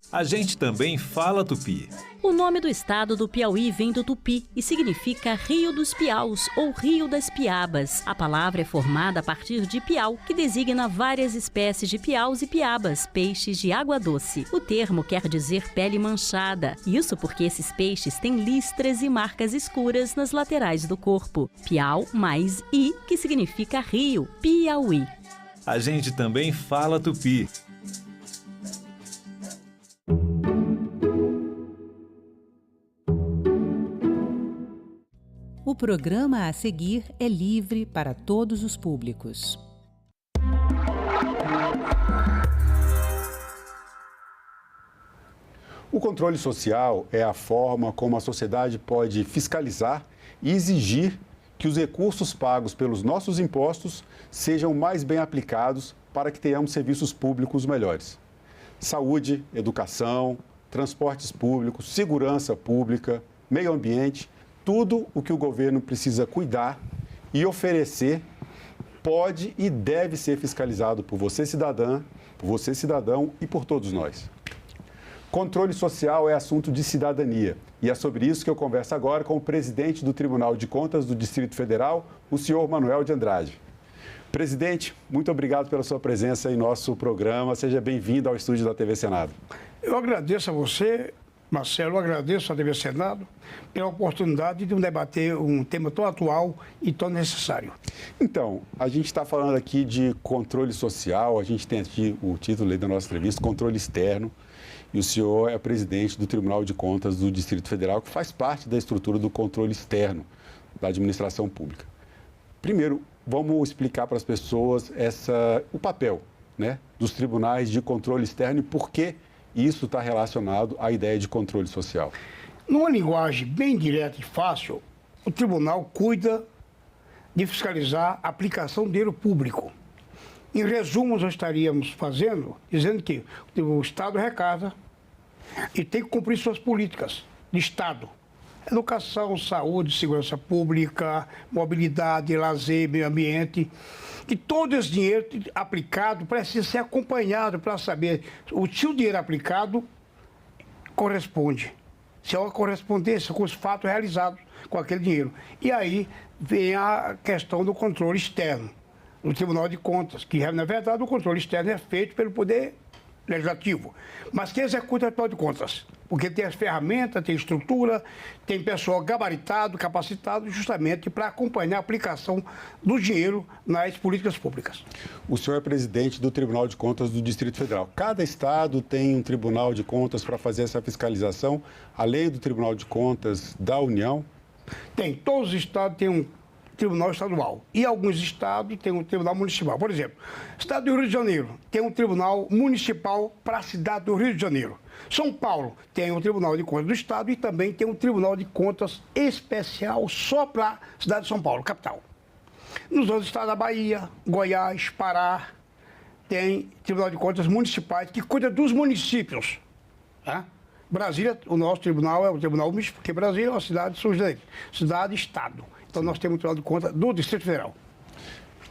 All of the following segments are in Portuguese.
A gente também fala tupi. O nome do estado do Piauí vem do tupi e significa Rio dos Piaus ou Rio das Piabas. A palavra é formada a partir de piau, que designa várias espécies de piaus e piabas, peixes de água doce. O termo quer dizer pele manchada. Isso porque esses peixes têm listras e marcas escuras nas laterais do corpo. Piau mais i, que significa rio, Piauí. A gente também fala tupi. O programa a seguir é livre para todos os públicos. O controle social é a forma como a sociedade pode fiscalizar e exigir que os recursos pagos pelos nossos impostos sejam mais bem aplicados para que tenhamos serviços públicos melhores. Saúde, educação, transportes públicos, segurança pública, meio ambiente, tudo o que o governo precisa cuidar e oferecer pode e deve ser fiscalizado por você, cidadã, por você, cidadão e por todos nós. Controle social é assunto de cidadania e é sobre isso que eu converso agora com o presidente do Tribunal de Contas do Distrito Federal, o senhor Manuel de Andrade. Presidente, muito obrigado pela sua presença em nosso programa. Seja bem-vindo ao estúdio da TV Senado. Eu agradeço a você, Marcelo, agradeço à TV Senado pela oportunidade de debater um tema tão atual e tão necessário. Então, a gente está falando aqui de controle social, a gente tem aqui o título da nossa entrevista, controle externo, e o senhor é presidente do Tribunal de Contas do Distrito Federal, que faz parte da estrutura do controle externo da administração pública. Primeiro, vamos explicar para as pessoas o papel, né, dos tribunais de controle externo e por que isso está relacionado à ideia de controle social. Numa linguagem bem direta e fácil, o tribunal cuida de fiscalizar a aplicação do dinheiro público. Em resumo, nós estaríamos dizendo que o Estado arrecada e tem que cumprir suas políticas de Estado. Educação, saúde, segurança pública, mobilidade, lazer, meio ambiente. E todo esse dinheiro aplicado precisa ser acompanhado para saber se o dinheiro aplicado corresponde. Se é uma correspondência com os fatos realizados com aquele dinheiro. E aí vem a questão do controle externo, no Tribunal de Contas, que, na verdade, o controle externo é feito pelo Poder Legislativo, mas que executa o Tribunal de Contas, porque tem as ferramentas, tem estrutura, tem pessoal gabaritado, capacitado, justamente para acompanhar a aplicação do dinheiro nas políticas públicas. O senhor é presidente do Tribunal de Contas do Distrito Federal. Cada estado tem um Tribunal de Contas para fazer essa fiscalização, além do Tribunal de Contas da União? Tem. Todos os estados têm um Tribunal Estadual. E alguns estados têm um Tribunal Municipal. Por exemplo, o estado do Rio de Janeiro tem um Tribunal Municipal para a cidade do Rio de Janeiro. São Paulo tem um Tribunal de Contas do Estado e também tem um Tribunal de Contas especial só para a cidade de São Paulo, capital. Nos outros estados da Bahia, Goiás, Pará, tem Tribunal de Contas municipais que cuida dos municípios. Tá? Brasília, o nosso tribunal é o Tribunal Municipal, porque Brasília é uma cidade cidade-estado. Então nós temos o Tribunal de Contas do Distrito Federal.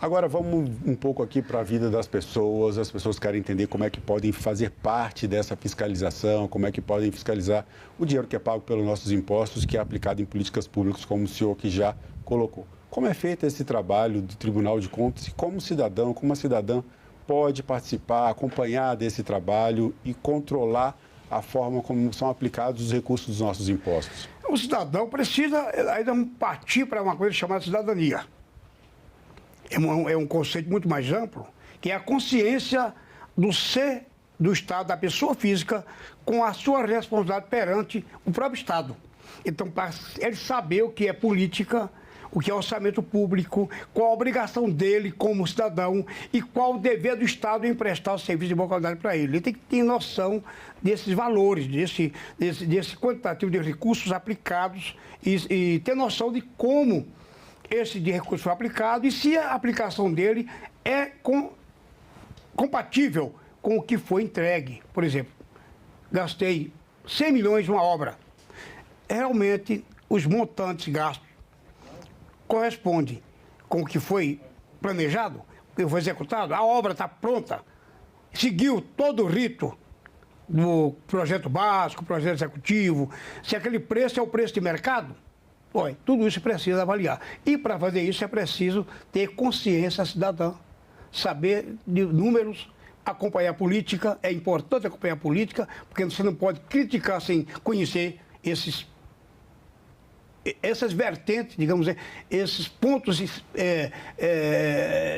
Agora vamos um pouco aqui para a vida das pessoas. As pessoas querem entender como é que podem fazer parte dessa fiscalização, como é que podem fiscalizar o dinheiro que é pago pelos nossos impostos, que é aplicado em políticas públicas, como o senhor que já colocou. Como é feito esse trabalho do Tribunal de Contas e como cidadão, como uma cidadã pode participar, acompanhar desse trabalho e controlar a forma como são aplicados os recursos dos nossos impostos? O cidadão precisa ainda partir para uma coisa chamada cidadania. É um conceito muito mais amplo, que é a consciência do ser do Estado, da pessoa física, com a sua responsabilidade perante o próprio Estado. Então, para ele saber o que é política, o que é orçamento público, qual a obrigação dele como cidadão e qual o dever do Estado em prestar o serviço de boa qualidade para ele. Ele tem que ter noção desses valores, desse quantitativo de recursos aplicados e ter noção de como esse de recurso foi aplicado e se a aplicação dele é compatível com o que foi entregue. Por exemplo, gastei 100 milhões numa obra. Realmente, os montantes gastos correspondem com o que foi planejado, o que foi executado, a obra está pronta, seguiu todo o rito do projeto básico, projeto executivo, se aquele preço é o preço de mercado. Olha, tudo isso precisa avaliar. E para fazer isso é preciso ter consciência cidadã, saber de números, acompanhar a política. É importante acompanhar a política, porque você não pode criticar sem conhecer essas vertentes, digamos, esses pontos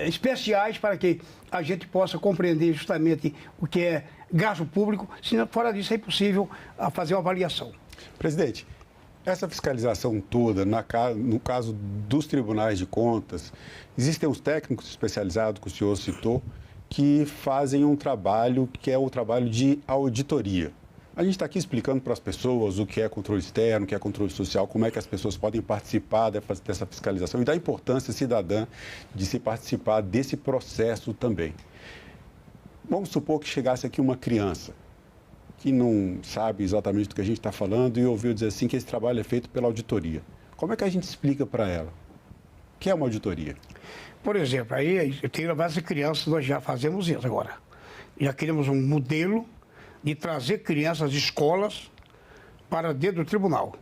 especiais para que a gente possa compreender justamente o que é gasto público. Se fora disso é impossível fazer uma avaliação. Presidente, essa fiscalização toda, no caso dos tribunais de contas, existem os técnicos especializados que o senhor citou, que fazem um trabalho que é o trabalho de auditoria. A gente está aqui explicando para as pessoas o que é controle externo, o que é controle social, como é que as pessoas podem participar dessa fiscalização e da importância cidadã de se participar desse processo também. Vamos supor que chegasse aqui uma criança que não sabe exatamente do que a gente está falando e ouviu dizer assim que esse trabalho é feito pela auditoria. Como é que a gente explica para ela? O que é uma auditoria? Por exemplo, aí eu tenho várias crianças, nós já fazemos isso agora. Já criamos um modelo de trazer crianças de escolas para dentro do tribunal.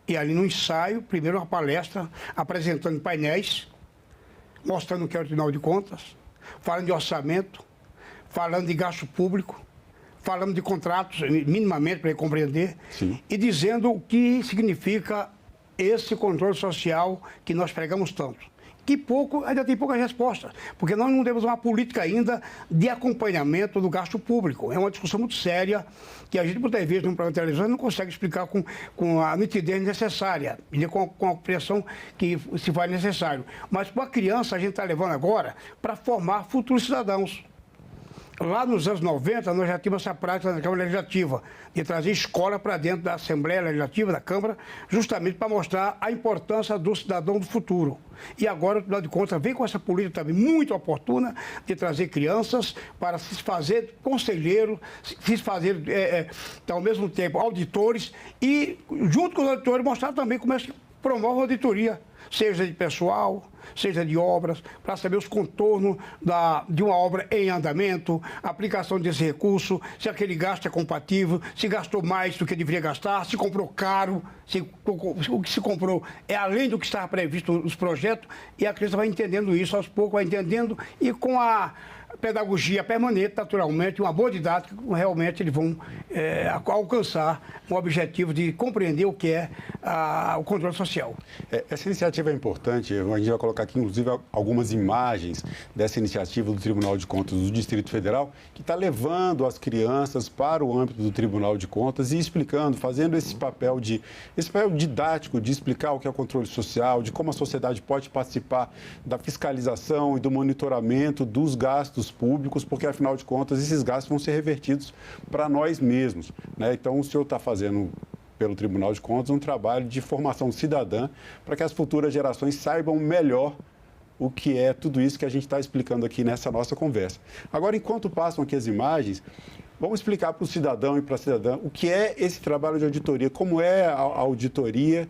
E ali no ensaio, primeiro uma palestra apresentando painéis, mostrando o que é o Tribunal de Contas, falando de orçamento, falando de gasto público, falando de contratos, minimamente para ele compreender, sim, e dizendo o que significa esse controle social que nós pregamos tanto. Que ainda tem poucas respostas, porque nós não temos uma política ainda de acompanhamento do gasto público. É uma discussão muito séria que a gente, muitas vezes, num programa de televisão, não consegue explicar com a nitidez necessária e com a compreensão que se faz necessário. Mas para a criança, a gente está levando agora para formar futuros cidadãos. Lá nos anos 90, nós já tínhamos essa prática na Câmara Legislativa, de trazer escola para dentro da Assembleia Legislativa, da Câmara, justamente para mostrar a importância do cidadão do futuro. E agora, o Tribunal de Contas vem com essa política também muito oportuna de trazer crianças para se fazer conselheiros, se fazer, ao mesmo tempo, auditores e, junto com os auditores, mostrar também como é que promove a auditoria, seja de pessoal, seja de obras, para saber os contornos de uma obra em andamento, a aplicação desse recurso, se aquele gasto é compatível, se gastou mais do que deveria gastar, se comprou caro, se o que se comprou é além do que estava previsto nos projetos, e a criança vai entendendo isso, aos poucos vai entendendo, e com a pedagogia permanente, naturalmente, uma boa didática, realmente eles vão alcançar um objetivo de compreender o que é o controle social. Essa iniciativa é importante, a gente vai colocar aqui, inclusive, algumas imagens dessa iniciativa do Tribunal de Contas do Distrito Federal, que está levando as crianças para o âmbito do Tribunal de Contas e explicando, fazendo esse papel didático de explicar o que é o controle social, de como a sociedade pode participar da fiscalização e do monitoramento dos gastos públicos, porque, afinal de contas, esses gastos vão ser revertidos para nós mesmos, né? Então, o senhor está fazendo, pelo Tribunal de Contas, um trabalho de formação cidadã para que as futuras gerações saibam melhor o que é tudo isso que a gente está explicando aqui nessa nossa conversa. Agora, enquanto passam aqui as imagens, vamos explicar para o cidadão e para a cidadã o que é esse trabalho de auditoria, como é a auditoria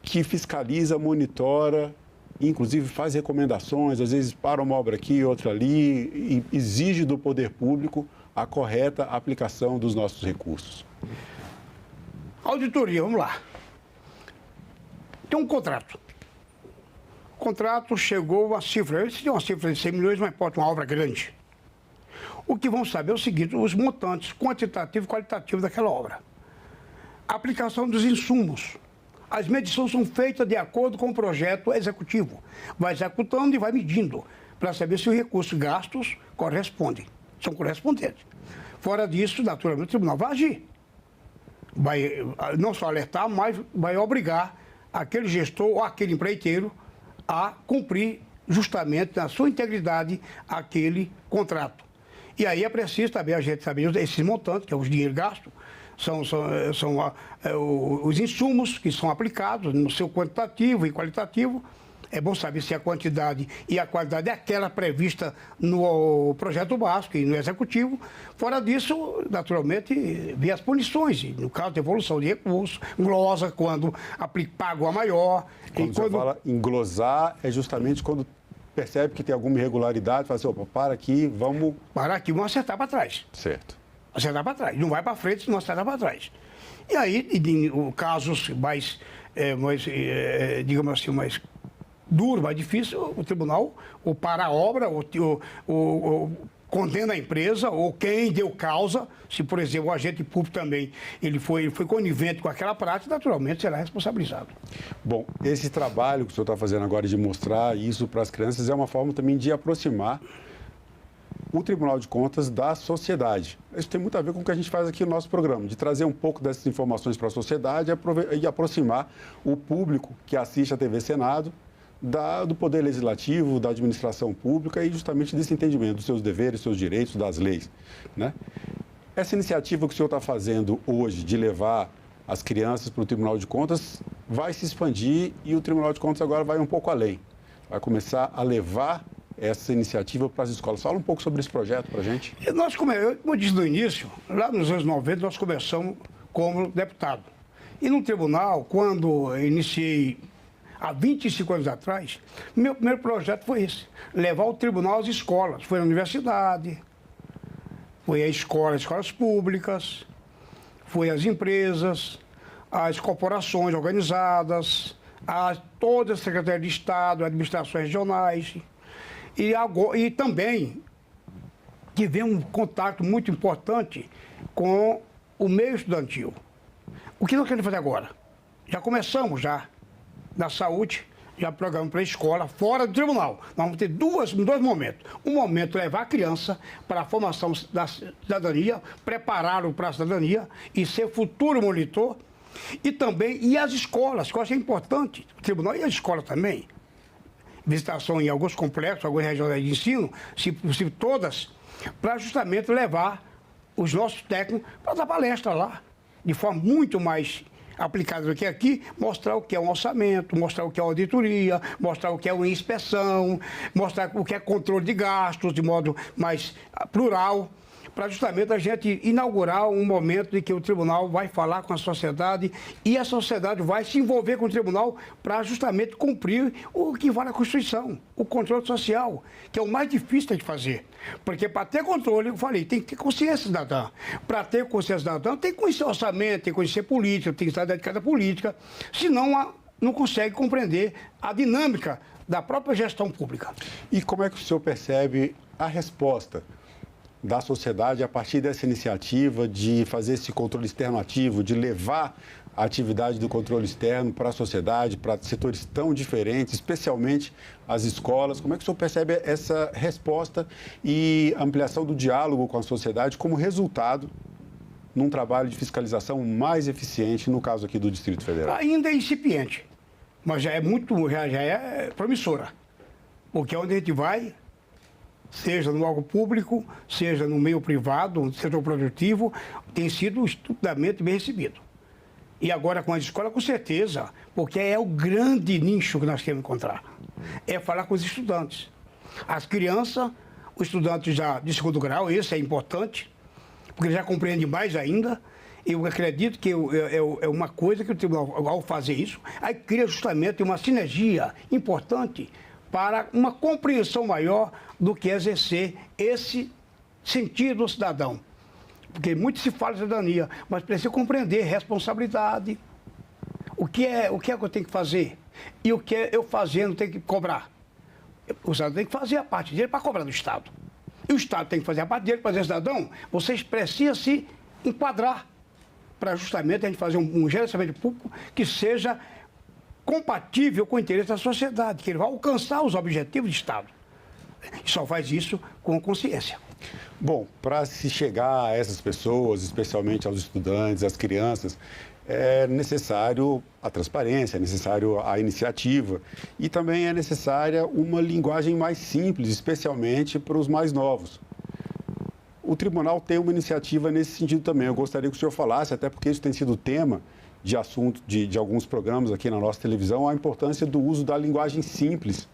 que fiscaliza, monitora, inclusive faz recomendações, às vezes para uma obra aqui, outra ali, e exige do poder público a correta aplicação dos nossos recursos. Auditoria, vamos lá. Tem um contrato. O contrato chegou a cifra, esse tem uma cifra de 100 milhões, mas pode uma obra grande. O que vão saber é o seguinte, os montantes quantitativo e qualitativo daquela obra. A aplicação dos insumos. As medições são feitas de acordo com o projeto executivo. Vai executando e vai medindo, para saber se os recursos gastos correspondem, são correspondentes. Fora disso, naturalmente, o tribunal vai agir. Vai não só alertar, mas vai obrigar aquele gestor ou aquele empreiteiro a cumprir justamente na sua integridade aquele contrato. E aí é preciso também a gente saber esses montantes, que é os dinheiro gasto, são os insumos que são aplicados no seu quantitativo e qualitativo. É bom saber se a quantidade e a qualidade é aquela prevista no projeto básico e no executivo. Fora disso, naturalmente, vem as punições. No caso de devolução de recursos, glosa quando paga a maior. Quando você fala em glosar, é justamente quando percebe que tem alguma irregularidade, fala assim, opa, para aqui, vamos... Para aqui, vamos acertar para trás. Certo. Você dá para trás. Não vai para frente, senão você dá para trás. E aí, em casos mais, digamos assim, mais duro, mais difícil, o tribunal ou para a obra, ou condena a empresa, ou quem deu causa, se, por exemplo, o agente público também ele foi conivente com aquela prática, naturalmente será responsabilizado. Bom, esse trabalho que o senhor está fazendo agora de mostrar isso para as crianças é uma forma também de aproximar o Tribunal de Contas da sociedade. Isso tem muito a ver com o que a gente faz aqui no nosso programa, de trazer um pouco dessas informações para a sociedade e aproximar o público que assiste à TV Senado do Poder Legislativo, da administração pública e justamente desse entendimento dos seus deveres, seus direitos, das leis, né? Essa iniciativa que o senhor está fazendo hoje de levar as crianças para o Tribunal de Contas vai se expandir e o Tribunal de Contas agora vai um pouco além. Vai começar a levar essa iniciativa para as escolas. Fala um pouco sobre esse projeto para a gente. Nós, como eu disse no início, lá nos anos 90, nós começamos como deputado. E no tribunal, quando eu iniciei há 25 anos atrás, meu primeiro projeto foi esse, levar o tribunal às escolas. Foi na universidade, foi às escolas públicas, foi às empresas, às corporações organizadas, a toda a Secretaria de Estado, administrações regionais. E também tivemos um contato muito importante com o meio estudantil. O que nós queremos fazer agora? Já começamos na saúde, já programamos para a escola, fora do tribunal. Nós vamos ter dois momentos. Um momento levar a criança para a formação da cidadania, prepará-lo para a cidadania e ser futuro monitor. E também as escolas, que eu acho importante, o tribunal e a escola também. Visitação em alguns complexos, algumas regiões de ensino, se possível todas, para justamente levar os nossos técnicos para dar palestra lá, de forma muito mais aplicada do que aqui, mostrar o que é um orçamento, mostrar o que é uma auditoria, mostrar o que é uma inspeção, mostrar o que é controle de gastos de modo mais plural, para justamente a gente inaugurar um momento em que o tribunal vai falar com a sociedade e a sociedade vai se envolver com o tribunal para justamente cumprir o que vale a Constituição, o controle social, que é o mais difícil de fazer. Porque para ter controle, eu falei, tem que ter consciência cidadã. Para ter consciência cidadã, tem que conhecer orçamento, tem que conhecer política, tem que estar dedicado à política, senão não consegue compreender a dinâmica da própria gestão pública. E como é que o senhor percebe a resposta da sociedade a partir dessa iniciativa de fazer esse controle externo ativo, de levar a atividade do controle externo para a sociedade, para setores tão diferentes, especialmente as escolas? Como é que o senhor percebe essa resposta e ampliação do diálogo com a sociedade como resultado num trabalho de fiscalização mais eficiente, no caso aqui do Distrito Federal? Ainda é incipiente, mas já é promissora, porque onde a gente vai, seja no órgão público, seja no meio privado, no setor produtivo, tem sido estupidamente bem recebido. E agora com as escolas, com certeza, porque é o grande nicho que nós queremos encontrar. É falar com os estudantes. As crianças, os estudantes já de segundo grau, esse é importante, porque eles já compreendem mais ainda. Eu acredito que é uma coisa que o tribunal, ao fazer isso, aí cria justamente uma sinergia importante para uma compreensão maior do que exercer esse sentido do cidadão. Porque muito se fala de cidadania, mas precisa compreender responsabilidade. O que é que eu tenho que fazer? E o que eu fazendo tenho que cobrar? O cidadão tem que fazer a parte dele para cobrar do Estado. E o Estado tem que fazer a parte dele para dizer, cidadão, vocês precisam se enquadrar para justamente a gente fazer um gerenciamento público que seja compatível com o interesse da sociedade, que ele vai alcançar os objetivos de Estado. E só faz isso com consciência. Bom, para se chegar a essas pessoas, especialmente aos estudantes, às crianças, é necessário a transparência, é necessário a iniciativa e também é necessária uma linguagem mais simples, especialmente para os mais novos. O tribunal tem uma iniciativa nesse sentido também. Eu gostaria que o senhor falasse, até porque isso tem sido tema de assunto de alguns programas aqui na nossa televisão, a importância do uso da linguagem simples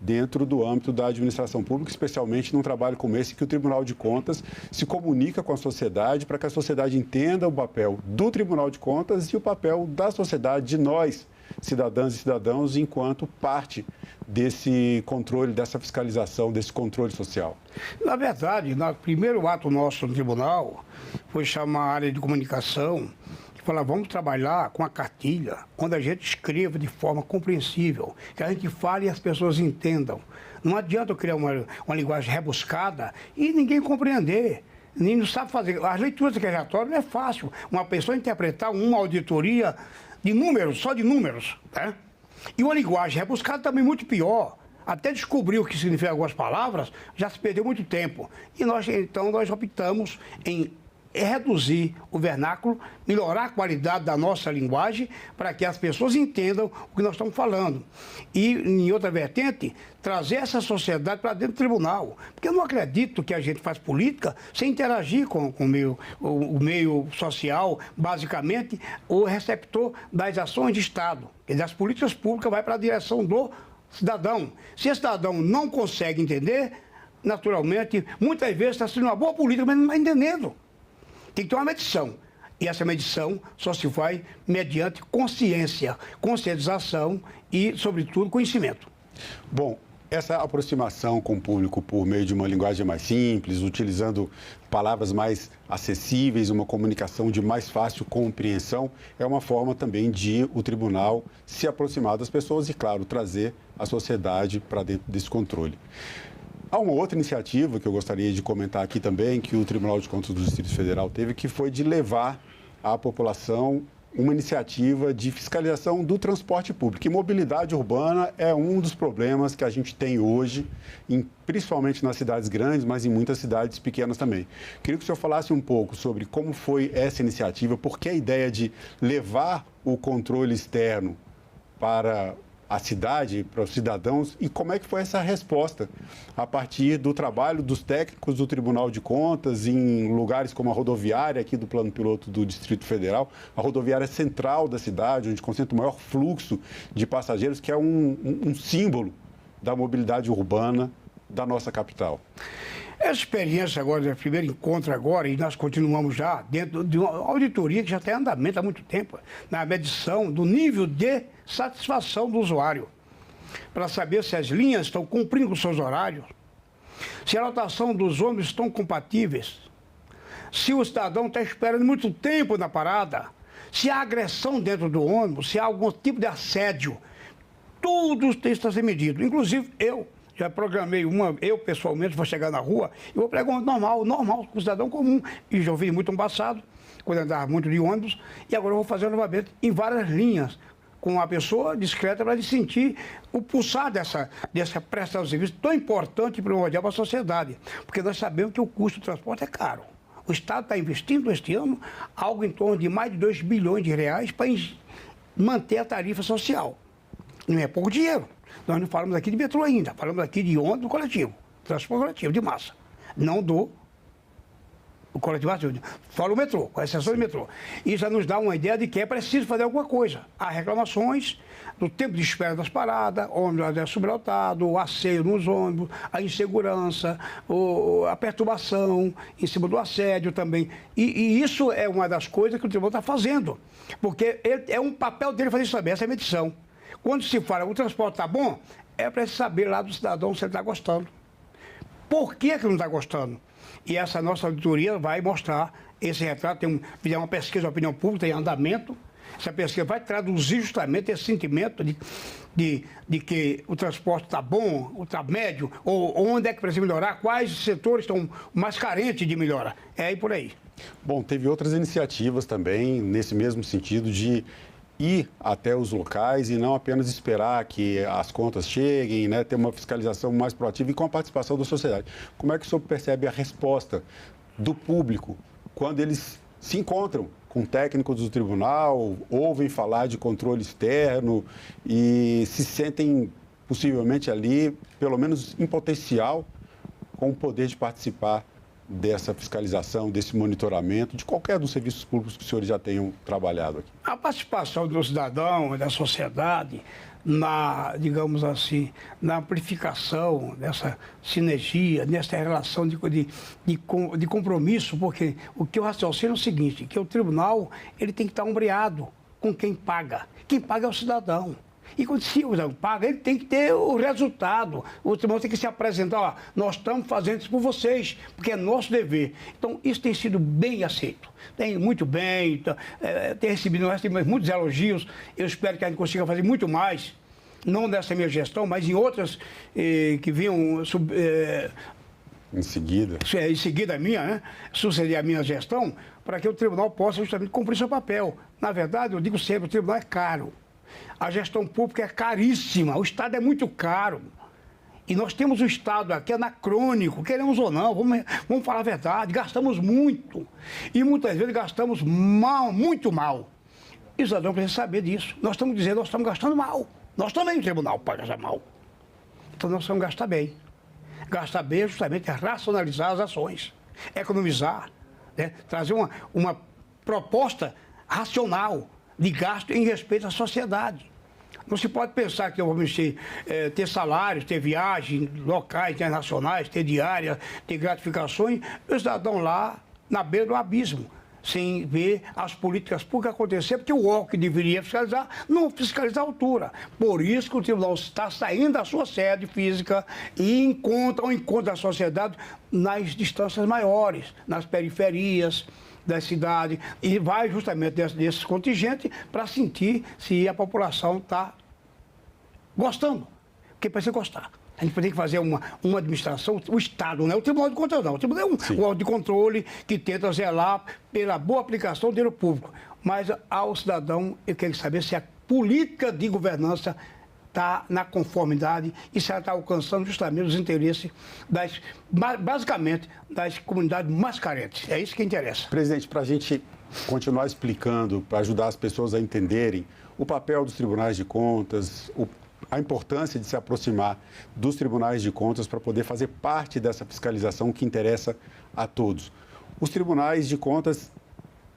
dentro do âmbito da administração pública, especialmente num trabalho como esse, que o Tribunal de Contas se comunica com a sociedade para que a sociedade entenda o papel do Tribunal de Contas e o papel da sociedade, de nós, cidadãs e cidadãos enquanto parte desse controle, dessa fiscalização, desse controle social? Na verdade, no primeiro ato nosso no tribunal foi chamar a área de comunicação e falar, vamos trabalhar com a cartilha, onde a gente escreva de forma compreensível, que a gente fale e as pessoas entendam. Não adianta eu criar uma linguagem rebuscada e ninguém compreender. Nem não sabe fazer. As leituras de regatório não é fácil. Uma pessoa interpretar uma auditoria de números, só de números, né? E uma linguagem rebuscada também muito pior. Até descobrir o que significa algumas palavras, já se perdeu muito tempo. E então nós optamos em reduzir o vernáculo, melhorar a qualidade da nossa linguagem para que as pessoas entendam o que nós estamos falando. E, em outra vertente, trazer essa sociedade para dentro do tribunal. Porque eu não acredito que a gente faz política sem interagir com o meio social, basicamente, o receptor das ações de Estado. Quer dizer, as políticas públicas vão para a direção do cidadão. Se o cidadão não consegue entender, naturalmente, muitas vezes está sendo uma boa política, mas não está entendendo. Tem que ter uma medição. E essa medição só se faz mediante consciência, conscientização e, sobretudo, conhecimento. Bom, essa aproximação com o público por meio de uma linguagem mais simples, utilizando palavras mais acessíveis, uma comunicação de mais fácil compreensão, é uma forma também de o tribunal se aproximar das pessoas e, claro, trazer a sociedade para dentro desse controle. Há uma outra iniciativa que eu gostaria de comentar aqui também, que o Tribunal de Contas do Distrito Federal teve, que foi de levar à população uma iniciativa de fiscalização do transporte público. E mobilidade urbana é um dos problemas que a gente tem hoje, principalmente nas cidades grandes, mas em muitas cidades pequenas também. Queria que o senhor falasse um pouco sobre como foi essa iniciativa, por que a ideia de levar o controle externo para a cidade, para os cidadãos, e como é que foi essa resposta a partir do trabalho dos técnicos do Tribunal de Contas em lugares como a rodoviária aqui do Plano Piloto do Distrito Federal, a rodoviária central da cidade, onde concentra o maior fluxo de passageiros, que é um símbolo da mobilidade urbana da nossa capital. Essa experiência agora, o primeiro encontro agora, e nós continuamos já dentro de uma auditoria que já está em andamento há muito tempo, na medição do nível de satisfação do usuário, para saber se as linhas estão cumprindo os seus horários, se a lotação dos ônibus estão compatíveis, se o cidadão está esperando muito tempo na parada, se há agressão dentro do ônibus, se há algum tipo de assédio. Tudo isso está a ser medido. Inclusive, eu já programei eu pessoalmente vou chegar na rua e vou pregar normal, com o cidadão comum. E já ouvi muito no passado, quando andava muito de ônibus, e agora eu vou fazer novamente em várias linhas, com uma pessoa discreta para sentir o pulsar dessa prestação de serviço tão importante e primordial para a sociedade. Porque nós sabemos que o custo do transporte é caro. O Estado está investindo este ano algo em torno de mais de 2 bilhões de reais para manter a tarifa social. Não é pouco dinheiro. Nós não falamos aqui de metrô ainda, falamos aqui de ônibus coletivo, transporte coletivo de massa, não do coletivo. Fala o metrô, com exceção do metrô. Isso já nos dá uma ideia de que é preciso fazer alguma coisa. Há reclamações do tempo de espera das paradas, ônibus é sublotado, o asseio nos ônibus, a insegurança, a perturbação em cima do assédio também. E isso é uma das coisas que o tribunal está fazendo, porque é um papel dele fazer isso também, essa é a medição. Quando se fala o transporte está bom, é para saber lá do cidadão se ele está gostando. Por que ele não está gostando? E essa nossa auditoria vai mostrar esse retrato. Fizemos uma pesquisa de opinião pública em andamento. Essa pesquisa vai traduzir justamente esse sentimento de que o transporte está bom, está médio, ou onde é que precisa melhorar, quais setores estão mais carentes de melhora. É aí por aí. Bom, teve outras iniciativas também nesse mesmo sentido de ir até os locais e não apenas esperar que as contas cheguem, né, ter uma fiscalização mais proativa e com a participação da sociedade. Como é que o senhor percebe a resposta do público quando eles se encontram com técnicos do tribunal, ouvem falar de controle externo e se sentem possivelmente ali, pelo menos em potencial, com o poder de participar dessa fiscalização, desse monitoramento, de qualquer dos serviços públicos que os senhores já tenham trabalhado aqui? A participação do cidadão, da sociedade, digamos assim, na amplificação dessa sinergia, nessa relação de compromisso, porque o que eu raciocino é o seguinte, que o tribunal ele tem que estar ombreado com quem paga. Quem paga é o cidadão. E quando se o cidadão paga, ele tem que ter o resultado. O tribunal tem que se apresentar, ó, nós estamos fazendo isso por vocês, porque é nosso dever. Então, isso tem sido bem aceito. Tem muito bem, tem recebido muitos elogios. Eu espero que a gente consiga fazer muito mais, não nessa minha gestão, mas em outras que vinham em seguida a minha, né? Suceder a minha gestão, para que o tribunal possa justamente cumprir seu papel. Na verdade, eu digo sempre, o tribunal é caro. A gestão pública é caríssima, o Estado é muito caro. E nós temos o Estado aqui anacrônico, queremos ou não, vamos falar a verdade, gastamos muito. E muitas vezes gastamos mal, muito mal. E o cidadão precisa saber disso. Nós estamos dizendo, nós estamos gastando mal. Nós também no tribunal pode gastar mal. Então nós precisamos gastar bem. Gastar bem é justamente racionalizar as ações, economizar, né? Trazer uma proposta racional de gasto em respeito à sociedade. Não se pode pensar que eu vou ter salários, ter viagens locais, internacionais, ter diárias, ter gratificações, e o cidadão lá na beira do abismo, sem ver as políticas públicas acontecer, porque o órgão que deveria fiscalizar não fiscaliza a altura. Por isso que o tribunal está saindo da sua sede física e ao encontro da sociedade nas distâncias maiores, nas periferias da cidade, e vai justamente desses contingentes para sentir se a população está gostando, porque precisa gostar. A gente tem que fazer uma administração, o Estado, não é o Tribunal de Contas, não. O Tribunal é um órgão de controle que tenta zelar pela boa aplicação do dinheiro público. Mas ao cidadão, eu quero saber se a política de governança está na conformidade e se ela está alcançando justamente os interesses, basicamente, das comunidades mais carentes. É isso que interessa. Presidente, para a gente continuar explicando, para ajudar as pessoas a entenderem o papel dos tribunais de contas, a importância de se aproximar dos tribunais de contas para poder fazer parte dessa fiscalização que interessa a todos. Os tribunais de contas,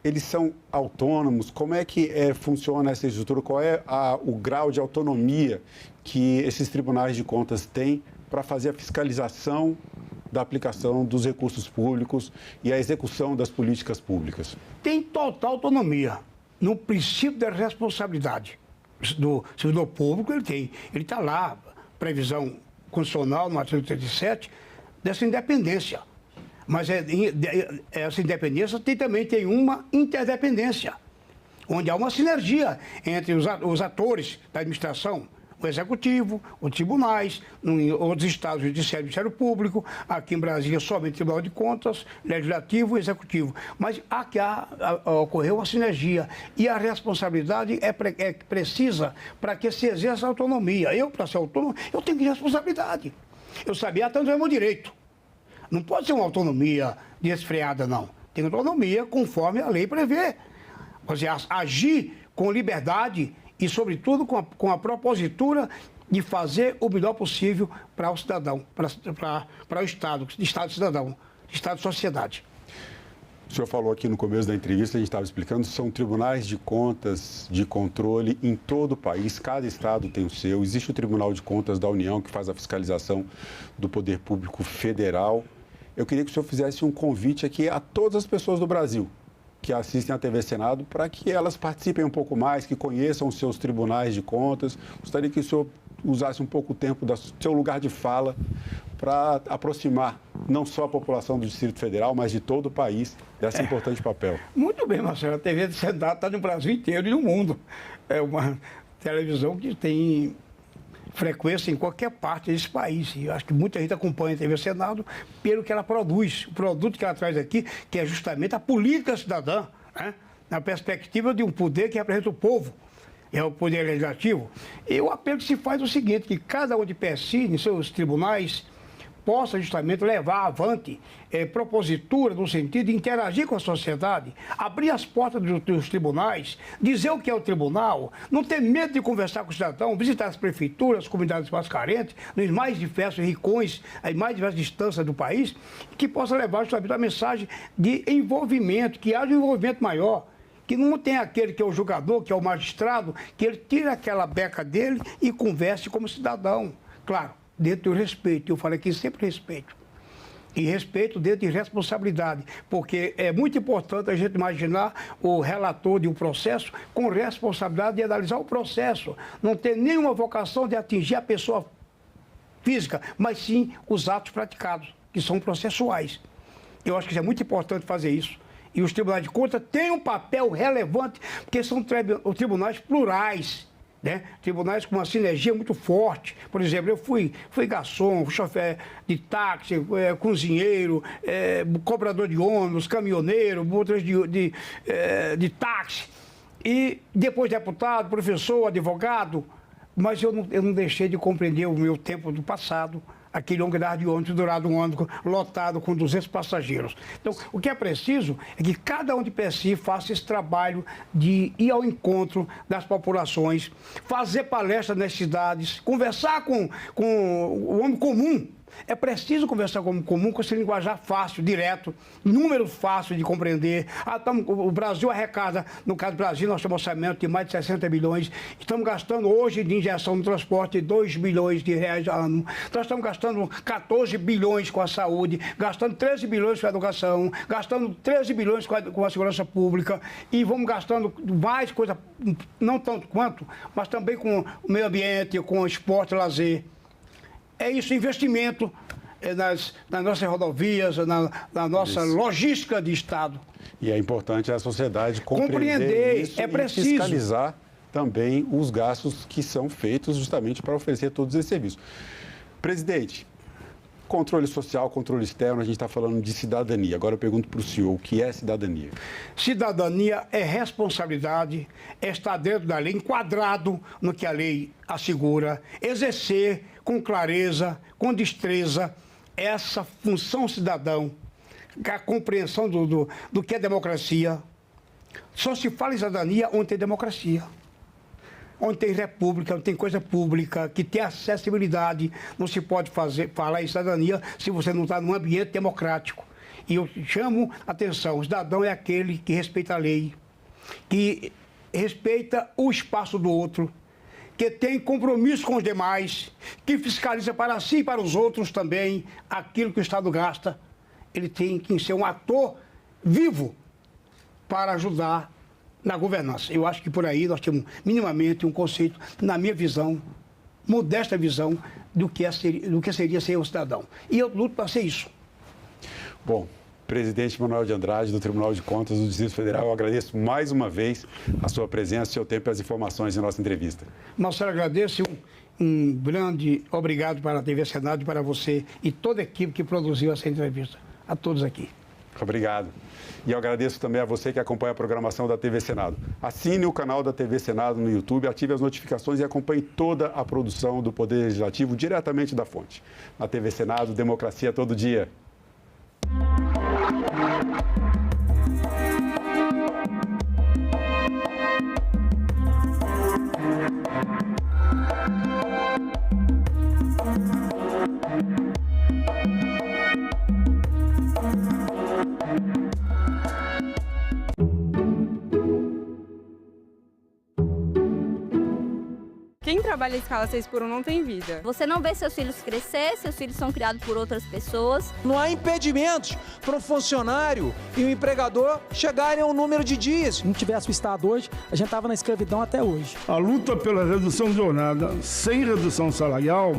eles são autônomos? Como é que funciona essa estrutura? Qual é o grau de autonomia que esses tribunais de contas têm para fazer a fiscalização da aplicação dos recursos públicos e a execução das políticas públicas? Tem total autonomia no princípio da responsabilidade do servidor público. Ele está lá, previsão constitucional no artigo 37, dessa independência. Mas essa independência também tem uma interdependência, onde há uma sinergia entre os atores da administração, o Executivo, os tribunais, em outros estados, o Judiciário e o Ministério Público, aqui em Brasília somente o Tribunal de Contas, Legislativo e Executivo. Mas ocorreu uma sinergia e a responsabilidade é precisa para que se exerça a autonomia. Eu, para ser autônomo, eu tenho que ter responsabilidade. Eu sabia tanto é meu direito. Não pode ser uma autonomia desfreada, não. Tem autonomia conforme a lei prevê. Ou seja, agir com liberdade e, sobretudo, com a propositura de fazer o melhor possível para o cidadão, para o Estado cidadão, Estado de sociedade. O senhor falou aqui no começo da entrevista, a gente estava explicando, são tribunais de contas de controle em todo o país, cada estado tem o seu. Existe o Tribunal de Contas da União, que faz a fiscalização do poder público federal. Eu queria que o senhor fizesse um convite aqui a todas as pessoas do Brasil que assistem à TV Senado para que elas participem um pouco mais, que conheçam os seus tribunais de contas. Gostaria que o senhor usasse um pouco o tempo do seu lugar de fala para aproximar não só a população do Distrito Federal, mas de todo o país desse importante papel. Muito bem, Marcelo. A TV Senado está no Brasil inteiro e no mundo. É uma televisão que tem frequência em qualquer parte desse país. E eu acho que muita gente acompanha a TV Senado pelo que ela produz, o produto que ela traz aqui, que é justamente a política cidadã, né? Na perspectiva de um poder que representa o povo, é o poder legislativo. E o apelo que se faz é o seguinte, que cada um de per si, em seus tribunais, possa justamente levar avante propositura no sentido de interagir com a sociedade, abrir as portas dos tribunais, dizer o que é o tribunal, não ter medo de conversar com o cidadão, visitar as prefeituras, as comunidades mais carentes, nos mais diversos rincões, as mais diversas distâncias do país, que possa levar justamente a mensagem de envolvimento, que haja um envolvimento maior, que não tem aquele que é o julgador, que é o magistrado, que ele tira aquela beca dele e converse como cidadão. Claro, dentro do respeito. Eu falei aqui sempre respeito. E respeito dentro de responsabilidade, porque é muito importante a gente imaginar o relator de um processo com responsabilidade de analisar o processo. Não ter nenhuma vocação de atingir a pessoa física, mas sim os atos praticados, que são processuais. Eu acho que é muito importante fazer isso. E os tribunais de contas têm um papel relevante, porque são tribunais plurais. Né? Tribunais com uma sinergia muito forte. Por exemplo, eu fui garçom, chofer de táxi, cozinheiro, cobrador de ônibus, caminhoneiro, motorista de táxi. E depois deputado, professor, advogado. Mas eu não deixei de compreender o meu tempo do passado, aquele lugar de ônibus, durado um ônibus lotado com 200 passageiros. Então, o que é preciso é que cada um de per si faça esse trabalho de ir ao encontro das populações, fazer palestras nas cidades, conversar com o homem comum. É preciso conversar com o homem comum com esse linguajar fácil, direto, número fácil de compreender. O Brasil arrecada, no caso do Brasil, nós temos um orçamento de mais de 60 bilhões. Estamos gastando hoje de injeção no transporte 2 bilhões de reais ao ano. Nós estamos gastando 14 bilhões com a saúde, gastando 13 bilhões com a educação, gastando 13 bilhões com a segurança pública e vamos gastando mais coisa, não tanto quanto, mas também com o meio ambiente, com o esporte e lazer. É isso, investimento nas nossas rodovias, na nossa logística de Estado. E é importante a sociedade compreender isso, é preciso. E fiscalizar também os gastos que são feitos justamente para oferecer todos esses serviços. Presidente, controle social, controle externo, a gente está falando de cidadania. Agora eu pergunto para o senhor, o que é cidadania? Cidadania é responsabilidade, é estar dentro da lei, enquadrado no que a lei assegura, exercer com clareza, com destreza, essa função cidadão, a compreensão do que é democracia. Só se fala em cidadania onde tem democracia, onde tem república, onde tem coisa pública, que tem acessibilidade. Não se pode falar em cidadania se você não está num ambiente democrático. E eu chamo a atenção, o cidadão é aquele que respeita a lei, que respeita o espaço do outro, que tem compromisso com os demais, que fiscaliza para si e para os outros também aquilo que o Estado gasta. Ele tem que ser um ator vivo para ajudar na governança. Eu acho que por aí nós temos minimamente um conceito, na minha visão, modesta visão, do que seria ser um cidadão. E eu luto para ser isso. Bom, presidente Manuel de Andrade, do Tribunal de Contas do Distrito Federal, eu agradeço mais uma vez a sua presença, o seu tempo e as informações em nossa entrevista. Marcelo, agradeço um grande obrigado para a TV Senado e para você e toda a equipe que produziu essa entrevista. A todos aqui. Obrigado. E eu agradeço também a você que acompanha a programação da TV Senado. Assine o canal da TV Senado no YouTube, ative as notificações e acompanhe toda a produção do Poder Legislativo diretamente da fonte. Na TV Senado, democracia todo dia. Quem trabalha em escala 6x1 não tem vida. Você não vê seus filhos crescer, seus filhos são criados por outras pessoas. Não há impedimentos para um funcionário e um empregador chegarem a um número de dias. Se não tivesse o Estado hoje, a gente estava na escravidão até hoje. A luta pela redução de jornada sem redução salarial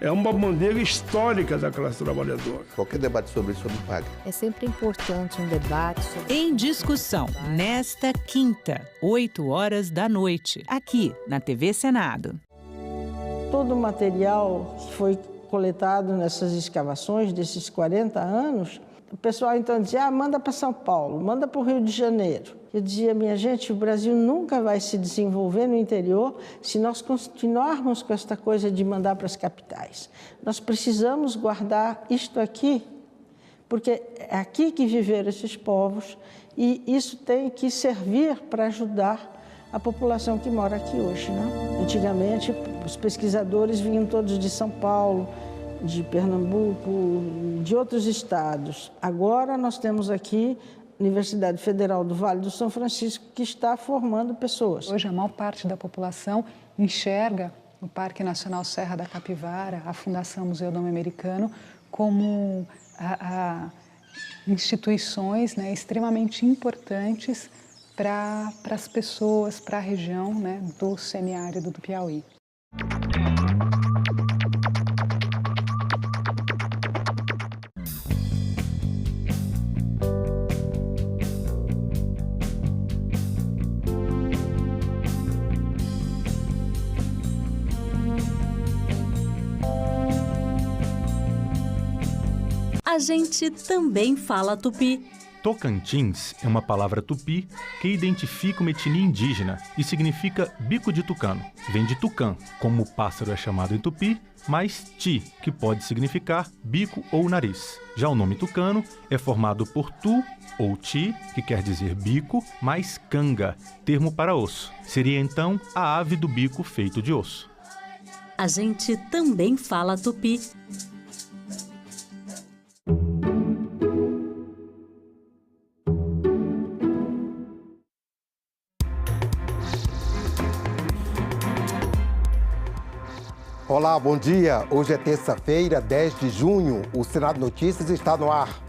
é uma bandeira histórica da classe trabalhadora. Qualquer debate sobre isso não paga. É sempre importante um debate sobre... Em Discussão, nesta quinta, 20h, aqui na TV Senado. Todo o material que foi coletado nessas escavações desses 40 anos, o pessoal então dizia, manda para São Paulo, manda para o Rio de Janeiro. Eu dizia, minha gente, o Brasil nunca vai se desenvolver no interior se nós continuarmos com esta coisa de mandar para as capitais. Nós precisamos guardar isto aqui, porque é aqui que viveram esses povos e isso tem que servir para ajudar a população que mora aqui hoje, né? Antigamente, os pesquisadores vinham todos de São Paulo, de Pernambuco, de outros estados. Agora nós temos aqui a Universidade Federal do Vale do São Francisco, que está formando pessoas. Hoje, a maior parte da população enxerga o Parque Nacional Serra da Capivara, a Fundação Museu Dom Americano, como a instituições, né, extremamente importantes para as pessoas, para a região, né, do semiárido do Piauí. A gente também fala tupi. Tocantins é uma palavra tupi que identifica uma etnia indígena e significa bico de tucano. Vem de tucã, como o pássaro é chamado em tupi, mais ti, que pode significar bico ou nariz. Já o nome tucano é formado por tu ou ti, que quer dizer bico, mais canga, termo para osso. Seria então a ave do bico feito de osso. A gente também fala tupi. Olá, bom dia. Hoje é terça-feira, 10 de junho. O Senado Notícias está no ar.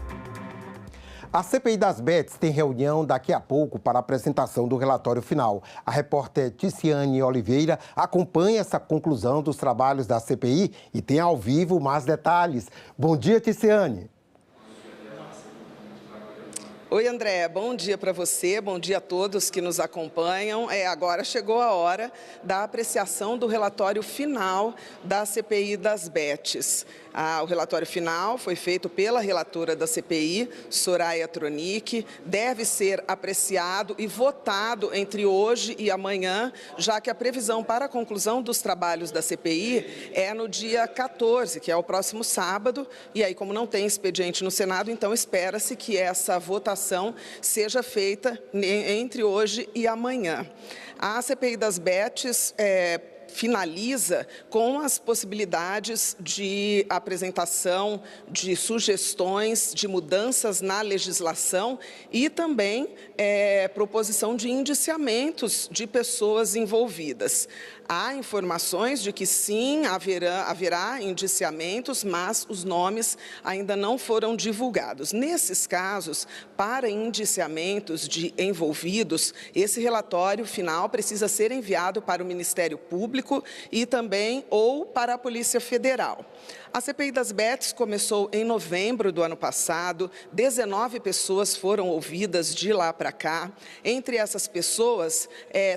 A CPI das Bets tem reunião daqui a pouco para a apresentação do relatório final. A repórter Ticiane Oliveira acompanha essa conclusão dos trabalhos da CPI e tem ao vivo mais detalhes. Bom dia, Ticiane. Oi, André, bom dia para você, bom dia a todos que nos acompanham. Agora chegou a hora da apreciação do relatório final da CPI das Bets. O relatório final foi feito pela relatora da CPI, Soraya Tronic, deve ser apreciado e votado entre hoje e amanhã, já que a previsão para a conclusão dos trabalhos da CPI é no dia 14, que é o próximo sábado, e aí como não tem expediente no Senado, então espera-se que essa votação seja feita entre hoje e amanhã. A CPI das Bets finaliza com as possibilidades de apresentação de sugestões de mudanças na legislação e também proposição de indiciamentos de pessoas envolvidas. Há informações de que sim, haverá indiciamentos, mas os nomes ainda não foram divulgados. Nesses casos, para indiciamentos de envolvidos, esse relatório final precisa ser enviado para o Ministério Público e também ou para a Polícia Federal. A CPI das Bets começou em novembro do ano passado, 19 pessoas foram ouvidas de lá para cá. Entre essas pessoas,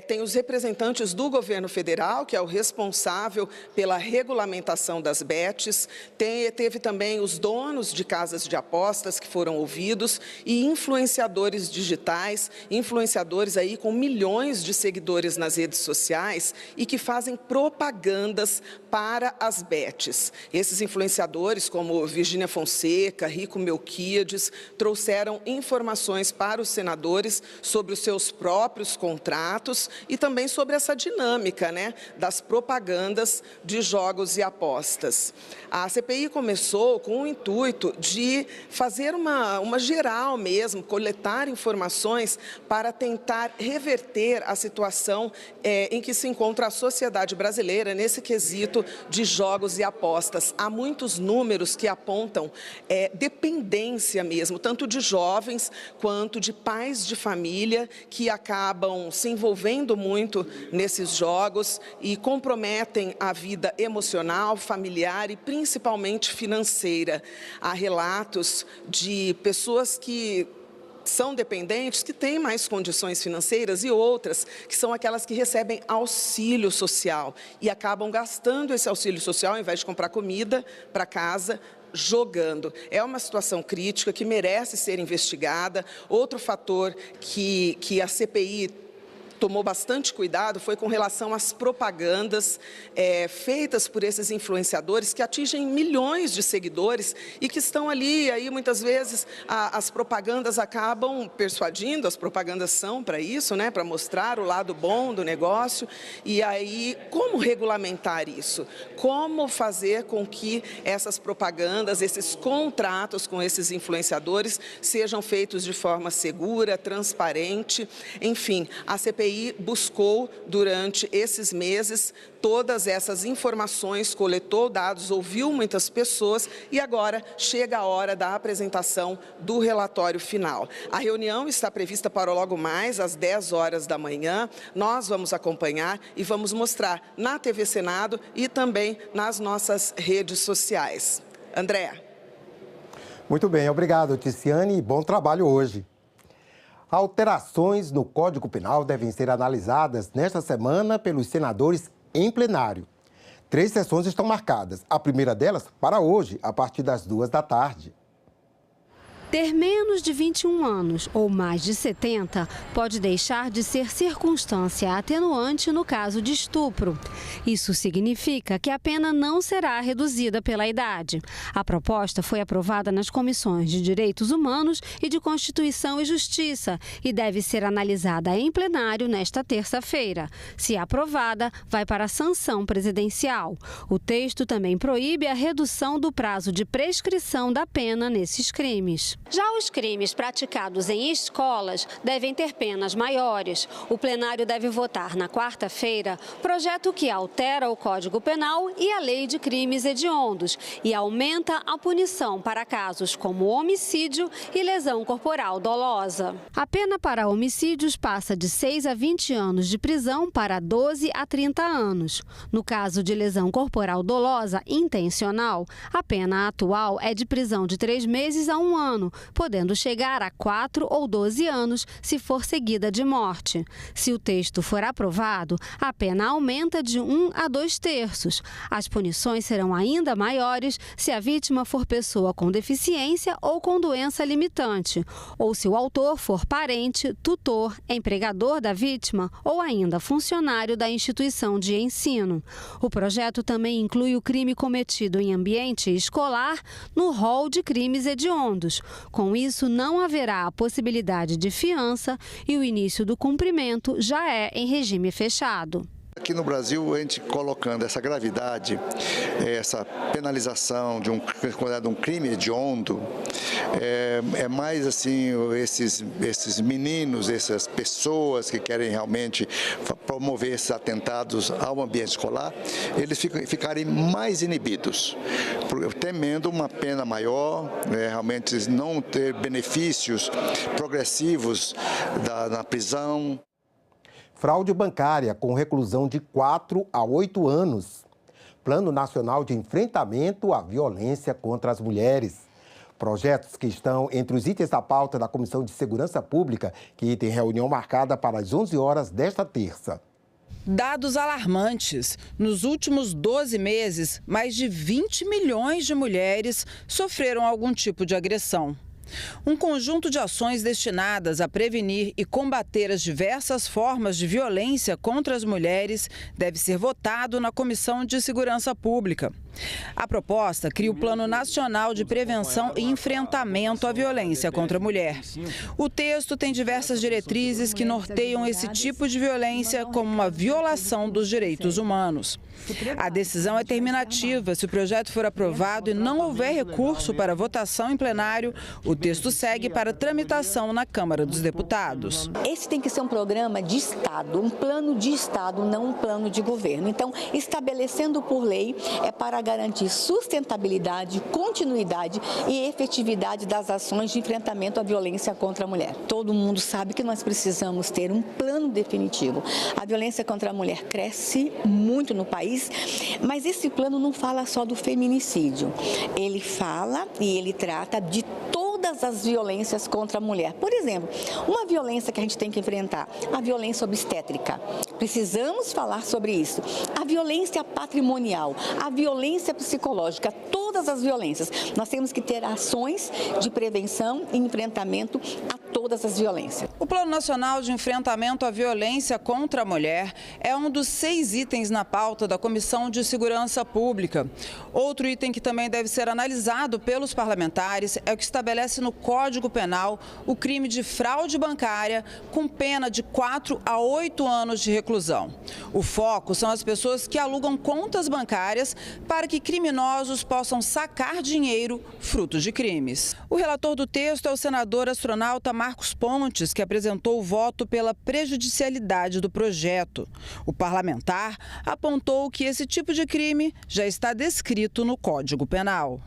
tem os representantes do governo federal, que é o responsável pela regulamentação das bets, teve também os donos de casas de apostas que foram ouvidos e influenciadores digitais, influenciadores aí com milhões de seguidores nas redes sociais e que fazem propagandas para as bets. Esses influenciadores, como Virgínia Fonseca, Rico Melquiades, trouxeram informações para os senadores sobre os seus próprios contratos e também sobre essa dinâmica, né, das propagandas de jogos e apostas. A CPI começou com o intuito de fazer uma geral mesmo, coletar informações para tentar reverter a situação em que se encontra a sociedade brasileira nesse quesito de jogos e apostas. Há muitos números que apontam dependência mesmo, tanto de jovens quanto de pais de família que acabam se envolvendo muito nesses jogos e comprometem a vida emocional, familiar e principalmente financeira. Há relatos de pessoas que são dependentes, que têm mais condições financeiras e outras que são aquelas que recebem auxílio social e acabam gastando esse auxílio social ao invés de comprar comida para casa, jogando. É uma situação crítica que merece ser investigada. Outro fator que a CPI tomou bastante cuidado foi com relação às propagandas feitas por esses influenciadores que atingem milhões de seguidores e que estão ali, aí muitas vezes as propagandas acabam persuadindo, as propagandas são para isso, né, para mostrar o lado bom do negócio, e aí como regulamentar isso? Como fazer com que essas propagandas, esses contratos com esses influenciadores sejam feitos de forma segura, transparente, enfim, a CPI CPI buscou, durante esses meses, todas essas informações, coletou dados, ouviu muitas pessoas e agora chega a hora da apresentação do relatório final. A reunião está prevista para logo mais, às 10 horas da manhã. Nós vamos acompanhar e vamos mostrar na TV Senado e também nas nossas redes sociais. André. Muito bem, obrigado, Ticiane, e bom trabalho hoje. Alterações no Código Penal devem ser analisadas nesta semana pelos senadores em plenário. 3 sessões estão marcadas. A primeira delas para hoje, a partir das 2 da tarde. Ter menos de 21 anos ou mais de 70 pode deixar de ser circunstância atenuante no caso de estupro. Isso significa que a pena não será reduzida pela idade. A proposta foi aprovada nas comissões de Direitos Humanos e de Constituição e Justiça e deve ser analisada em plenário nesta terça-feira. Se aprovada, vai para a sanção presidencial. O texto também proíbe a redução do prazo de prescrição da pena nesses crimes. Já os crimes praticados em escolas devem ter penas maiores. O plenário deve votar na quarta-feira projeto que altera o Código Penal e a Lei de Crimes Hediondos e aumenta a punição para casos como homicídio e lesão corporal dolosa. A pena para homicídios passa de 6 a 20 anos de prisão para 12 a 30 anos. No caso de lesão corporal dolosa intencional, a pena atual é de prisão de 3 meses a 1 ano, podendo chegar a 4 ou 12 anos se for seguida de morte. Se o texto for aprovado, a pena aumenta de 1 a 2/3. As punições serão ainda maiores se a vítima for pessoa com deficiência ou com doença limitante, ou se o autor for parente, tutor, empregador da vítima ou ainda funcionário da instituição de ensino. O projeto também inclui o crime cometido em ambiente escolar no rol de crimes hediondos. Com isso, não haverá a possibilidade de fiança e o início do cumprimento já é em regime fechado. Aqui no Brasil, a gente colocando essa gravidade, essa penalização de um crime hediondo, é mais assim, esses meninos, essas pessoas que querem realmente promover esses atentados ao ambiente escolar, eles ficarem mais inibidos, temendo uma pena maior, realmente não ter benefícios progressivos na prisão. Fraude bancária com reclusão de 4 a 8 anos. Plano Nacional de Enfrentamento à Violência contra as Mulheres. Projetos que estão entre os itens da pauta da Comissão de Segurança Pública, que tem reunião marcada para as 11 horas desta terça. Dados alarmantes. Nos últimos 12 meses, mais de 20 milhões de mulheres sofreram algum tipo de agressão. Um conjunto de ações destinadas a prevenir e combater as diversas formas de violência contra as mulheres deve ser votado na Comissão de Segurança Pública. A proposta cria o Plano Nacional de Prevenção e Enfrentamento à Violência contra a Mulher. O texto tem diversas diretrizes que norteiam esse tipo de violência como uma violação dos direitos humanos. A decisão é terminativa. Se o projeto for aprovado e não houver recurso para votação em plenário, o texto segue para tramitação na Câmara dos Deputados. Esse tem que ser um programa de Estado, um plano de Estado, não um plano de governo. Então, estabelecendo por lei é para garantir sustentabilidade, continuidade e efetividade das ações de enfrentamento à violência contra a mulher. Todo mundo sabe que nós precisamos ter um plano definitivo. A violência contra a mulher cresce muito no país, mas esse plano não fala só do feminicídio. Ele fala e ele trata de todas as violências contra a mulher. Por exemplo, uma violência que a gente tem que enfrentar, a violência obstétrica. Precisamos falar sobre isso. A violência patrimonial, a violência psicológica, todas as violências. Nós temos que ter ações de prevenção e enfrentamento a todas as violências. O Plano Nacional de Enfrentamento à Violência contra a Mulher é um dos 6 itens na pauta da Comissão de Segurança Pública. Outro item que também deve ser analisado pelos parlamentares é o que estabelece no Código Penal o crime de fraude bancária com pena de 4 a 8 anos de reclusão. O foco são as pessoas pessoas que alugam contas bancárias para que criminosos possam sacar dinheiro fruto de crimes. O relator do texto é o senador astronauta Marcos Pontes, que apresentou o voto pela prejudicialidade do projeto. O parlamentar apontou que esse tipo de crime já está descrito no Código Penal.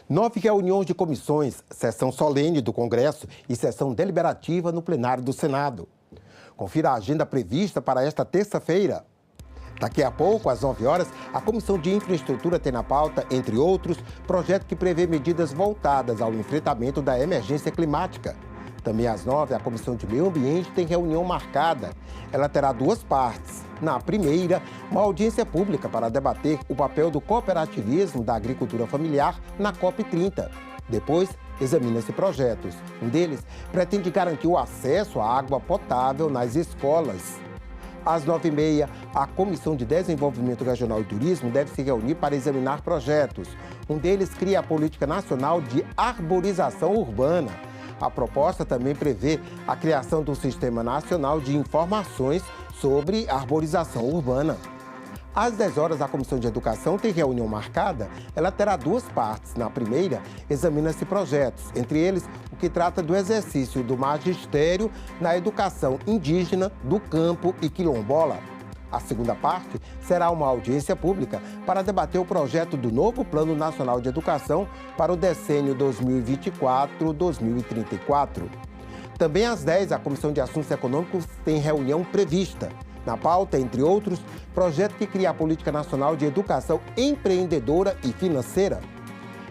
9 reuniões de comissões, sessão solene do Congresso e sessão deliberativa no plenário do Senado. Confira a agenda prevista para esta terça-feira. Daqui a pouco, às 9 horas, a Comissão de Infraestrutura tem na pauta, entre outros, projeto que prevê medidas voltadas ao enfrentamento da emergência climática. Também às 9, a Comissão de Meio Ambiente tem reunião marcada. Ela terá 2 partes. Na primeira, uma audiência pública para debater o papel do cooperativismo da agricultura familiar na COP30. Depois, examina-se projetos. Um deles pretende garantir o acesso à água potável nas escolas. Às 9h30, a Comissão de Desenvolvimento Regional e Turismo deve se reunir para examinar projetos. Um deles cria a Política Nacional de Arborização Urbana. A proposta também prevê a criação do Sistema Nacional de Informações sobre Arborização Urbana. Às 10 horas, a Comissão de Educação tem reunião marcada. Ela terá 2 partes. Na primeira, examina-se projetos, entre eles o que trata do exercício do magistério na educação indígena, do campo e quilombola. A segunda parte será uma audiência pública para debater o projeto do novo Plano Nacional de Educação para o decênio 2024-2034. Também às 10, a Comissão de Assuntos Econômicos tem reunião prevista. Na pauta, entre outros, projeto que cria a Política Nacional de Educação Empreendedora e Financeira.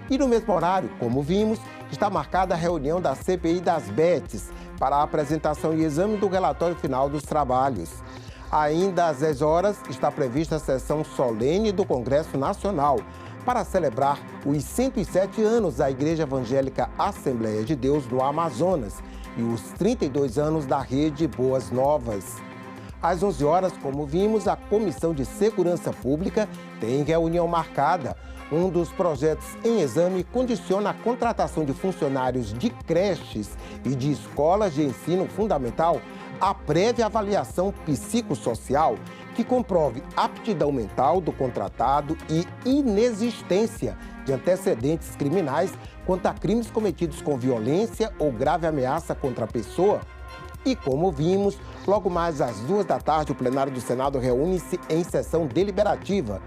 E no mesmo horário, como vimos, está marcada a reunião da CPI das BETs para a apresentação e exame do relatório final dos trabalhos. Ainda às 10 horas está prevista a sessão solene do Congresso Nacional para celebrar os 107 anos da Igreja Evangélica Assembleia de Deus do Amazonas e os 32 anos da Rede Boas Novas. Às 11 horas, como vimos, a Comissão de Segurança Pública tem reunião marcada. Um dos projetos em exame condiciona a contratação de funcionários de creches e de escolas de ensino fundamental à prévia avaliação psicossocial que comprove aptidão mental do contratado e inexistência de antecedentes criminais quanto a crimes cometidos com violência ou grave ameaça contra a pessoa. E como vimos, logo mais às 2 da tarde, o plenário do Senado reúne-se em sessão deliberativa.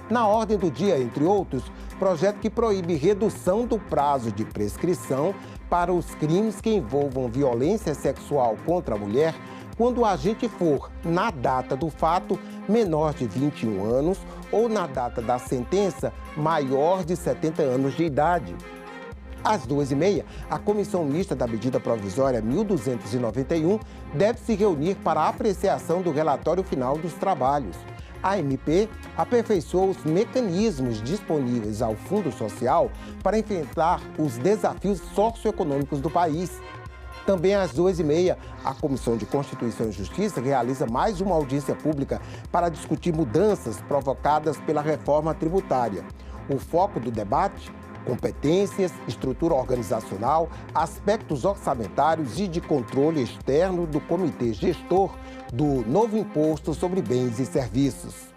Na ordem do dia, entre outros, projeto que proíbe redução do prazo de prescrição para os crimes que envolvam violência sexual contra a mulher quando o agente for, na data do fato, menor de 21 anos ou na data da sentença, maior de 70 anos de idade. Às 2h30, a Comissão Mista da Medida Provisória 1291 deve se reunir para a apreciação do relatório final dos trabalhos. A MP aperfeiçoou os mecanismos disponíveis ao Fundo Social para enfrentar os desafios socioeconômicos do país. Também às 2h30, a Comissão de Constituição e Justiça realiza mais uma audiência pública para discutir mudanças provocadas pela reforma tributária. O foco do debate: competências, estrutura organizacional, aspectos orçamentários e de controle externo do Comitê Gestor do novo Imposto sobre Bens e Serviços.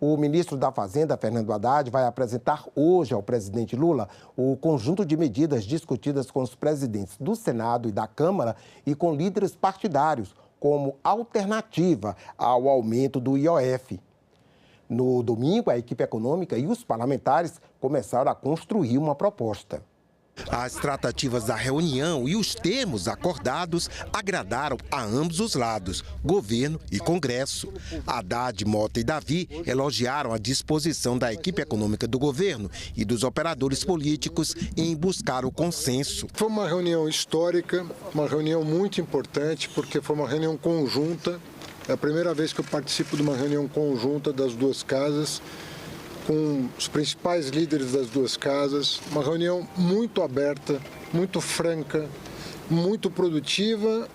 O ministro da Fazenda, Fernando Haddad, vai apresentar hoje ao presidente Lula o conjunto de medidas discutidas com os presidentes do Senado e da Câmara e com líderes partidários, como alternativa ao aumento do IOF. No domingo, a equipe econômica e os parlamentares começaram a construir uma proposta. As tratativas da reunião e os termos acordados agradaram a ambos os lados, governo e Congresso. Haddad, Mota e Davi elogiaram a disposição da equipe econômica do governo e dos operadores políticos em buscar o consenso. Foi uma reunião histórica, uma reunião muito importante, porque foi uma reunião conjunta. É a primeira vez que eu participo de uma reunião conjunta das duas casas, com os principais líderes das duas casas. Uma reunião muito aberta, muito franca, muito produtiva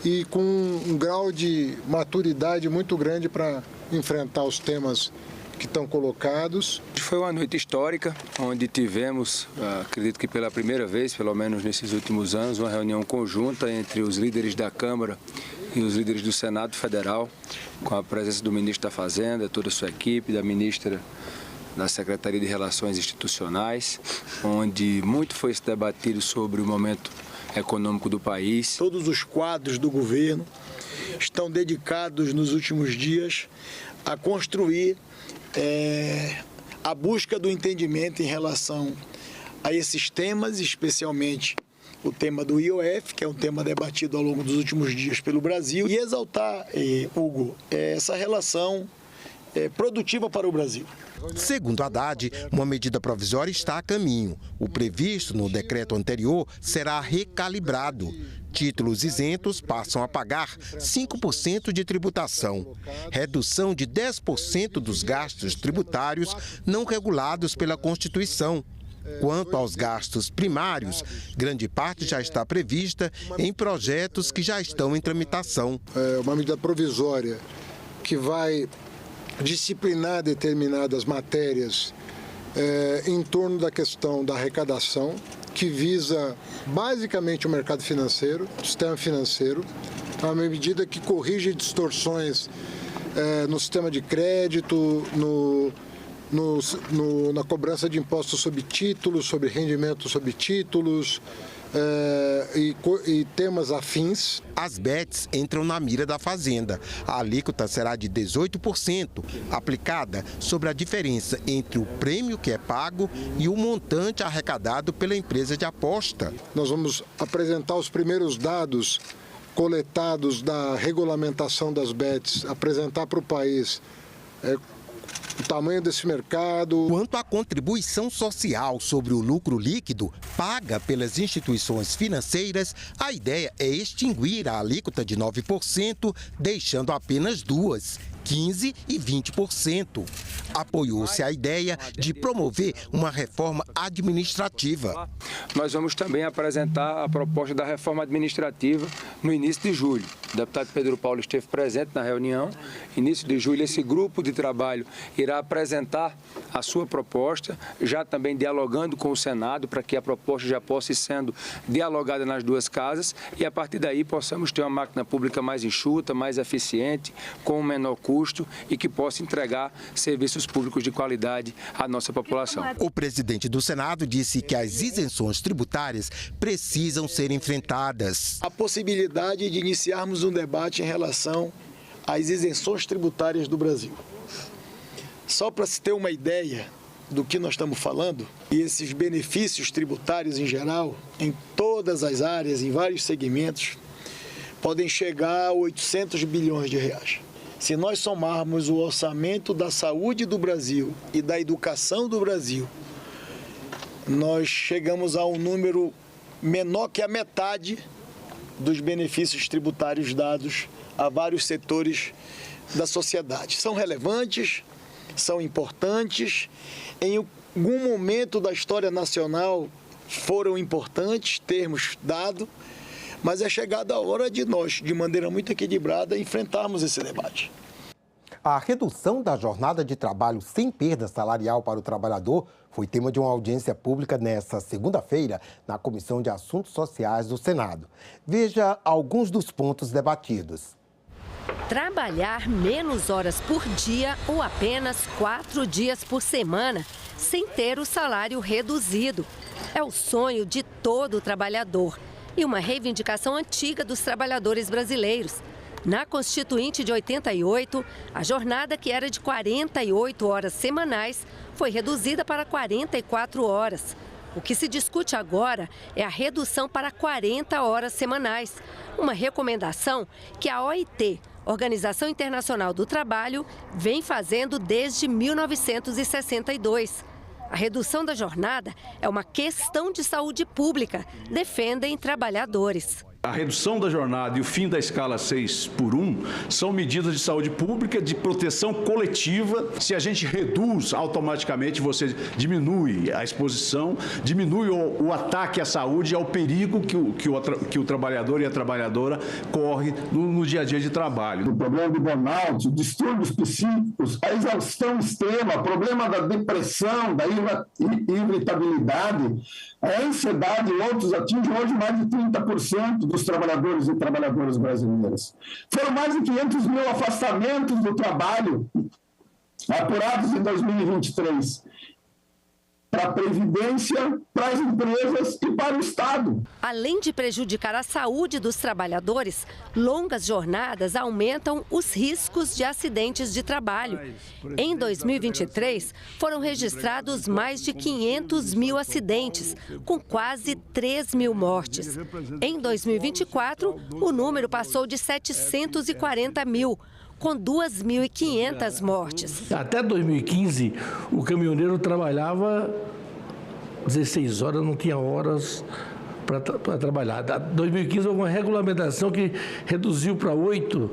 e com um grau de maturidade muito grande para enfrentar os temas que estão colocados. Foi uma noite histórica, onde tivemos, acredito que pela primeira vez, pelo menos nesses últimos anos, uma reunião conjunta entre os líderes da Câmara e os líderes do Senado Federal, com a presença do ministro da Fazenda, toda a sua equipe, da ministra da Secretaria de Relações Institucionais, onde muito foi se debatido sobre o momento econômico do país. Todos os quadros do governo estão dedicados nos últimos dias a construir a busca do entendimento em relação a esses temas, especialmente o tema do IOF, que é um tema debatido ao longo dos últimos dias pelo Brasil, e exaltar, Hugo, essa relação produtiva para o Brasil. Segundo Haddad, uma medida provisória está a caminho. O previsto no decreto anterior será recalibrado. Títulos isentos passam a pagar 5% de tributação, redução de 10% dos gastos tributários não regulados pela Constituição. Quanto aos gastos primários, grande parte já está prevista em projetos que já estão em tramitação. É uma medida provisória que vai disciplinar determinadas matérias em torno da questão da arrecadação, que visa basicamente o mercado financeiro, o sistema financeiro. É uma medida que corrige distorções no sistema de crédito, na cobrança de impostos sobre títulos, sobre rendimentos sobre títulos e temas afins. As bets entram na mira da Fazenda. A alíquota será de 18%, aplicada sobre a diferença entre o prêmio que é pago e o montante arrecadado pela empresa de aposta. Nós vamos apresentar os primeiros dados coletados da regulamentação das bets, apresentar para o país o tamanho desse mercado. Quanto à contribuição social sobre o lucro líquido paga pelas instituições financeiras, a ideia é extinguir a alíquota de 9%, deixando apenas 2%. 15% e 20%. Apoiou-se a ideia de promover uma reforma administrativa. Nós vamos também apresentar a proposta da reforma administrativa no início de julho. O deputado Pedro Paulo esteve presente na reunião. Início de julho, esse grupo de trabalho irá apresentar a sua proposta, já também dialogando com o Senado, para que a proposta já possa ir sendo dialogada nas duas casas e, a partir daí, possamos ter uma máquina pública mais enxuta, mais eficiente, com um menor custo e que possa entregar serviços públicos de qualidade à nossa população. O presidente do Senado disse que as isenções tributárias precisam ser enfrentadas. A possibilidade de iniciarmos um debate em relação às isenções tributárias do Brasil. Só para se ter uma ideia do que nós estamos falando, e esses benefícios tributários em geral, em todas as áreas, em vários segmentos, podem chegar a 800 bilhões de reais. Se nós somarmos o orçamento da saúde do Brasil e da educação do Brasil, nós chegamos a um número menor que a metade dos benefícios tributários dados a vários setores da sociedade. São relevantes, são importantes, em algum momento da história nacional foram importantes termos dado, mas é chegada a hora de nós, de maneira muito equilibrada, enfrentarmos esse debate. A redução da jornada de trabalho sem perda salarial para o trabalhador foi tema de uma audiência pública nesta segunda-feira na Comissão de Assuntos Sociais do Senado. Veja alguns dos pontos debatidos. Trabalhar menos horas por dia ou apenas 4 dias por semana, sem ter o salário reduzido. É o sonho de todo trabalhador e uma reivindicação antiga dos trabalhadores brasileiros. Na Constituinte de 88, a jornada, que era de 48 horas semanais, foi reduzida para 44 horas. O que se discute agora é a redução para 40 horas semanais, uma recomendação que a OIT, Organização Internacional do Trabalho, vem fazendo desde 1962. A redução da jornada é uma questão de saúde pública, defendem trabalhadores. A redução da jornada e o fim da escala 6x1 são medidas de saúde pública, de proteção coletiva. Se a gente reduz, automaticamente você diminui a exposição, diminui o ataque à saúde e ao perigo que o trabalhador e a trabalhadora correm no dia a dia de trabalho. O problema do burnout, distúrbios psíquicos, a exaustão extrema, problema da depressão, da irritabilidade, a ansiedade e outros atingem hoje mais de 30% dos trabalhadores e trabalhadoras brasileiras. Foram mais de 500 mil afastamentos do trabalho apurados em 2023. Para a Previdência, para as empresas e para o Estado. Além de prejudicar a saúde dos trabalhadores, longas jornadas aumentam os riscos de acidentes de trabalho. Em 2023, foram registrados mais de 500 mil acidentes, com quase 3 mil mortes. Em 2024, o número passou de 740 mil. Com 2.500 mortes. Até 2015, o caminhoneiro trabalhava 16 horas, não tinha horas para trabalhar. Em 2015, houve uma regulamentação que reduziu para 8,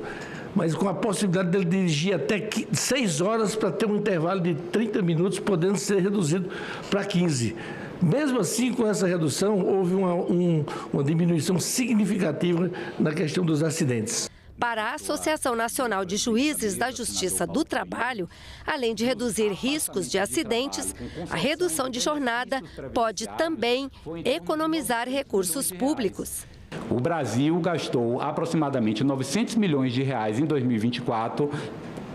mas com a possibilidade dele dirigir até 6 horas para ter um intervalo de 30 minutos, podendo ser reduzido para 15. Mesmo assim, com essa redução, houve uma diminuição significativa na questão dos acidentes. Para a Associação Nacional de Juízes da Justiça do Trabalho, além de reduzir riscos de acidentes, a redução de jornada pode também economizar recursos públicos. O Brasil gastou aproximadamente 900 milhões de reais em 2024,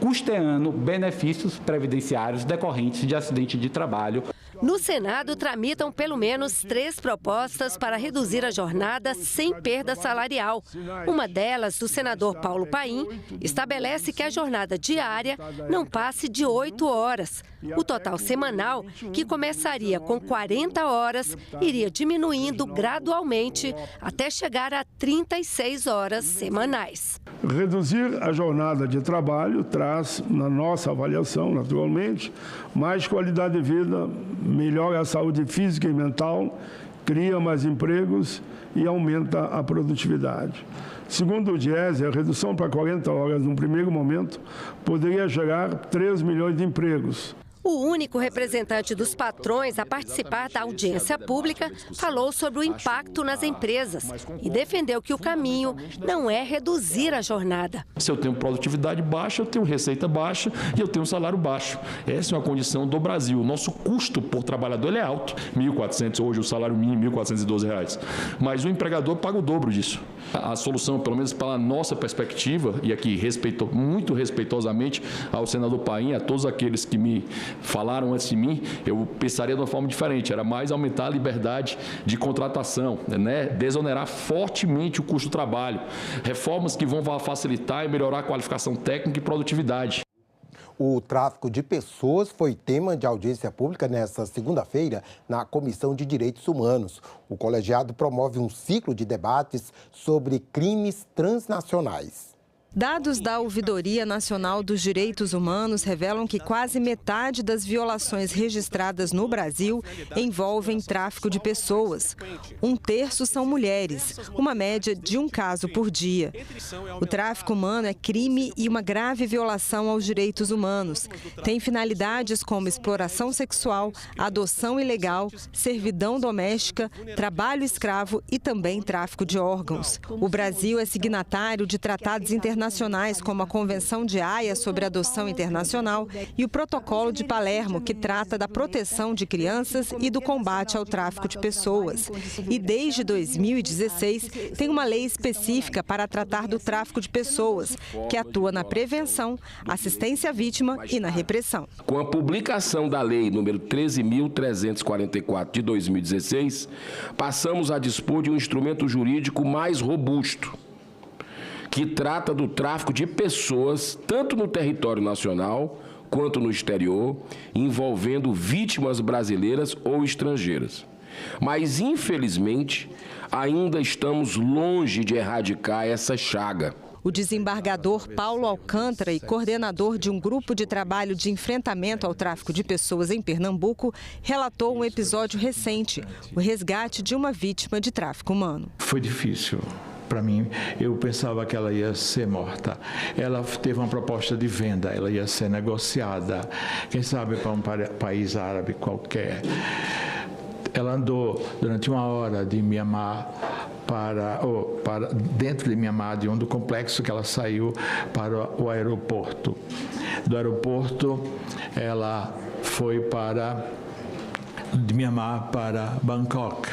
custeando benefícios previdenciários decorrentes de acidente de trabalho. No Senado, tramitam pelo menos 3 propostas para reduzir a jornada sem perda salarial. Uma delas, do senador Paulo Paim, estabelece que a jornada diária não passe de 8 horas. O total semanal, que começaria com 40 horas, iria diminuindo gradualmente até chegar a 36 horas semanais. Reduzir a jornada de trabalho traz, na nossa avaliação, naturalmente, mais qualidade de vida, melhora a saúde física e mental, cria mais empregos e aumenta a produtividade. Segundo o Diese, a redução para 40 horas, num primeiro momento, poderia gerar 3 milhões de empregos. O único representante dos patrões a participar da audiência pública falou sobre o impacto nas empresas e defendeu que o caminho não é reduzir a jornada. Se eu tenho produtividade baixa, eu tenho receita baixa e eu tenho salário baixo. Essa é uma condição do Brasil. O nosso custo por trabalhador ele é alto, R$ 1.400, hoje o salário mínimo R$ 1.412. Mas o empregador paga o dobro disso. A solução, pelo menos pela nossa perspectiva, e aqui muito respeitosamente ao senador Paim, a todos aqueles que me falaram antes de mim, eu pensaria de uma forma diferente, era mais aumentar a liberdade de contratação, né? Desonerar fortemente o custo do trabalho, reformas que vão facilitar e melhorar a qualificação técnica e produtividade. O tráfico de pessoas foi tema de audiência pública nesta segunda-feira na Comissão de Direitos Humanos. O colegiado promove um ciclo de debates sobre crimes transnacionais. Dados da Ouvidoria Nacional dos Direitos Humanos revelam que quase metade das violações registradas no Brasil envolvem tráfico de pessoas. 1/3 são mulheres, uma média de um caso por dia. O tráfico humano é crime e uma grave violação aos direitos humanos. Tem finalidades como exploração sexual, adoção ilegal, servidão doméstica, trabalho escravo e também tráfico de órgãos. O Brasil é signatário de tratados internacionais como a Convenção de Haia sobre Adoção Internacional e o Protocolo de Palermo, que trata da proteção de crianças e do combate ao tráfico de pessoas. E desde 2016 tem uma lei específica para tratar do tráfico de pessoas, que atua na prevenção, assistência à vítima e na repressão. Com a publicação da Lei número 13.344 de 2016, passamos a dispor de um instrumento jurídico mais robusto, que trata do tráfico de pessoas, tanto no território nacional quanto no exterior, envolvendo vítimas brasileiras ou estrangeiras. Mas, infelizmente, ainda estamos longe de erradicar essa chaga. O desembargador Paulo Alcântara e coordenador de um grupo de trabalho de enfrentamento ao tráfico de pessoas em Pernambuco relatou um episódio recente, o resgate de uma vítima de tráfico humano. Foi difícil. Para mim, eu pensava que ela ia ser morta. Ela teve uma proposta de venda, ela ia ser negociada, quem sabe para um país árabe qualquer. Ela andou durante 1 hora de Mianmar para dentro de Mianmar, de do complexo que ela saiu para o aeroporto. Do aeroporto, ela foi de Mianmar para Bangkok.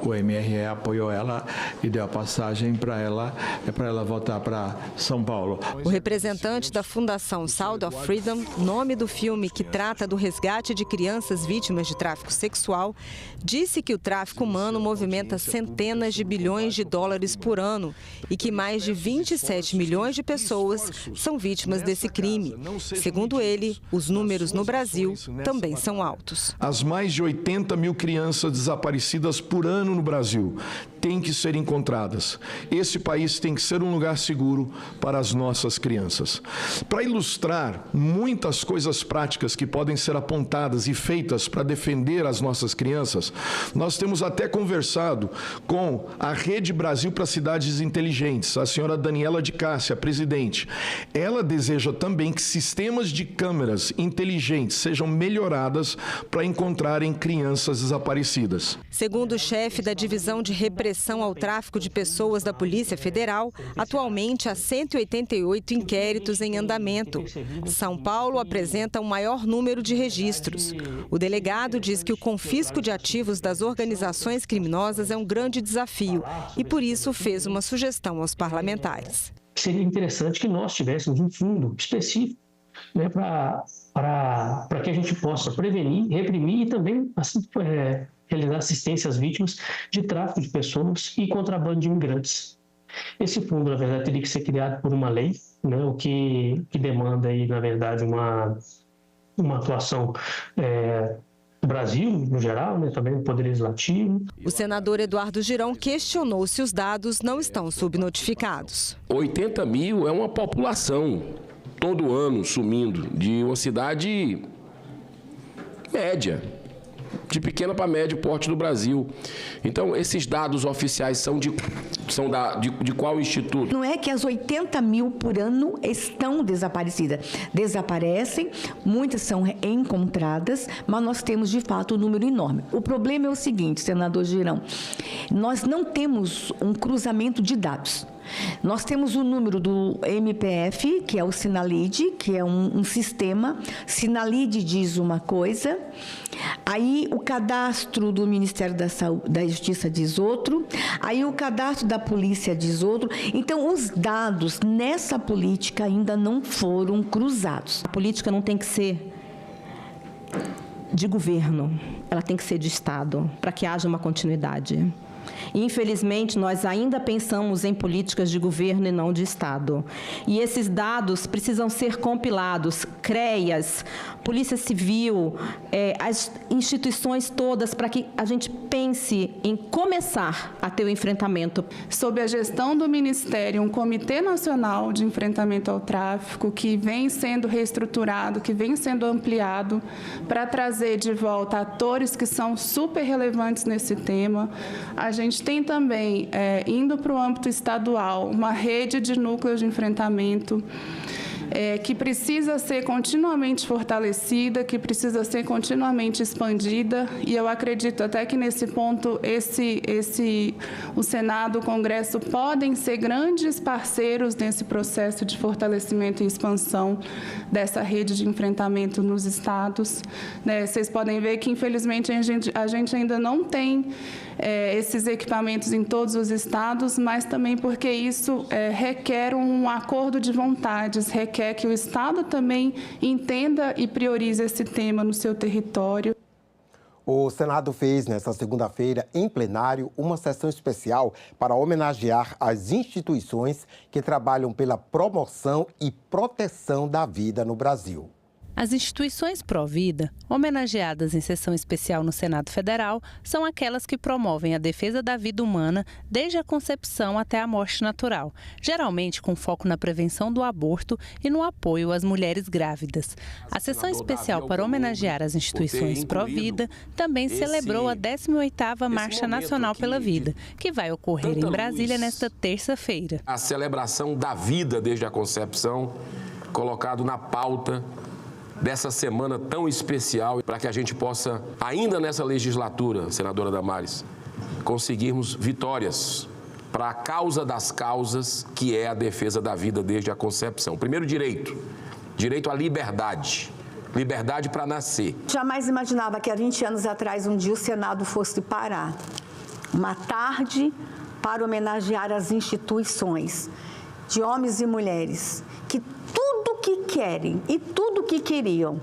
o MRE apoiou ela e deu a passagem para ela voltar para São Paulo. O representante da Fundação Sound of Freedom, nome do filme que trata do resgate de crianças vítimas de tráfico sexual, disse que o tráfico humano movimenta centenas de bilhões de dólares por ano e que mais de 27 milhões de pessoas são vítimas desse crime. Segundo ele, os números no Brasil também são altos. As mais de 80 mil crianças desaparecidas por ano no Brasil têm que ser encontradas. Esse país tem que ser um lugar seguro para as nossas crianças. Para ilustrar muitas coisas práticas que podem ser apontadas e feitas para defender as nossas crianças, nós temos até conversado com a Rede Brasil para Cidades Inteligentes, a senhora Daniela de Cássia, presidente. Ela deseja também que sistemas de câmeras inteligentes sejam melhoradas para encontrarem crianças desaparecidas. Segundo o chefe da Divisão de Repressão ao Tráfico de Pessoas da Polícia Federal, atualmente há 188 inquéritos em andamento. São Paulo apresenta o maior número de registros. O delegado diz que o confisco de ativos das organizações criminosas é um grande desafio e, por isso, fez uma sugestão aos parlamentares. Seria interessante que nós tivéssemos um fundo específico, né, para que a gente possa prevenir, reprimir e também realizar assistência às vítimas de tráfico de pessoas e contrabando de imigrantes. Esse fundo, na verdade, teria que ser criado por uma lei, né, o que demanda, aí, na verdade, uma atuação do Brasil, no geral, né, também do Poder Legislativo. O senador Eduardo Girão questionou se os dados não estão subnotificados. 80 mil é uma população todo ano sumindo de uma cidade média, de pequena para médio porte do Brasil. Então, esses dados oficiais são de qual instituto? Não é que as 80 mil por ano estão desaparecidas. Desaparecem, muitas são encontradas, mas nós temos, de fato, um número enorme. O problema é o seguinte, senador Girão, nós não temos um cruzamento de dados. Nós temos o número do MPF, que é o Sinalid, que é um sistema. Sinalid diz uma coisa, aí o cadastro do Ministério da Justiça diz outro, aí o cadastro da polícia diz outro. Então, os dados nessa política ainda não foram cruzados. A política não tem que ser de governo, ela tem que ser de Estado, para que haja uma continuidade. Infelizmente, nós ainda pensamos em políticas de governo e não de Estado. E esses dados precisam ser compilados, CREAS, Polícia Civil, as instituições todas, para que a gente pense em começar a ter o enfrentamento. Sob a gestão do Ministério, um Comitê Nacional de Enfrentamento ao Tráfico, que vem sendo reestruturado, que vem sendo ampliado, para trazer de volta atores que são super relevantes nesse tema. A gente tem também, indo para o âmbito estadual, uma rede de núcleos de enfrentamento que precisa ser continuamente fortalecida, que precisa ser continuamente expandida, e eu acredito até que nesse ponto o Senado, o Congresso podem ser grandes parceiros nesse processo de fortalecimento e expansão dessa rede de enfrentamento nos estados. Vocês podem ver que, infelizmente, a gente ainda não tem esses equipamentos em todos os estados, mas também porque isso requer um acordo de vontades, requer que o Estado também entenda e priorize esse tema no seu território. O Senado fez, nesta segunda-feira, em plenário, uma sessão especial para homenagear as instituições que trabalham pela promoção e proteção da vida no Brasil. As instituições pró-vida, homenageadas em sessão especial no Senado Federal, são aquelas que promovem a defesa da vida humana desde a concepção até a morte natural, geralmente com foco na prevenção do aborto e no apoio às mulheres grávidas. A sessão especial para homenagear as instituições pró-vida também celebrou a 18ª Marcha Nacional pela Vida, que vai ocorrer em Brasília nesta terça-feira. A celebração da vida desde a concepção, colocado na pauta dessa semana tão especial, para que a gente possa, ainda nessa legislatura, senadora Damares, conseguirmos vitórias para a causa das causas, que é a defesa da vida desde a concepção. Primeiro direito à liberdade. Liberdade para nascer. Jamais imaginava que há 20 anos atrás um dia o Senado fosse parar. uma tarde para homenagear as instituições de homens e mulheres que tudo que querem e tudo que queriam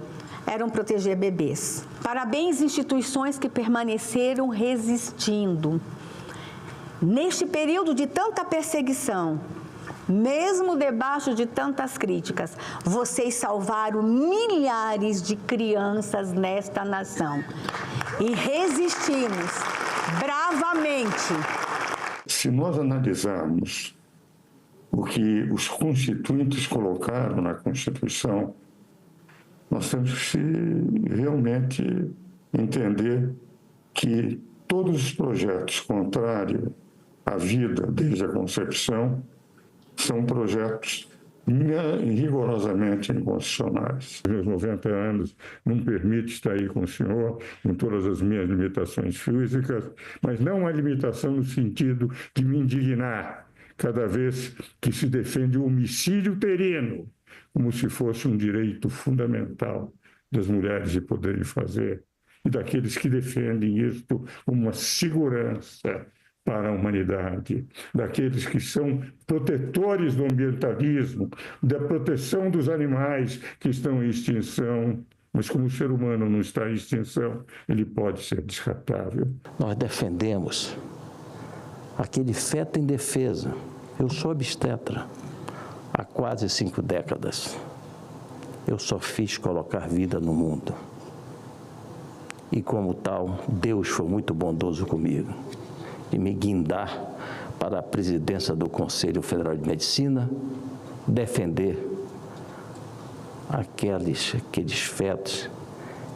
eram proteger bebês. Parabéns, instituições que permaneceram resistindo. Neste período de tanta perseguição, mesmo debaixo de tantas críticas, vocês salvaram milhares de crianças nesta nação. E resistimos bravamente. Se nós analisarmos o que os constituintes colocaram na Constituição, nós temos que realmente entender que todos os projetos contrários à vida desde a concepção são projetos rigorosamente inconstitucionais. Meus 90 anos não permite estar aí com o senhor, com todas as minhas limitações físicas, mas não uma limitação no sentido de me indignar cada vez que se defende o homicídio terreno, como se fosse um direito fundamental das mulheres de poderem fazer, e daqueles que defendem isto como uma segurança para a humanidade, daqueles que são protetores do ambientalismo, da proteção dos animais que estão em extinção, mas como o ser humano não está em extinção, ele pode ser descartável. Nós defendemos aquele feto indefeso. Eu sou obstetra há quase 5 décadas. Eu só fiz colocar vida no mundo. E como tal, Deus foi muito bondoso comigo e me guindar para a presidência do Conselho Federal de Medicina, defender aqueles fetos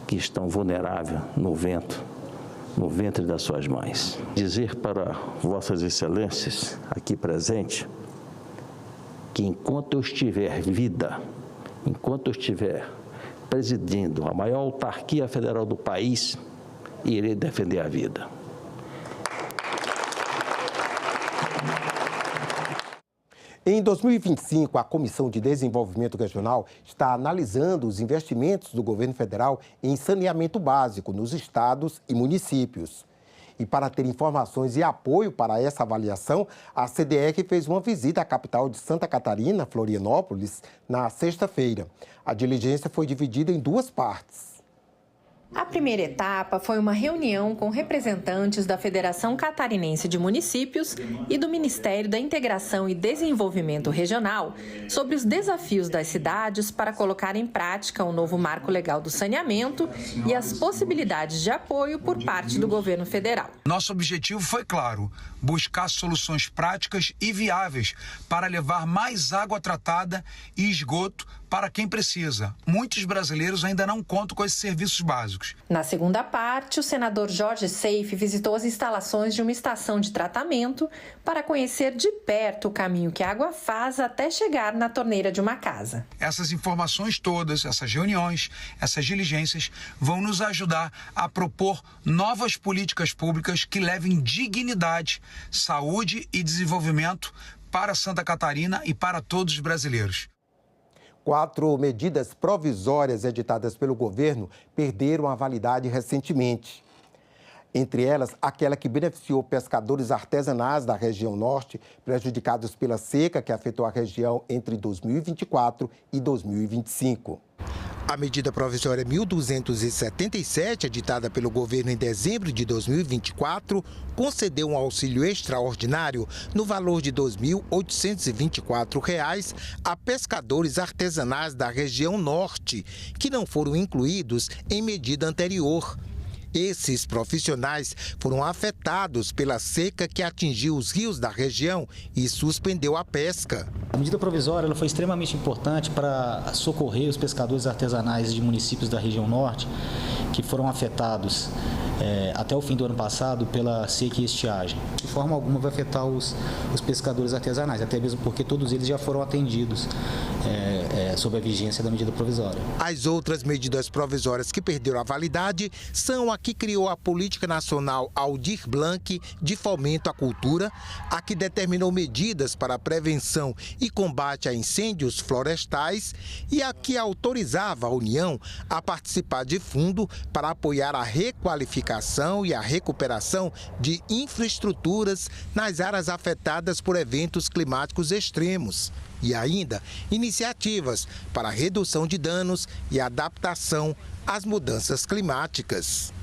que estão vulneráveis no ventre das suas mães. Dizer para vossas excelências aqui presentes que enquanto eu estiver vida, enquanto eu estiver presidindo a maior autarquia federal do país, irei defender a vida. Em 2025, a Comissão de Desenvolvimento Regional está analisando os investimentos do governo federal em saneamento básico nos estados e municípios. E para ter informações e apoio para essa avaliação, a CDR fez uma visita à capital de Santa Catarina, Florianópolis, na sexta-feira. A diligência foi dividida em 2 partes. A primeira etapa foi uma reunião com representantes da Federação Catarinense de Municípios e do Ministério da Integração e Desenvolvimento Regional sobre os desafios das cidades para colocar em prática o novo Marco Legal do Saneamento e as possibilidades de apoio por parte do governo federal. Nosso objetivo foi claro: buscar soluções práticas e viáveis para levar mais água tratada e esgoto para quem precisa. Muitos brasileiros ainda não contam com esses serviços básicos. Na segunda parte, o senador Jorge Seife visitou as instalações de uma estação de tratamento para conhecer de perto o caminho que a água faz até chegar na torneira de uma casa. Essas informações todas, essas reuniões, essas diligências vão nos ajudar a propor novas políticas públicas que levem dignidade, saúde e desenvolvimento para Santa Catarina e para todos os brasileiros. 4 medidas provisórias editadas pelo governo perderam a validade recentemente. Entre elas, aquela que beneficiou pescadores artesanais da região norte, prejudicados pela seca que afetou a região entre 2024 e 2025. A medida provisória 1277, editada pelo governo em dezembro de 2024, concedeu um auxílio extraordinário no valor de R$ 2.824 a pescadores artesanais da região norte, que não foram incluídos em medida anterior. Esses profissionais foram afetados pela seca que atingiu os rios da região e suspendeu a pesca. A medida provisória ela foi extremamente importante para socorrer os pescadores artesanais de municípios da região norte que foram afetados até o fim do ano passado pela seca e estiagem. De forma alguma vai afetar os pescadores artesanais, até mesmo porque todos eles já foram atendidos sob a vigência da medida provisória. As outras medidas provisórias que perderam a validade são a que criou a Política Nacional Aldir Blanc de Fomento à Cultura, a que determinou medidas para a prevenção e combate a incêndios florestais e a que autorizava a União a participar de fundo para apoiar a requalificação qualificação e a recuperação de infraestruturas nas áreas afetadas por eventos climáticos extremos. E ainda iniciativas para a redução de danos e adaptação às mudanças climáticas.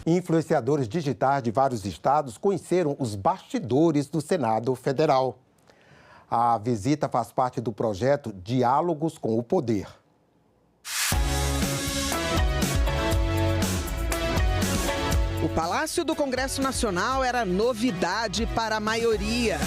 Influenciadores digitais de vários estados conheceram os bastidores do Senado Federal. A visita faz parte do projeto Diálogos com o Poder. O Palácio do Congresso Nacional era novidade para a maioria.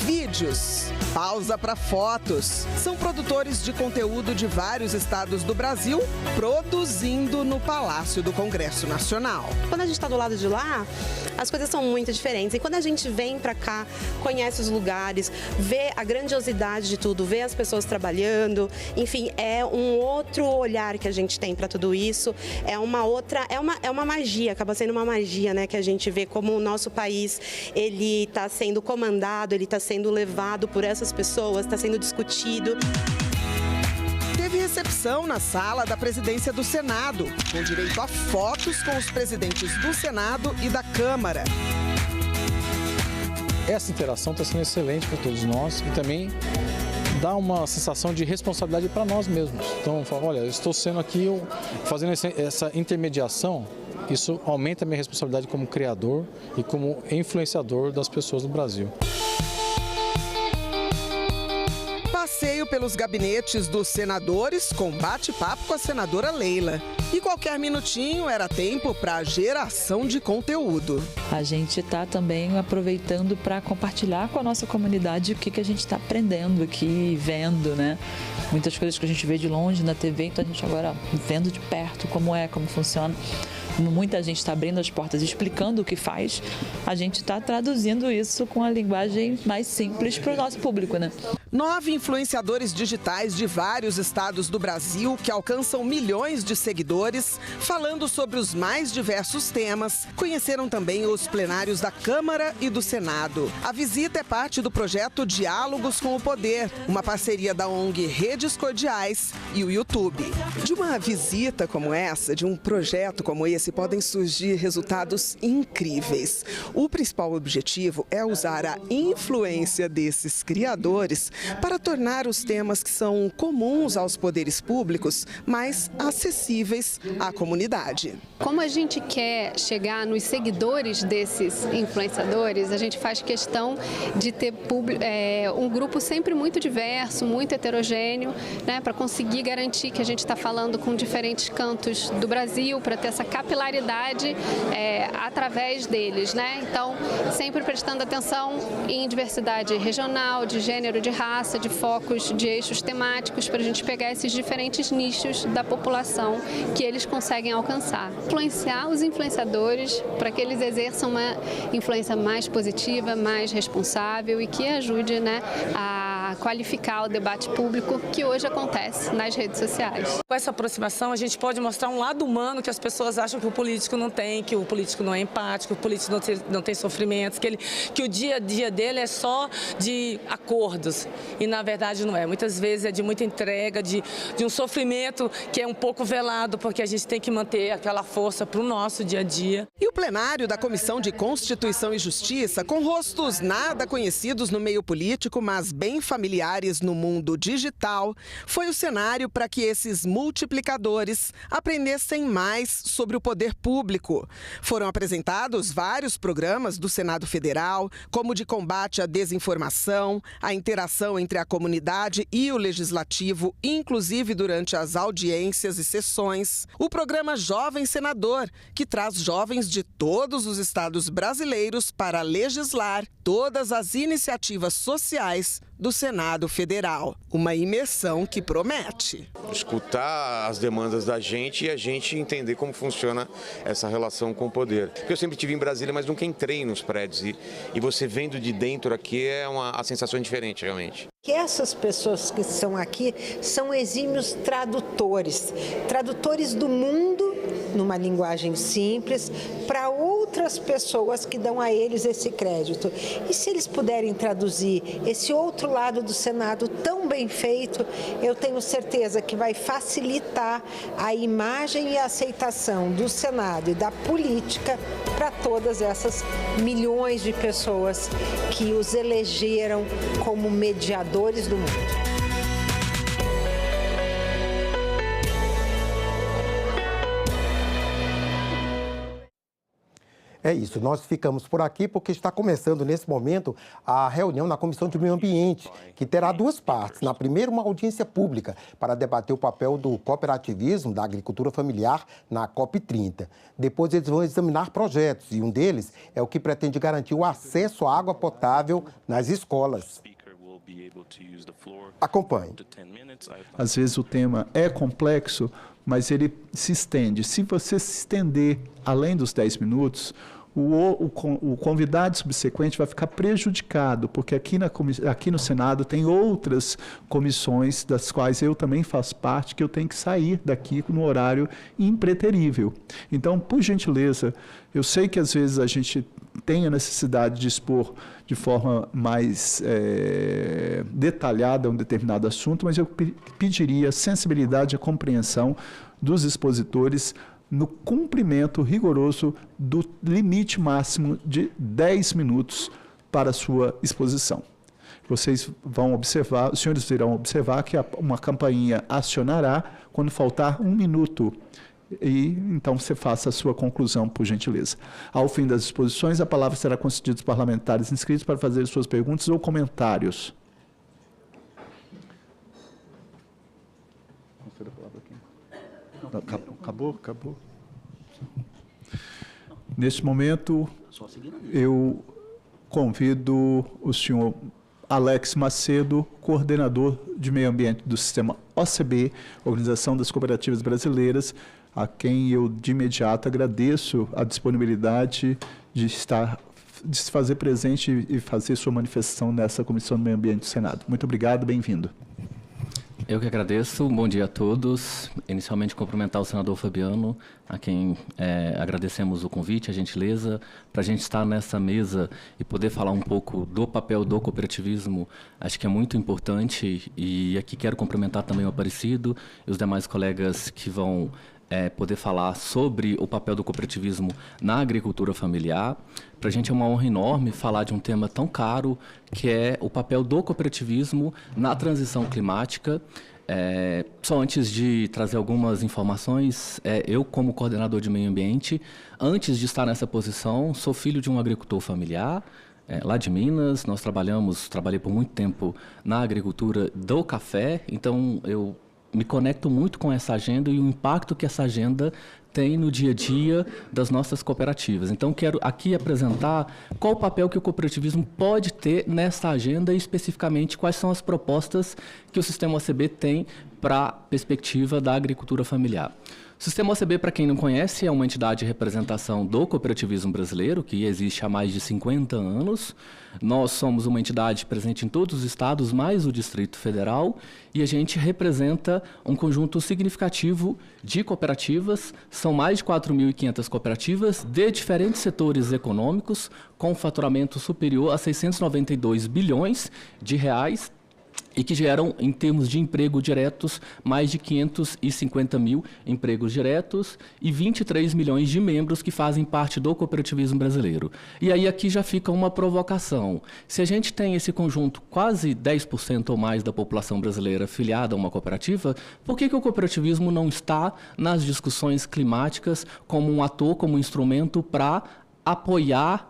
Vídeos, pausa para fotos. São produtores de conteúdo de vários estados do Brasil produzindo no Palácio do Congresso Nacional. Quando a gente está do lado de lá, as coisas são muito diferentes. E quando a gente vem para cá, conhece os lugares, vê a grandiosidade de tudo, vê as pessoas trabalhando, enfim, é um outro olhar que a gente tem para tudo isso. É uma magia, acaba sendo uma magia, né, que a gente vê como o nosso país, ele está sendo comandado, ele está sendo levado por essas pessoas, está sendo discutido. Teve recepção na sala da presidência do Senado, com direito a fotos com os presidentes do Senado e da Câmara. Essa interação está sendo excelente para todos nós e também dá uma sensação de responsabilidade para nós mesmos. Então, olha, eu estou sendo aqui, fazendo essa intermediação, isso aumenta a minha responsabilidade como criador e como influenciador das pessoas no Brasil. Passeio pelos gabinetes dos senadores com bate-papo com a senadora Leila. E qualquer minutinho era tempo para geração de conteúdo. A gente está também aproveitando para compartilhar com a nossa comunidade o que a gente está aprendendo aqui, vendo, né? Muitas coisas que a gente vê de longe na TV, então a gente agora vendo de perto como funciona. Como muita gente está abrindo as portas e explicando o que faz, a gente está traduzindo isso com a linguagem mais simples para o nosso público, né? 9 influenciadores digitais de vários estados do Brasil que alcançam milhões de seguidores, falando sobre os mais diversos temas, conheceram também os plenários da Câmara e do Senado. A visita é parte do projeto Diálogos com o Poder, uma parceria da ONG Redes Cordiais e o YouTube. De uma visita como essa, de um projeto como esse, podem surgir resultados incríveis. O principal objetivo é usar a influência desses criadores para tornar os temas que são comuns aos poderes públicos mais acessíveis à comunidade. Como a gente quer chegar nos seguidores desses influenciadores, a gente faz questão de ter um grupo sempre muito diverso, muito heterogêneo, né, para conseguir garantir que a gente está falando com diferentes cantos do Brasil, para ter essa capilaridade através deles, né? Então, sempre prestando atenção em diversidade regional, de gênero, de raça, de focos, de eixos temáticos, para a gente pegar esses diferentes nichos da população que eles conseguem alcançar. Influenciar os influenciadores para que eles exerçam uma influência mais positiva, mais responsável e que ajude, né, a qualificar o debate público que hoje acontece nas redes sociais. Com essa aproximação, a gente pode mostrar um lado humano que as pessoas acham que o político não tem, que o político não é empático, que o político não tem sofrimentos, que o dia a dia dele é só de acordos. E, na verdade, não é. Muitas vezes é de muita entrega, de um sofrimento que é um pouco velado, porque a gente tem que manter aquela força para o nosso dia a dia. E o plenário da Comissão de Constituição e Justiça, com rostos nada conhecidos no meio político, mas bem familiares no mundo digital, foi o cenário para que esses multiplicadores aprendessem mais sobre o poder público. Foram apresentados vários programas do Senado Federal, como o de combate à desinformação, a interação entre a comunidade e o legislativo, inclusive durante as audiências e sessões. O programa Jovem Senador, que traz jovens de todos os estados brasileiros para legislar todas as iniciativas sociais do Senado Federal. Uma imersão que promete. Escutar as demandas da gente e a gente entender como funciona essa relação com o poder. Eu sempre estive em Brasília, mas nunca entrei nos prédios. E você vendo de dentro aqui a sensação é diferente, realmente. Que essas pessoas que estão aqui são exímios tradutores do mundo numa linguagem simples, para outras pessoas que dão a eles esse crédito. E se eles puderem traduzir esse outro lado do Senado tão bem feito, eu tenho certeza que vai facilitar a imagem e a aceitação do Senado e da política para todas essas milhões de pessoas que os elegeram como mediadores do mundo. É isso, nós ficamos por aqui porque está começando nesse momento a reunião na Comissão de Meio Ambiente, que terá duas partes. Na primeira, uma audiência pública para debater o papel do cooperativismo da agricultura familiar na COP30. Depois eles vão examinar projetos e um deles é o que pretende garantir o acesso à água potável nas escolas. Acompanhe. Às vezes o tema é complexo, mas ele se estende. Se você se estender além dos 10 minutos, o convidado subsequente vai ficar prejudicado, porque aqui no Senado tem outras comissões, das quais eu também faço parte, que eu tenho que sair daqui no horário impreterível. Então, por gentileza, eu sei que às vezes a gente tem a necessidade de expor de forma mais detalhada um determinado assunto, mas eu pediria sensibilidade e compreensão dos expositores no cumprimento rigoroso do limite máximo de 10 minutos para a sua exposição. Vocês vão observar, os senhores irão observar que uma campainha acionará quando faltar 1 minuto. E então você faça a sua conclusão, por gentileza. Ao fim das exposições, a palavra será concedida aos parlamentares inscritos para fazer suas perguntas ou comentários. Acabou. Neste momento, eu convido o senhor Alex Macedo, coordenador de meio ambiente do sistema OCB, Organização das Cooperativas Brasileiras, a quem eu de imediato agradeço a disponibilidade de se fazer presente e fazer sua manifestação nessa Comissão do Meio Ambiente do Senado. Muito obrigado, bem-vindo. Eu que agradeço, bom dia a todos. Inicialmente cumprimentar o senador Fabiano, a quem agradecemos o convite, a gentileza, para a gente estar nessa mesa e poder falar um pouco do papel do cooperativismo, acho que é muito importante. E aqui quero cumprimentar também o Aparecido e os demais colegas que vão poder falar sobre o papel do cooperativismo na agricultura familiar. Para a gente é uma honra enorme falar de um tema tão caro, que é o papel do cooperativismo na transição climática. Só antes de trazer algumas informações, eu como coordenador de meio ambiente, antes de estar nessa posição, sou filho de um agricultor familiar, lá de Minas. Nós trabalhei por muito tempo na agricultura do café, então eu me conecto muito com essa agenda e o impacto que essa agenda tem no dia a dia das nossas cooperativas. Então, quero aqui apresentar qual o papel que o cooperativismo pode ter nessa agenda e, especificamente, quais são as propostas que o Sistema OCB tem para a perspectiva da agricultura familiar. O Sistema OCB, para quem não conhece, é uma entidade de representação do cooperativismo brasileiro, que existe há mais de 50 anos. Nós somos uma entidade presente em todos os estados, mais o Distrito Federal, e a gente representa um conjunto significativo de cooperativas. São mais de 4.500 cooperativas de diferentes setores econômicos, com faturamento superior a 692 bilhões de reais, e que geram, em termos de emprego diretos, mais de 550 mil empregos diretos e 23 milhões de membros que fazem parte do cooperativismo brasileiro. E aí aqui já fica uma provocação. Se a gente tem esse conjunto, quase 10% ou mais da população brasileira filiada a uma cooperativa, por que o cooperativismo não está nas discussões climáticas como um ator, como um instrumento para apoiar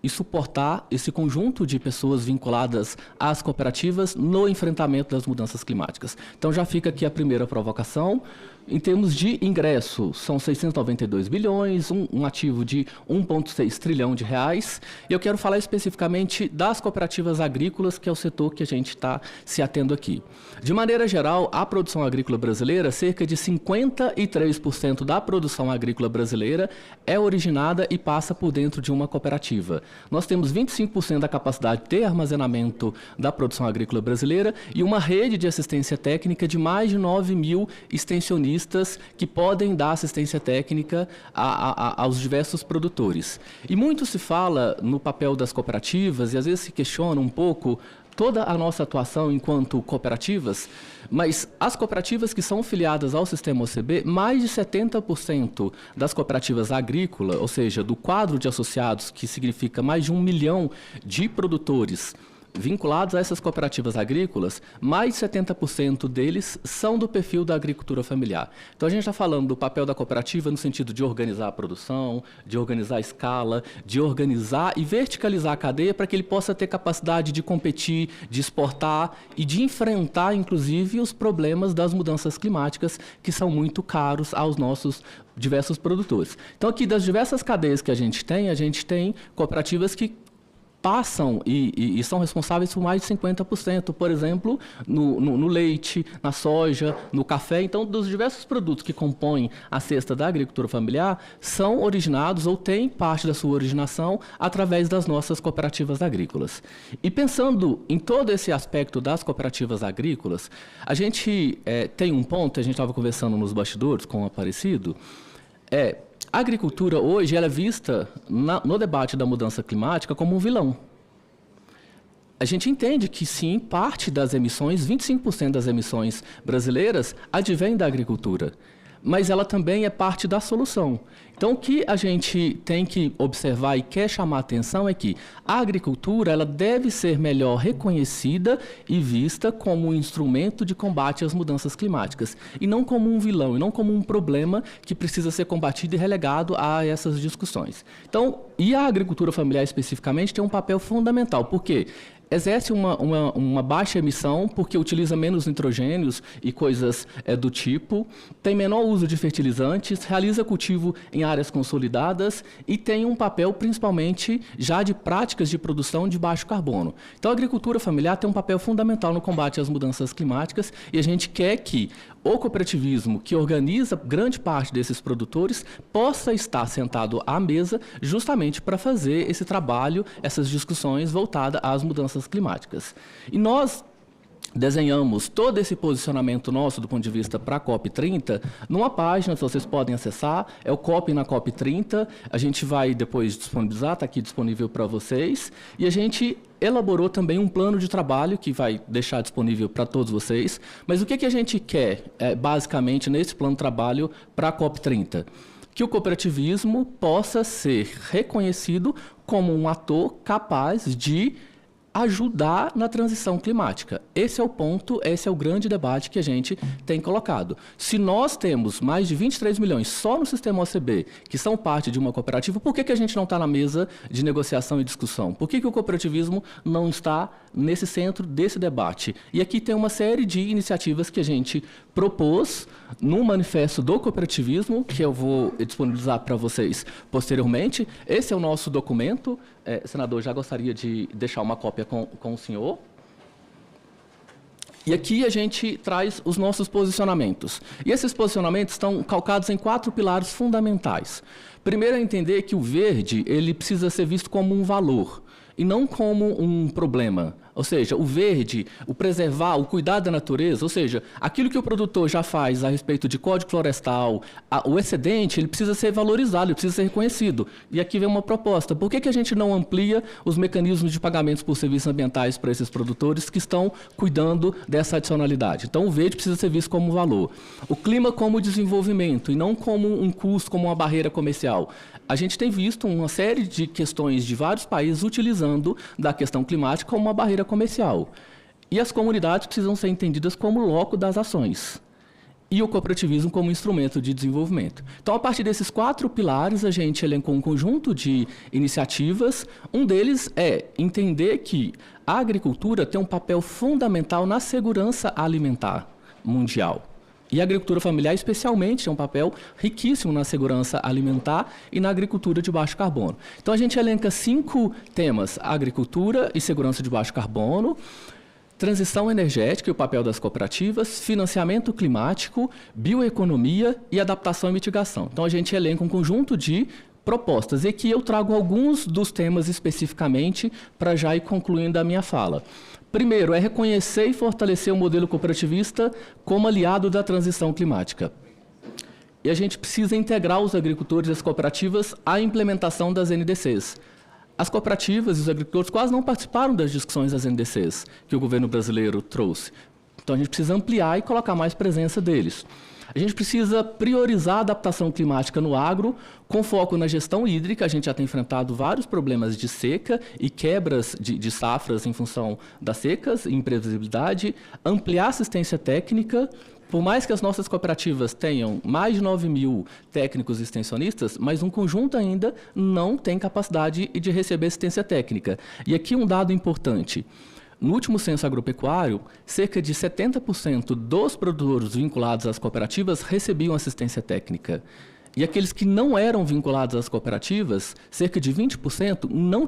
e suportar esse conjunto de pessoas vinculadas às cooperativas no enfrentamento das mudanças climáticas? Então já fica aqui a primeira provocação. Em termos de ingresso, são 692 bilhões, um ativo de 1,6 trilhão de reais. E eu quero falar especificamente das cooperativas agrícolas, que é o setor que a gente está se atendo aqui. De maneira geral, a produção agrícola brasileira, cerca de 53% da produção agrícola brasileira é originada e passa por dentro de uma cooperativa. Nós temos 25% da capacidade de armazenamento da produção agrícola brasileira e uma rede de assistência técnica de mais de 9 mil extensionistas especialistas que podem dar assistência técnica aos diversos produtores. E muito se fala no papel das cooperativas e às vezes se questiona um pouco toda a nossa atuação enquanto cooperativas, mas as cooperativas que são filiadas ao sistema OCB, mais de 70% das cooperativas agrícolas, ou seja, do quadro de associados, que significa mais de 1 milhão de produtores vinculados a essas cooperativas agrícolas, mais de 70% deles são do perfil da agricultura familiar. Então, a gente está falando do papel da cooperativa no sentido de organizar a produção, de organizar a escala, de organizar e verticalizar a cadeia para que ele possa ter capacidade de competir, de exportar e de enfrentar, inclusive, os problemas das mudanças climáticas, que são muito caros aos nossos diversos produtores. Então, aqui, das diversas cadeias que a gente tem cooperativas que passam e são responsáveis por mais de 50%, por exemplo, no leite, na soja, no café. Então, dos diversos produtos que compõem a cesta da agricultura familiar, são originados ou têm parte da sua originação através das nossas cooperativas agrícolas. E pensando em todo esse aspecto das cooperativas agrícolas, a gente tem um ponto, a gente estava conversando nos bastidores com o Aparecido, a agricultura hoje ela é vista no debate da mudança climática como um vilão. A gente entende que, sim, parte das emissões, 25% das emissões brasileiras, advém da agricultura, mas ela também é parte da solução. Então, o que a gente tem que observar e quer chamar a atenção é que a agricultura ela deve ser melhor reconhecida e vista como um instrumento de combate às mudanças climáticas, e não como um vilão, e não como um problema que precisa ser combatido e relegado a essas discussões. Então, e a agricultura familiar especificamente tem um papel fundamental, porque exerce uma baixa emissão porque utiliza menos nitrogênios e coisas do tipo, tem menor uso de fertilizantes, realiza cultivo em áreas consolidadas e tem um papel principalmente já de práticas de produção de baixo carbono. Então, a agricultura familiar tem um papel fundamental no combate às mudanças climáticas e a gente quer que o cooperativismo, que organiza grande parte desses produtores, possa estar sentado à mesa justamente para fazer esse trabalho, essas discussões voltadas às mudanças climáticas. E nós desenhamos todo esse posicionamento nosso do ponto de vista para a COP30 numa página que vocês podem acessar, é o COP na COP30, a gente vai depois disponibilizar, está aqui disponível para vocês, e a gente elaborou também um plano de trabalho que vai deixar disponível para todos vocês, mas o que a gente quer, basicamente, nesse plano de trabalho para a COP30? Que o cooperativismo possa ser reconhecido como um ator capaz de ajudar na transição climática. Esse é o ponto, esse é o grande debate que a gente tem colocado. Se nós temos mais de 23 milhões só no sistema OCB, que são parte de uma cooperativa, por que a gente não está na mesa de negociação e discussão? Por que o cooperativismo não está nesse centro desse debate? E aqui tem uma série de iniciativas que a gente propôs no manifesto do cooperativismo, que eu vou disponibilizar para vocês posteriormente. Esse é o nosso documento. Senador, já gostaria de deixar uma cópia com o senhor. E aqui a gente traz os nossos posicionamentos. E esses posicionamentos estão calcados em 4 pilares fundamentais. Primeiro é entender que o verde ele precisa ser visto como um valor e não como um problema. Ou seja, o verde, o preservar, o cuidar da natureza, ou seja, aquilo que o produtor já faz a respeito de código florestal, o excedente, ele precisa ser valorizado, ele precisa ser reconhecido. E aqui vem uma proposta. Por que a gente não amplia os mecanismos de pagamentos por serviços ambientais para esses produtores que estão cuidando dessa adicionalidade? Então, o verde precisa ser visto como um valor. O clima como desenvolvimento e não como um custo, como uma barreira comercial. A gente tem visto uma série de questões de vários países utilizando da questão climática como uma barreira comercial. E as comunidades precisam ser entendidas como loco das ações. E o cooperativismo como instrumento de desenvolvimento. Então, a partir desses 4 pilares, a gente elencou um conjunto de iniciativas. Um deles é entender que a agricultura tem um papel fundamental na segurança alimentar mundial. E a agricultura familiar, especialmente, tem um papel riquíssimo na segurança alimentar e na agricultura de baixo carbono. Então, a gente elenca 5 temas: agricultura e segurança de baixo carbono, transição energética e o papel das cooperativas, financiamento climático, bioeconomia e adaptação e mitigação. Então, a gente elenca um conjunto de propostas. E aqui eu trago alguns dos temas especificamente para já ir concluindo a minha fala. Primeiro, é reconhecer e fortalecer o modelo cooperativista como aliado da transição climática. e a gente precisa integrar os agricultores e as cooperativas à implementação das NDCs. As cooperativas e os agricultores quase não participaram das discussões das NDCs que o governo brasileiro trouxe. Então, a gente precisa ampliar e colocar mais presença deles. A gente precisa priorizar a adaptação climática no agro, com foco na gestão hídrica. A gente já tem enfrentado vários problemas de seca e quebras de safras em função das secas, imprevisibilidade, ampliar a assistência técnica. Por mais que as nossas cooperativas tenham mais de 9 mil técnicos extensionistas, mas um conjunto ainda não tem capacidade de receber assistência técnica. E aqui um dado importante. No último censo agropecuário, cerca de 70% dos produtores vinculados às cooperativas recebiam assistência técnica. E aqueles que não eram vinculados às cooperativas, cerca de 20% não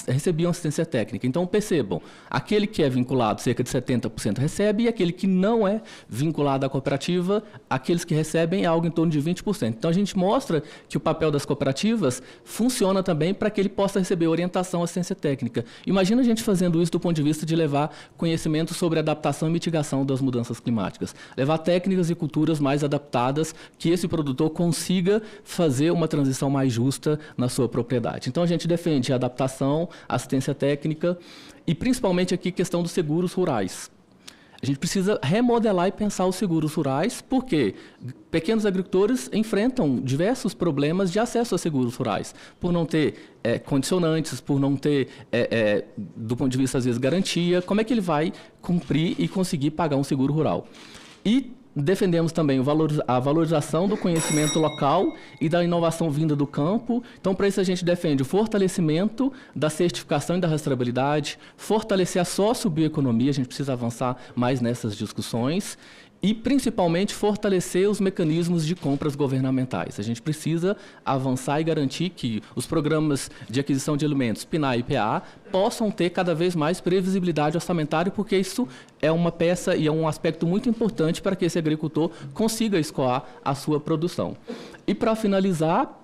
recebiam assistência técnica. Então, percebam, aquele que é vinculado, cerca de 70% recebe, e aquele que não é vinculado à cooperativa, aqueles que recebem é algo em torno de 20%. Então, a gente mostra que o papel das cooperativas funciona também para que ele possa receber orientação, assistência técnica. Imagina a gente fazendo isso do ponto de vista de levar conhecimento sobre adaptação e mitigação das mudanças climáticas. Levar técnicas e culturas mais adaptadas que esse produtor consiga fazer uma transição mais justa na sua propriedade. Então, a gente defende a adaptação, assistência técnica e, principalmente, aqui, questão dos seguros rurais. A gente precisa remodelar e pensar os seguros rurais, porque pequenos agricultores enfrentam diversos problemas de acesso a seguros rurais, por não ter condicionantes, por não ter, do ponto de vista, às vezes, garantia. Como é que ele vai cumprir e conseguir pagar um seguro rural? E defendemos também a valorização do conhecimento local e da inovação vinda do campo. Então, para isso, a gente defende o fortalecimento da certificação e da rastreabilidade, fortalecer a sociobioeconomia, a gente precisa avançar mais nessas discussões, e, principalmente, fortalecer os mecanismos de compras governamentais. A gente precisa avançar e garantir que os programas de aquisição de alimentos, PNAE e PA, possam ter cada vez mais previsibilidade orçamentária, porque isso é uma peça e é um aspecto muito importante para que esse agricultor consiga escoar a sua produção. E, para finalizar,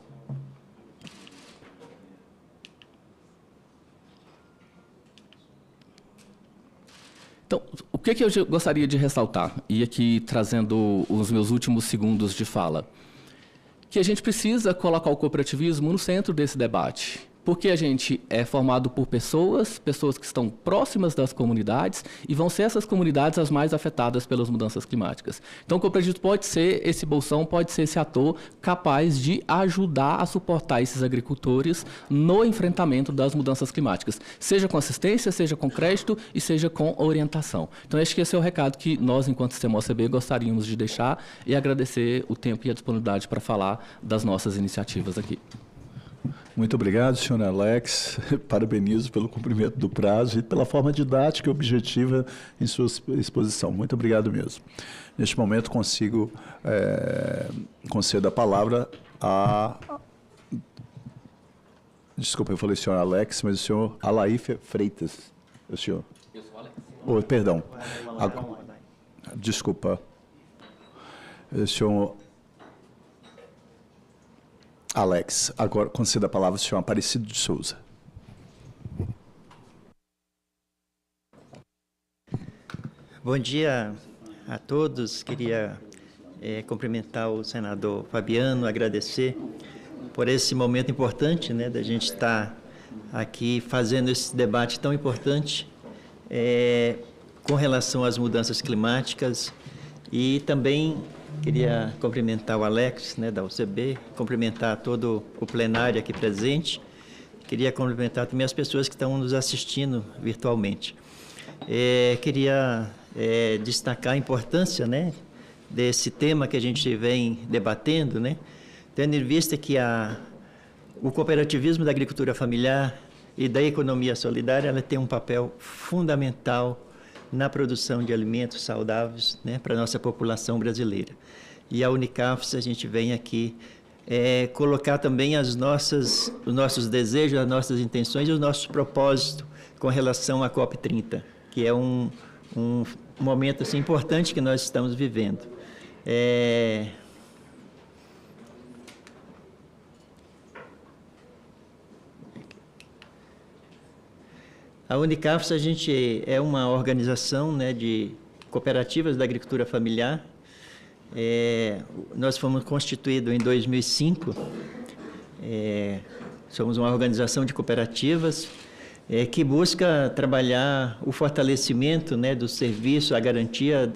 então, o que eu gostaria de ressaltar, e aqui trazendo os meus últimos segundos de fala, que a gente precisa colocar o cooperativismo no centro desse debate, porque a gente é formado por pessoas que estão próximas das comunidades, e vão ser essas comunidades as mais afetadas pelas mudanças climáticas. Então, o cooperativismo pode ser esse bolsão, pode ser esse ator capaz de ajudar a suportar esses agricultores no enfrentamento das mudanças climáticas, seja com assistência, seja com crédito e seja com orientação. Então, acho que esse é o recado que nós, enquanto Sistema OCB, gostaríamos de deixar, e agradecer o tempo e a disponibilidade para falar das nossas iniciativas aqui. Muito obrigado, senhor Alex. Parabenizo pelo cumprimento do prazo e pela forma didática e objetiva em sua exposição. Muito obrigado mesmo. Neste momento, concedo a palavra a... Desculpa, eu falei senhor Alex, mas o senhor Alaífe Freitas. O senhor... Eu sou Alex. Oh, perdão. Desculpa. O senhor... Alex, agora conceda a palavra ao senhor Aparecido de Souza. Bom dia a todos. Queria cumprimentar o senador Fabiano, agradecer por esse momento importante, né, da gente estar aqui fazendo esse debate tão importante com relação às mudanças climáticas, e também queria cumprimentar o Alex, né, da UCB, cumprimentar todo o plenário aqui presente. Queria cumprimentar também as pessoas que estão nos assistindo virtualmente. Queria destacar a importância, né, desse tema que a gente vem debatendo, né, tendo em vista que o cooperativismo da agricultura familiar e da economia solidária, ela tem um papel fundamental na produção de alimentos saudáveis, né, para a nossa população brasileira. E a Unicafs, a gente vem aqui colocar também os nossos desejos, as nossas intenções e os nossos propósitos com relação à COP30, que é um momento assim, importante que nós estamos vivendo. A Unicafs, a gente é uma organização, né, de cooperativas da agricultura familiar. Nós fomos constituídos em 2005, somos uma organização de cooperativas que busca trabalhar o fortalecimento, né, do serviço, a garantia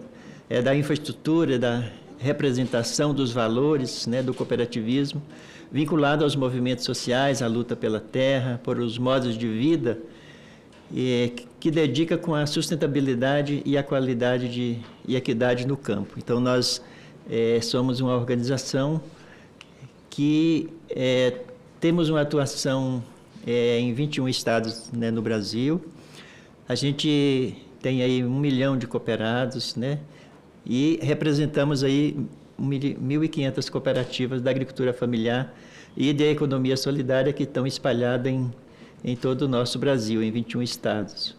da infraestrutura, da representação dos valores, né, do cooperativismo, vinculado aos movimentos sociais, à luta pela terra, por os modos de vida, que dedica com a sustentabilidade e a qualidade e equidade no campo. Então, nós somos uma organização que temos uma atuação em 21 estados, né, no Brasil. A gente tem aí 1 milhão de cooperados, né, e representamos aí 1.500 cooperativas da agricultura familiar e da economia solidária que estão espalhadas em todo o nosso Brasil, em 21 estados.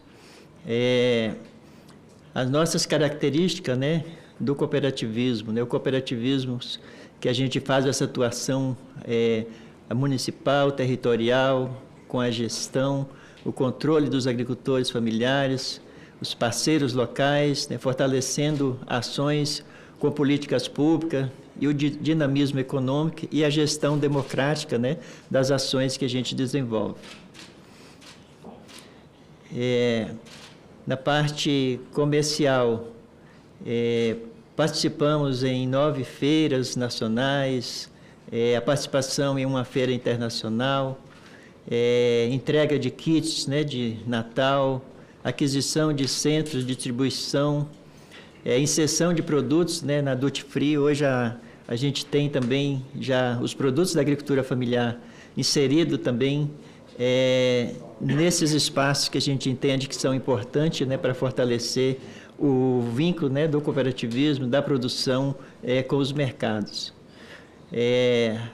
As nossas características, né, do cooperativismo, né, o cooperativismo que a gente faz essa atuação municipal, territorial, com a gestão, o controle dos agricultores familiares, os parceiros locais, né, fortalecendo ações com políticas públicas e o dinamismo econômico e a gestão democrática, né, das ações que a gente desenvolve. Na parte comercial, participamos em 9 feiras nacionais, a participação em uma feira internacional, entrega de kits, né, de Natal, aquisição de centros de distribuição, inserção de produtos, né, na Duty Free. Hoje a gente tem também já os produtos da agricultura familiar inseridos também nesses espaços que a gente entende que são importantes, né, para fortalecer o vínculo, né, do cooperativismo, da produção com os mercados.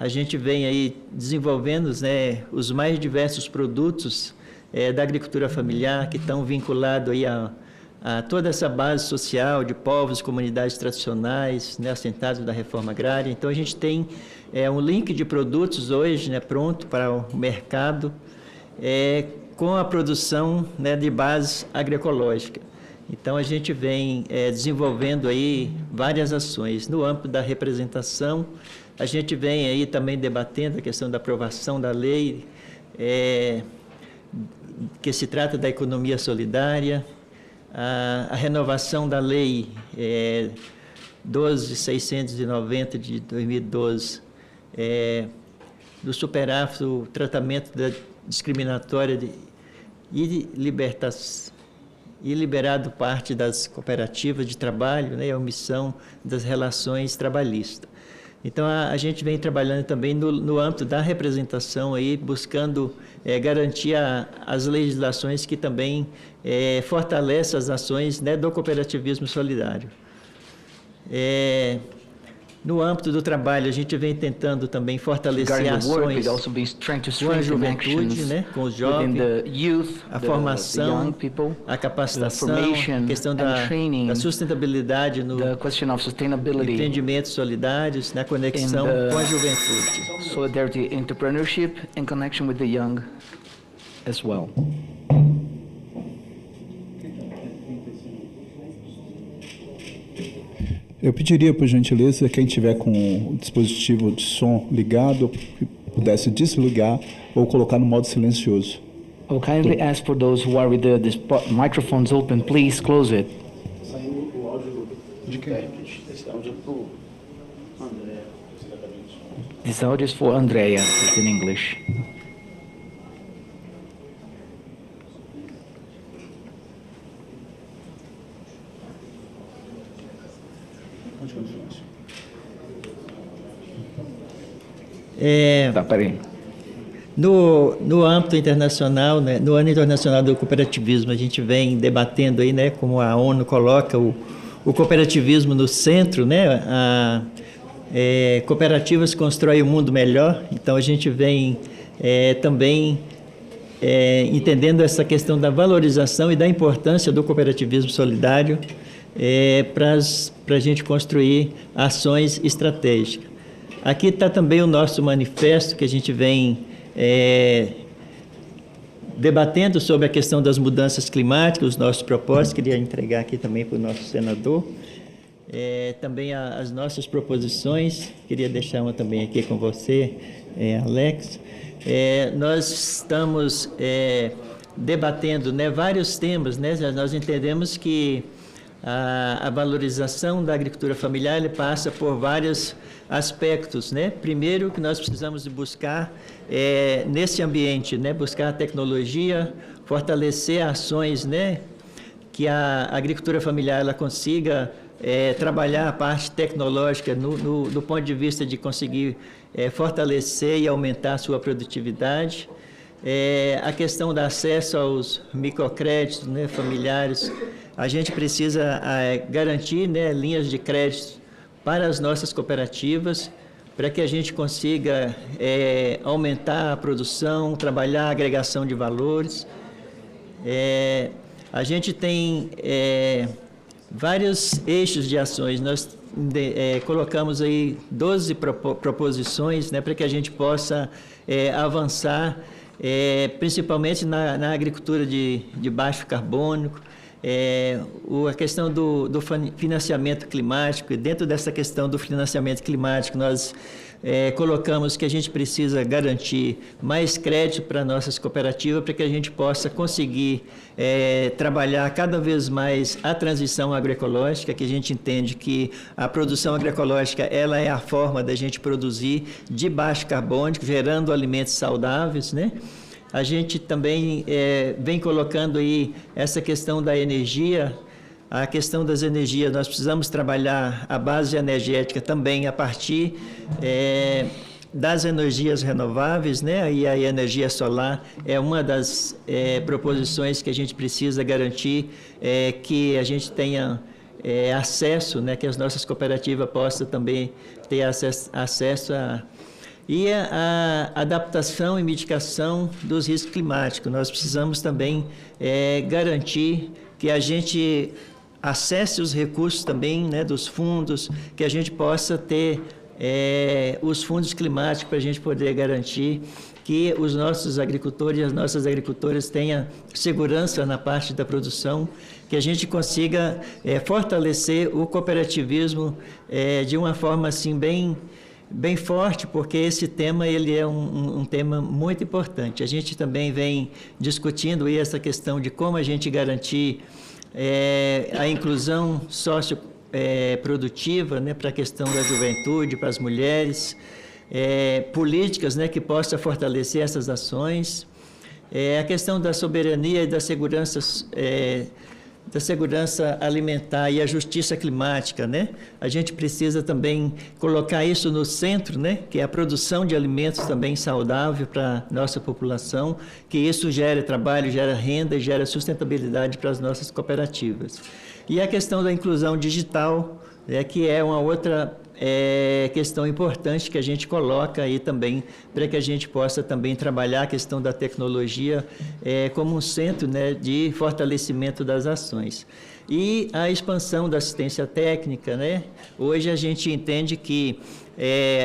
A gente vem aí desenvolvendo, né, os mais diversos produtos da agricultura familiar que estão vinculados aí a toda essa base social de povos, comunidades tradicionais, né, assentados da reforma agrária. Então, a gente tem um link de produtos hoje, né, pronto para o mercado, com a produção, né, de base agroecológica. Então, a gente vem desenvolvendo aí várias ações. No âmbito da representação, a gente vem aí também debatendo a questão da aprovação da lei, que se trata da economia solidária, a renovação da lei 12.690 de 2012, do superávit, o tratamento da discriminatória e liberado parte das cooperativas de trabalho, né, a omissão das relações trabalhistas. Então, a gente vem trabalhando também no âmbito da representação, aí, buscando garantir as legislações que também fortalecem as ações, né, do cooperativismo solidário. No âmbito do trabalho, a gente vem tentando também fortalecer ações com a juventude, né, com os jovens, a formação, a capacitação, a questão da sustentabilidade no empreendimentos solidários, na conexão com a juventude. Solidarity, entrepreneurship and connection with the young as well. Eu pediria, por gentileza, quem tiver com o dispositivo de som ligado, pudesse desligar ou colocar no modo silencioso. I will kindly ask for those who are with the microphones open, please close it. De quem? This audio is for Andrea, it's in English. No âmbito internacional, né, no Ano Internacional do Cooperativismo, a gente vem debatendo aí, né, como a ONU coloca o cooperativismo no centro, né, cooperativas constroem um mundo melhor. Então, a gente vem também entendendo essa questão da valorização e da importância do cooperativismo solidário para a gente construir ações estratégicas. Aqui está também o nosso manifesto, que a gente vem debatendo sobre a questão das mudanças climáticas, os nossos propósitos. Queria entregar aqui também para o nosso senador. também as nossas proposições. Queria deixar uma também aqui com você, Alex. Nós estamos debatendo, né, vários temas, né? Nós entendemos que a valorização da agricultura familiar ele passa por vários aspectos, né? Primeiro, que nós precisamos de buscar nesse ambiente, né, buscar a tecnologia, fortalecer ações, né, que a agricultura familiar ela consiga trabalhar a parte tecnológica do ponto de vista de conseguir fortalecer e aumentar a sua produtividade. A questão do acesso aos microcréditos, né, familiares, a gente precisa garantir, né, linhas de crédito para as nossas cooperativas, para que a gente consiga aumentar a produção, trabalhar a agregação de valores. A gente tem vários eixos de ações. Nós colocamos aí 12 proposições, né, para que a gente possa avançar, principalmente na agricultura de baixo carbônico, a questão do financiamento climático. E dentro dessa questão do financiamento climático, nós colocamos que a gente precisa garantir mais crédito para nossas cooperativas, para que a gente possa conseguir trabalhar cada vez mais a transição agroecológica, que a gente entende que a produção agroecológica ela é a forma da gente produzir de baixo carbônico, gerando alimentos saudáveis, né? A gente também vem colocando aí essa questão da energia, a questão das energias. Nós precisamos trabalhar a base energética também a partir das energias renováveis, né? E a energia solar é uma das proposições que a gente precisa garantir que a gente tenha acesso, né? Que as nossas cooperativas possam também ter acesso a... E a adaptação e mitigação dos riscos climáticos. Nós precisamos também garantir que a gente acesse os recursos também, né, dos fundos, que a gente possa ter os fundos climáticos para a gente poder garantir que os nossos agricultores e as nossas agricultoras tenham segurança na parte da produção, que a gente consiga fortalecer o cooperativismo de uma forma assim bem forte, porque esse tema ele é um tema muito importante. A gente também vem discutindo essa questão de como a gente garantir a inclusão socioprodutiva, né, para a questão da juventude, para as mulheres, políticas, né, que possam fortalecer essas ações, a questão da soberania e da segurança alimentar e a justiça climática, né? A gente precisa também colocar isso no centro, né? Que é a produção de alimentos também saudável para a nossa população, que isso gera trabalho, gera renda e gera sustentabilidade para as nossas cooperativas. E a questão da inclusão digital, que é uma outra questão importante que a gente coloca aí também, para que a gente possa também trabalhar a questão da tecnologia como um centro, né, de fortalecimento das ações. E a expansão da assistência técnica, né? Hoje a gente entende que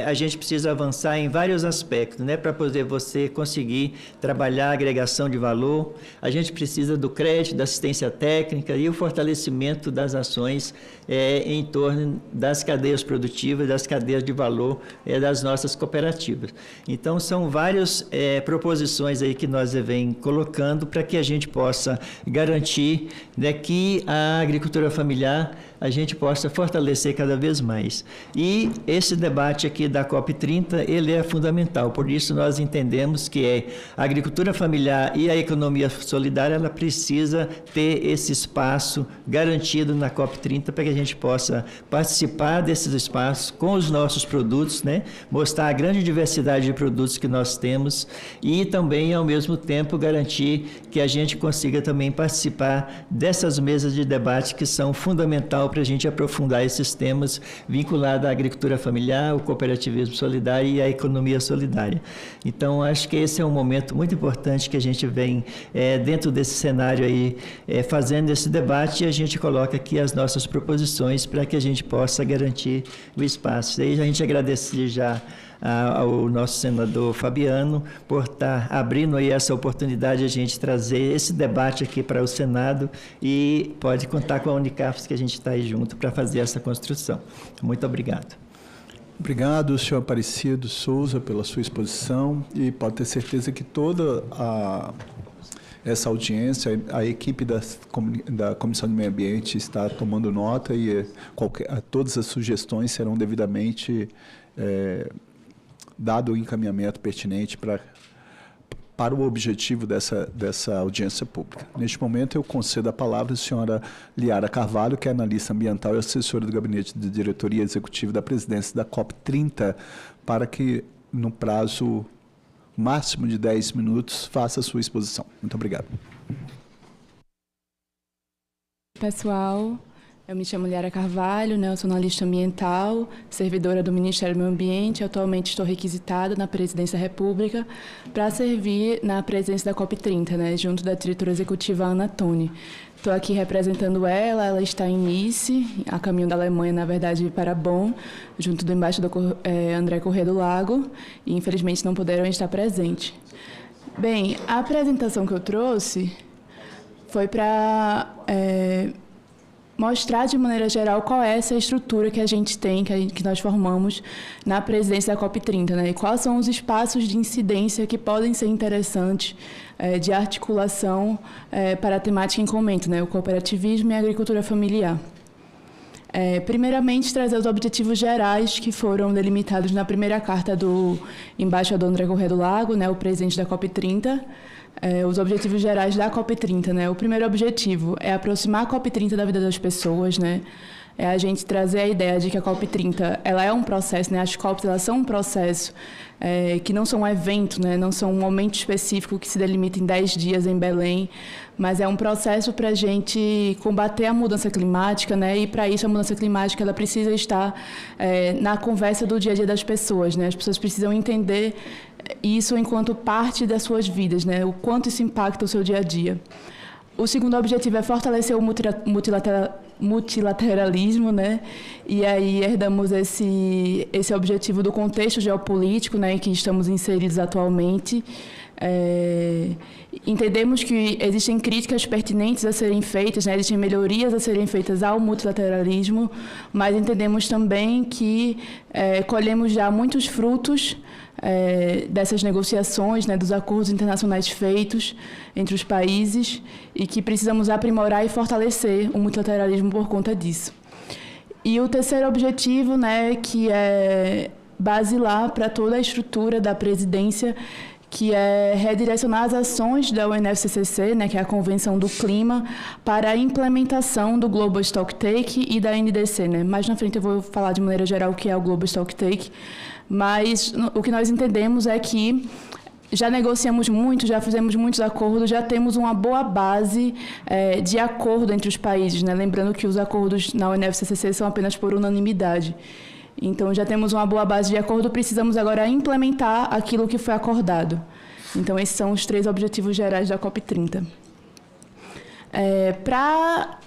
a gente precisa avançar em vários aspectos, né, para poder você conseguir trabalhar a agregação de valor. A gente precisa do crédito, da assistência técnica e o fortalecimento das ações em torno das cadeias produtivas, das cadeias de valor das nossas cooperativas. Então, são várias proposições aí que nós vem colocando para que a gente possa garantir, né, que a agricultura familiar a gente possa fortalecer cada vez mais. E esse debate aqui da COP30, ele é fundamental, por isso nós entendemos que a agricultura familiar e a economia solidária, ela precisa ter esse espaço garantido na COP30 para que a gente possa participar desses espaços com os nossos produtos, né? Mostrar a grande diversidade de produtos que nós temos e também, ao mesmo tempo, garantir que a gente consiga também participar dessas mesas de debate que são fundamentais para a gente aprofundar esses temas vinculados à agricultura familiar, fomentar o cooperativismo solidário e a economia solidária. Então, acho que esse é um momento muito importante que a gente vem, dentro desse cenário aí, fazendo esse debate, e a gente coloca aqui as nossas proposições para que a gente possa garantir o espaço. E aí a gente agradece já ao nosso senador Fabiano por estar abrindo aí essa oportunidade de a gente trazer esse debate aqui para o Senado, e pode contar com a Unicafes, que a gente está aí junto para fazer essa construção. Muito obrigado. Obrigado, senhor Aparecido Souza, pela sua exposição, e pode ter certeza que toda essa audiência, a equipe da Comissão de Meio Ambiente está tomando nota, e todas as sugestões serão devidamente dado o encaminhamento pertinente para o objetivo dessa audiência pública. Neste momento, eu concedo a palavra à senhora Liara Carvalho, que é analista ambiental e assessora do Gabinete de Diretoria Executiva da Presidência da COP30, para que, no prazo máximo de 10 minutos, faça a sua exposição. Muito obrigado. Pessoal, eu me chamo Liara Carvalho, né? Eu sou analista ambiental, servidora do Ministério do Meio Ambiente. Atualmente estou requisitada na Presidência da República para servir na presidência da COP30, né? Junto da diretora executiva Ana Toni. Estou aqui representando ela está em Nice, a caminho da Alemanha, na verdade, para Bonn, junto do embaixador André Corrêa do Lago, e infelizmente não puderam estar presentes. Bem, a apresentação que eu trouxe foi para mostrar de maneira geral qual é essa estrutura que a gente tem, que nós formamos na presidência da COP30, né? E quais são os espaços de incidência que podem ser interessantes de articulação para a temática em comento, né? O cooperativismo e a agricultura familiar. Primeiramente, trazer os objetivos gerais que foram delimitados na primeira carta do embaixador André Corrêa do Lago, né? O presidente da COP30, os objetivos gerais da COP30, né? O primeiro objetivo é aproximar a COP30 da vida das pessoas, né? É a gente trazer a ideia de que a COP30 ela é um processo, né? As COPs elas são um processo que não são um evento, né? Não são um momento específico que se delimita em 10 dias em Belém, mas é um processo para a gente combater a mudança climática, né? E para isso a mudança climática ela precisa estar na conversa do dia a dia das pessoas, né? As pessoas precisam entender isso enquanto parte das suas vidas, né? O quanto isso impacta o seu dia a dia. O segundo objetivo é fortalecer o multilateralismo, né? E aí herdamos esse objetivo do contexto geopolítico, né, em que estamos inseridos atualmente. Entendemos que existem críticas pertinentes a serem feitas, né? Existem melhorias a serem feitas ao multilateralismo, mas entendemos também que colhemos já muitos frutos dessas negociações, né, dos acordos internacionais feitos entre os países, e que precisamos aprimorar e fortalecer o multilateralismo por conta disso. E o terceiro objetivo, né, que é basilar para toda a estrutura da presidência, que é redirecionar as ações da UNFCCC, né, que é a Convenção do Clima, para a implementação do Global Stocktake e da NDC, né? Mais na frente eu vou falar de maneira geral o que é o Global Stocktake, mas o que nós entendemos é que já negociamos muito, já fizemos muitos acordos, já temos uma boa base de acordo entre os países, né? Lembrando que os acordos na UNFCCC são apenas por unanimidade. Então, já temos uma boa base de acordo, precisamos agora implementar aquilo que foi acordado. Então, esses são os 3 objetivos gerais da COP30. Para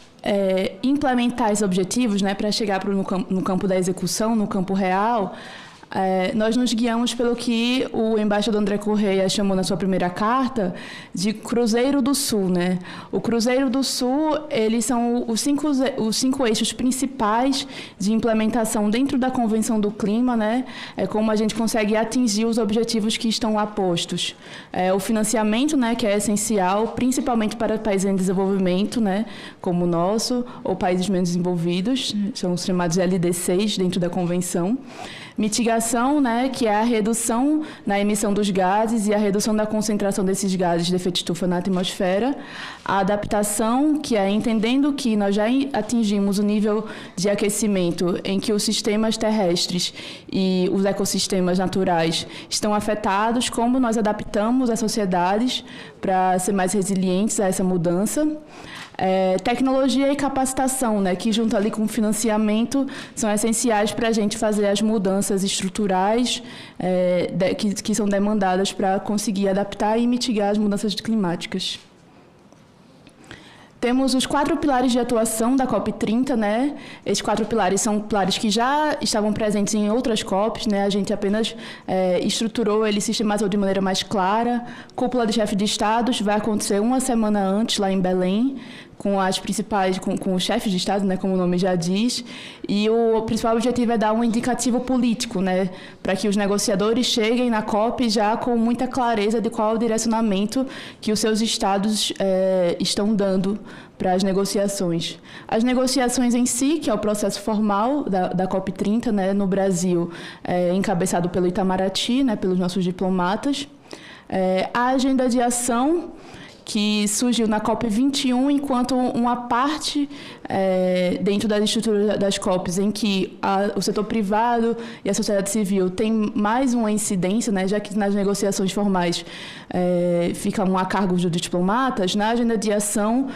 implementar esses objetivos, né, para chegar no campo da execução, no campo real, nós nos guiamos pelo que o embaixador André Corrêa chamou na sua primeira carta de Cruzeiro do Sul, né? O Cruzeiro do Sul, eles são os 5 eixos principais de implementação dentro da Convenção do Clima, né? É como a gente consegue atingir os objetivos que estão lá postos. O financiamento, né, que é essencial, principalmente para países em desenvolvimento, né, como o nosso, ou países menos desenvolvidos, são os chamados LD6 dentro da Convenção. Mitigação, né, que é a redução na emissão dos gases e a redução da concentração desses gases de efeito estufa na atmosfera. A adaptação, que é entendendo que nós já atingimos o nível de aquecimento em que os sistemas terrestres e os ecossistemas naturais estão afetados, como nós adaptamos as sociedades para ser mais resilientes a essa mudança. Tecnologia e capacitação, né, que junto ali com financiamento são essenciais para a gente fazer as mudanças estruturais que são demandadas para conseguir adaptar e mitigar as mudanças climáticas. Temos os 4 pilares de atuação da COP30, né? Esses 4 pilares são pilares que já estavam presentes em outras COPs, né? A gente apenas estruturou, ele sistematizou de maneira mais clara. Cúpula de chefes de estados vai acontecer uma semana antes, lá em Belém, com as principais, com os chefes de estado, né, como o nome já diz, e o principal objetivo é dar um indicativo político, né, para que os negociadores cheguem na COP já com muita clareza de qual é o direcionamento que os seus estados estão dando para as negociações. As negociações em si, que é o processo formal da COP30, né, no Brasil, encabeçado pelo Itamaraty, né, pelos nossos diplomatas. A agenda de ação, que surgiu na COP21 enquanto uma parte dentro das estruturas das COPs em que o setor privado e a sociedade civil tem mais uma incidência, né, já que nas negociações formais ficam a cargo dos diplomatas. Na agenda de ação,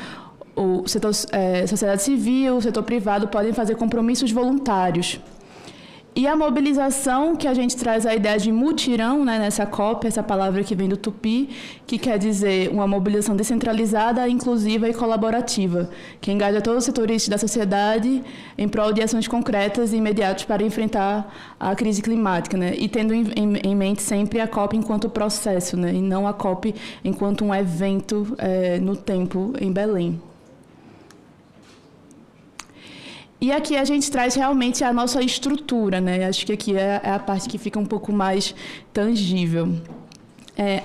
o setor, sociedade civil, o setor privado podem fazer compromissos voluntários. E a mobilização, que a gente traz a ideia de mutirão, né, nessa COP, essa palavra que vem do tupi, que quer dizer uma mobilização descentralizada, inclusiva e colaborativa, que engaja todos os setores da sociedade em prol de ações concretas e imediatas para enfrentar a crise climática, né, e tendo em mente sempre a COP enquanto processo, né, e não a COP enquanto um evento no tempo em Belém. E aqui a gente traz realmente a nossa estrutura, né? Acho que aqui é a parte que fica um pouco mais tangível.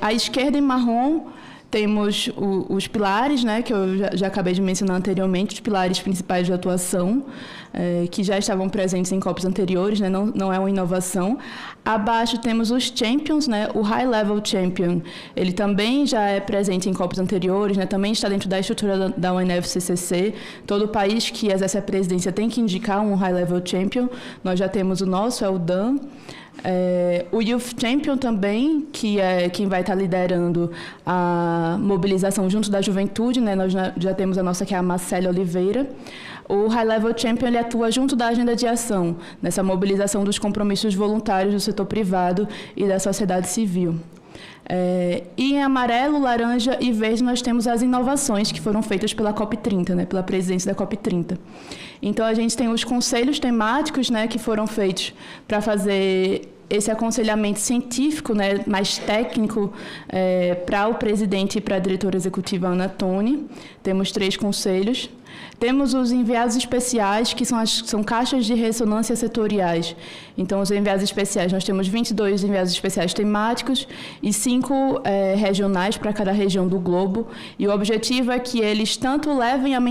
À esquerda, em marrom, temos os pilares, né, que eu já acabei de mencionar anteriormente, os pilares principais de atuação, que já estavam presentes em COPs anteriores, né, não é uma inovação. Abaixo temos os champions, né, o High Level Champion, ele também já é presente em COPs anteriores, né, também está dentro da estrutura da UNFCCC. Todo país que exerce a presidência tem que indicar um High Level Champion. Nós já temos o nosso, é o Dan. O Youth Champion também, que é quem vai estar liderando a mobilização junto da juventude, né? Nós já temos a nossa, que é a Marcélia Oliveira. O High Level Champion, ele atua junto da agenda de ação, nessa mobilização dos compromissos voluntários do setor privado e da sociedade civil. E em amarelo, laranja e verde nós temos as inovações que foram feitas pela COP30, né, pela presidência da COP30. Então, a gente tem os conselhos temáticos, né, que foram feitos para fazer esse aconselhamento científico, né, mais técnico, para o presidente e para a diretora executiva Ana Toni. Temos 3 conselhos. Temos os enviados especiais, que são caixas de ressonância setoriais. Então, os enviados especiais, nós temos 22 enviados especiais temáticos e 5 regionais para cada região do globo. E o objetivo é que eles tanto levem as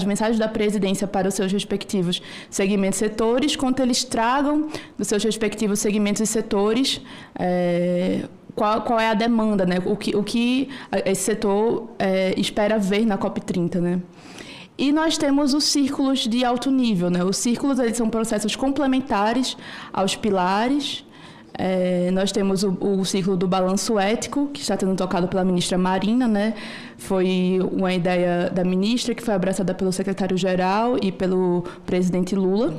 mensagens da presidência para os seus respectivos segmentos e setores, quanto eles tragam dos seus respectivos segmentos e setores qual é a demanda, né? O que esse setor espera ver na COP30, né? E nós temos os círculos de alto nível, né? Os círculos, eles são processos complementares aos pilares. Nós temos o círculo do balanço ético, que está sendo tocado pela ministra Marina, né? Foi uma ideia da ministra, que foi abraçada pelo secretário-geral e pelo presidente Lula,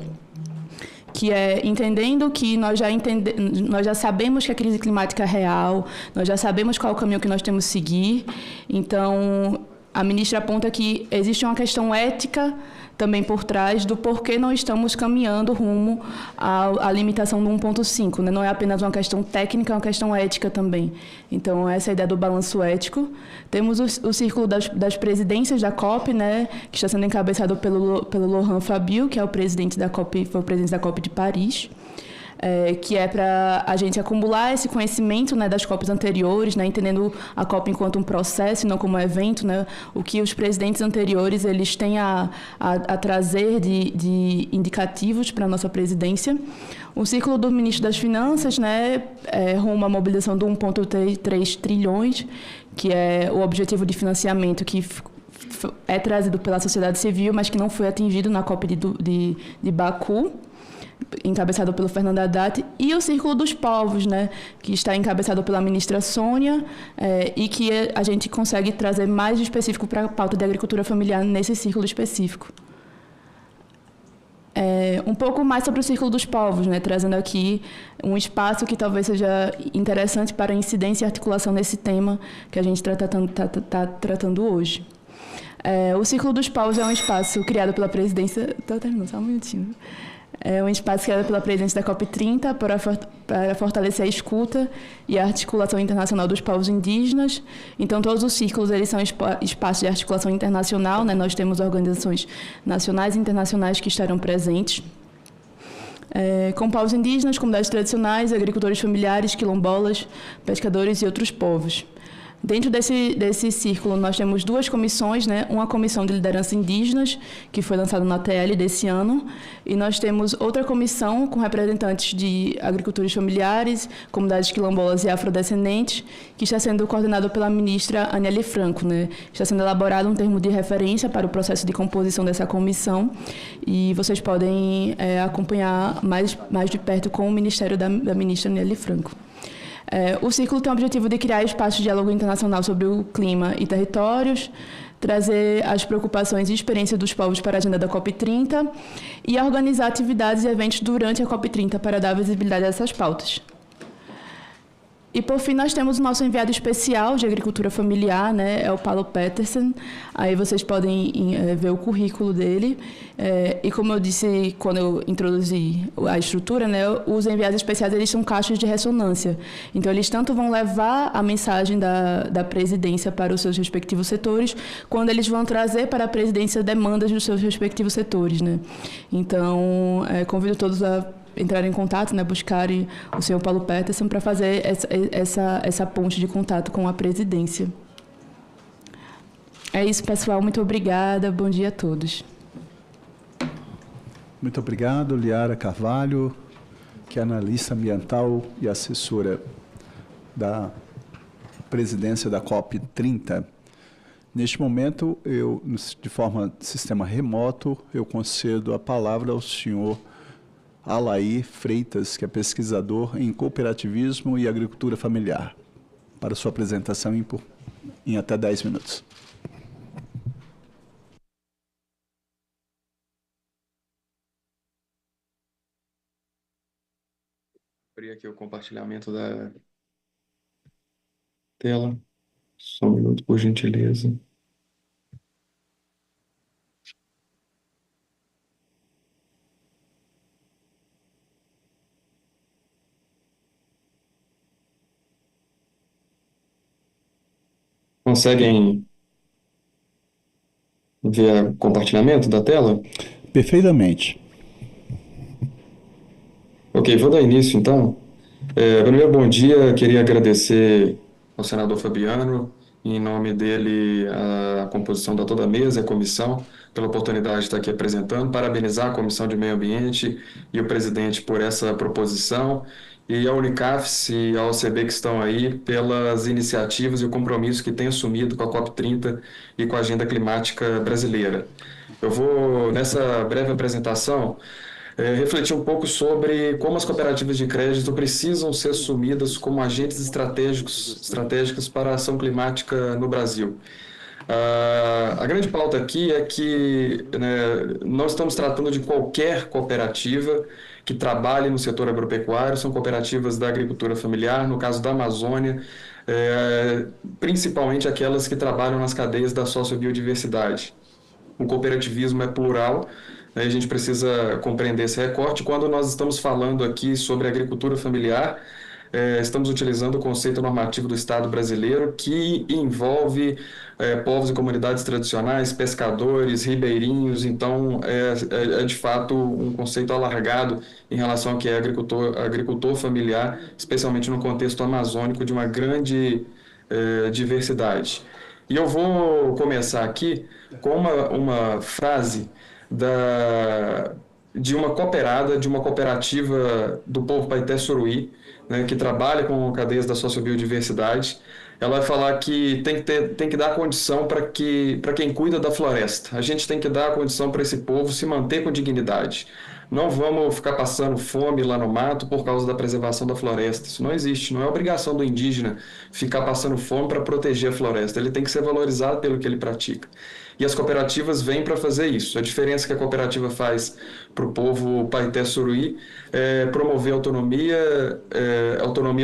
que é entendendo que nós já sabemos que a crise climática é real, nós já sabemos qual é o caminho que nós temos que seguir. Então, a ministra aponta que existe uma questão ética também por trás do porquê não estamos caminhando rumo à limitação do 1,5. Né? Não é apenas uma questão técnica, é uma questão ética também. Então, essa é a ideia do balanço ético. Temos o círculo das presidências da COP, né? Que está sendo encabeçado pelo Laurent Fabius, que é o presidente da COP, foi o presidente da COP de Paris. Que é para a gente acumular esse conhecimento, né, das COPs anteriores, né, entendendo a COP enquanto um processo e não como um evento, né, o que os presidentes anteriores eles têm a trazer de indicativos para a nossa presidência. O círculo do ministro das Finanças, né, rumo à mobilização do 1,3 trilhões, que é o objetivo de financiamento que é trazido pela sociedade civil, mas que não foi atingido na COP de Baku. encabeçado pelo Fernando Haddad, e o Círculo dos Povos, né, que está encabeçado pela ministra Sônia, e que a gente consegue trazer mais específico para a pauta de agricultura familiar nesse círculo específico. Um pouco mais sobre o Círculo dos Povos, né, trazendo aqui um espaço que talvez seja interessante para incidência e articulação nesse tema que a gente está tratando hoje. O Círculo dos Povos é um espaço criado pela presidência... Estou terminando, só um minutinho. É um espaço criado pela presidência da COP30 para fortalecer a escuta e a articulação internacional dos povos indígenas. Então, todos os círculos eles são espaços de articulação internacional, né? Nós temos organizações nacionais e internacionais que estarão presentes. Com povos indígenas, comunidades tradicionais, agricultores familiares, quilombolas, pescadores e outros povos. Dentro desse círculo, nós temos 2 comissões, né? Uma comissão de liderança indígenas, que foi lançada na TL desse ano, e nós temos outra comissão com representantes de agricultores familiares, comunidades quilombolas e afrodescendentes, que está sendo coordenado pela ministra Aniele Franco, né? Está sendo elaborado um termo de referência para o processo de composição dessa comissão, e vocês podem acompanhar mais de perto com o ministério da ministra Aniele Franco. O Círculo tem o objetivo de criar espaços de diálogo internacional sobre o clima e territórios, trazer as preocupações e experiências dos povos para a agenda da COP30 e organizar atividades e eventos durante a COP30 para dar visibilidade a essas pautas. E, por fim, nós temos o nosso enviado especial de agricultura familiar, né? É o Paulo Peterson. Aí vocês podem ver o currículo dele. E, como eu disse quando eu introduzi a estrutura, né? Os enviados especiais eles são caixas de ressonância. Então, eles tanto vão levar a mensagem da presidência para os seus respectivos setores, quando eles vão trazer para a presidência demandas dos seus respectivos setores, né? Então, convido todos a entrar em contato, né, buscarem o senhor Paulo Peterson para fazer essa ponte de contato com a presidência. É isso, pessoal. Muito obrigada. Bom dia a todos. Muito obrigado, Liara Carvalho, que é analista ambiental e assessora da presidência da COP30. Neste momento, de forma de sistema remoto, eu concedo a palavra ao senhor Alaí Freitas, que é pesquisador em cooperativismo e agricultura familiar, para sua apresentação em até 10 minutos. Vou abrir aqui o compartilhamento da tela. Só um minuto, por gentileza. Conseguem ver o compartilhamento da tela? Perfeitamente. Ok, vou dar início então. Primeiro, bom dia. Queria agradecer ao senador Fabiano, em nome dele, a composição da toda a mesa e a comissão, pela oportunidade de estar aqui apresentando, parabenizar a Comissão de Meio Ambiente e o presidente por essa proposição, e a Unicafes e a OCB que estão aí pelas iniciativas e o compromisso que tem assumido com a COP30 e com a agenda climática brasileira. Eu vou, nessa breve apresentação, refletir um pouco sobre como as cooperativas de crédito precisam ser assumidas como agentes estratégicos para a ação climática no Brasil. A grande pauta aqui é que não estamos tratando de qualquer cooperativa que trabalhe no setor agropecuário, são cooperativas da agricultura familiar, no caso da Amazônia, principalmente aquelas que trabalham nas cadeias da sociobiodiversidade. O cooperativismo é plural, a gente precisa compreender esse recorte. Quando nós estamos falando aqui sobre agricultura familiar, estamos utilizando o conceito normativo do Estado brasileiro, que envolve povos e comunidades tradicionais, pescadores, ribeirinhos. Então, é de fato um conceito alargado em relação ao que é agricultor familiar, especialmente no contexto amazônico de uma grande diversidade. E eu vou começar aqui com uma frase de uma cooperativa do povo Paité Suruí, né, que trabalha com cadeias da sociobiodiversidade. Ela vai falar que tem que dar condição para quem cuida da floresta. A gente tem que dar condição para esse povo se manter com dignidade. não vamos ficar passando fome lá no mato por causa da preservação da floresta. Isso não existe, não é obrigação do indígena ficar passando fome para proteger a floresta. Ele tem que ser valorizado pelo que ele pratica. E as cooperativas vêm para fazer isso. A diferença que a cooperativa faz para o povo Paité-Suruí é promover autonomia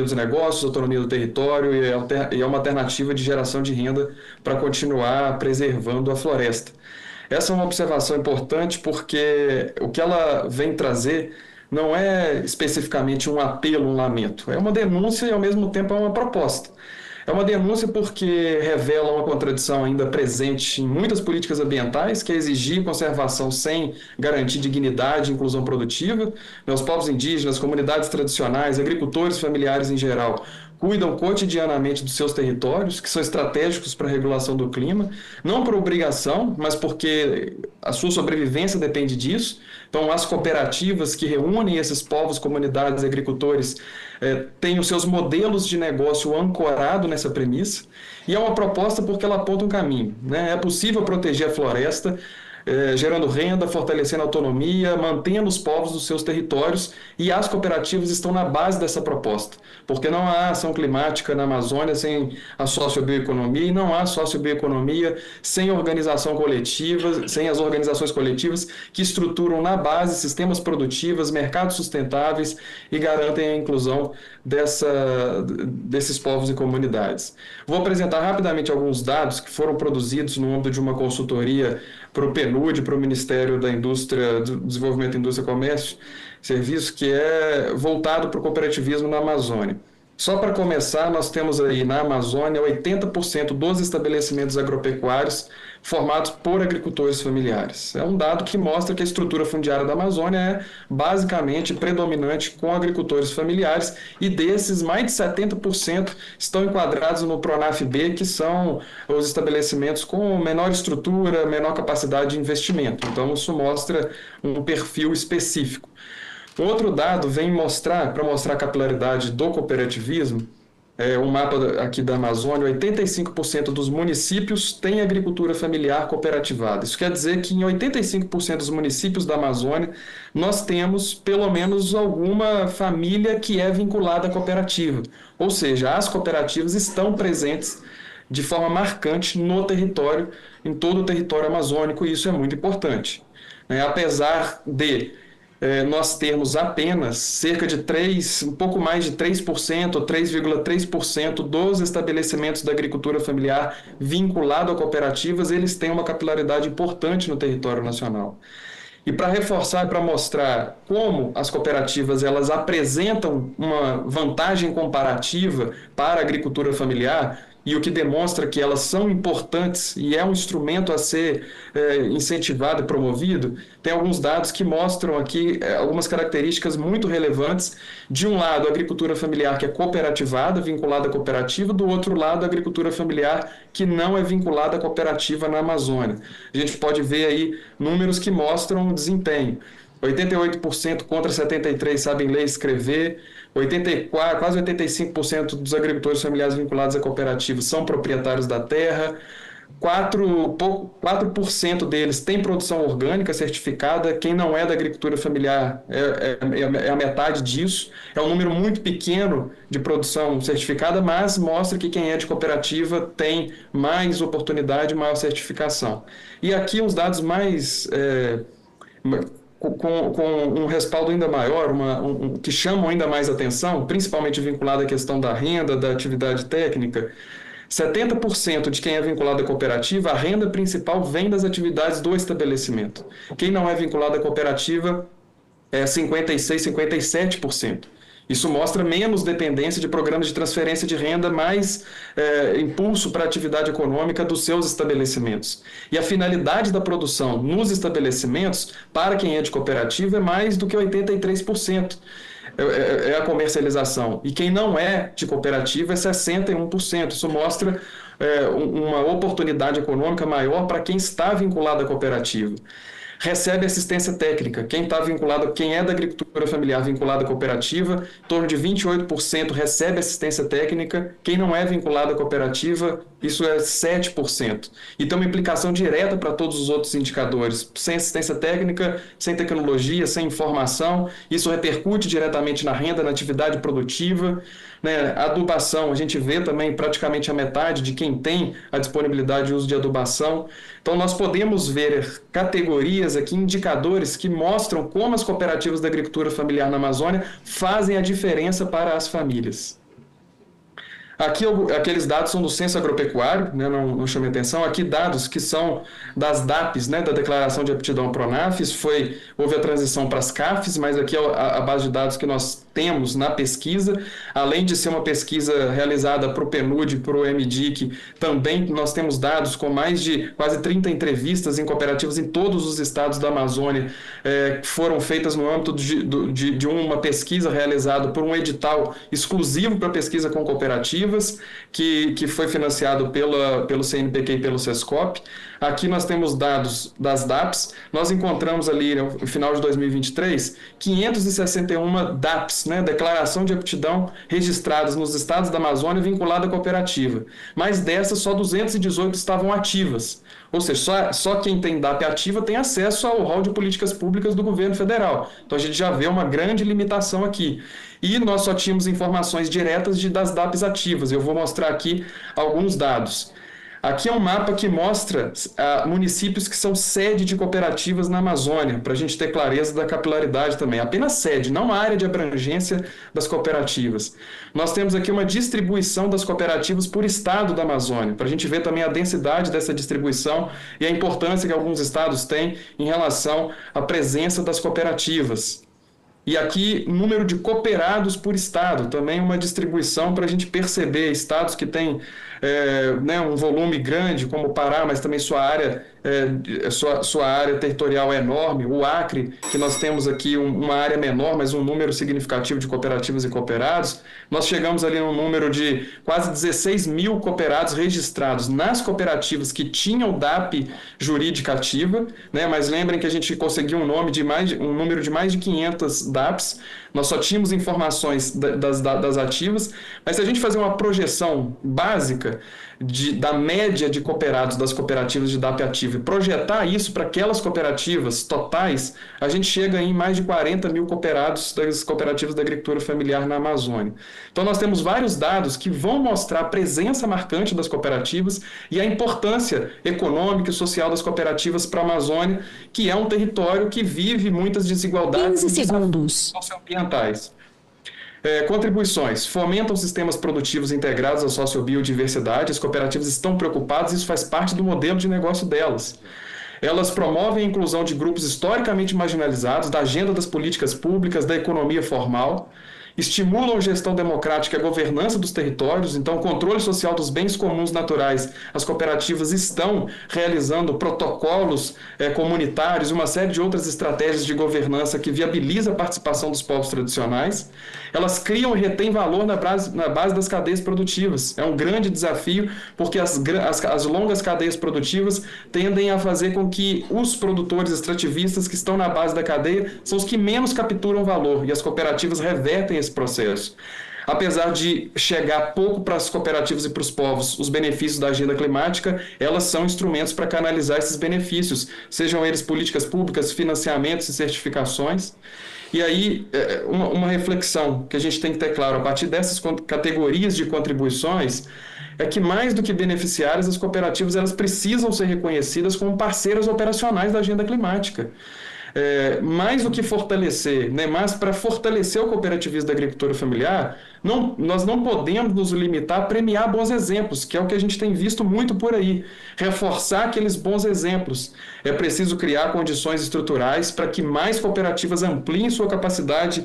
dos negócios, autonomia do território e é uma alternativa de geração de renda para continuar preservando a floresta. Essa é uma observação importante porque o que ela vem trazer não é especificamente um apelo, um lamento. É uma denúncia e, ao mesmo tempo, é uma proposta. É uma denúncia porque revela uma contradição ainda presente em muitas políticas ambientais, que é exigir conservação sem garantir dignidade e inclusão produtiva. Os povos indígenas, comunidades tradicionais, agricultores familiares em geral, cuidam cotidianamente dos seus territórios, que são estratégicos para a regulação do clima, não por obrigação, mas porque a sua sobrevivência depende disso. Então, as cooperativas que reúnem esses povos, comunidades e agricultores têm os seus modelos de negócio ancorados nessa premissa, e é uma proposta porque ela aponta um caminho, né? É possível proteger a floresta, gerando renda, fortalecendo a autonomia, mantendo os povos dos seus territórios, e as cooperativas estão na base dessa proposta, porque não há ação climática na Amazônia sem a sociobioeconomia, e não há sociobioeconomia sem organização coletiva, sem as organizações coletivas que estruturam na base sistemas produtivos, mercados sustentáveis e garantem a inclusão desses povos e comunidades. Vou apresentar rapidamente alguns dados que foram produzidos no âmbito de uma consultoria para o PNUD, para o Ministério da Indústria, do Desenvolvimento, Indústria e Comércio, serviço que é voltado para o cooperativismo na Amazônia. Só para começar, nós temos aí na Amazônia 80% dos estabelecimentos agropecuários formados por agricultores familiares. É um dado que mostra que a estrutura fundiária da Amazônia é basicamente predominante com agricultores familiares, e desses, mais de 70% estão enquadrados no PRONAF-B, que são os estabelecimentos com menor estrutura, menor capacidade de investimento. Então, isso mostra um perfil específico. Outro dado vem para mostrar a capilaridade do cooperativismo. Um mapa aqui da Amazônia: 85% dos municípios têm agricultura familiar cooperativada. Isso quer dizer que em 85% dos municípios da Amazônia nós temos pelo menos alguma família que é vinculada à cooperativa. Ou seja, as cooperativas estão presentes de forma marcante no território, em todo o território amazônico, e isso é muito importante. Apesar de nós termos apenas cerca de um pouco mais de 3%, ou 3,3% dos estabelecimentos da agricultura familiar vinculado a cooperativas, eles têm uma capilaridade importante no território nacional. E para reforçar e para mostrar como as cooperativas elas apresentam uma vantagem comparativa para a agricultura familiar, e o que demonstra que elas são importantes e é um instrumento a ser incentivado e promovido, tem alguns dados que mostram aqui algumas características muito relevantes. De um lado, a agricultura familiar que é cooperativada, vinculada à cooperativa; do outro lado, a agricultura familiar que não é vinculada à cooperativa na Amazônia. A gente pode ver aí números que mostram o desempenho. 88% contra 73% sabem ler e escrever. 84%, quase 85% dos agricultores familiares vinculados à cooperativa são proprietários da terra. 4% deles têm produção orgânica certificada. Quem não é da agricultura familiar é a metade disso. É um número muito pequeno de produção certificada, mas mostra que quem é de cooperativa tem mais oportunidade, maior certificação. E aqui os dados mais... com um respaldo ainda maior, que chamam ainda mais atenção, principalmente vinculado à questão da renda, da atividade técnica. 70% de quem é vinculado à cooperativa, a renda principal vem das atividades do estabelecimento. Quem não é vinculado à cooperativa é 56%, 57%. Isso mostra menos dependência de programas de transferência de renda, mais impulso para a atividade econômica dos seus estabelecimentos. E a finalidade da produção nos estabelecimentos, para quem é de cooperativa, é mais do que 83%. É a comercialização. E quem não é de cooperativa é 61%. Isso mostra uma oportunidade econômica maior para quem está vinculado à cooperativa. Recebe assistência técnica. Quem é da agricultura familiar vinculado à cooperativa, em torno de 28% recebe assistência técnica. Quem não é vinculado à cooperativa isso é 7%. E tem uma implicação direta para todos os outros indicadores. Sem assistência técnica, sem tecnologia, sem informação, isso repercute diretamente na renda, na atividade produtiva. Né? Adubação, a gente vê também praticamente a metade de quem tem a disponibilidade de uso de adubação. Então, nós podemos ver categorias aqui, indicadores que mostram como as cooperativas da agricultura familiar na Amazônia fazem a diferença para as famílias. Aqui, aqueles dados são do Censo Agropecuário, né, não chamei atenção. Aqui dados que são das DAPs, né, da Declaração de Aptidão Pronaf. Houve a transição para as CAFs, mas aqui é a base de dados que nós temos na pesquisa. Além de ser uma pesquisa realizada para o PNUD e para o MDIC, também nós temos dados com mais de quase 30 entrevistas em cooperativas em todos os estados da Amazônia, que foram feitas no âmbito de uma pesquisa realizada por um edital exclusivo para pesquisa com cooperativas, que foi financiado pelo CNPq e pelo SESCOP. Aqui nós temos dados das DAPs. Nós encontramos ali, no final de 2023, 561 DAPs, né, Declaração de Aptidão, registradas nos estados da Amazônia vinculada à cooperativa. Mas dessas, só 218 estavam ativas. Ou seja, só quem tem DAP ativa tem acesso ao rol de políticas públicas do governo federal. Então a gente já vê uma grande limitação aqui. E nós só tínhamos informações diretas das DAPs ativas. Eu vou mostrar aqui alguns dados. Aqui é um mapa que mostra municípios que são sede de cooperativas na Amazônia, para a gente ter clareza da capilaridade também. Apenas sede, não a área de abrangência das cooperativas. Nós temos aqui uma distribuição das cooperativas por estado da Amazônia, para a gente ver também a densidade dessa distribuição e a importância que alguns estados têm em relação à presença das cooperativas. E aqui, número de cooperados por estado, também uma distribuição para a gente perceber estados que têm um volume grande, como o Pará, mas também sua área territorial é enorme. O Acre, que nós temos aqui uma área menor, mas um número significativo de cooperativas e cooperados. Nós chegamos ali num número de quase 16 mil cooperados registrados nas cooperativas que tinham DAP jurídica ativa, né? Mas lembrem que a gente conseguiu um número de mais de 500 DAPs. Nós só tínhamos informações das ativas, mas se a gente fazer uma projeção básica da média de cooperados das cooperativas de DAP ativa e projetar isso para aquelas cooperativas totais, a gente chega em mais de 40 mil cooperados das cooperativas da agricultura familiar na Amazônia. Então nós temos vários dados que vão mostrar a presença marcante das cooperativas e a importância econômica e social das cooperativas para a Amazônia, que é um território que vive muitas desigualdades socioambientais. Contribuições. Fomentam sistemas produtivos integrados à sociobiodiversidade. As cooperativas estão preocupadas, isso faz parte do modelo de negócio delas. Elas promovem a inclusão de grupos historicamente marginalizados, da agenda das políticas públicas, da economia formal. Estimulam a gestão democrática e a governança dos territórios, então o controle social dos bens comuns naturais. As cooperativas estão realizando protocolos comunitários e uma série de outras estratégias de governança que viabiliza a participação dos povos tradicionais. Elas criam e retêm valor na base das cadeias produtivas. É um grande desafio, porque as longas cadeias produtivas tendem a fazer com que os produtores extrativistas que estão na base da cadeia são os que menos capturam valor, e as cooperativas revertem esse processo. Apesar de chegar pouco para as cooperativas e para os povos os benefícios da agenda climática, elas são instrumentos para canalizar esses benefícios, sejam eles políticas públicas, financiamentos e certificações. E aí, uma reflexão que a gente tem que ter claro, a partir dessas categorias de contribuições, é que mais do que beneficiárias, as cooperativas elas precisam ser reconhecidas como parceiras operacionais da agenda climática. Mais do que fortalecer, né, mas para fortalecer o cooperativismo da agricultura familiar, nós não podemos nos limitar a premiar bons exemplos, que é o que a gente tem visto muito por aí. Reforçar aqueles bons exemplos. É preciso criar condições estruturais para que mais cooperativas ampliem sua capacidade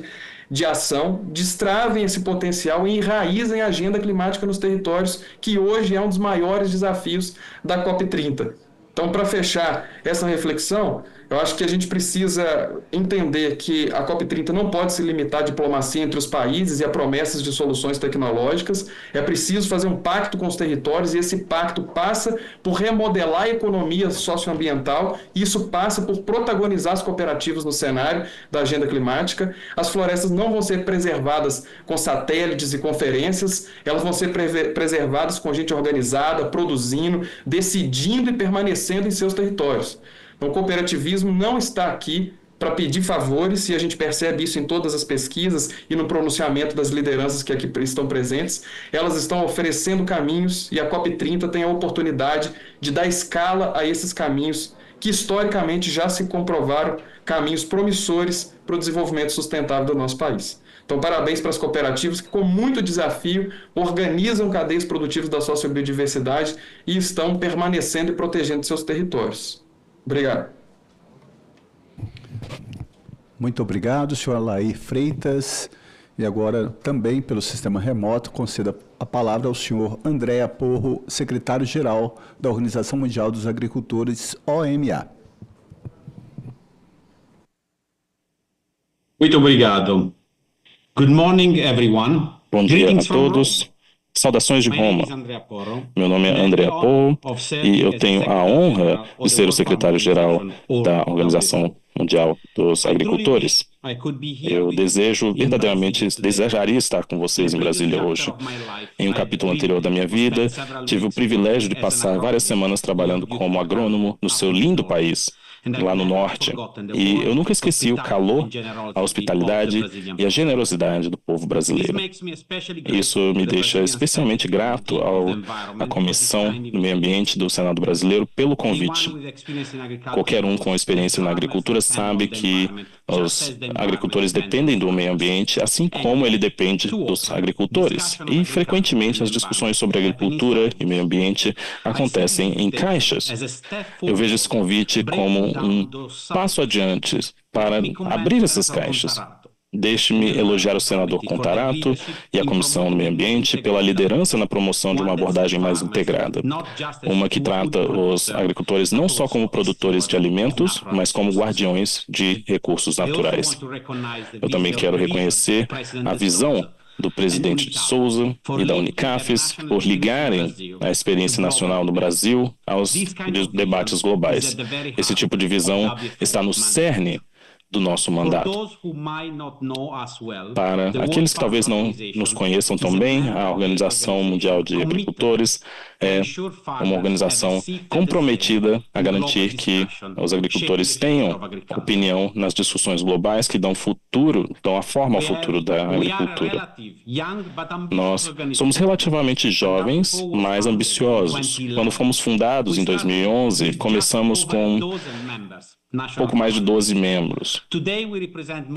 de ação, destravem esse potencial e enraizem a agenda climática nos territórios, que hoje é um dos maiores desafios da COP30. Então, para fechar essa reflexão, Eu acho que a gente precisa entender que a COP30 não pode se limitar à diplomacia entre os países e a promessas de soluções tecnológicas. É preciso fazer um pacto com os territórios e esse pacto passa por remodelar a economia socioambiental e isso passa por protagonizar as cooperativas no cenário da agenda climática. As florestas não vão ser preservadas com satélites e conferências, elas vão ser preservadas com gente organizada, produzindo, decidindo e permanecendo em seus territórios. Então, o cooperativismo não está aqui para pedir favores, e a gente percebe isso em todas as pesquisas e no pronunciamento das lideranças que aqui estão presentes. Elas estão oferecendo caminhos e a COP30 tem a oportunidade de dar escala a esses caminhos que historicamente já se comprovaram caminhos promissores para o desenvolvimento sustentável do nosso país. Então, parabéns para as cooperativas que, com muito desafio, organizam cadeias produtivas da sociobiodiversidade e estão permanecendo e protegendo seus territórios. Obrigado. Muito obrigado, senhor Alair Freitas. E agora, também pelo sistema remoto, conceda a palavra ao senhor André Porro, secretário-geral da Organização Mundial dos Agricultores, OMA. Muito obrigado. Good morning, everyone. Bom dia a todos. Saudações de Roma. Meu nome é André Porro e eu tenho a honra de ser o secretário-geral da Organização Mundial dos Agricultores. Eu desejaria estar com vocês em Brasília hoje. Em um capítulo anterior da minha vida, tive o privilégio de passar várias semanas trabalhando como agrônomo no seu lindo país, lá no norte. E eu nunca esqueci o calor, a hospitalidade e a generosidade do povo brasileiro. Isso me deixa especialmente grato à Comissão do Meio Ambiente do Senado Brasileiro pelo convite. Qualquer um com experiência na agricultura sabe que os agricultores dependem do meio ambiente, assim como ele depende dos agricultores. E, frequentemente, as discussões sobre agricultura e meio ambiente acontecem em caixas. Eu vejo esse convite como um passo adiante para abrir essas caixas. Deixe-me elogiar o senador Contarato e a Comissão do Meio Ambiente pela liderança na promoção de uma abordagem mais integrada. Uma que trata os agricultores não só como produtores de alimentos, mas como guardiões de recursos naturais. Eu também quero reconhecer a visão do presidente de Souza e da Unicafes por ligarem a experiência nacional no Brasil aos debates globais. Esse tipo de visão está no cerne do nosso mandato. Para aqueles que talvez não nos conheçam tão bem, a Organização Mundial de Agricultores é uma organização comprometida a garantir que os agricultores tenham opinião nas discussões globais que dão a forma ao futuro da agricultura. Nós somos relativamente jovens, mas ambiciosos. Quando fomos fundados em 2011, começamos com pouco mais de 12 membros.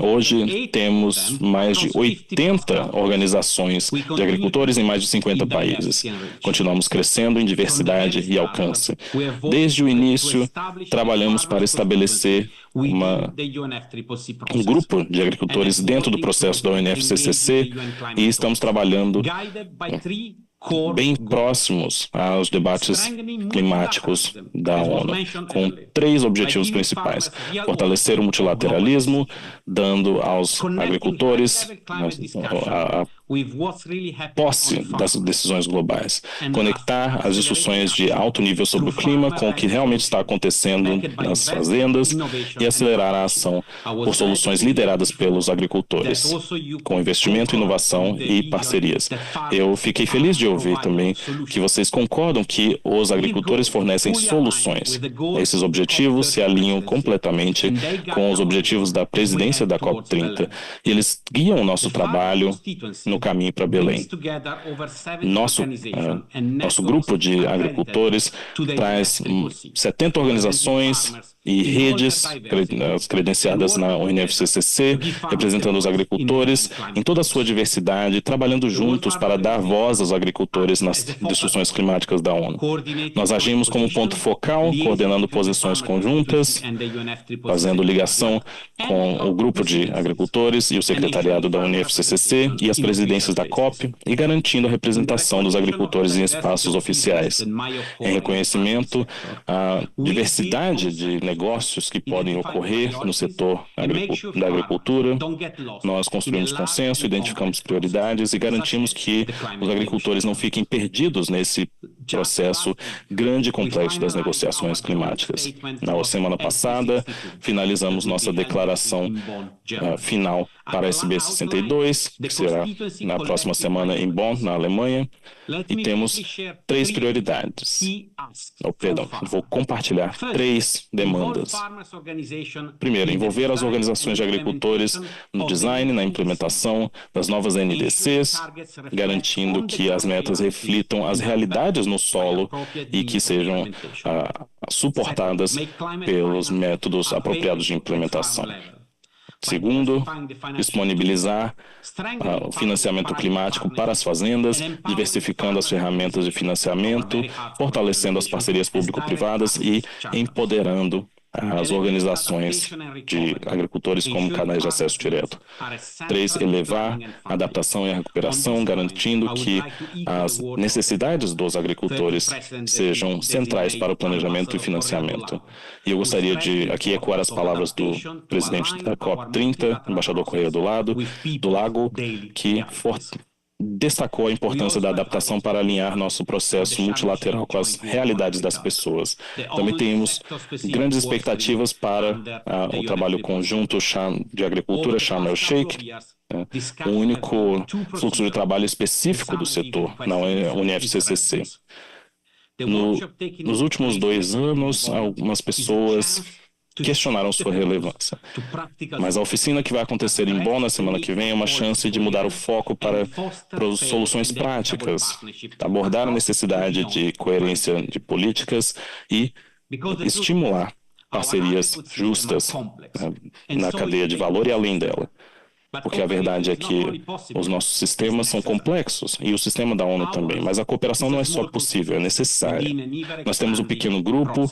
Hoje temos mais de 80 organizações de agricultores em mais de 50 países. Continuamos crescendo em diversidade e alcance. Desde o início, trabalhamos para estabelecer um grupo de agricultores dentro do processo da UNFCCC e estamos trabalhando bem próximos aos debates climáticos da ONU, com 3 objetivos principais: fortalecer o multilateralismo, dando aos agricultores a posse das decisões globais, conectar as discussões de alto nível sobre o clima com o que realmente está acontecendo nas fazendas e acelerar a ação por soluções lideradas pelos agricultores, com investimento, inovação e parcerias. Eu fiquei feliz de ouvir também que vocês concordam que os agricultores fornecem soluções. Esses objetivos se alinham completamente com os objetivos da presidência da COP30 e eles guiam o nosso trabalho no caminho para Belém. Nosso grupo de agricultores traz 70 organizações e redes credenciadas na UNFCCC, representando os agricultores em toda a sua diversidade, trabalhando juntos para dar voz aos agricultores nas discussões climáticas da ONU. Nós agimos como ponto focal, coordenando posições conjuntas, fazendo ligação com o grupo de agricultores e o secretariado da UNFCCC e as presidências residências da COP e garantindo a representação dos agricultores em espaços oficiais. Em reconhecimento à diversidade de negócios que podem ocorrer no setor da agricultura, nós construímos consenso, identificamos prioridades e garantimos que os agricultores não fiquem perdidos nesse processo grande e complexo das negociações climáticas. Na semana passada, finalizamos nossa declaração final para a SB 62, que será na próxima semana em Bonn, na Alemanha, e temos 3 prioridades. Vou compartilhar 3 demandas. Primeiro, envolver as organizações de agricultores no design, na implementação das novas NDCs, garantindo que as metas reflitam as realidades no solo e que sejam suportadas pelos métodos apropriados de implementação. Segundo, disponibilizar o financiamento climático para as fazendas, diversificando as ferramentas de financiamento, fortalecendo as parcerias público-privadas e empoderando as organizações de agricultores como canais de acesso direto. 3, elevar a adaptação e a recuperação, garantindo que as necessidades dos agricultores sejam centrais para o planejamento e financiamento. E eu gostaria de aqui ecoar as palavras do presidente da COP30, embaixador Correia do Lago, que destacou a importância da adaptação para alinhar nosso processo multilateral com as realidades das pessoas. Também temos grandes expectativas para o trabalho conjunto de agricultura Sharm el-Sheikh, o único fluxo de trabalho específico do setor na UniFCCC. Nos últimos 2 anos, algumas pessoas questionaram sua relevância. Mas a oficina que vai acontecer em Bonn na semana que vem é uma chance de mudar o foco para soluções práticas, abordar a necessidade de coerência de políticas e estimular parcerias justas na cadeia de valor e além dela. Porque a verdade é que os nossos sistemas são complexos, e o sistema da ONU também, mas a cooperação não é só possível, é necessária. Nós temos um pequeno grupo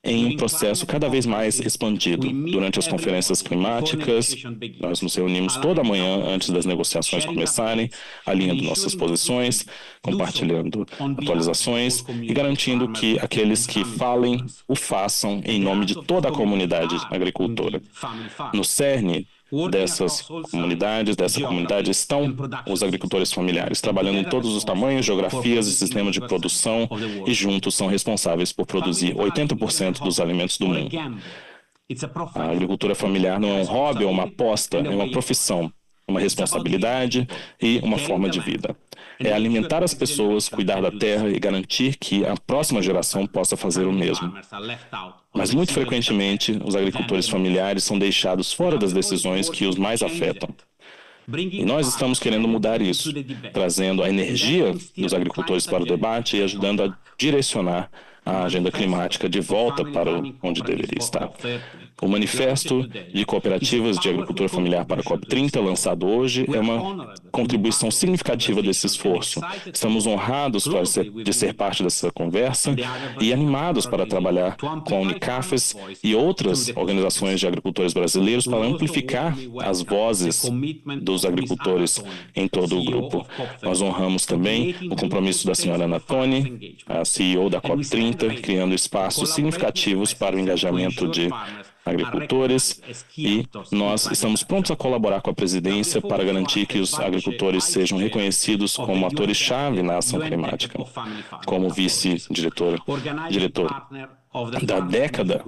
em um processo cada vez mais expandido. Durante as conferências climáticas, nós nos reunimos toda manhã antes das negociações começarem, alinhando nossas posições, compartilhando atualizações e garantindo que aqueles que falem, o façam em nome de toda a comunidade agricultora. No cerne dessa comunidade estão os agricultores familiares, trabalhando em todos os tamanhos, geografias e sistemas de produção, e juntos são responsáveis por produzir 80% dos alimentos do mundo. A agricultura familiar não é um hobby ou uma aposta, é uma profissão, uma responsabilidade e uma forma de vida. É alimentar as pessoas, cuidar da terra e garantir que a próxima geração possa fazer o mesmo. Mas muito frequentemente, os agricultores familiares são deixados fora das decisões que os mais afetam. E nós estamos querendo mudar isso, trazendo a energia dos agricultores para o debate e ajudando a direcionar a agenda climática de volta para onde deveria estar. O Manifesto de Cooperativas de Agricultura Familiar para a COP30, lançado hoje, é uma contribuição significativa desse esforço. Estamos honrados de ser parte dessa conversa e animados para trabalhar com a Unicafes e outras organizações de agricultores brasileiros para amplificar as vozes dos agricultores em todo o grupo. Nós honramos também o compromisso da senhora Ana Toni, a CEO da COP30, criando espaços significativos para o engajamento de agricultores, e nós estamos prontos a colaborar com a presidência para garantir que os agricultores sejam reconhecidos como atores-chave na ação climática. Como vice-diretor da década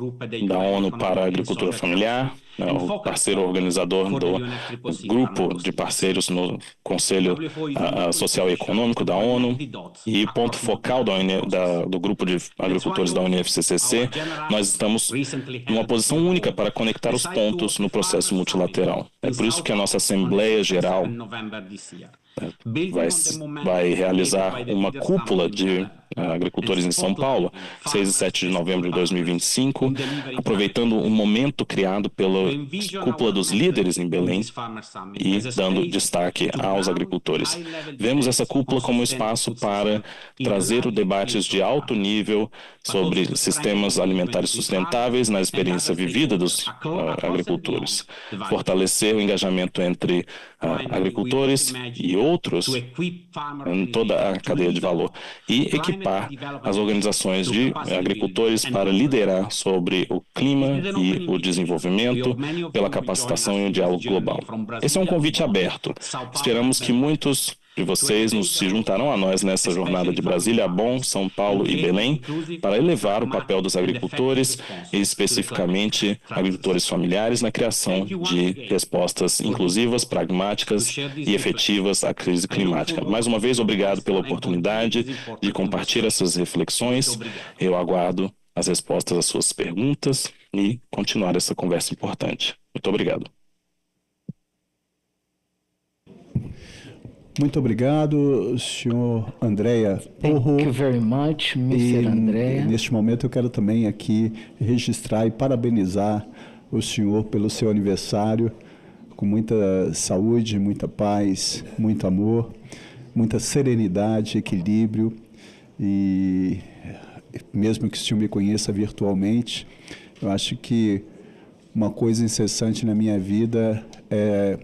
da ONU para a Agricultura Familiar, o parceiro organizador do grupo de parceiros no Conselho Social e Econômico da ONU e ponto focal do grupo de agricultores da UniFCCC, nós estamos numa posição única para conectar os pontos no processo multilateral. É por isso que a nossa Assembleia Geral vai realizar uma cúpula de agricultores em São Paulo, 6 e 7 de novembro novembro de 2025, aproveitando um momento criado pela Cúpula dos Líderes em Belém e dando destaque aos agricultores. Vemos essa cúpula como espaço para trazer debates de alto nível sobre sistemas alimentares sustentáveis na experiência vivida dos agricultores, fortalecer o engajamento entre agricultores e outros em toda a cadeia de valor e equipar as organizações de agricultores para liderar sobre o clima e o desenvolvimento pela capacitação e o diálogo global. Esse é um convite aberto. Esperamos que muitos de vocês se juntarão a nós nessa jornada de Brasília, Bonn, São Paulo e Belém para elevar o papel dos agricultores e especificamente agricultores familiares na criação de respostas inclusivas, pragmáticas e efetivas à crise climática. Mais uma vez, obrigado pela oportunidade de compartilhar essas reflexões. Eu aguardo as respostas às suas perguntas e continuar essa conversa importante. Muito obrigado. Muito obrigado, senhor Andrea Porro. Thank you very much, Mr. Andrea. Neste momento eu quero também aqui registrar e parabenizar o senhor pelo seu aniversário, com muita saúde, muita paz, muito amor, muita serenidade, equilíbrio e mesmo que o senhor me conheça virtualmente, eu acho que uma coisa incessante na minha vida é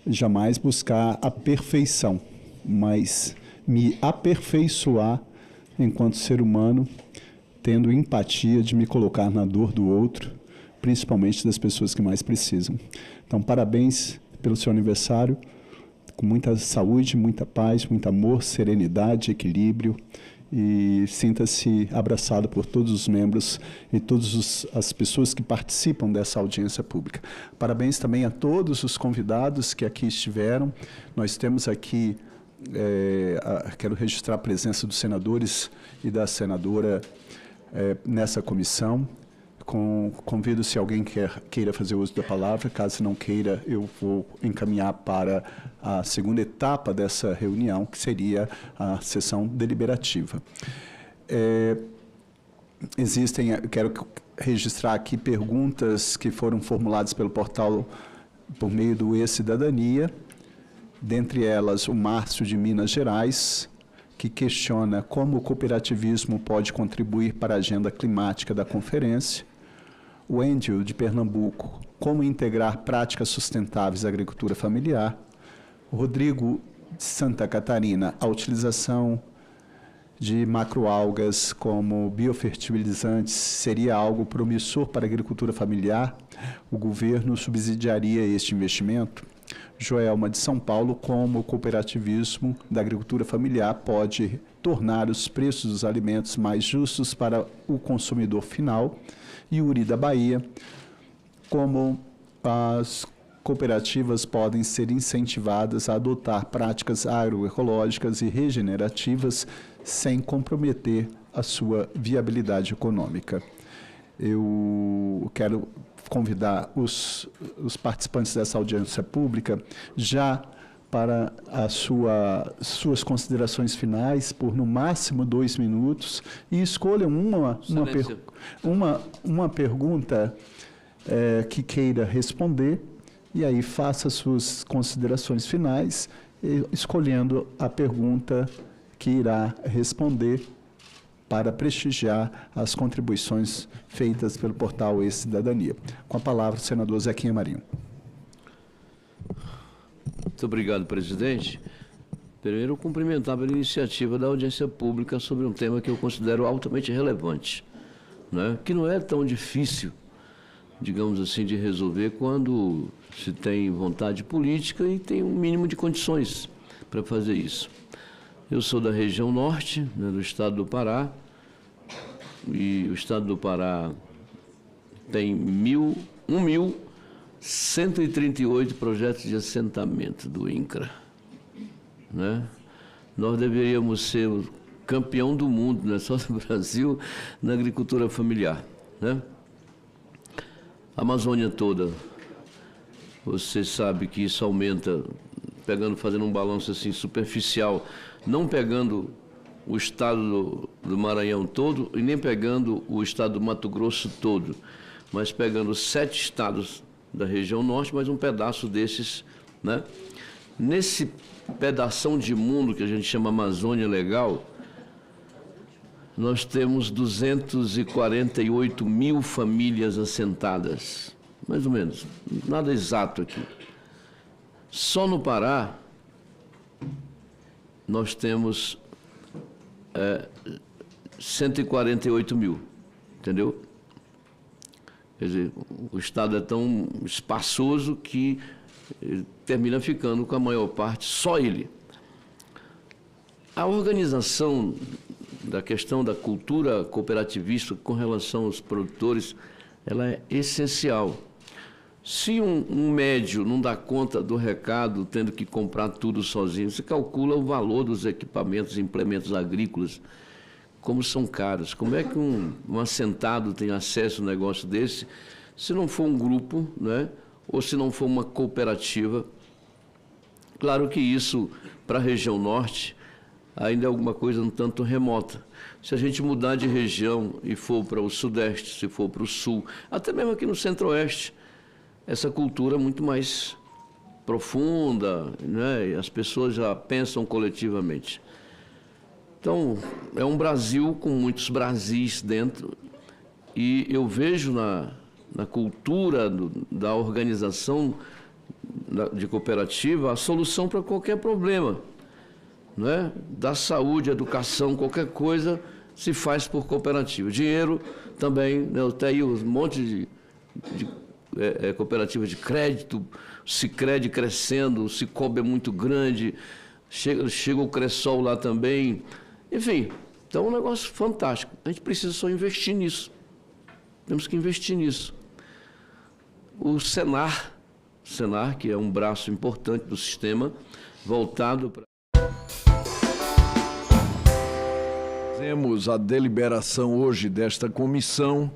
jamais buscar a perfeição, mas me aperfeiçoar enquanto ser humano, tendo empatia de me colocar na dor do outro, principalmente das pessoas que mais precisam. Então, parabéns pelo seu aniversário, com muita saúde, muita paz, muito amor, serenidade, equilíbrio, e sinta-se abraçado por todos os membros e todas as pessoas que participam dessa audiência pública. Parabéns também a todos os convidados que aqui estiveram. Nós temos aqui, quero registrar a presença dos senadores e da senadora nessa comissão. Convido se alguém queira fazer uso da palavra. Caso não queira, eu vou encaminhar para a segunda etapa dessa reunião, que seria a sessão deliberativa. Quero registrar aqui perguntas que foram formuladas pelo portal por meio do E-Cidadania, dentre elas o Márcio de Minas Gerais, que questiona como o cooperativismo pode contribuir para a agenda climática da conferência. O Endil, de Pernambuco, como integrar práticas sustentáveis à agricultura familiar. O Rodrigo, de Santa Catarina, a utilização de macroalgas como biofertilizantes seria algo promissor para a agricultura familiar? O governo subsidiaria este investimento? Joelma, de São Paulo, como o cooperativismo da agricultura familiar pode tornar os preços dos alimentos mais justos para o consumidor final? Yuri, da Bahia, como as cooperativas podem ser incentivadas a adotar práticas agroecológicas e regenerativas sem comprometer a sua viabilidade econômica. Eu quero convidar os participantes dessa audiência pública já para as suas considerações finais por no máximo 2 minutos e escolham uma pergunta que queira responder e aí faça suas considerações finais escolhendo a pergunta que irá responder para prestigiar as contribuições feitas pelo portal E-Cidadania. Com a palavra, o senador Zequinha Marinho. Muito obrigado, presidente. Primeiro, cumprimentar pela iniciativa da audiência pública sobre um tema que eu considero altamente relevante, né? Que não é tão difícil, digamos assim, de resolver quando se tem vontade política e tem um mínimo de condições para fazer isso. Eu sou da região norte, né, do estado do Pará, e o estado do Pará tem 1.138 projetos de assentamento do INCRA, né? Nós deveríamos ser o campeão do mundo, não é só do Brasil, na agricultura familiar, né? A Amazônia toda, você sabe que isso aumenta, fazendo um balanço assim superficial, não pegando o estado do Maranhão todo e nem pegando o estado do Mato Grosso todo, mas pegando 7 estados da região norte, mais um pedaço desses, né? Nesse pedação de mundo que a gente chama Amazônia Legal, nós temos 248 mil famílias assentadas, mais ou menos, nada exato aqui. Só no Pará, nós temos 148 mil, entendeu? Quer dizer, o estado é tão espaçoso que termina ficando com a maior parte só ele. A organização da questão da cultura cooperativista com relação aos produtores, ela é essencial. Se um médio não dá conta do recado, tendo que comprar tudo sozinho, você calcula o valor dos equipamentos e implementos agrícolas, como são caros. Como é que um assentado tem acesso a um negócio desse, se não for um grupo, né, ou se não for uma cooperativa? Claro que isso, para a região norte, ainda é alguma coisa um tanto remota. Se a gente mudar de região e for para o sudeste, se for para o sul, até mesmo aqui no centro-oeste, essa cultura é muito mais profunda, né? E as pessoas já pensam coletivamente. Então, é um Brasil com muitos Brasis dentro, e eu vejo na cultura da organização de cooperativa a solução para qualquer problema, né? Da saúde, educação, qualquer coisa se faz por cooperativa. Dinheiro também, né? Eu tenho um monte de cooperativa de crédito, o Sicredi crescendo, o Cicobi é muito grande, chega o Cressol lá também, enfim, então é um negócio fantástico. A gente precisa só investir nisso, temos que investir nisso. O Senar, que é um braço importante do sistema, voltado para... Temos a deliberação hoje desta comissão,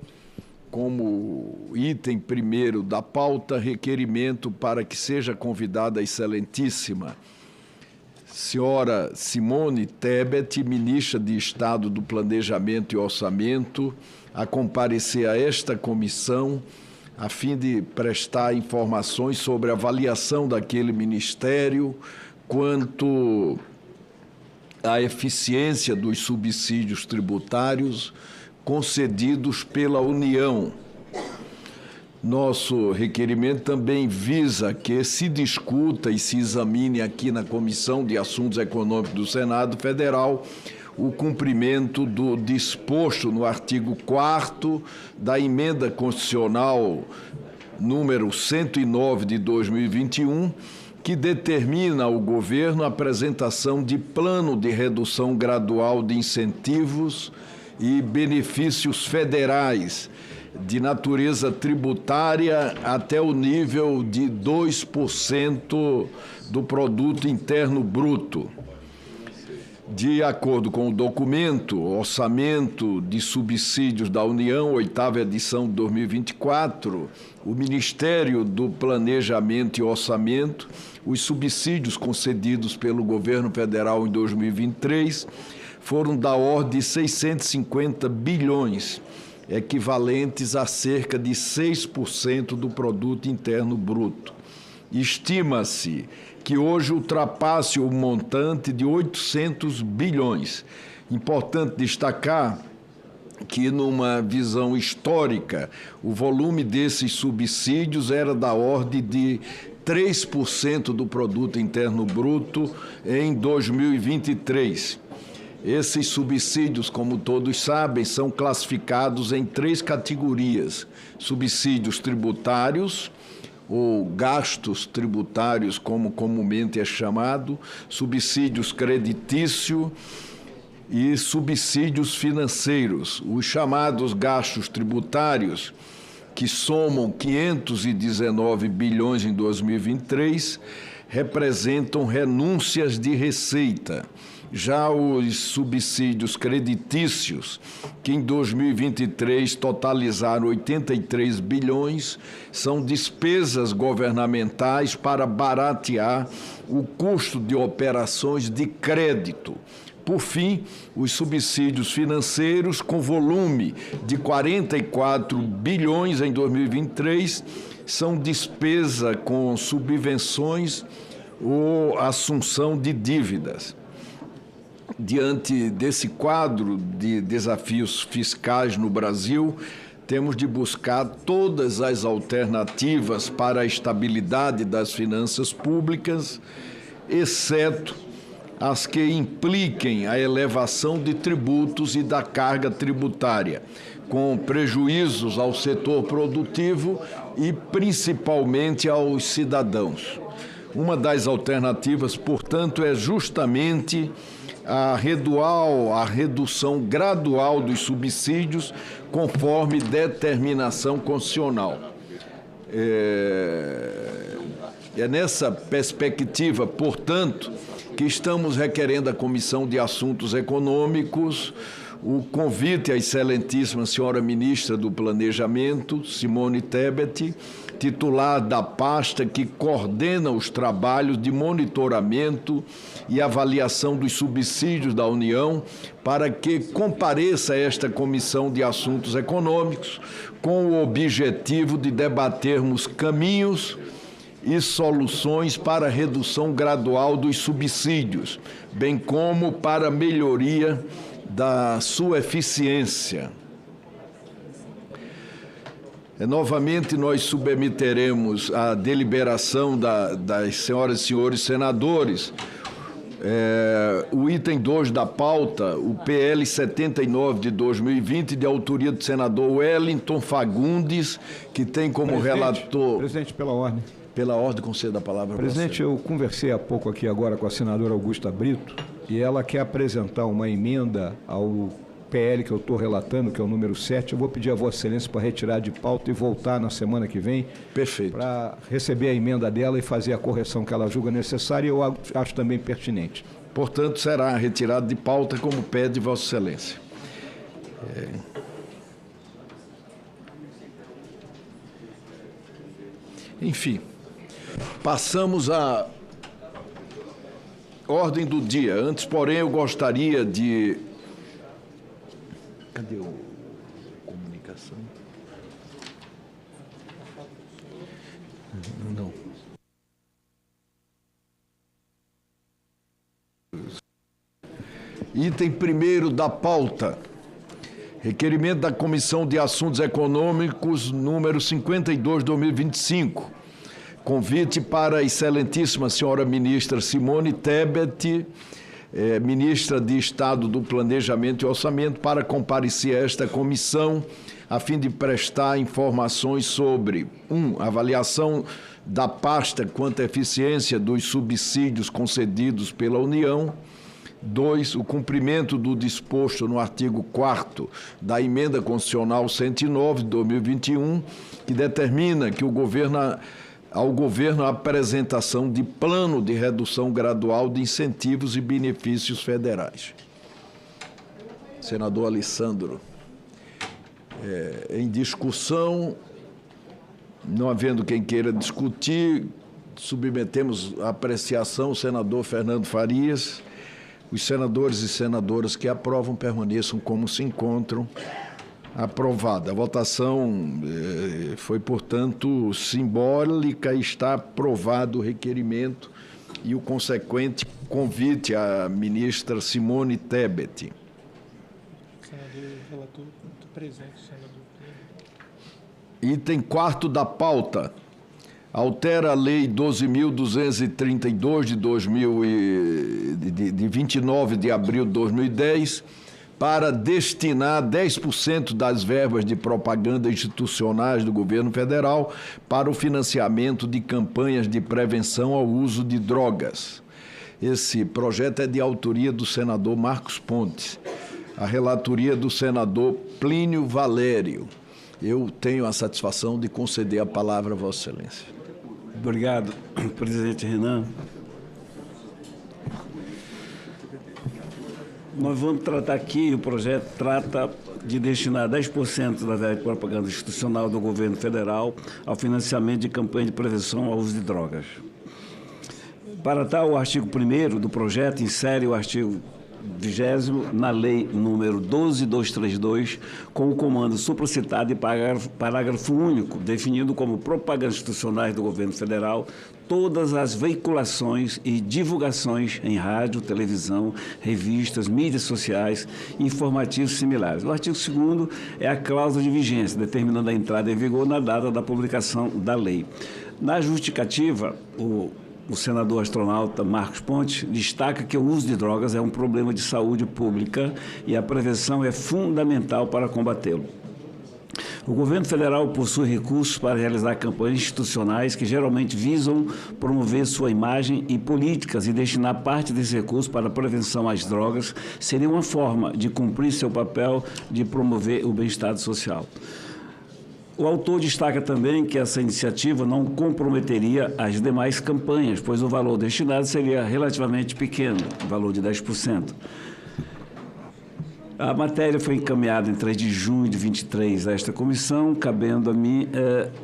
como item primeiro da pauta, requerimento para que seja convidada a excelentíssima senhora Simone Tebet, ministra de Estado do Planejamento e Orçamento, a comparecer a esta comissão, a fim de prestar informações sobre a avaliação daquele ministério quanto à eficiência dos subsídios tributários concedidos pela União. Nosso requerimento também visa que se discuta e se examine aqui na Comissão de Assuntos Econômicos do Senado Federal o cumprimento do disposto no artigo 4º da Emenda Constitucional número 109 de 2021, que determina ao governo a apresentação de plano de redução gradual de incentivos e benefícios federais de natureza tributária até o nível de 2% do produto interno bruto. De acordo com o documento Orçamento de Subsídios da União, 8ª edição de 2024, o Ministério do Planejamento e Orçamento, os subsídios concedidos pelo governo federal em 2023 foram da ordem de 650 bilhões, equivalentes a cerca de 6% do produto interno bruto. Estima-se que hoje ultrapasse o montante de 800 bilhões. Importante destacar que, numa visão histórica, o volume desses subsídios era da ordem de 3% do produto interno bruto em 2023. Esses subsídios, como todos sabem, são classificados em 3 categorias: subsídios tributários, ou gastos tributários, como comumente é chamado, subsídios creditício e subsídios financeiros. Os chamados gastos tributários, que somam 519 bilhões em 2023, representam renúncias de receita. Já os subsídios creditícios, que em 2023 totalizaram 83 bilhões, são despesas governamentais para baratear o custo de operações de crédito Por fim, os subsídios financeiros, com volume de 44 bilhões em 2023, são despesa com subvenções ou assunção de dívidas. Diante desse quadro de desafios fiscais no Brasil, temos de buscar todas as alternativas para a estabilidade das finanças públicas, exceto as que impliquem a elevação de tributos e da carga tributária, com prejuízos ao setor produtivo e principalmente aos cidadãos. Uma das alternativas, portanto, é justamente a redução gradual dos subsídios conforme determinação constitucional. É nessa perspectiva, portanto, que estamos requerendo à Comissão de Assuntos Econômicos o convite à excelentíssima senhora ministra do Planejamento, Simone Tebet, titular da pasta que coordena os trabalhos de monitoramento e avaliação dos subsídios da União, para que compareça a esta Comissão de Assuntos Econômicos com o objetivo de debatermos caminhos e soluções para a redução gradual dos subsídios, bem como para a melhoria da sua eficiência. Novamente, nós submeteremos à deliberação das senhoras e senhores senadores o item 2 da pauta, o PL 79 de 2020, de autoria do senador Wellington Fagundes, que tem como relator... Presidente, pela ordem. Pela ordem, conceda a palavra. Presidente, eu conversei há pouco aqui agora com a senadora Augusta Brito e ela quer apresentar uma emenda ao PL que eu estou relatando, que é o número 7. Eu vou pedir a Vossa Excelência para retirar de pauta e voltar na semana que vem. Perfeito. Para receber a emenda dela e fazer a correção que ela julga necessária e eu acho também pertinente. Portanto, será retirado de pauta como pede Vossa Excelência. Enfim, passamos à ordem do dia. Antes, porém, eu gostaria de... Cadê o comunicação? Não. Item 1º da pauta. Requerimento da Comissão de Assuntos Econômicos, número 52/2025. Convite para a excelentíssima senhora ministra Simone Tebet, ministra de Estado do Planejamento e Orçamento, para comparecer a esta comissão a fim de prestar informações sobre 1. Avaliação da pasta quanto à eficiência dos subsídios concedidos pela União. 2. O cumprimento do disposto no artigo 4º da Emenda Constitucional 109 de 2021, que determina que ao governo a apresentação de plano de redução gradual de incentivos e benefícios federais. Senador Alessandro, em discussão, não havendo quem queira discutir, submetemos à apreciação o senador Fernando Farias. Os senadores e senadoras que aprovam permaneçam como se encontram. Aprovada. A votação foi, portanto, simbólica e está aprovado o requerimento e o consequente convite à ministra Simone Tebet. Senador relator, presente, senador. Item 4º da pauta. Altera a Lei 12.232 de 29 de abril de 2010 para destinar 10% das verbas de propaganda institucionais do governo federal para o financiamento de campanhas de prevenção ao uso de drogas. Esse projeto é de autoria do senador Marcos Pontes, a relatoria do senador Plínio Valério. Eu tenho a satisfação de conceder a palavra a Vossa Excelência. Obrigado, presidente Renan. Nós vamos tratar aqui, o projeto trata de destinar 10% da verba de propaganda institucional do governo federal ao financiamento de campanha de prevenção ao uso de drogas. Para tal, o artigo 1º do projeto insere o artigo 20º na Lei número 12.232, com o comando supracitado e parágrafo único, definindo como propaganda institucionais do governo federal todas as veiculações e divulgações em rádio, televisão, revistas, mídias sociais e informativos similares. O artigo 2º é a cláusula de vigência, determinando a entrada em vigor na data da publicação da lei. Na justificativa, o senador astronauta Marcos Pontes destaca que o uso de drogas é um problema de saúde pública e a prevenção é fundamental para combatê-lo. O governo federal possui recursos para realizar campanhas institucionais que geralmente visam promover sua imagem e políticas, e destinar parte desse recurso para a prevenção às drogas seria uma forma de cumprir seu papel de promover o bem-estar social. O autor destaca também que essa iniciativa não comprometeria as demais campanhas, pois o valor destinado seria relativamente pequeno, o valor de 10%. A matéria foi encaminhada em 3 de junho de 23 a esta comissão, cabendo a mim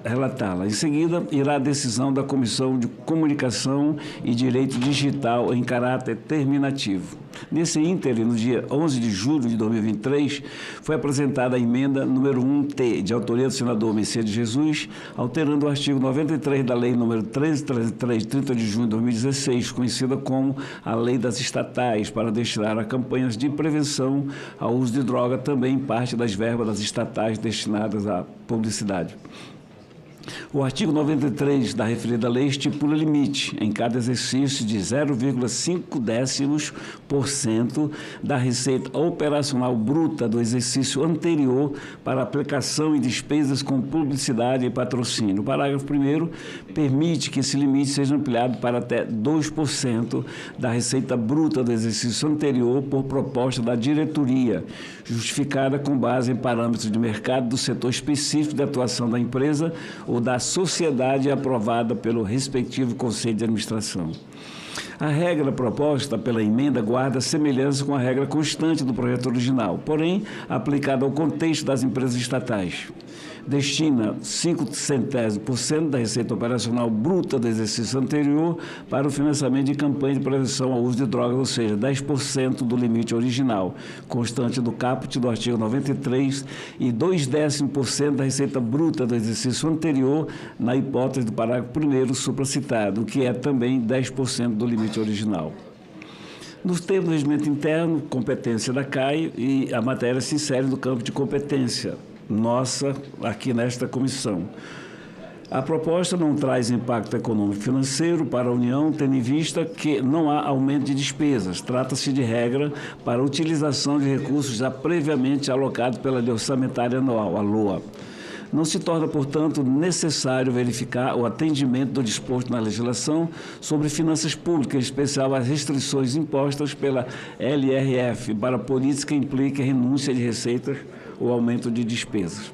relatá-la. Em seguida, irá a decisão da Comissão de Comunicação e Direito Digital em caráter terminativo. Nesse ínterim, no dia 11 de julho de 2023, foi apresentada a emenda número 1T, de autoria do senador Mercedes Jesus, alterando o artigo 93 da Lei número 1333, de 30 de junho de 2016, conhecida como a Lei das Estatais, para destinar a campanhas de prevenção ao uso de droga, também parte das verbas das estatais destinadas à publicidade. O artigo 93 da referida lei estipula limite em cada exercício de 0,5% da receita operacional bruta do exercício anterior para aplicação em despesas com publicidade e patrocínio. O parágrafo 1º permite que esse limite seja ampliado para até 2% da receita bruta do exercício anterior por proposta da diretoria, justificada com base em parâmetros de mercado do setor específico de atuação da empresa ou da sociedade aprovada pelo respectivo Conselho de Administração. A regra proposta pela emenda guarda semelhança com a regra constante do projeto original, porém aplicada ao contexto das empresas estatais. Destina 0,05% da receita operacional bruta do exercício anterior para o financiamento de campanha de prevenção ao uso de drogas, ou seja, 10% do limite original, constante do caput do artigo 93, e 0,2% da receita bruta do exercício anterior, na hipótese do parágrafo 1º supracitado, que é também 10% do limite original. Nos termos do regimento interno, competência da CAI, e a matéria se insere no campo de competência nossa aqui nesta comissão. A proposta não traz impacto econômico financeiro para a União, tendo em vista que não há aumento de despesas. Trata-se de regra para a utilização de recursos já previamente alocados pela Lei Orçamentária Anual, a LOA. Não se torna, portanto, necessário verificar o atendimento do disposto na legislação sobre finanças públicas, em especial as restrições impostas pela LRF para políticas que impliquem renúncia de receitas ou aumento de despesas.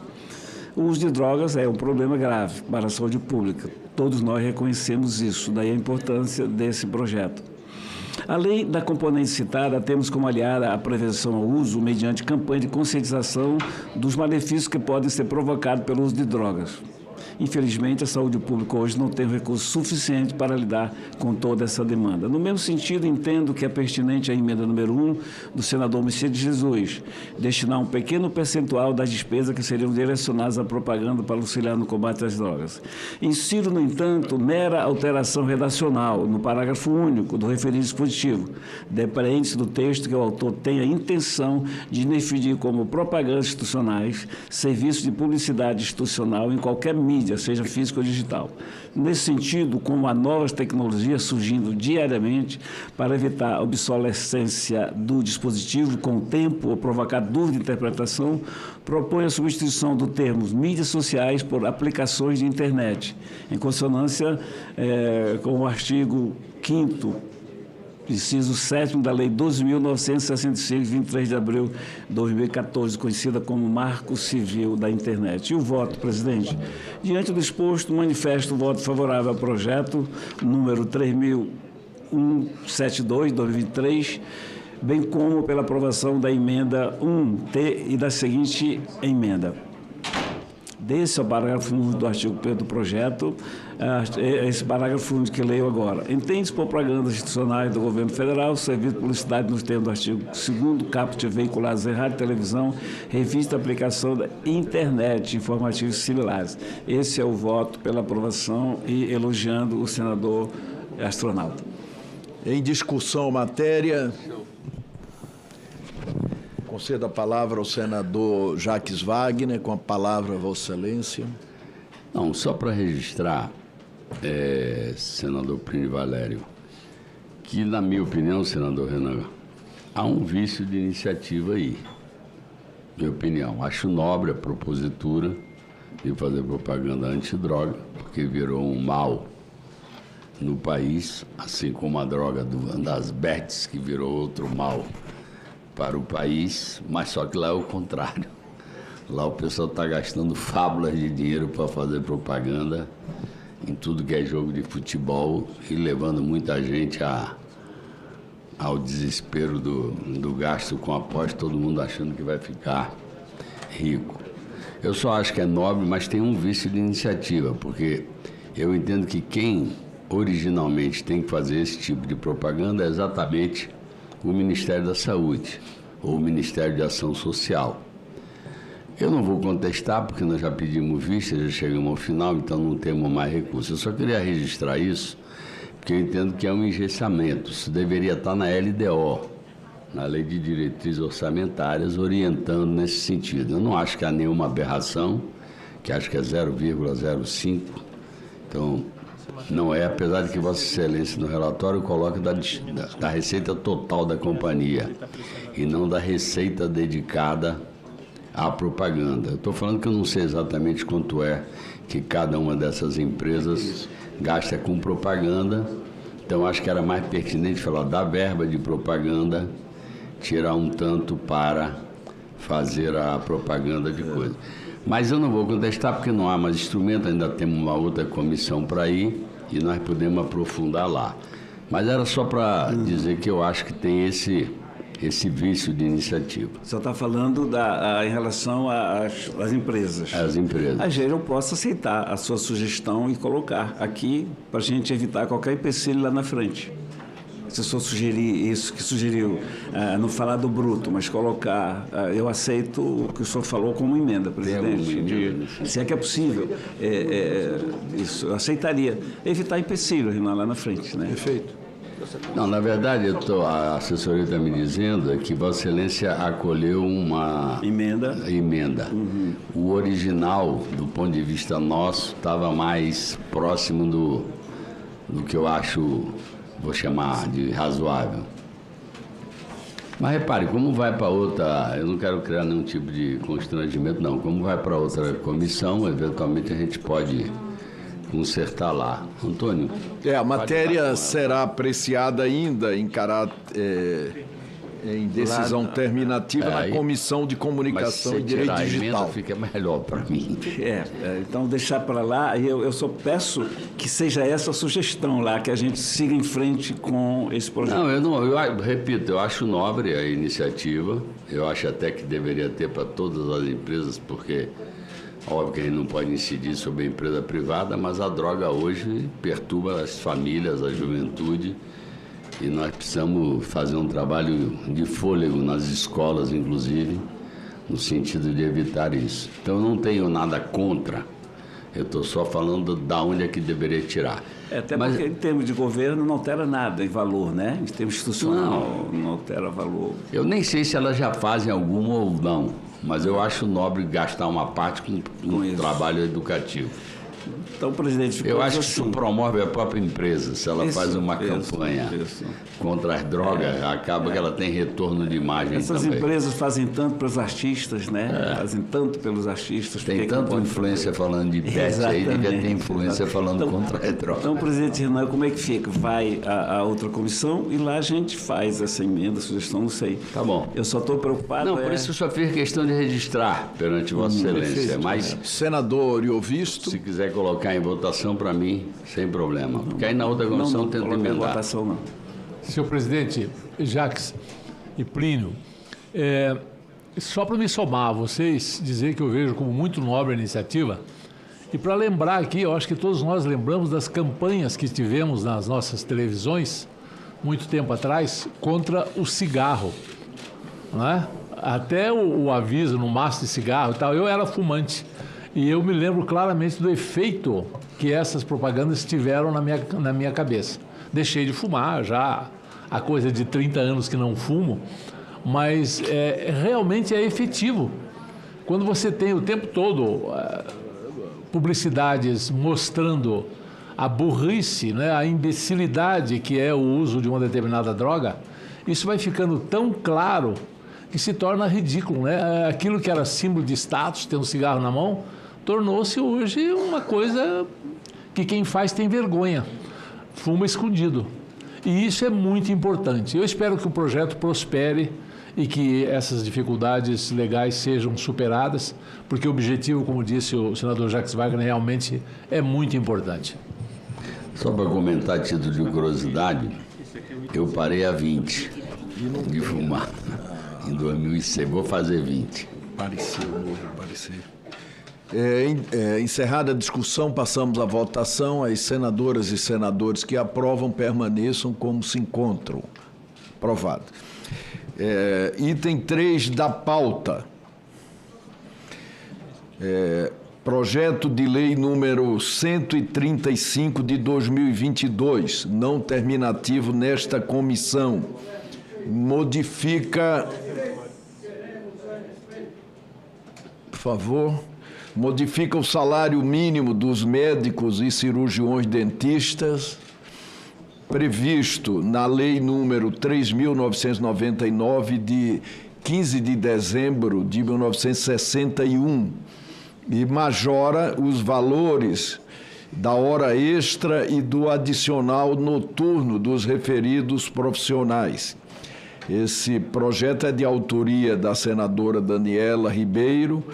O uso de drogas é um problema grave para a saúde pública. Todos nós reconhecemos isso, daí a importância desse projeto. Além da componente citada, temos como aliada a prevenção ao uso mediante campanha de conscientização dos malefícios que podem ser provocados pelo uso de drogas. Infelizmente, a saúde pública hoje não tem recurso suficiente para lidar com toda essa demanda. No mesmo sentido, entendo que é pertinente a emenda número 1 do senador Mercedes Jesus, destinar um pequeno percentual das despesas que seriam direcionadas à propaganda para auxiliar no combate às drogas. Insiro, no entanto, mera alteração redacional no parágrafo único do referido dispositivo. Depreende-se do texto que o autor tenha intenção de definir como propagandas institucionais serviços de publicidade institucional em qualquer mídia, seja física ou digital. Nesse sentido, como há novas tecnologias surgindo diariamente para evitar a obsolescência do dispositivo com o tempo ou provocar dúvida de interpretação, propõe a substituição do termo mídias sociais por aplicações de internet, em consonância com o artigo 5º, inciso 7º da Lei 12.965, 23 de abril de 2014, conhecida como Marco Civil da Internet. E o voto, presidente? Diante do exposto, manifesto o voto favorável ao projeto número 3.172, 2023, bem como pela aprovação da emenda 1T e da seguinte emenda. Desse é o parágrafo único do artigo 1 do projeto, esse parágrafo único que leio agora. Entende-se propagandas institucionais do governo federal, serviço de publicidade nos termos do artigo 2º, caput veiculados em rádio e televisão, revista, aplicação da internet, informativos similares. Esse é o voto pela aprovação e elogiando o senador astronauta. Em discussão, matéria. Concedo a palavra ao senador Jacques Wagner, com a palavra, Vossa Excelência. Não, só para registrar, senador Plínio Valério, que, na minha opinião, senador Renan, há um vício de iniciativa aí. Minha opinião. Acho nobre a propositura de fazer propaganda antidroga, porque virou um mal no país, assim como a droga das bets, que virou outro mal para o país, mas só que lá é o contrário. Lá o pessoal está gastando fábulas de dinheiro para fazer propaganda em tudo que é jogo de futebol e levando muita gente ao desespero do gasto com aposta, todo mundo achando que vai ficar rico. Eu só acho que é nobre, mas tem um vício de iniciativa, porque eu entendo que quem originalmente tem que fazer esse tipo de propaganda é exatamente o Ministério da Saúde ou o Ministério de Ação Social. Eu não vou contestar, porque nós já pedimos vista, já chegamos ao final, então não temos mais recursos. Eu só queria registrar isso, porque eu entendo que é um engessamento. Isso deveria estar na LDO, na Lei de Diretrizes Orçamentárias, orientando nesse sentido. Eu não acho que há nenhuma aberração, que acho que é 0,05. Então, não é, apesar de que Vossa Excelência no relatório coloca da receita total da companhia e não da receita dedicada à propaganda. Eu estou falando que eu não sei exatamente quanto é que cada uma dessas empresas gasta com propaganda, então acho que era mais pertinente falar da verba de propaganda, tirar um tanto para fazer a propaganda de coisa. Mas eu não vou contestar porque não há mais instrumento, ainda temos uma outra comissão para ir e nós podemos aprofundar lá. Mas era só para dizer que eu acho que tem esse vício de iniciativa. Você está falando em relação às empresas. As empresas. A gente não posso aceitar a sua sugestão e colocar aqui para a gente evitar qualquer empecilho lá na frente. Se o senhor sugerir isso que sugeriu, não falar do bruto, mas colocar, eu aceito o que o senhor falou como emenda, presidente. Se é que é possível, isso eu aceitaria. Evitar empecilhos lá na frente, né? Perfeito. Não, na verdade, a assessoria está me dizendo que Vossa Excelência acolheu uma emenda. Uhum. O original, do ponto de vista nosso, estava mais próximo do que eu acho, vou chamar de razoável. Mas repare, como vai para outra, eu não quero criar nenhum tipo de constrangimento, não. Como vai para outra comissão, eventualmente a gente pode consertar lá. Antônio? A matéria será apreciada ainda em em decisão terminativa na Comissão de Comunicação e Direito Digital. Fica melhor para mim. Então deixar para lá, eu só peço que seja essa a sugestão lá, que a gente siga em frente com esse projeto. Eu repito, eu acho nobre a iniciativa, eu acho até que deveria ter para todas as empresas, porque óbvio que a gente não pode incidir sobre a empresa privada, mas a droga hoje perturba as famílias, a juventude, e nós precisamos fazer um trabalho de fôlego nas escolas, inclusive, no sentido de evitar isso. Então, eu não tenho nada contra, eu estou só falando da onde é que deveria tirar. Porque em termos de governo não altera nada em valor, né? Em termos institucional não altera valor. Eu nem sei se elas já fazem alguma ou não, mas eu acho nobre gastar uma parte com um trabalho educativo. Então, presidente, eu acho que isso promove a própria empresa. Se ela faz uma campanha contra as drogas, acaba que ela tem retorno de imagem. Essas empresas fazem tanto para os artistas, né? Fazem tanto pelos artistas. Tem tanta influência falando de bet, aí devia ter influência falando contra as drogas. Então, presidente Renan, como é que fica? Vai a outra comissão e lá a gente faz essa emenda, sugestão, não sei. Tá bom. Eu só estou preocupado. Não, por isso eu só fiz questão de registrar perante Vossa Excelência. Mas, senador Iovisto, se quiser colocar em votação, para mim, sem problema. Porque aí na outra comissão tenta emendar. Votação, não. Senhor presidente, Jacques e Plínio, só para me somar a vocês, dizer que eu vejo como muito nobre a iniciativa, e para lembrar aqui, eu acho que todos nós lembramos das campanhas que tivemos nas nossas televisões, muito tempo atrás, contra o cigarro, né? Até o aviso no maço de cigarro e tal, eu era fumante, e eu me lembro claramente do efeito que essas propagandas tiveram na minha cabeça. Deixei de fumar já há coisa de 30 anos que não fumo, mas realmente é efetivo. Quando você tem o tempo todo publicidades mostrando a burrice, né, a imbecilidade que é o uso de uma determinada droga, isso vai ficando tão claro que se torna ridículo, né? Aquilo que era símbolo de status, ter um cigarro na mão, tornou-se hoje uma coisa que quem faz tem vergonha, fuma escondido. E isso é muito importante. Eu espero que o projeto prospere e que essas dificuldades legais sejam superadas, porque o objetivo, como disse o senador Jacques Wagner, realmente é muito importante. Só para comentar a título de curiosidade, eu parei a 20 de fumar em 2006, vou fazer 20. Pareceu, pareceu. Encerrada a discussão, passamos à votação. As senadoras e senadores que aprovam permaneçam como se encontram. Aprovado. Item 3 da pauta. Projeto de lei número 135 de 2022, não terminativo nesta comissão. Modifica... Por favor... Modifica o salário mínimo dos médicos e cirurgiões dentistas, previsto na Lei número 3.999, de 15 de dezembro de 1961, e majora os valores da hora extra e do adicional noturno dos referidos profissionais. Esse projeto é de autoria da senadora Daniela Ribeiro,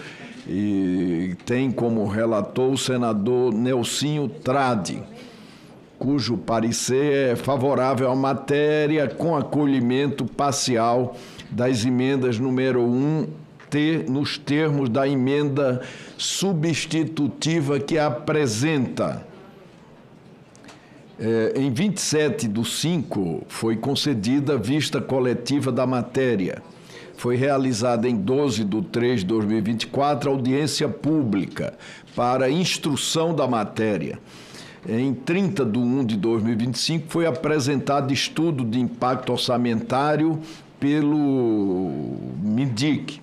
e tem como relator o senador Nelsinho Tradi, cujo parecer é favorável à matéria, com acolhimento parcial das emendas número 1T, nos termos da emenda substitutiva que apresenta. Em 27/5 foi concedida vista coletiva da matéria. Foi realizada em 12/3 de 2024 audiência pública para instrução da matéria. Em 30/1 de 2025 foi apresentado estudo de impacto orçamentário pelo MIDIC.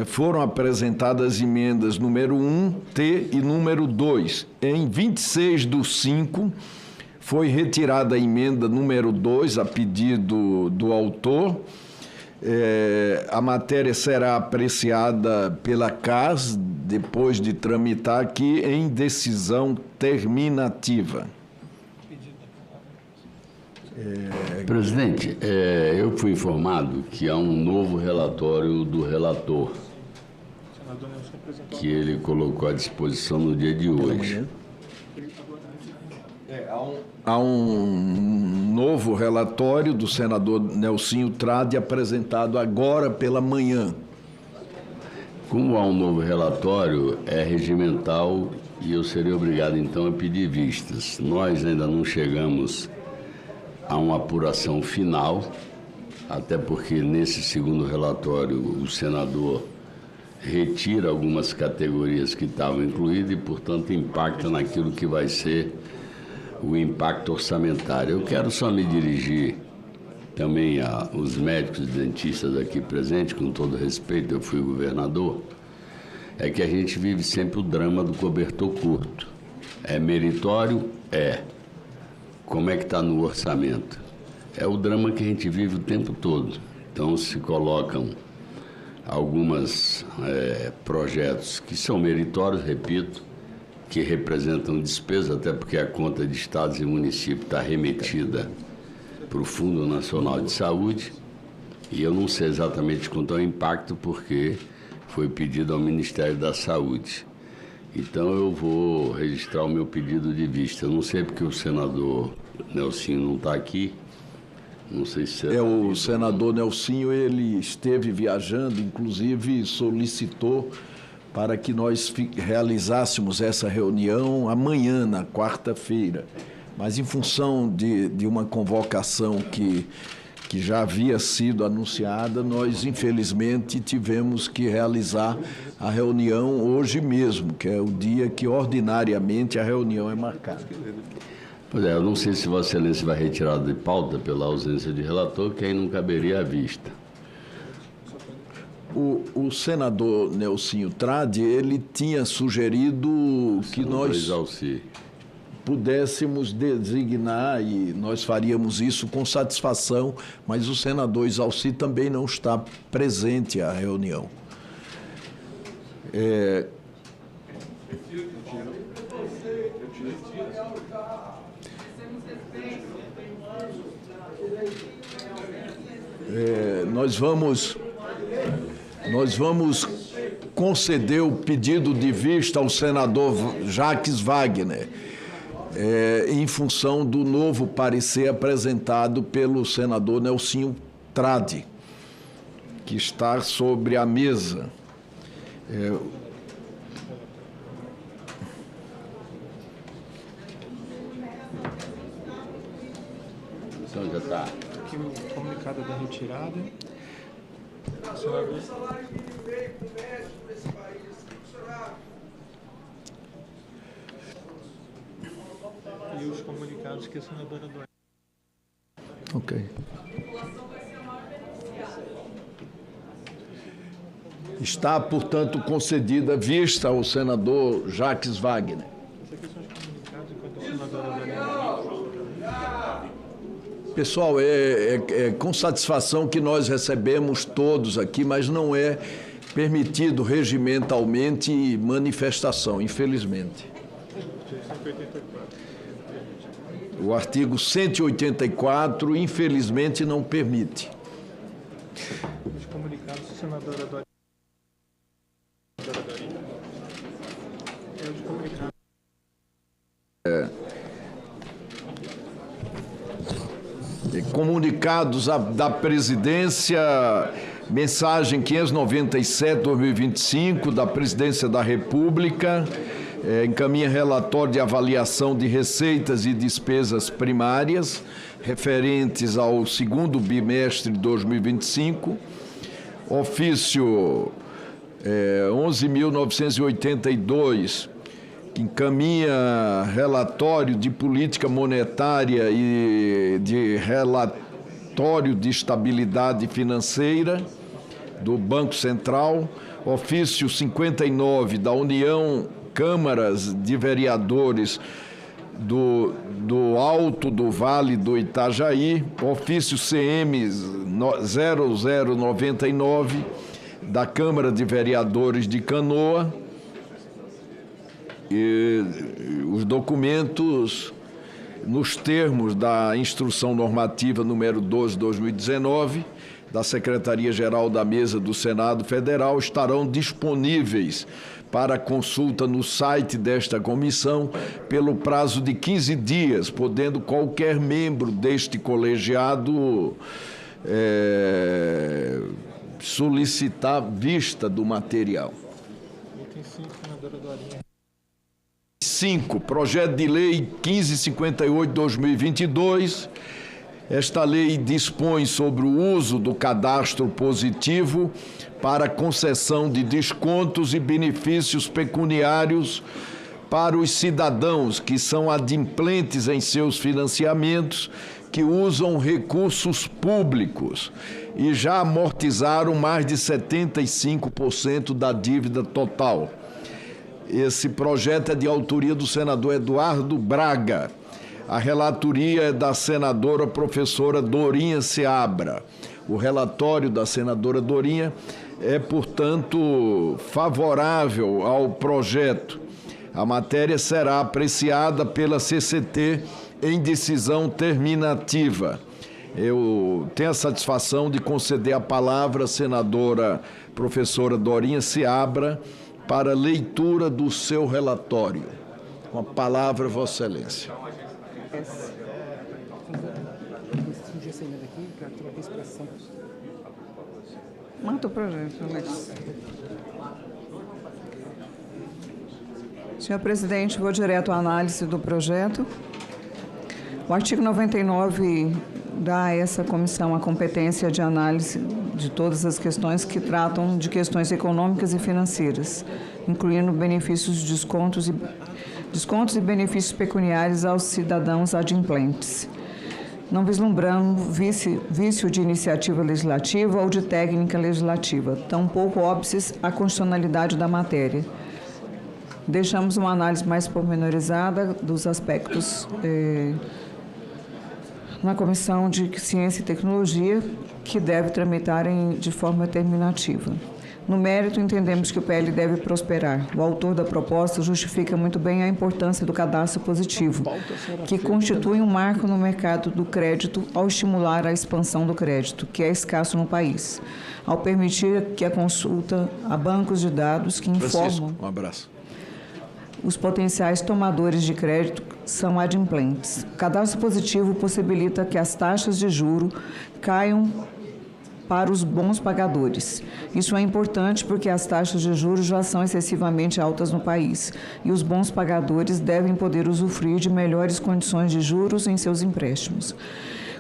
Foram apresentadas emendas número 1T e número 2. Em 26/5 foi retirada a emenda número 2 a pedido do autor. A matéria será apreciada pela CAS, depois de tramitar aqui, em decisão terminativa. Presidente, eu fui informado que há um novo relatório do relator, que ele colocou à disposição no dia de hoje. Há um novo relatório do senador Nelsinho Tradi apresentado agora pela manhã. Como há um novo relatório, é regimental e eu serei obrigado, então, a pedir vistas. Nós ainda não chegamos a uma apuração final, até porque nesse segundo relatório o senador retira algumas categorias que estavam incluídas e, portanto, impacta naquilo que vai ser o impacto orçamentário. Eu quero só me dirigir também aos médicos e dentistas aqui presentes, com todo respeito, eu fui governador, é que a gente vive sempre o drama do cobertor curto. É meritório? É. Como é que está no orçamento? É o drama que a gente vive o tempo todo. Então se colocam alguns projetos que são meritórios, repito, que representam despesa, até porque a conta de estados e municípios está remetida para o Fundo Nacional de Saúde, e eu não sei exatamente quanto é o impacto, porque foi pedido ao Ministério da Saúde. Então eu vou registrar o meu pedido de vista. Eu não sei porque o senador Nelsinho não está aqui, Não sei se o senador Nelsinho, ele esteve viajando, inclusive solicitou para que nós realizássemos essa reunião amanhã, na quarta-feira. Mas em função de uma convocação que já havia sido anunciada, nós infelizmente tivemos que realizar a reunião hoje mesmo, que é o dia que ordinariamente a reunião é marcada. Pois é, eu não sei se Vossa Excelência vai retirar de pauta pela ausência de relator, que aí não caberia à vista. O senador Nelsinho Trade, ele tinha sugerido que nós pudéssemos designar, e nós faríamos isso com satisfação, mas o senador Exalci também não está presente à reunião. Nós vamos conceder o pedido de vista ao senador Jacques Wagner, em função do novo parecer apresentado pelo senador Nelsinho Trade, que está sobre a mesa. Já está. Aqui o comunicado da retirada. E os comunicados que a senadora Dorinha. Ok. Está, portanto, concedida vista ao senador Jacques Wagner. Pessoal, é com satisfação que nós recebemos todos aqui, mas não é permitido regimentalmente manifestação, infelizmente. O artigo 184, infelizmente, não permite. Os comunicados, senadora Dorinha. Os comunicados. Comunicados da presidência, mensagem 597/2025 da presidência da República, encaminha relatório de avaliação de receitas e despesas primárias referentes ao segundo bimestre de 2025, ofício 11.982, que encaminha relatório de política monetária e de relatório de estabilidade financeira do Banco Central, ofício 59 da União Câmaras de Vereadores do Alto do Vale do Itajaí, ofício CM 0099 da Câmara de Vereadores de Canoa, e os documentos, nos termos da Instrução Normativa número 12/2019, da Secretaria-Geral da Mesa do Senado Federal, estarão disponíveis para consulta no site desta comissão pelo prazo de 15 dias, podendo qualquer membro deste colegiado solicitar vista do material. Item 5, senadora Dorinha. 5. Projeto de Lei 1558/2022. Esta lei dispõe sobre o uso do cadastro positivo para concessão de descontos e benefícios pecuniários para os cidadãos que são adimplentes em seus financiamentos, que usam recursos públicos e já amortizaram mais de 75% da dívida total. Esse projeto é de autoria do senador Eduardo Braga. A relatoria é da senadora professora Dorinha Seabra. O relatório da senadora Dorinha é, portanto, favorável ao projeto. A matéria será apreciada pela CCT em decisão terminativa. Eu tenho a satisfação de conceder a palavra à senadora professora Dorinha Seabra para leitura do seu relatório. Com a palavra, Vossa Excelência. essa emenda aqui para trocar a expressão. Manda o projeto, Alex. Senhor presidente, vou direto à análise do projeto. O artigo 99 dá a essa comissão a competência de análise de todas as questões que tratam de questões econômicas e financeiras, incluindo benefícios, descontos e benefícios pecuniários aos cidadãos adimplentes, não vislumbrando vício de iniciativa legislativa ou de técnica legislativa, tampouco óbices à constitucionalidade da matéria. Deixamos uma análise mais pormenorizada dos aspectos na Comissão de Ciência e Tecnologia, que deve tramitar de forma terminativa. No mérito, entendemos que o PL deve prosperar. O autor da proposta justifica muito bem a importância do cadastro positivo, que constitui um marco no mercado do crédito ao estimular a expansão do crédito, que é escasso no país, ao permitir que a consulta a bancos de dados que informam um abraço. Os potenciais tomadores de crédito são adimplentes. O cadastro positivo possibilita que as taxas de juro caiam para os bons pagadores. Isso é importante porque as taxas de juros já são excessivamente altas no país e os bons pagadores devem poder usufruir de melhores condições de juros em seus empréstimos.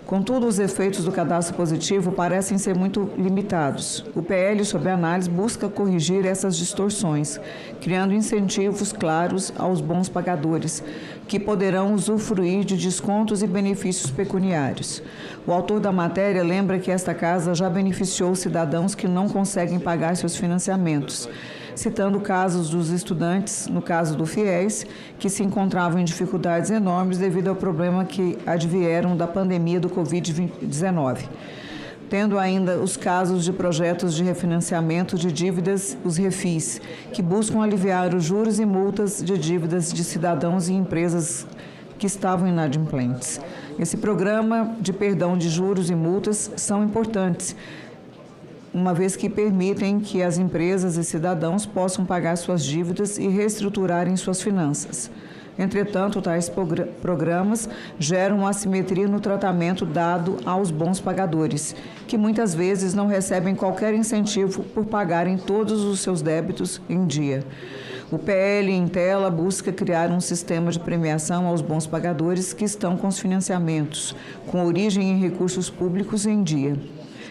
Contudo, os efeitos do cadastro positivo parecem ser muito limitados. O PL, sob análise, busca corrigir essas distorções, criando incentivos claros aos bons pagadores, que poderão usufruir de descontos e benefícios pecuniários. O autor da matéria lembra que esta casa já beneficiou cidadãos que não conseguem pagar seus financiamentos, citando casos dos estudantes, no caso do FIES, que se encontravam em dificuldades enormes devido ao problema que advieram da pandemia do Covid-19. Tendo ainda os casos de projetos de refinanciamento de dívidas, os refis, que buscam aliviar os juros e multas de dívidas de cidadãos e empresas que estavam inadimplentes. Esse programa de perdão de juros e multas são importantes, uma vez que permitem que as empresas e cidadãos possam pagar suas dívidas e reestruturarem suas finanças. Entretanto, tais programas geram uma assimetria no tratamento dado aos bons pagadores, que muitas vezes não recebem qualquer incentivo por pagarem todos os seus débitos em dia. O PL em tela busca criar um sistema de premiação aos bons pagadores que estão com os financiamentos, com origem em recursos públicos em dia.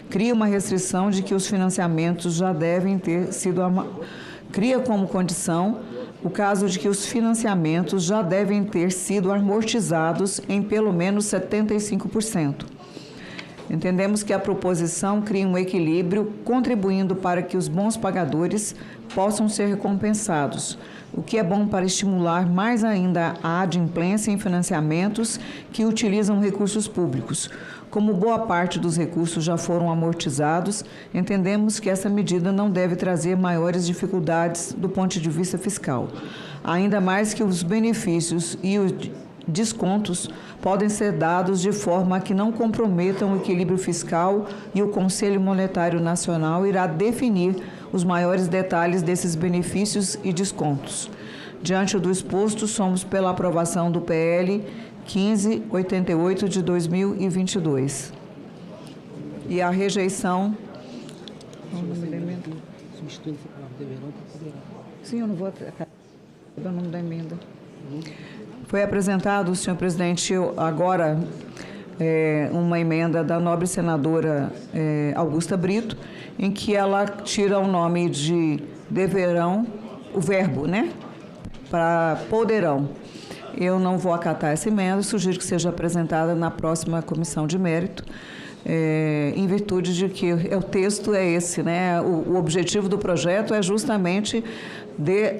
Cria uma restrição de que os financiamentos já devem ter sido... Cria como condição o caso de que os financiamentos já devem ter sido amortizados em pelo menos 75%. Entendemos que a proposição cria um equilíbrio, contribuindo para que os bons pagadores possam ser recompensados, o que é bom para estimular mais ainda a adimplência em financiamentos que utilizam recursos públicos. Como boa parte dos recursos já foram amortizados, entendemos que essa medida não deve trazer maiores dificuldades do ponto de vista fiscal. Ainda mais que os benefícios e os descontos podem ser dados de forma que não comprometam o equilíbrio fiscal e o Conselho Monetário Nacional irá definir os maiores detalhes desses benefícios e descontos. Diante do exposto, somos pela aprovação do PL 1588 de 2022. E a rejeição... Sim, eu não vou... O nome da emenda. Foi apresentado, senhor presidente, agora uma emenda da nobre senadora Augusta Brito, em que ela tira o nome de deverão, o verbo, né? Para poderão. Eu não vou acatar essa emenda, sugiro que seja apresentada na próxima comissão de mérito, em virtude de que o texto é esse, né? O objetivo do projeto é justamente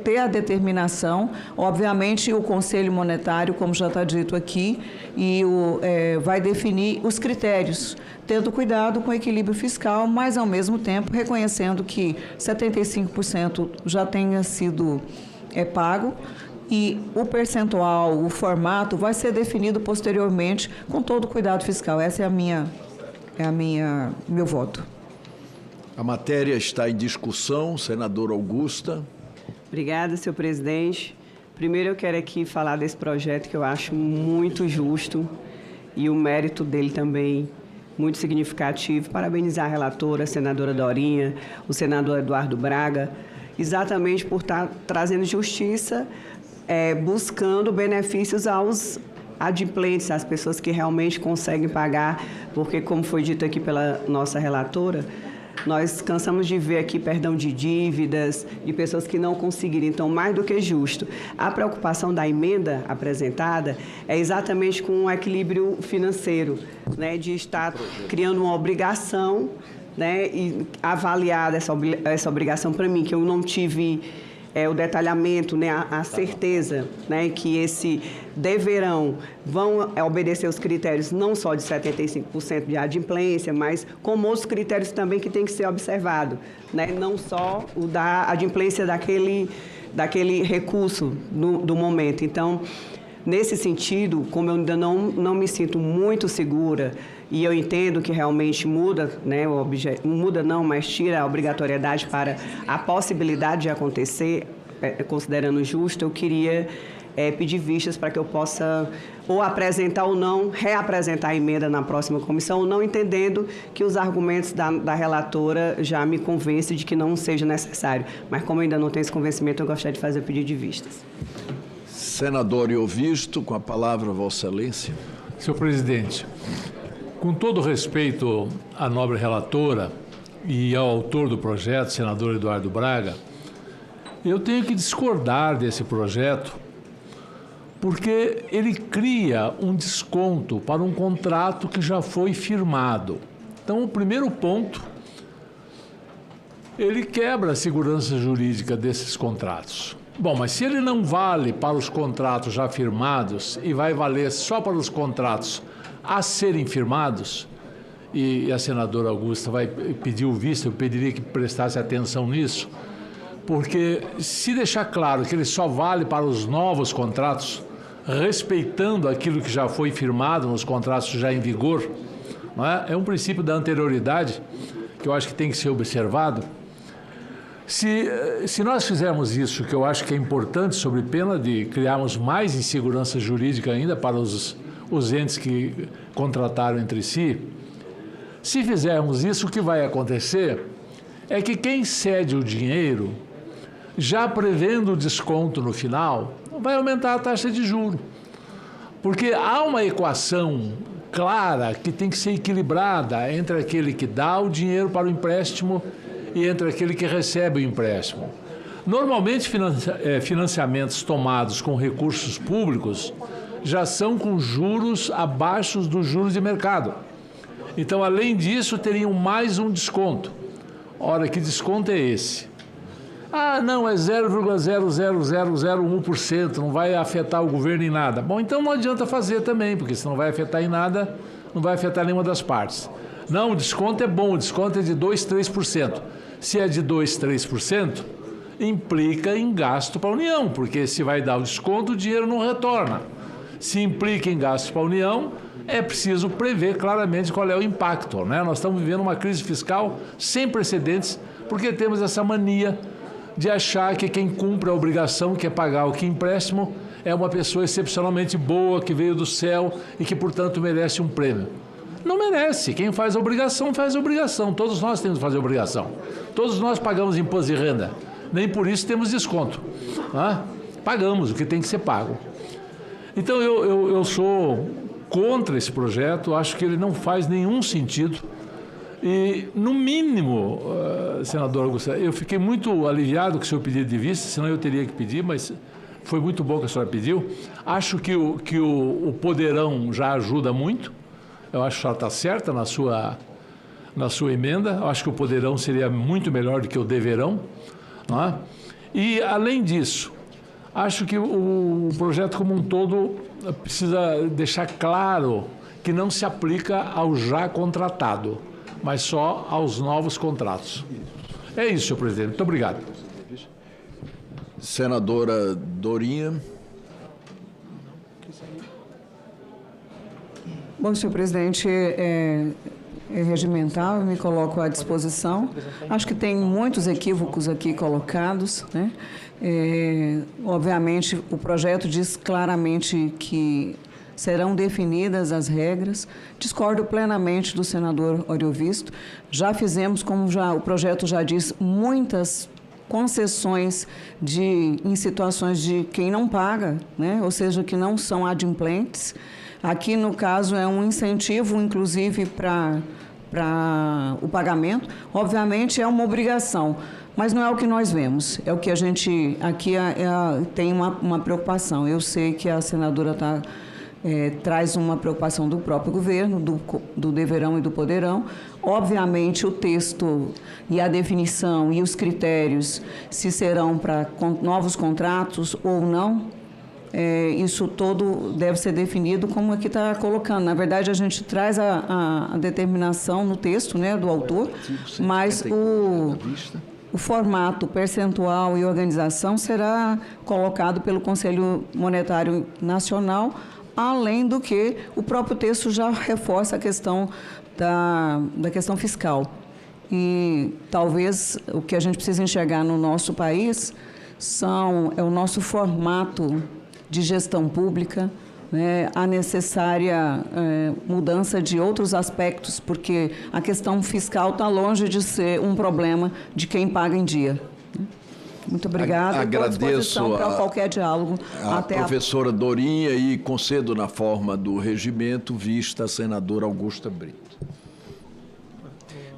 ter a determinação, obviamente o Conselho Monetário, como já está dito aqui, vai definir os critérios, tendo cuidado com o equilíbrio fiscal, mas ao mesmo tempo reconhecendo que 75% já tenha sido pago, e o percentual, o formato, vai ser definido posteriormente com todo o cuidado fiscal. Essa é meu voto. A matéria está em discussão. Senadora Augusta. Obrigada, senhor presidente. Primeiro eu quero aqui falar desse projeto que eu acho muito justo e o mérito dele também muito significativo. Parabenizar a relatora, a senadora Dorinha, o senador Eduardo Braga, exatamente por estar trazendo justiça, buscando benefícios aos adimplentes, às pessoas que realmente conseguem pagar, porque, como foi dito aqui pela nossa relatora, nós cansamos de ver aqui perdão de dívidas, de pessoas que não conseguiram. Então, mais do que justo. A preocupação da emenda apresentada é exatamente com o equilíbrio financeiro, né, de estar criando uma obrigação, né, e avaliada essa obrigação para mim, que eu não tive o detalhamento, né, a certeza, né, que esse deverão vão obedecer os critérios não só de 75% de adimplência, mas como outros critérios também que tem que ser observado, né, não só o da adimplência daquele recurso do momento. Então, nesse sentido, como eu ainda não me sinto muito segura e eu entendo que realmente muda, né, muda não, mas tira a obrigatoriedade para a possibilidade de acontecer, considerando justo, eu queria pedir vistas para que eu possa ou apresentar ou não, reapresentar a emenda na próxima comissão, ou não, entendendo que os argumentos da relatora já me convencem de que não seja necessário. Mas como ainda não tenho esse convencimento, eu gostaria de fazer o pedido de vistas. Senador Iovisto, com a palavra, Vossa Excelência. Senhor presidente, com todo respeito à nobre relatora e ao autor do projeto, senador Eduardo Braga, eu tenho que discordar desse projeto, porque ele cria um desconto para um contrato que já foi firmado. Então, o primeiro ponto, ele quebra a segurança jurídica desses contratos. Bom, mas se ele não vale para os contratos já firmados e vai valer só para os contratos a serem firmados, e a senadora Augusta vai pedir o visto, eu pediria que prestasse atenção nisso, porque se deixar claro que ele só vale para os novos contratos, respeitando aquilo que já foi firmado nos contratos já em vigor, não é? É um princípio da anterioridade que eu acho que tem que ser observado. Se nós fizermos isso, que eu acho que é importante, sob pena de criarmos mais insegurança jurídica ainda para os entes que contrataram entre si, se fizermos isso, o que vai acontecer é que quem cede o dinheiro, já prevendo o desconto no final, vai aumentar a taxa de juros. Porque há uma equação clara que tem que ser equilibrada entre aquele que dá o dinheiro para o empréstimo e entre aquele que recebe o empréstimo. Normalmente, financiamentos tomados com recursos públicos já são com juros abaixo dos juros de mercado. Então, além disso, teriam mais um desconto. Ora, que desconto é esse? Ah, não, é 0,00001%, não vai afetar o governo em nada. Bom, então não adianta fazer também, porque se não vai afetar em nada, não vai afetar nenhuma das partes. Não, o desconto é bom, o desconto é de 2%, 3%. Se é de 2%, 3%, implica em gasto para a União, porque se vai dar o desconto, o dinheiro não retorna. Se implica em gasto para a União, é preciso prever claramente qual é o impacto, né? Nós estamos vivendo uma crise fiscal sem precedentes, porque temos essa mania de achar que quem cumpre a obrigação, que é pagar o que empréstimo, é uma pessoa excepcionalmente boa, que veio do céu e que, portanto, merece um prêmio. Não merece. Quem faz a obrigação, faz a obrigação. Todos nós temos que fazer a obrigação. Todos nós pagamos imposto de renda. Nem por isso temos desconto. Né? Pagamos o que tem que ser pago. Então, eu sou contra esse projeto. Acho que ele não faz nenhum sentido. E, no mínimo, senador Augusto, eu fiquei muito aliviado com o seu pedido de vista, senão eu teria que pedir, mas foi muito bom que a senhora pediu. Acho que o poderão já ajuda muito. Eu acho que a senhora está certa na sua emenda. Eu acho que o poderão seria muito melhor do que o deverão. Não é? E, além disso, acho que o projeto como um todo precisa deixar claro que não se aplica ao já contratado, mas só aos novos contratos. É isso, senhor presidente. Muito obrigado. Senadora Dorinha. Bom, senhor presidente, é regimental, eu me coloco à disposição. Acho que tem muitos equívocos aqui colocados, né? Obviamente, o projeto diz claramente que serão definidas as regras. Discordo plenamente do senador Oriovisto. Já fizemos, como o projeto já diz, muitas concessões em situações de quem não paga, né? Ou seja, que não são adimplentes. Aqui, no caso, é um incentivo, inclusive, para o pagamento. Obviamente, é uma obrigação, mas não é o que nós vemos. É o que a gente aqui tem uma preocupação. Eu sei que a senadora traz uma preocupação do próprio governo, do deverão e do poderão. Obviamente, o texto e a definição e os critérios, se serão para novos contratos ou não, isso todo deve ser definido como aqui está colocando. Na verdade, a gente traz a determinação no texto, né, do autor, mas o formato, percentual e organização será colocado pelo Conselho Monetário Nacional, além do que o próprio texto já reforça a questão da questão fiscal. E talvez o que a gente precisa enxergar no nosso país é o nosso formato de gestão pública, né, a necessária mudança de outros aspectos, porque a questão fiscal está longe de ser um problema de quem paga em dia. Muito obrigada. Agradeço para qualquer diálogo. A professora Dorinha e concedo na forma do regimento vista a senadora Augusta Brito.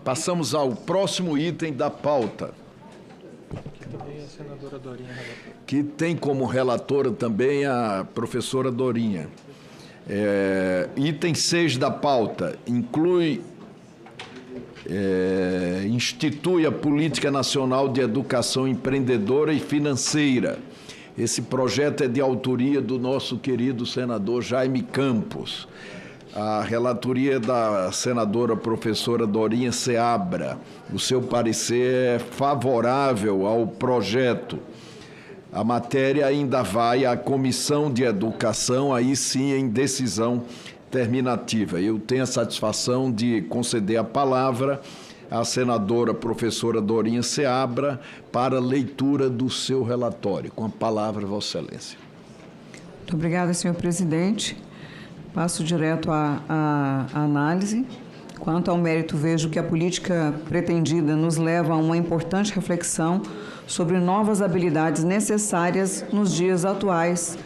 Passamos ao próximo item da pauta, que tem como relatora também a professora Dorinha. Item 6 da pauta institui a Política Nacional de Educação Empreendedora e Financeira. Esse projeto é de autoria do nosso querido senador Jaime Campos. A relatoria da senadora professora Dorinha Seabra. O seu parecer é favorável ao projeto. A matéria ainda vai à Comissão de Educação, aí sim em decisão terminativa. Eu tenho a satisfação de conceder a palavra à senadora professora Dorinha Seabra para leitura do seu relatório. Com a palavra, Vossa Excelência. Muito obrigada, senhor presidente. Passo direto à análise. Quanto ao mérito, vejo que a política pretendida nos leva a uma importante reflexão sobre novas habilidades necessárias nos dias atuais,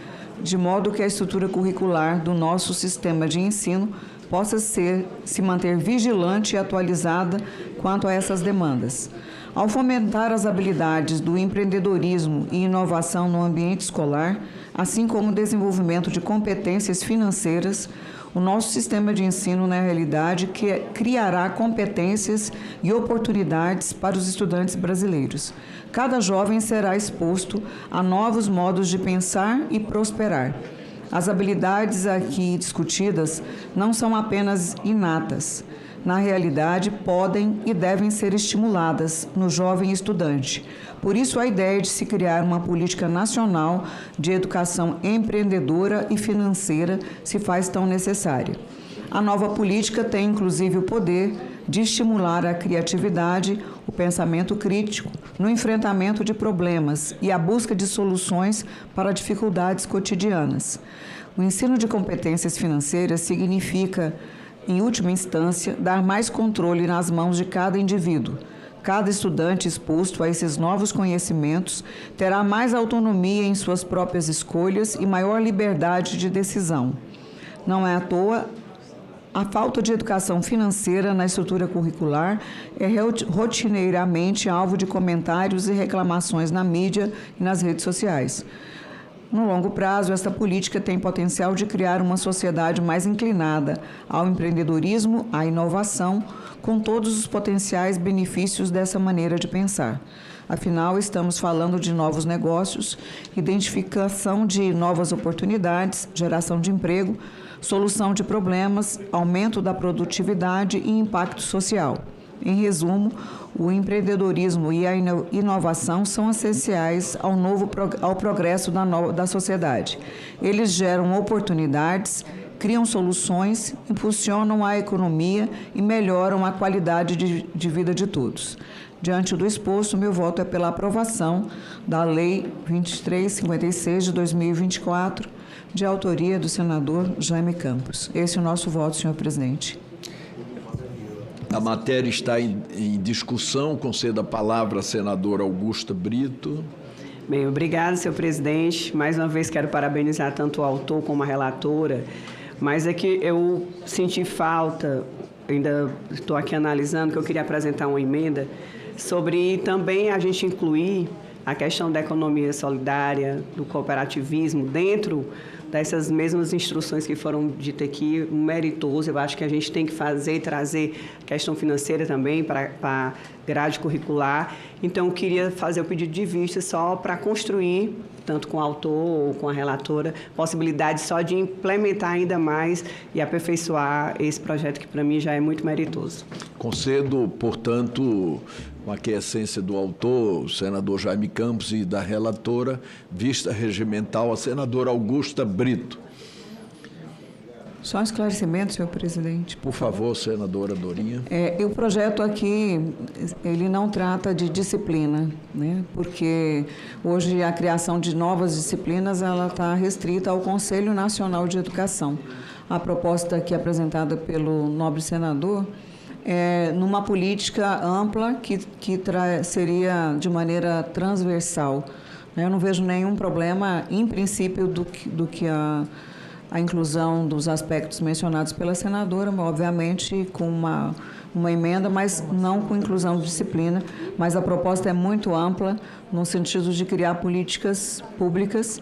de modo que a estrutura curricular do nosso sistema de ensino possa se manter vigilante e atualizada quanto a essas demandas. Ao fomentar as habilidades do empreendedorismo e inovação no ambiente escolar, assim como o desenvolvimento de competências financeiras, o nosso sistema de ensino, na realidade, criará competências e oportunidades para os estudantes brasileiros. Cada jovem será exposto a novos modos de pensar e prosperar. As habilidades aqui discutidas não são apenas inatas. Na realidade, podem e devem ser estimuladas no jovem estudante. Por isso, a ideia de se criar uma política nacional de educação empreendedora e financeira se faz tão necessária. A nova política tem, inclusive, o poder de estimular a criatividade, o pensamento crítico, no enfrentamento de problemas e a busca de soluções para dificuldades cotidianas. O ensino de competências financeiras significa, em última instância, dar mais controle nas mãos de cada indivíduo. Cada estudante exposto a esses novos conhecimentos terá mais autonomia em suas próprias escolhas e maior liberdade de decisão. Não é à toa, a falta de educação financeira na estrutura curricular é rotineiramente alvo de comentários e reclamações na mídia e nas redes sociais. No longo prazo, esta política tem potencial de criar uma sociedade mais inclinada ao empreendedorismo, à inovação, com todos os potenciais benefícios dessa maneira de pensar. Afinal, estamos falando de novos negócios, identificação de novas oportunidades, geração de emprego, solução de problemas, aumento da produtividade e impacto social. Em resumo, o empreendedorismo e a inovação são essenciais ao progresso da sociedade. Eles geram oportunidades, criam soluções, impulsionam a economia e melhoram a qualidade de vida de todos. Diante do exposto, meu voto é pela aprovação da Lei 2356 de 2024, de autoria do senador Jaime Campos. Esse é o nosso voto, senhor presidente. A matéria está em discussão. Concedo a palavra à senadora Augusta Brito. Bem, obrigada, senhor presidente. Mais uma vez quero parabenizar tanto o autor como a relatora, mas é que eu senti falta, ainda estou aqui analisando, que eu queria apresentar uma emenda sobre também a gente incluir a questão da economia solidária, do cooperativismo, dentro dessas mesmas instruções que foram ditas aqui, meritoso. Eu acho que a gente tem que fazer e trazer questão financeira também para a grade curricular. Então, eu queria fazer o pedido de vista só para construir, tanto com o autor ou com a relatora, possibilidade só de implementar ainda mais e aperfeiçoar esse projeto que, para mim, já é muito meritoso. Concedo, portanto, com a aquiescência do autor, o senador Jaime Campos, e da relatora, vista regimental, a senadora Augusta Brito. Só um esclarecimento, senhor presidente. Por favor, senadora Dorinha. O projeto aqui, ele não trata de disciplina, né? Porque hoje a criação de novas disciplinas, ela está restrita ao Conselho Nacional de Educação. A proposta aqui apresentada pelo nobre senador numa política ampla que seria de maneira transversal. Eu não vejo nenhum problema, em princípio, do que a inclusão dos aspectos mencionados pela senadora, obviamente com uma emenda, mas não com inclusão de disciplina. Mas a proposta é muito ampla, no sentido de criar políticas públicas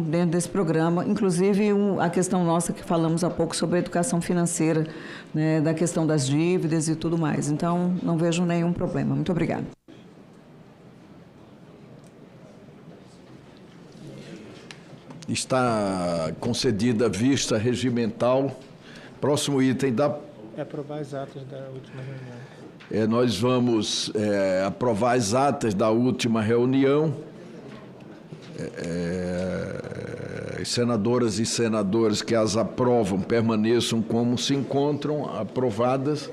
dentro desse programa, inclusive a questão nossa que falamos há pouco sobre a educação financeira, né, da questão das dívidas e tudo mais. Então, não vejo nenhum problema. Muito obrigada. Está concedida a vista regimental. Próximo item da... aprovar as atas da última reunião. Nós vamos aprovar as atas da última reunião. Senadoras e senadores que as aprovam permaneçam como se encontram, aprovadas.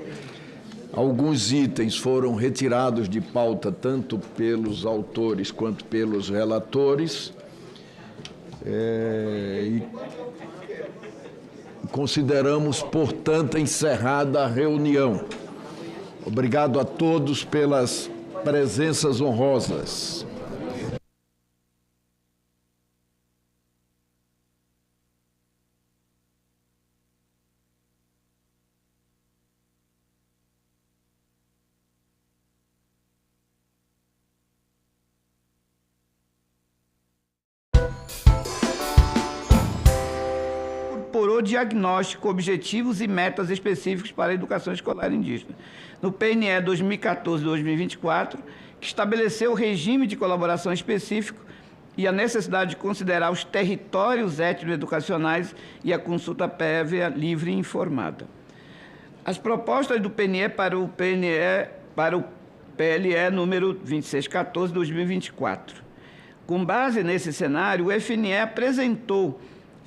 Alguns itens foram retirados de pauta tanto pelos autores quanto pelos relatores. E consideramos, portanto, encerrada a reunião. Obrigado a todos pelas presenças honrosas. Incorporou diagnóstico, objetivos e metas específicos para a educação escolar indígena. No PNE 2014-2024, que estabeleceu o regime de colaboração específico e a necessidade de considerar os territórios étnico-educacionais e a consulta prévia livre e informada. As propostas do PNE para o PLE número 2614-2024. Com base nesse cenário, o FNE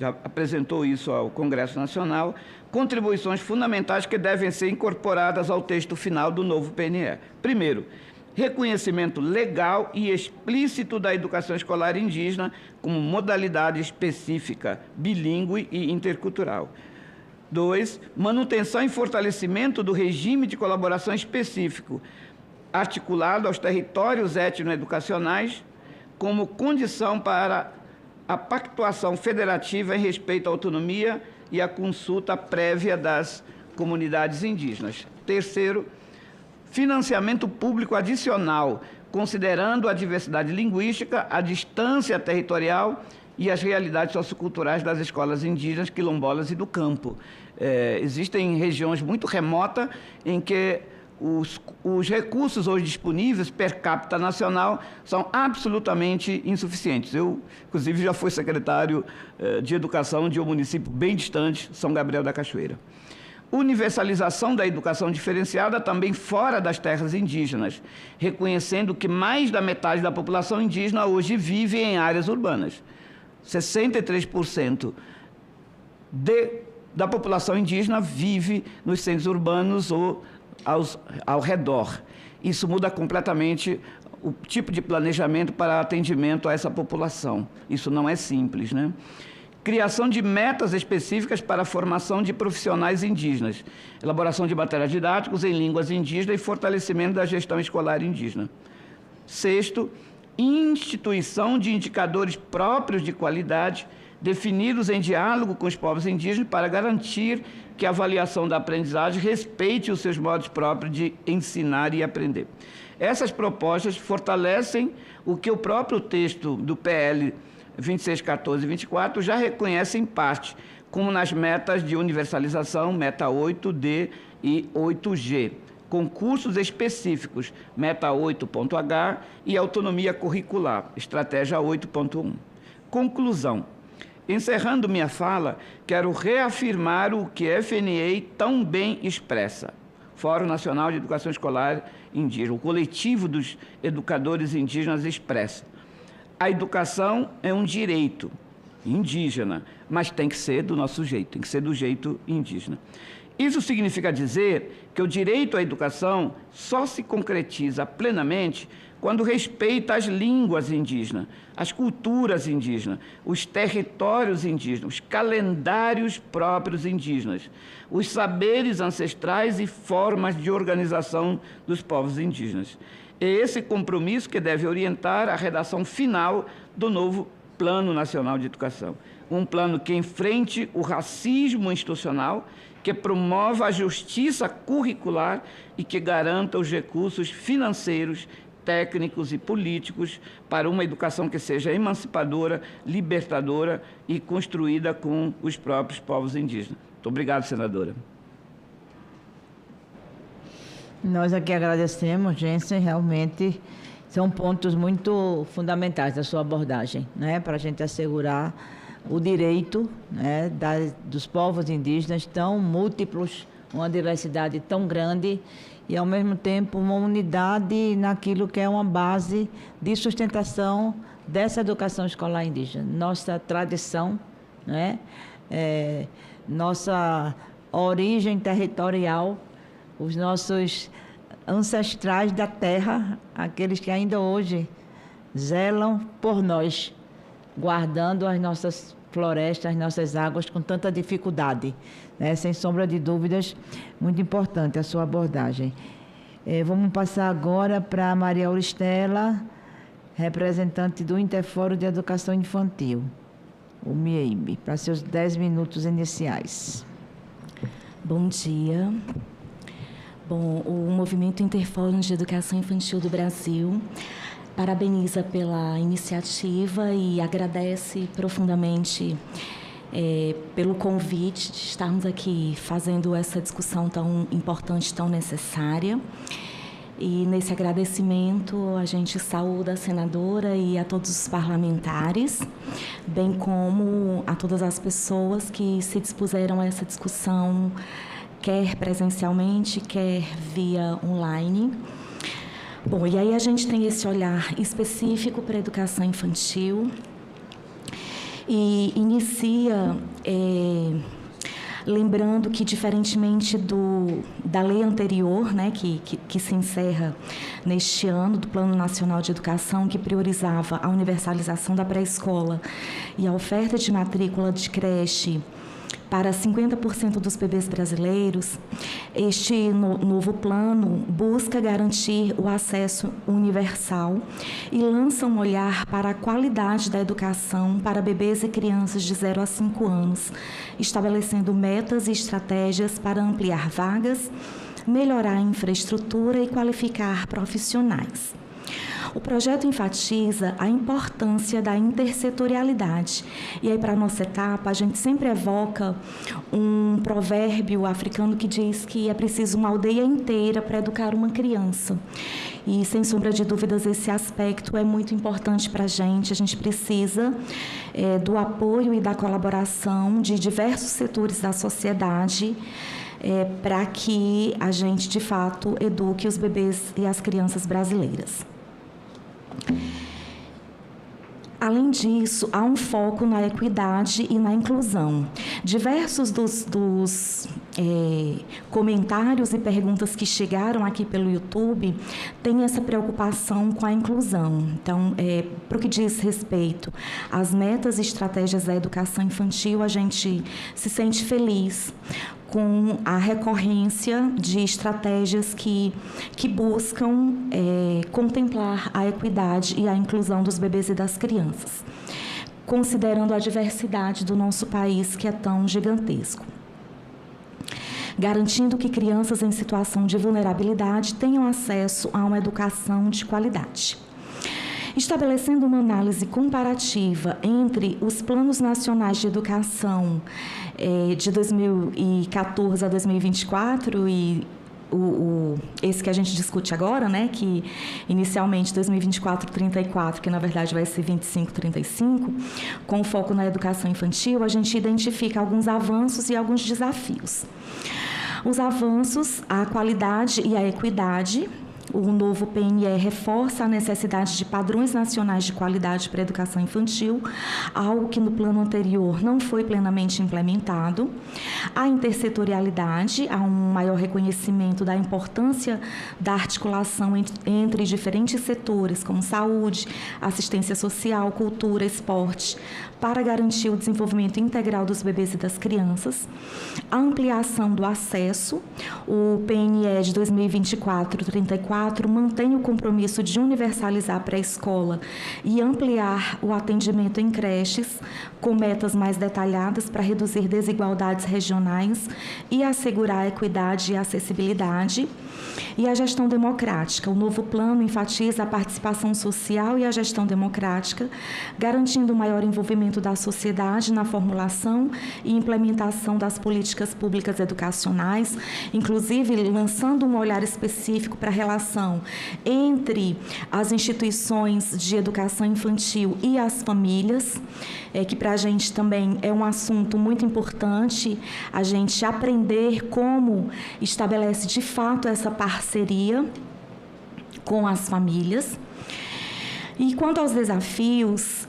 já apresentou isso ao Congresso Nacional, contribuições fundamentais que devem ser incorporadas ao texto final do novo PNE. Primeiro, reconhecimento legal e explícito da educação escolar indígena como modalidade específica, bilíngue e intercultural. 2, manutenção e fortalecimento do regime de colaboração específico, articulado aos territórios étnico-educacionais, como condição para a pactuação federativa em respeito à autonomia e à consulta prévia das comunidades indígenas. Terceiro, financiamento público adicional, considerando a diversidade linguística, a distância territorial e as realidades socioculturais das escolas indígenas, quilombolas e do campo. Existem regiões muito remotas em que os recursos hoje disponíveis per capita nacional são absolutamente insuficientes. Eu, inclusive, já fui secretário de Educação de um município bem distante, São Gabriel da Cachoeira. Universalização da educação diferenciada também fora das terras indígenas, reconhecendo que mais da metade da população indígena hoje vive em áreas urbanas. 63% da população indígena vive nos centros urbanos ou ao redor. Isso muda completamente o tipo de planejamento para atendimento a essa população. Isso não é simples, né? Criação de metas específicas para a formação de profissionais indígenas, elaboração de materiais didáticos em línguas indígenas e fortalecimento da gestão escolar indígena. Sexto, instituição de indicadores próprios de qualidade, definidos em diálogo com os povos indígenas para garantir que a avaliação da aprendizagem respeite os seus modos próprios de ensinar e aprender. Essas propostas fortalecem o que o próprio texto do PL 2614 e 24 já reconhece em parte, como nas metas de universalização, meta 8D e 8G, com cursos específicos, meta 8.H e autonomia curricular, estratégia 8.1. Conclusão. Encerrando minha fala, quero reafirmar o que a FNE tão bem expressa. Fórum Nacional de Educação Escolar Indígena, o coletivo dos educadores indígenas expressa. A educação é um direito indígena, mas tem que ser do nosso jeito, tem que ser do jeito indígena. Isso significa dizer que o direito à educação só se concretiza plenamente quando respeita as línguas indígenas, as culturas indígenas, os territórios indígenas, os calendários próprios indígenas, os saberes ancestrais e formas de organização dos povos indígenas. É esse compromisso que deve orientar a redação final do novo Plano Nacional de Educação. Um plano que enfrente o racismo institucional, que promova a justiça curricular e que garanta os recursos financeiros, técnicos e políticos para uma educação que seja emancipadora, libertadora e construída com os próprios povos indígenas. Muito obrigado, senadora. Nós aqui agradecemos, Jensen, realmente são pontos muito fundamentais da sua abordagem, né, para a gente assegurar o direito, né, dos povos indígenas tão múltiplos, uma diversidade tão grande e, ao mesmo tempo, uma unidade naquilo que é uma base de sustentação dessa educação escolar indígena. Nossa tradição, né, nossa origem territorial, os nossos ancestrais da terra, aqueles que ainda hoje zelam por nós, guardando as nossas florestas, as nossas águas com tanta dificuldade, né? Sem sombra de dúvidas, muito importante a sua abordagem. Vamos passar agora para Maria Auristela, representante do Interfórum de Educação Infantil, o MIEIB, para seus 10 minutos iniciais. Bom dia. Bom, o Movimento Interfórum de Educação Infantil do Brasil parabeniza pela iniciativa e agradece profundamente pelo convite de estarmos aqui fazendo essa discussão tão importante, tão necessária. E nesse agradecimento a gente saúda a senadora e a todos os parlamentares, bem como a todas as pessoas que se dispuseram a essa discussão, quer presencialmente, quer via online. Bom, e aí a gente tem esse olhar específico para a educação infantil e inicia lembrando que, diferentemente da lei anterior, né, que se encerra neste ano, do Plano Nacional de Educação, que priorizava a universalização da pré-escola e a oferta de matrícula de creche para 50% dos bebês brasileiros, este novo plano busca garantir o acesso universal e lança um olhar para a qualidade da educação para bebês e crianças de 0 a 5 anos, estabelecendo metas e estratégias para ampliar vagas, melhorar a infraestrutura e qualificar profissionais. O projeto enfatiza a importância da intersetorialidade. E aí, para a nossa etapa, a gente sempre evoca um provérbio africano que diz que é preciso uma aldeia inteira para educar uma criança. E, sem sombra de dúvidas, esse aspecto é muito importante para a gente precisa do apoio e da colaboração de diversos setores da sociedade para que a gente, de fato, eduque os bebês e as crianças brasileiras. Além disso, há um foco na equidade e na inclusão. Diversos dos comentários e perguntas que chegaram aqui pelo YouTube têm essa preocupação com a inclusão. Então, para o que diz respeito às metas e estratégias da educação infantil, a gente se sente feliz com a recorrência de estratégias que buscam contemplar a equidade e a inclusão dos bebês e das crianças, considerando a diversidade do nosso país, que é tão gigantesco, garantindo que crianças em situação de vulnerabilidade tenham acesso a uma educação de qualidade. Estabelecendo uma análise comparativa entre os planos nacionais de educação de 2014 a 2024 e esse que a gente discute agora, né, que inicialmente 2024-34, que na verdade vai ser 25-35, com foco na educação infantil, a gente identifica alguns avanços e alguns desafios. Os avanços, a qualidade e a equidade. O novo PNE reforça a necessidade de padrões nacionais de qualidade para a educação infantil, algo que no plano anterior não foi plenamente implementado. A intersetorialidade, há um maior reconhecimento da importância da articulação entre diferentes setores, como saúde, assistência social, cultura, esporte, para garantir o desenvolvimento integral dos bebês e das crianças. A ampliação do acesso, o PNE de 2024-34 mantém o compromisso de universalizar a pré-escola e ampliar o atendimento em creches, com metas mais detalhadas para reduzir desigualdades regionais e assegurar a equidade e a acessibilidade. E a gestão democrática. O novo plano enfatiza a participação social e a gestão democrática, garantindo o maior envolvimento da sociedade na formulação e implementação das políticas públicas educacionais, inclusive lançando um olhar específico para a relação entre as instituições de educação infantil e as famílias, que para a gente também é um assunto muito importante, a gente aprender como estabelece de fato essa parceria com as famílias. E quanto aos desafios,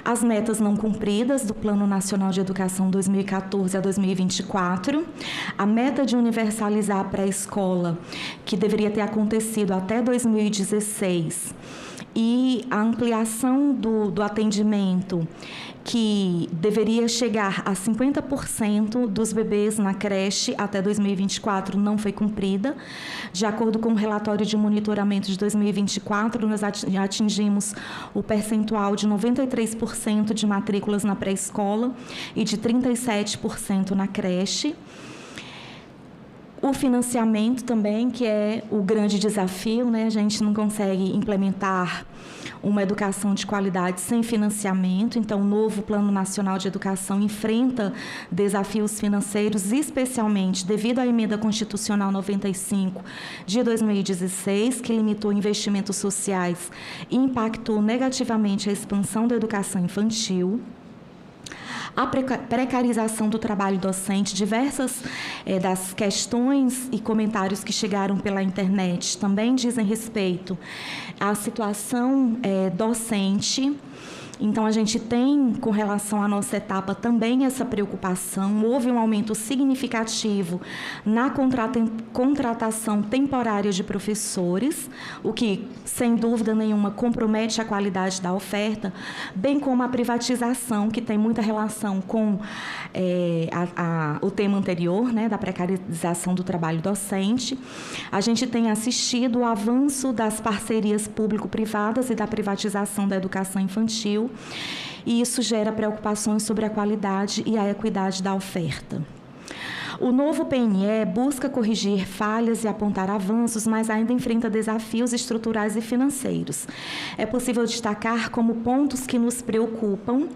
as metas não cumpridas do Plano Nacional de Educação 2014 a 2024, a meta de universalizar a pré-escola, que deveria ter acontecido até 2016, e a ampliação do atendimento, que deveria chegar a 50% dos bebês na creche até 2024, não foi cumprida. De acordo com o relatório de monitoramento de 2024, nós atingimos o percentual de 93% de matrículas na pré-escola e de 37% na creche. O financiamento também, que é o grande desafio, né? A gente não consegue implementar uma educação de qualidade sem financiamento, então o novo Plano Nacional de Educação enfrenta desafios financeiros, especialmente devido à Emenda Constitucional 95 de 2016, que limitou investimentos sociais e impactou negativamente a expansão da educação infantil. A precarização do trabalho docente, diversas das questões e comentários que chegaram pela internet também dizem respeito à situação docente. Então, a gente tem, com relação à nossa etapa, também essa preocupação. Houve um aumento significativo na contratação temporária de professores, o que, sem dúvida nenhuma, compromete a qualidade da oferta, bem como a privatização, que tem muita relação com o tema anterior, né, da precarização do trabalho docente. A gente tem assistido o avanço das parcerias público-privadas e da privatização da educação infantil, e isso gera preocupações sobre a qualidade e a equidade da oferta. O novo PNE busca corrigir falhas e apontar avanços, mas ainda enfrenta desafios estruturais e financeiros. É possível destacar como pontos que nos preocupam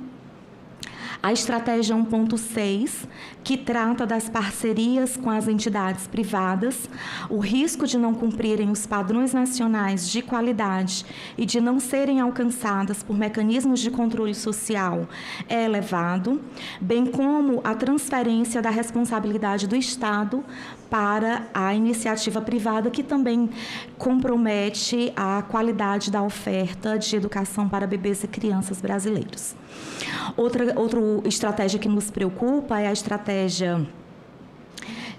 a estratégia 1.6, que trata das parcerias com as entidades privadas, o risco de não cumprirem os padrões nacionais de qualidade e de não serem alcançadas por mecanismos de controle social é elevado, bem como a transferência da responsabilidade do Estado para a iniciativa privada, que também compromete a qualidade da oferta de educação para bebês e crianças brasileiros. Outra estratégia que nos preocupa é a estratégia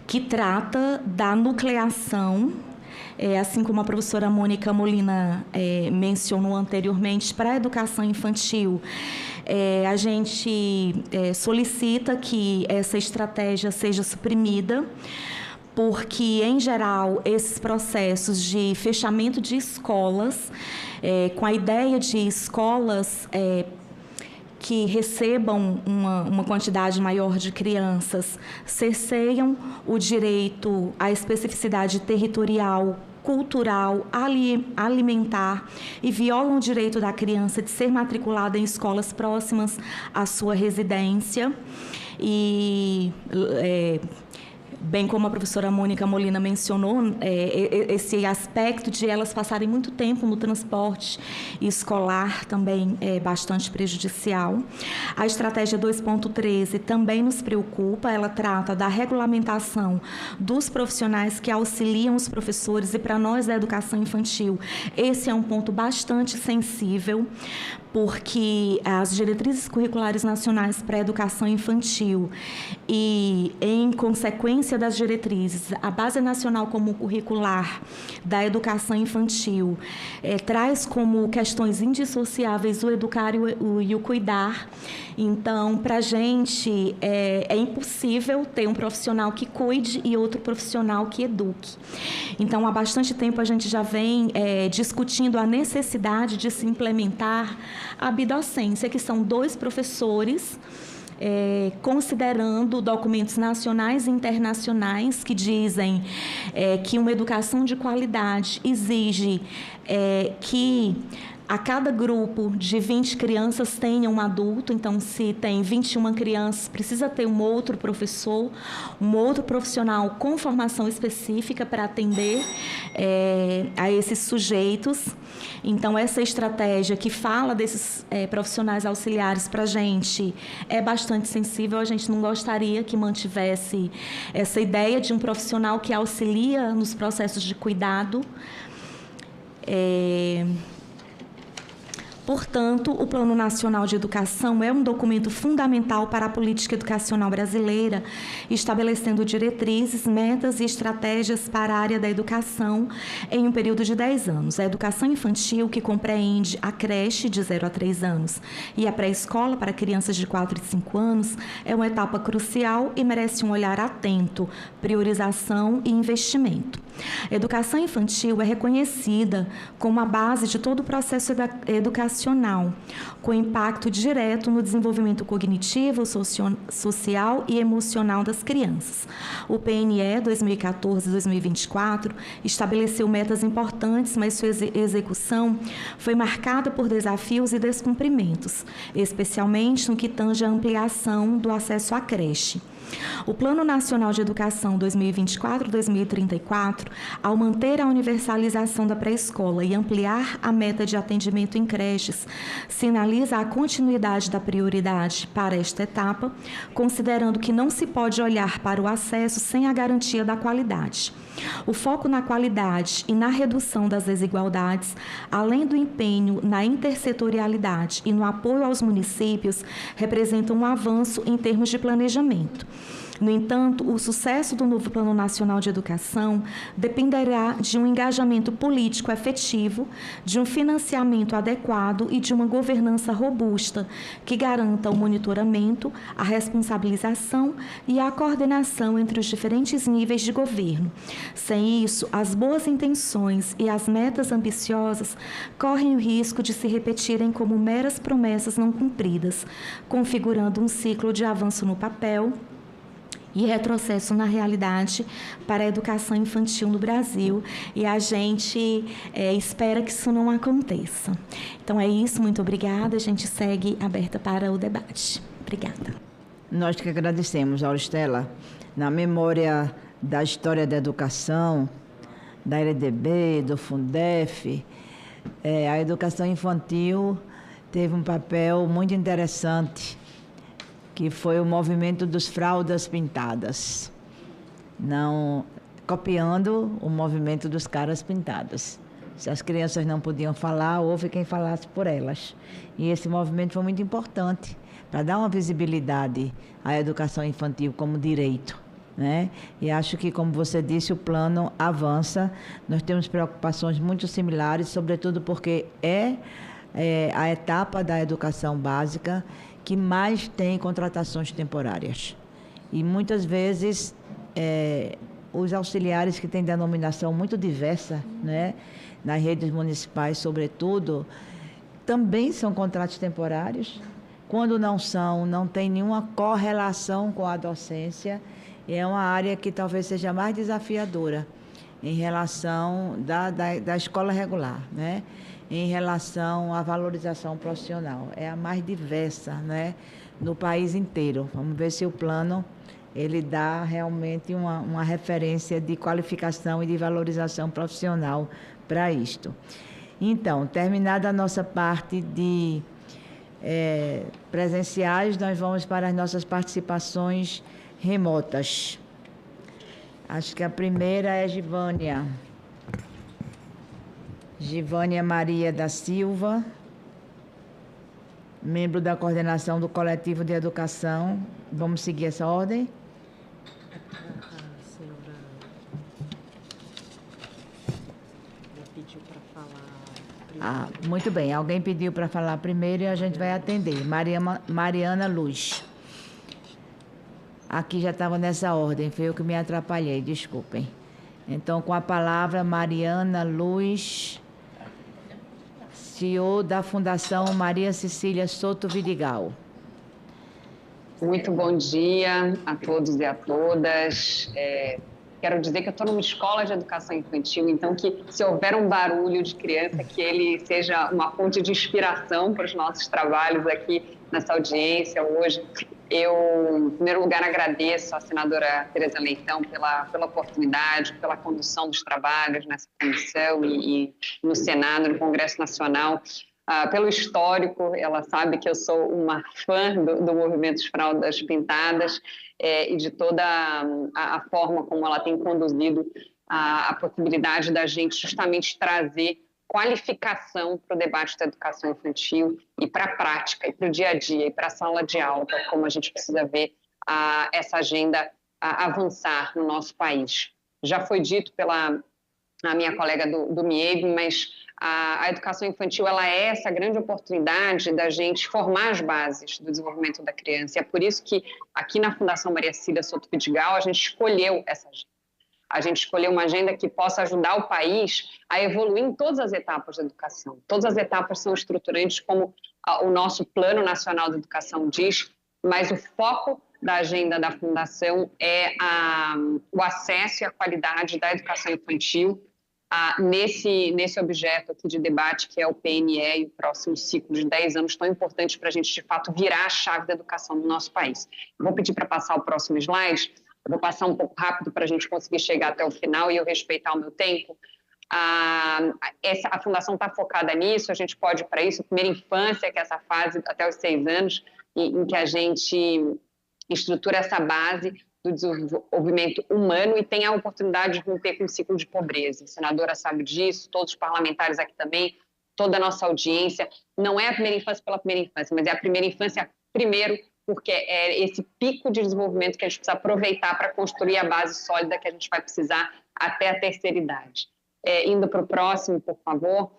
que trata da nucleação, assim como a professora Mônica Molina mencionou anteriormente, para a educação infantil. A gente solicita que essa estratégia seja suprimida, porque, em geral, esses processos de fechamento de escolas, com a ideia de escolas que recebam uma quantidade maior de crianças, cerceiam o direito à especificidade territorial, cultural, alimentar e violam o direito da criança de ser matriculada em escolas próximas à sua residência. E bem como a professora Mônica Molina mencionou, esse aspecto de elas passarem muito tempo no transporte escolar também é bastante prejudicial. A estratégia 2.13 também nos preocupa, ela trata da regulamentação dos profissionais que auxiliam os professores, e para nós da educação infantil, esse é um ponto bastante sensível, porque as diretrizes curriculares nacionais para a educação infantil e, em consequência das diretrizes, a Base Nacional Comum Curricular da Educação Infantil traz como questões indissociáveis o educar e o cuidar. Então, para a gente, é impossível ter um profissional que cuide e outro profissional que eduque. Então, há bastante tempo a gente já vem discutindo a necessidade de se implementar a bidocência, que são 2 professores, considerando documentos nacionais e internacionais que dizem que uma educação de qualidade exige que a cada grupo de 20 crianças tenha um adulto. Então, se tem 21 crianças, precisa ter um outro professor, um outro profissional com formação específica para atender a esses sujeitos. Então, essa estratégia que fala desses profissionais auxiliares para a gente é bastante sensível. A gente não gostaria que mantivesse essa ideia de um profissional que auxilia nos processos de cuidado. Portanto, o Plano Nacional de Educação é um documento fundamental para a política educacional brasileira, estabelecendo diretrizes, metas e estratégias para a área da educação em um período de 10 anos. A educação infantil, que compreende a creche de 0 a 3 anos e a pré-escola para crianças de 4 e 5 anos, é uma etapa crucial e merece um olhar atento, priorização e investimento. A educação infantil é reconhecida como a base de todo o processo educacional, com impacto direto no desenvolvimento cognitivo, social e emocional das crianças. O PNE 2014-2024 estabeleceu metas importantes, mas sua execução foi marcada por desafios e descumprimentos, especialmente no que tange à ampliação do acesso à creche. O Plano Nacional de Educação 2024-2034, ao manter a universalização da pré-escola e ampliar a meta de atendimento em creches, sinaliza a continuidade da prioridade para esta etapa, considerando que não se pode olhar para o acesso sem a garantia da qualidade. O foco na qualidade e na redução das desigualdades, além do empenho na intersetorialidade e no apoio aos municípios, representa um avanço em termos de planejamento. No entanto, o sucesso do novo Plano Nacional de Educação dependerá de um engajamento político efetivo, de um financiamento adequado e de uma governança robusta que garanta o monitoramento, a responsabilização e a coordenação entre os diferentes níveis de governo. Sem isso, as boas intenções e as metas ambiciosas correm o risco de se repetirem como meras promessas não cumpridas, configurando um ciclo de avanço no papel e retrocesso na realidade para a educação infantil no Brasil, e a gente espera que isso não aconteça. Então é isso, muito obrigada, a gente segue aberta para o debate. Obrigada. Nós que agradecemos, Auristela. Na memória da história da educação, da LDB, do Fundef, a educação infantil teve um papel muito interessante, que foi o movimento dos fraldas pintadas, não copiando o movimento dos caras pintadas. Se as crianças não podiam falar, houve quem falasse por elas. E esse movimento foi muito importante para dar uma visibilidade à educação infantil como direito. né? E acho que, como você disse, o plano avança. Nós temos preocupações muito similares, sobretudo porque é a etapa da educação básica que mais tem contratações temporárias. E muitas vezes os auxiliares que têm denominação muito diversa, né, nas redes municipais, sobretudo, também são contratos temporários. Quando não são, não tem nenhuma correlação com a docência. E é uma área que talvez seja mais desafiadora em relação da escola regular, né? Em relação à valorização profissional. É a mais diversa, né, no país inteiro. Vamos ver se o plano ele dá realmente uma referência de qualificação e de valorização profissional para isto. Então, terminada a nossa parte de presenciais, nós vamos para as nossas participações remotas. Acho que a primeira é Givânia Maria da Silva, membro da coordenação do Coletivo de Educação. Vamos seguir essa ordem? A senhora pediu para falar primeiro. Muito bem. Alguém pediu para falar primeiro e a gente vai atender. Mariana Luz. Aqui já estava nessa ordem, foi eu que me atrapalhei, desculpem. Então, com a palavra, Mariana Luz, CEO da Fundação Maria Cecília Soto Vidigal. Muito bom dia a todos e a todas. Quero dizer que eu estou numa escola de educação infantil, então que se houver um barulho de criança, que ele seja uma fonte de inspiração para os nossos trabalhos aqui nessa audiência hoje. Eu, em primeiro lugar, agradeço à senadora Tereza Leitão pela oportunidade, pela condução dos trabalhos nessa comissão e no Senado, no Congresso Nacional. Pelo histórico, ela sabe que eu sou uma fã do movimento Fraldas Pintadas e de toda a forma como ela tem conduzido a possibilidade da gente justamente trazer qualificação para o debate da educação infantil e para a prática, e para o dia a dia, e para a sala de aula, como a gente precisa ver essa agenda avançar no nosso país. Já foi dito pela minha colega do MIEB, mas a educação infantil ela é essa grande oportunidade da gente formar as bases do desenvolvimento da criança. E é por isso que aqui na Fundação Maria Cecília Soto Vidigal a gente escolheu essa agenda. A gente escolheu uma agenda que possa ajudar o país a evoluir em todas as etapas da educação. Todas as etapas são estruturantes, como o nosso Plano Nacional de Educação diz, mas o foco da agenda da Fundação é o acesso e a qualidade da educação infantil nesse objeto aqui de debate, que é o PNE e o próximo ciclo de 10 anos, tão importante para a gente, de fato, virar a chave da educação do nosso país. Vou pedir para passar o próximo slide. Eu vou passar um pouco rápido para a gente conseguir chegar até o final e eu respeitar o meu tempo. A Fundação está focada nisso, a gente pode ir para isso. Primeira infância, que é essa fase até os 6 anos, em que a gente estrutura essa base do desenvolvimento humano e tem a oportunidade de romper com o ciclo de pobreza. A senadora sabe disso, todos os parlamentares aqui também, toda a nossa audiência. Não é a primeira infância pela primeira infância, mas é a primeira infância primeiro, porque é esse pico de desenvolvimento que a gente precisa aproveitar para construir a base sólida que a gente vai precisar até a terceira idade. Indo para o próximo, por favor.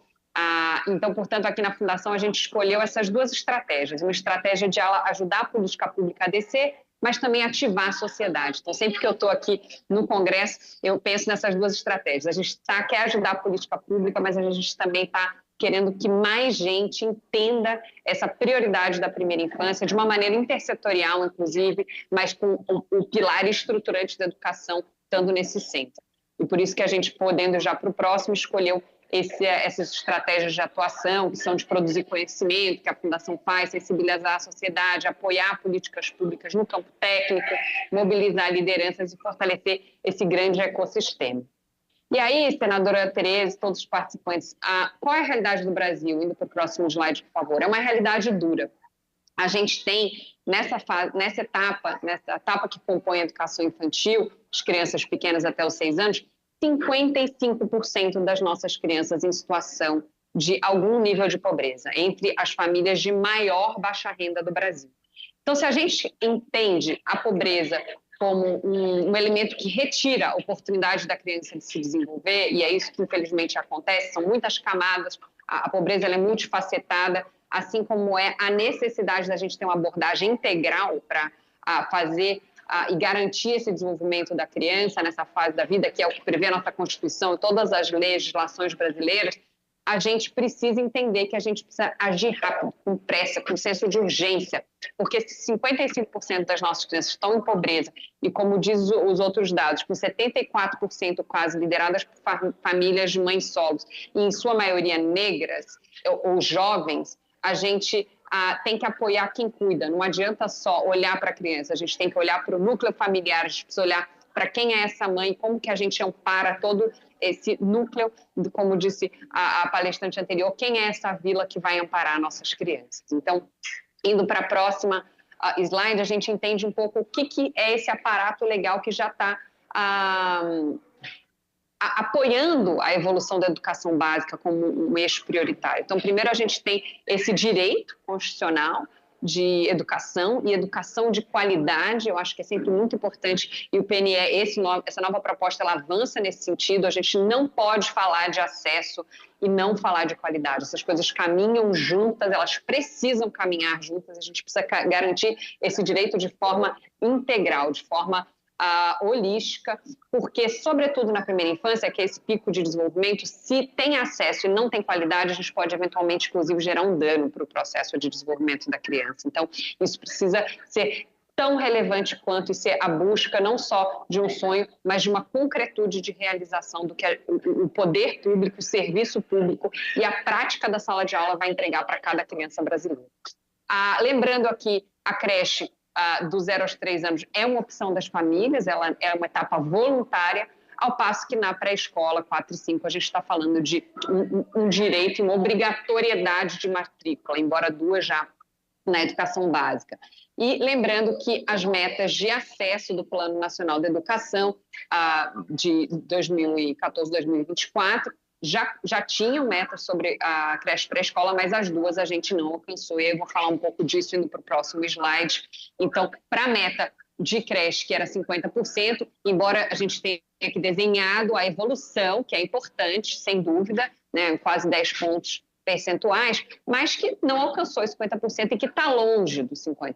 Então, portanto, aqui na Fundação a gente escolheu essas duas estratégias. Uma estratégia de ajudar a política pública a descer, mas também ativar a sociedade. Então, sempre que eu estou aqui no Congresso, eu penso nessas duas estratégias. A gente quer ajudar a política pública, mas a gente também está querendo que mais gente entenda essa prioridade da primeira infância de uma maneira intersetorial, inclusive, mas com o pilar estruturante da educação estando nesse centro. E por isso que a gente, podendo já para o próximo, escolheu essas estratégias de atuação, que são de produzir conhecimento, que a Fundação faz, sensibilizar a sociedade, apoiar políticas públicas no campo técnico, mobilizar lideranças e fortalecer esse grande ecossistema. E aí, senadora Tereza, todos os participantes, qual é a realidade do Brasil? Indo para o próximo slide, por favor. É uma realidade dura. A gente tem, nessa etapa que compõe a educação infantil, as crianças pequenas até os 6 anos, 55% das nossas crianças em situação de algum nível de pobreza, entre as famílias de maior baixa renda do Brasil. Então, se a gente entende a pobreza como um elemento que retira a oportunidade da criança de se desenvolver, e é isso que infelizmente acontece, são muitas camadas, a pobreza ela é multifacetada, assim como é a necessidade da gente ter uma abordagem integral para fazer e garantir esse desenvolvimento da criança nessa fase da vida, que é o que prevê a nossa Constituição e todas as legislações brasileiras. A gente precisa entender que a gente precisa agir rápido, com pressa, com senso de urgência, porque se 55% das nossas crianças estão em pobreza, e como diz os outros dados, com 74% quase lideradas por famílias de mães solos, e em sua maioria negras ou jovens, a gente tem que apoiar quem cuida. Não adianta só olhar para a criança, a gente tem que olhar para o núcleo familiar, a gente precisa olhar para quem é essa mãe, como que a gente ampara todo esse núcleo, como disse a palestrante anterior, quem é essa vila que vai amparar nossas crianças. Então, indo para a próxima slide, a gente entende um pouco o que é esse aparato legal que já está apoiando a evolução da educação básica como um eixo prioritário. Então, primeiro a gente tem esse direito constitucional de educação e educação de qualidade, eu acho que é sempre muito importante, e o PNE, essa nova proposta, ela avança nesse sentido. A gente não pode falar de acesso e não falar de qualidade, essas coisas caminham juntas, elas precisam caminhar juntas, a gente precisa garantir esse direito de forma integral, de forma holística, porque, sobretudo na primeira infância, que é esse pico de desenvolvimento, se tem acesso e não tem qualidade, a gente pode eventualmente, inclusive, gerar um dano para o processo de desenvolvimento da criança. Então, isso precisa ser tão relevante quanto e ser a busca não só de um sonho, mas de uma concretude de realização do que o poder público, o serviço público e a prática da sala de aula vai entregar para cada criança brasileira. Lembrando aqui, a creche do 0 aos 3 anos é uma opção das famílias, ela é uma etapa voluntária, ao passo que na pré-escola, 4 e 5, a gente está falando de um direito e uma obrigatoriedade de matrícula, embora 2 já na educação básica. E lembrando que as metas de acesso do Plano Nacional de Educação de 2014-2024 já tinham metas sobre a creche pré-escola, mas as 2 a gente não alcançou, e eu vou falar um pouco disso indo para o próximo slide. Então, para a meta de creche, que era 50%, embora a gente tenha aqui desenhado a evolução, que é importante, sem dúvida, né, quase 10 pontos percentuais, mas que não alcançou os 50% e que está longe dos 50%.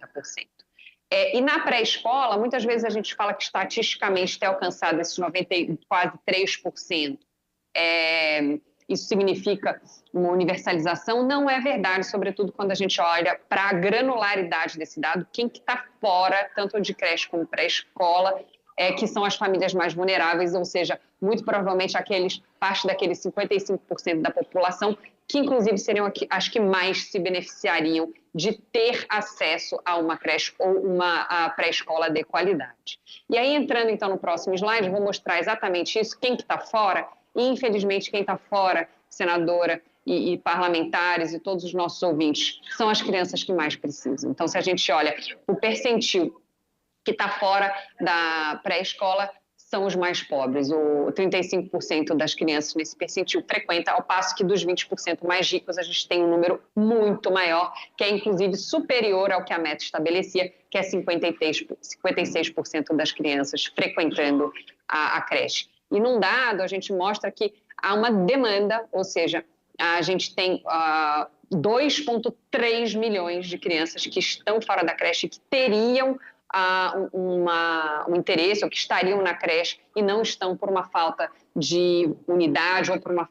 E na pré-escola, muitas vezes a gente fala que estatisticamente tem alcançado esses quase 3%. Isso significa uma universalização? Não é verdade, sobretudo quando a gente olha para a granularidade desse dado, quem que está fora, tanto de creche como pré-escola, que são as famílias mais vulneráveis, ou seja, muito provavelmente parte daqueles 55% da população, que inclusive seriam as que mais se beneficiariam de ter acesso a uma creche ou uma pré-escola de qualidade. E aí, entrando então no próximo slide, eu vou mostrar exatamente isso, quem que está fora. E, infelizmente, quem está fora, senadora e parlamentares e todos os nossos ouvintes, são as crianças que mais precisam. Então, se a gente olha o percentil que está fora da pré-escola, são os mais pobres. O 35% das crianças nesse percentil frequenta, ao passo que dos 20% mais ricos, a gente tem um número muito maior, que é, inclusive, superior ao que a meta estabelecia, que é 56% das crianças frequentando a creche. E num dado, a gente mostra que há uma demanda, ou seja, a gente tem 2,3 milhões de crianças que estão fora da creche, que teriam um interesse, ou que estariam na creche e não estão por uma falta de unidade ou por uma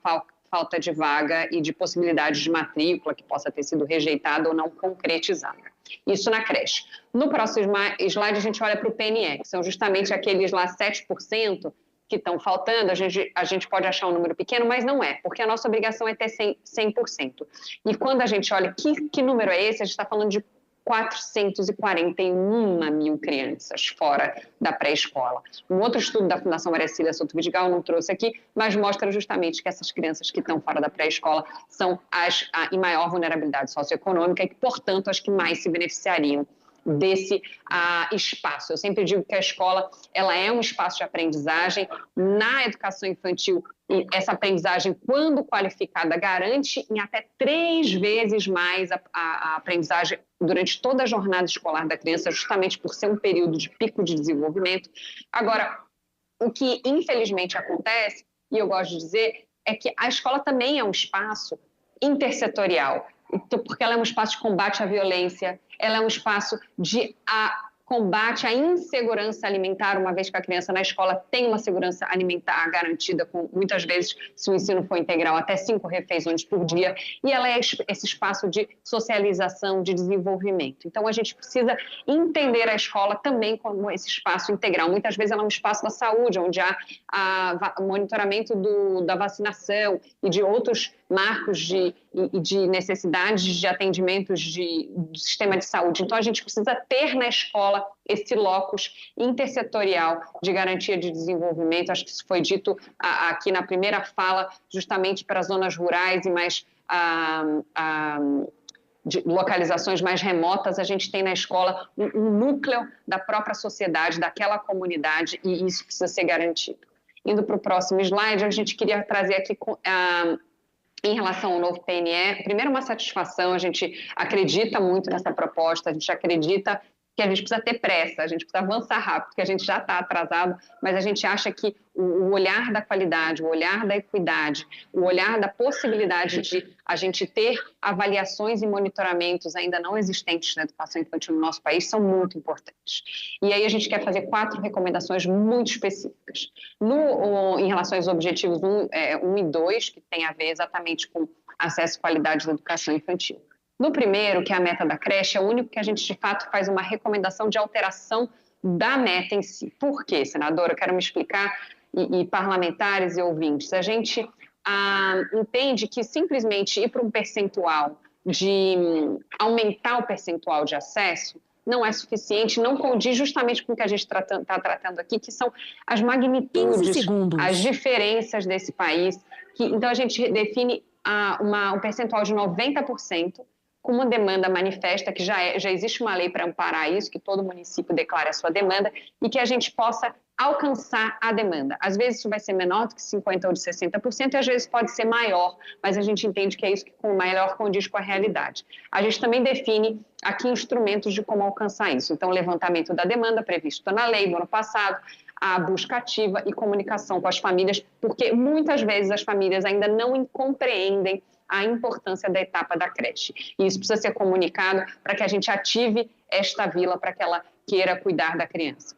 falta de vaga e de possibilidade de matrícula que possa ter sido rejeitada ou não concretizada. Isso na creche. No próximo slide, a gente olha para o PNE, que são justamente aqueles lá 7%, que estão faltando. A gente pode achar um número pequeno, mas não é, porque a nossa obrigação é ter 100%. E quando a gente olha que número é esse, a gente está falando de 441 mil crianças fora da pré-escola. Um outro estudo da Fundação Maria Cília Souto Vidigal não trouxe aqui, mas mostra justamente que essas crianças que estão fora da pré-escola são as em maior vulnerabilidade socioeconômica e que, portanto, as que mais se beneficiariam desse espaço. Eu sempre digo que a escola ela é um espaço de aprendizagem. Na educação infantil, E essa aprendizagem, quando qualificada, garante em até 3 vezes mais a aprendizagem durante toda a jornada escolar da criança, justamente por ser um período de pico de desenvolvimento. Agora, o que infelizmente acontece, e eu gosto de dizer, é que a escola também é um espaço intersetorial, porque ela é um espaço de combate à violência, ela é um espaço de combate à insegurança alimentar, uma vez que a criança na escola tem uma segurança alimentar garantida, com muitas vezes, se o ensino for integral, até 5 refeições por dia, e ela é esse espaço de socialização, de desenvolvimento. Então, a gente precisa entender a escola também como esse espaço integral. Muitas vezes ela é um espaço da saúde, onde há monitoramento da vacinação e de outros marcos de necessidades de atendimentos do sistema de saúde. Então, a gente precisa ter na escola esse locus intersetorial de garantia de desenvolvimento. Acho que isso foi dito aqui na primeira fala, justamente para as zonas rurais e mais de localizações mais remotas. A gente tem na escola um núcleo da própria sociedade, daquela comunidade, e isso precisa ser garantido. Indo para o próximo slide, a gente queria trazer aqui em relação ao novo PNE, primeiro uma satisfação, a gente acredita muito nessa proposta, a gente acredita que a gente precisa ter pressa, a gente precisa avançar rápido, porque a gente já está atrasado, mas a gente acha que o olhar da qualidade, o olhar da equidade, o olhar da possibilidade de a gente ter avaliações e monitoramentos ainda não existentes na educação infantil no nosso país são muito importantes. E aí a gente quer fazer 4 recomendações muito específicas. Em relação aos objetivos 1 e 2, que tem a ver exatamente com acesso e qualidade da educação infantil. No primeiro, que é a meta da creche, é o único que a gente, de fato, faz uma recomendação de alteração da meta em si. Por quê, senadora? Eu quero me explicar, e parlamentares e ouvintes. A gente entende que simplesmente ir para um percentual de aumentar o percentual de acesso não é suficiente, não condiz justamente com o que a gente está tratando aqui, que são as magnitudes, as diferenças desse país. Então, a gente define um percentual de 90%, com uma demanda manifesta, que já existe uma lei para amparar isso, que todo município declare a sua demanda, e que a gente possa alcançar a demanda. Às vezes isso vai ser menor do que 50% ou de 60%, e às vezes pode ser maior, mas a gente entende que é isso que com maior condiz com a realidade. A gente também define aqui instrumentos de como alcançar isso. Então, o levantamento da demanda previsto na lei do ano passado, a busca ativa e comunicação com as famílias, porque muitas vezes as famílias ainda não compreendem a importância da etapa da creche. E isso precisa ser comunicado para que a gente ative esta vila, para que ela queira cuidar da criança.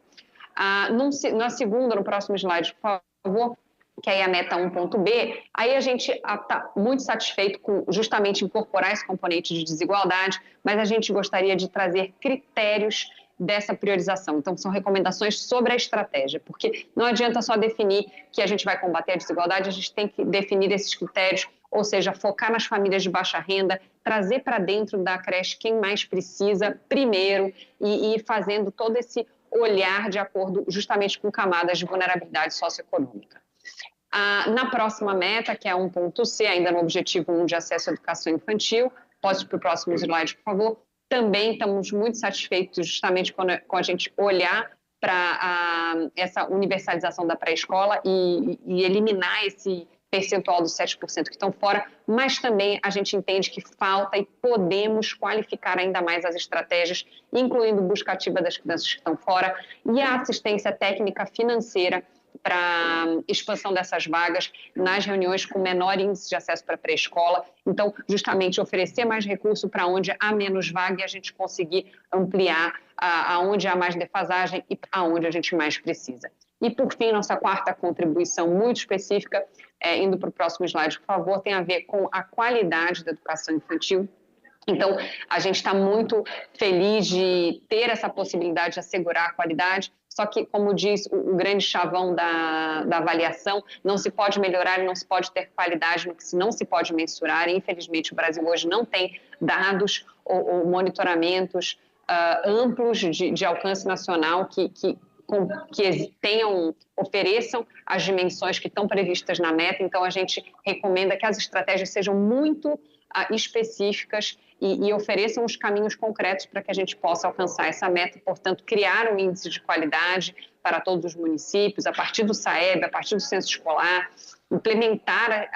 Na segunda, no próximo slide, por favor, que aí é a meta 1.b, aí a gente está muito satisfeito com justamente incorporar esse componente de desigualdade, mas a gente gostaria de trazer critérios dessa priorização. Então, são recomendações sobre a estratégia, porque não adianta só definir que a gente vai combater a desigualdade, a gente tem que definir esses critérios, ou seja, focar nas famílias de baixa renda, trazer para dentro da creche quem mais precisa primeiro e ir fazendo todo esse olhar de acordo justamente com camadas de vulnerabilidade socioeconômica. Na próxima meta, que é 1.c, ainda no objetivo 1 de acesso à educação infantil, pode ir para o próximo slide, por favor. Também estamos muito satisfeitos justamente com a gente olhar para essa universalização da pré-escola e eliminar esse percentual dos 7% que estão fora, mas também a gente entende que falta e podemos qualificar ainda mais as estratégias, incluindo busca ativa das crianças que estão fora e a assistência técnica financeira para expansão dessas vagas nas reuniões com menor índice de acesso para pré-escola. Então, justamente oferecer mais recurso para onde há menos vaga e a gente conseguir ampliar aonde há mais defasagem e aonde a gente mais precisa. E, por fim, nossa 4ª contribuição muito específica, indo para o próximo slide, por favor, tem a ver com a qualidade da educação infantil. Então, a gente está muito feliz de ter essa possibilidade de assegurar a qualidade, só que, como diz o grande chavão da avaliação, não se pode melhorar e não se pode ter qualidade no que não se pode mensurar. E, infelizmente, o Brasil hoje não tem dados ou monitoramentos amplos de alcance nacional que ofereçam as dimensões que estão previstas na meta. Então, a gente recomenda que as estratégias sejam muito específicas e ofereçam os caminhos concretos para que a gente possa alcançar essa meta, portanto, criar um índice de qualidade para todos os municípios, a partir do SAEB, a partir do censo escolar, implementar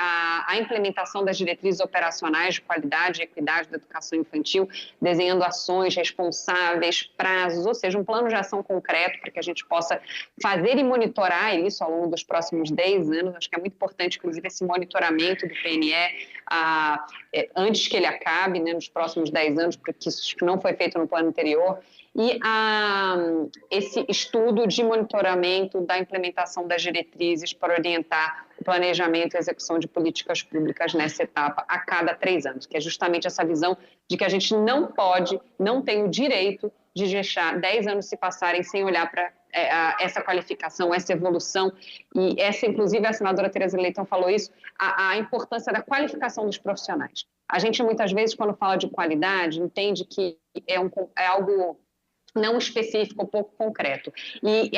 a implementação das diretrizes operacionais de qualidade e equidade da educação infantil, desenhando ações responsáveis, prazos, ou seja, um plano de ação concreto para que a gente possa fazer e monitorar isso ao longo dos próximos 10 anos. Acho que é muito importante, inclusive, esse monitoramento do PNE antes que ele acabe, né, nos próximos 10 anos, porque isso não foi feito no plano anterior, e esse estudo de monitoramento da implementação das diretrizes para orientar o planejamento e a execução de políticas públicas nessa etapa a cada 3 anos, que é justamente essa visão de que a gente não tem o direito de deixar 10 anos se passarem sem olhar para essa qualificação, essa evolução, e inclusive, a senadora Tereza Leitão falou isso, a importância da qualificação dos profissionais. A gente, muitas vezes, quando fala de qualidade, entende que é algo não específico, pouco concreto. E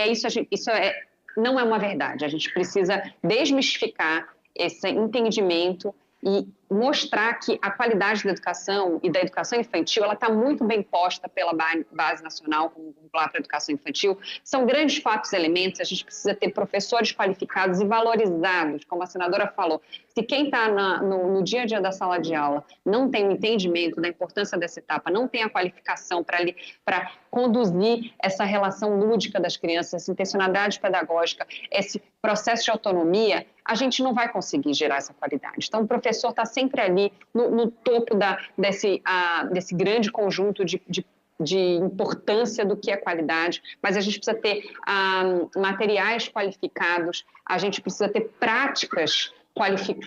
não é uma verdade. A gente precisa desmistificar esse entendimento e mostrar que a qualidade da educação e da educação infantil, ela está muito bem posta pela Base Nacional como Curricular para a Educação Infantil. São grandes fatos e elementos, a gente precisa ter professores qualificados e valorizados, como a senadora falou. Se quem está no dia a dia da sala de aula não tem o entendimento da importância dessa etapa, não tem a qualificação para conduzir essa relação lúdica das crianças, essa intencionalidade pedagógica, esse processo de autonomia, a gente não vai conseguir gerar essa qualidade. Então, o professor está sempre ali no topo desse grande conjunto de importância do que é qualidade, mas a gente precisa ter materiais qualificados, a gente precisa ter práticas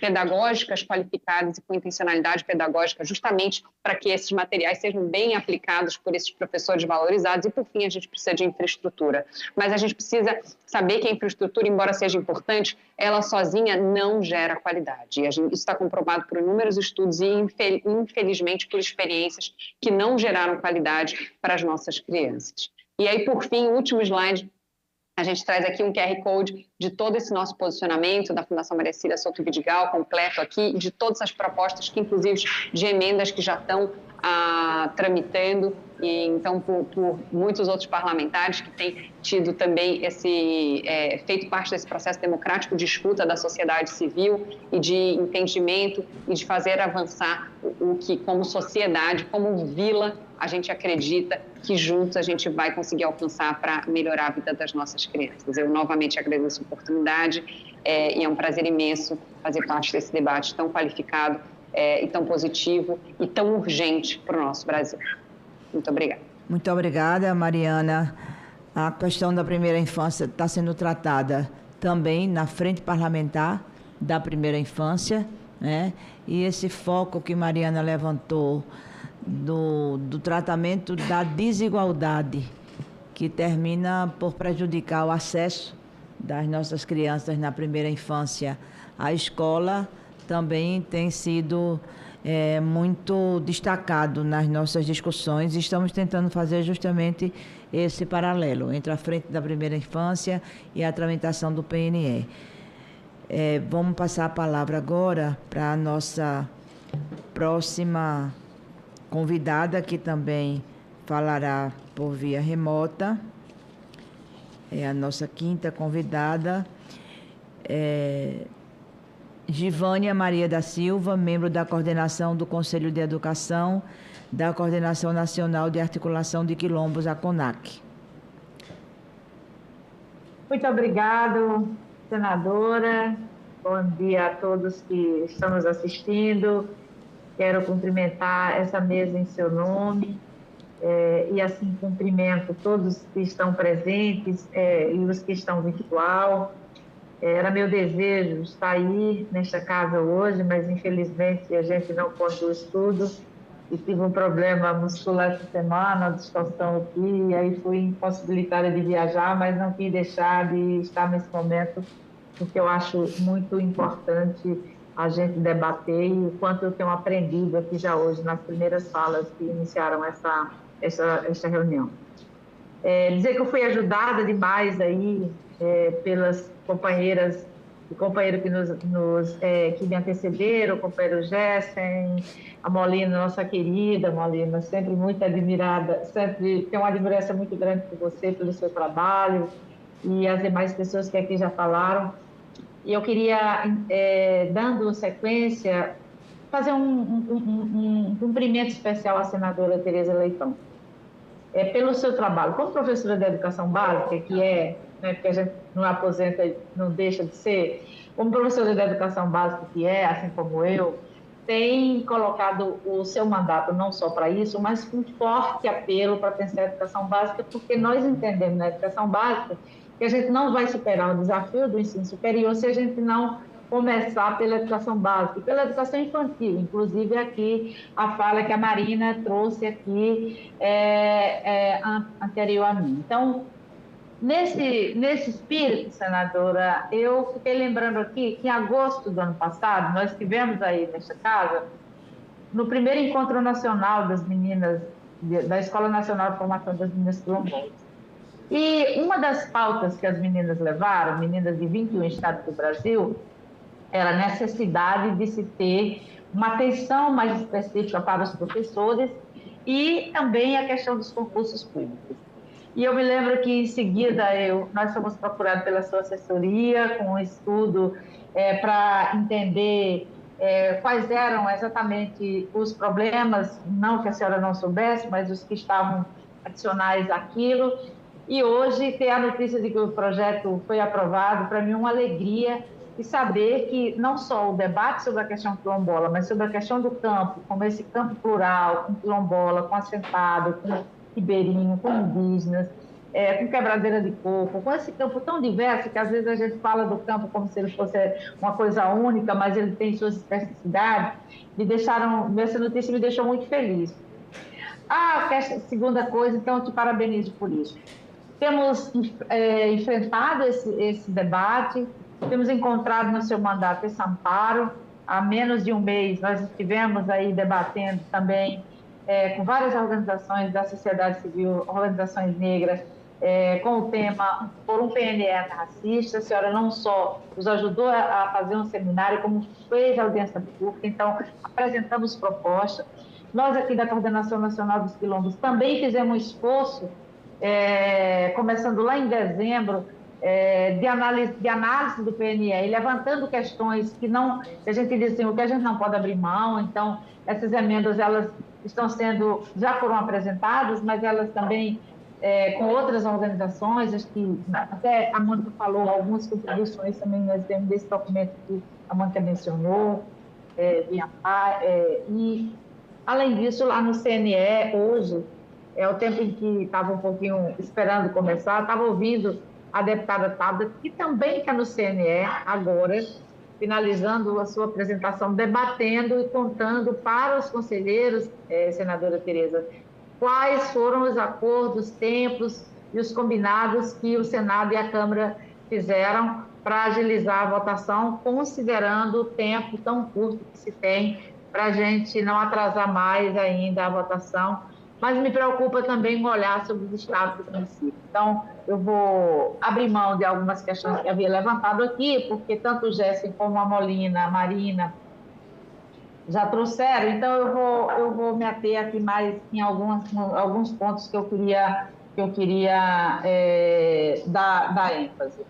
pedagógicas qualificadas e com intencionalidade pedagógica, justamente para que esses materiais sejam bem aplicados por esses professores valorizados. E, por fim, a gente precisa de infraestrutura. Mas a gente precisa saber que a infraestrutura, embora seja importante, ela sozinha não gera qualidade. E isso está comprovado por inúmeros estudos e, infelizmente, por experiências que não geraram qualidade para as nossas crianças. E aí, por fim, o último slide, a gente traz aqui um QR Code de todo esse nosso posicionamento da Fundação Maria Cília Souto Vidigal, completo aqui, de todas as propostas, que inclusive de emendas que já estão tramitando, e então por muitos outros parlamentares que têm tido também feito parte desse processo democrático de escuta da sociedade civil e de entendimento e de fazer avançar o que, como sociedade, como vila, a gente acredita que juntos a gente vai conseguir alcançar para melhorar a vida das nossas crianças. Eu novamente agradeço a oportunidade e é um prazer imenso fazer parte desse debate tão qualificado e tão positivo e tão urgente para o nosso Brasil. Muito obrigada. Muito obrigada, Mariana. A questão da primeira infância está sendo tratada também na frente parlamentar da primeira infância, né? E esse foco que Mariana levantou do tratamento da desigualdade, que termina por prejudicar o acesso das nossas crianças na primeira infância à escola, também tem sido muito destacado nas nossas discussões, e estamos tentando fazer justamente esse paralelo entre a frente da primeira infância e a tramitação do PNE. Vamos passar a palavra agora para a nossa próxima convidada, que também falará por via remota. É a nossa quinta convidada, Givânia Maria da Silva, membro da coordenação do Conselho de Educação da Coordenação Nacional de Articulação de Quilombos, a CONAC. Muito obrigado, senadora. Bom dia a todos que estão nos assistindo. Quero cumprimentar essa mesa em seu nome e, assim, cumprimento todos que estão presentes e os que estão virtual. Era meu desejo estar aí nesta casa hoje, mas infelizmente a gente não conduz tudo e tive um problema muscular essa semana, uma distorção aqui, e aí fui impossibilitada de viajar, mas não quis deixar de estar nesse momento, porque eu acho muito importante a gente debater e o quanto eu tenho aprendido aqui já hoje nas primeiras falas que iniciaram essa reunião. Dizer que eu fui ajudada demais aí pelas companheiras e companheiros que me antecederam, o companheiro Gessen, a Molina, nossa querida Molina, sempre muito admirada, sempre tenho uma admiração muito grande por você, pelo seu trabalho, e as demais pessoas que aqui já falaram. E eu queria, dando sequência, fazer um cumprimento especial à senadora Tereza Leitão. Pelo seu trabalho como professora de educação básica, que porque a gente não aposenta, não deixa de ser, como professora de educação básica que assim como eu, tem colocado o seu mandato não só para isso, mas com forte apelo para pensar a educação básica, porque nós entendemos na educação básica que a gente não vai superar o desafio do ensino superior se a gente não começar pela educação básica, pela educação infantil, inclusive aqui a fala que a Marina trouxe aqui anterior a mim. Então, nesse espírito, senadora, eu fiquei lembrando aqui que em agosto do ano passado, nós tivemos aí nesta casa, no primeiro encontro nacional das meninas, da Escola Nacional de Formação das Meninas Quilombolas. E uma das pautas que as meninas levaram, meninas de 21 estados do Brasil, era a necessidade de se ter uma atenção mais específica para os professores e também a questão dos concursos públicos. E eu me lembro que, em seguida, nós fomos procurados pela sua assessoria com um estudo para entender quais eram exatamente os problemas, não que a senhora não soubesse, mas os que estavam adicionais àquilo. E hoje, ter a notícia de que o projeto foi aprovado, para mim é uma alegria, e saber que não só o debate sobre a questão quilombola, mas sobre a questão do campo, como esse campo plural, com quilombola, com assentado, com ribeirinho, com indígenas, com quebradeira de coco, com esse campo tão diverso que às vezes a gente fala do campo como se ele fosse uma coisa única, mas ele tem suas especificidades, essa notícia me deixou muito feliz. A segunda coisa, então, eu te parabenizo por isso. Temos enfrentado esse debate, temos encontrado no seu mandato esse amparo. Há menos de um mês nós estivemos aí debatendo também com várias organizações da sociedade civil, organizações negras, com o tema por um PNE antirracista. A senhora não só nos ajudou a fazer um seminário, como fez audiência pública, então apresentamos propostas. Nós aqui da Coordenação Nacional dos Quilombos também fizemos um esforço, começando lá em dezembro, de análise do PNE, levantando questões que a gente diz assim, o que a gente não pode abrir mão. Então, essas emendas, elas já foram apresentadas, mas elas também, com outras organizações, acho que até a Mônica falou, algumas contribuições também nós temos desse documento que a Mônica mencionou, e, além disso, lá no CNE, hoje, o tempo em que estava um pouquinho esperando começar, estava ouvindo a deputada Tabata, que também está no CNE agora, finalizando a sua apresentação, debatendo e contando para os conselheiros, senadora Tereza, quais foram os acordos, tempos e os combinados que o Senado e a Câmara fizeram para agilizar a votação, considerando o tempo tão curto que se tem para a gente não atrasar mais ainda a votação. Mas me preocupa também olhar sobre os estados do município. Então, eu vou abrir mão de algumas questões que havia levantado aqui, porque tanto o Jéssica como a Molina, a Marina, já trouxeram. Então, eu vou me ater aqui mais em alguns pontos que eu queria dar ênfase.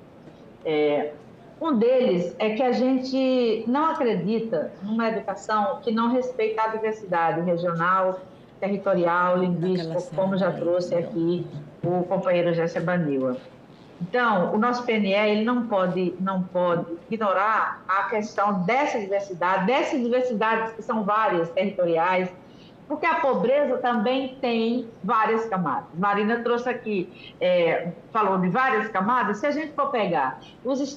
Um deles é que a gente não acredita numa educação que não respeita a diversidade regional, territorial, linguística, como já trouxe aqui o companheiro Jéssica Baniwa. Então, o nosso PNE ele não pode ignorar a questão dessas diversidades que são várias, territoriais, porque a pobreza também tem várias camadas. Marina trouxe aqui, falou de várias camadas. Se a gente for pegar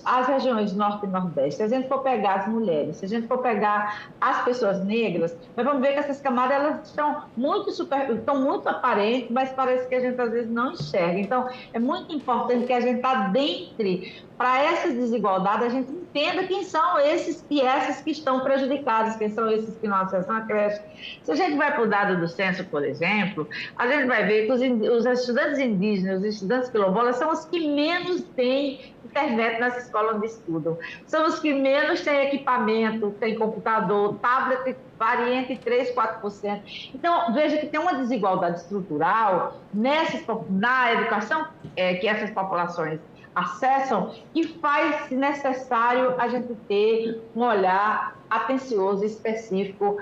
as regiões norte e nordeste, se a gente for pegar as mulheres, se a gente for pegar as pessoas negras, nós vamos ver que essas camadas elas estão muito aparentes, mas parece que a gente às vezes não enxerga. Então, é muito importante que a gente adentre para essas desigualdades, a gente entenda quem são esses e essas que estão prejudicados, quem são esses que não acessam a creche. Se a gente vai para o dado do censo, por exemplo, a gente vai ver que os estudantes indígenas, os estudantes quilombolas, são os que menos têm internet nas escolas onde estudam. São os que menos têm equipamento, têm computador, tablet, varia entre 3% e 4%. Então, veja que tem uma desigualdade estrutural na educação que essas populações acessam, e faz necessário a gente ter um olhar atencioso e específico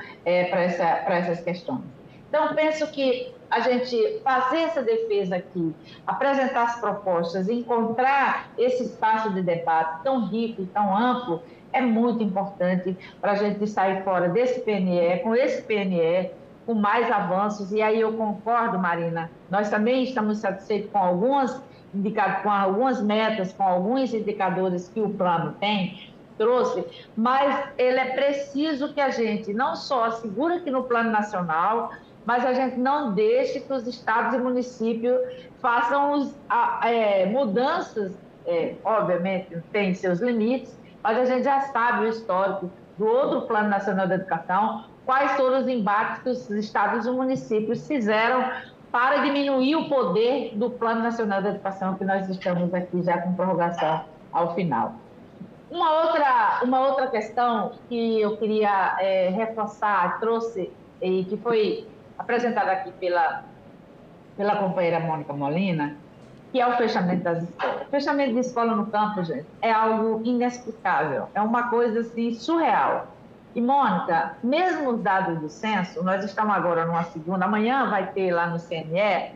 para essas questões. Então, penso que a gente fazer essa defesa aqui, apresentar as propostas, encontrar esse espaço de debate tão rico e tão amplo, é muito importante para a gente sair fora desse PNE, com esse PNE, com mais avanços. E aí eu concordo, Marina, nós também estamos satisfeitos com algumas metas, com alguns indicadores que o plano trouxe, mas ele é preciso que a gente não só assegure que no plano nacional, mas a gente não deixe que os estados e municípios façam mudanças, obviamente tem seus limites, mas a gente já sabe o histórico do outro Plano Nacional da Educação, quais foram os embates que os estados e municípios fizeram para diminuir o poder do Plano Nacional da Educação, que nós estamos aqui já com prorrogação ao final. Uma outra questão que eu queria reforçar, trouxe, e que foi apresentada aqui pela companheira Mônica Molina, que é o fechamento das escolas. O fechamento de escola no campo, gente, é algo inexplicável, é uma coisa assim surreal. E, Mônica, mesmo os dados do censo, nós estamos agora numa segunda, amanhã vai ter lá no CNE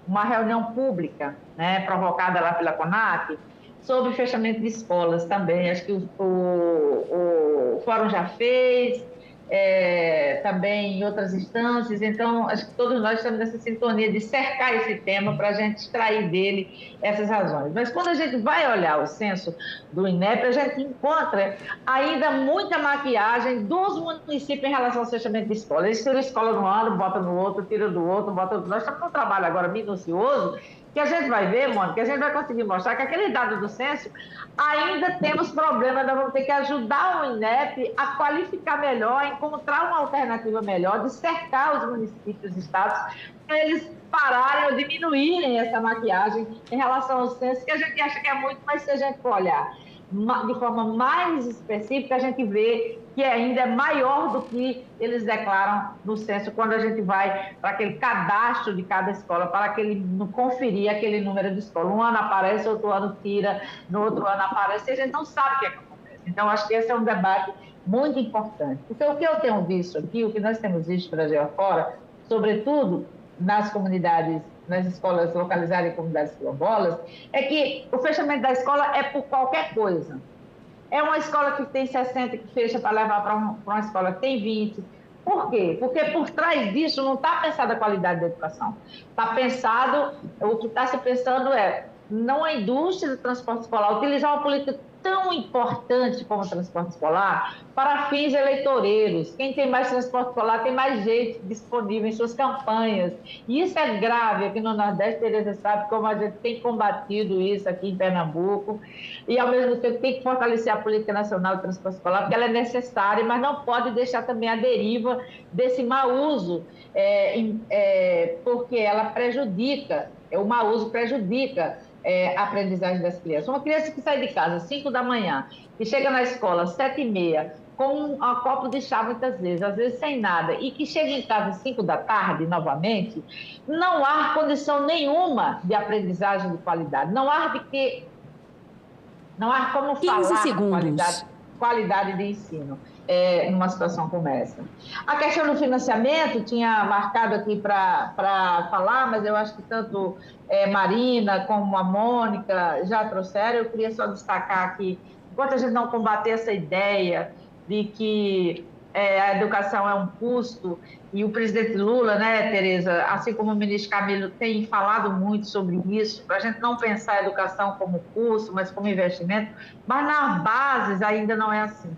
uma reunião pública, né, provocada lá pela CONAC, sobre fechamento de escolas também. Acho que o Fórum já fez, também em outras instâncias. Então, acho que todos nós estamos nessa sintonia de cercar esse tema para a gente extrair dele essas razões. Mas quando a gente vai olhar o censo do INEP, a gente encontra ainda muita maquiagem dos municípios em relação ao fechamento de escola. Eles tiram a escola no ano, bota no outro, tira do outro, bota no outro. Nós estamos num trabalho agora minucioso, que a gente vai ver, Mônica, que a gente vai conseguir mostrar que aquele dado do censo ainda temos problemas, nós vamos ter que ajudar o INEP a qualificar melhor, a encontrar uma alternativa melhor, de cercar os municípios e estados, para eles pararem ou diminuírem essa maquiagem em relação ao censo, que a gente acha que é muito, mas se a gente for olhar de forma mais específica, a gente vê que ainda é maior do que eles declaram no censo, quando a gente vai para aquele cadastro de cada escola, para conferir aquele número de escola. Um ano aparece, outro ano tira, no outro ano aparece, e a gente não sabe o que acontece. Então, acho que esse é um debate muito importante. Porque o que eu tenho visto aqui, o que nós temos visto Brasil afora, sobretudo nas comunidades, nas escolas localizadas em comunidades quilombolas, é que o fechamento da escola é por qualquer coisa. É uma escola que tem 60 que fecha para levar para uma escola que tem 20. Por quê? Porque por trás disso não está pensada a qualidade da educação. Está pensado, o que está se pensando não a indústria do transporte escolar, utilizar uma política tão importante como o transporte escolar para fins eleitoreiros. Quem tem mais transporte escolar tem mais gente disponível em suas campanhas. E isso é grave. Aqui no Nordeste, Tereza sabe como a gente tem combatido isso aqui em Pernambuco. E, ao mesmo tempo, tem que fortalecer a política nacional de transporte escolar, porque ela é necessária, mas não pode deixar também a deriva desse mau uso, porque ela prejudica, o mau uso prejudica a aprendizagem das crianças. Uma criança que sai de casa às 5 da manhã, que chega na escola às 7h30, com um copo de chá muitas vezes, às vezes sem nada, e que chega em casa às 5 da tarde, novamente, não há condição nenhuma de aprendizagem de qualidade. Não há como falar qualidade de ensino numa situação como essa. A questão do financiamento, tinha marcado aqui para falar, mas eu acho que tanto Marina como a Mônica já trouxeram. Eu queria só destacar aqui, enquanto a gente não combater essa ideia de que a educação é um custo, e o presidente Lula, né, Tereza, assim como o ministro Camilo, tem falado muito sobre isso, para a gente não pensar a educação como custo, mas como investimento, mas nas bases ainda não é assim.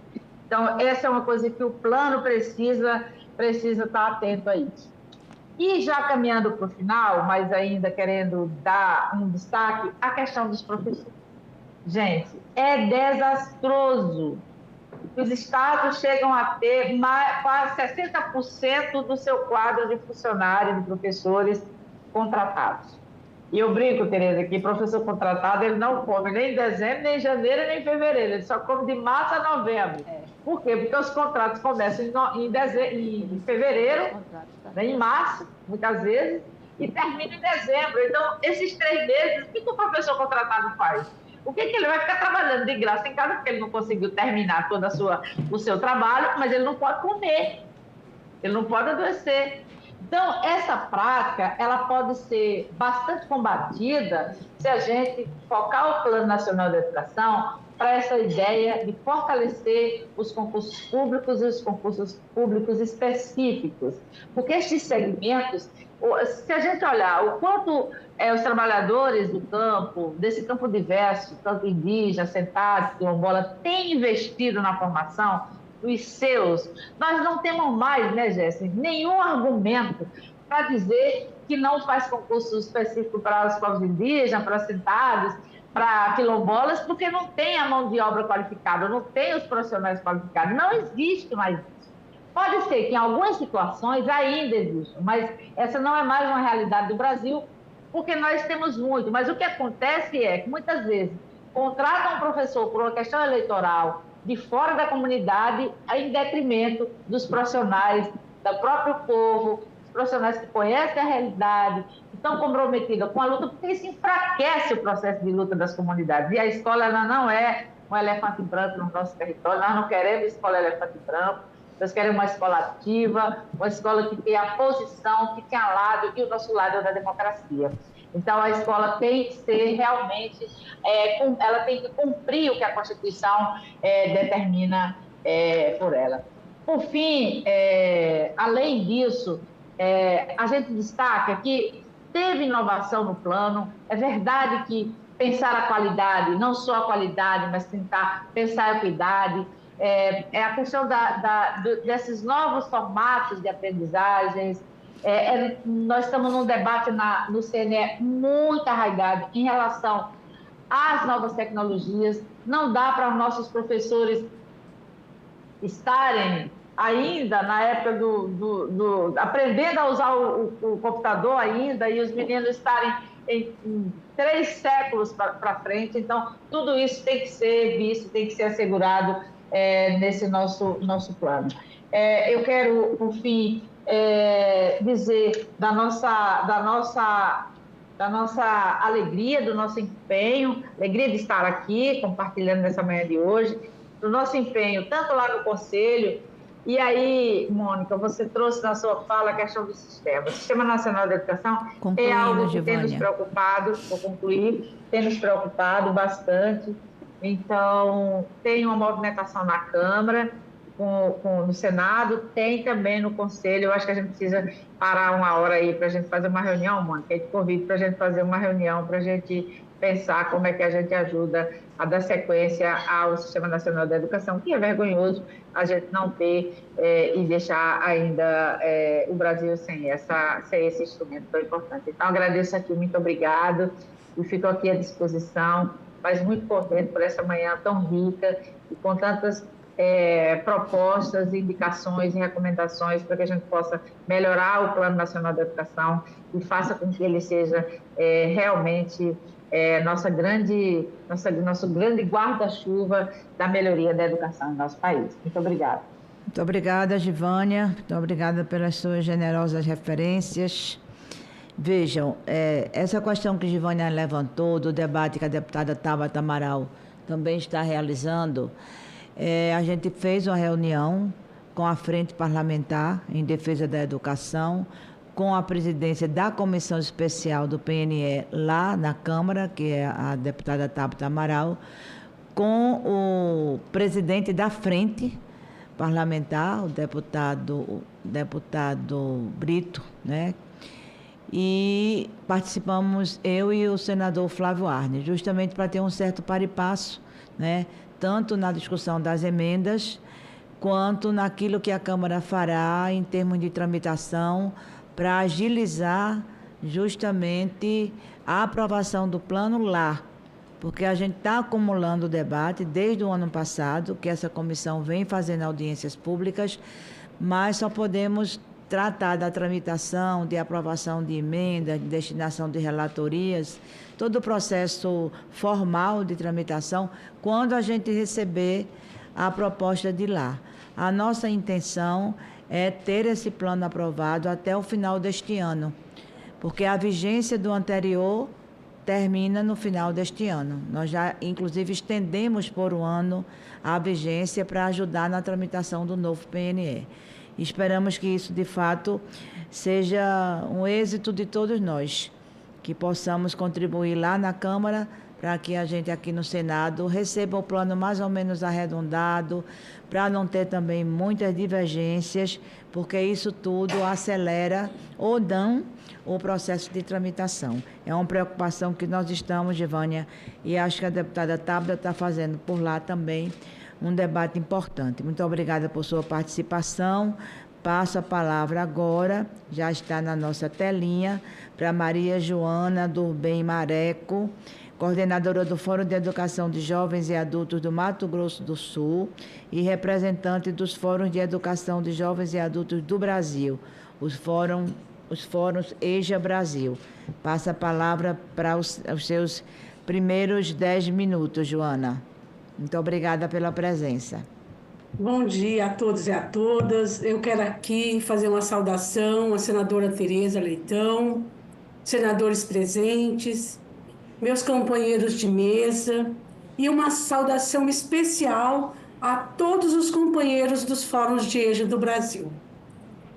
Então, essa é uma coisa que o plano precisa estar atento a isso. E já caminhando para o final, mas ainda querendo dar um destaque, a questão dos professores. Gente, é desastroso. Os estados chegam a ter quase 60% do seu quadro de funcionários, de professores contratados. E eu brinco, Tereza, que professor contratado, ele não come nem em dezembro, nem em janeiro, nem em fevereiro. Ele só come de março a novembro. Por quê? Porque os contratos começam em fevereiro, em março, muitas vezes, e terminam em dezembro. Então, esses 3 meses, o que o professor contratado faz? O que ele vai ficar trabalhando de graça em casa porque ele não conseguiu terminar todo o seu trabalho, mas ele não pode comer, ele não pode adoecer. Então, essa prática, ela pode ser bastante combatida se a gente focar o Plano Nacional de Educação para essa ideia de fortalecer os concursos públicos e os concursos públicos específicos. Porque estes segmentos, se a gente olhar o quanto os trabalhadores do campo, desse campo diverso, tanto indígena, assentado, quilombola, têm investido na formação dos seus, nós não temos mais, né, Jéssica, nenhum argumento para dizer que não faz concurso específico para os povos indígenas, para assentados, para quilombolas, porque não tem a mão de obra qualificada, não tem os profissionais qualificados, não existe mais isso. Pode ser que em algumas situações ainda exista, mas essa não é mais uma realidade do Brasil, porque nós temos muito. Mas o que acontece é que muitas vezes contratam um professor por uma questão eleitoral de fora da comunidade, em detrimento dos profissionais, do próprio povo, dos profissionais que conhecem a realidade, que estão comprometidos com a luta, porque isso enfraquece o processo de luta das comunidades. E a escola ela não é um elefante branco no nosso território, nós não queremos escola elefante branco, nós queremos uma escola ativa, uma escola que tenha a posição, que tenha lado, e o nosso lado é da democracia. Então, a escola tem que ser realmente, ela tem que cumprir o que a Constituição determina por ela. Por fim, além disso, a gente destaca que teve inovação no plano. É verdade que pensar a qualidade, não só a qualidade, mas tentar pensar a equidade, a questão desses novos formatos de aprendizagens. Nós estamos num debate no CNE muito arraigado em relação às novas tecnologias. Não dá para os nossos professores estarem ainda na época aprendendo a usar o computador ainda, e os meninos estarem em 3 séculos para frente. Então, tudo isso tem que ser visto, tem que ser assegurado nesse nosso plano. Eu quero, por fim, dizer da nossa alegria, do nosso empenho, alegria de estar aqui compartilhando nessa manhã de hoje, do nosso empenho tanto lá no Conselho. E aí, Mônica, você trouxe na sua fala a questão do sistema. O Sistema Nacional de Educação é algo que tem nos preocupado, vou concluir, tem nos preocupado bastante. Então, tem uma movimentação na Câmara, no Senado, tem também no Conselho. Eu acho que a gente precisa parar uma hora aí para a gente fazer uma reunião, Mônica. Eu te convido para a gente fazer uma reunião, para a gente pensar como é que a gente ajuda a dar sequência ao Sistema Nacional da Educação, que é vergonhoso a gente não ter e deixar ainda o Brasil sem esse instrumento tão importante. Então, agradeço aqui, muito obrigado, e fico aqui à disposição, mas muito contente por essa manhã tão rica e com tantas propostas, indicações e recomendações para que a gente possa melhorar o Plano Nacional da Educação e faça com que ele seja realmente nosso grande guarda-chuva da melhoria da educação no nosso país. Muito obrigada. Muito obrigada, Givânia. Muito obrigada pelas suas generosas referências. Vejam, essa questão que Givânia levantou, do debate que a deputada Tabata Amaral também está realizando, a gente fez uma reunião com a Frente Parlamentar em Defesa da Educação, com a presidência da Comissão Especial do PNE lá na Câmara, que é a deputada Tabata Amaral, com o presidente da Frente Parlamentar, o deputado Brito, né? E participamos eu e o senador Flávio Arnes, justamente para ter um certo par e passo, né? Tanto na discussão das emendas, quanto naquilo que a Câmara fará em termos de tramitação, para agilizar justamente a aprovação do plano lá, porque a gente está acumulando o debate desde o ano passado, que essa comissão vem fazendo audiências públicas, mas só podemos tratar da tramitação, de aprovação de emendas, de destinação de relatorias, todo o processo formal de tramitação, quando a gente receber a proposta de lá. A nossa intenção é ter esse plano aprovado até o final deste ano, porque a vigência do anterior termina no final deste ano. Nós já, inclusive, estendemos por um ano a vigência para ajudar na tramitação do novo PNE. Esperamos que isso, de fato, seja um êxito de todos nós, que possamos contribuir lá na Câmara para que a gente aqui no Senado receba o plano mais ou menos arredondado, para não ter também muitas divergências, porque isso tudo acelera ou não o processo de tramitação. É uma preocupação que nós estamos, Givânia, e acho que a deputada Tabata está fazendo por lá também um debate importante. Muito obrigada por sua participação. Passo a palavra agora, já está na nossa telinha, para Maria Joana Durbem Mareco, coordenadora do Fórum de Educação de Jovens e Adultos do Mato Grosso do Sul e representante dos Fóruns de Educação de Jovens e Adultos do Brasil, os fóruns EJA Brasil. Passa a palavra para os seus primeiros 10 minutos, Joana. Muito obrigada pela presença. Bom dia a todos e a todas. Eu quero aqui fazer uma saudação à senadora Tereza Leitão, senadores presentes, meus companheiros de mesa e uma saudação especial a todos os companheiros dos Fóruns de EJA do Brasil.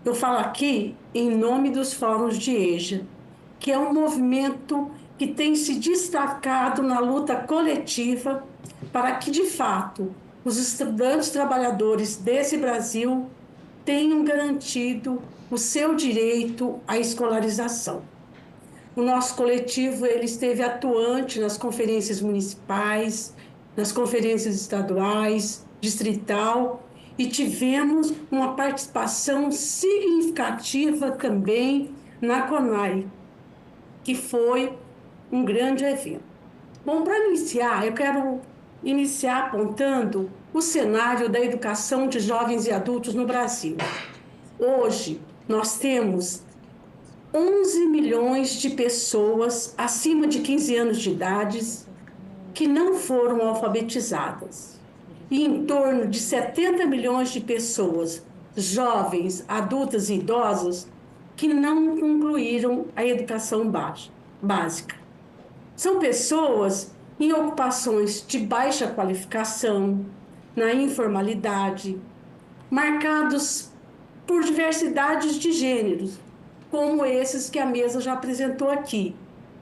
Eu falo aqui em nome dos Fóruns de EJA, que é um movimento que tem se destacado na luta coletiva para que, de fato, os estudantes trabalhadores desse Brasil tenham garantido o seu direito à escolarização. O nosso coletivo ele esteve atuante nas conferências municipais, nas conferências estaduais, distrital, e tivemos uma participação significativa também na CONAI, que foi um grande evento. Bom, para iniciar, eu quero iniciar apontando o cenário da educação de jovens e adultos no Brasil. Hoje, nós temos 11 milhões de pessoas acima de 15 anos de idade que não foram alfabetizadas. E em torno de 70 milhões de pessoas, jovens, adultas e idosas, que não concluíram a educação básica. São pessoas em ocupações de baixa qualificação, na informalidade, marcados por diversidades de gêneros, como esses que a mesa já apresentou aqui,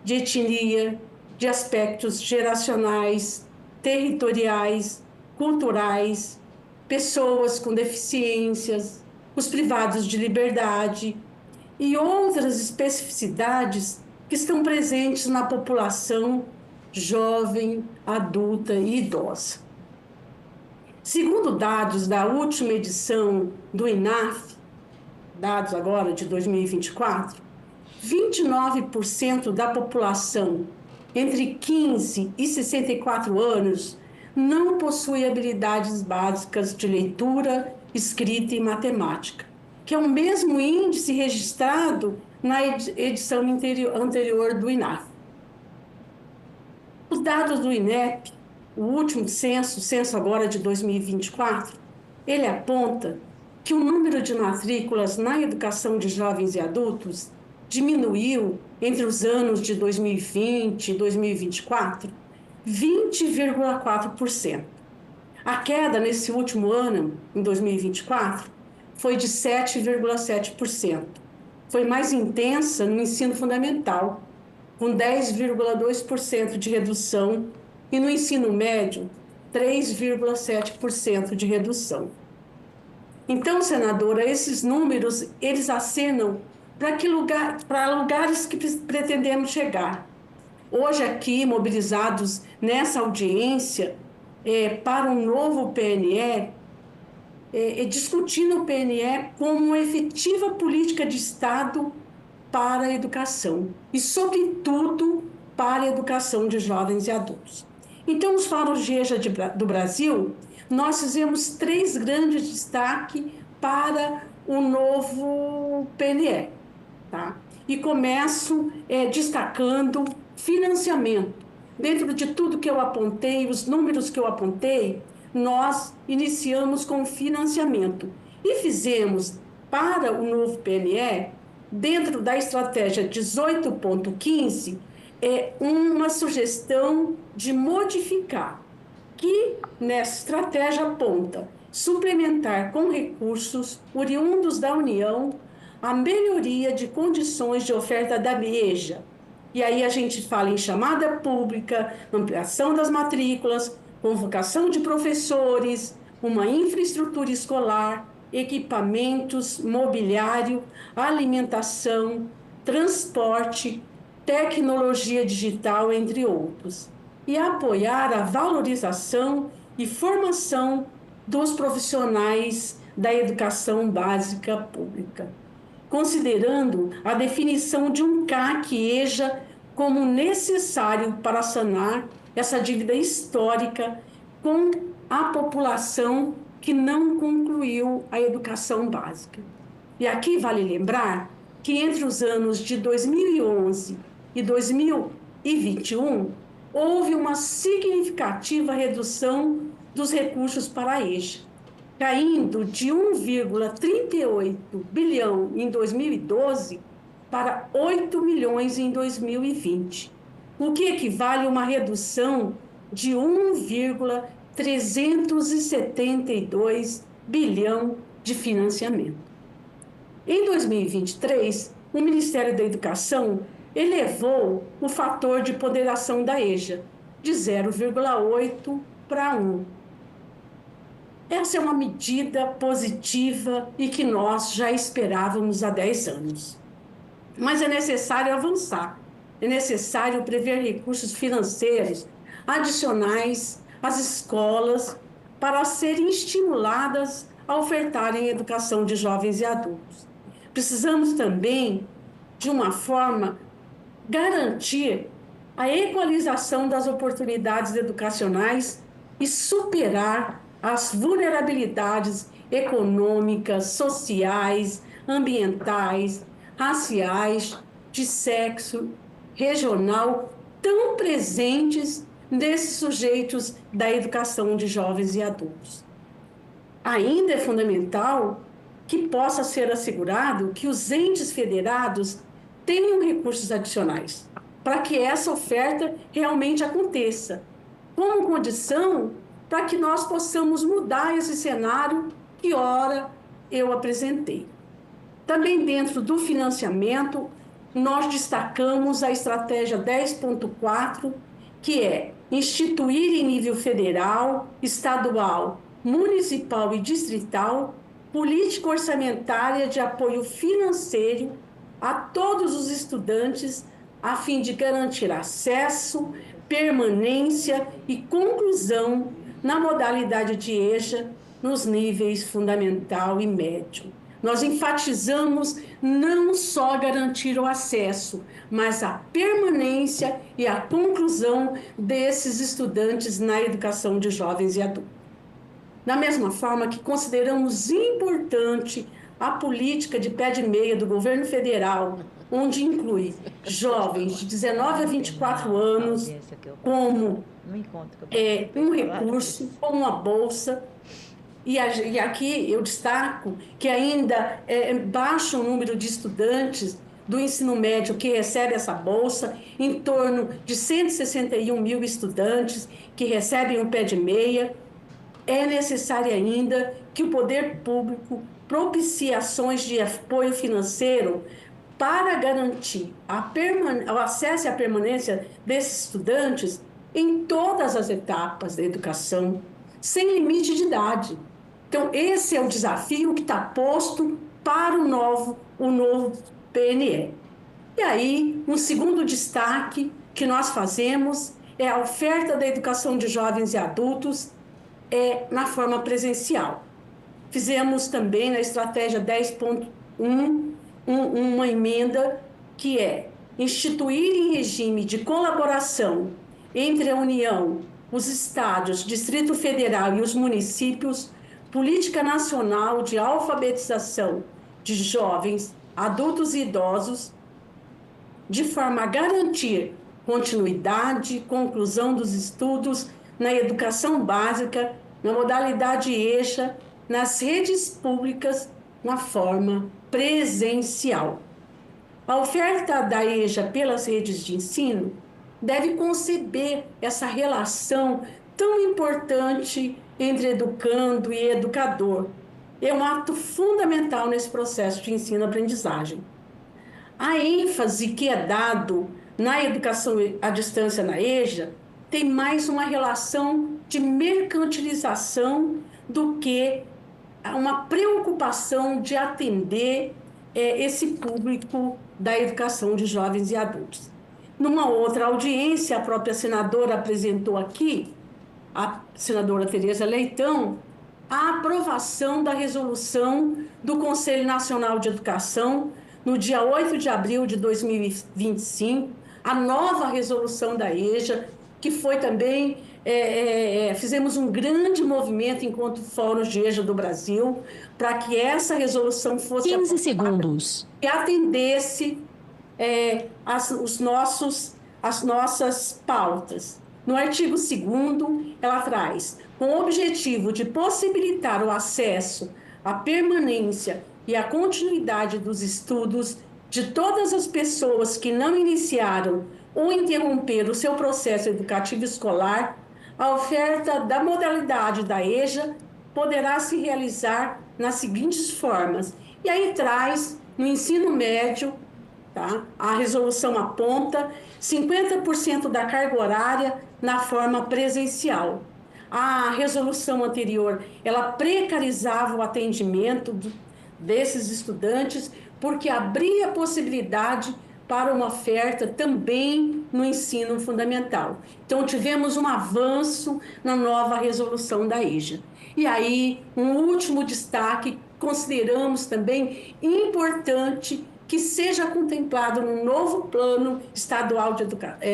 de etnia, de aspectos geracionais, territoriais, culturais, pessoas com deficiências, os privados de liberdade e outras especificidades que estão presentes na população jovem, adulta e idosa. Segundo dados da última edição do INAF, dados agora de 2024, 29% da população entre 15 e 64 anos não possui habilidades básicas de leitura, escrita e matemática, que é o mesmo índice registrado na edição anterior do INAF. Os dados do INEP, o último censo agora de 2024, ele aponta que o número de matrículas na educação de jovens e adultos diminuiu entre os anos de 2020 e 2024 20,4%. A queda nesse último ano, em 2024, foi de 7,7%. Foi mais intensa no ensino fundamental, com 10,2% de redução, e no ensino médio, 3,7% de redução. Então, senadora, esses números, eles acenam para lugares que pretendemos chegar. Hoje aqui, mobilizados nessa audiência para um novo PNE, discutindo o PNE como uma efetiva política de Estado para a educação e, sobretudo, para a educação de jovens e adultos. Então, os Fóruns de EJA do Brasil, nós fizemos 3 grandes destaques para o novo PNE. Tá? E começo destacando financiamento. Dentro de tudo que eu apontei, os números que eu apontei, nós iniciamos com financiamento. E fizemos para o novo PNE, dentro da estratégia 18.15, uma sugestão de modificar, que nessa estratégia aponta suplementar com recursos oriundos da União a melhoria de condições de oferta da EJA. E aí a gente fala em chamada pública, ampliação das matrículas, convocação de professores, uma infraestrutura escolar, equipamentos, mobiliário, alimentação, transporte, tecnologia digital, entre outros. E apoiar a valorização e formação dos profissionais da educação básica pública, considerando a definição de um CAC-EJA como necessário para sanar essa dívida histórica com a população que não concluiu a educação básica. E aqui vale lembrar que entre os anos de 2011 e 2021, houve uma significativa redução dos recursos para a EJA, caindo de 1,38 bilhão em 2012 para 8 milhões em 2020, o que equivale a uma redução de 1,372 bilhão de financiamento. Em 2023, o Ministério da Educação elevou o fator de ponderação da EJA de 0,8 para 1. Essa é uma medida positiva e que nós já esperávamos há 10 anos. Mas é necessário avançar, é necessário prever recursos financeiros adicionais às escolas para serem estimuladas a ofertarem educação de jovens e adultos. Precisamos também, de uma forma, garantir a equalização das oportunidades educacionais e superar as vulnerabilidades econômicas, sociais, ambientais, raciais, de sexo, regional, tão presentes nesses sujeitos da educação de jovens e adultos. Ainda é fundamental que possa ser assegurado que os entes federados tenham recursos adicionais para que essa oferta realmente aconteça, como condição para que nós possamos mudar esse cenário que ora eu apresentei. Também dentro do financiamento, nós destacamos a estratégia 10.4, que é instituir em nível federal, estadual, municipal e distrital política orçamentária de apoio financeiro a todos os estudantes a fim de garantir acesso, permanência e conclusão na modalidade de EJA nos níveis fundamental e médio. Nós enfatizamos não só garantir o acesso, mas a permanência e a conclusão desses estudantes na educação de jovens e adultos. Da mesma forma que consideramos importante a política de pé de meia do governo federal, onde inclui jovens de 19 a 24 anos como um recurso, como uma bolsa. E aqui eu destaco que ainda é baixo o número de estudantes do ensino médio que recebe essa bolsa, em torno de 161 mil estudantes que recebem o pé de meia. É necessário ainda que o poder público propicie ações de apoio financeiro para garantir o acesso e a permanência desses estudantes em todas as etapas da educação, sem limite de idade. Então, esse é o desafio que está posto para o novo PNE. E aí, um segundo destaque que nós fazemos é a oferta da educação de jovens e adultos na forma presencial. Fizemos também na estratégia 10.1 uma emenda que é instituir em regime de colaboração entre a União, os estados, Distrito Federal e os municípios, política nacional de alfabetização de jovens, adultos e idosos, de forma a garantir continuidade, conclusão dos estudos na educação básica, na modalidade EJA, nas redes públicas, na forma presencial. A oferta da EJA pelas redes de ensino deve conceber essa relação tão importante entre educando e educador. É um ato fundamental nesse processo de ensino-aprendizagem. A ênfase que é dado na educação à distância na EJA tem mais uma relação de mercantilização do que uma preocupação de atender esse público da educação de jovens e adultos. Numa outra audiência, a própria senadora apresentou aqui, a senadora Tereza Leitão, a aprovação da resolução do Conselho Nacional de Educação no dia 8 de abril de 2025, a nova resolução da EJA, que foi também, fizemos um grande movimento enquanto Fórum de EJA do Brasil, para que essa resolução fosse 15 segundos. E atendesse as nossas pautas. No artigo 2º, ela traz, com o objetivo de possibilitar o acesso, a permanência e a continuidade dos estudos de todas as pessoas que não iniciaram ou interromperam o seu processo educativo escolar, a oferta da modalidade da EJA poderá se realizar nas seguintes formas. E aí traz, no ensino médio, tá? A resolução aponta 50% da carga horária na forma presencial. A resolução anterior, ela precarizava o atendimento desses estudantes, porque abria a possibilidade para uma oferta também no ensino fundamental. Então, tivemos um avanço na nova resolução da EJA. E aí, um último destaque, consideramos também importante que seja contemplado no novo Plano Estadual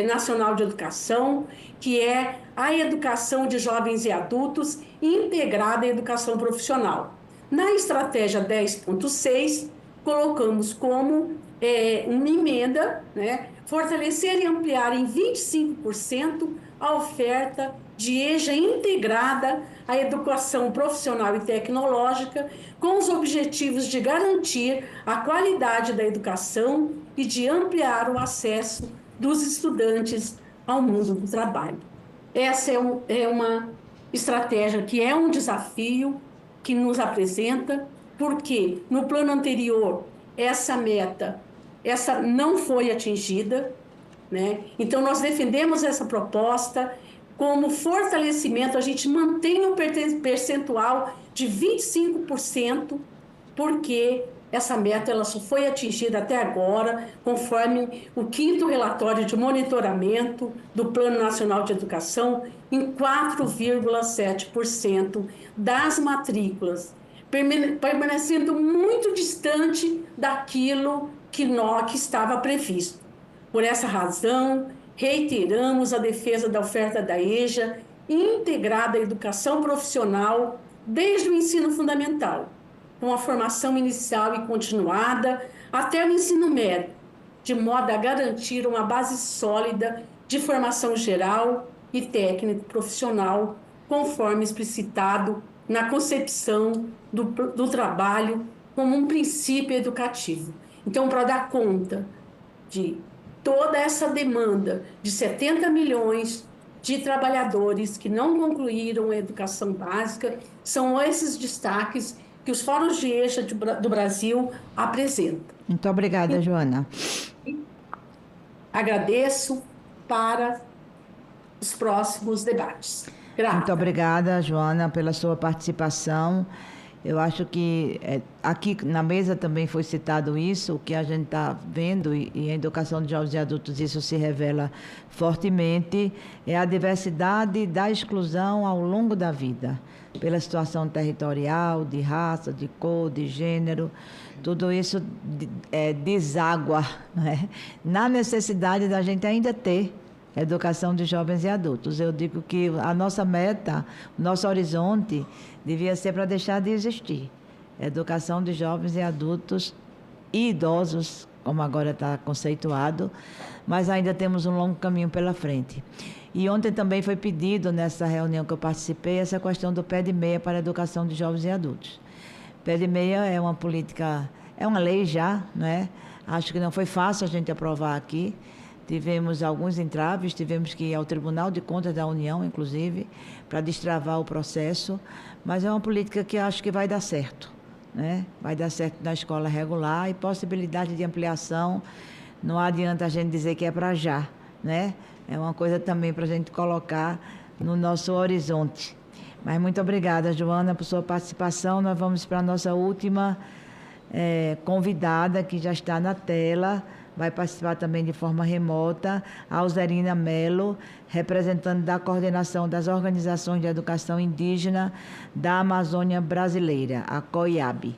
Nacional de Educação, que é a educação de jovens e adultos integrada à educação profissional. Na estratégia 10.6, colocamos como uma emenda, né, fortalecer e ampliar em 25% a oferta de EJA integrada à educação profissional e tecnológica, com os objetivos de garantir a qualidade da educação e de ampliar o acesso dos estudantes ao mundo do trabalho. Essa é uma estratégia que é um desafio que nos apresenta, porque no plano anterior essa meta não foi atingida, né? Então nós defendemos essa proposta como fortalecimento, a gente mantém um percentual de 25%, porque essa meta ela só foi atingida até agora, conforme o 5º relatório de monitoramento do Plano Nacional de Educação, em 4,7% das matrículas, permanecendo muito distante daquilo que estava previsto. Por essa razão, reiteramos a defesa da oferta da EJA integrada à educação profissional desde o ensino fundamental, com a formação inicial e continuada até o ensino médio, de modo a garantir uma base sólida de formação geral e técnico profissional, conforme explicitado na concepção do trabalho como um princípio educativo. Então, para dar conta de toda essa demanda de 70 milhões de trabalhadores que não concluíram a educação básica, são esses destaques que os fóruns de EJA do Brasil apresentam. Muito obrigada, Joana. Agradeço para os próximos debates. Grata. Muito obrigada, Joana, pela sua participação. Eu acho que aqui na mesa também foi citado isso, o que a gente está vendo, e a educação de jovens e adultos isso se revela fortemente, é a diversidade da exclusão ao longo da vida, pela situação territorial, de raça, de cor, de gênero, tudo isso deságua, né, na necessidade da gente ainda ter educação de jovens e adultos. Eu digo que a nossa meta, o nosso horizonte, devia ser para deixar de existir. Educação de jovens e adultos e idosos, como agora está conceituado, mas ainda temos um longo caminho pela frente. E ontem também foi pedido, nessa reunião que eu participei, essa questão do pé de meia para a educação de jovens e adultos. Pé de meia é uma política, é uma lei já, não é? Acho que não foi fácil a gente aprovar aqui. tivemos alguns entraves, tivemos que ir ao Tribunal de Contas da União, inclusive, para destravar o processo, mas é uma política que eu acho que vai dar certo, né? Vai dar certo na escola regular e possibilidade de ampliação, não adianta a gente dizer que é para já, né? É uma coisa também para a gente colocar no nosso horizonte. Mas muito obrigada, Joana, por sua participação. Nós vamos para a nossa última convidada, que já está na tela, vai participar também de forma remota, a Alzerina Mello, representante da Coordenação das Organizações de Educação Indígena da Amazônia Brasileira, a COIAB.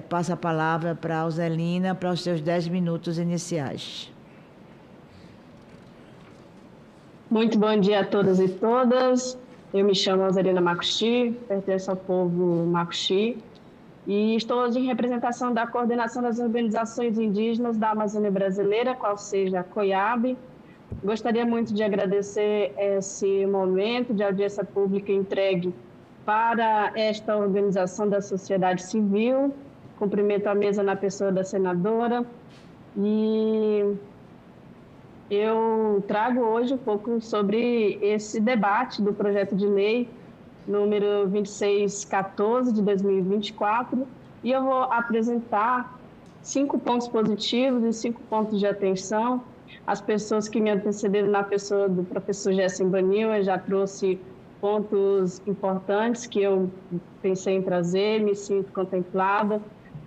Passa a palavra para a Alzerina para os seus 10 minutos iniciais. Muito bom dia a todas e todas. Eu me chamo Alzerina Makuxi, pertenço ao povo Makuxi, e estou hoje em representação da Coordenação das Organizações Indígenas da Amazônia Brasileira, qual seja a COIAB. Gostaria muito de agradecer esse momento de audiência pública entregue para esta organização da sociedade civil. Cumprimento a mesa na pessoa da senadora. E eu trago hoje um pouco sobre esse debate do projeto de lei número 2614 de 2024, e eu vou apresentar 5 pontos positivos e 5 pontos de atenção. As pessoas que me antecederam na pessoa do professor Gessen Baniwa já trouxe pontos importantes que eu pensei em trazer, me sinto contemplada.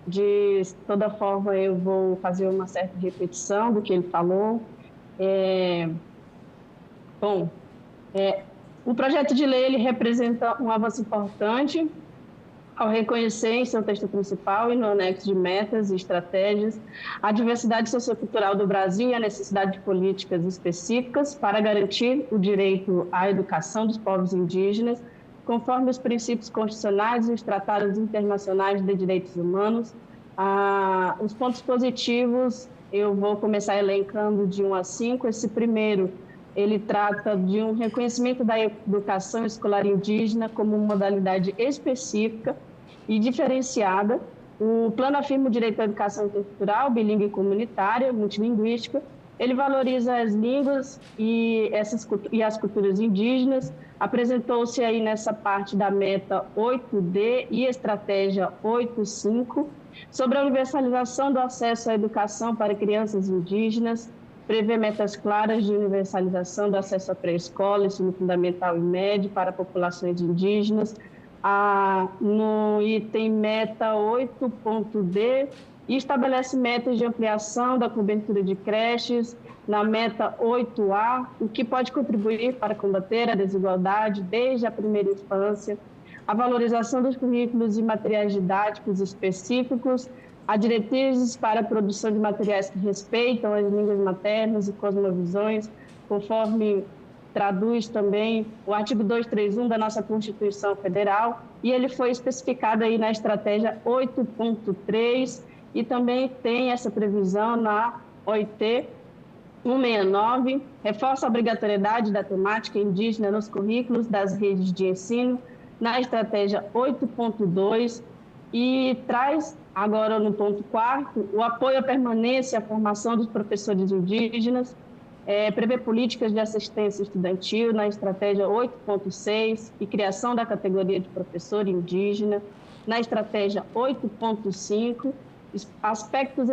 De toda forma, eu vou fazer uma certa repetição do que ele falou. O projeto de lei ele representa um avanço importante ao reconhecer em seu texto principal e no anexo de metas e estratégias a diversidade sociocultural do Brasil e a necessidade de políticas específicas para garantir o direito à educação dos povos indígenas, conforme os princípios constitucionais e os tratados internacionais de direitos humanos. Os pontos positivos, eu vou começar elencando de 1 a 5. Esse primeiro, ele trata de um reconhecimento da educação escolar indígena como modalidade específica e diferenciada. O plano afirma o direito à educação intercultural, bilíngue e comunitária, multilinguística. Ele valoriza as línguas e as culturas indígenas. Apresentou-se aí nessa parte da meta 8D e estratégia 8.5 sobre a universalização do acesso à educação para crianças indígenas. Prevê metas claras de universalização do acesso à pré-escola, ensino fundamental e médio para populações indígenas. No item meta 8.D, estabelece metas de ampliação da cobertura de creches. Na meta 8A, o que pode contribuir para combater a desigualdade desde a primeira infância. A valorização dos currículos e materiais didáticos específicos, há diretrizes para a produção de materiais que respeitam as línguas maternas e cosmovisões, conforme traduz também o artigo 231 da nossa Constituição Federal, e ele foi especificado aí na estratégia 8.3, e também tem essa previsão na OIT 169, reforça a obrigatoriedade da temática indígena nos currículos das redes de ensino, na estratégia 8.2, e traz agora no ponto 4º, o apoio à permanência e à formação dos professores indígenas, prevê políticas de assistência estudantil na estratégia 8.6 e criação da categoria de professor indígena, na estratégia 8.5, aspectos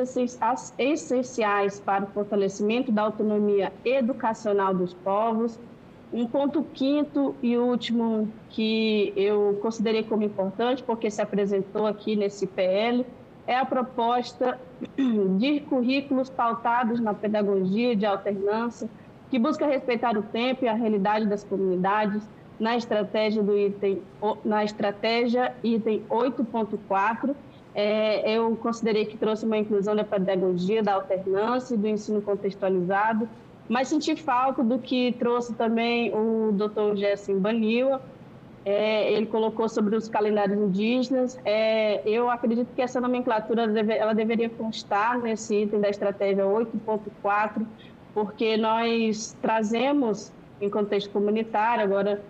essenciais para o fortalecimento da autonomia educacional dos povos. Um ponto 5º e último que eu considerei como importante, porque se apresentou aqui nesse PL, é a proposta de currículos pautados na pedagogia de alternância, que busca respeitar o tempo e a realidade das comunidades, na estratégia item 8.4. Eu considerei que trouxe uma inclusão da pedagogia da alternância e do ensino contextualizado, mas senti falta do que trouxe também o Dr. Gessen Baniwa. Ele colocou sobre os calendários indígenas. Eu acredito que essa nomenclatura ela deveria constar nesse item da estratégia 8.4, porque nós trazemos em contexto comunitário, agora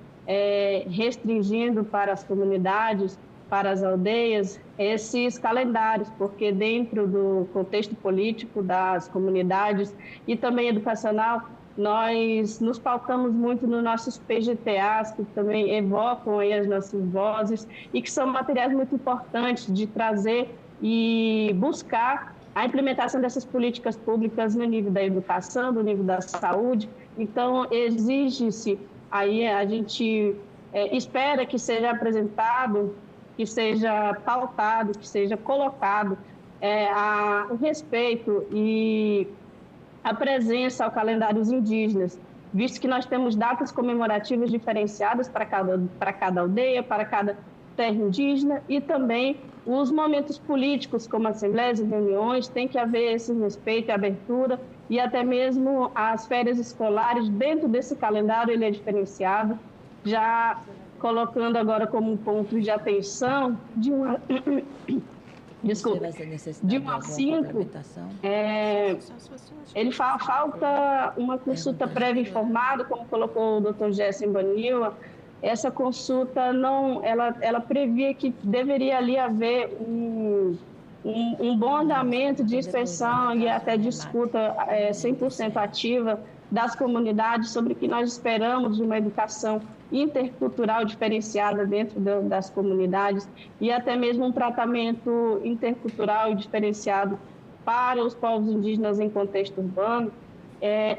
restringindo para as comunidades, para as aldeias esses calendários, porque dentro do contexto político das comunidades e também educacional, nós nos pautamos muito nos nossos PGTAs, que também evocam aí as nossas vozes e que são materiais muito importantes de trazer e buscar a implementação dessas políticas públicas no nível da educação, no nível da saúde. Então, exige-se, aí a gente espera que seja apresentado, que seja pautado, que seja colocado o respeito e a presença ao calendários indígenas, visto que nós temos datas comemorativas diferenciadas para cada aldeia, para cada terra indígena, e também os momentos políticos, como assembleias e reuniões, tem que haver esse respeito e abertura, e até mesmo as férias escolares, dentro desse calendário, ele é diferenciado, já colocando agora como um ponto de atenção de uma... Desculpa, de 1 a 5, ele falta uma consulta prévia informada, como colocou o Dr. Jessen Baniwa. Essa consulta ela previa que deveria ali haver um bom andamento de inspeção e até de escuta 100% ativa das comunidades sobre o que nós esperamos de uma educação intercultural diferenciada dentro das comunidades e até mesmo um tratamento intercultural diferenciado para os povos indígenas em contexto urbano.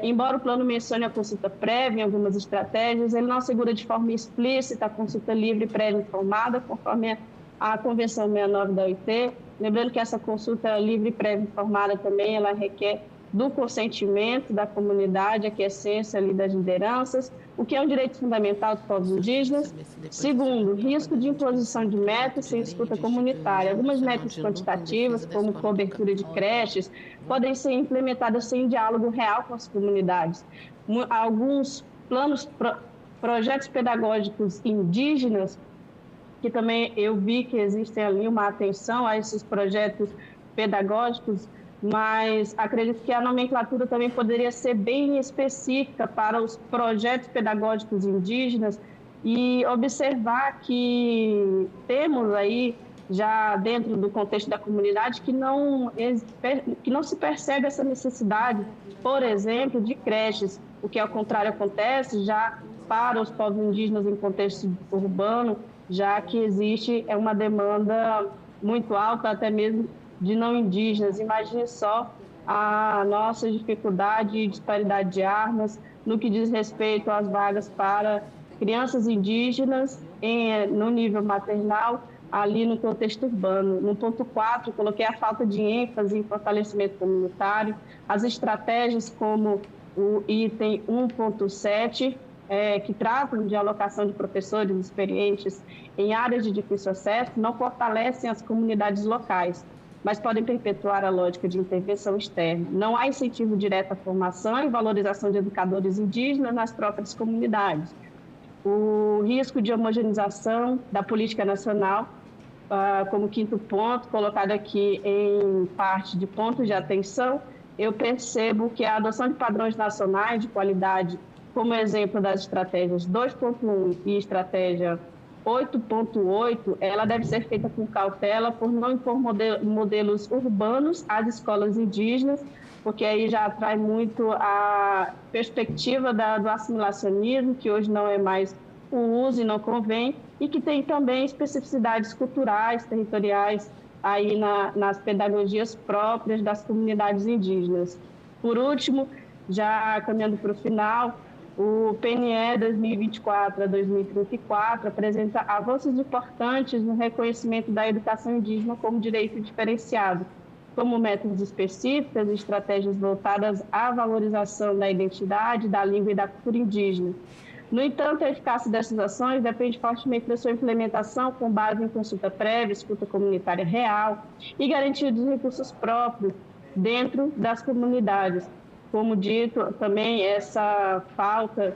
Embora o plano mencione a consulta prévia em algumas estratégias, ele não assegura de forma explícita a consulta livre e prévia informada, conforme a Convenção 69 da OIT. Lembrando que essa consulta livre e prévia informada também ela requer do consentimento da comunidade, a aquiescência ali das lideranças, o que é um direito fundamental dos povos indígenas. Segundo, risco de imposição de metas sem escuta comunitária. Algumas metas quantitativas, como cobertura de creches, podem ser implementadas sem diálogo real com as comunidades. Alguns projetos pedagógicos indígenas, que também eu vi que existem ali uma atenção a esses projetos pedagógicos, mas acredito que a nomenclatura também poderia ser bem específica para os projetos pedagógicos indígenas e observar que temos aí, já dentro do contexto da comunidade, que não se percebe essa necessidade, por exemplo, de creches, o que ao contrário acontece já para os povos indígenas em contexto urbano, já que existe uma demanda muito alta, até mesmo de não indígenas. Imagine só a nossa dificuldade e disparidade de armas no que diz respeito às vagas para crianças indígenas no nível maternal, ali no contexto urbano. No ponto 4, coloquei a falta de ênfase em fortalecimento comunitário, as estratégias como o item 1.7, que tratam de alocação de professores experientes em áreas de difícil acesso, não fortalecem as comunidades locais, mas podem perpetuar a lógica de intervenção externa. Não há incentivo direto à formação e valorização de educadores indígenas nas próprias comunidades. O risco de homogeneização da política nacional, como quinto ponto, colocado aqui em parte de pontos de atenção, eu percebo que a adoção de padrões nacionais de qualidade, como exemplo das estratégias 2.1 e estratégia 8.8, ela deve ser feita com cautela por não impor modelos urbanos às escolas indígenas, porque aí já atrai muito a perspectiva do assimilacionismo, que hoje não é mais o uso e não convém, e que tem também especificidades culturais, territoriais, aí nas pedagogias próprias das comunidades indígenas. Por último, já caminhando para o final, o PNE 2024 a 2034 apresenta avanços importantes no reconhecimento da educação indígena como direito diferenciado, como métodos específicos e estratégias voltadas à valorização da identidade, da língua e da cultura indígena. No entanto, a eficácia dessas ações depende fortemente da sua implementação com base em consulta prévia, escuta comunitária real e garantia dos recursos próprios dentro das comunidades. Como dito, também essa falta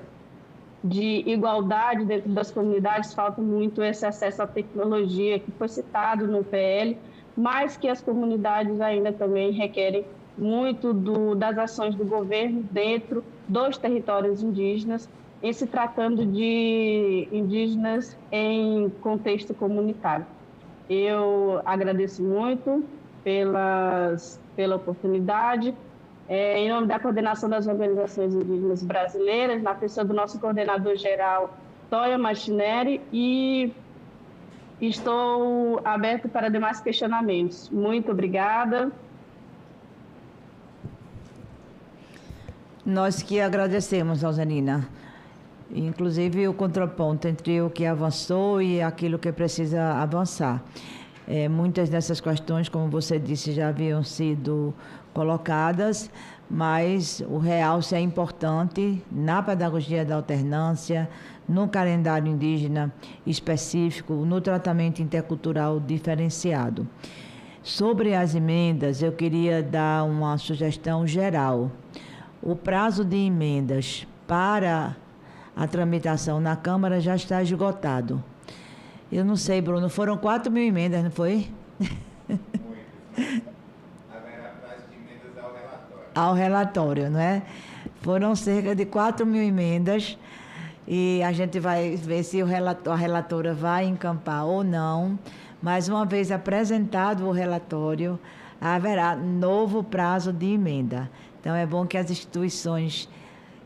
de igualdade dentro das comunidades, falta muito esse acesso à tecnologia que foi citado no PL, mas que as comunidades ainda também requerem muito das ações do governo dentro dos territórios indígenas, em se tratando de indígenas em contexto comunitário. eu agradeço muito pela oportunidade. Em nome da Coordenação das Organizações Indígenas Brasileiras, na pessoa do nosso coordenador-geral, Toya Machineri, e estou aberto para demais questionamentos. Muito obrigada. Nós que agradecemos, Alzanina. Inclusive o contraponto entre o que avançou e aquilo que precisa avançar. Muitas dessas questões, como você disse, já haviam sido colocadas, mas o realce é importante na pedagogia da alternância, no calendário indígena específico, no tratamento intercultural diferenciado. Sobre as emendas, eu queria dar uma sugestão geral. O prazo de emendas para a tramitação na Câmara já está esgotado. Eu não sei, Bruno, foram 4.000 emendas, não foi? Ao relatório, não é? Foram cerca de 4.000 emendas e a gente vai ver se a relatora vai encampar ou não, mas uma vez apresentado o relatório, haverá novo prazo de emenda. Então, é bom que as instituições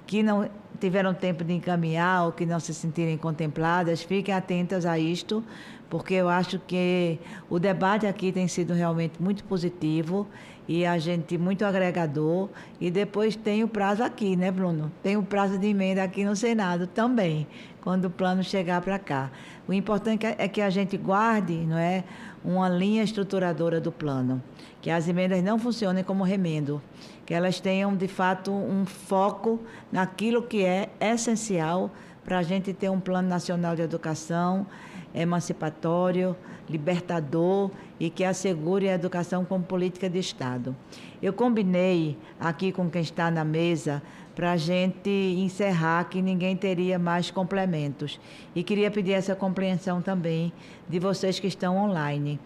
que não tiveram tempo de encaminhar ou que não se sentirem contempladas, fiquem atentas a isto, porque eu acho que o debate aqui tem sido realmente muito positivo e a gente muito agregador. E depois tem o prazo aqui, né, Bruno? Tem o prazo de emenda aqui no Senado também, quando o plano chegar para cá. O importante é que a gente guarde, não é, uma linha estruturadora do plano, que as emendas não funcionem como remendo, que elas tenham, de fato, um foco naquilo que é essencial para a gente ter um plano nacional de educação emancipatório, libertador e que assegure a educação como política de Estado. Eu combinei aqui com quem está na mesa para a gente encerrar, que ninguém teria mais complementos. E queria pedir essa compreensão também de vocês que estão online.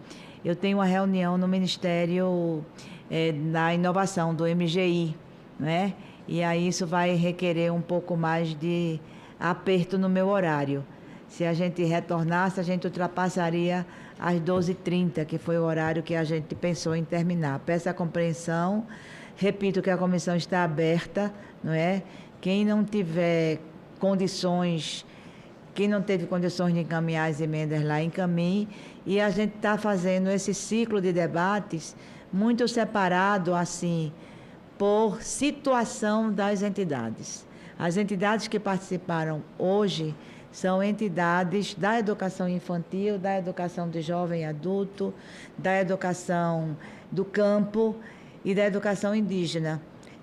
Eu tenho uma reunião no Ministério da Inovação, do MGI, né? E aí isso vai requerer um pouco mais de aperto no meu horário. Se a gente retornasse, a gente ultrapassaria às 12h30, que foi o horário que a gente pensou em terminar. Peço a compreensão, repito que a comissão está aberta, não é? Quem não tiver condições, quem não teve condições de encaminhar as emendas lá, encaminhe. E a gente está fazendo esse ciclo de debates muito separado, assim, por situação das entidades. As entidades que participaram hoje são entidades da educação infantil, da educação de jovem e adulto, da educação do campo e da educação indígena.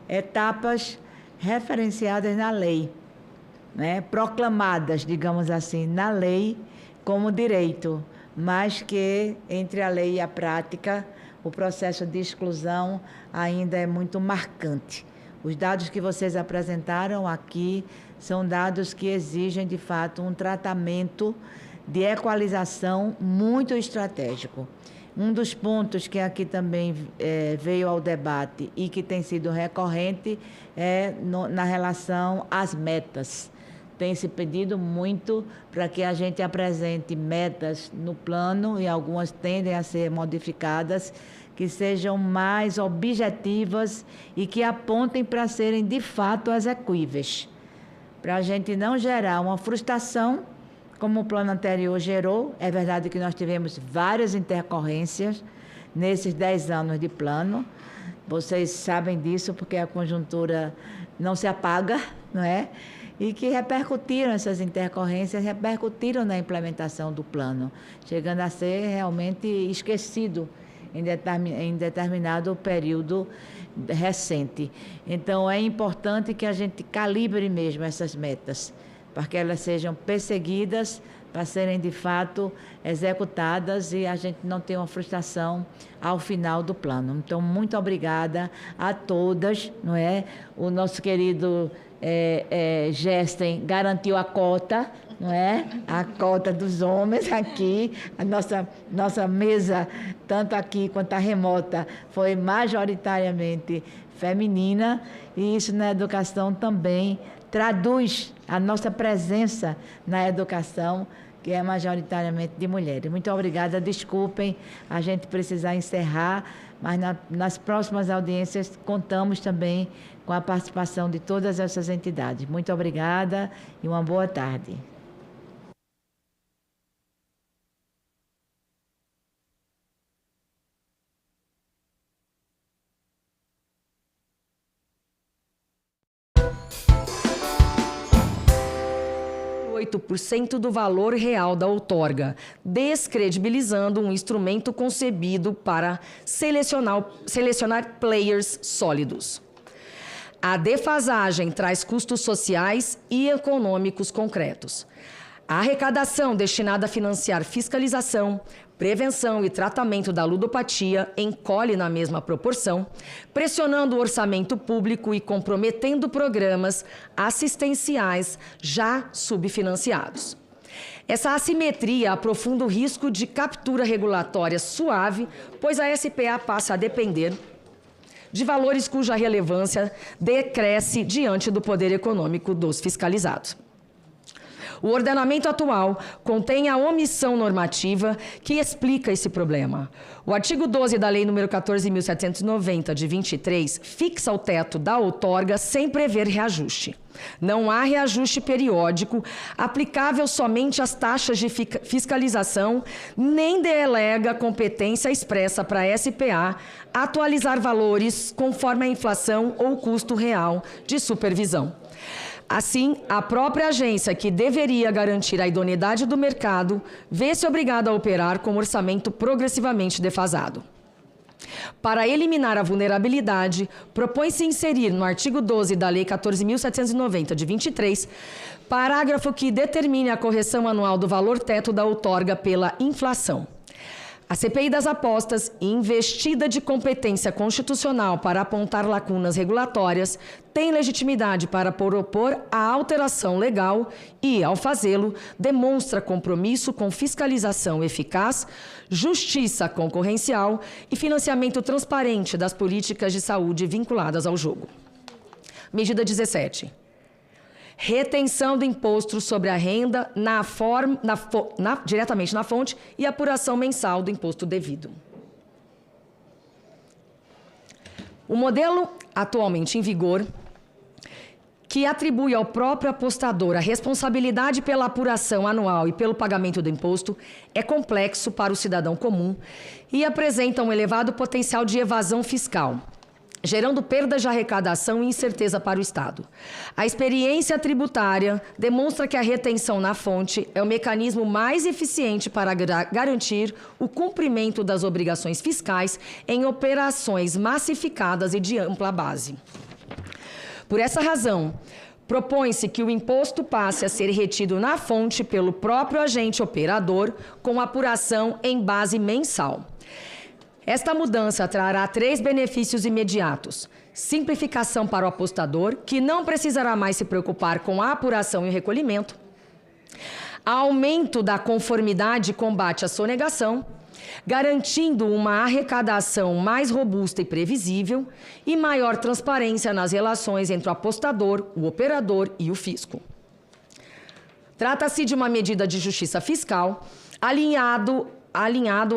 Etapas referenciadas na lei, né? Proclamadas, digamos assim, na lei como direito, mas que entre a lei e a prática, o processo de exclusão ainda é muito marcante. Os dados que vocês apresentaram aqui são dados que exigem, de fato, um tratamento de equalização muito estratégico. Um dos pontos que aqui também veio ao debate e que tem sido recorrente é na relação às metas. Tem se pedido muito para que a gente apresente metas no plano, e algumas tendem a ser modificadas, que sejam mais objetivas e que apontem para serem, de fato, execuíveis. Para a gente não gerar uma frustração, como o plano anterior gerou. É verdade que nós tivemos várias intercorrências nesses 10 anos de plano. Vocês sabem disso, porque a conjuntura não se apaga, não é? E que repercutiram, essas intercorrências repercutiram na implementação do plano, chegando a ser realmente esquecido em determinado período recente. Então, é importante que a gente calibre mesmo essas metas, para que elas sejam perseguidas, para serem, de fato, executadas e a gente não tenha uma frustração ao final do plano. Então, muito obrigada a todas, não é? O nosso querido Gesten garantiu a cota, não é? A cota dos homens aqui. A nossa mesa, tanto aqui quanto a remota, foi majoritariamente feminina, e isso na educação também traduz a nossa presença na educação que é majoritariamente de mulheres. Muito obrigada, desculpem a gente precisar encerrar, mas nas próximas audiências contamos também com a participação de todas essas entidades. Muito obrigada e uma boa tarde. do valor real da outorga, descredibilizando um instrumento concebido para selecionar players sólidos. A defasagem traz custos sociais e econômicos concretos. A arrecadação destinada a financiar fiscalização, prevenção e tratamento da ludopatia encolhe na mesma proporção, pressionando o orçamento público e comprometendo programas assistenciais já subfinanciados. Essa assimetria aprofunda o risco de captura regulatória suave, pois a SPA passa a depender de valores cuja relevância decresce diante do poder econômico dos fiscalizados. O ordenamento atual contém a omissão normativa que explica esse problema. O artigo 12 da Lei nº 14.790, de 23, fixa o teto da outorga sem prever reajuste. Não há reajuste periódico aplicável somente às taxas de fiscalização, nem delega competência expressa para a SPA atualizar valores conforme a inflação ou custo real de supervisão. Assim, a própria agência, que deveria garantir a idoneidade do mercado, vê-se obrigada a operar com orçamento progressivamente defasado. Para eliminar a vulnerabilidade, propõe-se inserir no artigo 12 da Lei 14.790, de 23, parágrafo que determine a correção anual do valor teto da outorga pela inflação. A CPI das apostas, investida de competência constitucional para apontar lacunas regulatórias, tem legitimidade para propor a alteração legal e, ao fazê-lo, demonstra compromisso com fiscalização eficaz, justiça concorrencial e financiamento transparente das políticas de saúde vinculadas ao jogo. Medida 17. Retenção do imposto sobre a renda diretamente na fonte e apuração mensal do imposto devido. O modelo atualmente em vigor, que atribui ao próprio apostador a responsabilidade pela apuração anual e pelo pagamento do imposto, é complexo para o cidadão comum e apresenta um elevado potencial de evasão fiscal, gerando perdas de arrecadação e incerteza para o Estado. A experiência tributária demonstra que a retenção na fonte é o mecanismo mais eficiente para garantir o cumprimento das obrigações fiscais em operações massificadas e de ampla base. Por essa razão, propõe-se que o imposto passe a ser retido na fonte pelo próprio agente operador com apuração em base mensal. Esta mudança trará 3 benefícios imediatos: simplificação para o apostador, que não precisará mais se preocupar com a apuração e o recolhimento, aumento da conformidade e combate à sonegação, garantindo uma arrecadação mais robusta e previsível, e maior transparência nas relações entre o apostador, o operador e o fisco. Trata-se de uma medida de justiça fiscal alinhado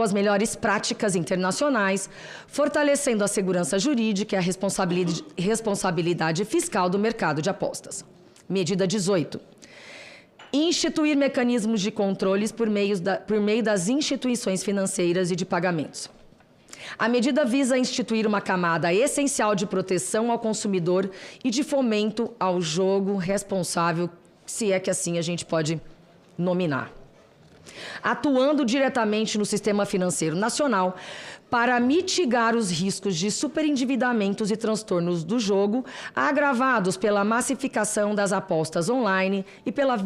às melhores práticas internacionais, fortalecendo a segurança jurídica e a responsabilidade fiscal do mercado de apostas. Medida 18. Instituir mecanismos de controles por meio das instituições financeiras e de pagamentos. A medida visa instituir uma camada essencial de proteção ao consumidor e de fomento ao jogo responsável, se é que assim a gente pode nominar, atuando diretamente no sistema financeiro nacional para mitigar os riscos de superendividamentos e transtornos do jogo, agravados pela massificação das apostas online e pela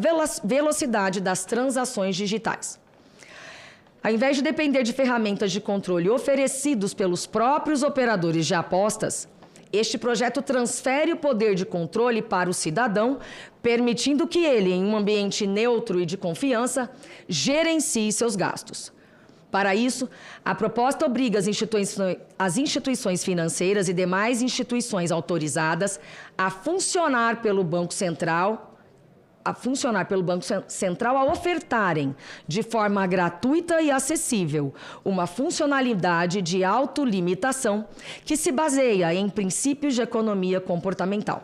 velocidade das transações digitais. Ao invés de depender de ferramentas de controle oferecidos pelos próprios operadores de apostas, este projeto transfere o poder de controle para o cidadão, permitindo que ele, em um ambiente neutro e de confiança, gerencie seus gastos. Para isso, a proposta obriga as instituições financeiras e demais instituições autorizadas a funcionar pelo Banco Central a funcionar pelo Banco Central a ofertarem, de forma gratuita e acessível, uma funcionalidade de autolimitação que se baseia em princípios de economia comportamental.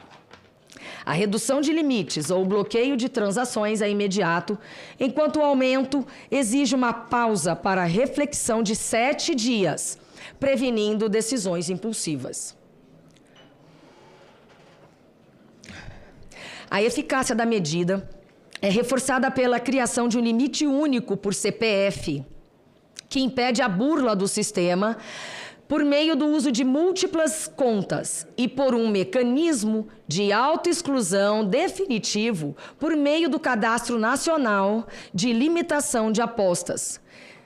A redução de limites ou o bloqueio de transações é imediato, enquanto o aumento exige uma pausa para reflexão de 7 dias, prevenindo decisões impulsivas. A eficácia da medida é reforçada pela criação de um limite único por CPF, que impede a burla do sistema por meio do uso de múltiplas contas e por um mecanismo de autoexclusão definitivo por meio do Cadastro Nacional de Limitação de Apostas,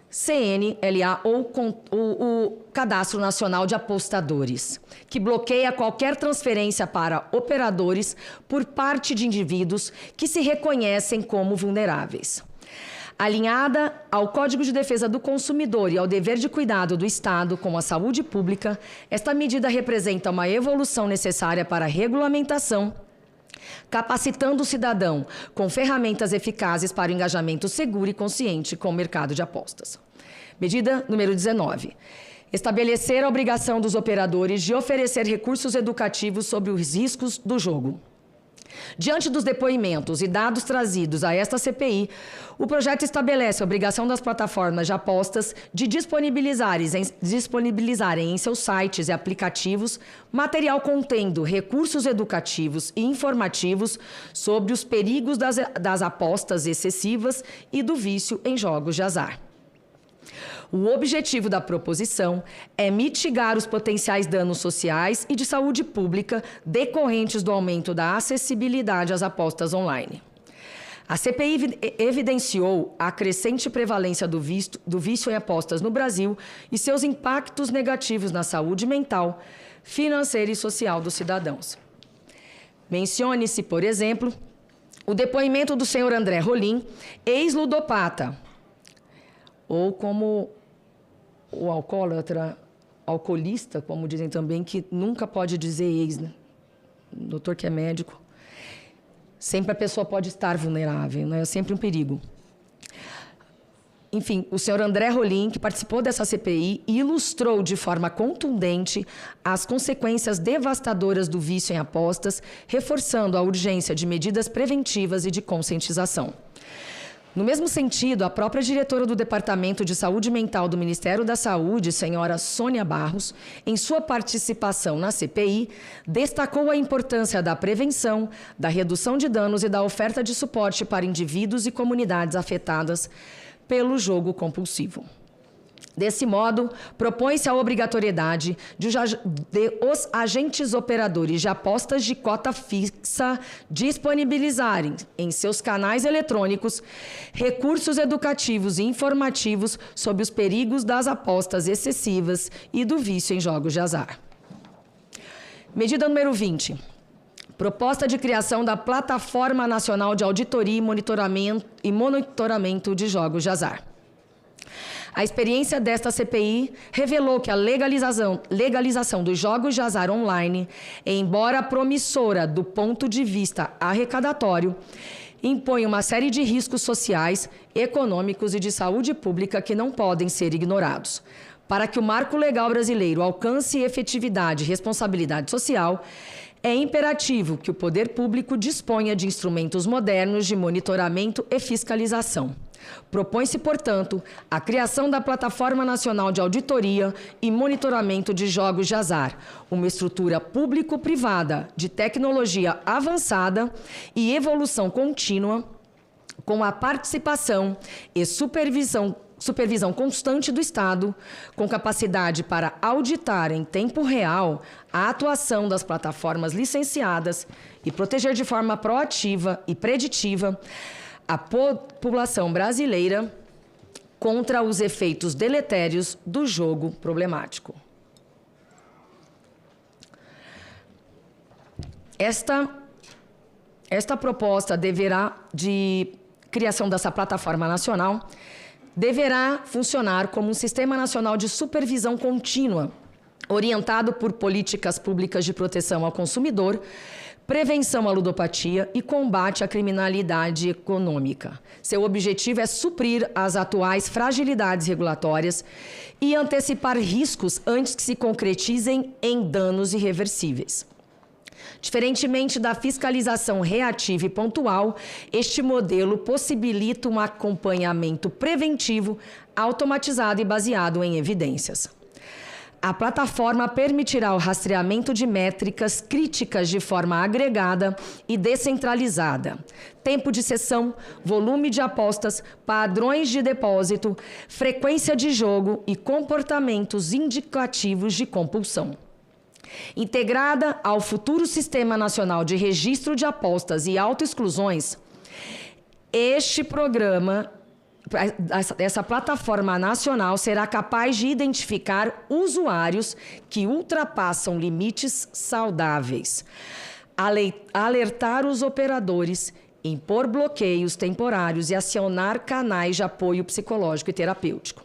CNLA, ou o Cadastro Nacional de Apostadores, que bloqueia qualquer transferência para operadores por parte de indivíduos que se reconhecem como vulneráveis. Alinhada ao Código de Defesa do Consumidor e ao dever de cuidado do Estado com a saúde pública, esta medida representa uma evolução necessária para a regulamentação, capacitando o cidadão com ferramentas eficazes para o engajamento seguro e consciente com o mercado de apostas. Medida número 19. Estabelecer a obrigação dos operadores de oferecer recursos educativos sobre os riscos do jogo. Diante dos depoimentos e dados trazidos a esta CPI, o projeto estabelece a obrigação das plataformas de apostas de disponibilizarem em seus sites e aplicativos material contendo recursos educativos e informativos sobre os perigos das apostas excessivas e do vício em jogos de azar. O objetivo da proposição é mitigar os potenciais danos sociais e de saúde pública decorrentes do aumento da acessibilidade às apostas online. A CPI evidenciou a crescente prevalência do vício em apostas no Brasil e seus impactos negativos na saúde mental, financeira e social dos cidadãos. Mencione-se, por exemplo, o depoimento do senhor André Rolim, ex-ludopata, ou como o alcoolista, como dizem também, que nunca pode dizer ex, né? O doutor que é médico. Sempre a pessoa pode estar vulnerável, né? É sempre um perigo. Enfim, o senhor André Rolim, que participou dessa CPI, ilustrou de forma contundente as consequências devastadoras do vício em apostas, reforçando a urgência de medidas preventivas e de conscientização. No mesmo sentido, a própria diretora do Departamento de Saúde Mental do Ministério da Saúde, senhora Sônia Barros, em sua participação na CPI, destacou a importância da prevenção, da redução de danos e da oferta de suporte para indivíduos e comunidades afetadas pelo jogo compulsivo. Desse modo, propõe-se a obrigatoriedade de os agentes operadores de apostas de cota fixa disponibilizarem em seus canais eletrônicos recursos educativos e informativos sobre os perigos das apostas excessivas e do vício em jogos de azar. Medida número 20. Proposta de criação da Plataforma Nacional de Auditoria e Monitoramento de Jogos de Azar. A experiência desta CPI revelou que a legalização dos jogos de azar online, embora promissora do ponto de vista arrecadatório, impõe uma série de riscos sociais, econômicos e de saúde pública que não podem ser ignorados. Para que o marco legal brasileiro alcance efetividade e responsabilidade social, é imperativo que o poder público disponha de instrumentos modernos de monitoramento e fiscalização. Propõe-se, portanto, a criação da Plataforma Nacional de Auditoria e Monitoramento de Jogos de Azar, uma estrutura público-privada de tecnologia avançada e evolução contínua, com a participação e supervisão constante do Estado, com capacidade para auditar em tempo real a atuação das plataformas licenciadas e proteger de forma proativa e preditiva a população brasileira contra os efeitos deletérios do jogo problemático. Esta proposta de criação dessa plataforma nacional deverá funcionar como um sistema nacional de supervisão contínua, orientado por políticas públicas de proteção ao consumidor, prevenção à ludopatia e combate à criminalidade econômica. Seu objetivo é suprir as atuais fragilidades regulatórias e antecipar riscos antes que se concretizem em danos irreversíveis. Diferentemente da fiscalização reativa e pontual, este modelo possibilita um acompanhamento preventivo, automatizado e baseado em evidências. A plataforma permitirá o rastreamento de métricas críticas de forma agregada e descentralizada. Tempo de sessão, volume de apostas, padrões de depósito, frequência de jogo e comportamentos indicativos de compulsão. Integrada ao futuro Sistema Nacional de Registro de Apostas e Autoexclusões, este programa, essa plataforma nacional será capaz de identificar usuários que ultrapassam limites saudáveis, alertar os operadores, impor bloqueios temporários e acionar canais de apoio psicológico e terapêutico.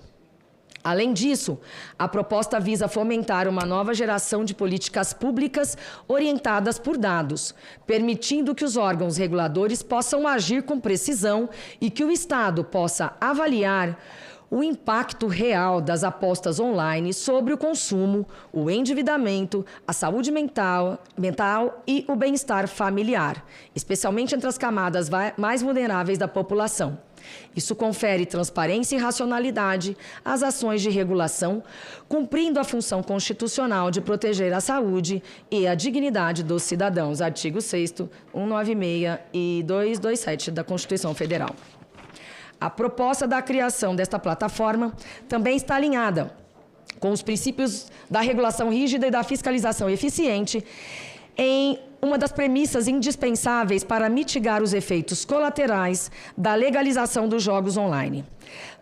Além disso, a proposta visa fomentar uma nova geração de políticas públicas orientadas por dados, permitindo que os órgãos reguladores possam agir com precisão e que o Estado possa avaliar o impacto real das apostas online sobre o consumo, o endividamento, a saúde mental e o bem-estar familiar, especialmente entre as camadas mais vulneráveis da população. Isso confere transparência e racionalidade às ações de regulação, cumprindo a função constitucional de proteger a saúde e a dignidade dos cidadãos, artigo 6º, 196 e 227 da Constituição Federal. A proposta da criação desta plataforma também está alinhada com os princípios da regulação rígida e da fiscalização eficiente em uma das premissas indispensáveis para mitigar os efeitos colaterais da legalização dos jogos online.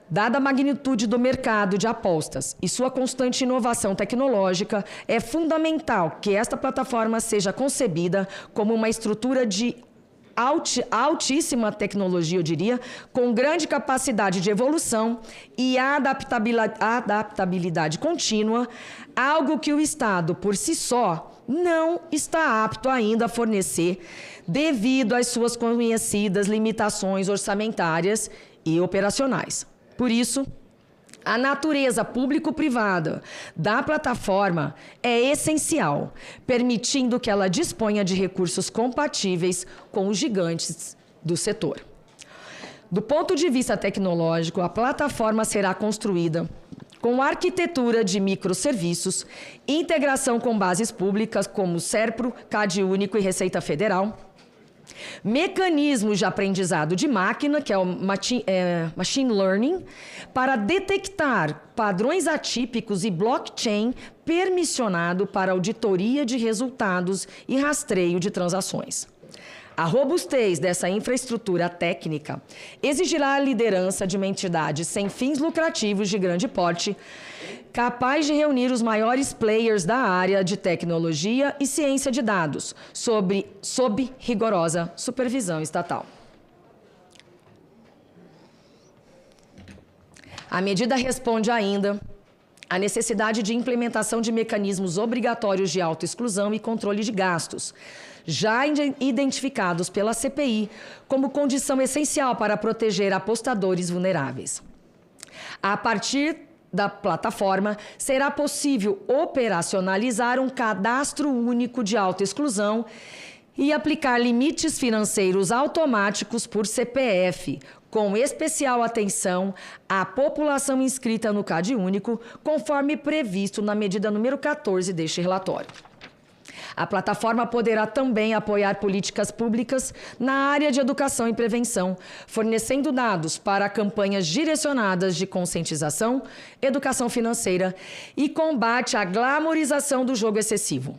Dada a magnitude do mercado de apostas e sua constante inovação tecnológica, é fundamental que esta plataforma seja concebida como uma estrutura de altíssima tecnologia, eu diria, com grande capacidade de evolução e adaptabilidade contínua, algo que o Estado, por si só, não está apto ainda a fornecer devido às suas conhecidas limitações orçamentárias e operacionais. Por isso, a natureza público-privada da plataforma é essencial, permitindo que ela disponha de recursos compatíveis com os gigantes do setor. Do ponto de vista tecnológico, a plataforma será construída com arquitetura de microserviços, integração com bases públicas como SERPRO, CAD Único e Receita Federal, mecanismos de aprendizado de máquina, que é o Machine Learning, para detectar padrões atípicos e blockchain permissionado para auditoria de resultados e rastreio de transações. A robustez dessa infraestrutura técnica exigirá a liderança de uma entidade sem fins lucrativos de grande porte, capaz de reunir os maiores players da área de tecnologia e ciência de dados, sob rigorosa supervisão estatal. A medida responde ainda à necessidade de implementação de mecanismos obrigatórios de autoexclusão e controle de gastos, já identificados pela CPI como condição essencial para proteger apostadores vulneráveis. A partir da plataforma, será possível operacionalizar um cadastro único de autoexclusão e aplicar limites financeiros automáticos por CPF, com especial atenção à população inscrita no CAD Único, conforme previsto na medida número 14 deste relatório. A plataforma poderá também apoiar políticas públicas na área de educação e prevenção, fornecendo dados para campanhas direcionadas de conscientização, educação financeira e combate à glamorização do jogo excessivo.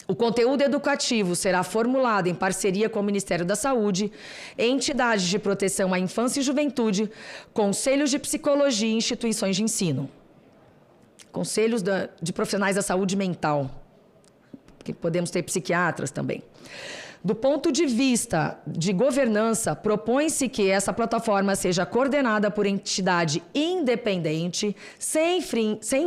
O conteúdo educativo será formulado em parceria com o Ministério da Saúde, entidades de proteção à infância e juventude, conselhos de psicologia e instituições de ensino, conselhos de profissionais da saúde mental, que podemos ter psiquiatras também. Do ponto de vista de governança, propõe-se que essa plataforma seja coordenada por entidade independente, sem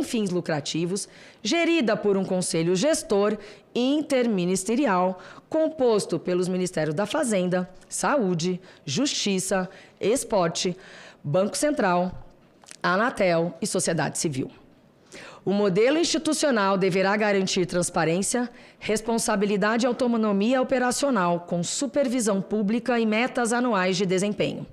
fins lucrativos, gerida por um conselho gestor interministerial, composto pelos Ministérios da Fazenda, Saúde, Justiça, Esporte, Banco Central, Anatel e Sociedade Civil. O modelo institucional deverá garantir transparência, responsabilidade e autonomia operacional, com supervisão pública e metas anuais de desempenho.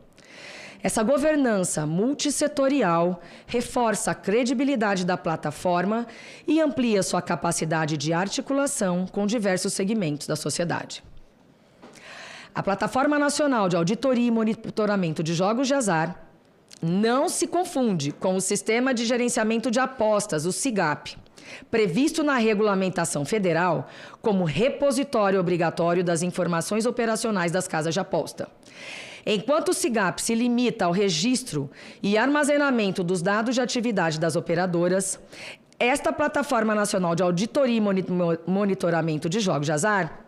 Essa governança multissetorial reforça a credibilidade da plataforma e amplia sua capacidade de articulação com diversos segmentos da sociedade. A Plataforma Nacional de Auditoria e Monitoramento de Jogos de Azar não se confunde com o Sistema de Gerenciamento de Apostas, o SIGAP, previsto na regulamentação federal como repositório obrigatório das informações operacionais das casas de aposta. Enquanto o SIGAP se limita ao registro e armazenamento dos dados de atividade das operadoras, esta Plataforma Nacional de Auditoria e Monitoramento de Jogos de Azar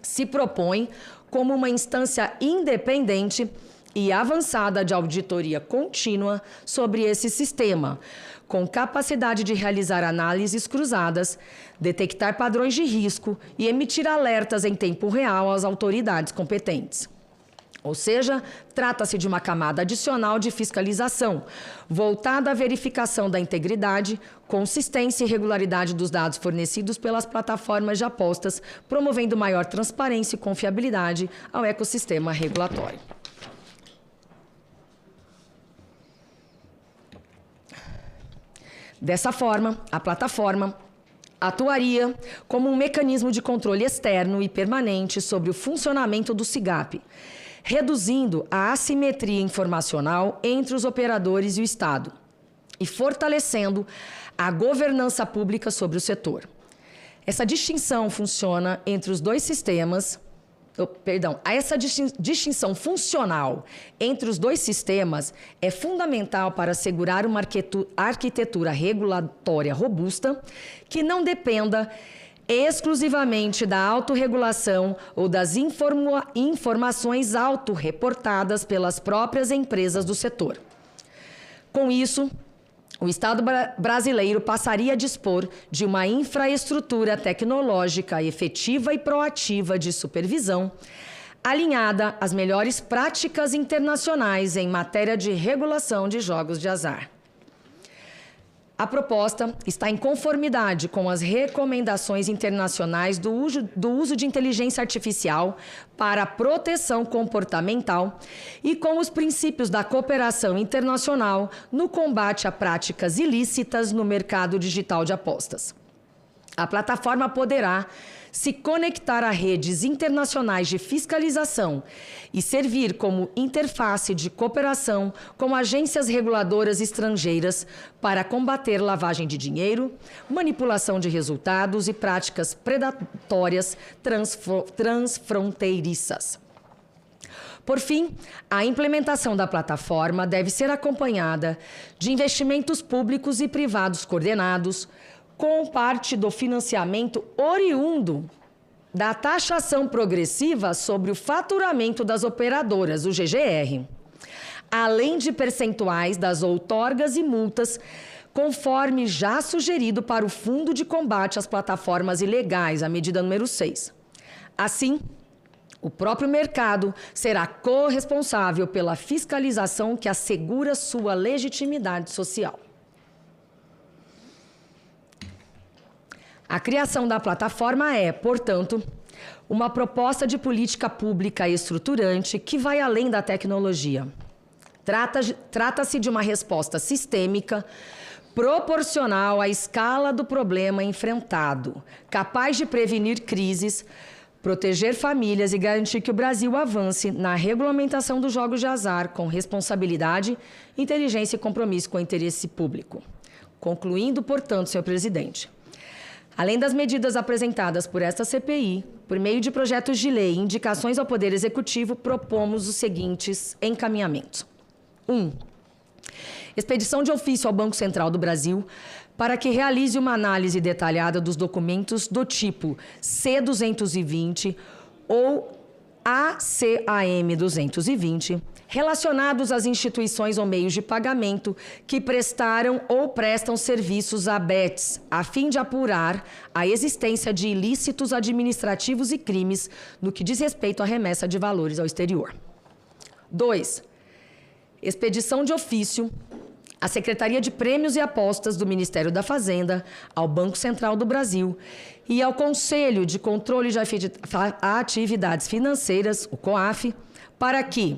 se propõe como uma instância independente e avançada de auditoria contínua sobre esse sistema, com capacidade de realizar análises cruzadas, detectar padrões de risco e emitir alertas em tempo real às autoridades competentes. Ou seja, trata-se de uma camada adicional de fiscalização, voltada à verificação da integridade, consistência e regularidade dos dados fornecidos pelas plataformas de apostas, promovendo maior transparência e confiabilidade ao ecossistema regulatório. Dessa forma, a plataforma atuaria como um mecanismo de controle externo e permanente sobre o funcionamento do SIGAP, reduzindo a assimetria informacional entre os operadores e o Estado e fortalecendo a governança pública sobre o setor. Essa distinção funciona entre os dois sistemas. Essa distinção funcional entre os dois sistemas é fundamental para assegurar uma arquitetura regulatória robusta que não dependa exclusivamente da autorregulação ou das informações autorreportadas pelas próprias empresas do setor. Com isso, o Estado brasileiro passaria a dispor de uma infraestrutura tecnológica efetiva e proativa de supervisão, alinhada às melhores práticas internacionais em matéria de regulação de jogos de azar. A proposta está em conformidade com as recomendações internacionais do uso de inteligência artificial para a proteção comportamental e com os princípios da cooperação internacional no combate a práticas ilícitas no mercado digital de apostas. A plataforma poderá se conectar a redes internacionais de fiscalização e servir como interface de cooperação com agências reguladoras estrangeiras para combater lavagem de dinheiro, manipulação de resultados e práticas predatórias transfronteiriças. Por fim, a implementação da plataforma deve ser acompanhada de investimentos públicos e privados coordenados, com parte do financiamento oriundo da taxação progressiva sobre o faturamento das operadoras, o GGR, além de percentuais das outorgas e multas, conforme já sugerido para o Fundo de Combate às Plataformas Ilegais, a medida número 6. Assim, o próprio mercado será corresponsável pela fiscalização que assegura sua legitimidade social. A criação da plataforma é, portanto, uma proposta de política pública estruturante que vai além da tecnologia. Trata-se de uma resposta sistêmica, proporcional à escala do problema enfrentado, capaz de prevenir crises, proteger famílias e garantir que o Brasil avance na regulamentação dos jogos de azar com responsabilidade, inteligência e compromisso com o interesse público. Concluindo, portanto, senhor presidente, além das medidas apresentadas por esta CPI, por meio de projetos de lei e indicações ao Poder Executivo, propomos os seguintes encaminhamentos. 1. Expedição de ofício ao Banco Central do Brasil para que realize uma análise detalhada dos documentos do tipo C-220 ou ACAM 220, relacionados às instituições ou meios de pagamento que prestaram ou prestam serviços a BETS, a fim de apurar a existência de ilícitos administrativos e crimes no que diz respeito à remessa de valores ao exterior. 2. Expedição de ofício à Secretaria de Prêmios e Apostas do Ministério da Fazenda, ao Banco Central do Brasil e ao Conselho de Controle de Atividades Financeiras, o COAF, para que,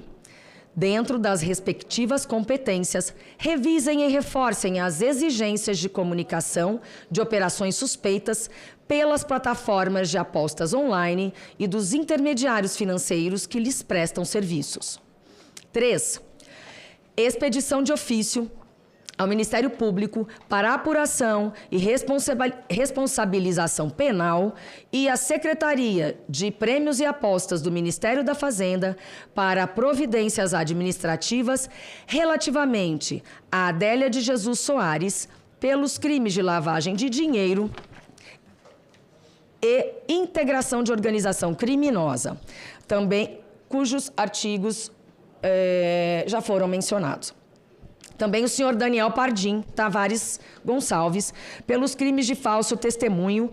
dentro das respectivas competências, revisem e reforcem as exigências de comunicação de operações suspeitas pelas plataformas de apostas online e dos intermediários financeiros que lhes prestam serviços. 3. Expedição de ofício ao Ministério Público para apuração e responsabilização penal e à Secretaria de Prêmios e Apostas do Ministério da Fazenda para providências administrativas relativamente a Adélia de Jesus Soares pelos crimes de lavagem de dinheiro e integração de organização criminosa, também cujos artigos já foram mencionados. Também o senhor Daniel Pardim Tavares Gonçalves, pelos crimes de falso testemunho,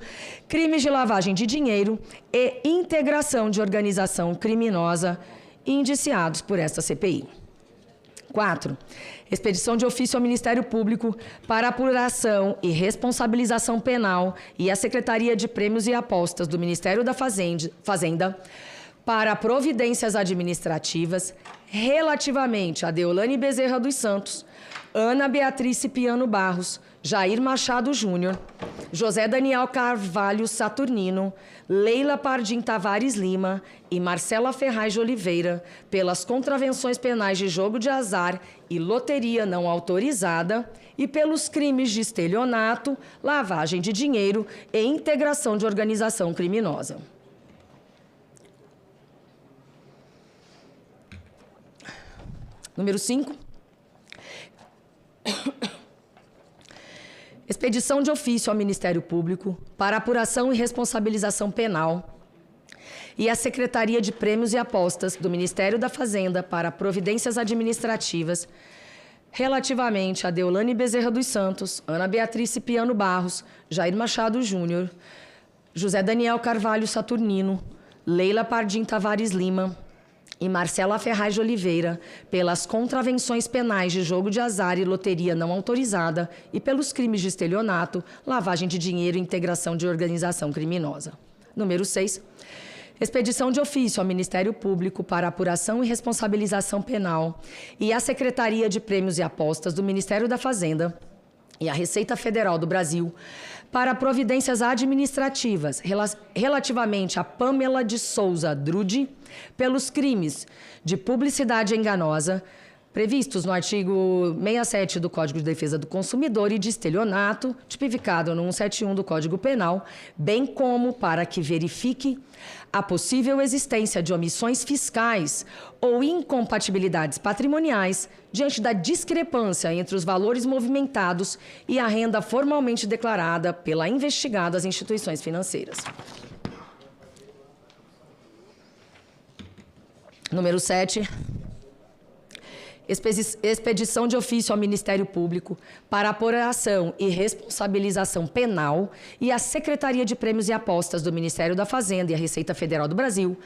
crimes de lavagem de dinheiro e integração de organização criminosa, indiciados por esta CPI. 4. Expedição de ofício ao Ministério Público para apuração e responsabilização penal e à Secretaria de Prêmios e Apostas do Ministério da Fazenda para providências administrativas relativamente a Deolane Bezerra dos Santos, Ana Beatriz Cipriano Barros, Jair Machado Júnior, José Daniel Carvalho Saturnino, Leila Pardim Tavares Lima e Marcela Ferraz de Oliveira, pelas contravenções penais de jogo de azar e loteria não autorizada e pelos crimes de estelionato, lavagem de dinheiro e integração de organização criminosa. Número 5. Expedição de ofício ao Ministério Público para apuração e responsabilização penal e à Secretaria de Prêmios e Apostas do Ministério da Fazenda para providências administrativas relativamente a Deolane Bezerra dos Santos, Ana Beatriz Cipriano Barros, Jair Machado Júnior, José Daniel Carvalho Saturnino, Leila Pardim Tavares Lima e Marcela Ferraz de Oliveira, pelas contravenções penais de jogo de azar e loteria não autorizada e pelos crimes de estelionato, lavagem de dinheiro e integração de organização criminosa. Número 6. Expedição de ofício ao Ministério Público para apuração e responsabilização penal e à Secretaria de Prêmios e Apostas do Ministério da Fazenda e à Receita Federal do Brasil para providências administrativas relativamente a Pamela de Souza Drude pelos crimes de publicidade enganosa previstos no artigo 67 do Código de Defesa do Consumidor e de estelionato, tipificado no 171 do Código Penal, bem como para que verifique a possível existência de omissões fiscais ou incompatibilidades patrimoniais diante da discrepância entre os valores movimentados e a renda formalmente declarada pela investigada às instituições financeiras. Número 7. Expedição de ofício ao Ministério Público para apuração e responsabilização penal e à Secretaria de Prêmios e Apostas do Ministério da Fazenda e à Receita Federal do Brasil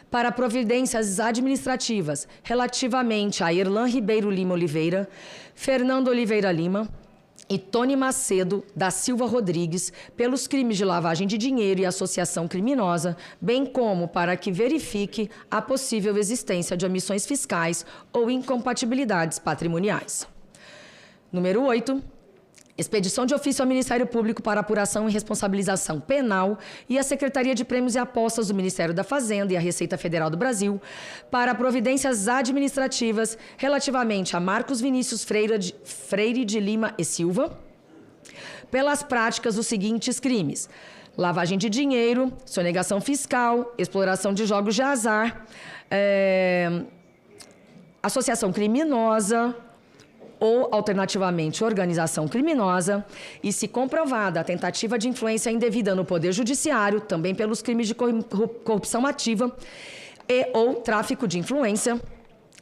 para providências administrativas relativamente a Erlan Ribeiro Lima Oliveira, Fernando Oliveira Lima e Tony Macedo da Silva Rodrigues pelos crimes de lavagem de dinheiro e associação criminosa, bem como para que verifique a possível existência de omissões fiscais ou incompatibilidades patrimoniais. Número 8. Expedição de ofício ao Ministério Público para apuração e responsabilização penal e à Secretaria de Prêmios e Apostas do Ministério da Fazenda e à Receita Federal do Brasil para providências administrativas relativamente a Marcos Vinícius Freire de Lima e Silva pelas práticas dos seguintes crimes: lavagem de dinheiro, sonegação fiscal, exploração de jogos de azar, associação criminosa, ou, alternativamente, organização criminosa, e, se comprovada a tentativa de influência indevida no Poder Judiciário, também pelos crimes de corrupção ativa e ou tráfico de influência,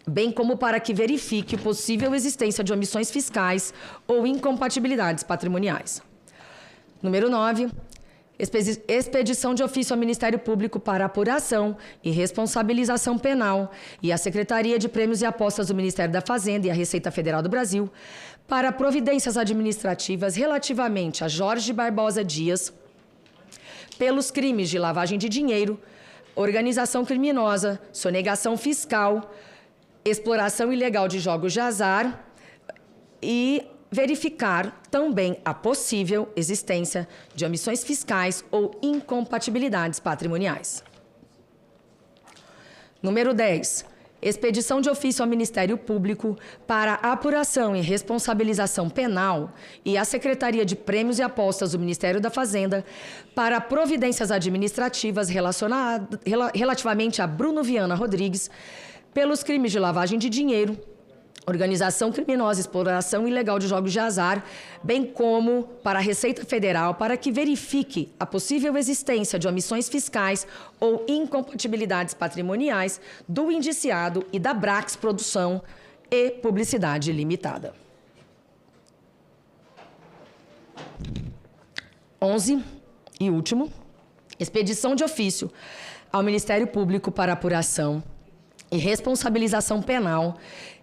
bem como para que verifique possível existência de omissões fiscais ou incompatibilidades patrimoniais. Número 9. Expedição de ofício ao Ministério Público para apuração e responsabilização penal e à Secretaria de Prêmios e Apostas do Ministério da Fazenda e à Receita Federal do Brasil para providências administrativas relativamente a Jorge Barbosa Dias pelos crimes de lavagem de dinheiro, organização criminosa, sonegação fiscal, exploração ilegal de jogos de azar e verificar também a possível existência de omissões fiscais ou incompatibilidades patrimoniais. Número 10. Expedição de ofício ao Ministério Público para apuração e responsabilização penal e à Secretaria de Prêmios e Apostas do Ministério da Fazenda para providências administrativas relativamente a Bruno Viana Rodrigues pelos crimes de lavagem de dinheiro, organização criminosa, exploração ilegal de jogos de azar, bem como para a Receita Federal para que verifique a possível existência de omissões fiscais ou incompatibilidades patrimoniais do indiciado e da Brax Produção e Publicidade Limitada. 11 e último, expedição de ofício ao Ministério Público para apuração e responsabilização penal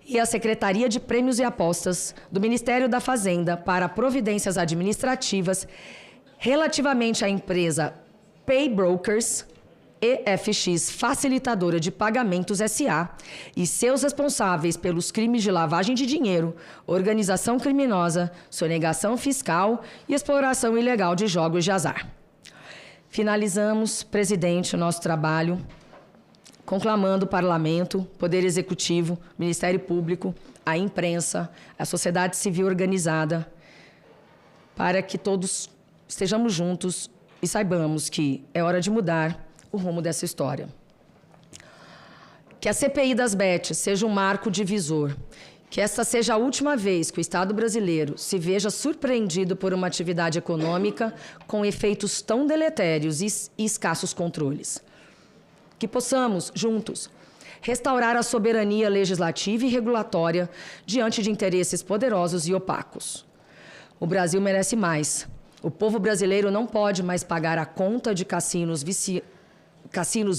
e à Secretaria de Prêmios e Apostas do Ministério da Fazenda para providências administrativas relativamente à empresa Paybrokers EFX Facilitadora de Pagamentos S.A. e seus responsáveis pelos crimes de lavagem de dinheiro, organização criminosa, sonegação fiscal e exploração ilegal de jogos de azar. Finalizamos, presidente, o nosso trabalho conclamando o Parlamento, Poder Executivo, Ministério Público, a imprensa, a sociedade civil organizada, para que todos estejamos juntos e saibamos que é hora de mudar o rumo dessa história. Que a CPI das Bets seja um marco divisor, que esta seja a última vez que o Estado brasileiro se veja surpreendido por uma atividade econômica com efeitos tão deletérios e escassos controles. Que possamos, juntos, restaurar a soberania legislativa e regulatória diante de interesses poderosos e opacos. O Brasil merece mais. O povo brasileiro não pode mais pagar a conta de cassinos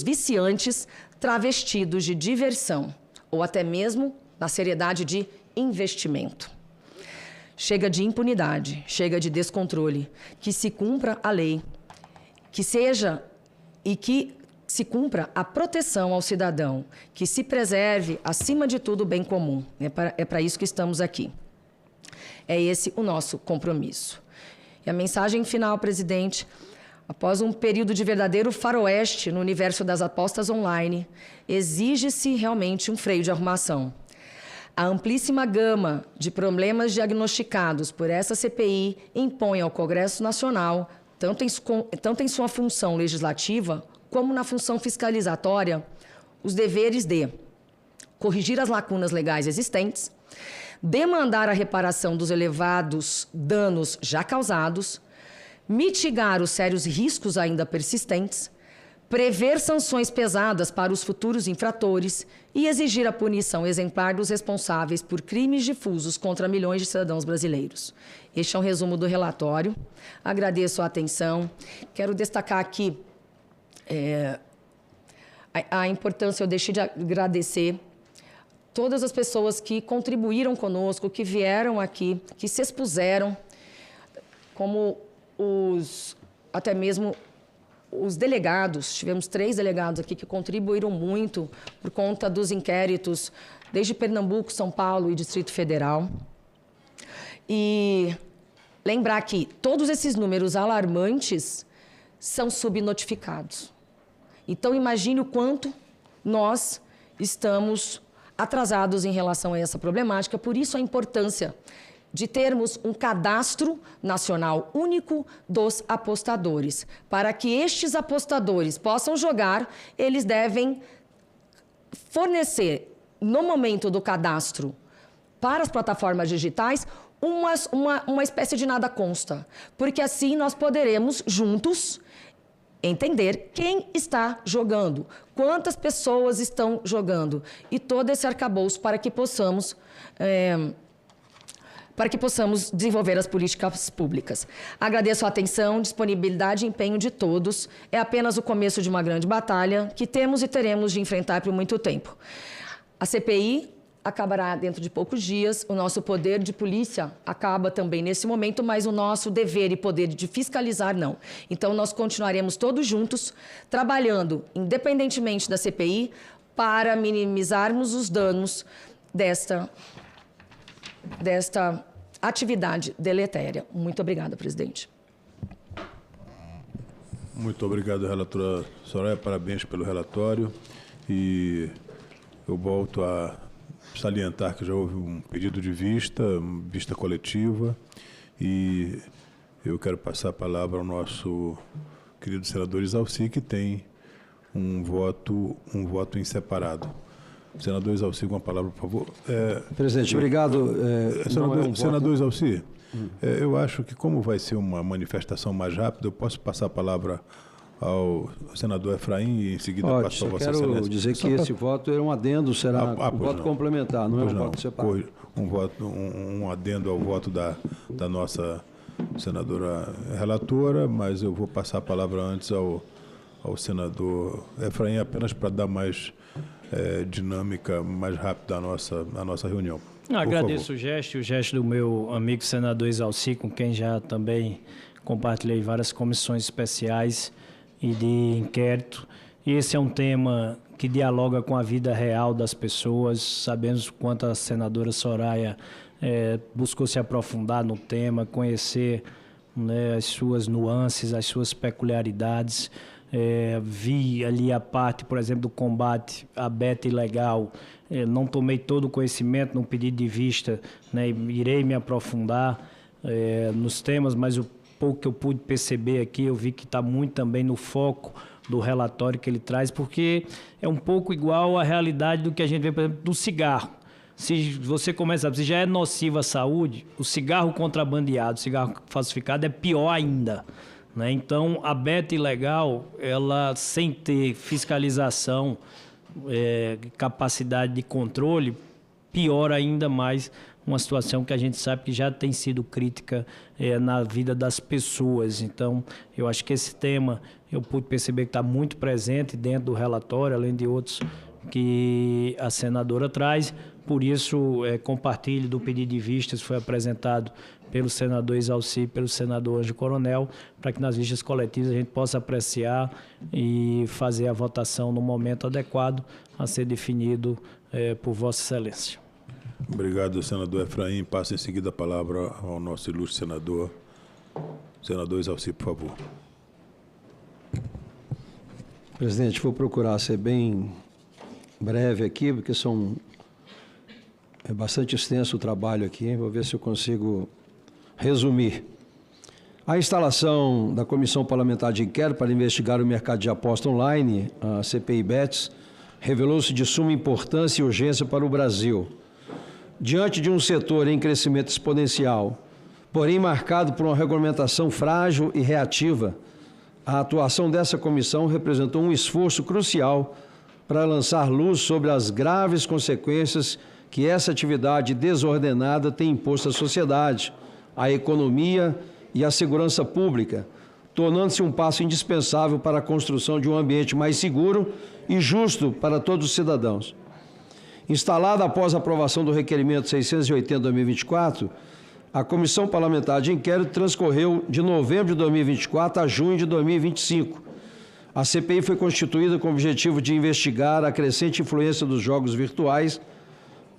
viciantes travestidos de diversão, ou até mesmo na seriedade de investimento. Chega de impunidade, chega de descontrole, que se cumpra a lei, que se cumpra a proteção ao cidadão, que se preserve, acima de tudo, o bem comum. É para isso que estamos aqui. É esse o nosso compromisso. E a mensagem final, presidente, após um período de verdadeiro faroeste no universo das apostas online, exige-se realmente um freio de arrumação. A amplíssima gama de problemas diagnosticados por essa CPI impõe ao Congresso Nacional, tanto em sua função legislativa, como na função fiscalizatória, os deveres de corrigir as lacunas legais existentes, demandar a reparação dos elevados danos já causados, mitigar os sérios riscos ainda persistentes, prever sanções pesadas para os futuros infratores e exigir a punição exemplar dos responsáveis por crimes difusos contra milhões de cidadãos brasileiros. Este é um resumo do relatório. Agradeço a atenção. Quero destacar aqui a importância, eu deixei de agradecer todas as pessoas que contribuíram conosco, que vieram aqui, que se expuseram, como até mesmo os delegados. Tivemos 3 delegados aqui que contribuíram muito por conta dos inquéritos, desde Pernambuco, São Paulo e Distrito Federal. E lembrar que todos esses números alarmantes são subnotificados. Então, imagine o quanto nós estamos atrasados em relação a essa problemática. Por isso, a importância de termos um cadastro nacional único dos apostadores. Para que estes apostadores possam jogar, eles devem fornecer, no momento do cadastro, para as plataformas digitais uma espécie de nada consta, porque assim nós poderemos juntos entender quem está jogando, quantas pessoas estão jogando e todo esse arcabouço para que possamos desenvolver as políticas públicas. Agradeço a atenção, disponibilidade e empenho de todos. É apenas o começo de uma grande batalha que temos e teremos de enfrentar por muito tempo. A CPI acabará dentro de poucos dias, o nosso poder de polícia acaba também nesse momento, mas o nosso dever e poder de fiscalizar não. Então, nós continuaremos todos juntos, trabalhando, independentemente da CPI, para minimizarmos os danos desta atividade deletéria. Muito obrigada, presidente. Muito obrigado, relatora Soraya. Parabéns pelo relatório. E eu volto a salientar que já houve um pedido de vista coletiva, e eu quero passar a palavra ao nosso querido senador Isalci, que tem um voto em separado. Senador Isalci, com a palavra, por favor. Presidente, obrigado. Senador Isalci, eu acho que, como vai ser uma manifestação mais rápida, eu posso passar a palavra ao senador Efraim e em seguida passo a Vossa Excelência. Quero dizer que esse voto é um adendo, será um voto complementar, não é um voto separado. Um adendo ao voto da nossa senadora relatora, mas eu vou passar a palavra antes ao senador Efraim, apenas para dar mais dinâmica, mais rápida à nossa reunião. Agradeço o gesto do meu amigo senador Isalci, com quem já também compartilhei várias comissões especiais e de inquérito. Esse é um tema que dialoga com a vida real das pessoas. Sabemos quanto a senadora Soraya buscou se aprofundar no tema, conhecer, né, as suas nuances, as suas peculiaridades. Vi ali a parte, por exemplo, do combate à beta ilegal. Não tomei todo o conhecimento no pedido de vista, né, irei me aprofundar nos temas, mas o pouco que eu pude perceber aqui, eu vi que está muito também no foco do relatório que ele traz, porque é um pouco igual à realidade do que a gente vê, por exemplo, do cigarro. Se você começa, se já é nocivo à saúde, o cigarro contrabandeado, o cigarro falsificado é pior ainda, né? Então, a beta ilegal, ela sem ter fiscalização, capacidade de controle, piora ainda mais uma situação que a gente sabe que já tem sido crítica na vida das pessoas. Então, eu acho que esse tema, eu pude perceber que está muito presente dentro do relatório, além de outros que a senadora traz. Por isso, compartilho do pedido de vistas que foi apresentado pelo senador Isalci e pelo senador Ângelo Coronel, para que nas vistas coletivas a gente possa apreciar e fazer a votação no momento adequado a ser definido por Vossa Excelência. Obrigado, senador Efraim. Passo em seguida a palavra ao nosso ilustre senador. Senador Isalci, por favor. Presidente, vou procurar ser bem breve aqui, porque é bastante extenso o trabalho aqui. Vou ver se eu consigo resumir. A instalação da Comissão Parlamentar de Inquérito para investigar o mercado de aposta online, a CPI Bets, revelou-se de suma importância e urgência para o Brasil. Diante de um setor em crescimento exponencial, porém marcado por uma regulamentação frágil e reativa, a atuação dessa comissão representou um esforço crucial para lançar luz sobre as graves consequências que essa atividade desordenada tem imposto à sociedade, à economia e à segurança pública, tornando-se um passo indispensável para a construção de um ambiente mais seguro e justo para todos os cidadãos. Instalada após a aprovação do requerimento 680/2024, a Comissão Parlamentar de Inquérito transcorreu de novembro de 2024 a junho de 2025. A CPI foi constituída com o objetivo de investigar a crescente influência dos jogos virtuais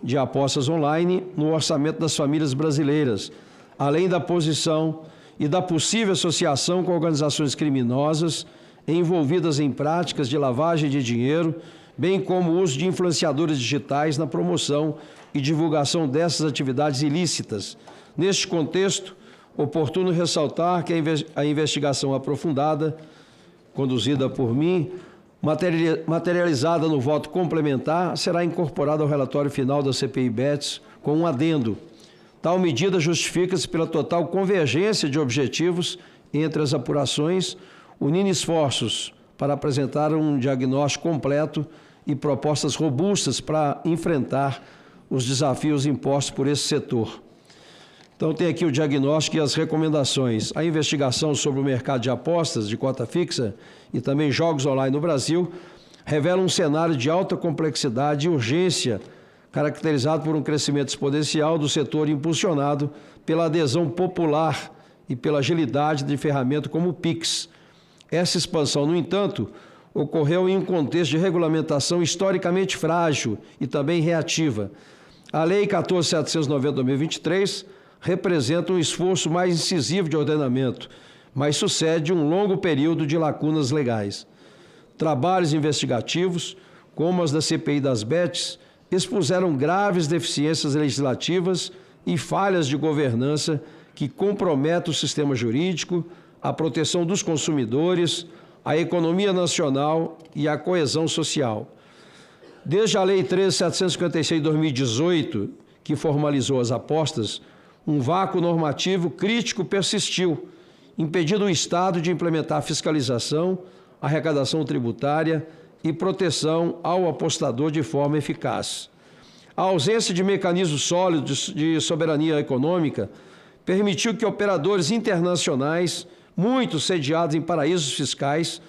de apostas online no orçamento das famílias brasileiras, além da posição e da possível associação com organizações criminosas envolvidas em práticas de lavagem de dinheiro, bem como o uso de influenciadores digitais na promoção e divulgação dessas atividades ilícitas. Neste contexto, oportuno ressaltar que a investigação aprofundada, conduzida por mim, materializada no voto complementar, será incorporada ao relatório final da CPI Bets com um adendo. Tal medida justifica-se pela total convergência de objetivos entre as apurações, unindo esforços para apresentar um diagnóstico completo e propostas robustas para enfrentar os desafios impostos por esse setor. Então, tem aqui o diagnóstico e as recomendações. A investigação sobre o mercado de apostas de cota fixa e também jogos online no Brasil revela um cenário de alta complexidade e urgência, caracterizado por um crescimento exponencial do setor impulsionado pela adesão popular e pela agilidade de ferramenta como o Pix. Essa expansão, no entanto, ocorreu em um contexto de regulamentação historicamente frágil e também reativa. A Lei 14.790/2023 representa um esforço mais incisivo de ordenamento, mas sucede um longo período de lacunas legais. Trabalhos investigativos, como as da CPI das Bets, expuseram graves deficiências legislativas e falhas de governança que comprometem o sistema jurídico, a proteção dos consumidores, a economia nacional e a coesão social. Desde a Lei 13.756 de 2018, que formalizou as apostas, um vácuo normativo crítico persistiu, impedindo o Estado de implementar fiscalização, arrecadação tributária e proteção ao apostador de forma eficaz. A ausência de mecanismos sólidos de soberania econômica permitiu que operadores internacionais, muitos sediados em paraísos fiscais,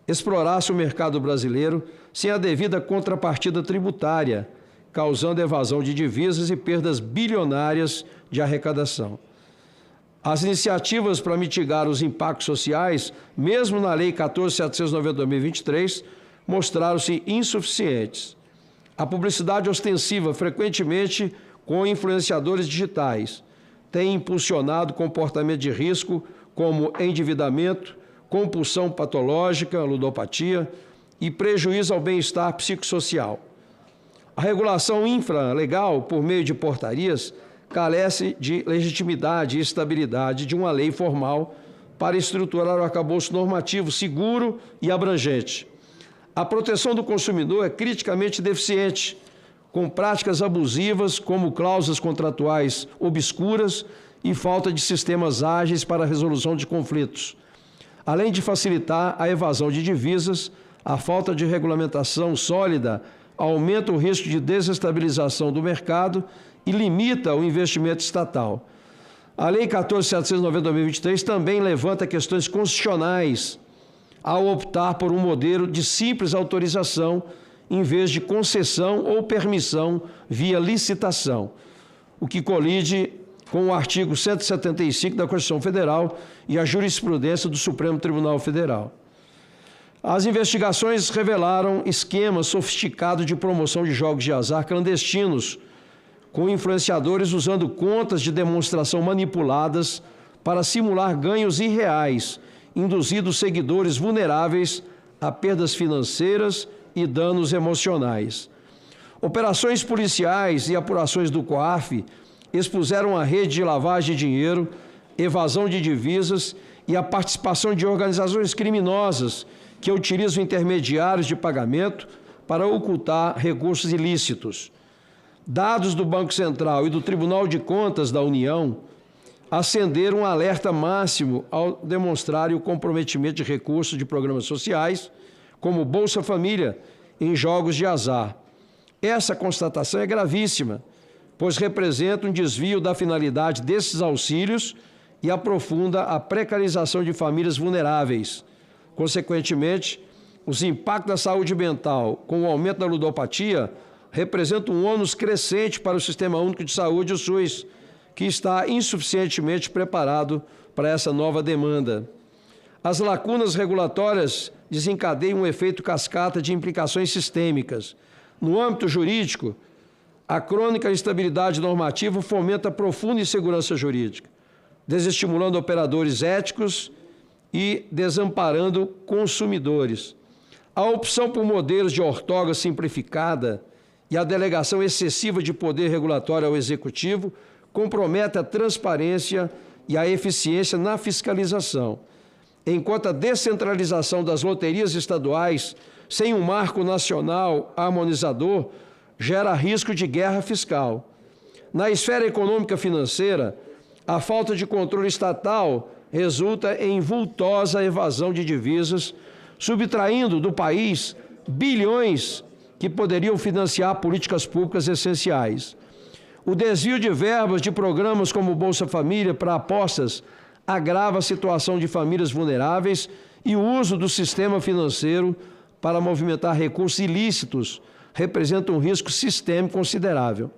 explorassem o mercado brasileiro sem a devida contrapartida tributária, causando evasão de divisas e perdas bilionárias de arrecadação. As iniciativas para mitigar os impactos sociais, mesmo na Lei 14.790/2023, mostraram-se insuficientes. A publicidade ostensiva, frequentemente com influenciadores digitais, tem impulsionado comportamento de risco como endividamento, compulsão patológica, ludopatia e prejuízo ao bem-estar psicossocial. A regulação infralegal, por meio de portarias, carece de legitimidade e estabilidade de uma lei formal para estruturar o arcabouço normativo seguro e abrangente. A proteção do consumidor é criticamente deficiente, com práticas abusivas como cláusulas contratuais obscuras e falta de sistemas ágeis para a resolução de conflitos. Além de facilitar a evasão de divisas, a falta de regulamentação sólida aumenta o risco de desestabilização do mercado e limita o investimento estatal. A Lei 14.790/2023 também levanta questões constitucionais ao optar por um modelo de simples autorização em vez de concessão ou permissão via licitação, o que colide com o artigo 175 da Constituição Federal e a jurisprudência do Supremo Tribunal Federal. As investigações revelaram esquemas sofisticados de promoção de jogos de azar clandestinos, com influenciadores usando contas de demonstração manipuladas para simular ganhos irreais, induzindo seguidores vulneráveis a perdas financeiras e danos emocionais. Operações policiais e apurações do COAF expuseram a rede de lavagem de dinheiro, evasão de divisas e a participação de organizações criminosas que utilizam intermediários de pagamento para ocultar recursos ilícitos. Dados do Banco Central e do Tribunal de Contas da União acenderam um alerta máximo ao demonstrarem o comprometimento de recursos de programas sociais, como Bolsa Família, em jogos de azar. Essa constatação é gravíssima, pois representa um desvio da finalidade desses auxílios e aprofunda a precarização de famílias vulneráveis. Consequentemente, os impactos da saúde mental com o aumento da ludopatia representam um ônus crescente para o Sistema Único de Saúde, o SUS, que está insuficientemente preparado para essa nova demanda. As lacunas regulatórias desencadeiam um efeito cascata de implicações sistêmicas. No âmbito jurídico, a crônica instabilidade normativa fomenta a profunda insegurança jurídica, desestimulando operadores éticos e desamparando consumidores. A opção por modelos de ortoga simplificada e a delegação excessiva de poder regulatório ao Executivo compromete a transparência e a eficiência na fiscalização, enquanto a descentralização das loterias estaduais, sem um marco nacional harmonizador, gera risco de guerra fiscal. Na esfera econômica financeira, a falta de controle estatal resulta em vultosa evasão de divisas, subtraindo do país bilhões que poderiam financiar políticas públicas essenciais. O desvio de verbas de programas como Bolsa Família para apostas agrava a situação de famílias vulneráveis e o uso do sistema financeiro para movimentar recursos ilícitos representa um risco sistêmico considerável.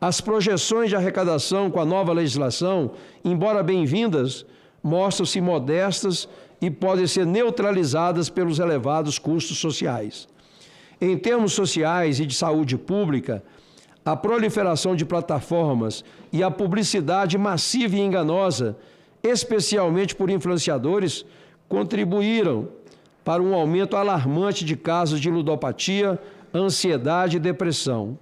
As projeções de arrecadação com a nova legislação, embora bem-vindas, mostram-se modestas e podem ser neutralizadas pelos elevados custos sociais. Em termos sociais e de saúde pública, a proliferação de plataformas e a publicidade massiva e enganosa, especialmente por influenciadores, contribuíram para um aumento alarmante de casos de ludopatia, ansiedade e depressão.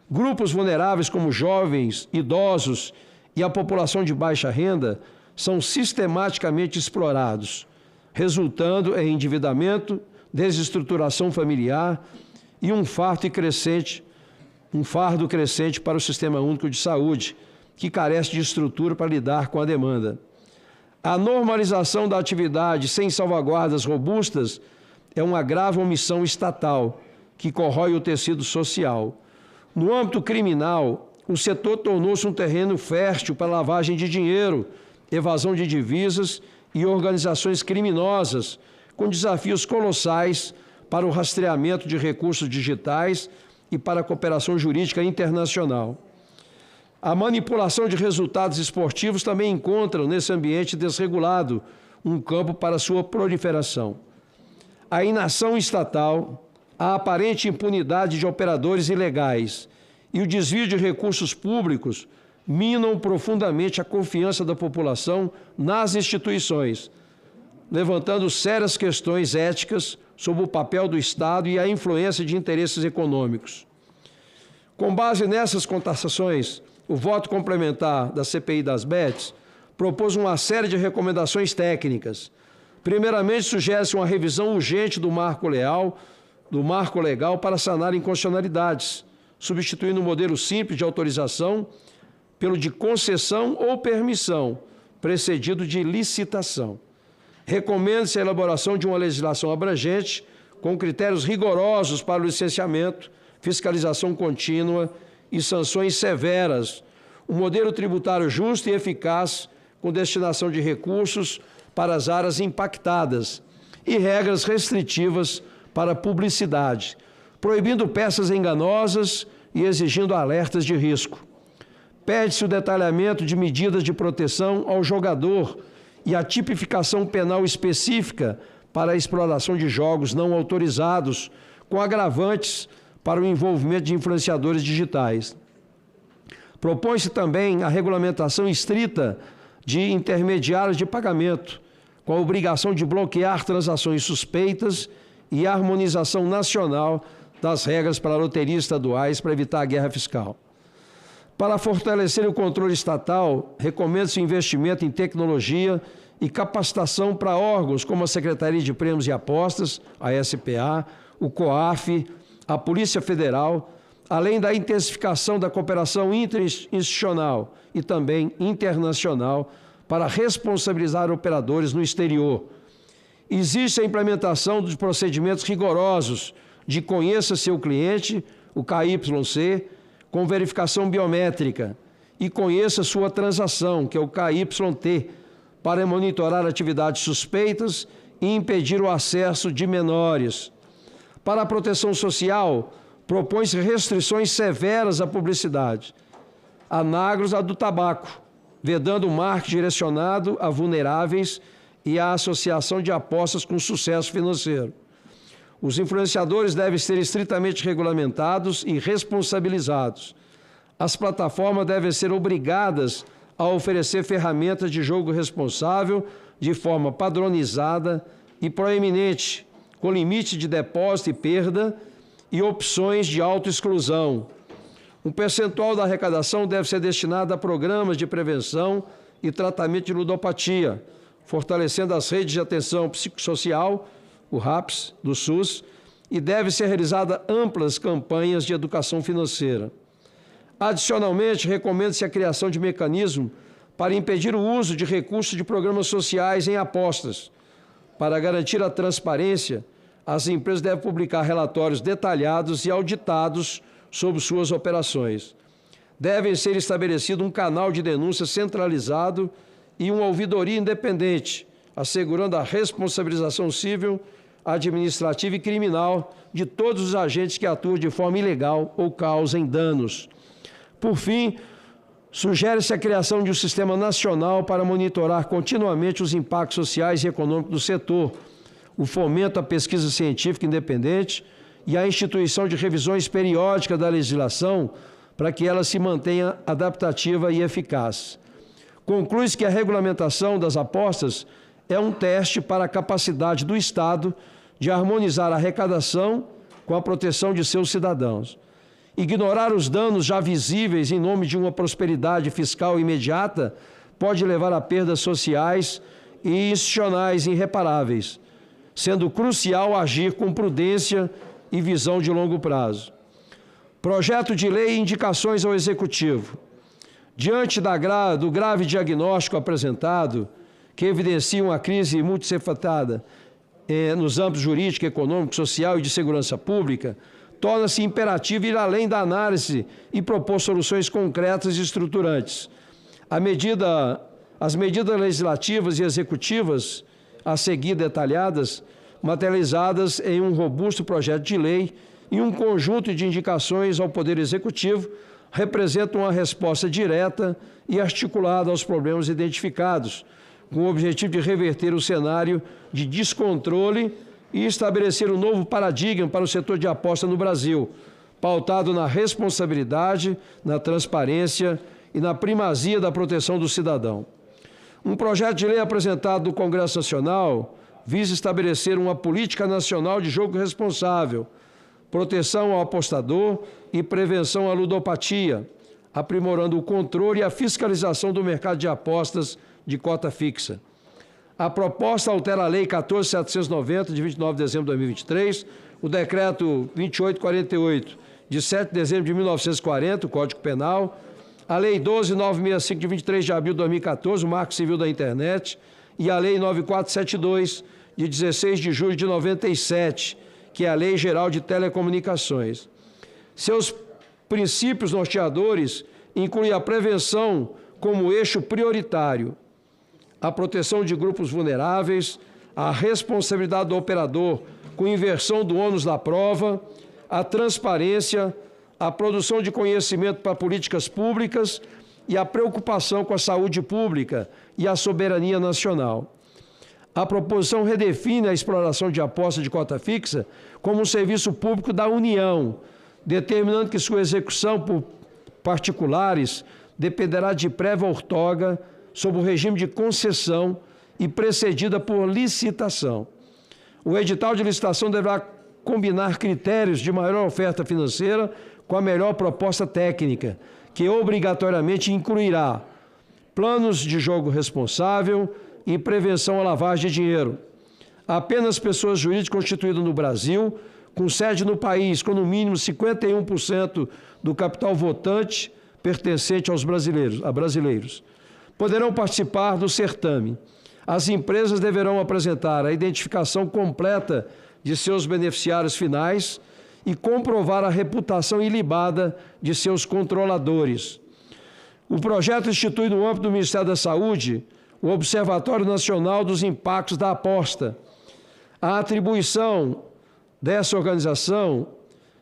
Grupos vulneráveis como jovens, idosos e a população de baixa renda são sistematicamente explorados, resultando em endividamento, desestruturação familiar e um fardo crescente para o Sistema Único de Saúde, que carece de estrutura para lidar com a demanda. A normalização da atividade sem salvaguardas robustas é uma grave omissão estatal que corrói o tecido social. No âmbito criminal, o setor tornou-se um terreno fértil para lavagem de dinheiro, evasão de divisas e organizações criminosas, com desafios colossais para o rastreamento de recursos digitais e para a cooperação jurídica internacional. A manipulação de resultados esportivos também encontra nesse ambiente desregulado um campo para sua proliferação. A inação estatal, a aparente impunidade de operadores ilegais e o desvio de recursos públicos minam profundamente a confiança da população nas instituições, levantando sérias questões éticas sobre o papel do Estado e a influência de interesses econômicos. Com base nessas constatações, o voto complementar da CPI das Bets propôs uma série de recomendações técnicas. Primeiramente, sugere-se uma revisão urgente do marco legal para sanar inconstitucionalidades, substituindo o modelo simples de autorização pelo de concessão ou permissão, precedido de licitação. Recomenda-se a elaboração de uma legislação abrangente, com critérios rigorosos para o licenciamento, fiscalização contínua e sanções severas, um modelo tributário justo e eficaz, com destinação de recursos para as áreas impactadas e regras restritivas para a publicidade, proibindo peças enganosas e exigindo alertas de risco. Pede-se o detalhamento de medidas de proteção ao jogador e a tipificação penal específica para a exploração de jogos não autorizados, com agravantes para o envolvimento de influenciadores digitais. Propõe-se também a regulamentação estrita de intermediários de pagamento, com a obrigação de bloquear transações suspeitas e a harmonização nacional das regras para loterias estaduais para evitar a guerra fiscal. Para fortalecer o controle estatal, recomenda-se o investimento em tecnologia e capacitação para órgãos como a Secretaria de Prêmios e Apostas, a SPA, o COAF, a Polícia Federal, além da intensificação da cooperação interinstitucional e também internacional para responsabilizar operadores no exterior. Existe a implementação dos procedimentos rigorosos de conheça seu cliente, o KYC, com verificação biométrica, e conheça sua transação, que é o KYT, para monitorar atividades suspeitas e impedir o acesso de menores. Para a proteção social, propõe-se restrições severas à publicidade, análogas à do tabaco, vedando o marketing direcionado a vulneráveis e a associação de apostas com sucesso financeiro. Os influenciadores devem ser estritamente regulamentados e responsabilizados. As plataformas devem ser obrigadas a oferecer ferramentas de jogo responsável de forma padronizada e proeminente, com limite de depósito e perda e opções de autoexclusão. Um percentual da arrecadação deve ser destinado a programas de prevenção e tratamento de ludopatia, fortalecendo as redes de atenção psicossocial, o RAPS, do SUS, e deve ser realizada amplas campanhas de educação financeira. Adicionalmente, recomenda-se a criação de mecanismo para impedir o uso de recursos de programas sociais em apostas. Para garantir a transparência, as empresas devem publicar relatórios detalhados e auditados sobre suas operações. Deve ser estabelecido um canal de denúncia centralizado e uma ouvidoria independente, assegurando a responsabilização civil, administrativa e criminal de todos os agentes que atuam de forma ilegal ou causem danos. Por fim, sugere-se a criação de um sistema nacional para monitorar continuamente os impactos sociais e econômicos do setor, o fomento à pesquisa científica independente e a instituição de revisões periódicas da legislação para que ela se mantenha adaptativa e eficaz. Conclui-se que a regulamentação das apostas é um teste para a capacidade do Estado de harmonizar a arrecadação com a proteção de seus cidadãos. Ignorar os danos já visíveis em nome de uma prosperidade fiscal imediata pode levar a perdas sociais e institucionais irreparáveis, sendo crucial agir com prudência e visão de longo prazo. Projeto de lei e indicações ao Executivo. Diante do grave diagnóstico apresentado, que evidencia uma crise multifacetada nos âmbitos jurídico, econômico, social e de segurança pública, torna-se imperativo ir além da análise e propor soluções concretas e estruturantes. As medidas legislativas e executivas a seguir detalhadas, materializadas em um robusto projeto de lei e um conjunto de indicações ao Poder Executivo, representam uma resposta direta e articulada aos problemas identificados, com o objetivo de reverter o cenário de descontrole e estabelecer um novo paradigma para o setor de aposta no Brasil, pautado na responsabilidade, na transparência e na primazia da proteção do cidadão. Um projeto de lei apresentado no Congresso Nacional visa estabelecer uma política nacional de jogo responsável, proteção ao apostador e prevenção à ludopatia, aprimorando o controle e a fiscalização do mercado de apostas de cota fixa. A proposta altera a Lei 14.790, de 29 de dezembro de 2023, o Decreto 2848, de 7 de dezembro de 1940, o Código Penal, a Lei 12.965, de 23 de abril de 2014, o Marco Civil da Internet, e a Lei 9472, de 16 de julho de 97, que é a Lei Geral de Telecomunicações. Seus princípios norteadores incluem a prevenção como eixo prioritário, a proteção de grupos vulneráveis, a responsabilidade do operador com inversão do ônus da prova, a transparência, a produção de conhecimento para políticas públicas e a preocupação com a saúde pública e a soberania nacional. A proposição redefine a exploração de aposta de cota fixa como um serviço público da União, determinando que sua execução por particulares dependerá de prévia outorga sob o regime de concessão e precedida por licitação. O edital de licitação deverá combinar critérios de maior oferta financeira com a melhor proposta técnica, que obrigatoriamente incluirá planos de jogo responsável e prevenção à lavagem de dinheiro. Apenas pessoas jurídicas constituídas no Brasil, com sede no país, com no mínimo 51% do capital votante pertencente a brasileiros, poderão participar do certame. As empresas deverão apresentar a identificação completa de seus beneficiários finais e comprovar a reputação ilibada de seus controladores. O projeto institui no âmbito do Ministério da Saúde o Observatório Nacional dos Impactos da Aposta. A atribuição dessa organização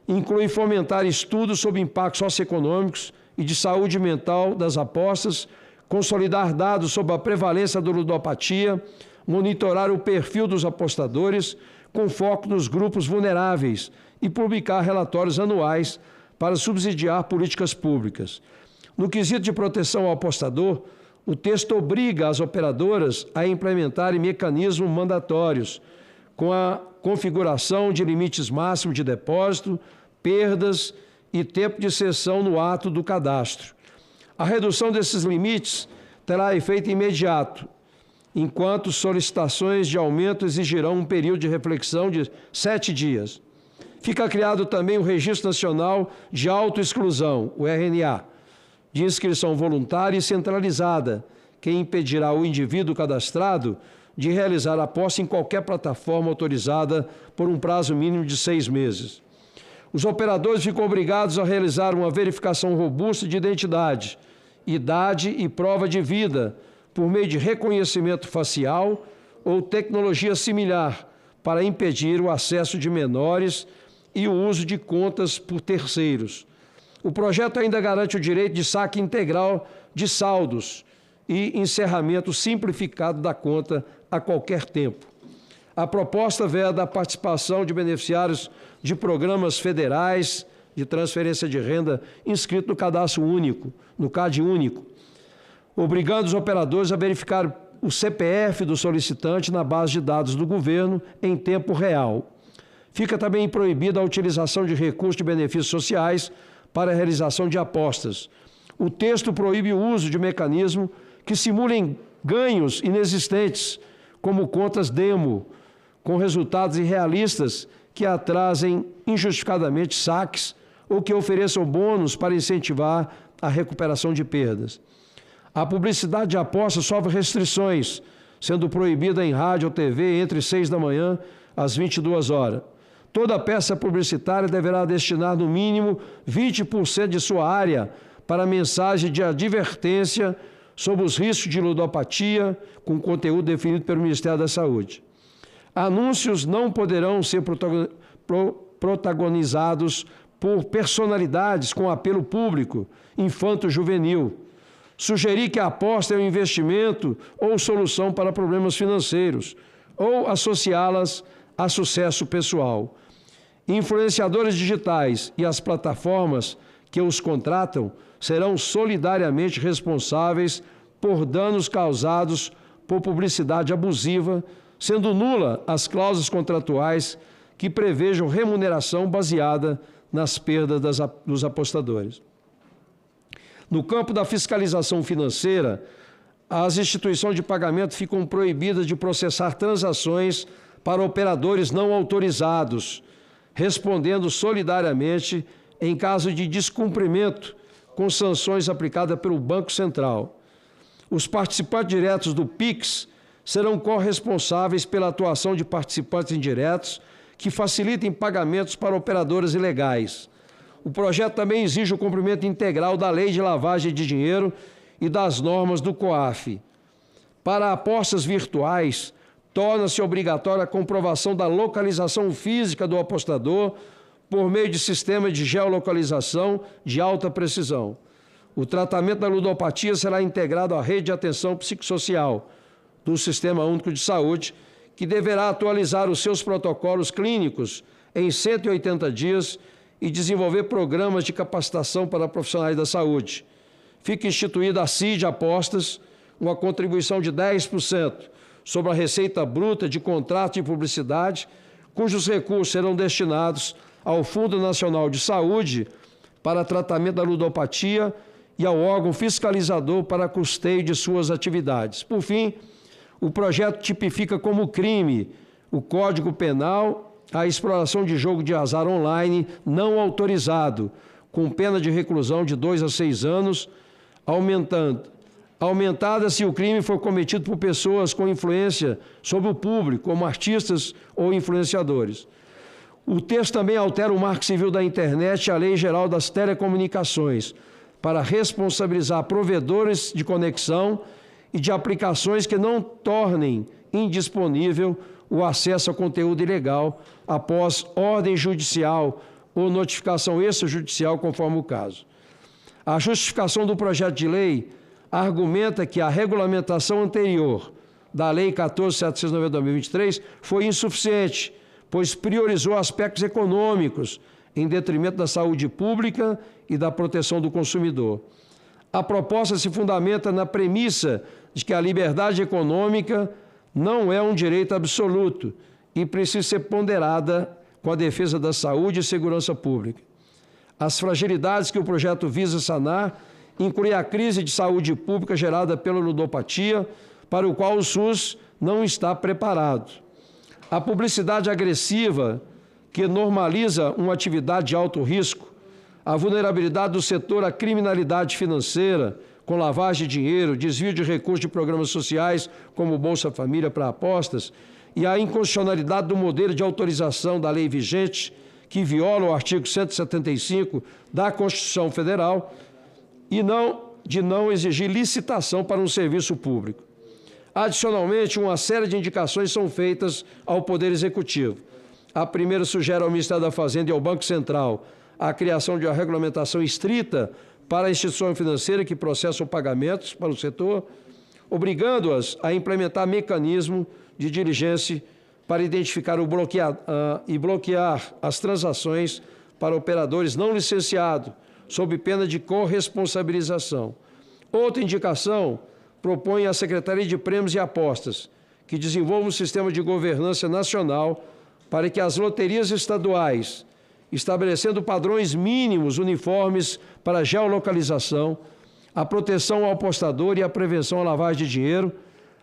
inclui fomentar estudos sobre impactos socioeconômicos e de saúde mental das apostas, consolidar dados sobre a prevalência da ludopatia, monitorar o perfil dos apostadores, com foco nos grupos vulneráveis, e publicar relatórios anuais para subsidiar políticas públicas. No quesito de proteção ao apostador, o texto obriga as operadoras a implementarem mecanismos mandatórios, com a configuração de limites máximos de depósito, perdas e tempo de sessão no ato do cadastro. A redução desses limites terá efeito imediato, enquanto solicitações de aumento exigirão um período de reflexão de 7 dias. Fica criado também o Registro Nacional de Autoexclusão, o RNA, de inscrição voluntária e centralizada, que impedirá o indivíduo cadastrado de realizar a aposta em qualquer plataforma autorizada por um prazo mínimo de 6 meses. Os operadores ficam obrigados a realizar uma verificação robusta de identidade, idade e prova de vida, por meio de reconhecimento facial ou tecnologia similar, para impedir o acesso de menores e o uso de contas por terceiros. O projeto ainda garante o direito de saque integral de saldos e encerramento simplificado da conta a qualquer tempo. A proposta veda a participação de beneficiários de programas federais de transferência de renda inscritos no cadastro único, no CAD único, obrigando os operadores a verificar o CPF do solicitante na base de dados do governo em tempo real. Fica também proibida a utilização de recursos de benefícios sociais para a realização de apostas. O texto proíbe o uso de mecanismos que simulem ganhos inexistentes, como contas demo, com resultados irrealistas que atrasem injustificadamente saques ou que ofereçam bônus para incentivar a recuperação de perdas. A publicidade de apostas sofre restrições, sendo proibida em rádio ou TV entre 6 da manhã às 22 horas. Toda peça publicitária deverá destinar no mínimo 20% de sua área para mensagem de advertência sobre os riscos de ludopatia, com conteúdo definido pelo Ministério da Saúde. Anúncios não poderão ser protagonizados por personalidades com apelo público, infanto-juvenil. Sugerir que a aposta é um investimento ou solução para problemas financeiros, ou associá-las a sucesso pessoal. Influenciadores digitais e as plataformas que os contratam serão solidariamente responsáveis por danos causados por publicidade abusiva, sendo nula as cláusulas contratuais que prevejam remuneração baseada nas perdas dos apostadores. No campo da fiscalização financeira, as instituições de pagamento ficam proibidas de processar transações para operadores não autorizados, respondendo solidariamente em caso de descumprimento com sanções aplicadas pelo Banco Central. Os participantes diretos do PIX serão corresponsáveis pela atuação de participantes indiretos que facilitem pagamentos para operadoras ilegais. O projeto também exige o cumprimento integral da Lei de Lavagem de Dinheiro e das normas do COAF. Para apostas virtuais, torna-se obrigatória a comprovação da localização física do apostador por meio de sistema de geolocalização de alta precisão. O tratamento da ludopatia será integrado à rede de atenção psicossocial do Sistema Único de Saúde, que deverá atualizar os seus protocolos clínicos em 180 dias e desenvolver programas de capacitação para profissionais da saúde. Fica instituída a CID Apostas, uma contribuição de 10% sobre a receita bruta de contrato de publicidade, cujos recursos serão destinados ao Fundo Nacional de Saúde para tratamento da ludopatia e ao órgão fiscalizador para custeio de suas atividades. Por fim, o projeto tipifica como crime o Código Penal a exploração de jogo de azar online não autorizado, com pena de reclusão de 2 a 6 anos, aumentada se o crime for cometido por pessoas com influência sobre o público, como artistas ou influenciadores. O texto também altera o Marco Civil da Internet e a Lei Geral das Telecomunicações, para responsabilizar provedores de conexão e de aplicações que não tornem indisponível o acesso a conteúdo ilegal após ordem judicial ou notificação extrajudicial, conforme o caso. A justificação do projeto de lei argumenta que a regulamentação anterior da Lei 14.790/2023 foi insuficiente, pois priorizou aspectos econômicos em detrimento da saúde pública e da proteção do consumidor. A proposta se fundamenta na premissa de que a liberdade econômica não é um direito absoluto e precisa ser ponderada com a defesa da saúde e segurança pública. As fragilidades que o projeto visa sanar incluem a crise de saúde pública gerada pela ludopatia, para o qual o SUS não está preparado. A publicidade agressiva que normaliza uma atividade de alto risco, a vulnerabilidade do setor à criminalidade financeira, com lavagem de dinheiro, desvio de recursos de programas sociais, como Bolsa Família para apostas, e a inconstitucionalidade do modelo de autorização da lei vigente, que viola o artigo 175 da Constituição Federal, e de não exigir licitação para um serviço público. Adicionalmente, uma série de indicações são feitas ao Poder Executivo. A primeira sugere ao Ministério da Fazenda e ao Banco Central a criação de uma regulamentação estrita para a instituição financeira que processa pagamentos para o setor, obrigando-as a implementar mecanismo de diligência para identificar e bloquear as transações para operadores não licenciados, sob pena de corresponsabilização. Outra indicação propõe à Secretaria de Prêmios e Apostas que desenvolva um sistema de governança nacional para que as loterias estaduais, estabelecendo padrões mínimos uniformes para a geolocalização, a proteção ao apostador e a prevenção à lavagem de dinheiro,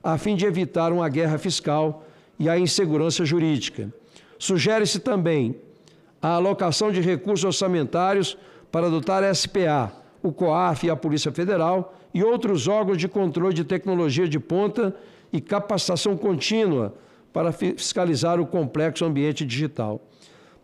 a fim de evitar uma guerra fiscal e a insegurança jurídica. Sugere-se também a alocação de recursos orçamentários para adotar a SPA, o COAF e a Polícia Federal e outros órgãos de controle de tecnologia de ponta e capacitação contínua para fiscalizar o complexo ambiente digital.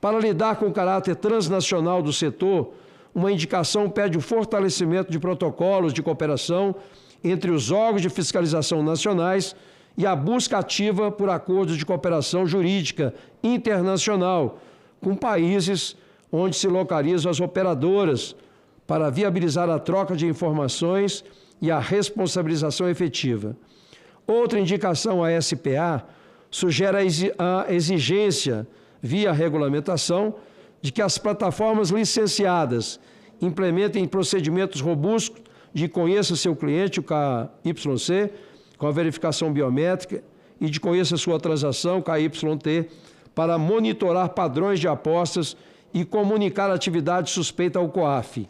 Para lidar com o caráter transnacional do setor, uma indicação pede o fortalecimento de protocolos de cooperação entre os órgãos de fiscalização nacionais e a busca ativa por acordos de cooperação jurídica internacional com países onde se localizam as operadoras para viabilizar a troca de informações e a responsabilização efetiva. Outra indicação à SPA sugere a exigência, via regulamentação, de que as plataformas licenciadas implementem procedimentos robustos de conheça seu cliente, o KYC, com a verificação biométrica, e de conheça sua transação, KYT, para monitorar padrões de apostas e comunicar atividade suspeita ao COAF.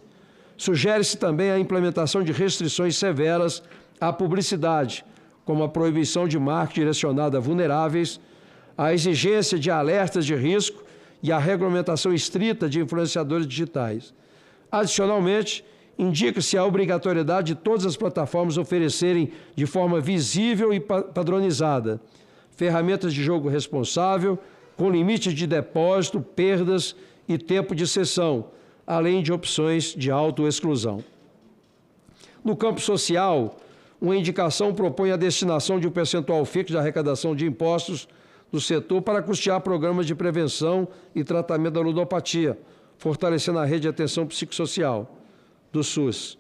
Sugere-se também a implementação de restrições severas à publicidade, como a proibição de marketing direcionado a vulneráveis, a exigência de alertas de risco e a regulamentação estrita de influenciadores digitais. Adicionalmente, indica-se a obrigatoriedade de todas as plataformas oferecerem de forma visível e padronizada ferramentas de jogo responsável, com limites de depósito, perdas e tempo de sessão, além de opções de autoexclusão. No campo social, uma indicação propõe a destinação de um percentual fixo de arrecadação de impostos do setor para custear programas de prevenção e tratamento da ludopatia, fortalecendo a rede de atenção psicossocial do SUS.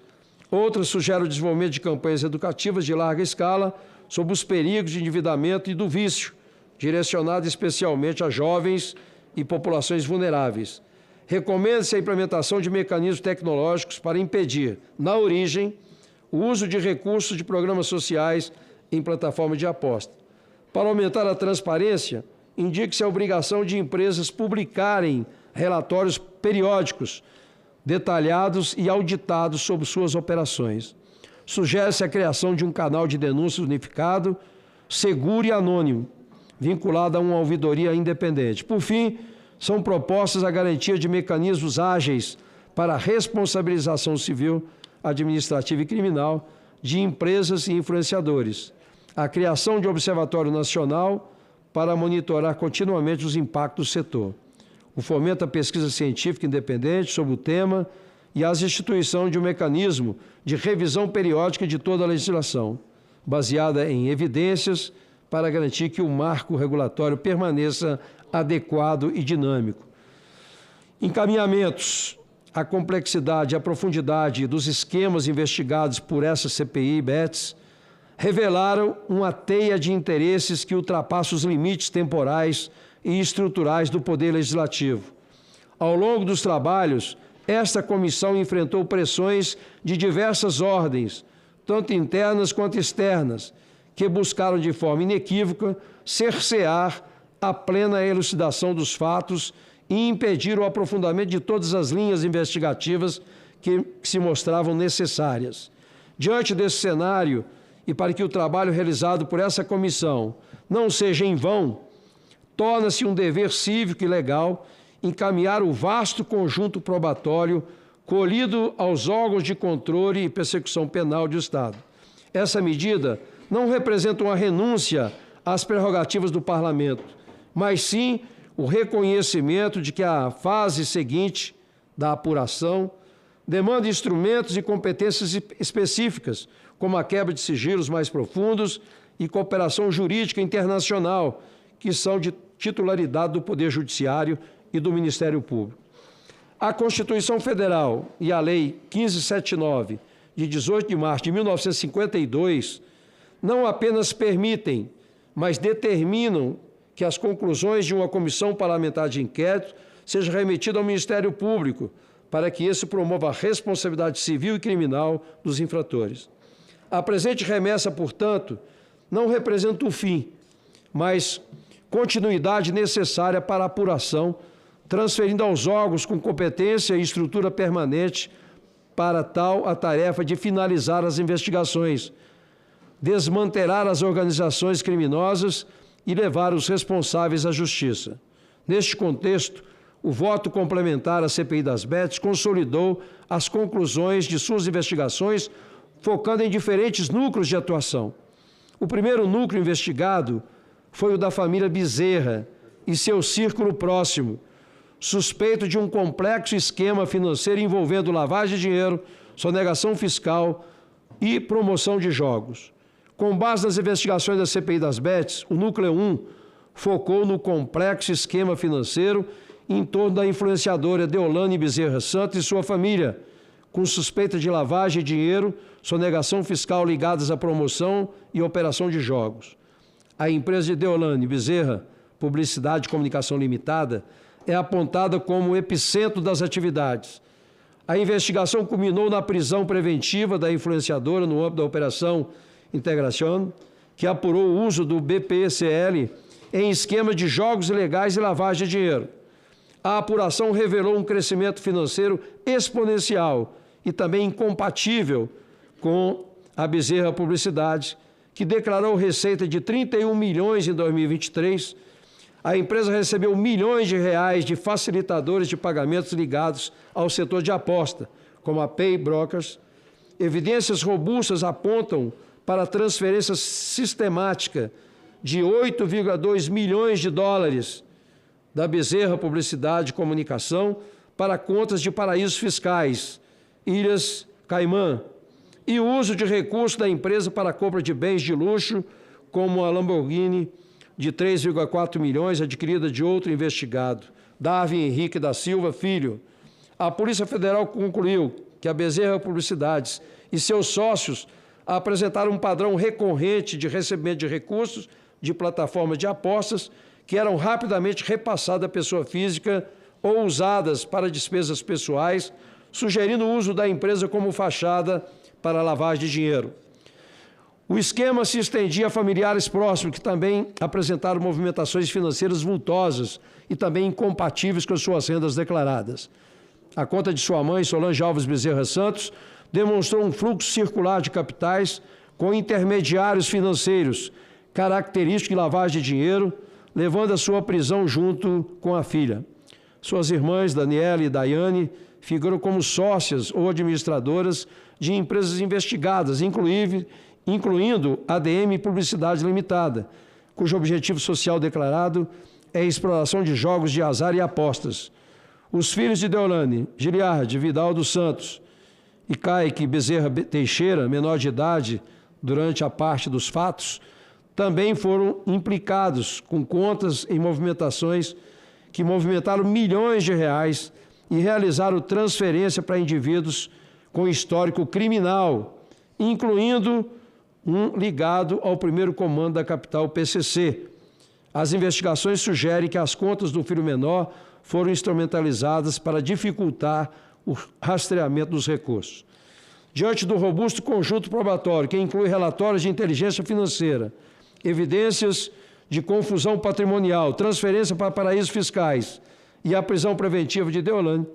Outra sugere o desenvolvimento de campanhas educativas de larga escala sobre os perigos de endividamento e do vício, direcionadas especialmente a jovens e populações vulneráveis. Recomenda-se a implementação de mecanismos tecnológicos para impedir, na origem, o uso de recursos de programas sociais em plataformas de aposta. Para aumentar a transparência, indique-se a obrigação de empresas publicarem relatórios periódicos, detalhados e auditados sobre suas operações. Sugere-se a criação de um canal de denúncia unificado, seguro e anônimo, vinculado a uma ouvidoria independente. Por fim, são propostas a garantia de mecanismos ágeis para a responsabilização civil, administrativa e criminal de empresas e influenciadores, a criação de um observatório nacional para monitorar continuamente os impactos do setor, o fomento à pesquisa científica independente sobre o tema e a instituição de um mecanismo de revisão periódica de toda a legislação, baseada em evidências, para garantir que o marco regulatório permaneça adequado e dinâmico. Encaminhamentos. A complexidade e a profundidade dos esquemas investigados por essa CPI e BETS revelaram uma teia de interesses que ultrapassa os limites temporais e estruturais do Poder Legislativo. Ao longo dos trabalhos, esta comissão enfrentou pressões de diversas ordens, tanto internas quanto externas, que buscaram de forma inequívoca cercear a plena elucidação dos fatos e impedir o aprofundamento de todas as linhas investigativas que se mostravam necessárias. Diante desse cenário, e para que o trabalho realizado por essa comissão não seja em vão, torna-se um dever cívico e legal encaminhar o vasto conjunto probatório colhido aos órgãos de controle e persecução penal do Estado. Essa medida não representa uma renúncia às prerrogativas do Parlamento, mas sim o reconhecimento de que a fase seguinte da apuração demanda instrumentos e competências específicas, como a quebra de sigilos mais profundos e cooperação jurídica internacional, que são de titularidade do Poder Judiciário e do Ministério Público. A Constituição Federal e a Lei 1579, de 18 de março de 1952, não apenas permitem, mas determinam que as conclusões de uma comissão parlamentar de inquérito sejam remetidas ao Ministério Público, para que esse promova a responsabilidade civil e criminal dos infratores. A presente remessa, portanto, não representa o fim, mas continuidade necessária para a apuração, transferindo aos órgãos com competência e estrutura permanente para tal a tarefa de finalizar as investigações, desmantelar as organizações criminosas e levar os responsáveis à justiça. Neste contexto, o voto complementar à CPI das Bets consolidou as conclusões de suas investigações, focando em diferentes núcleos de atuação. O primeiro núcleo investigado foi o da família Bezerra e seu círculo próximo, suspeito de um complexo esquema financeiro envolvendo lavagem de dinheiro, sonegação fiscal e promoção de jogos. Com base nas investigações da CPI das Bets, o Núcleo 1 focou no complexo esquema financeiro em torno da influenciadora Deolane Bezerra Santos e sua família, com suspeita de lavagem de dinheiro, sonegação fiscal ligadas à promoção e operação de jogos. A empresa de Deolane Bezerra, Publicidade e Comunicação Limitada, é apontada como o epicentro das atividades. A investigação culminou na prisão preventiva da influenciadora no âmbito da Operação Integração, que apurou o uso do BPCL em esquema de jogos ilegais e lavagem de dinheiro. A apuração revelou um crescimento financeiro exponencial e também incompatível com a Bezerra Publicidade, que declarou receita de 31 milhões em 2023. A empresa recebeu milhões de reais de facilitadores de pagamentos ligados ao setor de aposta, como a Pay Brokers. Evidências robustas apontam para a transferência sistemática de 8,2 milhões de dólares da Bezerra Publicidade e Comunicação para contas de paraísos fiscais, Ilhas Caimã, e o uso de recursos da empresa para a compra de bens de luxo, como a Lamborghini de 3,4 milhões adquirida de outro investigado, Davi Henrique da Silva Filho. A Polícia Federal concluiu que a Bezerra Publicidades e seus sócios apresentaram um padrão recorrente de recebimento de recursos de plataformas de apostas que eram rapidamente repassadas à pessoa física ou usadas para despesas pessoais, sugerindo o uso da empresa como fachada para lavagem de dinheiro. O esquema se estendia a familiares próximos, que também apresentaram movimentações financeiras vultosas e também incompatíveis com suas rendas declaradas. A conta de sua mãe, Solange Alves Bezerra Santos, demonstrou um fluxo circular de capitais com intermediários financeiros, característico de lavagem de dinheiro, levando a sua prisão junto com a filha. Suas irmãs, Daniela e Daiane, figuram como sócias ou administradoras de empresas investigadas, incluindo a ADM Publicidade Limitada, cujo objetivo social declarado é a exploração de jogos de azar e apostas. Os filhos de Deolane, Giliardi Vidal dos Santos e Kaique Bezerra Teixeira, menor de idade, durante a parte dos fatos, também foram implicados com contas em movimentações que movimentaram milhões de reais e realizaram transferência para indivíduos com histórico criminal, incluindo um ligado ao primeiro comando da capital PCC. As investigações sugerem que as contas do filho menor foram instrumentalizadas para dificultar o rastreamento dos recursos. Diante do robusto conjunto probatório, que inclui relatórios de inteligência financeira, evidências de confusão patrimonial, transferência para paraísos fiscais e a prisão preventiva de Deolane,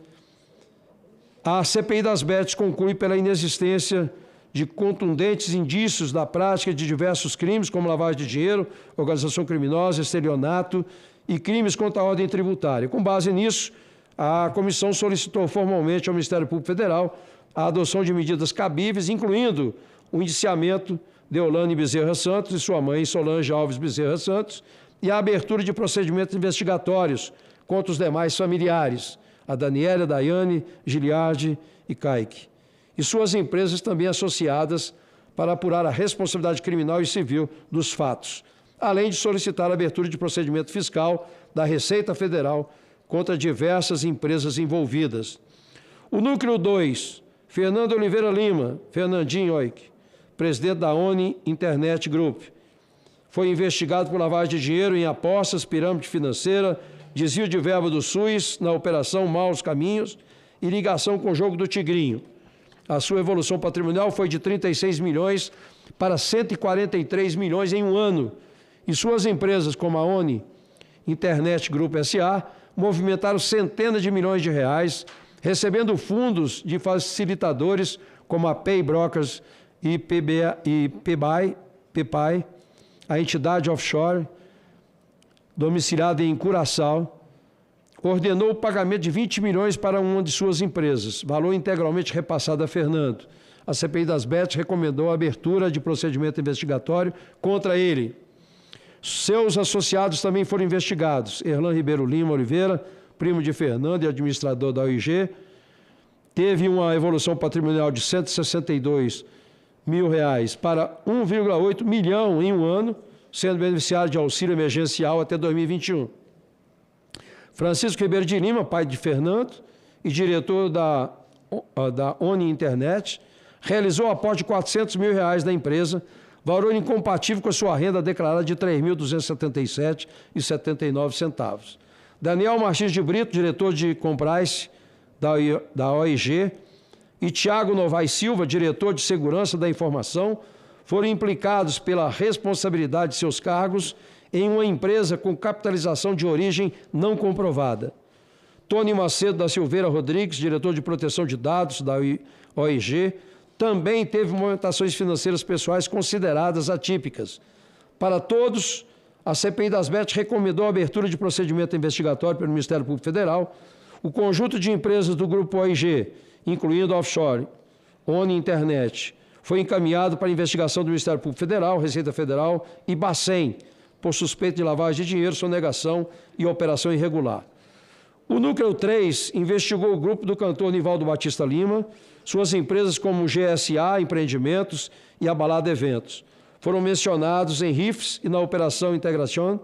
a CPI das Bets conclui pela inexistência de contundentes indícios da prática de diversos crimes, como lavagem de dinheiro, organização criminosa, estelionato e crimes contra a ordem tributária. Com base nisso, a comissão solicitou formalmente ao Ministério Público Federal a adoção de medidas cabíveis, incluindo o indiciamento de Eulane Bezerra Santos e sua mãe, Solange Alves Bezerra Santos, e a abertura de procedimentos investigatórios contra os demais familiares, a Daniela, Daiane, Giliardi e Kaique, e suas empresas também associadas, para apurar a responsabilidade criminal e civil dos fatos, além de solicitar a abertura de procedimento fiscal da Receita Federal contra diversas empresas envolvidas. O núcleo 2, Fernando Oliveira Lima, Fernandinho Oik, presidente da ONI Internet Group, foi investigado por lavagem de dinheiro em apostas, pirâmide financeira, desvio de verba do SUS na operação Maus Caminhos e ligação com o jogo do Tigrinho. A sua evolução patrimonial foi de 36 milhões para 143 milhões em um ano. E suas empresas, como a ONI Internet Group S.A., movimentaram centenas de milhões de reais, recebendo fundos de facilitadores como a Pay Brokers e PEPAI, a entidade offshore, domiciliada em Curaçao, ordenou o pagamento de 20 milhões para uma de suas empresas, valor integralmente repassado a Fernando. A CPI das Bets recomendou a abertura de procedimento investigatório contra ele. Seus associados também foram investigados. Erlan Ribeiro Lima Oliveira, primo de Fernando e administrador da OIG, teve uma evolução patrimonial de R$ 162 mil para 1,8 milhão em um ano, sendo beneficiário de auxílio emergencial até 2021. Francisco Ribeiro de Lima, pai de Fernando e diretor da ONI Internet, realizou o aporte de R$ 400 mil da empresa, valor incompatível com a sua renda declarada de R$ 3.277,79. Daniel Martins de Brito, diretor de Comprice da OIG, e Tiago Novaes Silva, diretor de Segurança da Informação, foram implicados pela responsabilidade de seus cargos em uma empresa com capitalização de origem não comprovada. Tony Macedo da Silveira Rodrigues, diretor de Proteção de Dados da OIG, também teve movimentações financeiras pessoais consideradas atípicas. Para todos, a CPI das Bets recomendou a abertura de procedimento investigatório pelo Ministério Público Federal. O conjunto de empresas do Grupo OIG, incluindo a offshore, ONI Internet, foi encaminhado para a investigação do Ministério Público Federal, Receita Federal e Bacen, por suspeita de lavagem de dinheiro, sonegação e operação irregular. O Núcleo 3 investigou o grupo do cantor Nivaldo Batista Lima, suas empresas como o GSA Empreendimentos e a Balada Eventos. Foram mencionados em RIFs e na Operação Integração.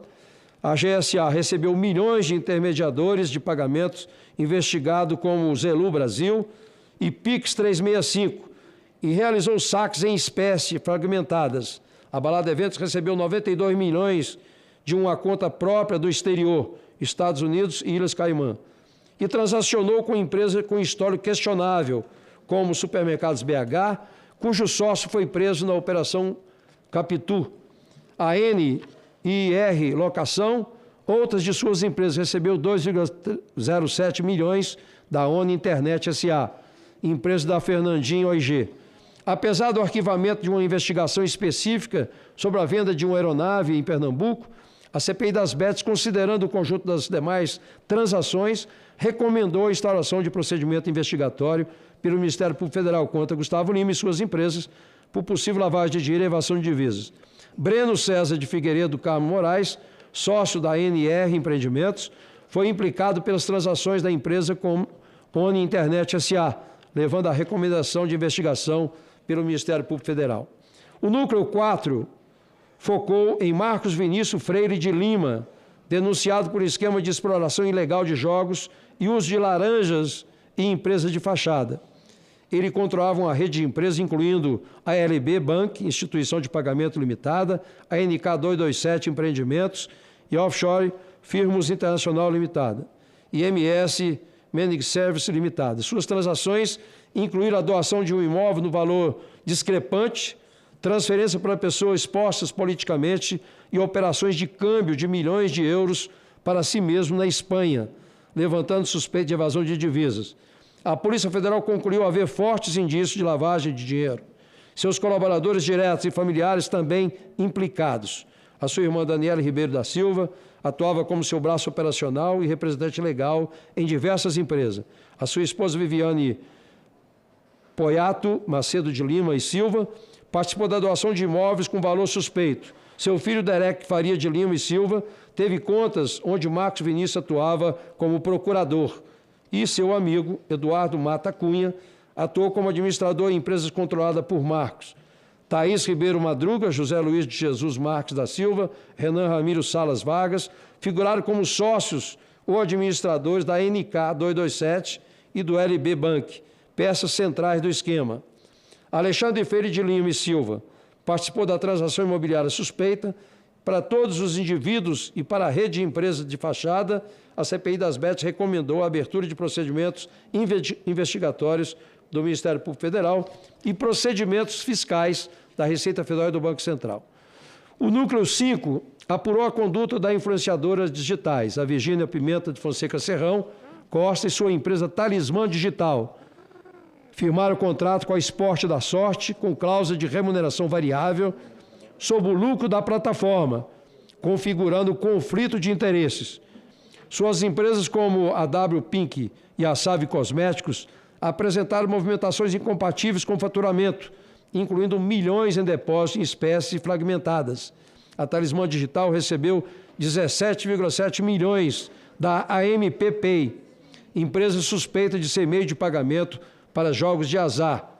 A GSA recebeu milhões de intermediadores de pagamentos investigado como o Zelu Brasil e Pix 365 e realizou saques em espécie fragmentadas. A Balada Eventos recebeu 92 milhões de uma conta própria do exterior, Estados Unidos e Ilhas Caimã, e transacionou com empresas com histórico questionável, como Supermercados BH, cujo sócio foi preso na Operação Capitu. A NIR Locação, outras de suas empresas, recebeu 2,07 milhões da ONI Internet S.A., empresa da Fernandinho OIG. Apesar do arquivamento de uma investigação específica sobre a venda de uma aeronave em Pernambuco, a CPI das Bets, considerando o conjunto das demais transações, recomendou a instauração de procedimento investigatório pelo Ministério Público Federal contra Gustavo Lima e suas empresas por possível lavagem de dinheiro e evasão de divisas. Breno César de Figueiredo Carmo Moraes, sócio da NR Empreendimentos, foi implicado pelas transações da empresa com ONI Internet S.A., levando à recomendação de investigação pelo Ministério Público Federal. O Núcleo 4 focou em Marcos Vinícius Freire de Lima, denunciado por esquema de exploração ilegal de jogos e uso de laranjas em empresas de fachada. Ele controlava uma rede de empresas, incluindo a LB Bank, Instituição de Pagamento Limitada, a NK 227 Empreendimentos e Offshore Firmus Internacional Limitada, e MS Managed Service Limitada. Suas transações incluíram a doação de um imóvel no valor discrepante, transferência para pessoas expostas politicamente e operações de câmbio de milhões de euros para si mesmo na Espanha, levantando suspeita de evasão de divisas. A Polícia Federal concluiu haver fortes indícios de lavagem de dinheiro. Seus colaboradores diretos e familiares também implicados. A sua irmã Daniela Ribeiro da Silva atuava como seu braço operacional e representante legal em diversas empresas. A sua esposa Viviane Poiato Macedo de Lima e Silva participou da doação de imóveis com valor suspeito. Seu filho Derek Faria de Lima e Silva teve contas onde Marcos Vinícius atuava como procurador. E seu amigo Eduardo Mata Cunha atuou como administrador em empresas controladas por Marcos. Thaís Ribeiro Madruga, José Luiz de Jesus Marques da Silva, Renan Ramiro Salas Vargas figuraram como sócios ou administradores da NK 227 e do LB Bank, peças centrais do esquema. Alexandre Freire de Lima e Silva participou da transação imobiliária suspeita. Para todos os indivíduos e para a rede de empresas de fachada, a CPI das BETs recomendou a abertura de procedimentos investigatórios do Ministério Público Federal e procedimentos fiscais da Receita Federal e do Banco Central. O Núcleo 5 apurou a conduta das influenciadoras digitais, a Virgínia Pimenta de Fonseca Serrão Costa e sua empresa Talismã Digital. Firmaram contrato com a Esporte da Sorte, com cláusula de remuneração variável, sob o lucro da plataforma, configurando conflito de interesses. Suas empresas como a W Pink e a Save Cosméticos apresentaram movimentações incompatíveis com faturamento, incluindo milhões em depósitos em espécies fragmentadas. A Talismã Digital recebeu 17,7 milhões da AMP Pay, empresa suspeita de ser meio de pagamento para jogos de azar.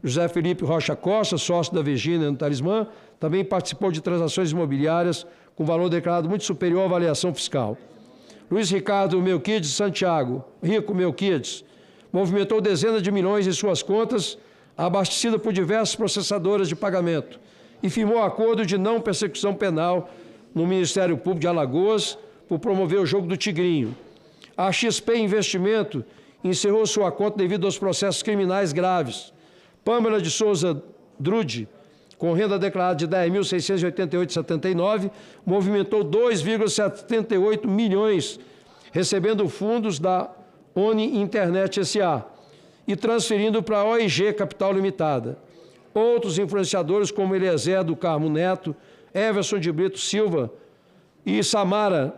José Felipe Rocha Costa, sócio da Virgínia no Talismã, também participou de transações imobiliárias com valor declarado muito superior à avaliação fiscal. Luiz Ricardo Melquides Santiago, Rico Melquides, movimentou dezenas de milhões em suas contas, abastecida por diversas processadoras de pagamento, e firmou acordo de não persecução penal no Ministério Público de Alagoas por promover o jogo do Tigrinho. A XP Investimento encerrou sua conta devido aos processos criminais graves. Pâmela de Souza Drude, com renda declarada de 10.688,79, movimentou 2,78 milhões, recebendo fundos da ONI Internet S.A. e transferindo para a OIG Capital Limitada. Outros influenciadores, como Eliezer do Carmo Neto, Everson de Brito Silva e Samara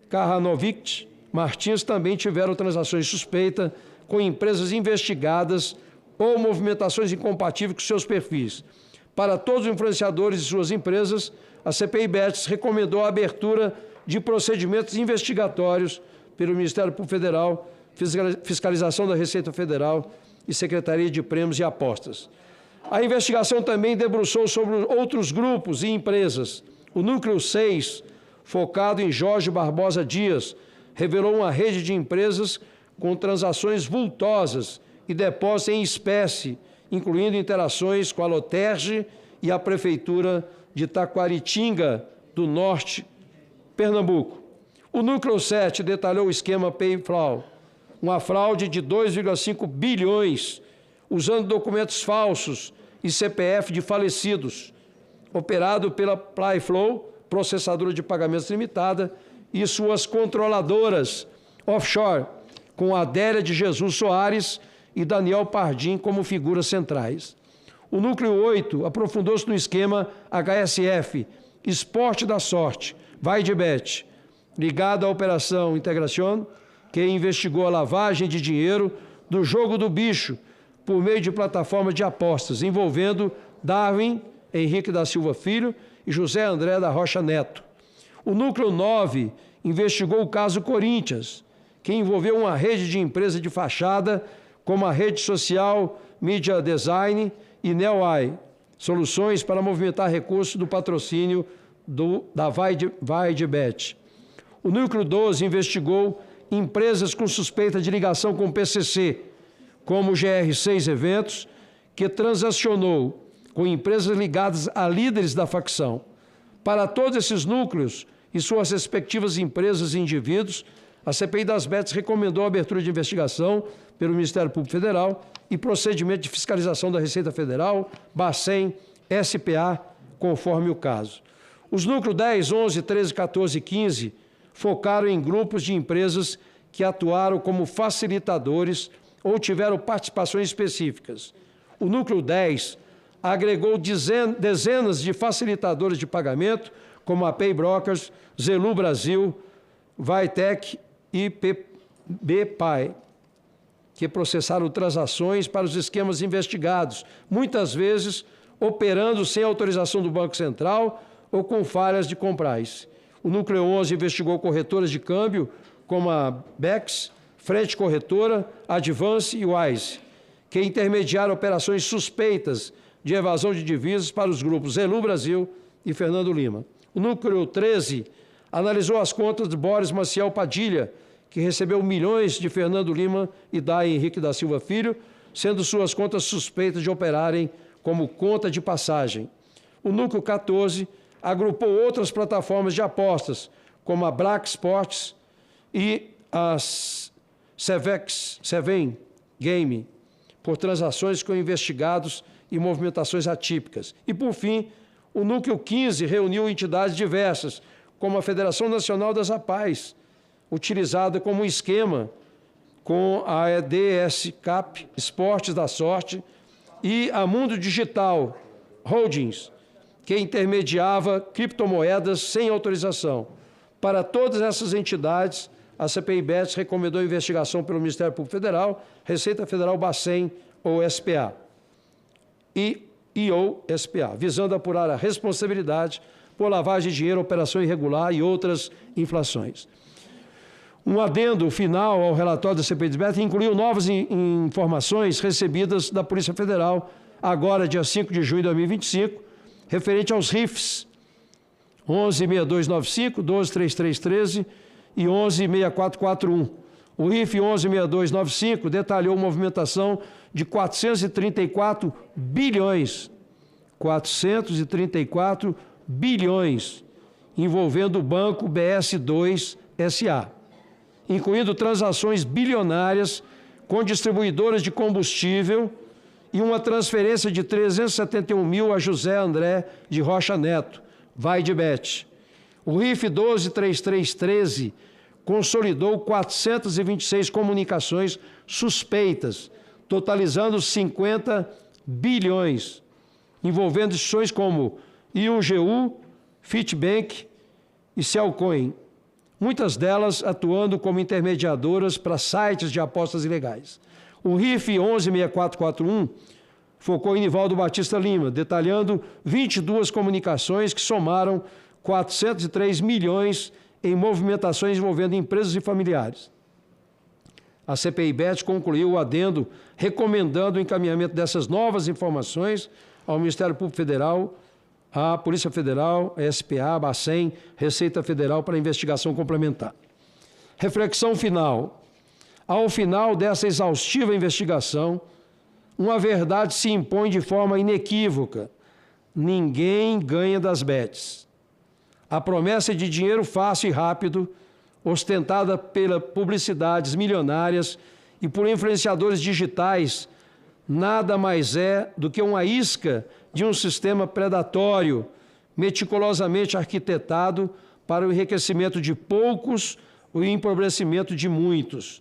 Karanovic Martins, também tiveram transações suspeitas com empresas investigadas ou movimentações incompatíveis com seus perfis. Para todos os influenciadores e suas empresas, a CPI BETS recomendou a abertura de procedimentos investigatórios pelo Ministério Público Federal, Fiscalização da Receita Federal e Secretaria de Prêmios e Apostas. A investigação também debruçou sobre outros grupos e empresas. O Núcleo 6, focado em Jorge Barbosa Dias, revelou uma rede de empresas com transações vultosas e depósitos em espécie, incluindo interações com a Loterge e a Prefeitura de Taquaritinga do Norte, Pernambuco. O Núcleo 7 detalhou o esquema PayFlow, uma fraude de 2,5 bilhões, usando documentos falsos e CPF de falecidos, operado pela Playflow, processadora de pagamentos limitada, e suas controladoras offshore, com Adélia de Jesus Soares e Daniel Pardim como figuras centrais. O Núcleo 8 aprofundou-se no esquema HSF, Esporte da Sorte, Vai de Bet, ligado à Operação Integração, que investigou a lavagem de dinheiro do jogo do bicho por meio de plataformas de apostas, envolvendo Darwin Henrique da Silva Filho e José André da Rocha Neto. O Núcleo 9 investigou o caso Corinthians, que envolveu uma rede de empresas de fachada, como a rede social Media Design e NeoEye, soluções para movimentar recursos do patrocínio da Vai de Bet. O Núcleo 12 investigou empresas com suspeita de ligação com o PCC, como o GR6 Eventos, que transacionou com empresas ligadas a líderes da facção. Para todos esses núcleos e suas respectivas empresas e indivíduos, a CPI das BETs recomendou a abertura de investigação pelo Ministério Público Federal e procedimento de fiscalização da Receita Federal, Bacen, SPA, conforme o caso. Os núcleos 10, 11, 13, 14 e 15 focaram em grupos de empresas que atuaram como facilitadores ou tiveram participações específicas. O núcleo 10 agregou dezenas de facilitadores de pagamento, como a Paybrokers, Zelu Brasil, Vitec e BPay, que processaram transações para os esquemas investigados, muitas vezes operando sem autorização do Banco Central ou com falhas de comprais. O Núcleo 11 investigou corretoras de câmbio como a Bex, Frente Corretora, Advance e Wise, que intermediaram operações suspeitas de evasão de divisas para os grupos Zelu Brasil e Fernando Lima. O Núcleo 13 analisou as contas de Boris Maciel Padilha, que recebeu milhões de Fernando Lima e Day Henrique da Silva Filho, sendo suas contas suspeitas de operarem como conta de passagem. O Núcleo 14 agrupou outras plataformas de apostas, como a Black Sports e a Seven Game, por transações com investigados e movimentações atípicas. E, por fim, o Núcleo 15 reuniu entidades diversas, como a Federação Nacional das APAES, utilizada como esquema com a EDS Cap, Esportes da Sorte, e a Mundo Digital Holdings, que intermediava criptomoedas sem autorização. Para todas essas entidades, a CPI-BETS recomendou investigação pelo Ministério Público Federal, Receita Federal, Bacen ou SPA, ou SPA, visando apurar a responsabilidade por lavagem de dinheiro, operação irregular e outras infrações. Um adendo final ao relatório da CPI-BETS incluiu novas informações recebidas da Polícia Federal, agora, dia 5 de junho de 2025, referente aos RIFs 116295, 123313 e 116441. O RIF 116295 detalhou movimentação de 434 bilhões, envolvendo o banco BS2 SA, incluindo transações bilionárias com distribuidoras de combustível e uma transferência de 371 mil a José André de Rocha Neto, Vaidebet. O RIF 123313 consolidou 426 comunicações suspeitas, totalizando 50 bilhões, envolvendo instituições como IUGU, Fitbank e Cellcoin, muitas delas atuando como intermediadoras para sites de apostas ilegais. O RIF 116441 focou em Nivaldo Batista Lima, detalhando 22 comunicações que somaram 403 milhões em movimentações envolvendo empresas e familiares. A CPI-BETS concluiu o adendo recomendando o encaminhamento dessas novas informações ao Ministério Público Federal, à Polícia Federal, à SPA, Bacen, Receita Federal para investigação complementar. Reflexão final. Ao final dessa exaustiva investigação, uma verdade se impõe de forma inequívoca: ninguém ganha das bets. A promessa de dinheiro fácil e rápido, ostentada pelas publicidades milionárias e por influenciadores digitais, nada mais é do que uma isca de um sistema predatório, meticulosamente arquitetado para o enriquecimento de poucos e o empobrecimento de muitos.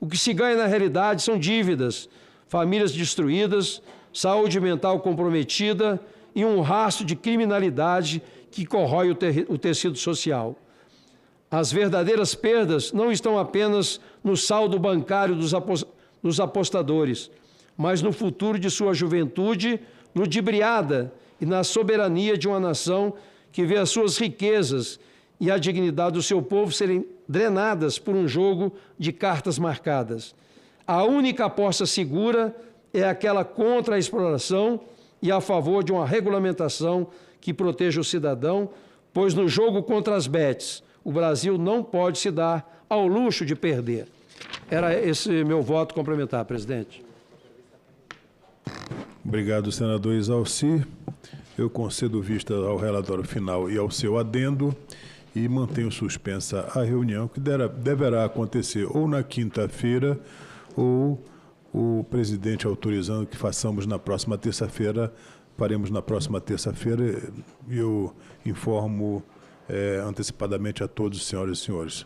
O que se ganha na realidade são dívidas, famílias destruídas, saúde mental comprometida e um rastro de criminalidade que corrói o tecido social. As verdadeiras perdas não estão apenas no saldo bancário dos apostadores, mas no futuro de sua juventude ludibriada e na soberania de uma nação que vê as suas riquezas e a dignidade do seu povo serem drenadas por um jogo de cartas marcadas. A única aposta segura é aquela contra a exploração e a favor de uma regulamentação que proteja o cidadão, pois no jogo contra as bets, o Brasil não pode se dar ao luxo de perder. Era esse meu voto complementar, presidente. Obrigado, senador Exalci. Eu concedo vista ao relatório final e ao seu adendo e mantenho suspensa a reunião, que deverá acontecer ou na quinta-feira ou o presidente autorizando que façamos na próxima terça-feira. Faremos na próxima terça-feira e eu informo antecipadamente a todos os senhoras e senhores.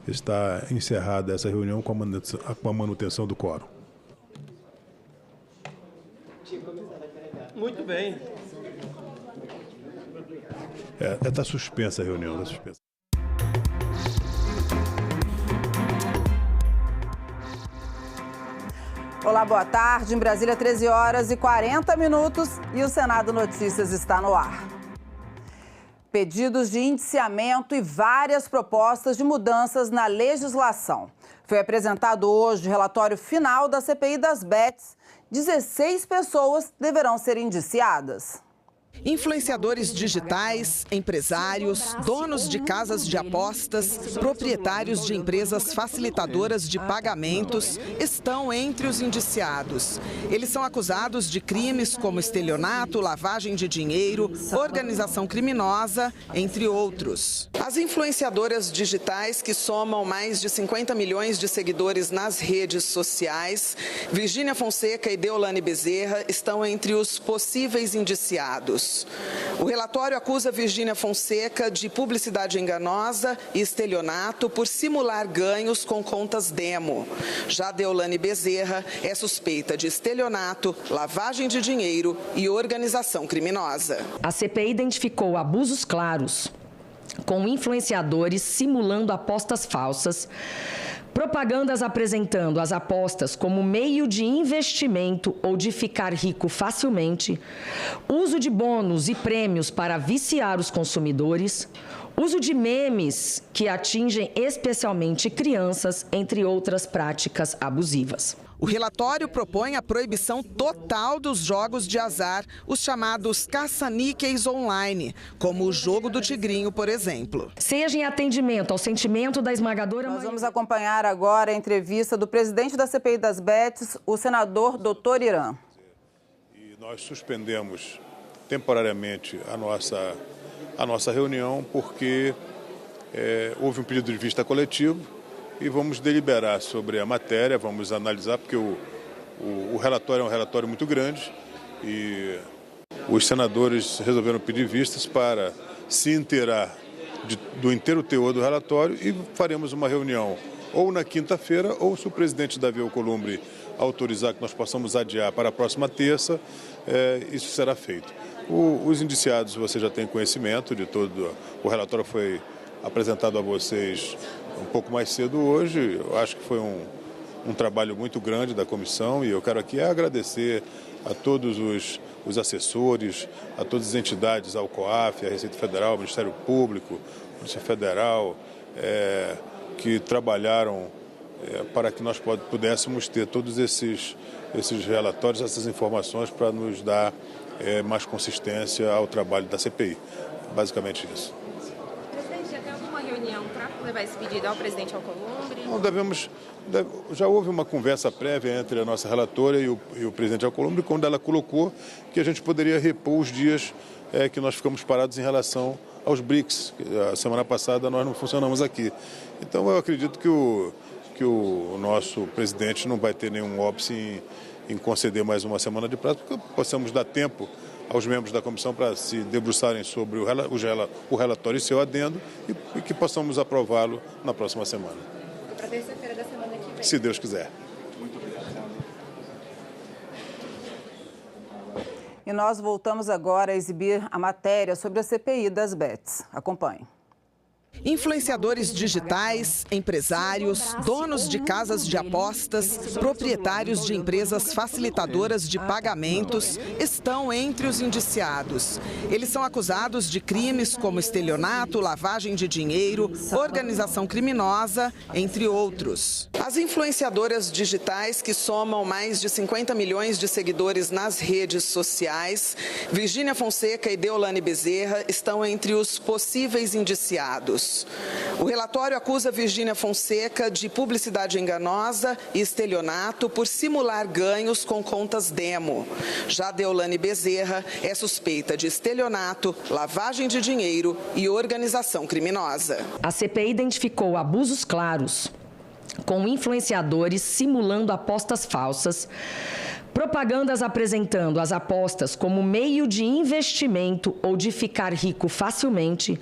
Está encerrada essa reunião com a manutenção do quórum. Muito bem. Está suspensa a reunião, está suspensa. Olá, boa tarde. Em Brasília, 13h40 e o Senado Notícias está no ar. Pedidos de indiciamento e várias propostas de mudanças na legislação. Foi apresentado hoje o relatório final da CPI das Bets. 16 pessoas deverão ser indiciadas. Influenciadores digitais, empresários, donos de casas de apostas, proprietários de empresas facilitadoras de pagamentos estão entre os indiciados. Eles são acusados de crimes como estelionato, lavagem de dinheiro, organização criminosa, entre outros. As influenciadoras digitais, que somam mais de 50 milhões de seguidores nas redes sociais, Virgínia Fonseca e Deolane Bezerra, estão entre os possíveis indiciados. O relatório acusa Virgínia Fonseca de publicidade enganosa e estelionato por simular ganhos com contas demo. Já Deolane Bezerra é suspeita de estelionato, lavagem de dinheiro e organização criminosa. A CPI identificou abusos claros com influenciadores simulando apostas falsas, propagandas apresentando as apostas como meio de investimento ou de ficar rico facilmente, uso de bônus e prêmios para viciar os consumidores, uso de memes que atingem especialmente crianças, entre outras práticas abusivas. O relatório propõe a proibição total dos jogos de azar, os chamados caça-níqueis online, como o jogo do tigrinho, por exemplo. Seja em atendimento ao sentimento da esmagadora... Nós vamos acompanhar agora a entrevista do presidente da CPI das Bets, o senador Dr. Irã. E nós suspendemos temporariamente a nossa reunião porque houve um pedido de vista coletivo e vamos deliberar sobre a matéria, vamos analisar, porque o relatório é um relatório muito grande e os senadores resolveram pedir vistas para se inteirar do inteiro teor do relatório e faremos uma reunião ou na quinta-feira ou, se o presidente Davi Alcolumbre autorizar que nós possamos adiar para a próxima terça, isso será feito. Os indiciados, você já tem conhecimento de todo, o relatório foi apresentado a vocês um pouco mais cedo hoje. Eu acho que foi um trabalho muito grande da comissão e eu quero aqui agradecer a todos os assessores, a todas as entidades, ao COAF, a Receita Federal, ao Ministério Público, Polícia Federal, que trabalharam para que nós pudéssemos ter todos esses relatórios, essas informações para nos dar mais consistência ao trabalho da CPI. Basicamente isso. Levar esse pedido ao presidente Alcolumbre? Não, já houve uma conversa prévia entre a nossa relatora e o presidente Alcolumbre, quando ela colocou que a gente poderia repor os dias que nós ficamos parados em relação aos BRICS. A semana passada nós não funcionamos aqui. Então eu acredito que o nosso presidente não vai ter nenhum óbice em conceder mais uma semana de prazo, porque possamos dar tempo aos membros da comissão para se debruçarem sobre o relatório e seu adendo e que possamos aprová-lo na próxima semana. Para terça-feira da semana que vem. Se Deus quiser. E nós voltamos agora a exibir a matéria sobre a CPI das Bets. Acompanhe. Influenciadores digitais, empresários, donos de casas de apostas, proprietários de empresas facilitadoras de pagamentos estão entre os indiciados. Eles são acusados de crimes como estelionato, lavagem de dinheiro, organização criminosa, entre outros. As influenciadoras digitais, que somam mais de 50 milhões de seguidores nas redes sociais, Virgínia Fonseca e Deolane Bezerra, estão entre os possíveis indiciados. O relatório acusa Virgínia Fonseca de publicidade enganosa e estelionato por simular ganhos com contas demo. Já Deolane Bezerra é suspeita de estelionato, lavagem de dinheiro e organização criminosa. A CPI identificou abusos claros com influenciadores simulando apostas falsas, propagandas apresentando as apostas como meio de investimento ou de ficar rico facilmente,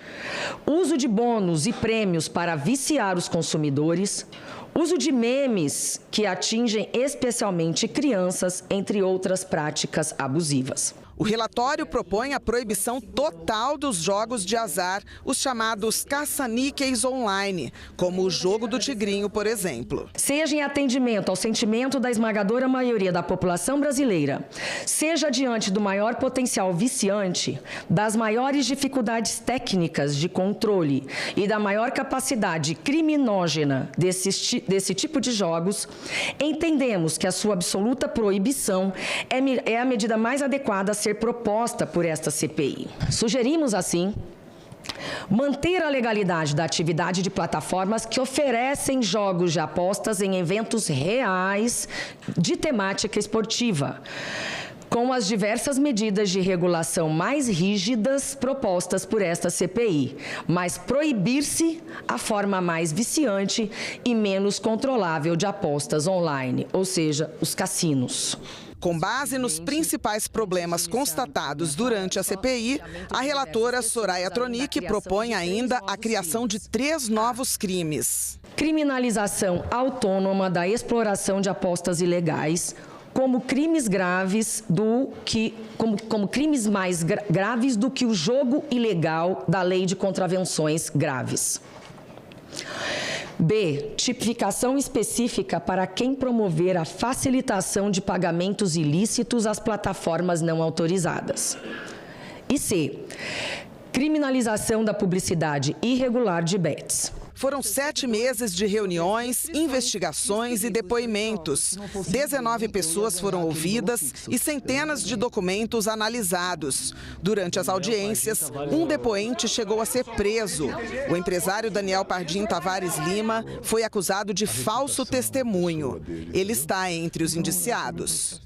uso de bônus e prêmios para viciar os consumidores, uso de memes que atingem especialmente crianças, entre outras práticas abusivas. O relatório propõe a proibição total dos jogos de azar, os chamados caça-níqueis online, como o jogo do tigrinho, por exemplo. Seja em atendimento ao sentimento da esmagadora maioria da população brasileira, seja diante do maior potencial viciante, das maiores dificuldades técnicas de controle e da maior capacidade criminógena desse tipo de jogos, entendemos que a sua absoluta proibição é a medida mais adequada a ser proposta por esta CPI. Sugerimos, assim, manter a legalidade da atividade de plataformas que oferecem jogos de apostas em eventos reais de temática esportiva, com as diversas medidas de regulação mais rígidas propostas por esta CPI, mas proibir-se a forma mais viciante e menos controlável de apostas online, ou seja, os cassinos. Com base nos principais problemas constatados durante a CPI, a relatora Soraya Tronic propõe ainda a criação de 3 novos crimes. Criminalização autônoma da exploração de apostas ilegais, como crimes graves como crimes mais graves do que o jogo ilegal da Lei de Contravenções Graves. B. Tipificação específica para quem promover a facilitação de pagamentos ilícitos às plataformas não autorizadas. E C. Criminalização da publicidade irregular de bets. Foram 7 meses de reuniões, investigações e depoimentos. 19 pessoas foram ouvidas e centenas de documentos analisados. Durante as audiências, um depoente chegou a ser preso. O empresário Daniel Pardim Tavares Lima foi acusado de falso testemunho. Ele está entre os indiciados.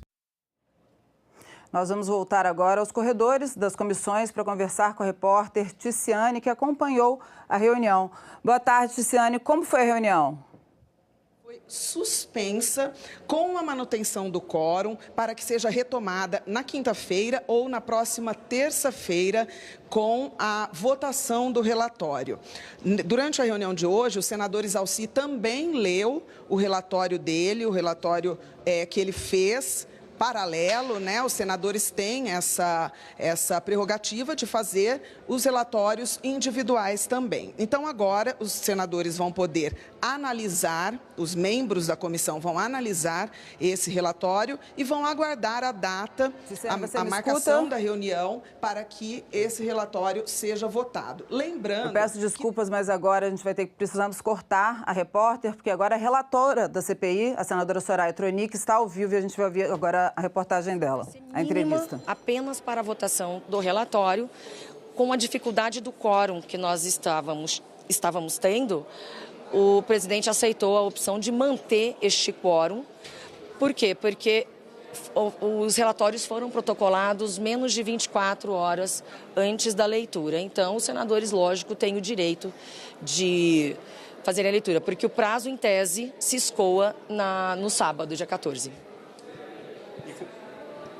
Nós vamos voltar agora aos corredores das comissões para conversar com a repórter Ticiane, que acompanhou a reunião. Boa tarde, Ticiane. Como foi a reunião? Foi suspensa com a manutenção do quórum para que seja retomada na quinta-feira ou na próxima terça-feira com a votação do relatório. Durante a reunião de hoje, o senador Exalci também leu o relatório dele, o relatório que ele fez paralelo, né? Os senadores têm essa prerrogativa de fazer os relatórios individuais também. Então, agora, os senadores vão poder analisar, os membros da comissão vão analisar esse relatório e vão aguardar a data, a marcação da reunião para que esse relatório seja votado. Lembrando... Eu peço desculpas, mas agora a gente vai ter que precisamos cortar a repórter, porque agora a relatora da CPI, a senadora Soraya Tronic, está ao vivo e a gente vai ouvir agora a reportagem dela, a entrevista. Apenas para a votação do relatório, com a dificuldade do quórum que nós estávamos tendo, o presidente aceitou a opção de manter este quórum. Por quê? Porque os relatórios foram protocolados menos de 24 horas antes da leitura. Então, os senadores, lógico, têm o direito de fazer a leitura, porque o prazo, em tese, se escoa no sábado, dia 14.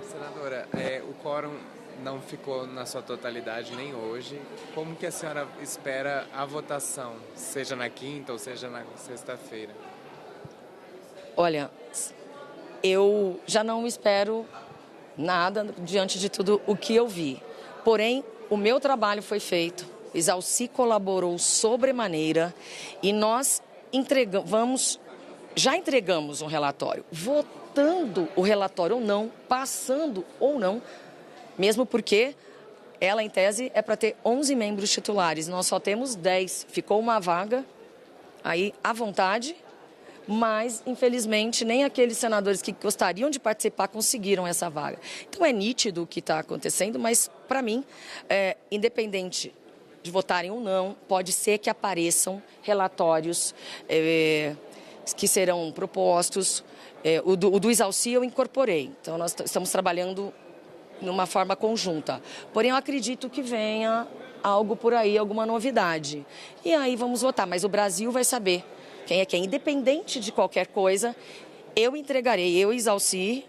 Senadora, o quórum não ficou na sua totalidade nem hoje. Como que a senhora espera a votação, seja na quinta ou seja na sexta-feira? Olha, eu já não espero nada diante de tudo o que eu vi. Porém, o meu trabalho foi feito, Exalci colaborou sobremaneira e nós já entregamos um relatório. Votando o relatório ou não, passando ou não, mesmo porque ela, em tese, é para ter 11 membros titulares. Nós só temos 10. Ficou uma vaga aí à vontade, mas, infelizmente, nem aqueles senadores que gostariam de participar conseguiram essa vaga. Então, é nítido o que está acontecendo, mas, para mim, independente de votarem ou não, pode ser que apareçam relatórios que serão propostos. O do Exalci eu incorporei, então nós estamos trabalhando numa forma conjunta. Porém, eu acredito que venha algo por aí, alguma novidade. E aí vamos votar, mas o Brasil vai saber quem é quem. Independente de qualquer coisa, eu entregarei, eu e Exalci,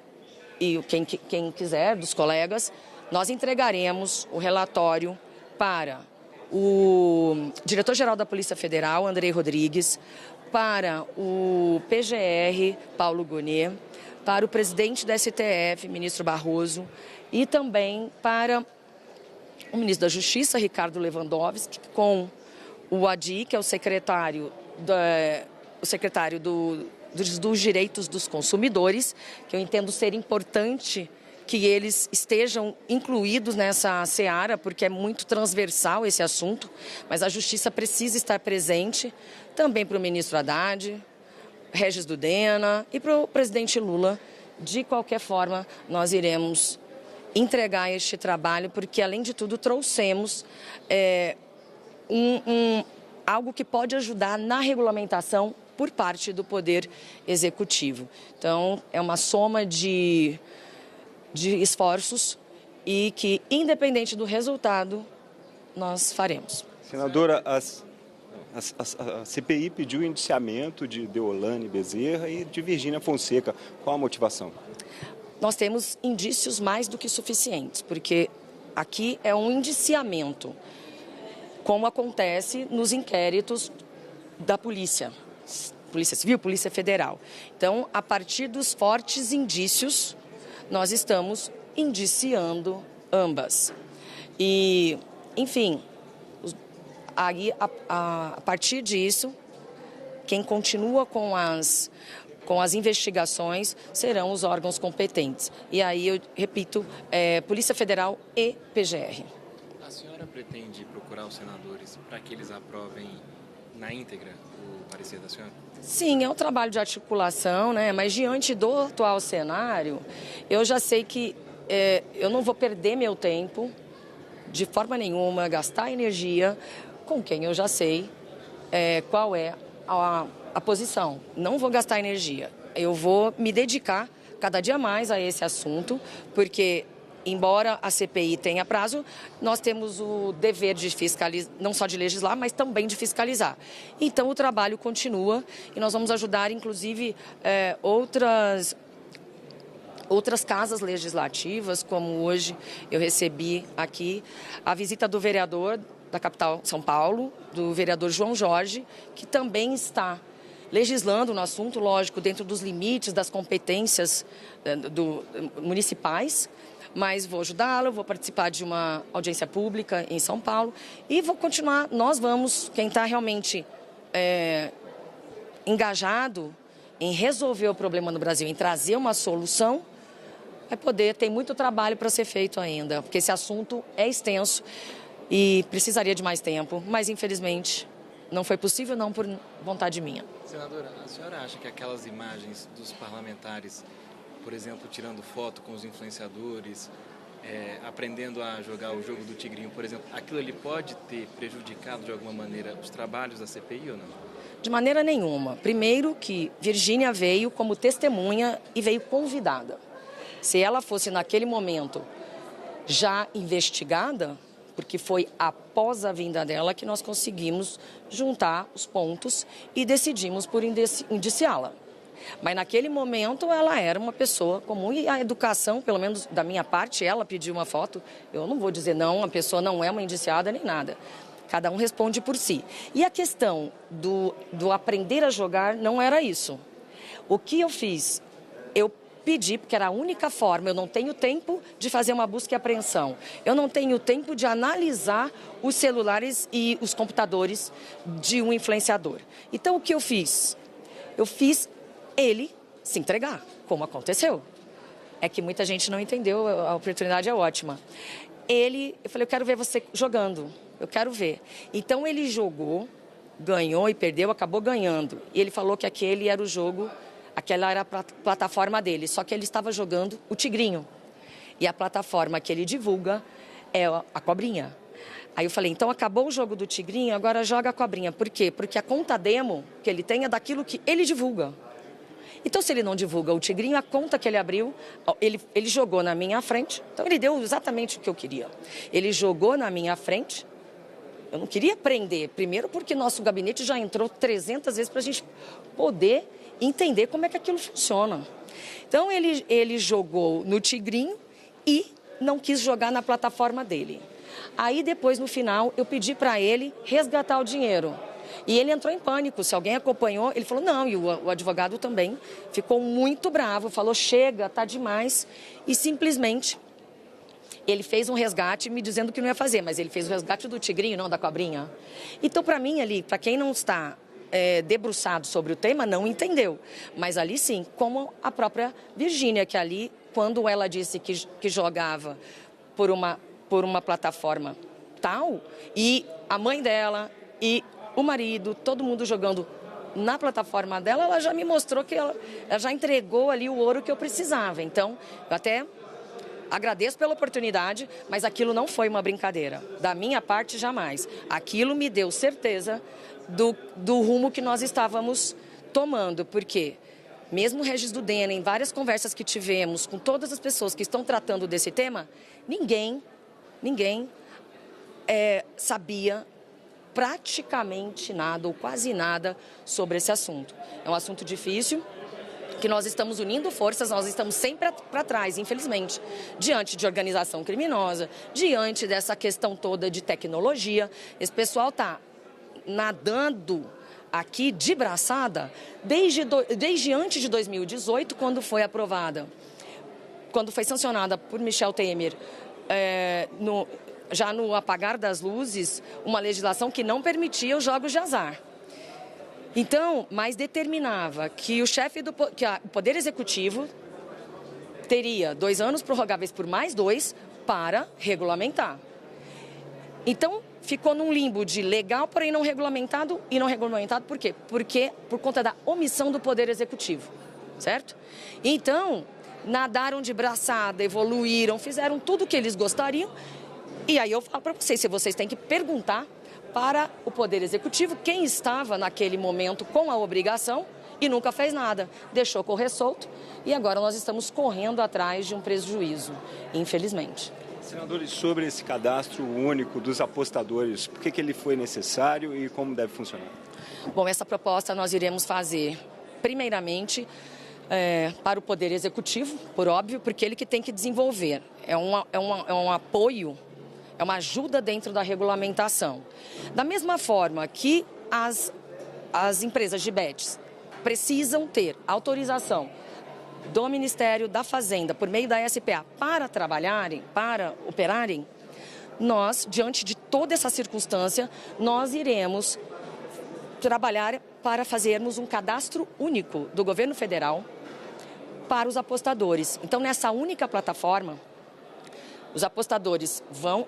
e quem quiser, dos colegas, nós entregaremos o relatório para o diretor-geral da Polícia Federal, Andrei Rodrigues, para o PGR, Paulo Gonet, para o presidente da STF, ministro Barroso, e também para o ministro da Justiça, Ricardo Lewandowski, com o ADI, que é o secretário dos Direitos dos Consumidores, que eu entendo ser importante que eles estejam incluídos nessa seara, porque é muito transversal esse assunto, mas a Justiça precisa estar presente, também para o ministro Haddad, Regis Dudena e para o presidente Lula. De qualquer forma, nós iremos entregar este trabalho, porque, além de tudo, trouxemos algo que pode ajudar na regulamentação por parte do Poder Executivo. Então, é uma soma de esforços e que, independente do resultado, nós faremos. Senadora, a CPI pediu o indiciamento de Deolane Bezerra e de Virgínia Fonseca. Qual a motivação? Nós temos indícios mais do que suficientes, porque aqui é um indiciamento, como acontece nos inquéritos da Polícia Civil, Polícia Federal. Então, a partir dos fortes indícios, nós estamos indiciando ambas. E, enfim, aí, a partir disso, quem continua com as investigações serão os órgãos competentes. E aí, eu repito, Polícia Federal e PGR. A senhora pretende procurar os senadores para que eles aprovem na íntegra o parecer da senhora? Sim, é um trabalho de articulação, né? Mas diante do atual cenário, eu já sei que eu não vou perder meu tempo, de forma nenhuma, gastar energia com quem eu já sei qual é a posição. Não vou gastar energia. Eu vou me dedicar cada dia mais a esse assunto, porque, embora a CPI tenha prazo, nós temos o dever de fiscalizar, não só de legislar, mas também de fiscalizar. Então, o trabalho continua e nós vamos ajudar, inclusive, outras casas legislativas, como hoje eu recebi aqui a visita do vereador da capital São Paulo, do vereador João Jorge, que também está legislando no assunto, lógico, dentro dos limites das competências municipais, mas vou ajudá-lo, vou participar de uma audiência pública em São Paulo e vou continuar. Quem está realmente engajado em resolver o problema no Brasil, em trazer uma solução, tem muito trabalho para ser feito ainda, porque esse assunto é extenso e precisaria de mais tempo, mas infelizmente não foi possível, não por vontade minha. Senadora, a senhora acha que aquelas imagens dos parlamentares, por exemplo, tirando foto com os influenciadores, aprendendo a jogar o jogo do tigrinho, por exemplo, aquilo ali pode ter prejudicado de alguma maneira os trabalhos da CPI ou não? De maneira nenhuma. Primeiro que Virgínia veio como testemunha e veio convidada. Se ela fosse naquele momento já investigada, porque foi após a vinda dela que nós conseguimos juntar os pontos e decidimos por indiciá-la. Mas naquele momento ela era uma pessoa comum e a educação, pelo menos da minha parte, ela pediu uma foto. Eu não vou dizer não, a pessoa não é uma indiciada nem nada. Cada um responde por si. E a questão do aprender a jogar não era isso. O que eu fiz? Eu pedi, porque era a única forma, eu não tenho tempo de fazer uma busca e apreensão. Eu não tenho tempo de analisar os celulares e os computadores de um influenciador. Então, o que eu fiz? Eu fiz ele se entregar, como aconteceu. É que muita gente não entendeu, a oportunidade é ótima. Eu falei, eu quero ver você jogando, eu quero ver. Então, ele jogou, ganhou e perdeu, acabou ganhando. E ele falou que aquele era o jogo, aquela era a plataforma dele, só que ele estava jogando o tigrinho. E a plataforma que ele divulga é a cobrinha. Aí eu falei, então acabou o jogo do tigrinho, agora joga a cobrinha. Por quê? Porque a conta demo que ele tem é daquilo que ele divulga. Então, se ele não divulga o tigrinho, a conta que ele abriu, ele jogou na minha frente. Então, ele deu exatamente o que eu queria. Ele jogou na minha frente. Eu não queria prender, primeiro porque nosso gabinete já entrou 300 vezes para a gente poder entender como é que aquilo funciona. Então, ele jogou no tigrinho e não quis jogar na plataforma dele. Aí, depois, no final, eu pedi para ele resgatar o dinheiro. E ele entrou em pânico. Se alguém acompanhou, ele falou não. E o advogado também ficou muito bravo, falou chega, tá demais. E simplesmente ele fez um resgate me dizendo que não ia fazer, mas ele fez o resgate do tigrinho, não da cobrinha. Então, para mim ali, para quem não está debruçado sobre o tema, não entendeu. Mas ali sim, como a própria Virgínia, que ali, quando ela disse que jogava por uma plataforma tal, e a mãe dela e o marido, todo mundo jogando na plataforma dela, ela já me mostrou que ela já entregou ali o ouro que eu precisava. Então, eu até agradeço pela oportunidade, mas aquilo não foi uma brincadeira. Da minha parte, jamais. Aquilo me deu certeza do rumo que nós estávamos tomando, porque mesmo o Regis Dudena, em várias conversas que tivemos com todas as pessoas que estão tratando desse tema, ninguém sabia praticamente nada ou quase nada sobre esse assunto. É um assunto difícil, que nós estamos unindo forças, nós estamos sempre para trás, infelizmente, diante de organização criminosa, diante dessa questão toda de tecnologia. Esse pessoal está nadando aqui de braçada desde antes de 2018, quando foi aprovada, quando foi sancionada por Michel Temer, já no apagar das luzes, uma legislação que não permitia os jogos de azar. Então, mas determinava que que o Poder Executivo teria 2 anos prorrogáveis por mais 2 para regulamentar. Então, ficou num limbo de legal, porém não regulamentado, e não regulamentado por quê? Porque por conta da omissão do Poder Executivo, certo? Então, nadaram de braçada, evoluíram, fizeram tudo o que eles gostariam, e aí eu falo para vocês, se vocês têm que perguntar para o Poder Executivo quem estava naquele momento com a obrigação e nunca fez nada, deixou correr solto, e agora nós estamos correndo atrás de um prejuízo, infelizmente. Senadores, sobre esse cadastro único dos apostadores, por que ele foi necessário e como deve funcionar? Bom, essa proposta nós iremos fazer, primeiramente, para o Poder Executivo, por óbvio, porque ele que tem que desenvolver. É um apoio, é uma ajuda dentro da regulamentação. Da mesma forma que as empresas de bets precisam ter autorização do Ministério da Fazenda, por meio da SPA, para trabalharem, para operarem, nós, diante de toda essa circunstância, nós iremos trabalhar para fazermos um cadastro único do governo federal para os apostadores. Então, nessa única plataforma, os apostadores vão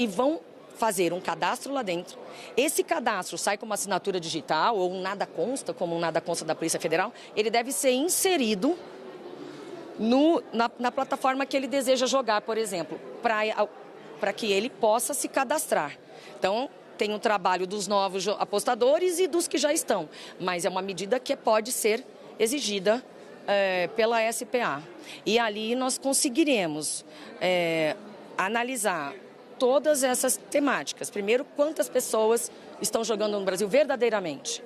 vão fazer um cadastro lá dentro. Esse cadastro sai com uma assinatura digital ou um nada consta, como um nada consta da Polícia Federal, ele deve ser inserido na plataforma que ele deseja jogar, por exemplo, para que ele possa se cadastrar. Então, tem um trabalho dos novos apostadores e dos que já estão, mas é uma medida que pode ser exigida pela SPA. E ali nós conseguiremos analisar todas essas temáticas. Primeiro, quantas pessoas estão jogando no Brasil verdadeiramente.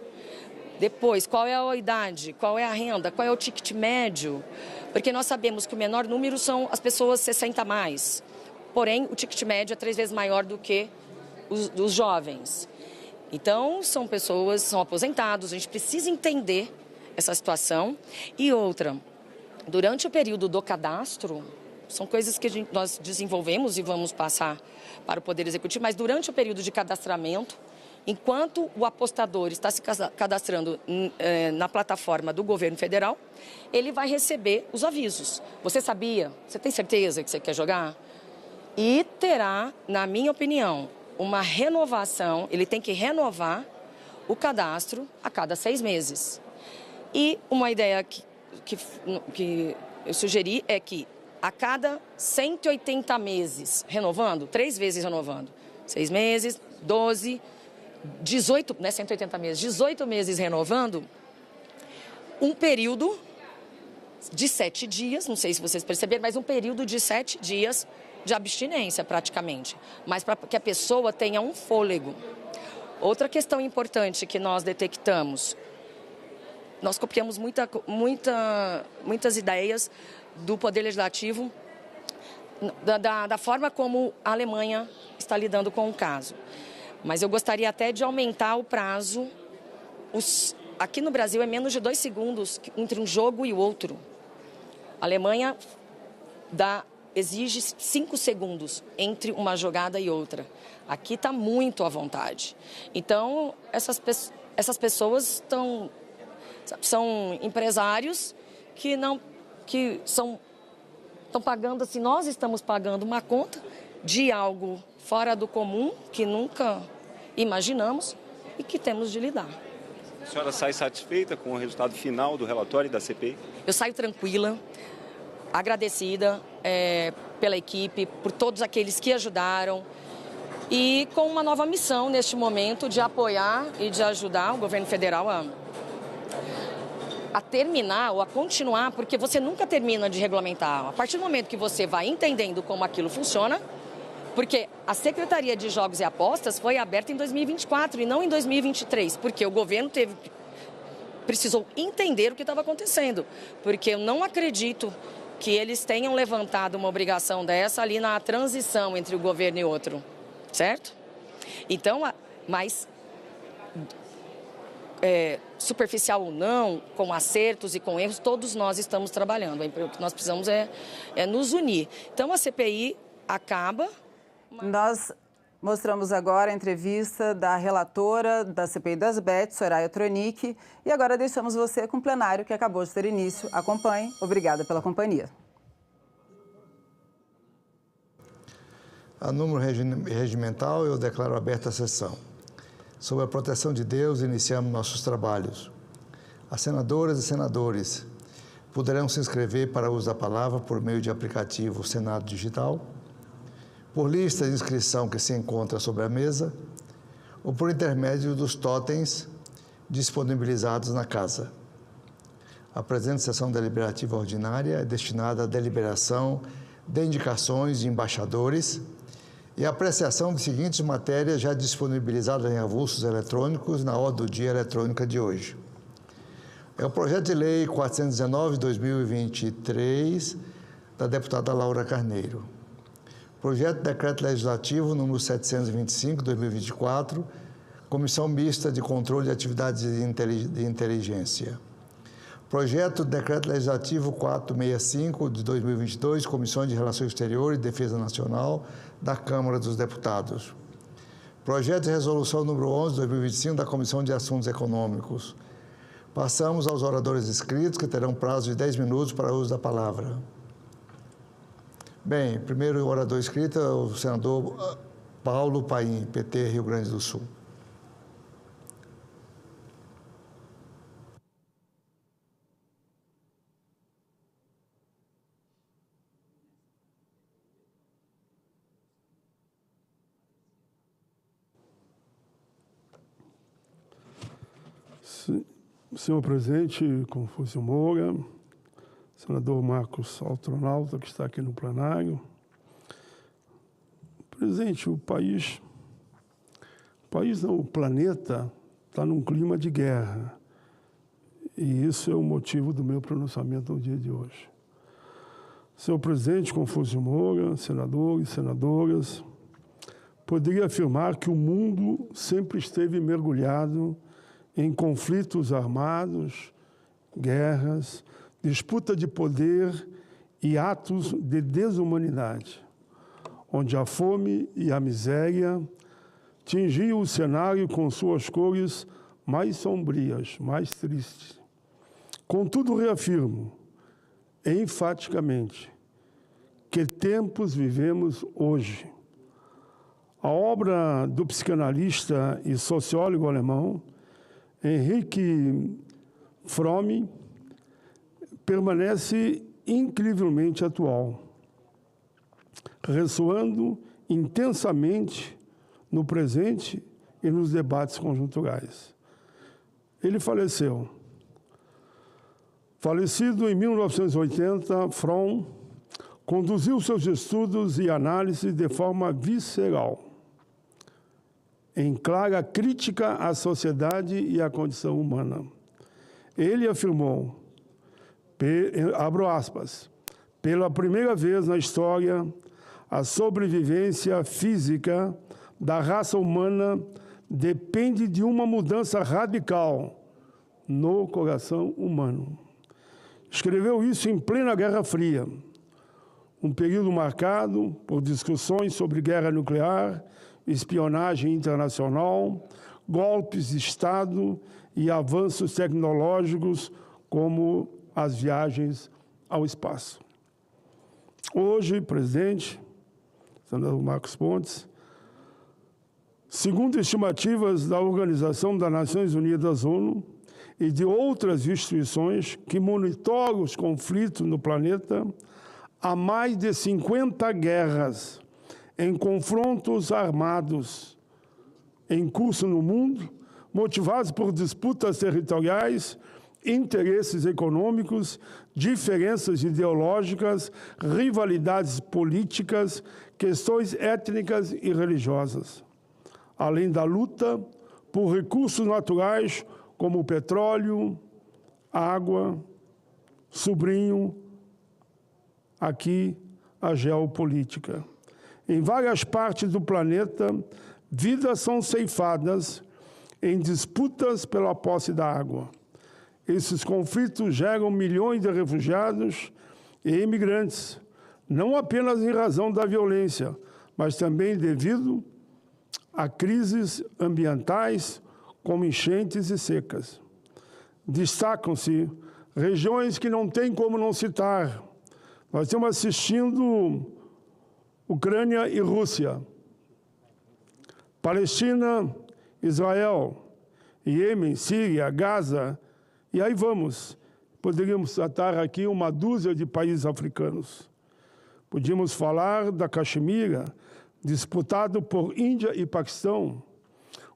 Depois, qual é a idade, qual é a renda, qual é o ticket médio. Porque nós sabemos que o menor número são as pessoas 60 a mais. Porém, o ticket médio é 3 vezes maior do que os jovens. Então, são pessoas, são aposentados, a gente precisa entender essa situação. E outra, durante o período do cadastro, são coisas que nós desenvolvemos e vamos passar para o Poder Executivo, mas durante o período de cadastramento, enquanto o apostador está se cadastrando na plataforma do governo federal, ele vai receber os avisos. Você sabia? Você tem certeza que você quer jogar? E terá, na minha opinião, uma renovação, ele tem que renovar o cadastro a cada 6 meses. E uma ideia que eu sugeri é que a cada 180 meses, renovando, 3 vezes renovando, 6 meses, 12, 18, né, 180 meses, 18 meses renovando, um período de 7 dias, não sei se vocês perceberam, mas um período de 7 dias de abstinência praticamente, mas para que a pessoa tenha um fôlego. Outra questão importante que nós detectamos, nós copiamos muitas ideias do Poder Legislativo, da forma como a Alemanha está lidando com o caso. Mas eu gostaria até de aumentar o prazo. Aqui no Brasil é menos de 2 segundos entre um jogo e o outro. A Alemanha exige 5 segundos entre uma jogada e outra. Aqui está muito à vontade. Então, essas pessoas são empresários que estão pagando, assim, nós estamos pagando uma conta de algo fora do comum, que nunca imaginamos e que temos de lidar. A senhora sai satisfeita com o resultado final do relatório da CPI? Eu saio tranquila, agradecida pela equipe, por todos aqueles que ajudaram e com uma nova missão neste momento de apoiar e de ajudar o governo federal a terminar ou a continuar, porque você nunca termina de regulamentar. A partir do momento que você vai entendendo como aquilo funciona, porque a Secretaria de Jogos e Apostas foi aberta em 2024 e não em 2023, porque o governo precisou entender o que estava acontecendo, porque eu não acredito que eles tenham levantado uma obrigação dessa ali na transição entre o governo e outro, certo? Então, mas superficial ou não, com acertos e com erros, todos nós estamos trabalhando. O que nós precisamos é nos unir. Então, a CPI acaba. Nós mostramos agora a entrevista da relatora da CPI das Bets, Soraya Tronic, e agora deixamos você com o plenário que acabou de ter início. Acompanhe. Obrigada pela companhia. A número regimental, eu declaro aberta a sessão. Sob a proteção de Deus, iniciamos nossos trabalhos. As senadoras e senadores poderão se inscrever para uso da palavra por meio de aplicativo Senado Digital, por lista de inscrição que se encontra sobre a mesa ou por intermédio dos totens disponibilizados na casa. A presente sessão deliberativa ordinária é destinada à deliberação de indicações de embaixadores e a apreciação de seguintes matérias já disponibilizadas em avulsos eletrônicos na ordem do dia eletrônica de hoje. É o projeto de lei 419/2023 da deputada Laura Carneiro. Projeto de decreto legislativo número 725/2024, Comissão Mista de Controle de Atividades de Inteligência. Projeto de decreto legislativo 465/2022, Comissão de Relações Exteriores e Defesa Nacional da Câmara dos Deputados. Projeto de resolução número 11/2025 da Comissão de Assuntos Econômicos. Passamos aos oradores inscritos, que terão prazo de 10 minutos para o uso da palavra. Bem, primeiro orador inscrito é o senador Paulo Paim, PT, Rio Grande do Sul. Senhor presidente Confúcio Moura, senador Marcos Altronauta, que está aqui no plenário. Presidente, o planeta está num clima de guerra. E isso é o motivo do meu pronunciamento no dia de hoje. Senhor presidente Confúcio Moura, senadores e senadoras, poderia afirmar que o mundo sempre esteve mergulhado em conflitos armados, guerras, disputa de poder e atos de desumanidade, onde a fome e a miséria tingiam o cenário com suas cores mais sombrias, mais tristes. Contudo, reafirmo, enfaticamente, que tempos vivemos hoje. A obra do psicanalista e sociólogo alemão Henrik Fromm permanece incrivelmente atual, ressoando intensamente no presente e nos debates conjunturais. Ele faleceu. Falecido em 1980, Fromm conduziu seus estudos e análises de forma visceral, em clara crítica à sociedade e à condição humana. Ele afirmou, abro aspas, pela primeira vez na história, a sobrevivência física da raça humana depende de uma mudança radical no coração humano. Escreveu isso em plena Guerra Fria, um período marcado por discussões sobre guerra nuclear, espionagem internacional, golpes de Estado e avanços tecnológicos como as viagens ao espaço. Hoje, presidente, senador Marcos Pontes, segundo estimativas da Organização das Nações Unidas, ONU, e de outras instituições que monitoram os conflitos no planeta, há mais de 50 guerras em confrontos armados em curso no mundo, motivados por disputas territoriais, interesses econômicos, diferenças ideológicas, rivalidades políticas, questões étnicas e religiosas, além da luta por recursos naturais como o petróleo, água, sobrinho, aqui a geopolítica. Em várias partes do planeta, vidas são ceifadas em disputas pela posse da água. Esses conflitos geram milhões de refugiados e imigrantes, não apenas em razão da violência, mas também devido a crises ambientais, como enchentes e secas. Destacam-se regiões que não tem como não citar. Nós estamos assistindo Ucrânia e Rússia, Palestina, Israel, Iêmen, Síria, Gaza, e aí vamos. Poderíamos citar aqui uma dúzia de países africanos. Podíamos falar da Caxemira, disputado por Índia e Paquistão.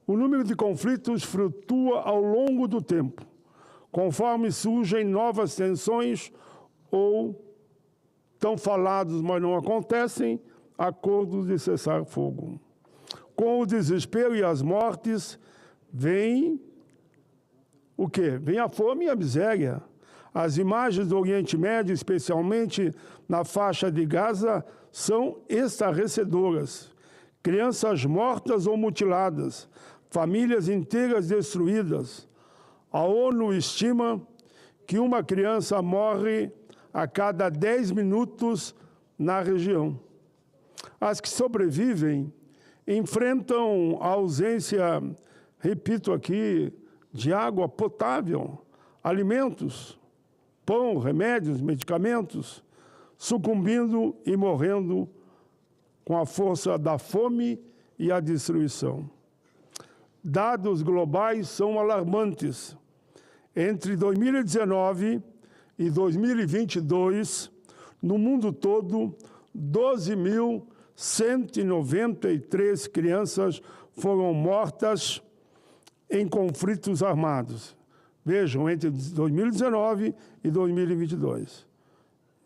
O número de conflitos flutua ao longo do tempo, conforme surgem novas tensões ou, tão falados, mas não acontecem, acordos de cessar-fogo. Com o desespero e as mortes, vem o quê? Vem a fome e a miséria. As imagens do Oriente Médio, especialmente na faixa de Gaza, são estarrecedoras. Crianças mortas ou mutiladas, famílias inteiras destruídas. A ONU estima que uma criança morre a cada 10 minutos na região. As que sobrevivem enfrentam a ausência, repito aqui, de água potável, alimentos, pão, remédios, medicamentos, sucumbindo e morrendo com a força da fome e a destruição. Dados globais são alarmantes. Entre 2019 e 2022, no mundo todo, 12.193 crianças foram mortas em conflitos armados. Vejam, entre 2019 e 2022.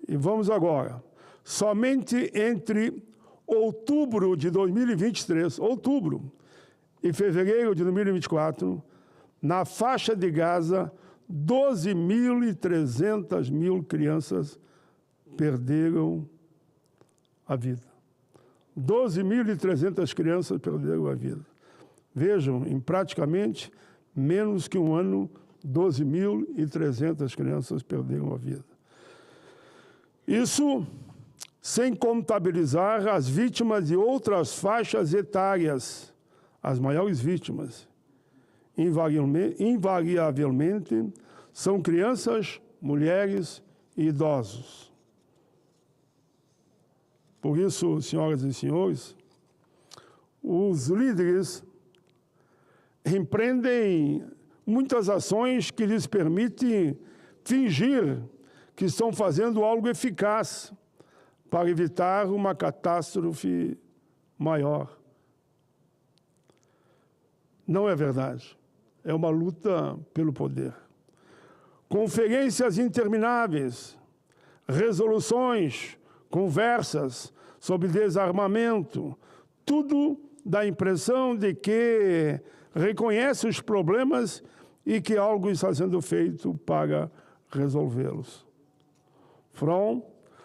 E vamos agora. Somente entre outubro de 2023, outubro, e fevereiro de 2024, na faixa de Gaza, 12.300 crianças perderam a vida. 12.300 crianças perderam a vida. Vejam, em praticamente menos que um ano, 12.300 crianças perderam a vida. Isso sem contabilizar as vítimas de outras faixas etárias, as maiores vítimas. Invariavelmente, são crianças, mulheres e idosos. Por isso, senhoras e senhores, os líderes empreendem muitas ações que lhes permitem fingir que estão fazendo algo eficaz para evitar uma catástrofe maior. Não é verdade. É uma luta pelo poder. Conferências intermináveis, resoluções, conversas sobre desarmamento, tudo dá a impressão de que reconhece os problemas e que algo está sendo feito para resolvê-los. Fromm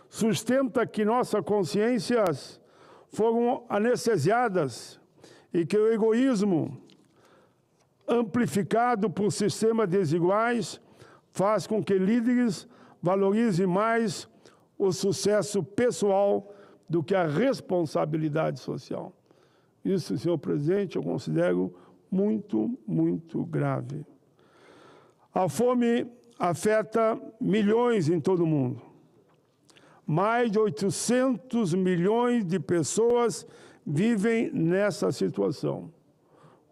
sustenta que nossas consciências foram anestesiadas e que o egoísmo, amplificado por sistemas desiguais, faz com que líderes valorizem mais o sucesso pessoal do que a responsabilidade social. Isso, senhor presidente, eu considero muito, muito grave. A fome afeta milhões em todo o mundo. Mais de 800 milhões de pessoas vivem nessa situação.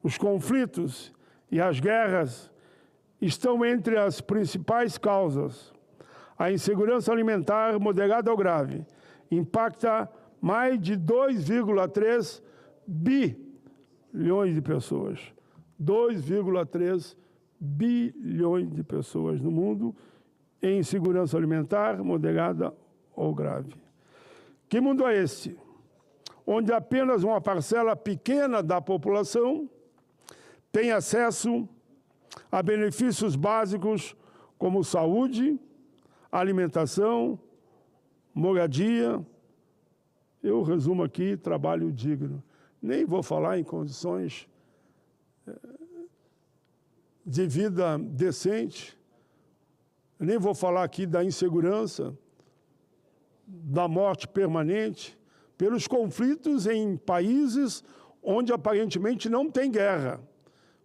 Os conflitos e as guerras estão entre as principais causas. A insegurança alimentar moderada ou grave impacta mais de 2,3 bilhões de pessoas. 2,3 bilhões de pessoas no mundo em insegurança alimentar moderada ou grave. Que mundo é esse? Onde apenas uma parcela pequena da população tem acesso a benefícios básicos como saúde, alimentação, moradia. Eu resumo aqui, trabalho digno. Nem vou falar em condições de vida decente, nem vou falar aqui da insegurança, da morte permanente, pelos conflitos em países onde aparentemente não tem guerra.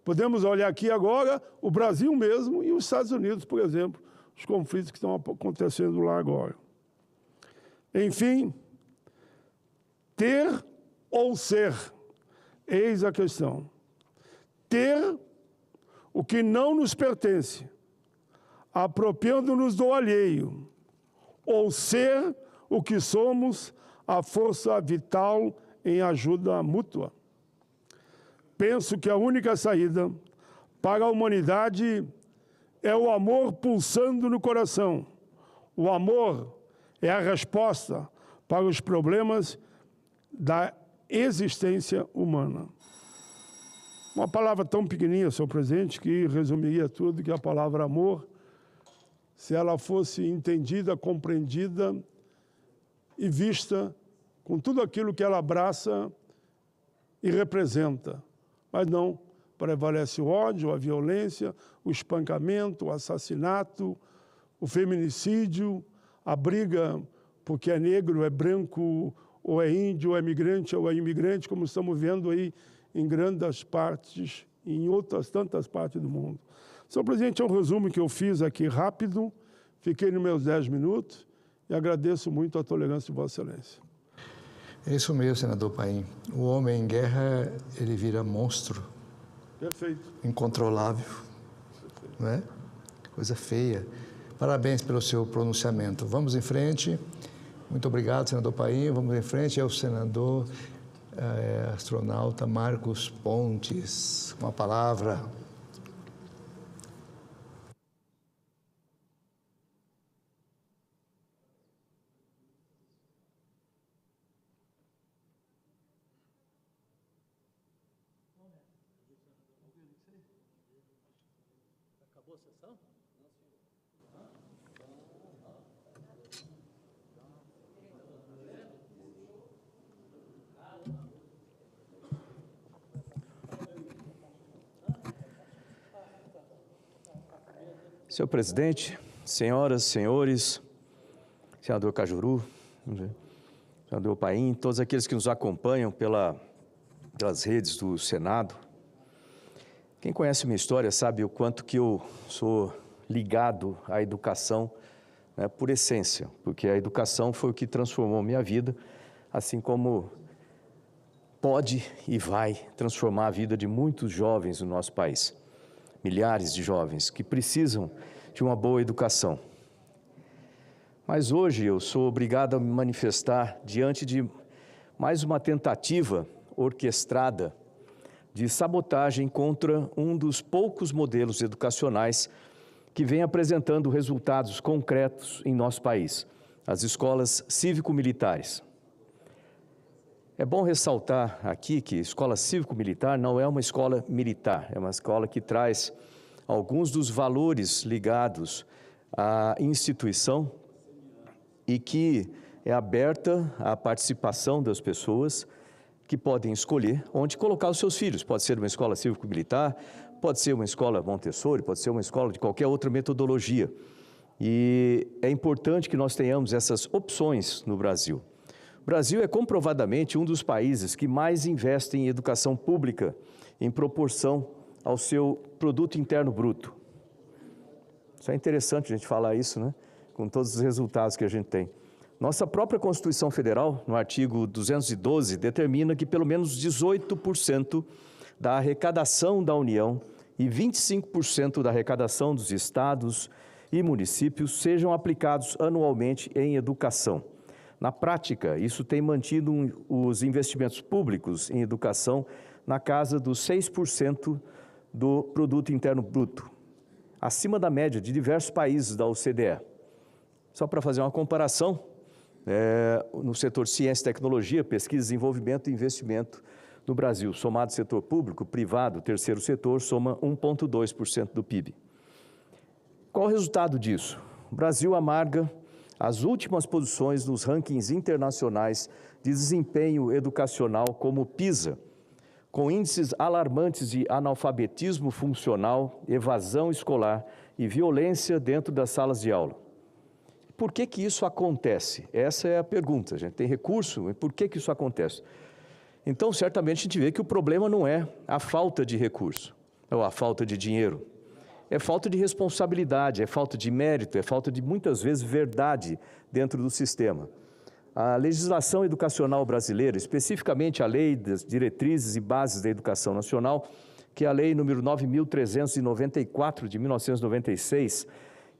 Podemos olhar aqui agora o Brasil mesmo e os Estados Unidos, por exemplo, os conflitos que estão acontecendo lá agora. Enfim, ter ou ser, eis a questão. Ter o que não nos pertence, apropriando-nos do alheio, ou ser o que somos, a força vital em ajuda mútua. Penso que a única saída para a humanidade é o amor pulsando no coração. O amor é a resposta para os problemas da existência humana. Uma palavra tão pequenininha, senhor presidente, que resumiria tudo, que a palavra amor, se ela fosse entendida, compreendida e vista com tudo aquilo que ela abraça e representa. Mas não, prevalece o ódio, a violência, o espancamento, o assassinato, o feminicídio, a briga porque é negro, é branco, ou é índio, ou é migrante, ou é imigrante, como estamos vendo aí em grandes partes, em outras tantas partes do mundo. Senhor presidente, é um resumo que eu fiz aqui rápido, fiquei nos meus 10 minutos e agradeço muito a tolerância de Vossa Excelência. É isso mesmo, senador Paim. O homem em guerra, ele vira monstro. Perfeito. Incontrolável. Não é? Coisa feia. Parabéns pelo seu pronunciamento. Vamos em frente. Muito obrigado, senador Paim. Vamos em frente. É o senador astronauta Marcos Pontes, com a palavra. Acabou a sessão? Senhor presidente, senhoras, senhores, senador Cajuru, senador Paim, todos aqueles que nos acompanham pelas redes do Senado. Quem conhece minha história sabe o quanto que eu sou ligado à educação, né, por essência, porque a educação foi o que transformou minha vida, assim como pode e vai transformar a vida de muitos jovens no nosso país. Milhares de jovens que precisam de uma boa educação. Mas hoje eu sou obrigado a me manifestar diante de mais uma tentativa orquestrada de sabotagem contra um dos poucos modelos educacionais que vem apresentando resultados concretos em nosso país, as escolas cívico-militares. É bom ressaltar aqui que a escola cívico-militar não é uma escola militar, é uma escola que traz alguns dos valores ligados à instituição e que é aberta à participação das pessoas que podem escolher onde colocar os seus filhos. Pode ser uma escola cívico-militar, pode ser uma escola Montessori, pode ser uma escola de qualquer outra metodologia. E é importante que nós tenhamos essas opções no Brasil. O Brasil é comprovadamente um dos países que mais investe em educação pública em proporção ao seu produto interno bruto. Isso é interessante a gente falar isso, né? Com todos os resultados que a gente tem. Nossa própria Constituição Federal, no artigo 212, determina que pelo menos 18% da arrecadação da União e 25% da arrecadação dos estados e municípios sejam aplicados anualmente em educação. Na prática, isso tem mantido os investimentos públicos em educação na casa dos 6% do produto interno bruto, acima da média de diversos países da OCDE. Só para fazer uma comparação, no setor ciência e tecnologia, pesquisa, desenvolvimento e investimento no Brasil, somado setor público, privado, terceiro setor, soma 1,2% do PIB. Qual o resultado disso? O Brasil amarga as últimas posições nos rankings internacionais de desempenho educacional, como o PISA, com índices alarmantes de analfabetismo funcional, evasão escolar e violência dentro das salas de aula. Por que que isso acontece? Essa é a pergunta. A gente tem recurso, mas por que que isso acontece? Então, certamente, a gente vê que o problema não é a falta de recurso, ou a falta de dinheiro. É falta de responsabilidade, é falta de mérito, é falta de, muitas vezes, verdade dentro do sistema. A legislação educacional brasileira, especificamente a Lei das Diretrizes e Bases da Educação Nacional, que é a Lei número 9.394, de 1996,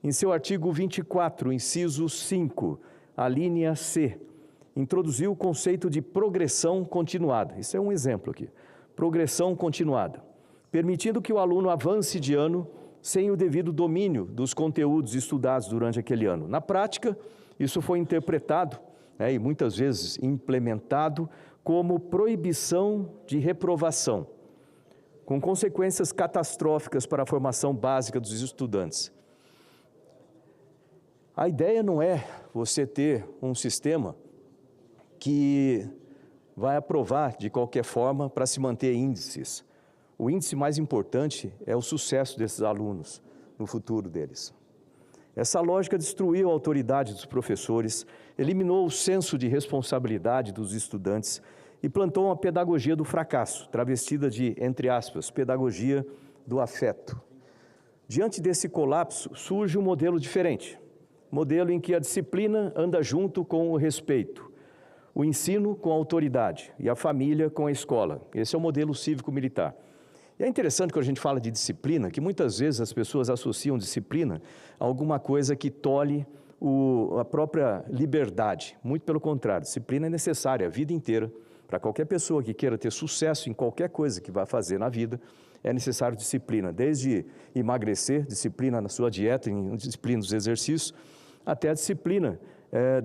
em seu artigo 24, inciso 5, a linha C, introduziu o conceito de progressão continuada. Isso é um exemplo aqui. Progressão continuada, permitindo que o aluno avance de ano sem o devido domínio dos conteúdos estudados durante aquele ano. Na prática, isso foi interpretado, e muitas vezes implementado, como proibição de reprovação, com consequências catastróficas para a formação básica dos estudantes. A ideia não é você ter um sistema que vai aprovar de qualquer forma para se manter índices. O índice mais importante é o sucesso desses alunos no futuro deles. Essa lógica destruiu a autoridade dos professores, eliminou o senso de responsabilidade dos estudantes e plantou uma pedagogia do fracasso, travestida de, entre aspas, pedagogia do afeto. Diante desse colapso, surge um modelo diferente. Modelo em que a disciplina anda junto com o respeito, o ensino com a autoridade e a família com a escola. Esse é o modelo cívico-militar. E é interessante quando a gente fala de disciplina, que muitas vezes as pessoas associam disciplina a alguma coisa que tolhe a própria liberdade. Muito pelo contrário, disciplina é necessária a vida inteira. Para qualquer pessoa que queira ter sucesso em qualquer coisa que vai fazer na vida, é necessário disciplina, desde emagrecer, disciplina na sua dieta, disciplina nos exercícios, até a disciplina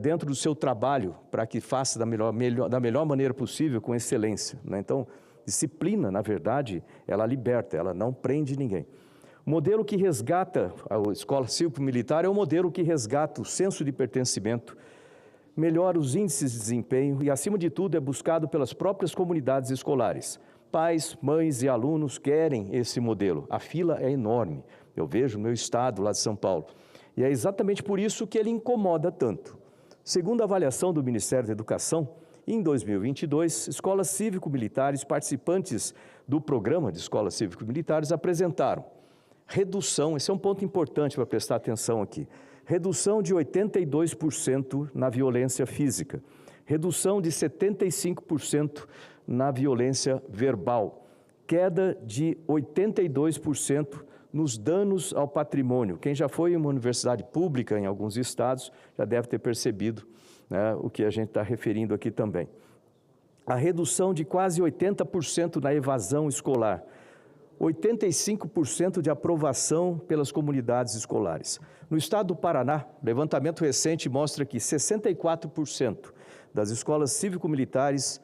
dentro do seu trabalho, para que faça da melhor maneira possível, com excelência, né? Então, disciplina, na verdade, ela liberta, ela não prende ninguém. O modelo que resgata a escola cívico-militar é o modelo que resgata o senso de pertencimento, melhora os índices de desempenho e, acima de tudo, é buscado pelas próprias comunidades escolares. Pais, mães e alunos querem esse modelo. A fila é enorme. Eu vejo no meu estado, lá de São Paulo. E é exatamente por isso que ele incomoda tanto. Segundo a avaliação do Ministério da Educação, em 2022, escolas cívico-militares participantes do programa de escolas cívico-militares apresentaram redução, esse é um ponto importante para prestar atenção aqui, redução de 82% na violência física, redução de 75% na violência verbal, queda de 82% nos danos ao patrimônio. Quem já foi em uma universidade pública em alguns estados já deve ter percebido, né, o que a gente está referindo aqui também. A redução de quase 80% na evasão escolar, 85% de aprovação pelas comunidades escolares. No estado do Paraná, levantamento recente mostra que 64% das escolas cívico-militares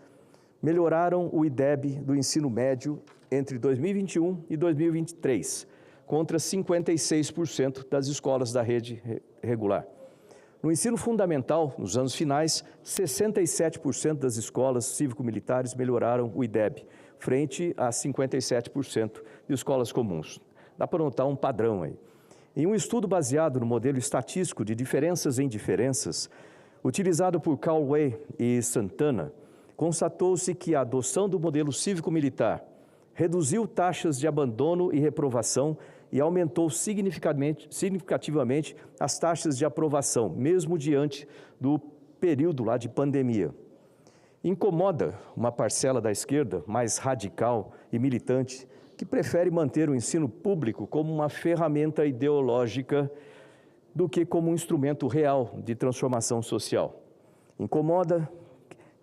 melhoraram o IDEB do ensino médio entre 2021 e 2023, contra 56% das escolas da rede regular. No ensino fundamental, nos anos finais, 67% das escolas cívico-militares melhoraram o IDEB, frente a 57% de escolas comuns. Dá para notar um padrão aí. Em um estudo baseado no modelo estatístico de diferenças em diferenças, utilizado por Callaway e Santana, constatou-se que a adoção do modelo cívico-militar reduziu taxas de abandono e reprovação e aumentou significativamente as taxas de aprovação, mesmo diante do período lá de pandemia. Incomoda uma parcela da esquerda mais radical e militante que prefere manter o ensino público como uma ferramenta ideológica do que como um instrumento real de transformação social. Incomoda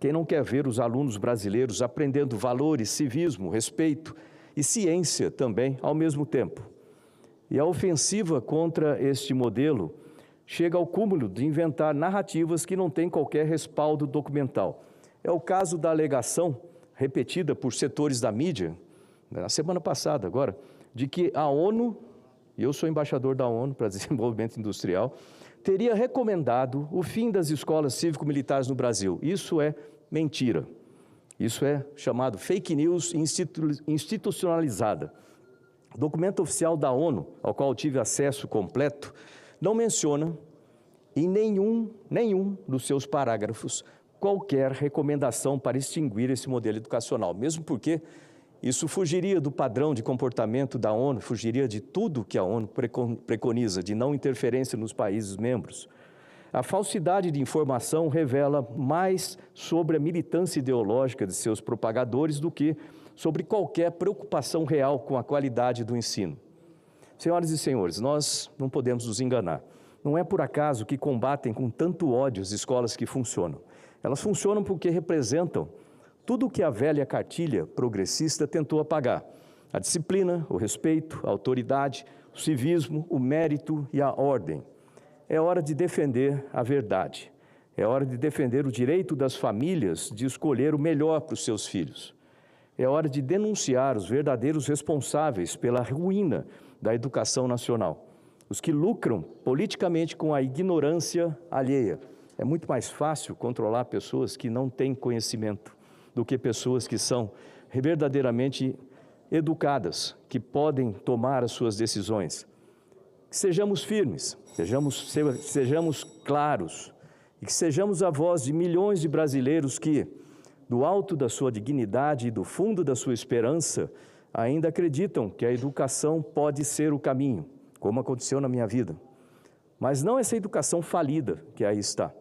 quem não quer ver os alunos brasileiros aprendendo valores, civismo, respeito e ciência também ao mesmo tempo. E a ofensiva contra este modelo chega ao cúmulo de inventar narrativas que não têm qualquer respaldo documental. É o caso da alegação, repetida por setores da mídia, na semana passada agora, de que a ONU, e eu sou embaixador da ONU para Desenvolvimento Industrial, teria recomendado o fim das escolas cívico-militares no Brasil. Isso é mentira. Isso é chamado fake news institucionalizada. O documento oficial da ONU, ao qual tive acesso completo, não menciona em nenhum dos seus parágrafos qualquer recomendação para extinguir esse modelo educacional, mesmo porque isso fugiria do padrão de comportamento da ONU, fugiria de tudo que a ONU preconiza, de não interferência nos países membros. A falsidade de informação revela mais sobre a militância ideológica de seus propagadores do que sobre qualquer preocupação real com a qualidade do ensino. Senhoras e senhores, nós não podemos nos enganar. Não é por acaso que combatem com tanto ódio as escolas que funcionam. Elas funcionam porque representam tudo o que a velha cartilha progressista tentou apagar. A disciplina, o respeito, a autoridade, o civismo, o mérito e a ordem. É hora de defender a verdade. É hora de defender o direito das famílias de escolher o melhor para os seus filhos. É hora de denunciar os verdadeiros responsáveis pela ruína da educação nacional. Os que lucram politicamente com a ignorância alheia. É muito mais fácil controlar pessoas que não têm conhecimento do que pessoas que são verdadeiramente educadas, que podem tomar as suas decisões. Que sejamos firmes, sejamos claros e que sejamos a voz de milhões de brasileiros que, do alto da sua dignidade e do fundo da sua esperança, ainda acreditam que a educação pode ser o caminho, como aconteceu na minha vida. Mas não essa educação falida que aí está.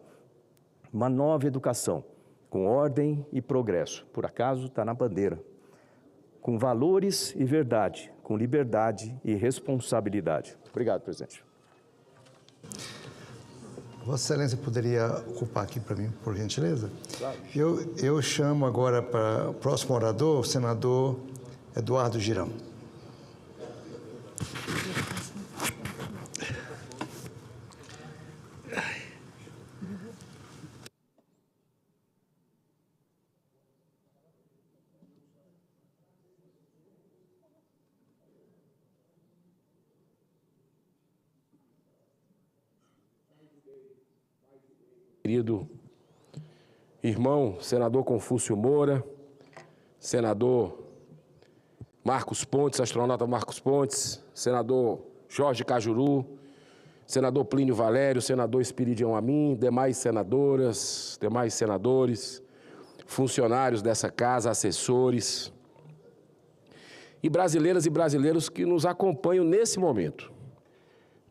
Uma nova educação, com ordem e progresso. Por acaso está na bandeira. Com valores e verdade, com liberdade e responsabilidade. Obrigado, presidente. Vossa Excelência poderia ocupar aqui para mim, por gentileza? Claro. Eu chamo agora para o próximo orador, o senador Eduardo Girão. Querido irmão, senador Confúcio Moura, senador Marcos Pontes, astronauta Marcos Pontes, senador Jorge Cajuru, senador Plínio Valério, senador Espiridião Amin, demais senadoras, demais senadores, funcionários dessa casa, assessores e brasileiras e brasileiros que nos acompanham nesse momento,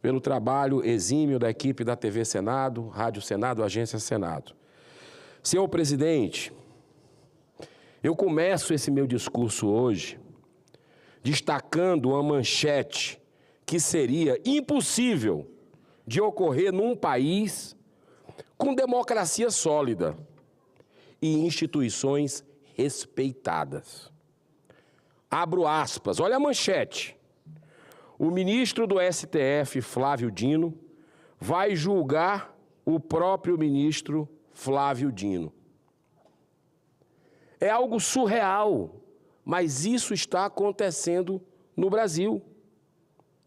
pelo trabalho exímio da equipe da TV Senado, Rádio Senado, Agência Senado. Senhor presidente, eu começo esse meu discurso hoje destacando uma manchete que seria impossível de ocorrer num país com democracia sólida e instituições respeitadas. Abro aspas, olha a manchete. O ministro do STF, Flávio Dino, vai julgar o próprio ministro Flávio Dino. É algo surreal, mas isso está acontecendo no Brasil.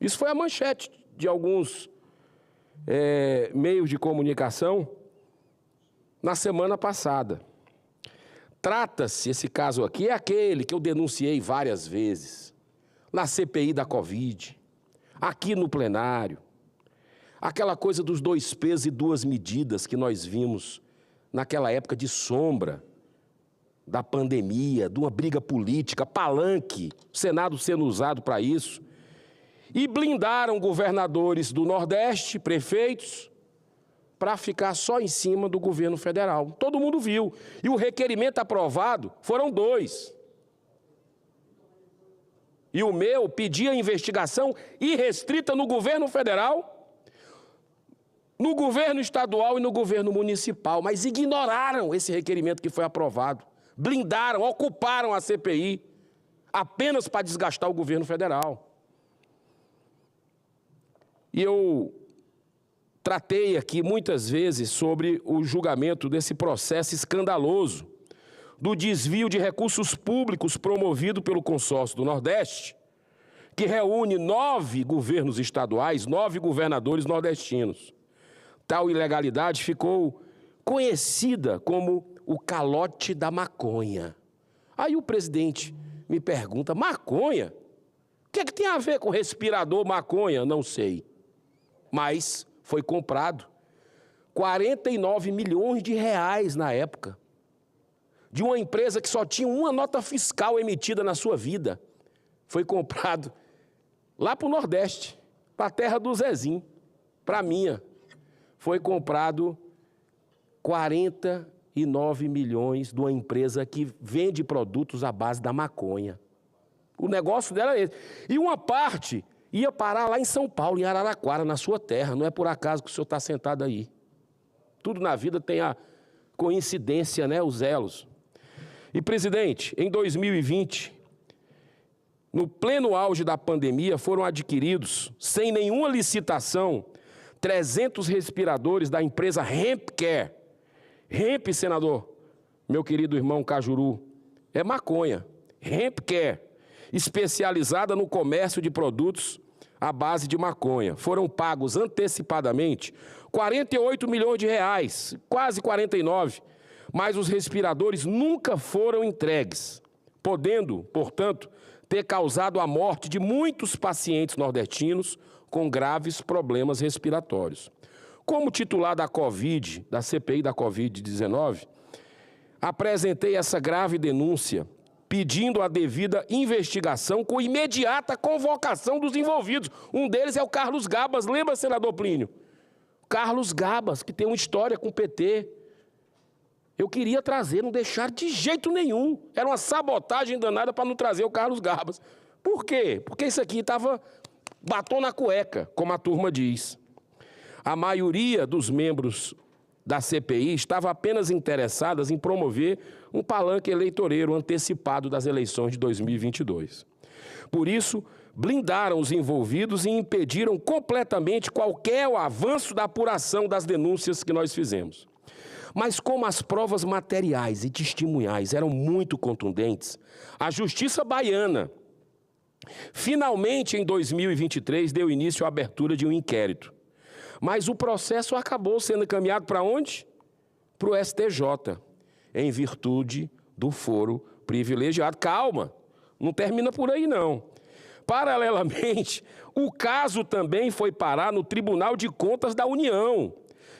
Isso foi a manchete de alguns meios de comunicação na semana passada. Trata-se, esse caso aqui, é aquele que eu denunciei várias vezes, na CPI da Covid, aqui no plenário. Aquela coisa dos 2 pesos e 2 medidas que nós vimos naquela época de sombra da pandemia, de uma briga política, palanque, o Senado sendo usado para isso. E blindaram governadores do Nordeste, prefeitos, para ficar só em cima do governo federal. Todo mundo viu. E o requerimento aprovado foram 2. E o meu pedia investigação irrestrita no governo federal, no governo estadual e no governo municipal, mas ignoraram esse requerimento que foi aprovado. Blindaram, ocuparam a CPI, apenas para desgastar o governo federal. E eu tratei aqui muitas vezes sobre o julgamento desse processo escandaloso do desvio de recursos públicos promovido pelo Consórcio do Nordeste, que reúne 9 governos estaduais, 9 governadores nordestinos. Tal ilegalidade ficou conhecida como o calote da maconha. Aí o presidente me pergunta, maconha? O que é que tem a ver com respirador maconha? Não sei. Mas foi comprado 49 milhões de reais na época, de uma empresa que só tinha uma nota fiscal emitida na sua vida. Foi comprado lá para o Nordeste, para a terra do Zezinho, para a minha. Foi comprado 49 milhões de uma empresa que vende produtos à base da maconha. O negócio dela é esse. E uma parte ia parar lá em São Paulo, em Araraquara, na sua terra. Não é por acaso que o senhor está sentado aí. Tudo na vida tem a coincidência, né? Os elos. E, presidente, em 2020, no pleno auge da pandemia, foram adquiridos, sem nenhuma licitação, 300 respiradores da empresa Hempcare. Hemp, senador, meu querido irmão Cajuru, é maconha. Hempcare, especializada no comércio de produtos à base de maconha. Foram pagos antecipadamente 48 milhões de reais, quase 49, mas os respiradores nunca foram entregues, podendo, portanto, ter causado a morte de muitos pacientes nordestinos com graves problemas respiratórios. Como titular da Covid, da CPI da Covid-19, apresentei essa grave denúncia, pedindo a devida investigação com imediata convocação dos envolvidos. Um deles é o Carlos Gabas, lembra, senador Plínio? Carlos Gabas, que tem uma história com o PT. Eu queria trazer, não deixar de jeito nenhum. Era uma sabotagem danada para não trazer o Carlos Gabas. Por quê? Porque isso aqui estava batom na cueca, como a turma diz. A maioria dos membros da CPI estava apenas interessadas em promover um palanque eleitoreiro antecipado das eleições de 2022. Por isso, blindaram os envolvidos e impediram completamente qualquer avanço da apuração das denúncias que nós fizemos. Mas como as provas materiais e testemunhais eram muito contundentes, a Justiça Baiana, finalmente em 2023, deu início à abertura de um inquérito. Mas o processo acabou sendo encaminhado para onde? Para o STJ, em virtude do foro privilegiado. Calma, não termina por aí não. Paralelamente, o caso também foi parar no Tribunal de Contas da União,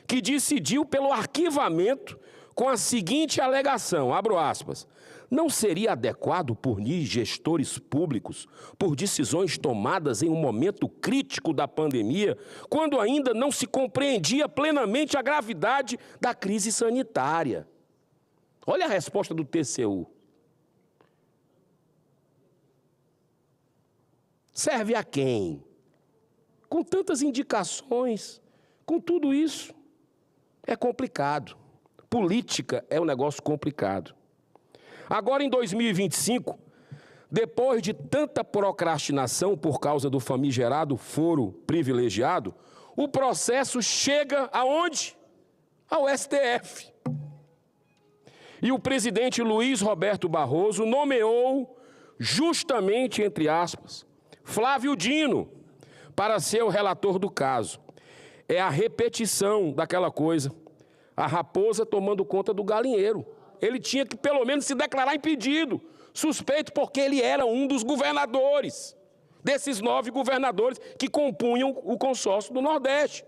que decidiu pelo arquivamento com a seguinte alegação, abro aspas, não seria adequado punir gestores públicos por decisões tomadas em um momento crítico da pandemia, quando ainda não se compreendia plenamente a gravidade da crise sanitária? Olha a resposta do TCU. Serve a quem? Com tantas indicações, com tudo isso, é complicado. Política é um negócio complicado. Agora, em 2025, depois de tanta procrastinação por causa do famigerado foro privilegiado, o processo chega aonde? Ao STF. E o presidente Luiz Roberto Barroso nomeou, justamente, entre aspas, Flávio Dino, para ser o relator do caso. é a repetição daquela coisa. A raposa tomando conta do galinheiro. Ele tinha que, pelo menos, se declarar impedido, suspeito, porque ele era um dos governadores, desses 9 governadores que compunham o consórcio do Nordeste.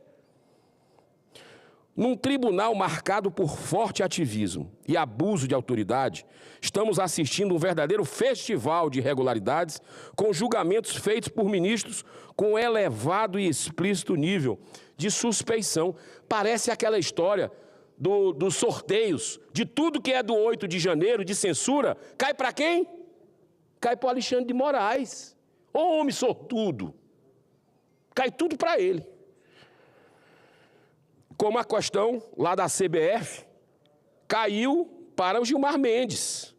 Num tribunal marcado por forte ativismo e abuso de autoridade, estamos assistindo um verdadeiro festival de irregularidades com julgamentos feitos por ministros com elevado e explícito nível de suspeição. Parece aquela história dos sorteios, de tudo que é do 8 de janeiro, de censura, cai para quem? Cai para o Alexandre de Moraes. Ô homem sortudo! Cai tudo para ele. Como a questão lá da CBF caiu para o Gilmar Mendes,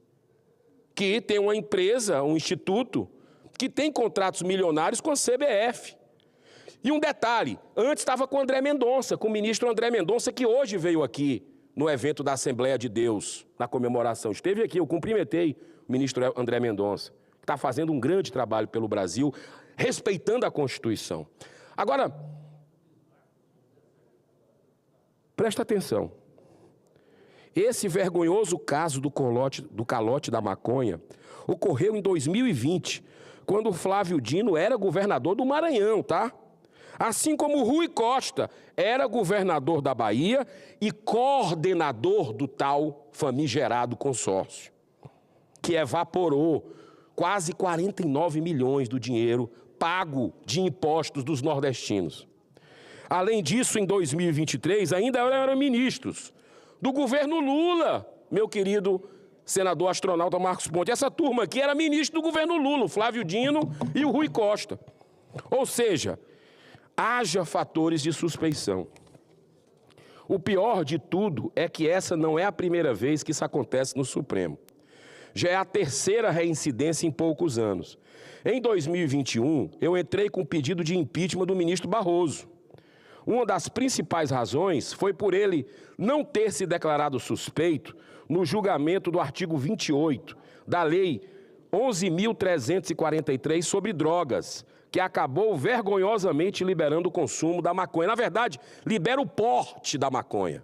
que tem uma empresa, um instituto, que tem contratos milionários com a CBF. E um detalhe, antes estava com o André Mendonça, com o ministro André Mendonça, que hoje veio aqui no evento da Assembleia de Deus, na comemoração. Esteve aqui, eu cumprimentei o ministro André Mendonça, que está fazendo um grande trabalho pelo Brasil, respeitando a Constituição. Agora, presta atenção. Esse vergonhoso caso do calote da maconha ocorreu em 2020, quando o Flávio Dino era governador do Maranhão, tá? Assim como o Rui Costa era governador da Bahia e coordenador do tal famigerado consórcio, que evaporou quase 49 milhões do dinheiro pago de impostos dos nordestinos. Além disso, em 2023, ainda eram ministros do governo Lula, meu querido senador astronauta Marcos Pontes. Essa turma aqui era ministro do governo Lula, o Flávio Dino e o Rui Costa. Ou seja, haja fatores de suspeição. O pior de tudo é que essa não é a primeira vez que isso acontece no Supremo. Já é a terceira reincidência em poucos anos. Em 2021, eu entrei com pedido de impeachment do ministro Barroso. Uma das principais razões foi por ele não ter se declarado suspeito no julgamento do artigo 28 da Lei 11.343 sobre drogas, que acabou vergonhosamente liberando o consumo da maconha. Na verdade, libera o porte da maconha.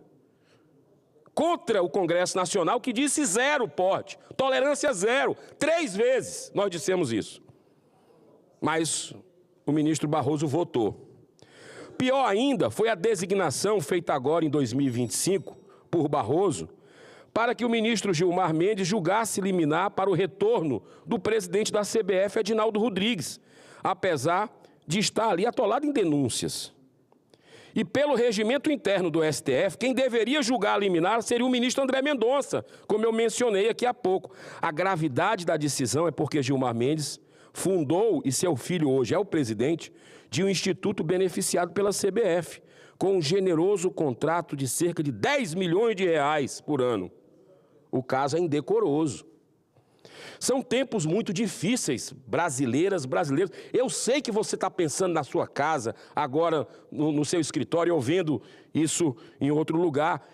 Contra o Congresso Nacional, que disse 0 porte, tolerância 0. 3 vezes nós dissemos isso. Mas o ministro Barroso votou. Pior ainda foi a designação feita agora em 2025 por Barroso para que o ministro Gilmar Mendes julgasse liminar para o retorno do presidente da CBF, Edinaldo Rodrigues, apesar de estar ali atolado em denúncias. E pelo regimento interno do STF, quem deveria julgar a liminar seria o ministro André Mendonça, como eu mencionei aqui há pouco. A gravidade da decisão é porque Gilmar Mendes fundou, e seu filho hoje é o presidente, de um instituto beneficiado pela CBF, com um generoso contrato de cerca de 10 milhões de reais por ano. O caso é indecoroso. São tempos muito difíceis, brasileiros. Eu sei que você está pensando na sua casa, agora no seu escritório, ou vendo isso em outro lugar.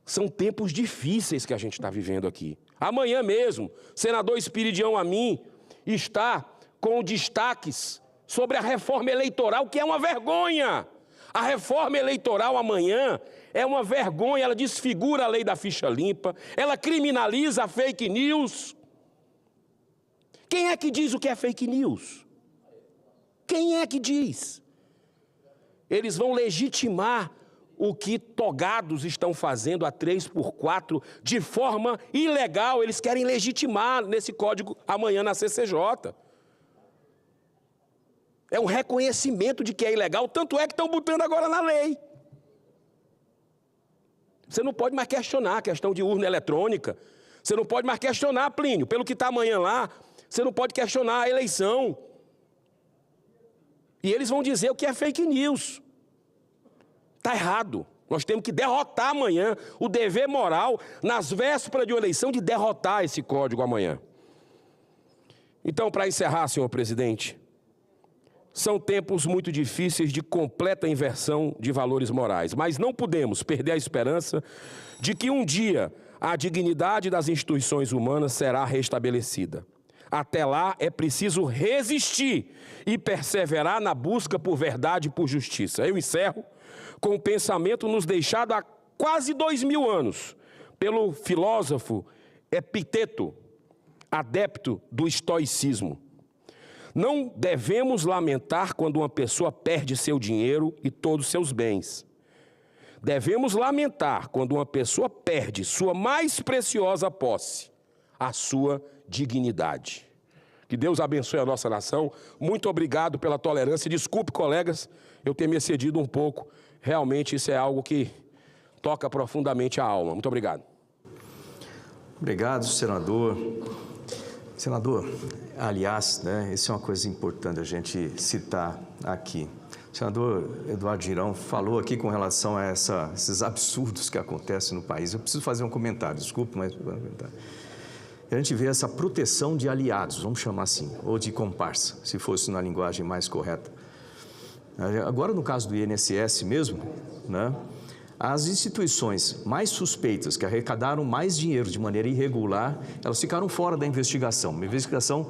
São tempos difíceis que a gente está vivendo aqui. Amanhã mesmo, senador Espiridião Amin está com destaques sobre a reforma eleitoral, que é uma vergonha. A reforma eleitoral amanhã é uma vergonha, ela desfigura a lei da ficha limpa, ela criminaliza a fake news. Quem é que diz o que é fake news? Quem é que diz? Eles vão legitimar o que togados estão fazendo a 3x4 de forma ilegal. Eles querem legitimar nesse código amanhã na CCJ. É um reconhecimento de que é ilegal, tanto é que estão botando agora na lei. Você não pode mais questionar a questão de urna eletrônica. Você não pode mais questionar, Plínio, pelo que está amanhã lá, você não pode questionar a eleição. E eles vão dizer o que é fake news. Está errado. Nós temos que derrotar amanhã o dever moral, nas vésperas de uma eleição, de derrotar esse código amanhã. Então, para encerrar, senhor presidente, são tempos muito difíceis de completa inversão de valores morais, mas não podemos perder a esperança de que um dia a dignidade das instituições humanas será restabelecida. Até lá é preciso resistir e perseverar na busca por verdade e por justiça. Eu encerro com o pensamento nos deixado há quase 2000 anos pelo filósofo Epiteto, adepto do estoicismo. Não devemos lamentar quando uma pessoa perde seu dinheiro e todos seus bens. Devemos lamentar quando uma pessoa perde sua mais preciosa posse, a sua dignidade. Que Deus abençoe a nossa nação. Muito obrigado pela tolerância. Desculpe, colegas, eu ter me excedido um pouco. Realmente isso é algo que toca profundamente a alma. Muito obrigado. Obrigado, senador. Senador, aliás, né, isso é uma coisa importante a gente citar aqui. O senador Eduardo Girão falou aqui com relação a esses absurdos que acontecem no país. Eu preciso fazer um comentário, desculpe, mas... A gente vê essa proteção de aliados, vamos chamar assim, ou de comparsa, se fosse na linguagem mais correta. Agora, no caso do INSS mesmo, né, as instituições mais suspeitas, que arrecadaram mais dinheiro de maneira irregular, elas ficaram fora da investigação. Uma investigação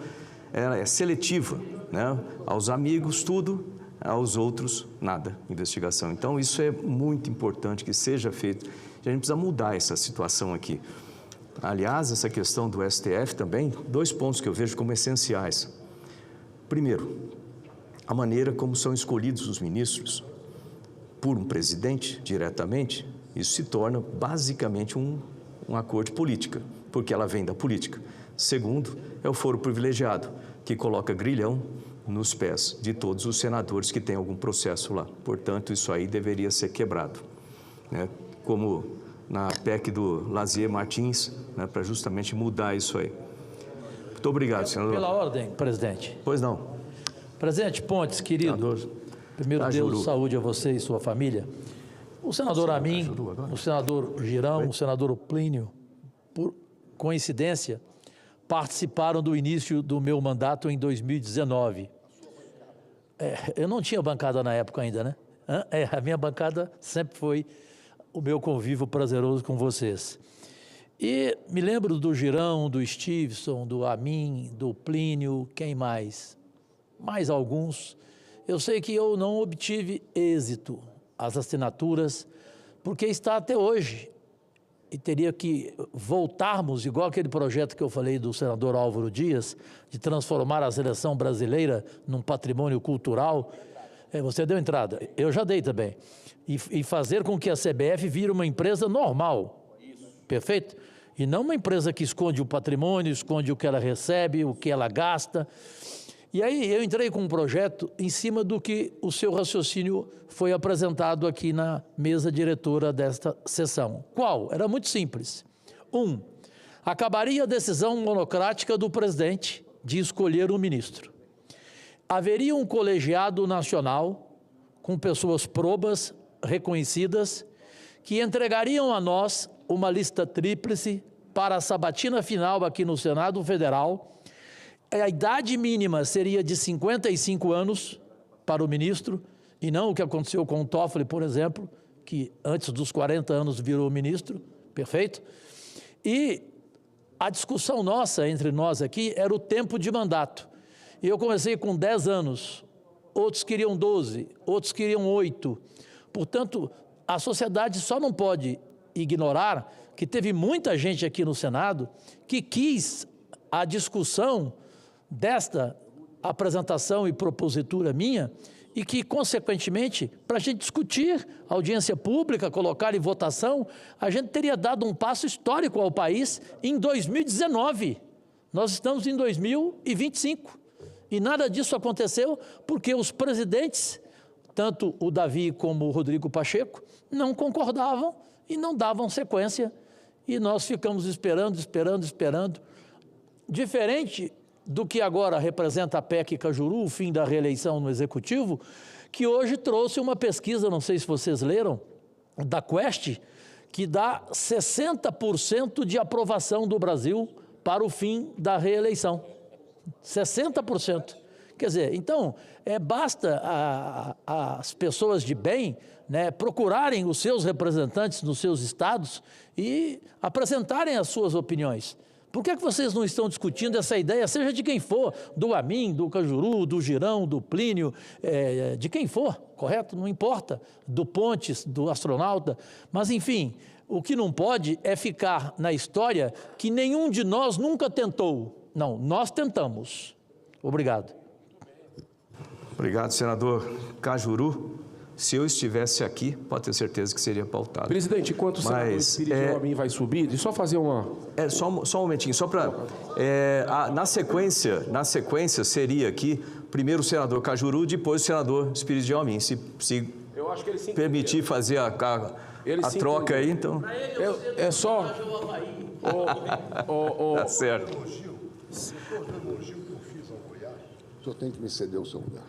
é seletiva, né? Aos amigos, tudo, aos outros, nada, investigação. Então, isso é muito importante que seja feito. A gente precisa mudar essa situação aqui. Aliás, essa questão do STF também, 2 pontos que eu vejo como essenciais. Primeiro, a maneira como são escolhidos os ministros por um presidente diretamente, isso se torna basicamente um acordo de política, porque ela vem da política. Segundo, é o foro privilegiado, que coloca grilhão nos pés de todos os senadores que têm algum processo lá. Portanto, isso aí deveria ser quebrado, né? Como na PEC do Lazier Martins, né, para justamente mudar isso aí. Muito obrigado, senador. Pela ordem, presidente. Pois não. Presidente Pontes, querido, senador, primeiro Deus, saúde a você e sua família. O senador Amin, o senador Girão, o senador Plínio, por coincidência, participaram do início do meu mandato em 2019. Eu não tinha bancada na época ainda, né? A minha bancada sempre foi o meu convívio prazeroso com vocês. E me lembro do Girão, do Stevenson, do Amin, do Plínio, quem mais? Mais alguns. Eu sei que eu não obtive êxito às assinaturas, porque está até hoje. E teria que voltarmos, igual aquele projeto que eu falei do senador Álvaro Dias, de transformar a seleção brasileira num patrimônio cultural. Você deu entrada, eu já dei também. E fazer com que a CBF vire uma empresa normal, perfeito? E não uma empresa que esconde o patrimônio, esconde o que ela recebe, o que ela gasta. E aí eu entrei com um projeto em cima do que o seu raciocínio foi apresentado aqui na mesa diretora desta sessão. Qual? Era muito simples. 1. Acabaria a decisão monocrática do presidente de escolher um ministro. Haveria um colegiado nacional com pessoas probas, reconhecidas, que entregariam a nós uma lista tríplice para a sabatina final aqui no Senado Federal. A idade mínima seria de 55 anos para o ministro, e não o que aconteceu com o Toffoli, por exemplo, que antes dos 40 anos virou ministro, perfeito? E a discussão nossa, entre nós aqui, era o tempo de mandato. E eu comecei com 10 anos, outros queriam 12, outros queriam 8. Portanto, a sociedade só não pode ignorar que teve muita gente aqui no Senado que quis a discussão desta apresentação e propositura minha e que, consequentemente, para a gente discutir audiência pública, colocar em votação, a gente teria dado um passo histórico ao país em 2019. Nós estamos em 2025 e nada disso aconteceu porque os presidentes, tanto o Davi como o Rodrigo Pacheco, não concordavam e não davam sequência e nós ficamos esperando. Diferente do que agora representa a PEC Cajuru, o fim da reeleição no Executivo, que hoje trouxe uma pesquisa, não sei se vocês leram, da Quest, que dá 60% de aprovação do Brasil para o fim da reeleição. 60%. Quer dizer, então, basta as pessoas de bem, né, procurarem os seus representantes nos seus estados e apresentarem as suas opiniões. Por que vocês não estão discutindo essa ideia, seja de quem for, do Amin, do Cajuru, do Girão, do Plínio, de quem for, correto? Não importa, do Pontes, do astronauta, mas enfim, o que não pode é ficar na história que nenhum de nós nunca tentou. Não, nós tentamos. Obrigado. Obrigado, senador Cajuru. Se eu estivesse aqui, pode ter certeza que seria pautado. Presidente, enquanto o senador Espírito Amin vai subir, deixa eu só fazer uma... Só um momentinho, só para... na sequência seria aqui, primeiro o senador Cajuru, depois o senador Espírito Amin. Se eu acho que ele se permitir fazer a troca aí, então... É só... Tá certo. O senhor tem que me ceder o seu lugar.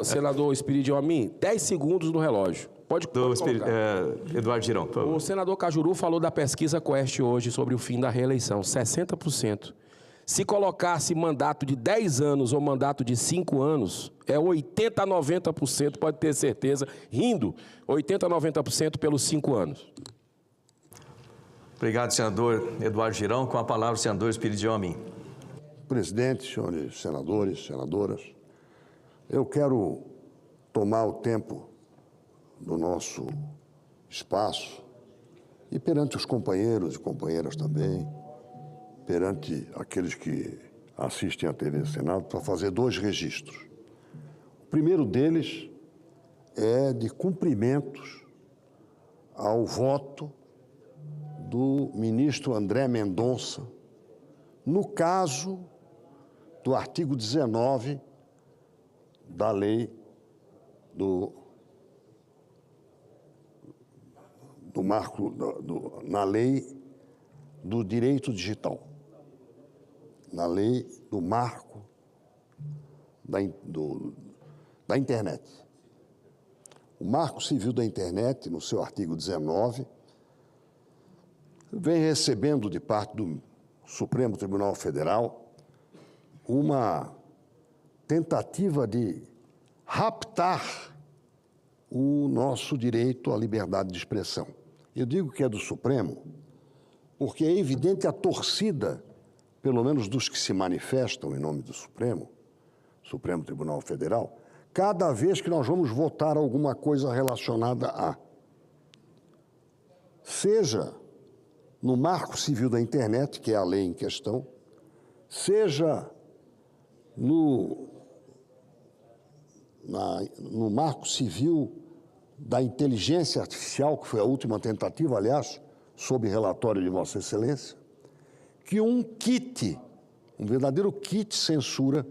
Senador Espírito Amin, 10 segundos no relógio. Pode colocar. Eduardo Girão, por favor. O senador Cajuru falou da pesquisa Quest hoje sobre o fim da reeleição, 60%. Se colocasse mandato de 10 anos ou mandato de 5 anos, é 80% a 90%, pode ter certeza, rindo, 80% a 90% pelos 5 anos. Obrigado, senador Eduardo Girão. Com a palavra, o senador Espírito Amin. Presidente, senhores senadores, senadoras, eu quero tomar o tempo do nosso espaço e perante os companheiros e companheiras também, perante aqueles que assistem à TV Senado, para fazer 2 registros. O primeiro deles é de cumprimentos ao voto do ministro André Mendonça, no caso do artigo 19 da lei na lei do direito digital, na lei do marco da internet. O Marco Civil da Internet, no seu artigo 19, vem recebendo de parte do Supremo Tribunal Federal uma tentativa de raptar o nosso direito à liberdade de expressão. Eu digo que é do Supremo porque é evidente a torcida, pelo menos dos que se manifestam em nome do Supremo Tribunal Federal, cada vez que nós vamos votar alguma coisa relacionada a, seja no Marco Civil da Internet, que é a lei em questão, seja no Marco Civil da Inteligência Artificial, que foi a última tentativa, aliás, sob relatório de Vossa Excelência, que um verdadeiro kit censura.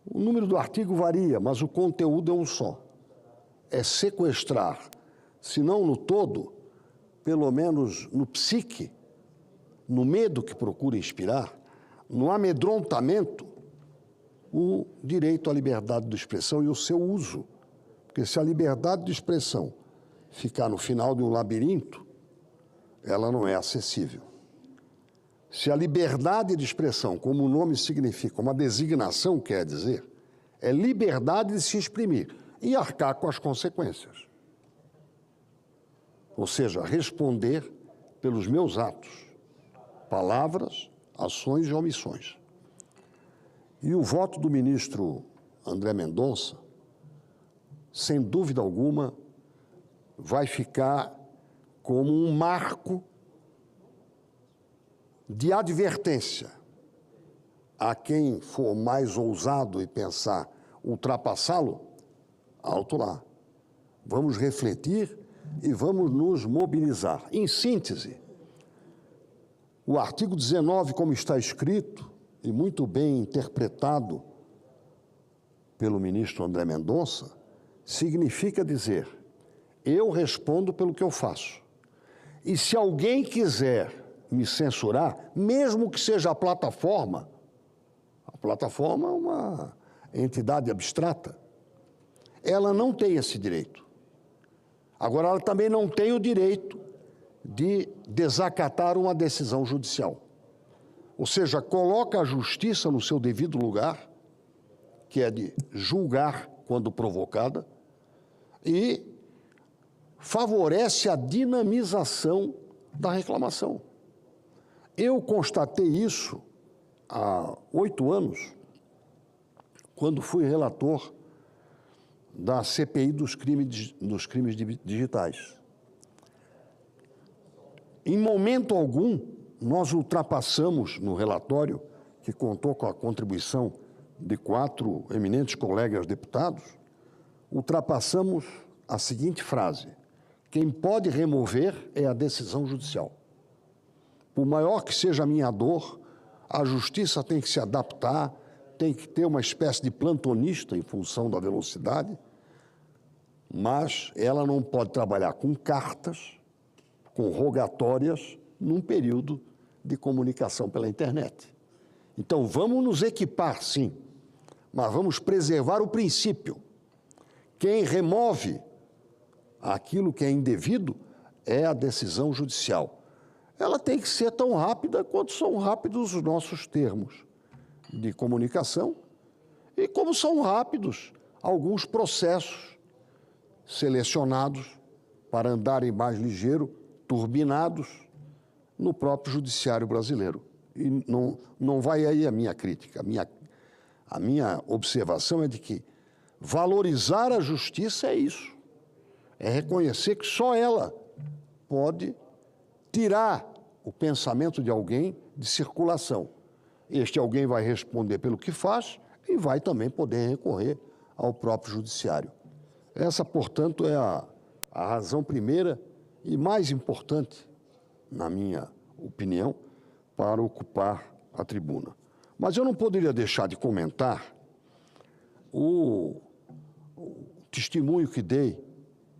O número do artigo varia, mas o conteúdo é um só. É sequestrar, se não no todo, pelo menos no psique, no medo que procura inspirar, no amedrontamento, o direito à liberdade de expressão e o seu uso. Porque se a liberdade de expressão ficar no final de um labirinto, ela não é acessível. Se a liberdade de expressão, como o nome significa, uma designação quer dizer, é liberdade de se exprimir e arcar com as consequências. Ou seja, responder pelos meus atos, palavras, ações e omissões. E o voto do ministro André Mendonça, sem dúvida alguma, vai ficar como um marco de advertência a quem for mais ousado e pensar ultrapassá-lo, alto lá. Vamos refletir e vamos nos mobilizar. Em síntese, o artigo 19, como está escrito e muito bem interpretado pelo ministro André Mendonça, significa dizer: eu respondo pelo que eu faço. E se alguém quiser me censurar, mesmo que seja a plataforma é uma entidade abstrata, ela não tem esse direito. Agora, ela também não tem o direito de desacatar uma decisão judicial. Ou seja, coloca a justiça no seu devido lugar, que é de julgar quando provocada, e favorece a dinamização da reclamação. Eu constatei isso há 8 anos, quando fui relator da CPI dos crimes digitais. Em momento algum, nós ultrapassamos no relatório, que contou com a contribuição de 4 eminentes colegas deputados, ultrapassamos a seguinte frase: quem pode remover é a decisão judicial. Por maior que seja a minha dor, a justiça tem que se adaptar, tem que ter uma espécie de plantonista em função da velocidade, mas ela não pode trabalhar com cartas, com rogatórias, num período de comunicação pela internet. Então, vamos nos equipar, sim, mas vamos preservar o princípio. Quem remove aquilo que é indevido é a decisão judicial. Ela tem que ser tão rápida quanto são rápidos os nossos termos de comunicação e como são rápidos alguns processos selecionados para andarem mais ligeiro, turbinados no próprio judiciário brasileiro. E não vai aí a minha crítica. A minha observação é de que valorizar a justiça é isso. É reconhecer que só ela pode tirar o pensamento de alguém de circulação. Este alguém vai responder pelo que faz e vai também poder recorrer ao próprio judiciário. Essa, portanto, é a razão primeira e mais importante, na minha opinião, para ocupar a tribuna. Mas eu não poderia deixar de comentar o testemunho que dei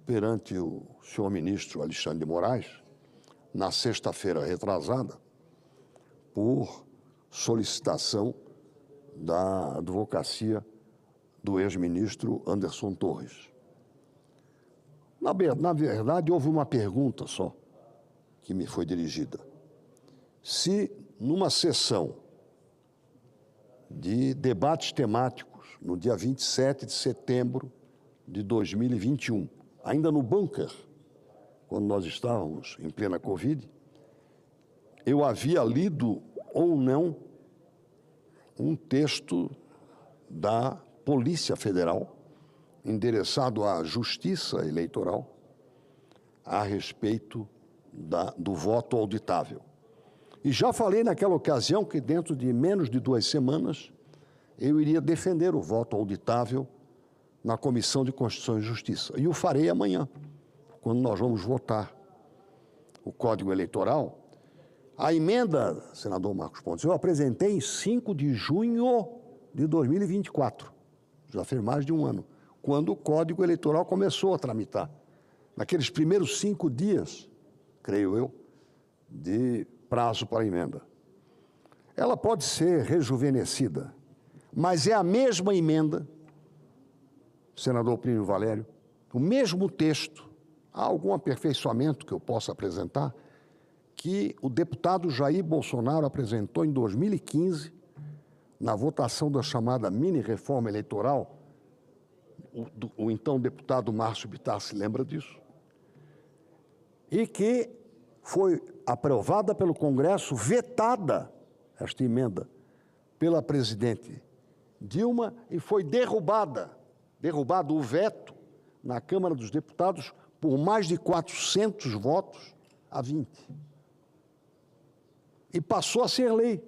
perante o senhor ministro Alexandre de Moraes, na sexta-feira retrasada, por solicitação da advocacia do ex-ministro Anderson Torres. Na verdade, houve uma pergunta só que me foi dirigida. Se, numa sessão de debates temáticos, no dia 27 de setembro de 2021, ainda no bunker, quando nós estávamos em plena Covid, eu havia lido ou não um texto da Polícia Federal, endereçado à Justiça Eleitoral, a respeito do voto auditável. E já falei naquela ocasião que dentro de menos de 2 semanas eu iria defender o voto auditável na Comissão de Constituição e Justiça. E o farei amanhã, quando nós vamos votar o Código Eleitoral. A emenda, senador Marcos Pontes, eu apresentei em 5 de junho de 2024, já fez mais de um ano, quando o Código Eleitoral começou a tramitar. Naqueles primeiros 5 dias, creio eu, de prazo para a emenda. Ela pode ser rejuvenescida, mas é a mesma emenda, senador Plínio Valério, o mesmo texto. Há algum aperfeiçoamento que eu possa apresentar que o deputado Jair Bolsonaro apresentou em 2015, na votação da chamada mini-reforma eleitoral. O então deputado Márcio Bittar se lembra disso. E que foi aprovada pelo Congresso, vetada esta emenda pela presidente Dilma e foi derrubado o veto na Câmara dos Deputados por mais de 400 votos a 20. E passou a ser lei.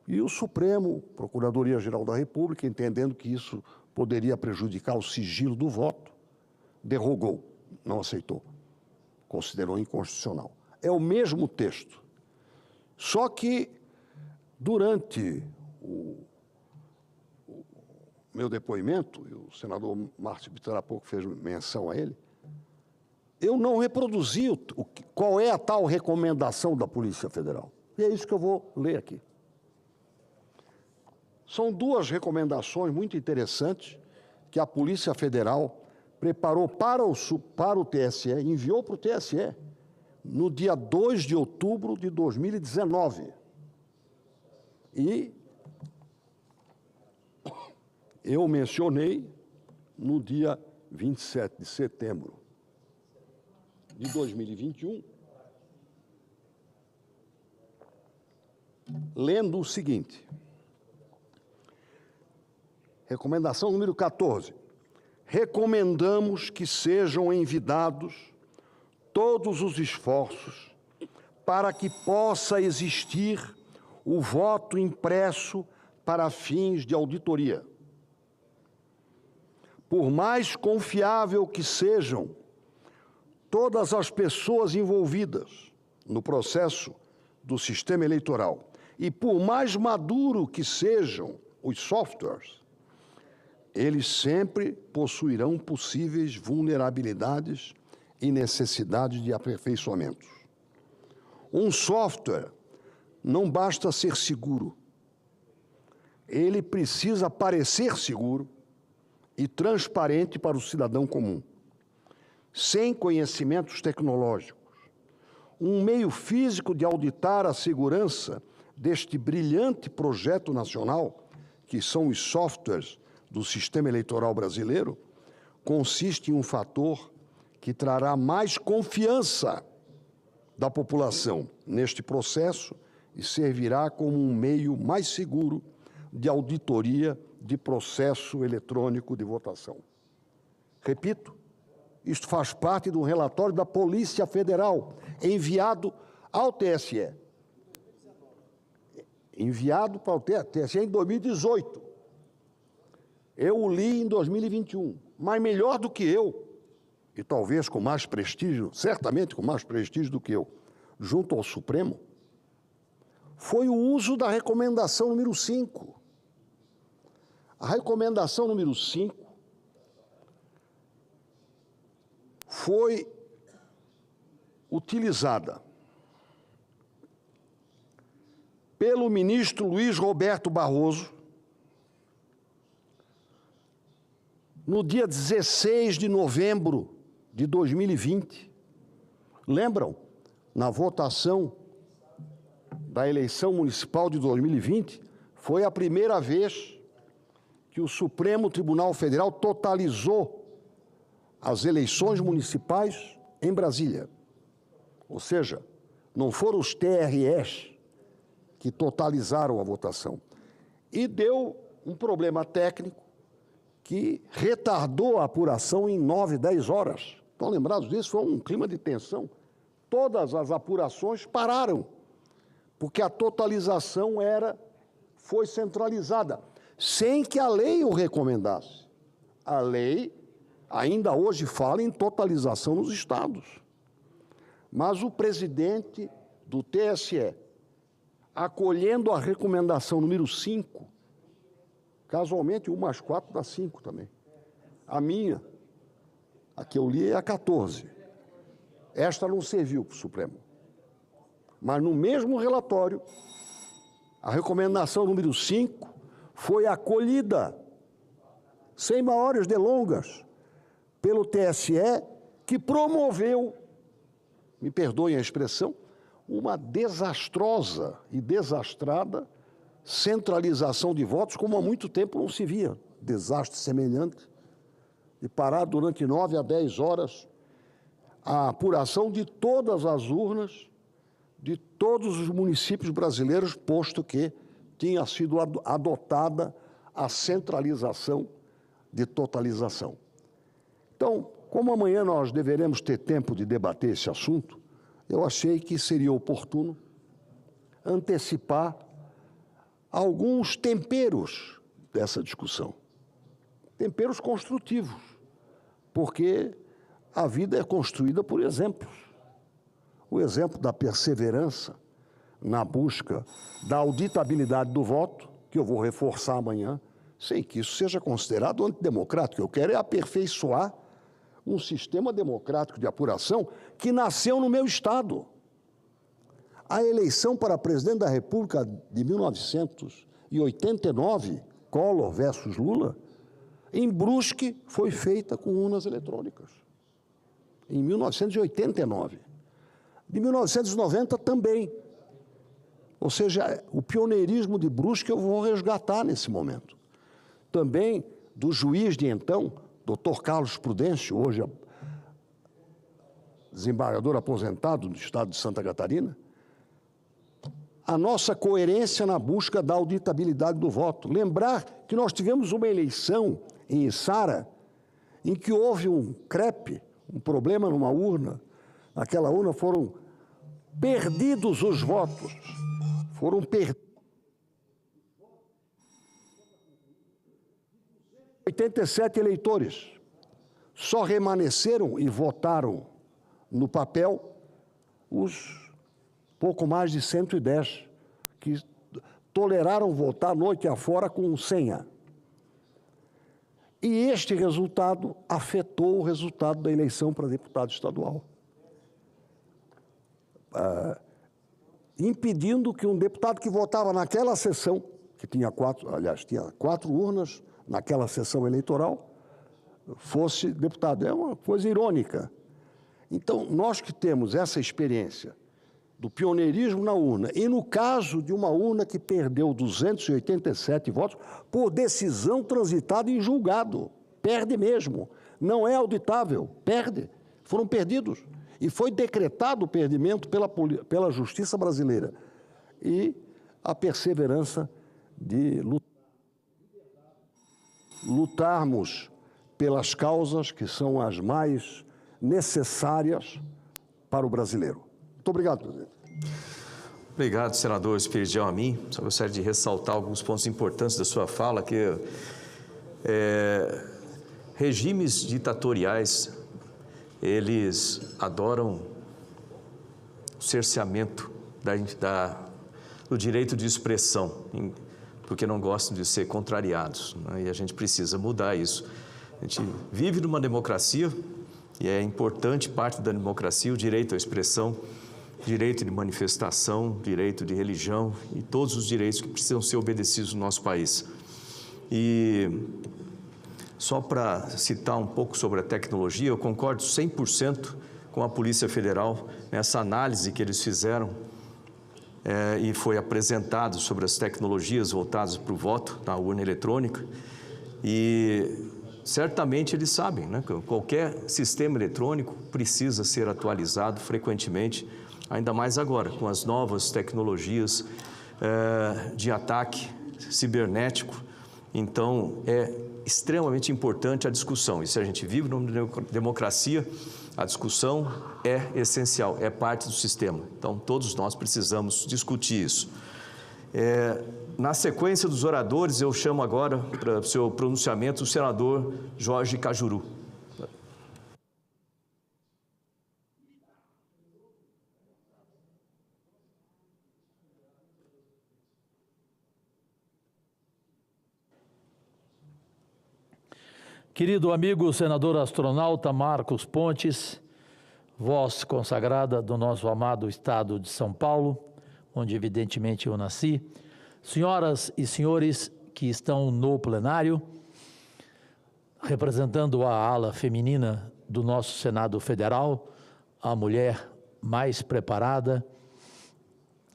E o Supremo, Procuradoria-Geral da República, entendendo que isso poderia prejudicar o sigilo do voto, derrogou, não aceitou, considerou inconstitucional. É o mesmo texto, só que durante o meu depoimento, e o senador Márcio Bittar há pouco fez menção a ele, eu não reproduzi qual é a tal recomendação da Polícia Federal. E é isso que eu vou ler aqui. São 2 recomendações muito interessantes que a Polícia Federal preparou para o TSE, enviou para o TSE, no dia 2 de outubro de 2019. E eu mencionei no dia 27 de setembro de 2021, lendo o seguinte. Recomendação número 14. Recomendamos que sejam envidados todos os esforços para que possa existir o voto impresso para fins de auditoria. Por mais confiável que sejam todas as pessoas envolvidas no processo do sistema eleitoral e por mais maduro que sejam os softwares, eles sempre possuirão possíveis vulnerabilidades e necessidades de aperfeiçoamentos. Um software não basta ser seguro. Ele precisa parecer seguro e transparente para o cidadão comum. Sem conhecimentos tecnológicos, um meio físico de auditar a segurança deste brilhante projeto nacional, que são os softwares do sistema eleitoral brasileiro, consiste em um fator que trará mais confiança da população neste processo e servirá como um meio mais seguro de auditoria de processo eletrônico de votação. Repito, isto faz parte do relatório da Polícia Federal, enviado ao TSE. Enviado para o TSE em 2018. Eu o li em 2021, mas melhor do que eu, e talvez com mais prestígio, certamente com mais prestígio do que eu, junto ao Supremo, foi o uso da recomendação número 5. A recomendação número 5 foi utilizada pelo ministro Luiz Roberto Barroso no dia 16 de novembro de 2020. Lembram? Na votação da eleição municipal de 2020, foi a primeira vez que o Supremo Tribunal Federal totalizou as eleições municipais em Brasília. Ou seja, não foram os TREs que totalizaram a votação. E deu um problema técnico que retardou a apuração em 9, 10 horas. Estão lembrados disso? Foi um clima de tensão. Todas as apurações pararam, porque a totalização foi centralizada, sem que a lei o recomendasse. A lei ainda hoje fala em totalização nos estados. Mas o presidente do TSE, acolhendo a recomendação número 5, casualmente 1 mais 4 dá 5 também. A minha, a que eu li é a 14. Esta não serviu para o Supremo. Mas no mesmo relatório, a recomendação número 5 foi acolhida, sem maiores delongas, pelo TSE, que promoveu, me perdoem a expressão, uma desastrosa e desastrada centralização de votos, como há muito tempo não se via. Desastre semelhante, de parar durante 9 a 10 horas a apuração de todas as urnas de todos os municípios brasileiros, posto que tinha sido adotada a centralização de totalização. Então, como amanhã nós deveremos ter tempo de debater esse assunto, eu achei que seria oportuno antecipar alguns temperos dessa discussão. Temperos construtivos, porque a vida é construída por exemplos. O exemplo da perseverança na busca da auditabilidade do voto, que eu vou reforçar amanhã, sem que isso seja considerado antidemocrático. Eu quero é aperfeiçoar um sistema democrático de apuração que nasceu no meu estado. A eleição para presidente da República de 1989, Collor versus Lula, em Brusque foi feita com urnas eletrônicas. Em 1989. De 1990 também. Ou seja, o pioneirismo de Brusque eu vou resgatar nesse momento. Também do juiz de então, Dr. Carlos Prudêncio, hoje desembargador aposentado do estado de Santa Catarina, a nossa coerência na busca da auditabilidade do voto. Lembrar que nós tivemos uma eleição em Içara em que houve um crepe, um problema numa urna. Naquela urna foram perdidos os votos. Foram perdidos 87 eleitores. Só remanesceram e votaram no papel os pouco mais de 110 que toleraram votar noite afora com senha. E este resultado afetou o resultado da eleição para deputado estadual, impedindo que um deputado que votava naquela sessão, que tinha quatro urnas naquela sessão eleitoral, fosse deputado. É uma coisa irônica. Então, nós que temos essa experiência do pioneirismo na urna, e no caso de uma urna que perdeu 287 votos por decisão transitada em julgado, perde mesmo, não é auditável, perde, foram perdidos. E foi decretado o perdimento pela Justiça brasileira. E a perseverança de lutarmos pelas causas que são as mais necessárias para o brasileiro. Muito obrigado, presidente. Obrigado, senador Espiridião Amin. Só gostaria de ressaltar alguns pontos importantes da sua fala, que regimes ditatoriais, eles adoram o cerceamento do direito de expressão, porque não gostam de ser contrariados, né? E a gente precisa mudar isso. A gente vive numa democracia e é importante, parte da democracia, o direito à expressão, direito de manifestação, direito de religião e todos os direitos que precisam ser obedecidos no nosso país. E só para citar um pouco sobre a tecnologia, eu concordo 100% com a Polícia Federal nessa análise que eles fizeram e foi apresentado sobre as tecnologias voltadas para o voto na urna eletrônica. E certamente eles sabem, né, que qualquer sistema eletrônico precisa ser atualizado frequentemente, ainda mais agora, com as novas tecnologias de ataque cibernético. Então, é extremamente importante a discussão. E se a gente vive numa democracia, a discussão é essencial, é parte do sistema. Então, todos nós precisamos discutir isso. Na sequência dos oradores, eu chamo agora para o seu pronunciamento o senador Jorge Cajuru. Querido amigo senador astronauta Marcos Pontes, voz consagrada do nosso amado estado de São Paulo, onde evidentemente eu nasci, senhoras e senhores que estão no plenário, representando a ala feminina do nosso Senado Federal, a mulher mais preparada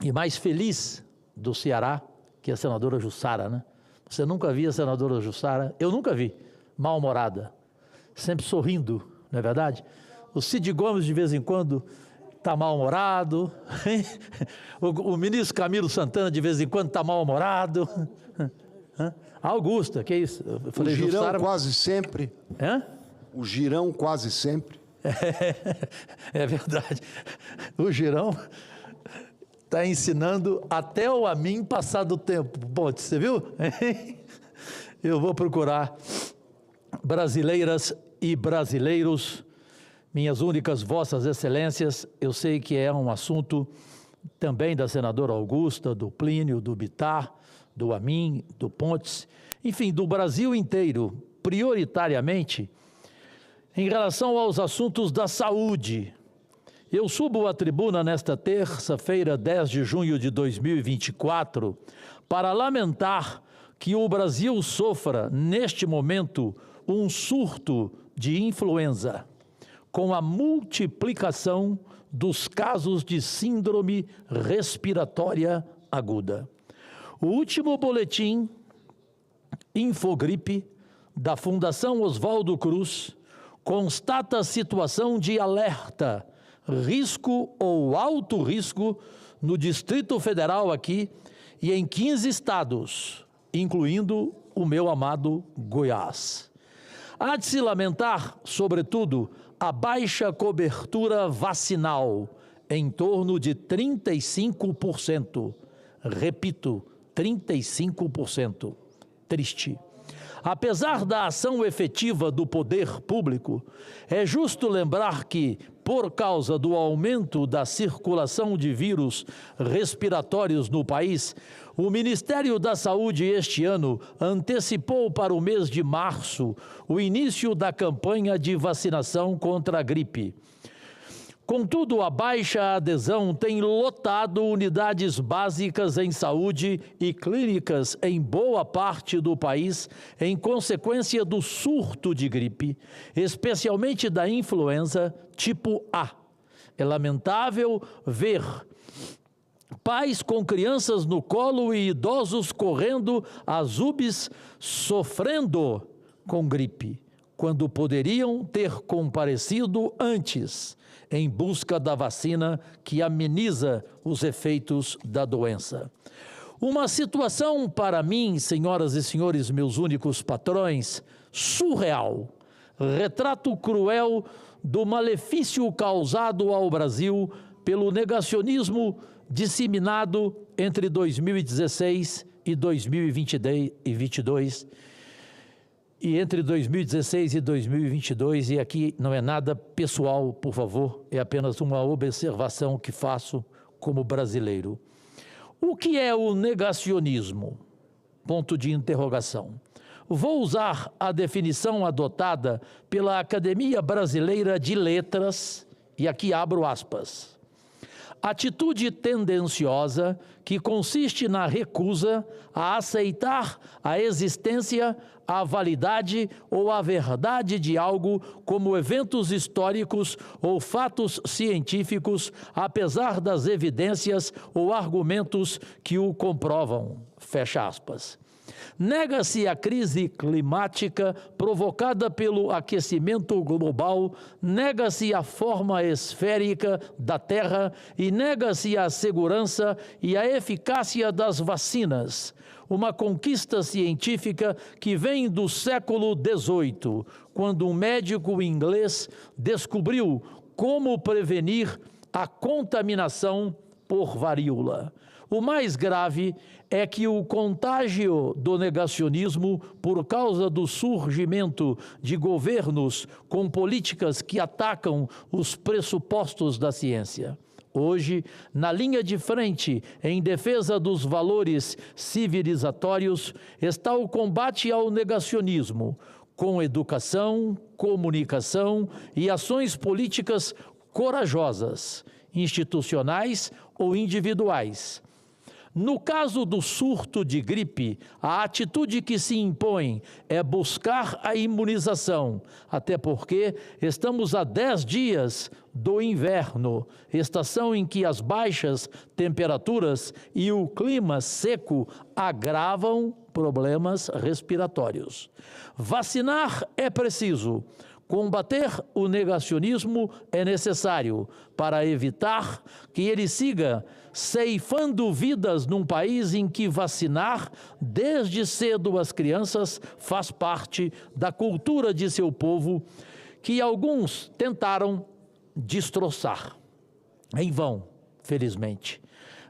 e mais feliz do Ceará, que é a senadora Jussara, né? Você nunca viu a senadora Jussara? Eu nunca vi. Mal-humorada, sempre sorrindo, não é verdade? O Cid Gomes, de vez em quando, está mal-humorado. O ministro Camilo Santana, de vez em quando, está mal-humorado. A Augusta, que é isso? Eu falei, o Girão Jussara... quase sempre. O Girão quase sempre. É verdade. O Girão está ensinando até o Amin passar do tempo. Bom, você viu? Eu vou procurar... Brasileiras e brasileiros, minhas únicas vossas excelências, eu sei que é um assunto também da senadora Augusta, do Plínio, do Bittar, do Amin, do Pontes, enfim, do Brasil inteiro, prioritariamente, em relação aos assuntos da saúde. Eu subo à tribuna nesta terça-feira, 10 de junho de 2024, para lamentar que o Brasil sofra, neste momento, um surto de influenza, com a multiplicação dos casos de síndrome respiratória aguda. O último boletim Infogripe da Fundação Oswaldo Cruz constata a situação de alerta, risco ou alto risco no Distrito Federal aqui e em 15 estados, incluindo o meu amado Goiás. Há de se lamentar, sobretudo, a baixa cobertura vacinal, em torno de 35%. Repito, 35%. Triste. Apesar da ação efetiva do poder público, é justo lembrar que, por causa do aumento da circulação de vírus respiratórios no país, o Ministério da Saúde este ano antecipou para o mês de março o início da campanha de vacinação contra a gripe. Contudo, a baixa adesão tem lotado unidades básicas em saúde e clínicas em boa parte do país em consequência do surto de gripe, especialmente da influenza tipo A. É lamentável ver pais com crianças no colo e idosos correndo às UBS sofrendo com gripe, quando poderiam ter comparecido antes em busca da vacina que ameniza os efeitos da doença. Uma situação, para mim, senhoras e senhores, meus únicos patrões, surreal. Retrato cruel do malefício causado ao Brasil pelo negacionismo disseminado entre 2016 e 2022. E entre 2016 e 2022, e aqui não é nada pessoal, por favor, é apenas uma observação que faço como brasileiro. O que é o negacionismo? Ponto de interrogação. Vou usar a definição adotada pela Academia Brasileira de Letras, e aqui abro aspas. Atitude tendenciosa que consiste na recusa a aceitar a existência, a validade ou a verdade de algo como eventos históricos ou fatos científicos, apesar das evidências ou argumentos que o comprovam. Fecha aspas. Nega-se a crise climática provocada pelo aquecimento global, nega-se a forma esférica da Terra e nega-se a segurança e a eficácia das vacinas. Uma conquista científica que vem do século XVIII, quando um médico inglês descobriu como prevenir a contaminação por varíola. O mais grave é que o contágio do negacionismo, por causa do surgimento de governos com políticas que atacam os pressupostos da ciência. Hoje, na linha de frente, em defesa dos valores civilizatórios, está o combate ao negacionismo, com educação, comunicação e ações políticas corajosas, institucionais ou individuais. No caso do surto de gripe, a atitude que se impõe é buscar a imunização, até porque estamos a 10 dias do inverno, estação em que as baixas temperaturas e o clima seco agravam problemas respiratórios. Vacinar é preciso. Combater o negacionismo é necessário para evitar que ele siga ceifando vidas num país em que vacinar desde cedo as crianças faz parte da cultura de seu povo, que alguns tentaram destroçar. Em vão, felizmente.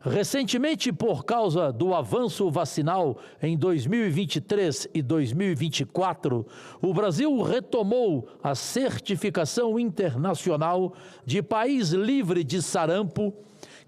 Recentemente, por causa do avanço vacinal em 2023 e 2024, o Brasil retomou a certificação internacional de país livre de sarampo,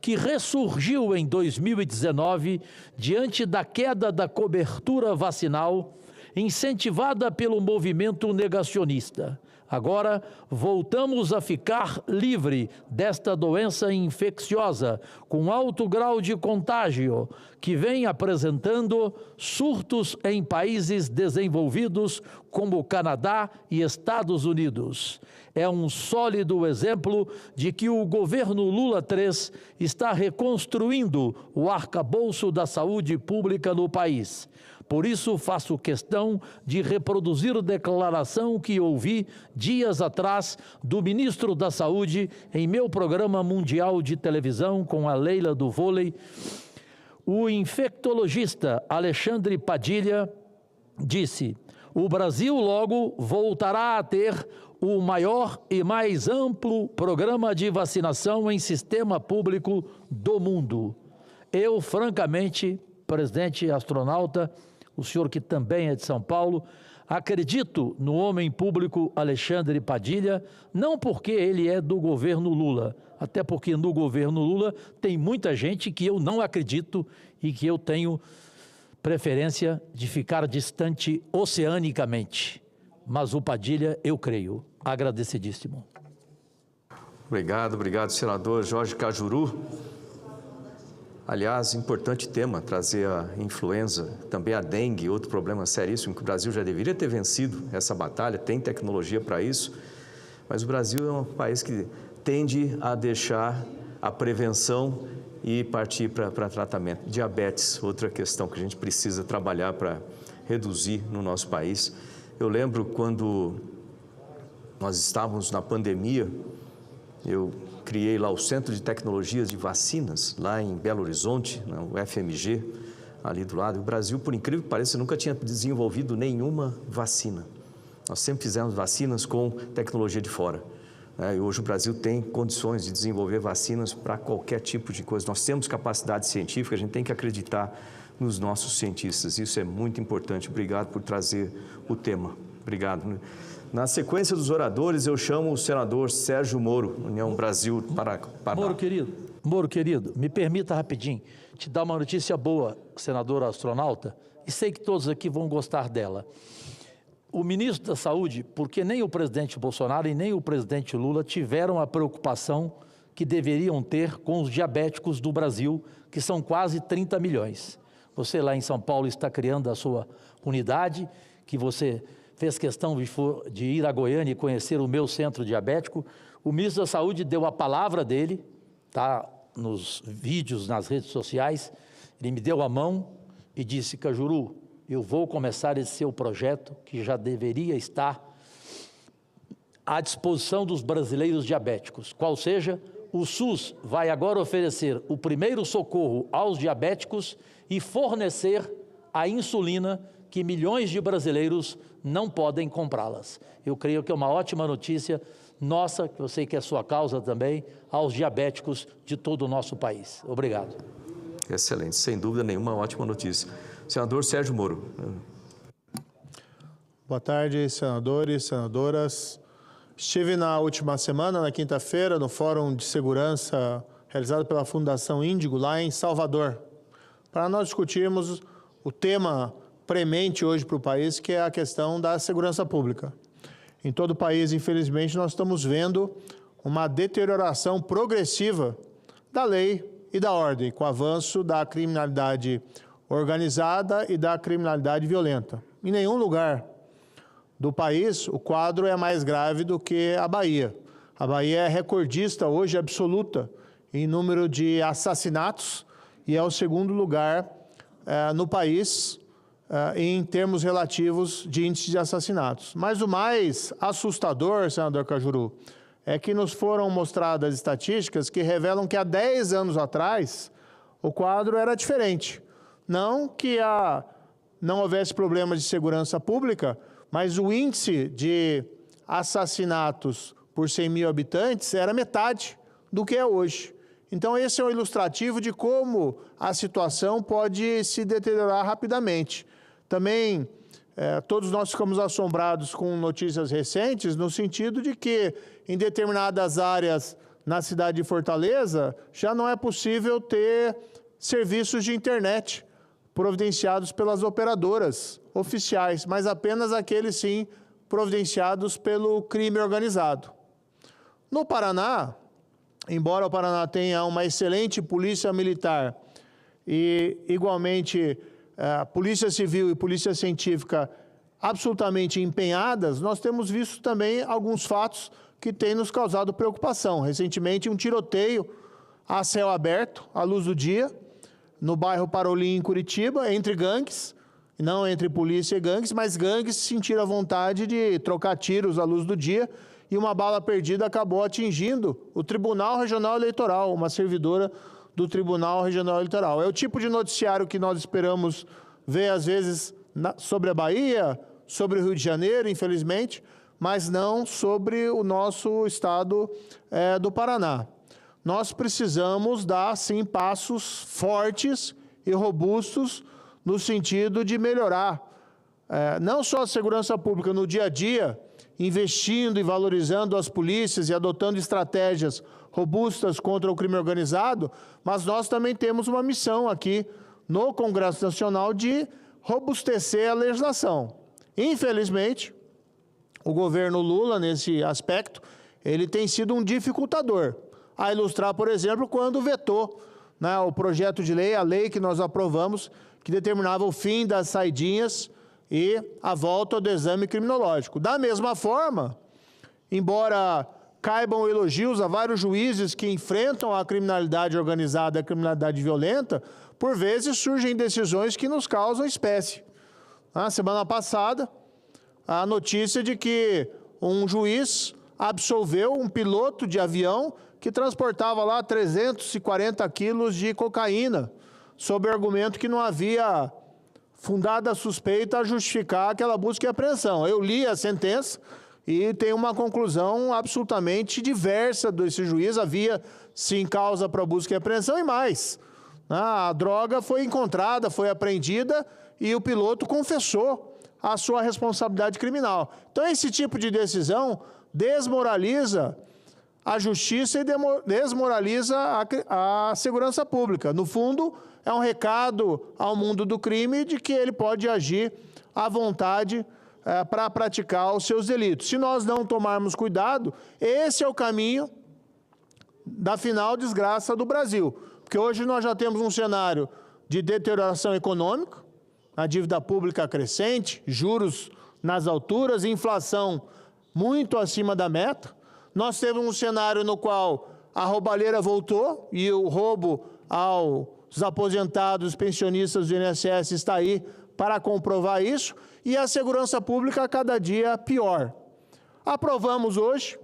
que ressurgiu em 2019 diante da queda da cobertura vacinal, incentivada pelo movimento negacionista. Agora, voltamos a ficar livre desta doença infecciosa, com alto grau de contágio, que vem apresentando surtos em países desenvolvidos como Canadá e Estados Unidos. É um sólido exemplo de que o governo Lula III está reconstruindo o arcabouço da saúde pública no país. Por isso, faço questão de reproduzir a declaração que ouvi dias atrás do ministro da Saúde em meu programa mundial de televisão com a Leila do vôlei. O infectologista Alexandre Padilha disse: o Brasil logo voltará a ter o maior e mais amplo programa de vacinação em sistema público do mundo. Eu, francamente, presidente astronauta, o senhor que também é de São Paulo, acredito no homem público Alexandre Padilha, não porque ele é do governo Lula, até porque no governo Lula tem muita gente que eu não acredito e que eu tenho preferência de ficar distante oceanicamente. Mas o Padilha, eu creio. Agradecidíssimo. Obrigado, senador Jorge Cajuru. Aliás, importante tema, trazer a influenza, também a dengue, outro problema seríssimo, que o Brasil já deveria ter vencido essa batalha, tem tecnologia para isso, mas o Brasil é um país que tende a deixar a prevenção e partir para tratamento. Diabetes, outra questão que a gente precisa trabalhar para reduzir no nosso país. Eu lembro quando nós estávamos na pandemia, eu criei lá o Centro de Tecnologias de Vacinas, lá em Belo Horizonte, o FMG, ali do lado. O Brasil, por incrível que pareça, nunca tinha desenvolvido nenhuma vacina. Nós sempre fizemos vacinas com tecnologia de fora. E hoje o Brasil tem condições de desenvolver vacinas para qualquer tipo de coisa. Nós temos capacidade científica, a gente tem que acreditar nos nossos cientistas. Isso é muito importante. Obrigado por trazer o tema. Obrigado. Na sequência dos oradores, eu chamo o senador Sérgio Moro, União Brasil Paraná. Moro, querido, me permita rapidinho te dar uma notícia boa, senador astronauta, e sei que todos aqui vão gostar dela. O ministro da Saúde, porque nem o presidente Bolsonaro e nem o presidente Lula tiveram a preocupação que deveriam ter com os diabéticos do Brasil, que são quase 30 milhões. Você lá em São Paulo está criando a sua unidade, que você fez questão de ir a Goiânia e conhecer o meu centro diabético. O ministro da Saúde deu a palavra dele, está nos vídeos, nas redes sociais, ele me deu a mão e disse: Cajuru, eu vou começar esse seu projeto, que já deveria estar à disposição dos brasileiros diabéticos. Qual seja, o SUS vai agora oferecer o primeiro socorro aos diabéticos e fornecer a insulina que milhões de brasileiros não podem comprá-las. Eu creio que é uma ótima notícia nossa, que eu sei que é sua causa também, aos diabéticos de todo o nosso país. Obrigado. Excelente, sem dúvida nenhuma, ótima notícia. Senador Sérgio Moro. Boa tarde, senadores, senadoras. Estive na última semana, na quinta-feira, no Fórum de Segurança realizado pela Fundação Índigo, lá em Salvador, para nós discutirmos o tema premente hoje para o país, que é a questão da segurança pública. Em todo o país, infelizmente, nós estamos vendo uma deterioração progressiva da lei e da ordem, com o avanço da criminalidade organizada e da criminalidade violenta. Em nenhum lugar do país o quadro é mais grave do que a Bahia. A Bahia é recordista hoje absoluta em número de assassinatos e é o segundo lugar no país em termos relativos de índice de assassinatos. Mas o mais assustador, senador Cajuru, é que nos foram mostradas estatísticas que revelam que há 10 anos atrás o quadro era diferente. Não que não houvesse problemas de segurança pública, mas o índice de assassinatos por 100 mil habitantes era metade do que é hoje. Então, esse é um ilustrativo de como a situação pode se deteriorar rapidamente. Também, todos nós ficamos assombrados com notícias recentes, no sentido de que, em determinadas áreas na cidade de Fortaleza, já não é possível ter serviços de internet providenciados pelas operadoras oficiais, mas apenas aqueles, sim, providenciados pelo crime organizado. No Paraná, embora o Paraná tenha uma excelente polícia militar e, igualmente, polícia civil e polícia científica absolutamente empenhadas, nós temos visto também alguns fatos que têm nos causado preocupação. Recentemente, um tiroteio a céu aberto, à luz do dia, no bairro Parolim, em Curitiba, entre gangues, não entre polícia e gangues, mas gangues sentiram a vontade de trocar tiros à luz do dia e uma bala perdida acabou atingindo o Tribunal Regional Eleitoral, uma servidora do Tribunal Regional Eleitoral. É o tipo de noticiário que nós esperamos ver, às vezes, sobre a Bahia, sobre o Rio de Janeiro, infelizmente, mas não sobre o nosso estado do Paraná. Nós precisamos dar, sim, passos fortes e robustos no sentido de melhorar não só a segurança pública no dia a dia, investindo e valorizando as polícias e adotando estratégias robustas contra o crime organizado, mas nós também temos uma missão aqui no Congresso Nacional de robustecer a legislação. Infelizmente, o governo Lula, nesse aspecto, ele tem sido um dificultador. A ilustrar, por exemplo, quando vetou o projeto de lei, a lei que nós aprovamos, que determinava o fim das saidinhas e a volta do exame criminológico. Da mesma forma, embora caibam elogios a vários juízes que enfrentam a criminalidade organizada e a criminalidade violenta, por vezes surgem decisões que nos causam espécie. Na semana passada, a notícia de que um juiz absolveu um piloto de avião que transportava lá 340 quilos de cocaína, sob o argumento que não havia fundada suspeita a justificar aquela busca e apreensão. Eu li a sentença e tem uma conclusão absolutamente diversa desse juiz. Havia, sim, causa para busca e apreensão e mais. A droga foi encontrada, foi apreendida e o piloto confessou a sua responsabilidade criminal. Então, esse tipo de decisão desmoraliza a justiça e desmoraliza a segurança pública. No fundo, é um recado ao mundo do crime de que ele pode agir à vontade para praticar os seus delitos. Se nós não tomarmos cuidado, esse é o caminho da final desgraça do Brasil. Porque hoje nós já temos um cenário de deterioração econômica, a dívida pública crescente, juros nas alturas, inflação muito acima da meta. Nós temos um cenário no qual a roubalheira voltou e o roubo aos aposentados, pensionistas do INSS está aí para comprovar isso, e a segurança pública a cada dia pior. Aprovamos hoje,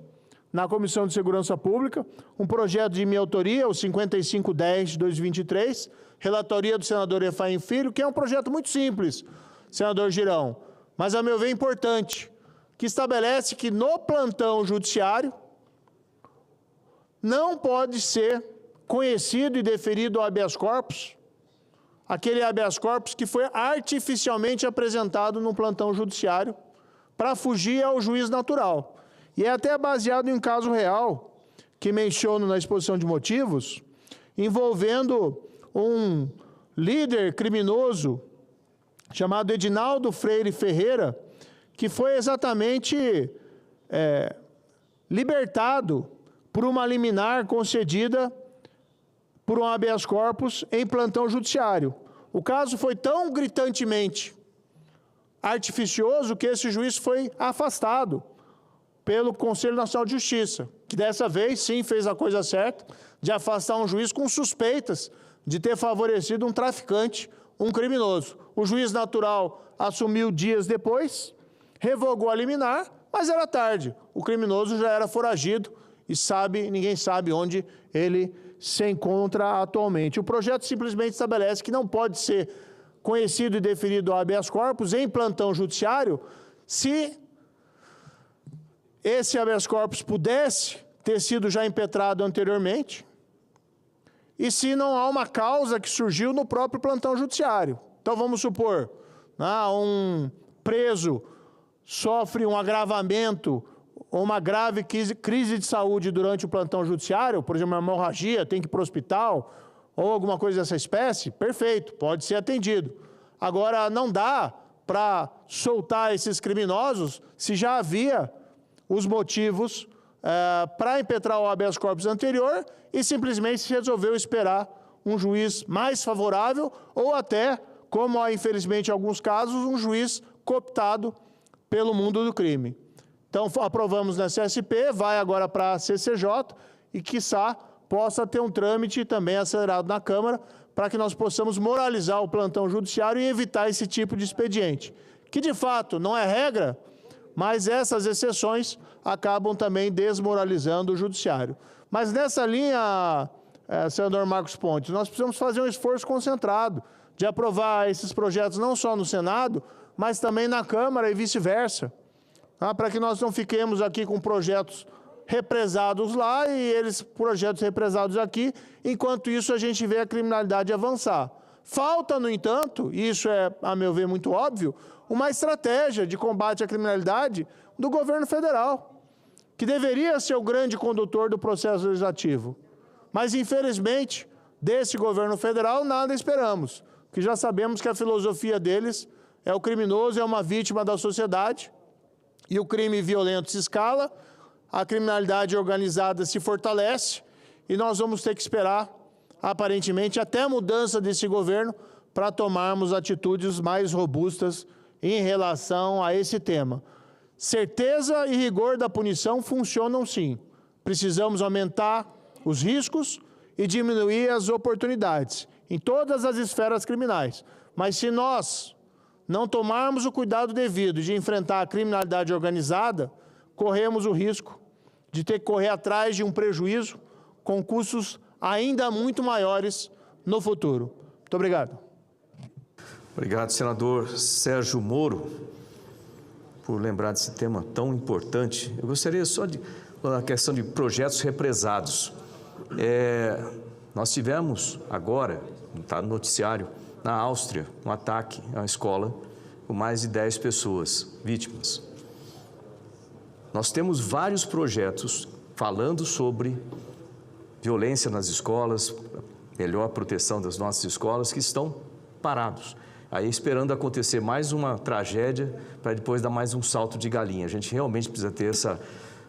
na Comissão de Segurança Pública, um projeto de minha autoria, o 5510 de 2023, relatoria do senador Efraim Filho, que é um projeto muito simples, senador Girão, mas, a meu ver, importante, que estabelece que no plantão judiciário não pode ser conhecido e deferido o habeas corpus, aquele habeas corpus que foi artificialmente apresentado no plantão judiciário para fugir ao juiz natural. E é até baseado em um caso real, que menciono na exposição de motivos, envolvendo um líder criminoso chamado Edinaldo Freire Ferreira, que foi exatamente libertado por uma liminar concedida por um habeas corpus em plantão judiciário. O caso foi tão gritantemente artificioso que esse juiz foi afastado pelo Conselho Nacional de Justiça, que dessa vez, sim, fez a coisa certa de afastar um juiz com suspeitas de ter favorecido um traficante, um criminoso. O juiz natural assumiu dias depois, revogou a liminar, mas era tarde. O criminoso já era foragido e ninguém sabe onde ele se encontra atualmente. O projeto simplesmente estabelece que não pode ser conhecido e deferido o habeas corpus em plantão judiciário se esse habeas corpus pudesse ter sido já impetrado anteriormente e se não há uma causa que surgiu no próprio plantão judiciário. Então, vamos supor, um preso sofre um agravamento ou uma grave crise de saúde durante o plantão judiciário, por exemplo, uma hemorragia, tem que ir para o hospital, ou alguma coisa dessa espécie, perfeito, pode ser atendido. Agora, não dá para soltar esses criminosos se já havia os motivos para impetrar o habeas corpus anterior e simplesmente se resolveu esperar um juiz mais favorável ou até, como há infelizmente em alguns casos, um juiz cooptado pelo mundo do crime. Então, aprovamos na CSP, vai agora para a CCJ e, quiçá, possa ter um trâmite também acelerado na Câmara para que nós possamos moralizar o plantão judiciário e evitar esse tipo de expediente, que de fato não é regra, mas essas exceções acabam também desmoralizando o judiciário. Mas nessa linha, senador Marcos Pontes, nós precisamos fazer um esforço concentrado de aprovar esses projetos não só no Senado, mas também na Câmara e vice-versa, tá? Para que nós não fiquemos aqui com projetos represados lá e eles projetos represados aqui, enquanto isso a gente vê a criminalidade avançar. Falta, no entanto, e isso é, a meu ver, muito óbvio, uma estratégia de combate à criminalidade do governo federal, que deveria ser o grande condutor do processo legislativo. Mas, infelizmente, desse governo federal, nada esperamos, porque já sabemos que a filosofia deles é o criminoso, é uma vítima da sociedade, e o crime violento se escala, a criminalidade organizada se fortalece, e nós vamos ter que esperar, aparentemente, até a mudança desse governo para tomarmos atitudes mais robustas em relação a esse tema. Certeza e rigor da punição funcionam sim. Precisamos aumentar os riscos e diminuir as oportunidades em todas as esferas criminais. Mas se nós não tomarmos o cuidado devido de enfrentar a criminalidade organizada, corremos o risco de ter que correr atrás de um prejuízo com custos ainda muito maiores no futuro. Muito obrigado. Obrigado, senador Sérgio Moro, por lembrar desse tema tão importante. Eu gostaria só de a questão de projetos represados. Nós tivemos agora, está no noticiário, na Áustria, um ataque a uma escola com mais de 10 pessoas vítimas. Nós temos vários projetos falando sobre violência nas escolas, melhor proteção das nossas escolas, que estão parados. Aí esperando acontecer mais uma tragédia para depois dar mais um salto de galinha. A gente realmente precisa ter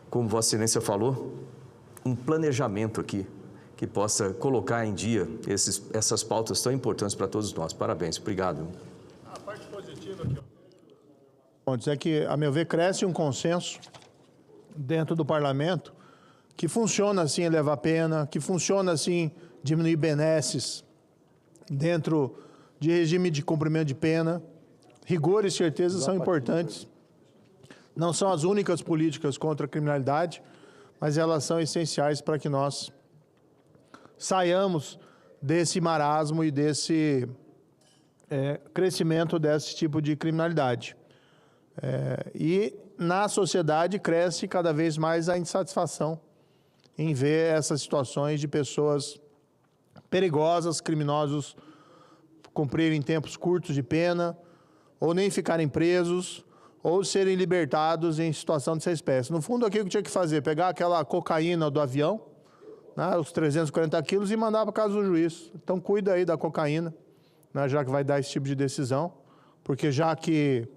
como Vossa Excelência falou, um planejamento aqui que possa colocar em dia essas pautas tão importantes para todos nós. Parabéns, obrigado. A parte positiva aqui, é que, a meu ver, cresce um consenso dentro do parlamento que funciona assim elevar a pena, que funciona assim diminuir benesses dentro de regime de cumprimento de pena. Rigor e certeza são importantes. Não são as únicas políticas contra a criminalidade, mas elas são essenciais para que nós saiamos desse marasmo e desse crescimento desse tipo de criminalidade. E na sociedade cresce cada vez mais a insatisfação em ver essas situações de pessoas perigosas, criminosos, cumprirem tempos curtos de pena, ou nem ficarem presos, ou serem libertados em situação dessa espécie. No fundo, aqui o que tinha que fazer? Pegar aquela cocaína do avião, né, os 340 quilos, e mandar para casa do juiz. Então, cuida aí da cocaína, né, já que vai dar esse tipo de decisão, porque já que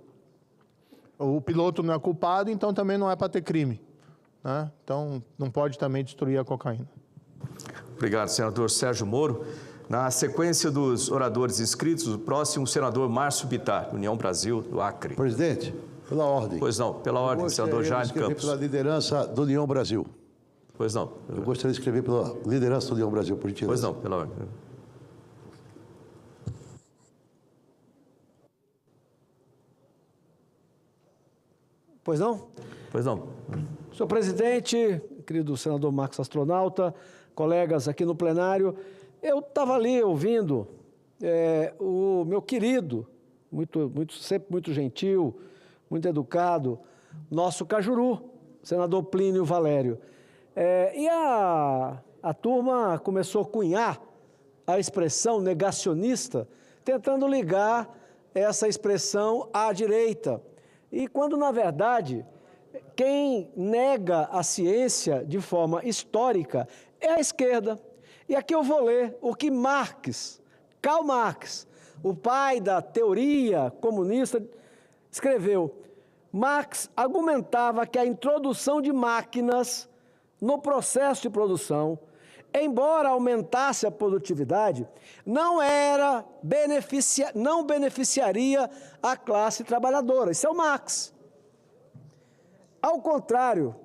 o piloto não é culpado, então também não é para ter crime, né? Então, não pode também destruir a cocaína. Obrigado, senador Sérgio Moro. Na sequência dos oradores inscritos, o próximo, o senador Márcio Bittar, União Brasil, do Acre. Presidente, pela ordem. Pois não, pela ordem, senador Jaime Campos. Pela liderança do União Brasil. Pois não. Eu gostaria de escrever pela liderança do União Brasil, por gentileza. Pois não, pela ordem. Pois não? Pois não. Senhor presidente, querido senador Marcos Astronauta, colegas aqui no plenário, eu estava ali ouvindo o meu querido, sempre muito gentil, muito educado, nosso Cajuru, senador Plínio Valério. E a turma começou a cunhar a expressão negacionista, tentando ligar essa expressão à direita. E quando, na verdade, quem nega a ciência de forma histórica é a esquerda. E aqui eu vou ler o que Karl Marx, o pai da teoria comunista, escreveu. Marx argumentava que a introdução de máquinas no processo de produção, embora aumentasse a produtividade, não beneficiaria a classe trabalhadora. Isso é o Marx. Ao contrário,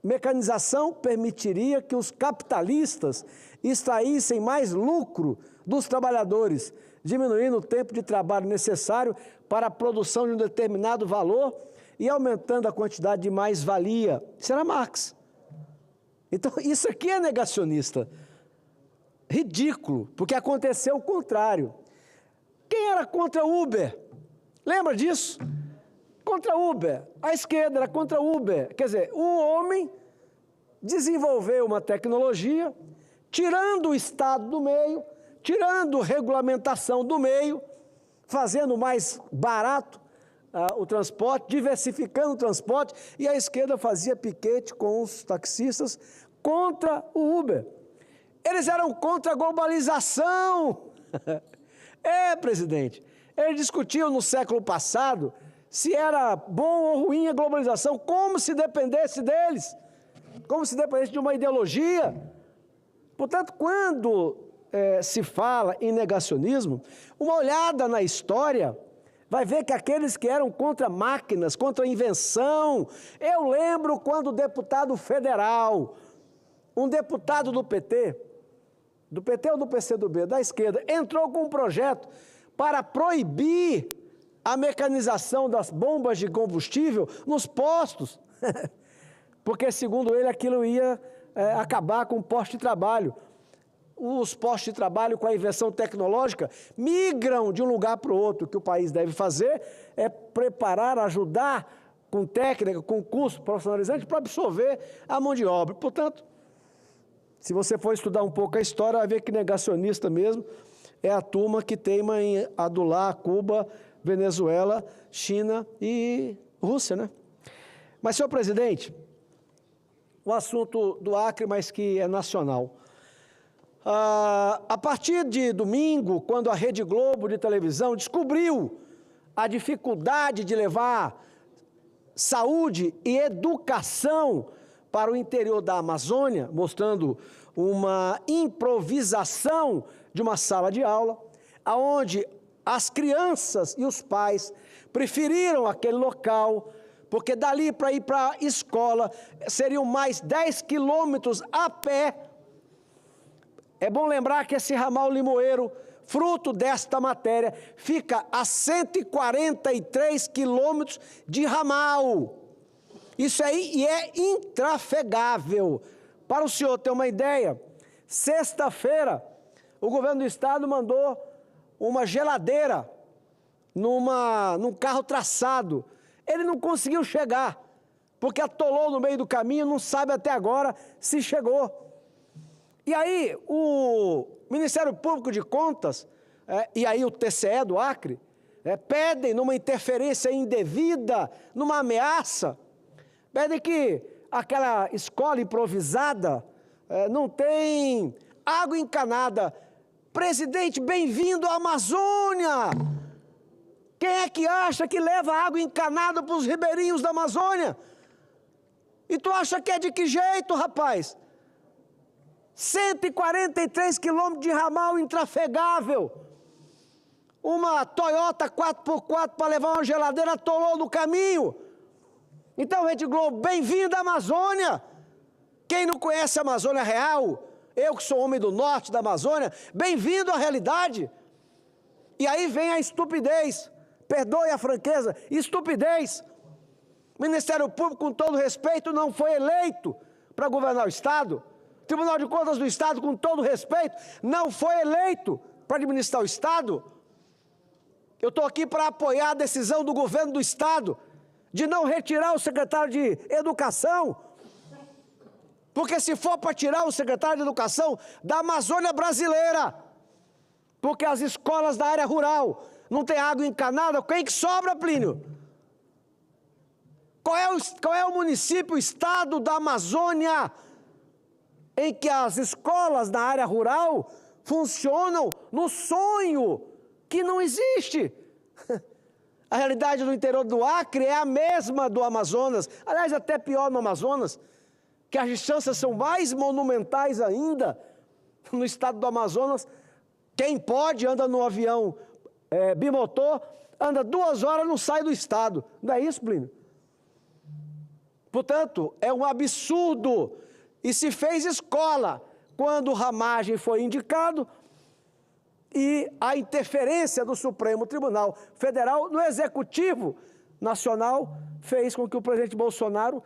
mecanização permitiria que os capitalistas extraíssem mais lucro dos trabalhadores, diminuindo o tempo de trabalho necessário para a produção de um determinado valor e aumentando a quantidade de mais-valia. Isso era Marx. Então, isso aqui é negacionista. Ridículo, porque aconteceu o contrário. Quem era contra Uber? Lembra disso? Contra Uber. A esquerda era contra Uber. Quer dizer, o homem desenvolveu uma tecnologia, tirando o Estado do meio, tirando regulamentação do meio, fazendo mais barato o transporte, diversificando o transporte, e a esquerda fazia piquete com os taxistas contra o Uber. Eles eram contra a globalização. Presidente, eles discutiam no século passado se era bom ou ruim a globalização, como se dependesse deles, como se dependesse de uma ideologia. Portanto, quando se fala em negacionismo, uma olhada na história vai ver que aqueles que eram contra máquinas, contra a invenção, eu lembro quando o deputado federal, um deputado do PT ou do PCdoB, da esquerda, entrou com um projeto para proibir a mecanização das bombas de combustível nos postos, porque, segundo ele, aquilo ia acabar com o posto de trabalho. Os postos de trabalho, com a invenção tecnológica, migram de um lugar para o outro. O que o país deve fazer é preparar, ajudar com técnica, com curso profissionalizante para absorver a mão de obra. Portanto, se você for estudar um pouco a história, vai ver que negacionista mesmo é a turma que teima em adular Cuba, Venezuela, China e Rússia, né? Mas, senhor presidente, o assunto do Acre, mas que é nacional. A partir de domingo, quando a Rede Globo de televisão descobriu a dificuldade de levar saúde e educação para o interior da Amazônia, mostrando uma improvisação de uma sala de aula, onde as crianças e os pais preferiram aquele local, porque dali para ir para a escola seriam mais 10 quilômetros a pé. É bom lembrar que esse ramal limoeiro, fruto desta matéria, fica a 143 quilômetros de ramal. Isso aí é intrafegável. Para o senhor ter uma ideia, sexta-feira, o governo do estado mandou uma geladeira num carro traçado. Ele não conseguiu chegar, porque atolou no meio do caminho, não sabe até agora se chegou. E aí, o Ministério Público de Contas, e aí o TCE do Acre, pedem numa interferência indevida, numa ameaça, pedem que aquela escola improvisada não tem água encanada. Presidente, bem-vindo à Amazônia! Quem é que acha que leva água encanada para os ribeirinhos da Amazônia? E tu acha que é de que jeito, rapaz? 143 quilômetros de ramal intrafegável. Uma Toyota 4x4 para levar uma geladeira atolou no caminho. Então, Rede Globo, bem-vindo à Amazônia. Quem não conhece a Amazônia real, eu que sou homem do norte da Amazônia, bem-vindo à realidade. E aí vem a estupidez, perdoe a franqueza, estupidez. O Ministério Público, com todo respeito, não foi eleito para governar o Estado. O Tribunal de Contas do Estado, com todo respeito, não foi eleito para administrar o Estado. Eu estou aqui para apoiar a decisão do governo do Estado de não retirar o secretário de Educação, porque se for para tirar o secretário de Educação da Amazônia brasileira, porque as escolas da área rural não tem água encanada, quem que sobra, Plínio? Qual é o município, o estado da Amazônia em que as escolas da área rural funcionam no sonho que não existe? A realidade do interior do Acre é a mesma do Amazonas, aliás, até pior no Amazonas, que as distâncias são mais monumentais ainda. No estado do Amazonas, quem pode anda no avião bimotor, anda 2 horas, não sai do estado. Não é isso, Plínio? Portanto, é um absurdo. E se fez escola quando o Ramagem foi indicado, e a interferência do Supremo Tribunal Federal no Executivo Nacional fez com que o presidente Bolsonaro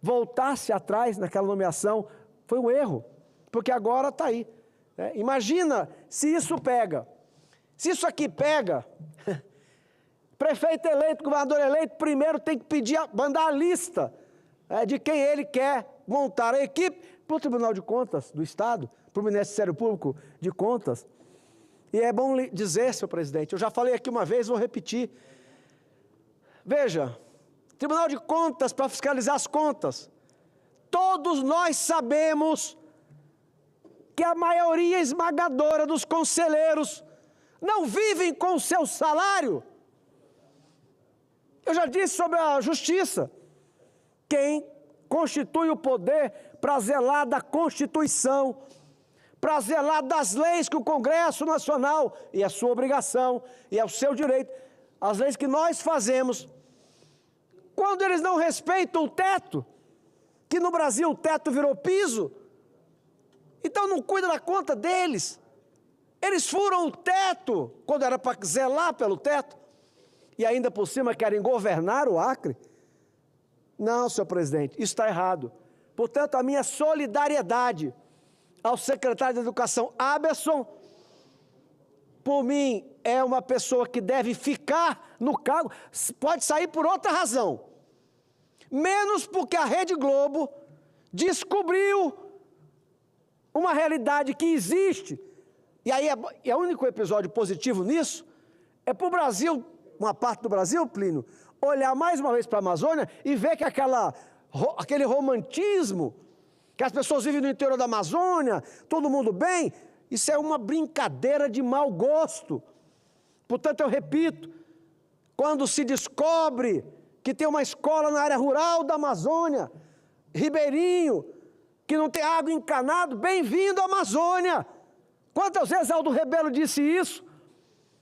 voltasse atrás naquela nomeação. Foi um erro, porque agora está aí. Imagina se isso pega. Se isso aqui pega, prefeito eleito, governador eleito, primeiro tem que mandar a lista de quem ele quer montar a equipe para o Tribunal de Contas do Estado, para o Ministério Público de Contas. E é bom dizer, senhor presidente, eu já falei aqui uma vez, vou repetir. Veja, Tribunal de Contas para fiscalizar as contas. Todos nós sabemos que a maioria esmagadora dos conselheiros não vivem com o seu salário. Eu já disse sobre a justiça. Quem constitui o poder para zelar da Constituição, para zelar das leis que o Congresso Nacional, e é sua obrigação, e é o seu direito, as leis que nós fazemos, quando eles não respeitam o teto, que no Brasil o teto virou piso, então não cuida da conta deles. Eles furam o teto, quando era para zelar pelo teto, e ainda por cima querem governar o Acre. Não, senhor presidente, isso está errado. Portanto, a minha solidariedade ao secretário de Educação, Aberson, por mim, é uma pessoa que deve ficar no cargo, pode sair por outra razão, menos porque a Rede Globo descobriu uma realidade que existe, e aí é o único episódio positivo nisso, é para o Brasil, uma parte do Brasil, Plínio, olhar mais uma vez para a Amazônia e ver que aquele romantismo, que as pessoas vivem no interior da Amazônia, todo mundo bem, isso é uma brincadeira de mau gosto. Portanto, eu repito, quando se descobre que tem uma escola na área rural da Amazônia, Ribeirinho, que não tem água encanada, bem-vindo à Amazônia. Quantas vezes Aldo Rebelo disse isso?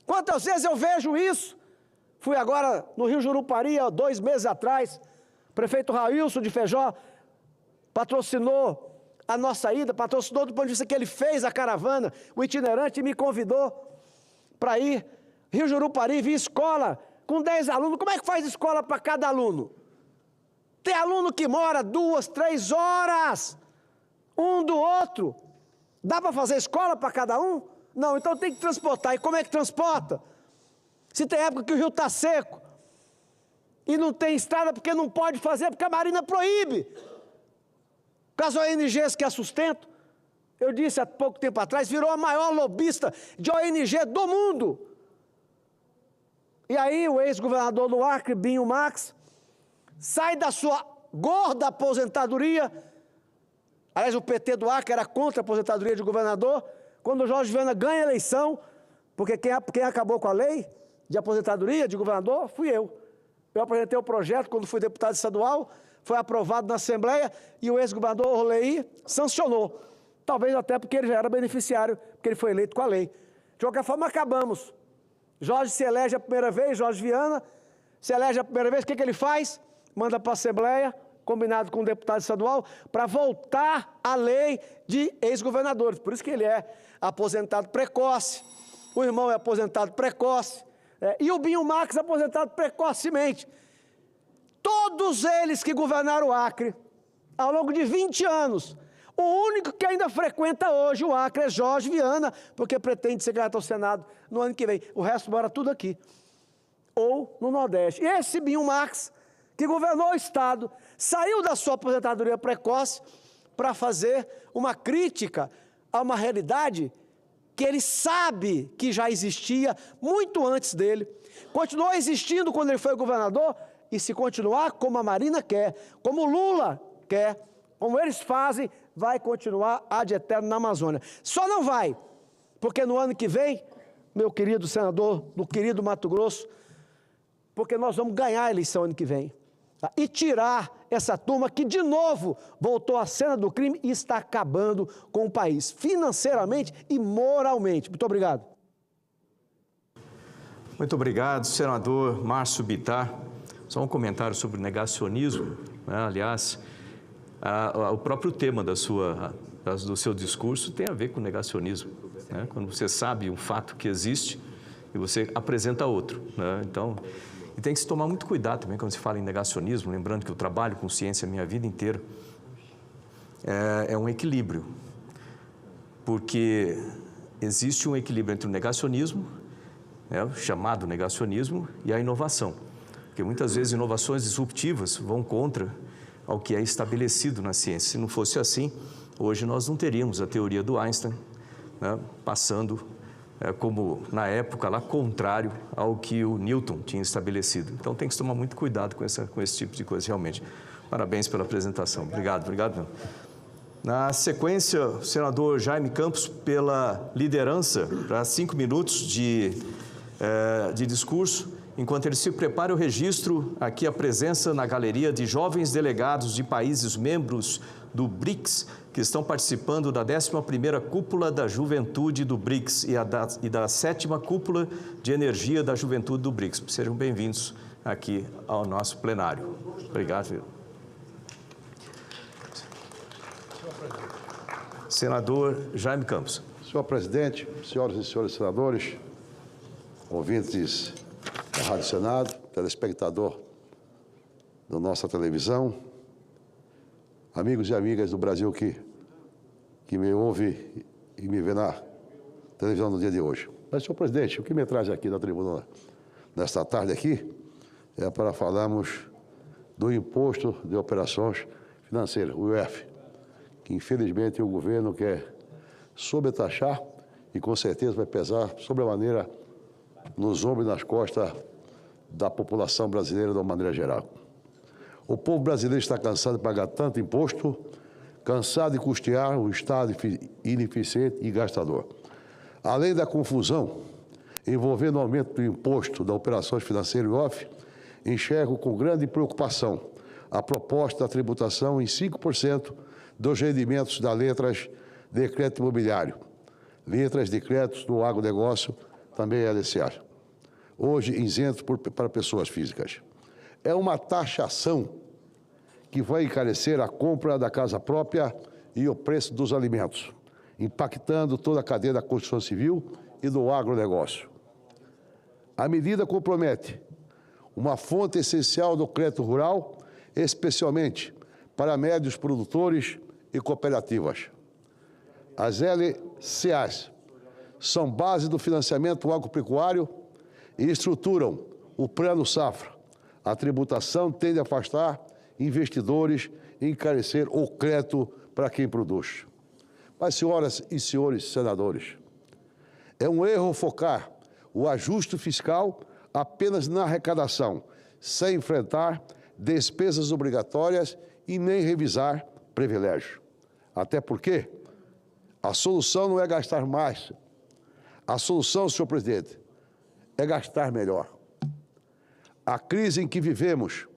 Quantas vezes eu vejo isso? Fui agora no Rio Jurupari, há 2 meses atrás, o prefeito Railson de Feijó patrocinou a nossa ida, patrocinou do ponto de vista que ele fez a caravana, o itinerante, e me convidou para ir. Rio Jurupari, vi escola com 10 alunos. Como é que faz escola para cada aluno? Tem aluno que mora 2, 3 horas, um do outro. Dá para fazer escola para cada um? Não, então tem que transportar. E como é que transporta? Se tem época que o rio está seco e não tem estrada porque não pode fazer, porque a Marina proíbe. Com as ONGs que a sustentam, eu disse há pouco tempo atrás, virou a maior lobista de ONG do mundo. E aí o ex-governador do Acre, Binho Marx, sai da sua gorda aposentadoria. Aliás, o PT do Acre era contra a aposentadoria de governador. Quando o Jorge Viana ganha a eleição, porque quem acabou com a lei de aposentadoria de governador fui eu. Eu apresentei o projeto quando fui deputado estadual, foi aprovado na Assembleia e o ex-governador Orley sancionou. Talvez até porque ele já era beneficiário, porque ele foi eleito com a lei. De qualquer forma, acabamos. Jorge se elege a primeira vez, Jorge Viana se elege a primeira vez, o que ele faz? Manda para a Assembleia, combinado com o deputado estadual, para voltar à lei de ex-governadores. Por isso que ele é aposentado precoce, o irmão é aposentado precoce, e o Binho Marx aposentado precocemente. Todos eles que governaram o Acre, ao longo de 20 anos, o único que ainda frequenta hoje o Acre é Jorge Viana, porque pretende ser candidato ao Senado no ano que vem. O resto mora tudo aqui, ou no Nordeste. E esse Binho Marx, que governou o Estado, saiu da sua aposentadoria precoce para fazer uma crítica a uma realidade que ele sabe que já existia muito antes dele, continuou existindo quando ele foi governador, e se continuar como a Marina quer, como o Lula quer, como eles fazem, vai continuar ad eterno na Amazônia. Só não vai, porque no ano que vem, meu querido senador do querido Mato Grosso, porque nós vamos ganhar a eleição ano que vem, tá? E tirar essa turma que de novo voltou à cena do crime e está acabando com o país, financeiramente e moralmente. Muito obrigado. Muito obrigado, senador Márcio Bittar. Só um comentário sobre o negacionismo, né? Aliás, o próprio tema da sua do seu discurso tem a ver com negacionismo, né? Quando você sabe um fato que existe e você apresenta outro, né? Então, e tem que se tomar muito cuidado também quando se fala em negacionismo, lembrando que eu trabalho com ciência a minha vida inteira. É um equilíbrio, porque existe um equilíbrio entre o negacionismo, né, o chamado negacionismo, e a inovação. Porque muitas vezes inovações disruptivas vão contra ao que é estabelecido na ciência. Se não fosse assim, hoje nós não teríamos a teoria do Einstein, né, passando como, na época, lá contrário ao que o Newton tinha estabelecido. Então tem que tomar muito cuidado com esse tipo de coisa, realmente. Parabéns pela apresentação. Obrigado, obrigado. Na sequência, o senador Jaime Campos, pela liderança, para 5 minutos de discurso. Enquanto ele se prepara, eu registro aqui a presença na galeria de jovens delegados de países membros do BRICS, que estão participando da 11ª Cúpula da Juventude do BRICS e da 7ª Cúpula de Energia da Juventude do BRICS. Sejam bem-vindos aqui ao nosso plenário. Obrigado. Senador Jaime Campos. Senhor presidente, senhoras e senhores senadores, ouvintes da Rádio Senado, telespectador da nossa televisão, amigos e amigas do Brasil que me ouve e me vê na televisão no dia de hoje. Mas, senhor presidente, o que me traz aqui na tribuna nesta tarde aqui é para falarmos do Imposto de Operações Financeiras, o IOF, que infelizmente o governo quer sobretaxar e com certeza vai pesar sobremaneira nos ombros e nas costas da população brasileira de uma maneira geral. O povo brasileiro está cansado de pagar tanto imposto, cansado de custear um Estado ineficiente e gastador. Além da confusão envolvendo o aumento do imposto das operações financeiras IOF, enxergo com grande preocupação a proposta da tributação em 5% dos rendimentos das letras de crédito imobiliário, letras de créditos do agronegócio, também LCA, hoje isentos para pessoas físicas. É uma taxação que vai encarecer a compra da casa própria e o preço dos alimentos, impactando toda a cadeia da construção civil e do agronegócio. A medida compromete uma fonte essencial do crédito rural, especialmente para médios produtores e cooperativas. As LCAs são base do financiamento agropecuário e estruturam o Plano Safra. A tributação tende a afastar investidores e encarecer o crédito para quem produz. Mas, senhoras e senhores senadores, é um erro focar o ajuste fiscal apenas na arrecadação, sem enfrentar despesas obrigatórias e nem revisar privilégios. Até porque a solução não é gastar mais. A solução, senhor presidente, é gastar melhor. A crise em que vivemos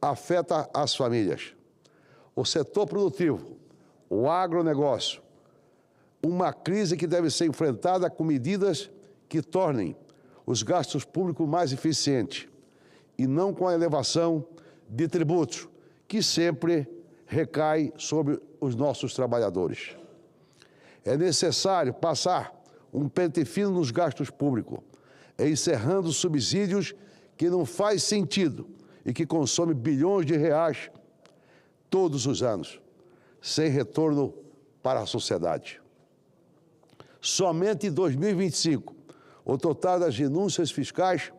afeta as famílias, o setor produtivo, o agronegócio. Uma crise que deve ser enfrentada com medidas que tornem os gastos públicos mais eficientes e não com a elevação de tributos, que sempre recai sobre os nossos trabalhadores. É necessário passar um pente fino nos gastos públicos, encerrando subsídios que não faz sentido e que consomem bilhões de reais todos os anos, sem retorno para a sociedade. Somente em 2025, o total das renúncias fiscais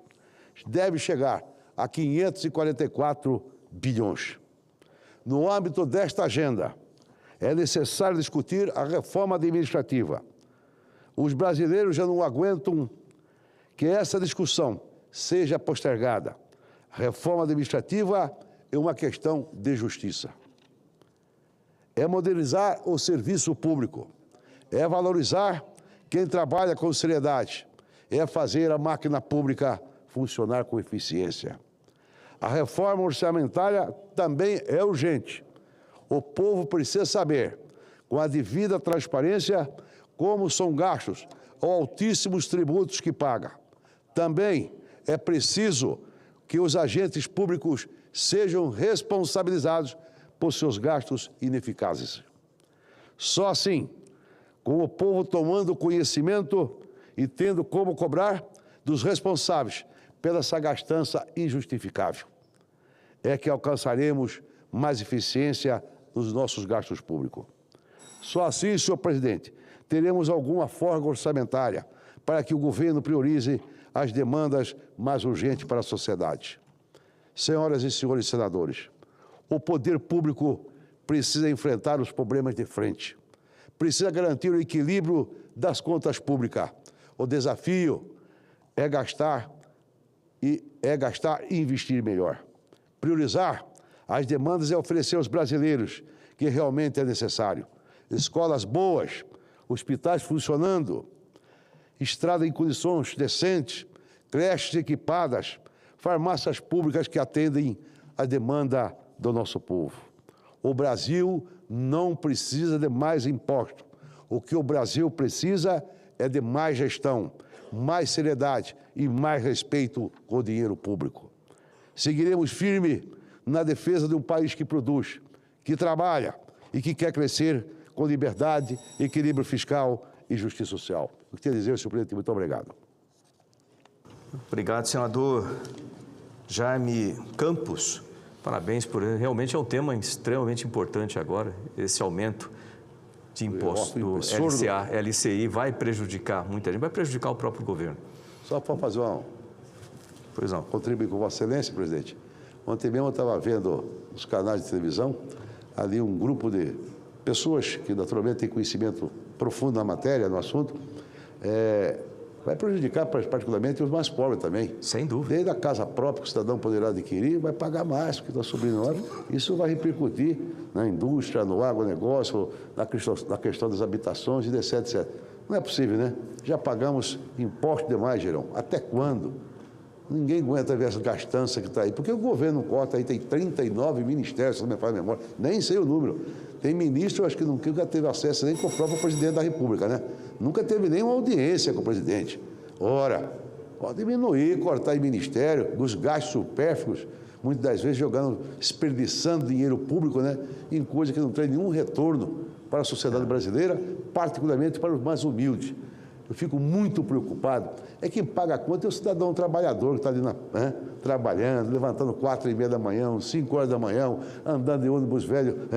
deve chegar a 544 bilhões. No âmbito desta agenda, é necessário discutir a reforma administrativa. Os brasileiros já não aguentam que essa discussão seja postergada. Reforma administrativa é uma questão de justiça. É modernizar o serviço público, é valorizar quem trabalha com seriedade, é fazer a máquina pública funcionar com eficiência. A reforma orçamentária também é urgente. O povo precisa saber, com a devida transparência, como são gastos os altíssimos tributos que paga. Também é preciso que os agentes públicos sejam responsabilizados por seus gastos ineficazes. Só assim, com o povo tomando conhecimento e tendo como cobrar dos responsáveis pela essa gastança injustificável, é que alcançaremos mais eficiência nos nossos gastos públicos. Só assim, senhor presidente, teremos alguma folga orçamentária para que o governo priorize as demandas mais urgentes para a sociedade. Senhoras e senhores senadores, o poder público precisa enfrentar os problemas de frente, precisa garantir o equilíbrio das contas públicas. O desafio é gastar e investir melhor. Priorizar as demandas é oferecer aos brasileiros que realmente é necessário. Escolas boas, hospitais funcionando, estrada em condições decentes, creches equipadas, farmácias públicas que atendem a demanda do nosso povo. O Brasil não precisa de mais impostos. O que o Brasil precisa é de mais gestão, mais seriedade e mais respeito com o dinheiro público. Seguiremos firme na defesa de um país que produz, que trabalha e que quer crescer com liberdade, equilíbrio fiscal e justiça social. O que quer dizer, senhor presidente? Muito obrigado. Obrigado, senador Jaime Campos. Parabéns por ele. Realmente é um tema extremamente importante agora, esse aumento de imposto do LCA, LCI, vai prejudicar muita gente, vai prejudicar o próprio governo. Só para fazer contribuir com Vossa Excelência, presidente. Ontem mesmo eu estava vendo nos canais de televisão, ali um grupo de pessoas que naturalmente têm conhecimento profundo na matéria, no assunto, vai prejudicar particularmente os mais pobres também. Sem dúvida. Desde a casa própria que o cidadão poderá adquirir, vai pagar mais, porque está subindo hora. Isso vai repercutir na indústria, no agronegócio, na questão das habitações, etc, etc. Não é possível, né? Já pagamos imposto demais, Girão. Até quando? Ninguém aguenta ver essa gastança que está aí. Porque o governo corta aí, tem 39 ministérios, se não me faz memória, nem sei o número. Tem ministro, acho que nunca teve acesso nem com o próprio presidente da República, né? Nunca teve nenhuma audiência com o presidente. Ora, pode diminuir, cortar em ministério, os gastos supérfluos, muitas das vezes desperdiçando dinheiro público, né, em coisa que não tem nenhum retorno para a sociedade brasileira, particularmente para os mais humildes. Eu fico muito preocupado. É quem paga a conta é o cidadão trabalhador que está ali trabalhando, levantando 4h30 da manhã, 5 horas da manhã, andando de ônibus velho,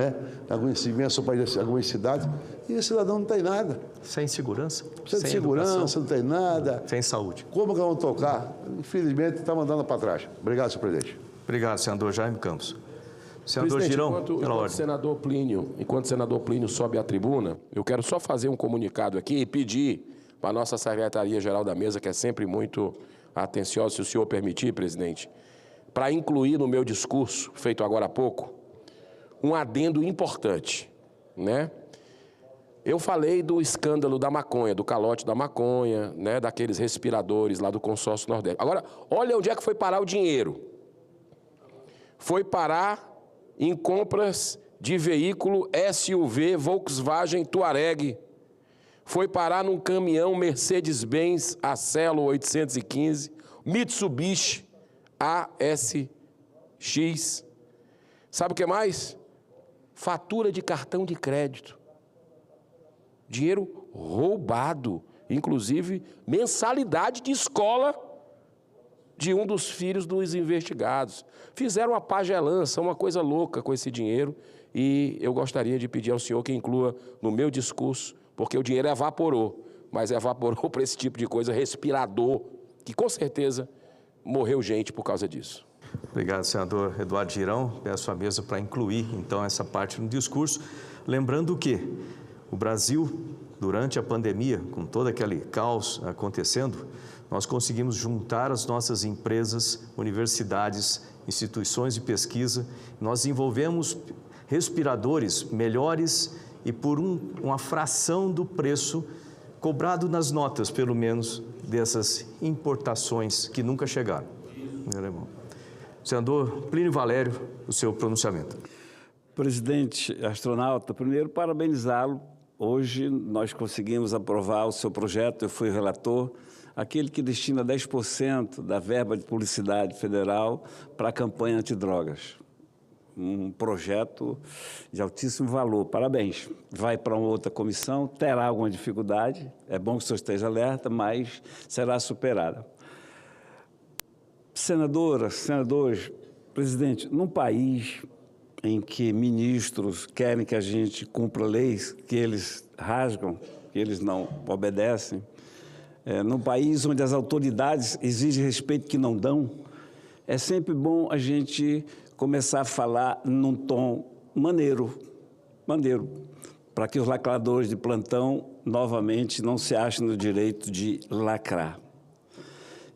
alguns imensos países, algumas cidades, e esse cidadão não tem nada. Sem segurança? Sem segurança, educação, não tem nada. Sem saúde. Como que vamos tocar? Infelizmente, está mandando para trás. Obrigado, senhor presidente. Obrigado, senador Jaime Campos. Senador Girão, pela ordem. Enquanto o senador Plínio sobe à tribuna, eu quero só fazer um comunicado aqui e pedir para a nossa Secretaria-Geral da Mesa, que é sempre muito atenciosa, se o senhor permitir, presidente, para incluir no meu discurso, feito agora há pouco, um adendo importante, né? Eu falei do escândalo da maconha, do calote da maconha, né, daqueles respiradores lá do consórcio Nordeste. Agora, olha onde é que foi parar o dinheiro. Foi parar em compras de veículo SUV Volkswagen Touareg. Foi parar num caminhão Mercedes-Benz Acelo 815, Mitsubishi ASX. Sabe o que mais? Fatura de cartão de crédito. Dinheiro roubado, inclusive mensalidade de escola de um dos filhos dos investigados. Fizeram uma pagelança, uma coisa louca com esse dinheiro, e eu gostaria de pedir ao senhor que inclua no meu discurso, porque o dinheiro evaporou, mas evaporou para esse tipo de coisa, respirador, que com certeza morreu gente por causa disso. Obrigado, senador Eduardo Girão. Peço à mesa para incluir, então, essa parte no discurso. Lembrando que o Brasil, durante a pandemia, com todo aquele caos acontecendo, nós conseguimos juntar as nossas empresas, universidades, instituições de pesquisa. Nós desenvolvemos respiradores melhores e por uma fração do preço cobrado nas notas, pelo menos, dessas importações que nunca chegaram. Senador Plínio Valério, o seu pronunciamento. Presidente astronauta, primeiro parabenizá-lo. Hoje nós conseguimos aprovar o seu projeto, eu fui relator, aquele que destina 10% da verba de publicidade federal para a campanha antidrogas. um projeto de altíssimo valor. Parabéns. Vai para uma outra comissão, terá alguma dificuldade, é bom que o senhor esteja alerta, mas será superada. Senadoras, senadores, presidente, num país em que ministros querem que a gente cumpra leis que eles rasgam, que eles não obedecem, num país onde as autoridades exigem respeito que não dão, é sempre bom a gente começar a falar num tom maneiro, para que os lacradores de plantão, novamente, não se achem no direito de lacrar.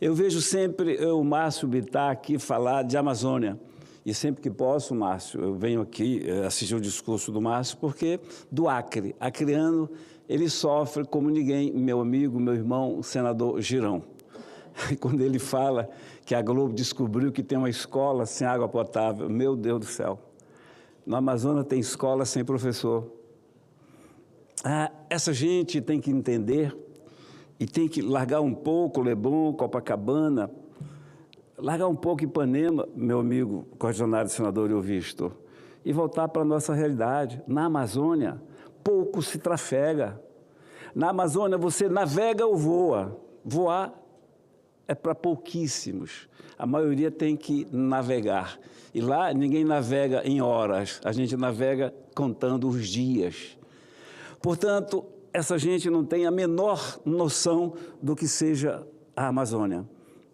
Eu vejo sempre o Márcio Bittar aqui falar de Amazônia. E sempre que posso, Márcio, eu venho aqui assistir o discurso do Márcio, porque do Acre, acreano, ele sofre como ninguém, meu amigo, meu irmão, o senador Girão. E quando ele fala que a Globo descobriu que tem uma escola sem água potável, meu Deus do céu, no Amazonas tem escola sem professor. Essa gente tem que entender e tem que largar um pouco Leblon, Copacabana, largar um pouco Ipanema, meu amigo correligionário senador Euvisto, e voltar para a nossa realidade. Na Amazônia, pouco se trafega. Na Amazônia, você navega ou voa. Voar é para pouquíssimos. A maioria tem que navegar. E lá, ninguém navega em horas, a gente navega contando os dias. Portanto, essa gente não tem a menor noção do que seja a Amazônia.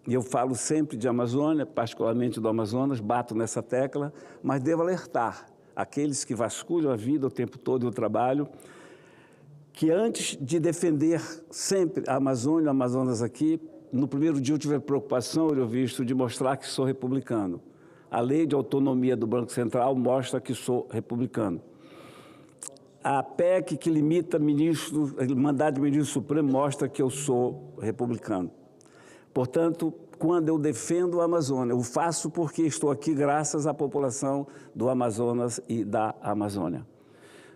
E eu falo sempre de Amazônia, particularmente do Amazonas, bato nessa tecla, mas devo alertar aqueles que vasculham a vida o tempo todo e o trabalho, que antes de defender sempre a Amazônia, o Amazonas aqui, no primeiro dia eu tive a preocupação, eu visto, de mostrar que sou republicano. A lei de autonomia do Banco Central mostra que sou republicano. A PEC que limita o mandato de ministro supremo mostra que eu sou republicano. Portanto, quando eu defendo a Amazônia, eu faço porque estou aqui graças à população do Amazonas e da Amazônia.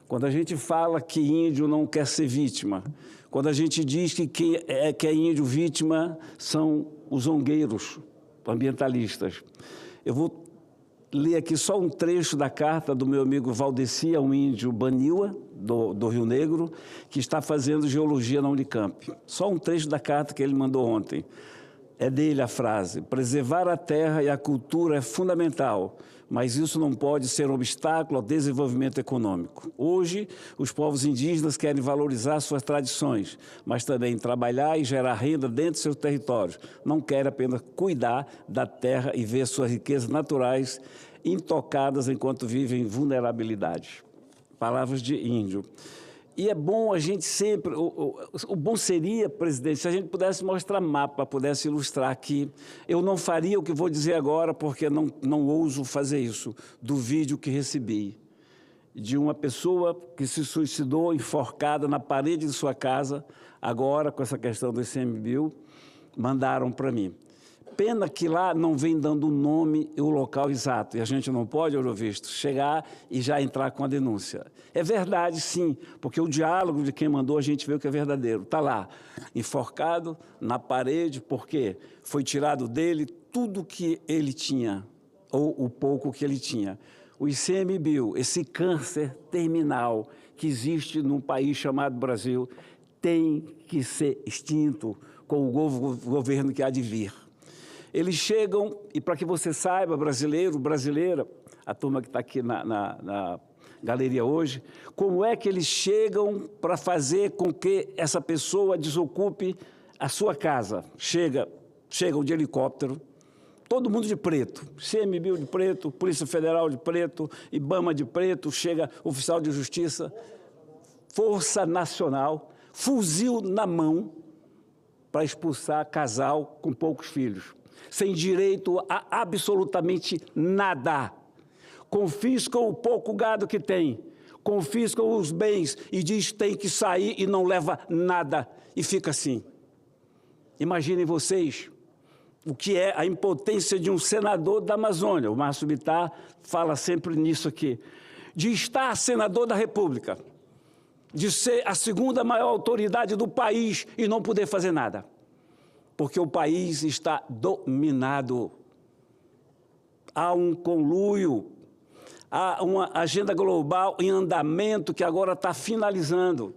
Quando a gente fala que índio não quer ser vítima, quando a gente diz que quem é índio vítima são os zongueiros ambientalistas. Eu vou ler aqui só um trecho da carta do meu amigo Valdeci, um índio Baniwa, do Rio Negro, que está fazendo geologia na Unicamp. Só um trecho da carta que ele mandou ontem. É dele a frase: preservar a terra e a cultura é fundamental, mas isso não pode ser um obstáculo ao desenvolvimento econômico. Hoje, os povos indígenas querem valorizar suas tradições, mas também trabalhar e gerar renda dentro de seus territórios. Não querem apenas cuidar da terra e ver suas riquezas naturais intocadas enquanto vivem em vulnerabilidade. Palavras de índio. E é bom a gente sempre... O bom seria, presidente, se a gente pudesse mostrar mapa, pudesse ilustrar aqui. Eu não faria o que vou dizer agora, porque não ouso fazer isso, do vídeo que recebi, de uma pessoa que se suicidou enforcada na parede de sua casa, agora, com essa questão do ICMBio, mandaram para mim. Pena que lá não vem dando o nome e o local exato, e a gente não pode, Eurovisto, chegar e já entrar com a denúncia. É verdade, sim, porque o diálogo de quem mandou a gente vê o que é verdadeiro. Está lá, enforcado na parede, porque foi tirado dele tudo que ele tinha, ou o pouco que ele tinha. O ICMBio, esse câncer terminal que existe num país chamado Brasil, tem que ser extinto com o governo que há de vir. Eles chegam, e para que você saiba, brasileiro, brasileira, a turma que está aqui na galeria hoje, como é que eles chegam para fazer com que essa pessoa desocupe a sua casa. Chegam de helicóptero, todo mundo de preto, ICMBio de preto, Polícia Federal de preto, IBAMA de preto, chega oficial de justiça, Força Nacional, fuzil na mão para expulsar casal com poucos filhos, sem direito a absolutamente nada. Confiscam o pouco gado que tem, confiscam os bens e diz que tem que sair e não leva nada. E fica assim. Imaginem vocês o que é a impotência de um senador da Amazônia. O Márcio Bittar fala sempre nisso aqui. De estar senador da República, de ser a segunda maior autoridade do país e não poder fazer nada. Porque o país está dominado. Há um conluio, Há uma agenda global em andamento que agora está finalizando.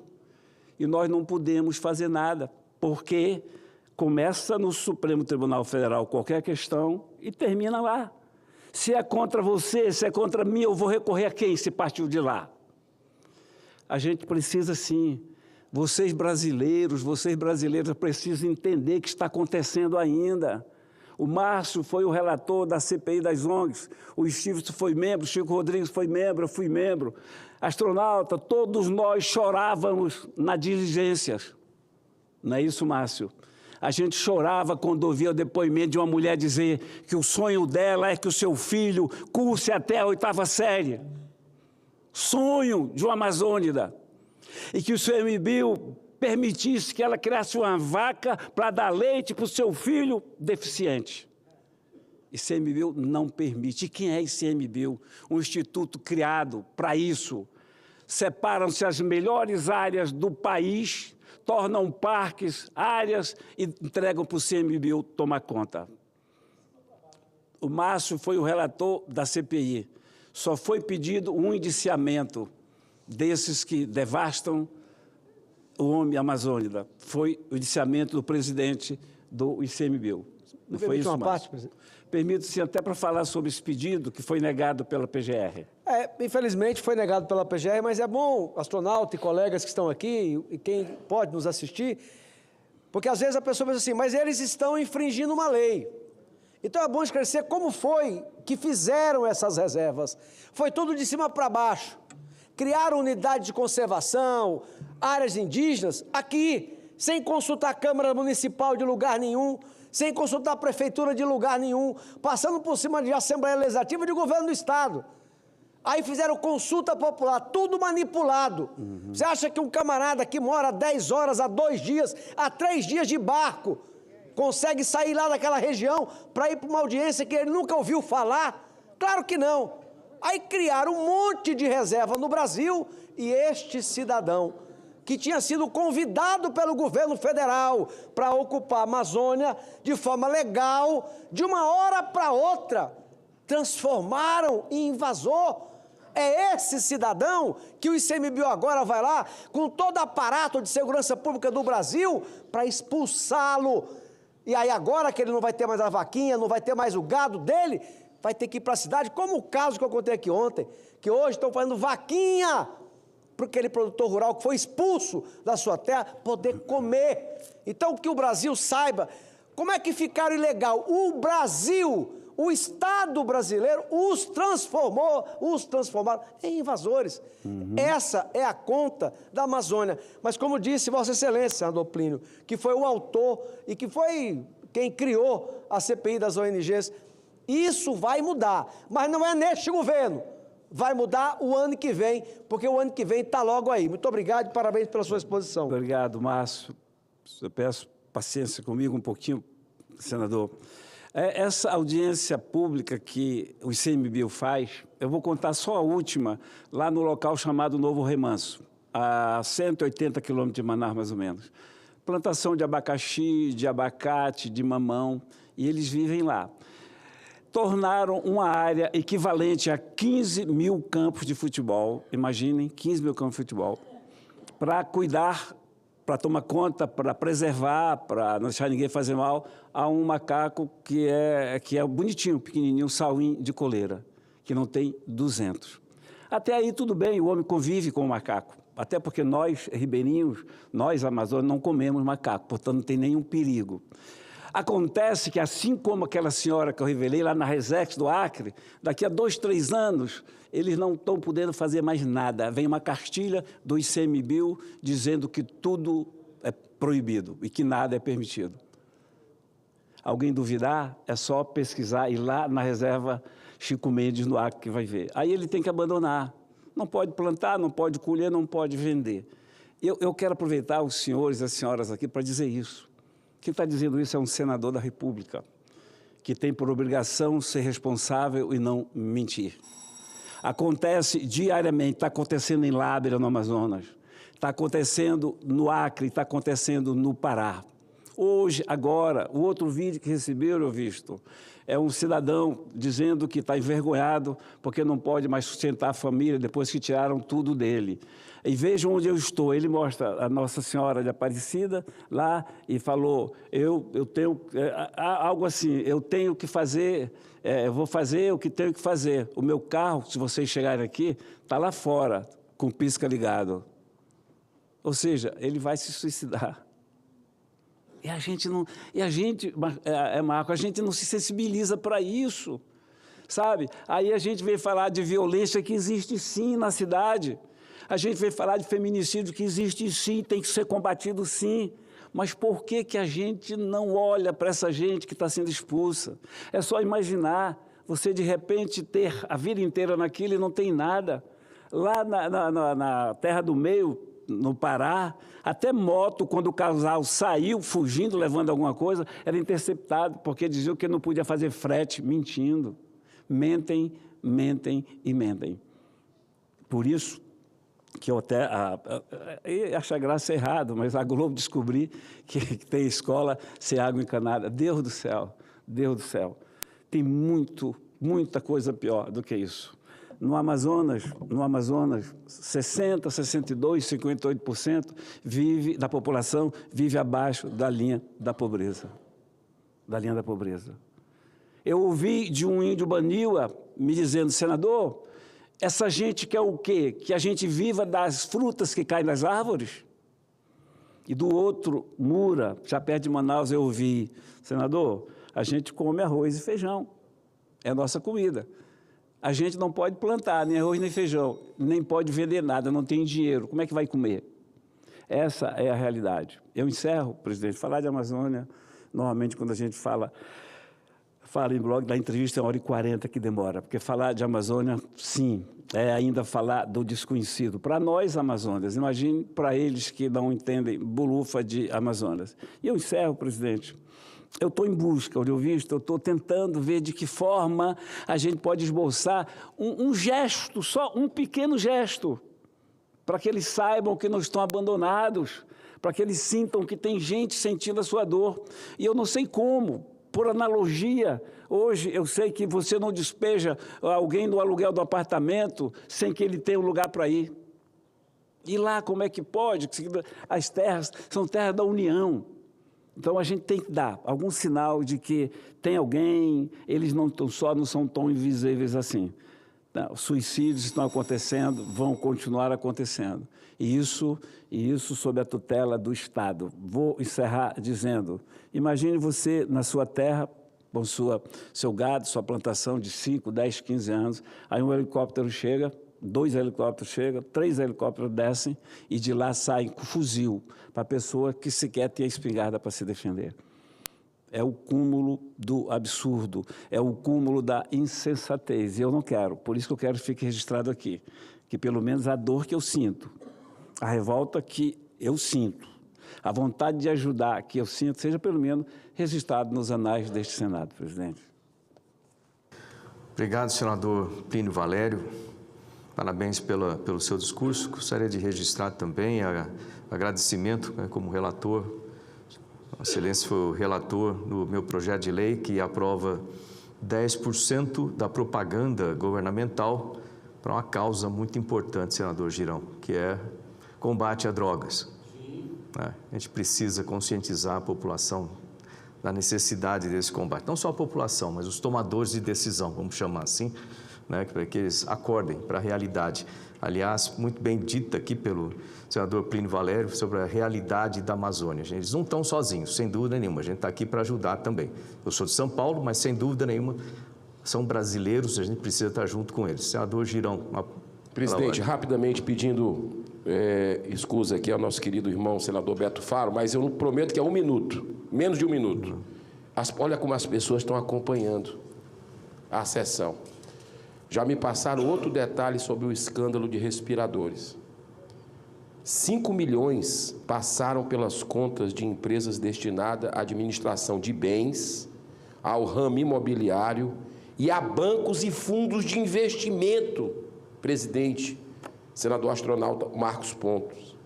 E nós não podemos fazer nada, porque começa no Supremo Tribunal Federal qualquer questão e termina lá. Se é contra você, se é contra mim, eu vou recorrer a quem se partiu de lá? A gente precisa, sim, vocês brasileiras precisam entender o que está acontecendo ainda. O Márcio foi o relator da CPI das ONGs, o Stevenson foi membro, o Chico Rodrigues foi membro, eu fui membro. Astronauta, todos nós chorávamos nas diligências. Não é isso, Márcio? A gente chorava quando ouvia o depoimento de uma mulher dizer que o sonho dela é que o seu filho curse até a 8ª série. Sonho de uma amazônida. E que o ICMBio permitisse que ela criasse uma vaca para dar leite para o seu filho deficiente. ICMBio não permite. E quem é ICMBio? Um instituto criado para isso. Separam-se as melhores áreas do país, tornam parques, áreas e entregam para o ICMBio tomar conta. O Márcio foi o relator da CPI. Só foi pedido um indiciamento desses que devastam o homem amazônida. Foi o indiciamento do presidente do ICMBio. Não foi isso, Márcio? Permito-se até para falar sobre esse pedido que foi negado pela PGR. Infelizmente foi negado pela PGR, mas é bom, astronauta e colegas que estão aqui, e quem pode nos assistir, porque às vezes a pessoa pensa assim, mas eles estão infringindo uma lei. Então é bom esclarecer como foi que fizeram essas reservas. Foi tudo de cima para baixo. Criaram unidades de conservação, áreas indígenas, aqui, sem consultar a Câmara Municipal de lugar nenhum, sem consultar a Prefeitura de lugar nenhum, passando por cima de Assembleia Legislativa e de Governo do Estado. Aí fizeram consulta popular, tudo manipulado. Você acha que um camarada que mora 10 horas, a 2 dias, a 3 dias de barco, consegue sair lá daquela região para ir para uma audiência que ele nunca ouviu falar? Claro que não. Aí criaram um monte de reserva no Brasil e este cidadão, que tinha sido convidado pelo governo federal para ocupar a Amazônia de forma legal, de uma hora para outra, transformaram em invasor. É esse cidadão que o ICMBio agora vai lá, com todo o aparato de segurança pública do Brasil, para expulsá-lo. E aí agora que ele não vai ter mais a vaquinha, não vai ter mais o gado dele, vai ter que ir para a cidade, como o caso que eu contei aqui ontem, que hoje estão fazendo vaquinha para aquele produtor rural que foi expulso da sua terra poder comer. Então, que o Brasil saiba como é que ficaram ilegal. O Brasil, o Estado brasileiro, os transformaram em invasores. Essa é a conta da Amazônia. Mas, como disse Vossa Excelência, senador Plínio, que foi o autor e que foi quem criou a CPI das ONGs, isso vai mudar, mas não é neste governo. Vai mudar o ano que vem, porque o ano que vem está logo aí. Muito obrigado e parabéns pela sua exposição. Obrigado, Márcio. Eu peço paciência comigo um pouquinho, senador. Essa audiência pública que o ICMBio faz, eu vou contar só a última, lá no local chamado Novo Remanso, a 180 quilômetros de Manaus, mais ou menos. Plantação de abacaxi, de abacate, de mamão, e eles vivem lá. Tornaram uma área equivalente a 15 mil campos de futebol, imaginem, 15 mil campos de futebol, para cuidar, para tomar conta, para preservar, para não deixar ninguém fazer mal, a um macaco que é bonitinho, pequenininho, um sauim de coleira, que não tem 200. Até aí tudo bem, o homem convive com o macaco, até porque nós, ribeirinhos, nós, amazônicos, não comemos macaco, portanto não tem nenhum perigo. Acontece que, assim como aquela senhora que eu revelei lá na Resex do Acre, daqui a 2, 3 anos, eles não estão podendo fazer mais nada. Vem uma cartilha do ICMBio dizendo que tudo é proibido e que nada é permitido. Alguém duvidar, é só pesquisar e ir lá na reserva Chico Mendes, no Acre, que vai ver. Aí ele tem que abandonar. Não pode plantar, não pode colher, não pode vender. Eu quero aproveitar os senhores e as senhoras aqui para dizer isso. Quem está dizendo isso é um senador da República, que tem por obrigação ser responsável e não mentir. Acontece diariamente, está acontecendo em Lábrea, no Amazonas, está acontecendo no Acre, está acontecendo no Pará. Hoje, agora, o outro vídeo que receberam, visto, é um cidadão dizendo que está envergonhado porque não pode mais sustentar a família depois que tiraram tudo dele. E vejam onde eu estou. Ele mostra a Nossa Senhora de Aparecida lá e falou, eu tenho, algo assim, eu tenho que fazer, eu vou fazer o que tenho que fazer. O meu carro, se vocês chegarem aqui, está lá fora, com o pisca ligado. Ou seja, ele vai se suicidar. E a gente não, Marco, a gente não se sensibiliza para isso, sabe? Aí a gente vem falar de violência que existe sim na cidade. A gente vem falar de feminicídio que existe sim, tem que ser combatido sim. Mas por que que a gente não olha para essa gente que está sendo expulsa? É só imaginar você de repente ter a vida inteira naquilo e não tem nada. Lá na Terra do Meio, no Pará, até moto, quando o casal saiu fugindo, levando alguma coisa, era interceptado, porque diziam que não podia fazer frete, mentindo. Mentem, mentem e mentem. Por isso que eu até acho graça errado, mas a Globo descobri que tem escola sem água encanada. Deus do céu, tem muita coisa pior do que isso. No Amazonas, 60, 62, 58% da população vive abaixo da linha da pobreza. Eu ouvi de um índio Baniwa me dizendo, senador, essa gente quer o quê? Que a gente viva das frutas que caem das árvores? E do outro, Mura, já perto de Manaus, eu ouvi, senador, a gente come arroz e feijão, é a nossa comida. A gente não pode plantar nem arroz nem feijão, nem pode vender nada, não tem dinheiro. Como é que vai comer? Essa é a realidade. Eu encerro, presidente, falar de Amazônia, normalmente quando a gente fala em blog, da entrevista é 1h40 que demora, porque falar de Amazônia, sim, é ainda falar do desconhecido. Para nós, Amazonas, imagine para eles que não entendem bolufa de Amazonas. E eu encerro, presidente. Eu estou em busca, eu estou tentando ver de que forma a gente pode esboçar um gesto, só um pequeno gesto, para que eles saibam que não estão abandonados, para que eles sintam que tem gente sentindo a sua dor. E eu não sei como, por analogia, hoje eu sei que você não despeja alguém do aluguel do apartamento sem que ele tenha um lugar para ir. E lá, como é que pode? As terras são terras da União. Então, a gente tem que dar algum sinal de que tem alguém, eles não são tão invisíveis assim. Não, suicídios estão acontecendo, vão continuar acontecendo. E isso sob a tutela do Estado. Vou encerrar dizendo, imagine você na sua terra, com seu gado, sua plantação de 5, 10, 15 anos, aí um helicóptero chega, 2 helicópteros chegam, 3 helicópteros descem e de lá saem com fuzil para a pessoa que sequer tem a espingarda para se defender. É o cúmulo do absurdo, é o cúmulo da insensatez. E eu não quero, por isso que eu quero que fique registrado aqui, que pelo menos a dor que eu sinto, a revolta que eu sinto, a vontade de ajudar que eu sinto, seja pelo menos registrado nos anais deste Senado, presidente. Obrigado, senador Plínio Valério. Parabéns pelo seu discurso. Gostaria de registrar também agradecimento, como relator. A Excelência foi o relator do meu projeto de lei que aprova 10% da propaganda governamental para uma causa muito importante, senador Girão, que é combate a drogas. A gente precisa conscientizar a população da necessidade desse combate. Não só a população, mas os tomadores de decisão, vamos chamar assim, para que eles acordem para a realidade. Aliás, muito bem dita aqui pelo senador Plínio Valério sobre a realidade da Amazônia. Eles não estão sozinhos, sem dúvida nenhuma. A gente está aqui para ajudar também. Eu sou de São Paulo, mas sem dúvida nenhuma são brasileiros, a gente precisa estar junto com eles. Senador Girão. Presidente, rapidamente pedindo escusa aqui ao nosso querido irmão, senador Beto Faro, mas eu prometo que é 1 minuto, menos de 1 minuto. Olha como as pessoas estão acompanhando a sessão. Já me passaram outro detalhe sobre o escândalo de respiradores. 5 milhões passaram pelas contas de empresas destinadas à administração de bens, ao ramo imobiliário e a bancos e fundos de investimento, presidente, senador astronauta Marcos Pontes.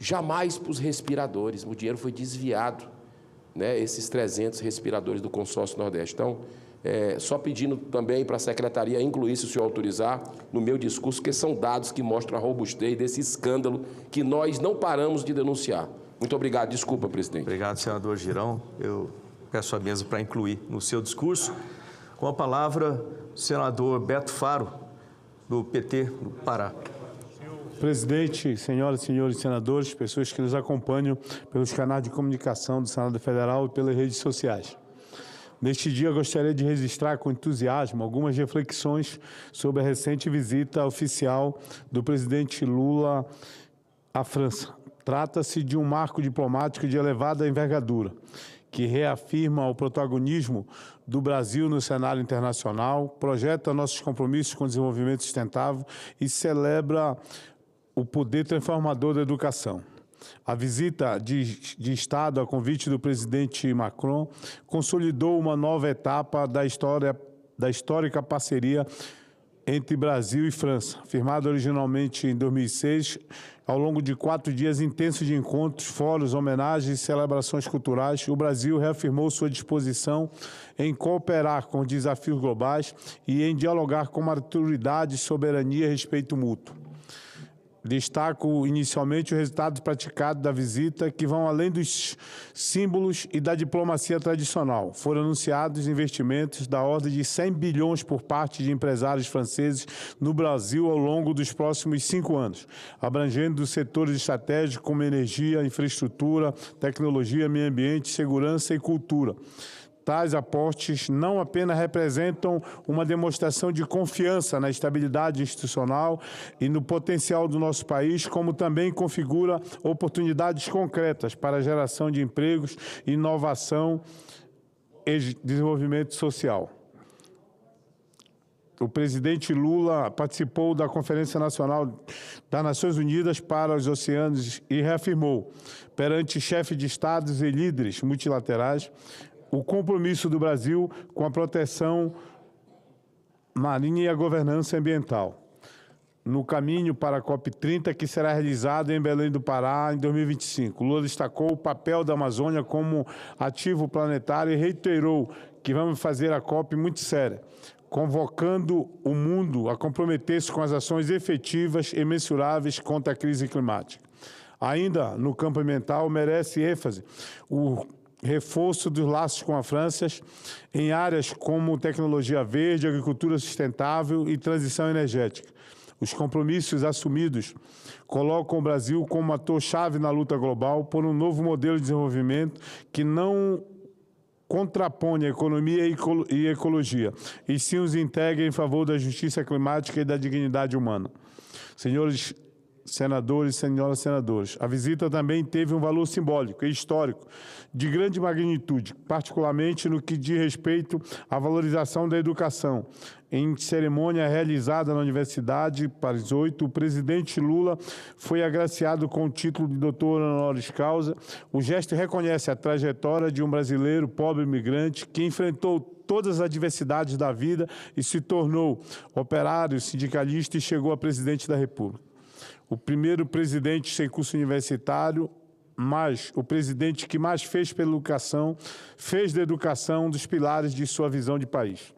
jamais para os respiradores. O dinheiro foi desviado, né, esses 300 respiradores do consórcio Nordeste. Então, só pedindo também para a Secretaria incluir, se o senhor autorizar, no meu discurso, porque são dados que mostram a robustez desse escândalo que nós não paramos de denunciar. Muito obrigado. Desculpa, presidente. Obrigado, senador Girão. Eu peço a mesa para incluir no seu discurso. Com a palavra, o senador Beto Faro, do PT do Pará. Presidente, senhoras e senhores senadores, pessoas que nos acompanham pelos canais de comunicação do Senado Federal e pelas redes sociais. Neste dia, eu gostaria de registrar com entusiasmo algumas reflexões sobre a recente visita oficial do presidente Lula à França. Trata-se de um marco diplomático de elevada envergadura, que reafirma o protagonismo do Brasil no cenário internacional, projeta nossos compromissos com o desenvolvimento sustentável e celebra o poder transformador da educação. A visita de Estado a convite do presidente Macron consolidou uma nova etapa da histórica parceria entre Brasil e França, firmada originalmente em 2006, ao longo de 4 dias intensos de encontros, fóruns, homenagens e celebrações culturais. O Brasil reafirmou sua disposição em cooperar com os desafios globais e em dialogar com maturidade, soberania e respeito mútuo. Destaco inicialmente os resultados praticados da visita, que vão além dos símbolos e da diplomacia tradicional. Foram anunciados investimentos da ordem de 100 bilhões por parte de empresários franceses no Brasil ao longo dos próximos 5 anos, abrangendo setores estratégicos como energia, infraestrutura, tecnologia, meio ambiente, segurança e cultura. Tais aportes não apenas representam uma demonstração de confiança na estabilidade institucional e no potencial do nosso país, como também configura oportunidades concretas para a geração de empregos, inovação e desenvolvimento social. O presidente Lula participou da Conferência Nacional das Nações Unidas para os Oceanos e reafirmou, perante chefes de estados e líderes multilaterais, o compromisso do Brasil com a proteção marinha e a governança ambiental, no caminho para a COP30, que será realizada em Belém do Pará em 2025. Lula destacou o papel da Amazônia como ativo planetário e reiterou que vamos fazer a COP muito séria, convocando o mundo a comprometer-se com as ações efetivas e mensuráveis contra a crise climática. Ainda no campo ambiental, merece ênfase o reforço dos laços com a França em áreas como tecnologia verde, agricultura sustentável e transição energética. Os compromissos assumidos colocam o Brasil como ator-chave na luta global por um novo modelo de desenvolvimento que não contrapõe a economia e ecologia, e sim os integra em favor da justiça climática e da dignidade humana. Senhores senadores e senhoras senadoras, a visita também teve um valor simbólico e histórico de grande magnitude, particularmente no que diz respeito à valorização da educação. Em cerimônia realizada na Universidade Paris 8, o presidente Lula foi agraciado com o título de doutor honoris causa. O gesto reconhece a trajetória de um brasileiro pobre imigrante que enfrentou todas as adversidades da vida e se tornou operário, sindicalista e chegou a presidente da República. O primeiro presidente sem curso universitário, mas o presidente que mais fez pela educação, fez da educação um dos pilares de sua visão de país.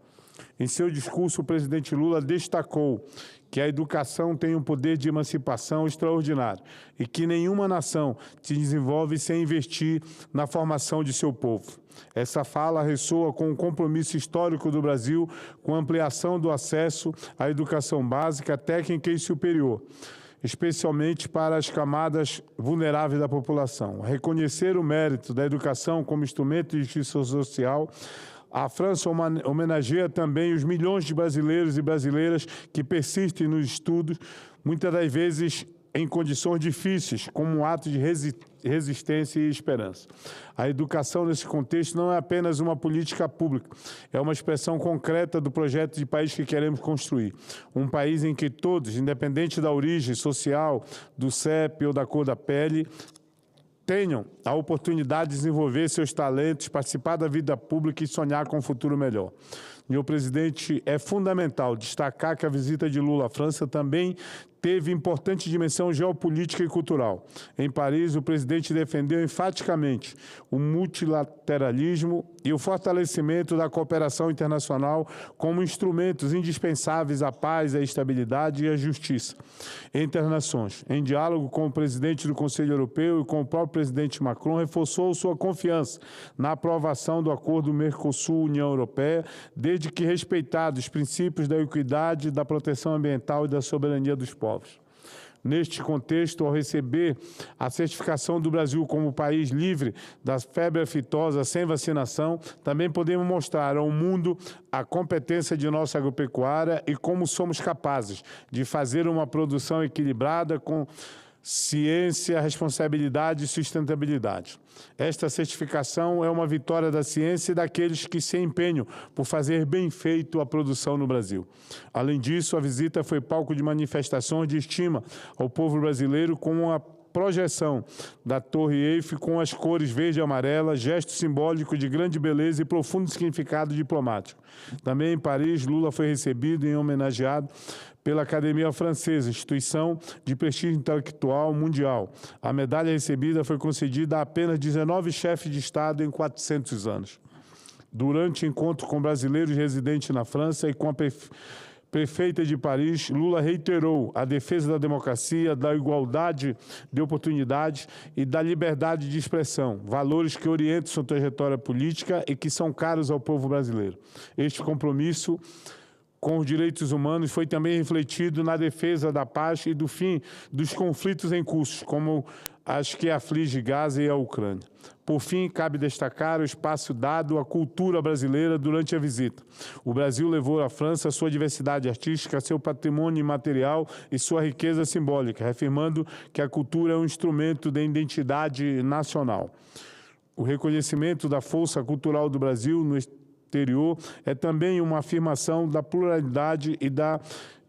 Em seu discurso, o presidente Lula destacou que a educação tem um poder de emancipação extraordinário e que nenhuma nação se desenvolve sem investir na formação de seu povo. Essa fala ressoa com o compromisso histórico do Brasil com a ampliação do acesso à educação básica, técnica e superior, especialmente para as camadas vulneráveis da população. Reconhecer o mérito da educação como instrumento de justiça social, a França homenageia também os milhões de brasileiros e brasileiras que persistem nos estudos, muitas das vezes em condições difíceis, como um ato de resistência e esperança. A educação, nesse contexto, não é apenas uma política pública, é uma expressão concreta do projeto de país que queremos construir. Um país em que todos, independente da origem social, do CEP ou da cor da pele, tenham a oportunidade de desenvolver seus talentos, participar da vida pública e sonhar com um futuro melhor. Senhor presidente, é fundamental destacar que a visita de Lula à França também teve importante dimensão geopolítica e cultural. Em Paris, o presidente defendeu enfaticamente o multilateralismo e o fortalecimento da cooperação internacional como instrumentos indispensáveis à paz, à estabilidade e à justiça entre as nações. Em diálogo com o presidente do Conselho Europeu e com o próprio presidente Macron, reforçou sua confiança na aprovação do acordo Mercosul-União Europeia, desde que respeitados os princípios da equidade, da proteção ambiental e da soberania dos povos. Neste contexto, ao receber a certificação do Brasil como país livre da febre aftosa sem vacinação, também podemos mostrar ao mundo a competência de nossa agropecuária e como somos capazes de fazer uma produção equilibrada com ciência, responsabilidade e sustentabilidade. Esta certificação é uma vitória da ciência e daqueles que se empenham por fazer bem feito a produção no Brasil. Além disso, a visita foi palco de manifestações de estima ao povo brasileiro com a projeção da Torre Eiffel com as cores verde e amarela, gesto simbólico de grande beleza e profundo significado diplomático. Também em Paris, Lula foi recebido e homenageado pela Academia Francesa, instituição de prestígio intelectual mundial. A medalha recebida foi concedida a apenas 19 chefes de Estado em 400 anos. Durante encontro com brasileiros residentes na França e com a prefeita de Paris, Lula reiterou a defesa da democracia, da igualdade de oportunidades e da liberdade de expressão, valores que orientam sua trajetória política e que são caros ao povo brasileiro. Este compromisso com os direitos humanos foi também refletido na defesa da paz e do fim dos conflitos em curso, como as que afligem Gaza e a Ucrânia. Por fim, cabe destacar o espaço dado à cultura brasileira durante a visita. O Brasil levou à França sua diversidade artística, seu patrimônio imaterial e sua riqueza simbólica, reafirmando que a cultura é um instrumento de identidade nacional. O reconhecimento da força cultural do Brasil no exterior é também uma afirmação da pluralidade e da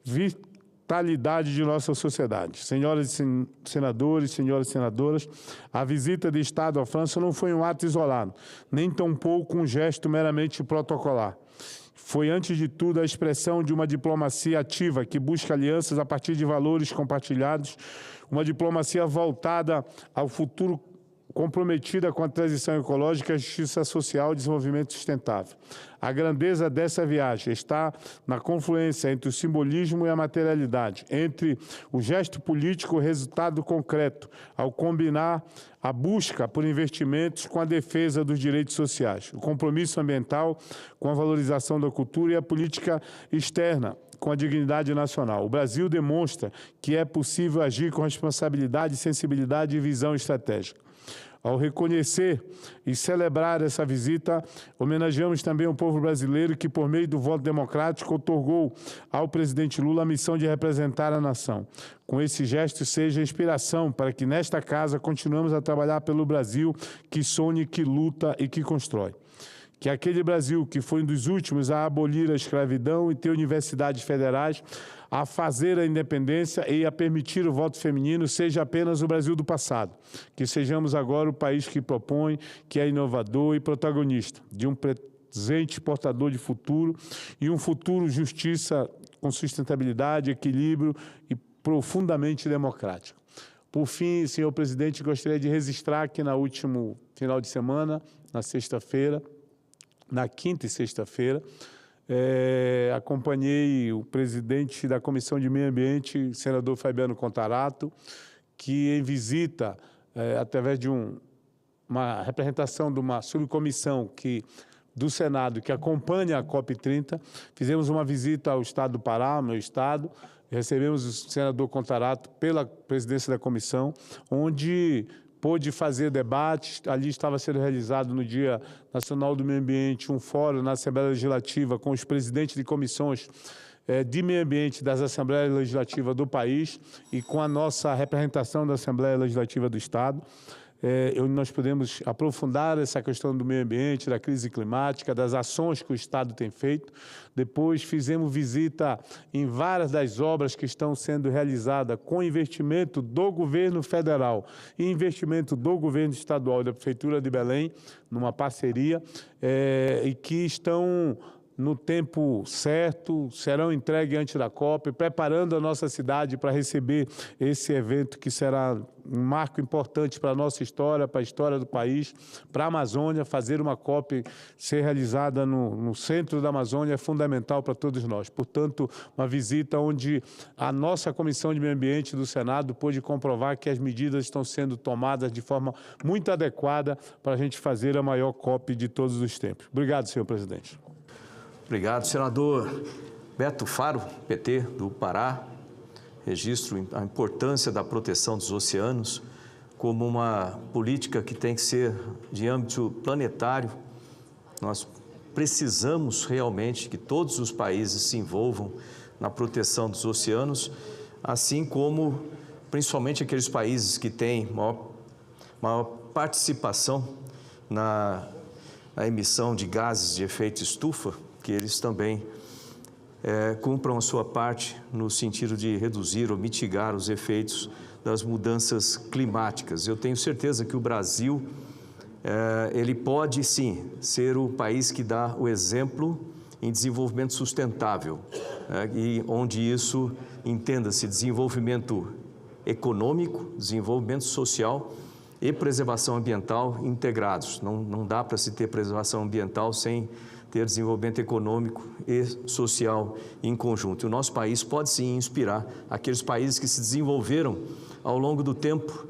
vitalidade de nossa sociedade. Senhoras e senadores, senhoras e senadoras, a visita de Estado à França não foi um ato isolado, nem tampouco um gesto meramente protocolar. Foi, antes de tudo, a expressão de uma diplomacia ativa que busca alianças a partir de valores compartilhados, uma diplomacia voltada ao futuro, comprometida com a transição ecológica, a justiça social e o desenvolvimento sustentável. A grandeza dessa viagem está na confluência entre o simbolismo e a materialidade, entre o gesto político e o resultado concreto, ao combinar a busca por investimentos com a defesa dos direitos sociais, o compromisso ambiental com a valorização da cultura e a política externa com a dignidade nacional. O Brasil demonstra que é possível agir com responsabilidade, sensibilidade e visão estratégica. Ao reconhecer e celebrar essa visita, homenageamos também o povo brasileiro que, por meio do voto democrático, otorgou ao presidente Lula a missão de representar a nação. Com esse gesto, seja inspiração para que, nesta casa, continuemos a trabalhar pelo Brasil que sonha, que luta e que constrói. Que aquele Brasil que foi um dos últimos a abolir a escravidão e ter universidades federais, a fazer a independência e a permitir o voto feminino seja apenas o Brasil do passado. Que sejamos agora o país que propõe, que é inovador e protagonista de um presente portador de futuro e um futuro justiça com sustentabilidade, equilíbrio e profundamente democrático. Por fim, senhor presidente, gostaria de registrar que no último final de semana, na sexta-feira, na quinta e sexta-feira, acompanhei o presidente da Comissão de Meio Ambiente, senador Fabiano Contarato, que em visita, através de uma representação de uma subcomissão do Senado que acompanha a COP30, fizemos uma visita ao estado do Pará, meu estado, recebemos o senador Contarato pela presidência da comissão, onde pôde fazer debates. Ali estava sendo realizado no Dia Nacional do Meio Ambiente um fórum na Assembleia Legislativa com os presidentes de comissões de meio ambiente das Assembleias Legislativas do país e com a nossa representação da Assembleia Legislativa do Estado. Nós podemos aprofundar essa questão do meio ambiente, da crise climática, das ações que o Estado tem feito. Depois fizemos visita em várias das obras que estão sendo realizadas com investimento do governo federal e investimento do governo estadual e da Prefeitura de Belém, numa parceria, e que estão no tempo certo, serão entregues antes da COP, preparando a nossa cidade para receber esse evento que será um marco importante para a nossa história, para a história do país, para a Amazônia. Fazer uma COP ser realizada no centro da Amazônia é fundamental para todos nós. Portanto, uma visita onde a nossa Comissão de Meio Ambiente do Senado pôde comprovar que as medidas estão sendo tomadas de forma muito adequada para a gente fazer a maior COP de todos os tempos. Obrigado, senhor presidente. Obrigado, senador Beto Faro, PT do Pará. Registro a importância da proteção dos oceanos como uma política que tem que ser de âmbito planetário. Nós precisamos realmente que todos os países se envolvam na proteção dos oceanos, assim como principalmente aqueles países que têm maior participação na emissão de gases de efeito estufa, que eles também cumpram a sua parte no sentido de reduzir ou mitigar os efeitos das mudanças climáticas. Eu tenho certeza que o Brasil, ele pode sim ser o país que dá o exemplo em desenvolvimento sustentável, e onde isso entenda-se desenvolvimento econômico, desenvolvimento social e preservação ambiental integrados. Não dá para se ter preservação ambiental sem ter desenvolvimento econômico e social em conjunto. E o nosso país pode sim inspirar aqueles países que se desenvolveram ao longo do tempo,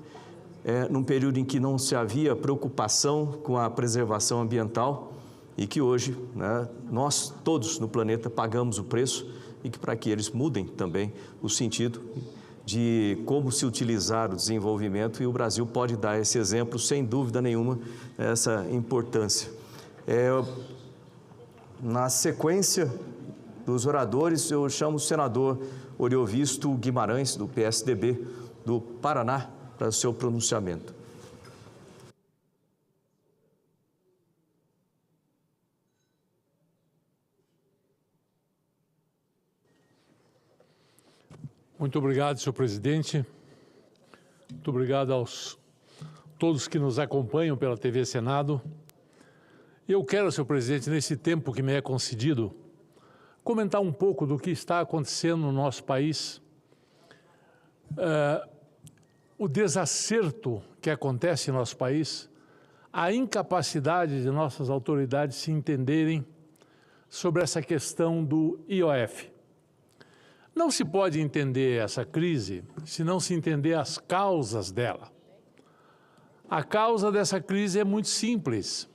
num período em que não se havia preocupação com a preservação ambiental e que hoje, nós todos no planeta pagamos o preço, e que para que eles mudem também o sentido de como se utilizar o desenvolvimento, e o Brasil pode dar esse exemplo, sem dúvida nenhuma, essa importância. Na sequência dos oradores, eu chamo o senador Oriovisto Guimarães, do PSDB do Paraná, para o seu pronunciamento. Muito obrigado, senhor presidente. Muito obrigado aos todos que nos acompanham pela TV Senado. Eu quero, senhor presidente, nesse tempo que me é concedido, comentar um pouco do que está acontecendo no nosso país, o desacerto que acontece em nosso país, a incapacidade de nossas autoridades se entenderem sobre essa questão do IOF. Não se pode entender essa crise se não se entender as causas dela. A causa dessa crise é muito simples.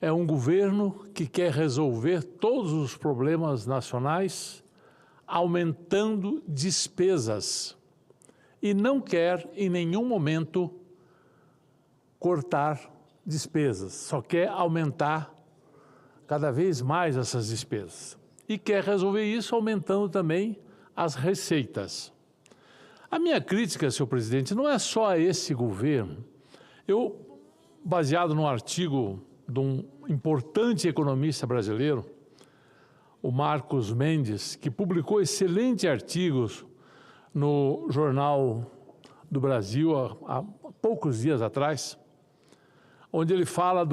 É um governo que quer resolver todos os problemas nacionais aumentando despesas e não quer em nenhum momento cortar despesas, só quer aumentar cada vez mais essas despesas. E quer resolver isso aumentando também as receitas. A minha crítica, senhor presidente, não é só a esse governo. Eu, baseado num artigo de um importante economista brasileiro, o Marcos Mendes, que publicou excelentes artigos no Jornal do Brasil há poucos dias atrás, onde ele fala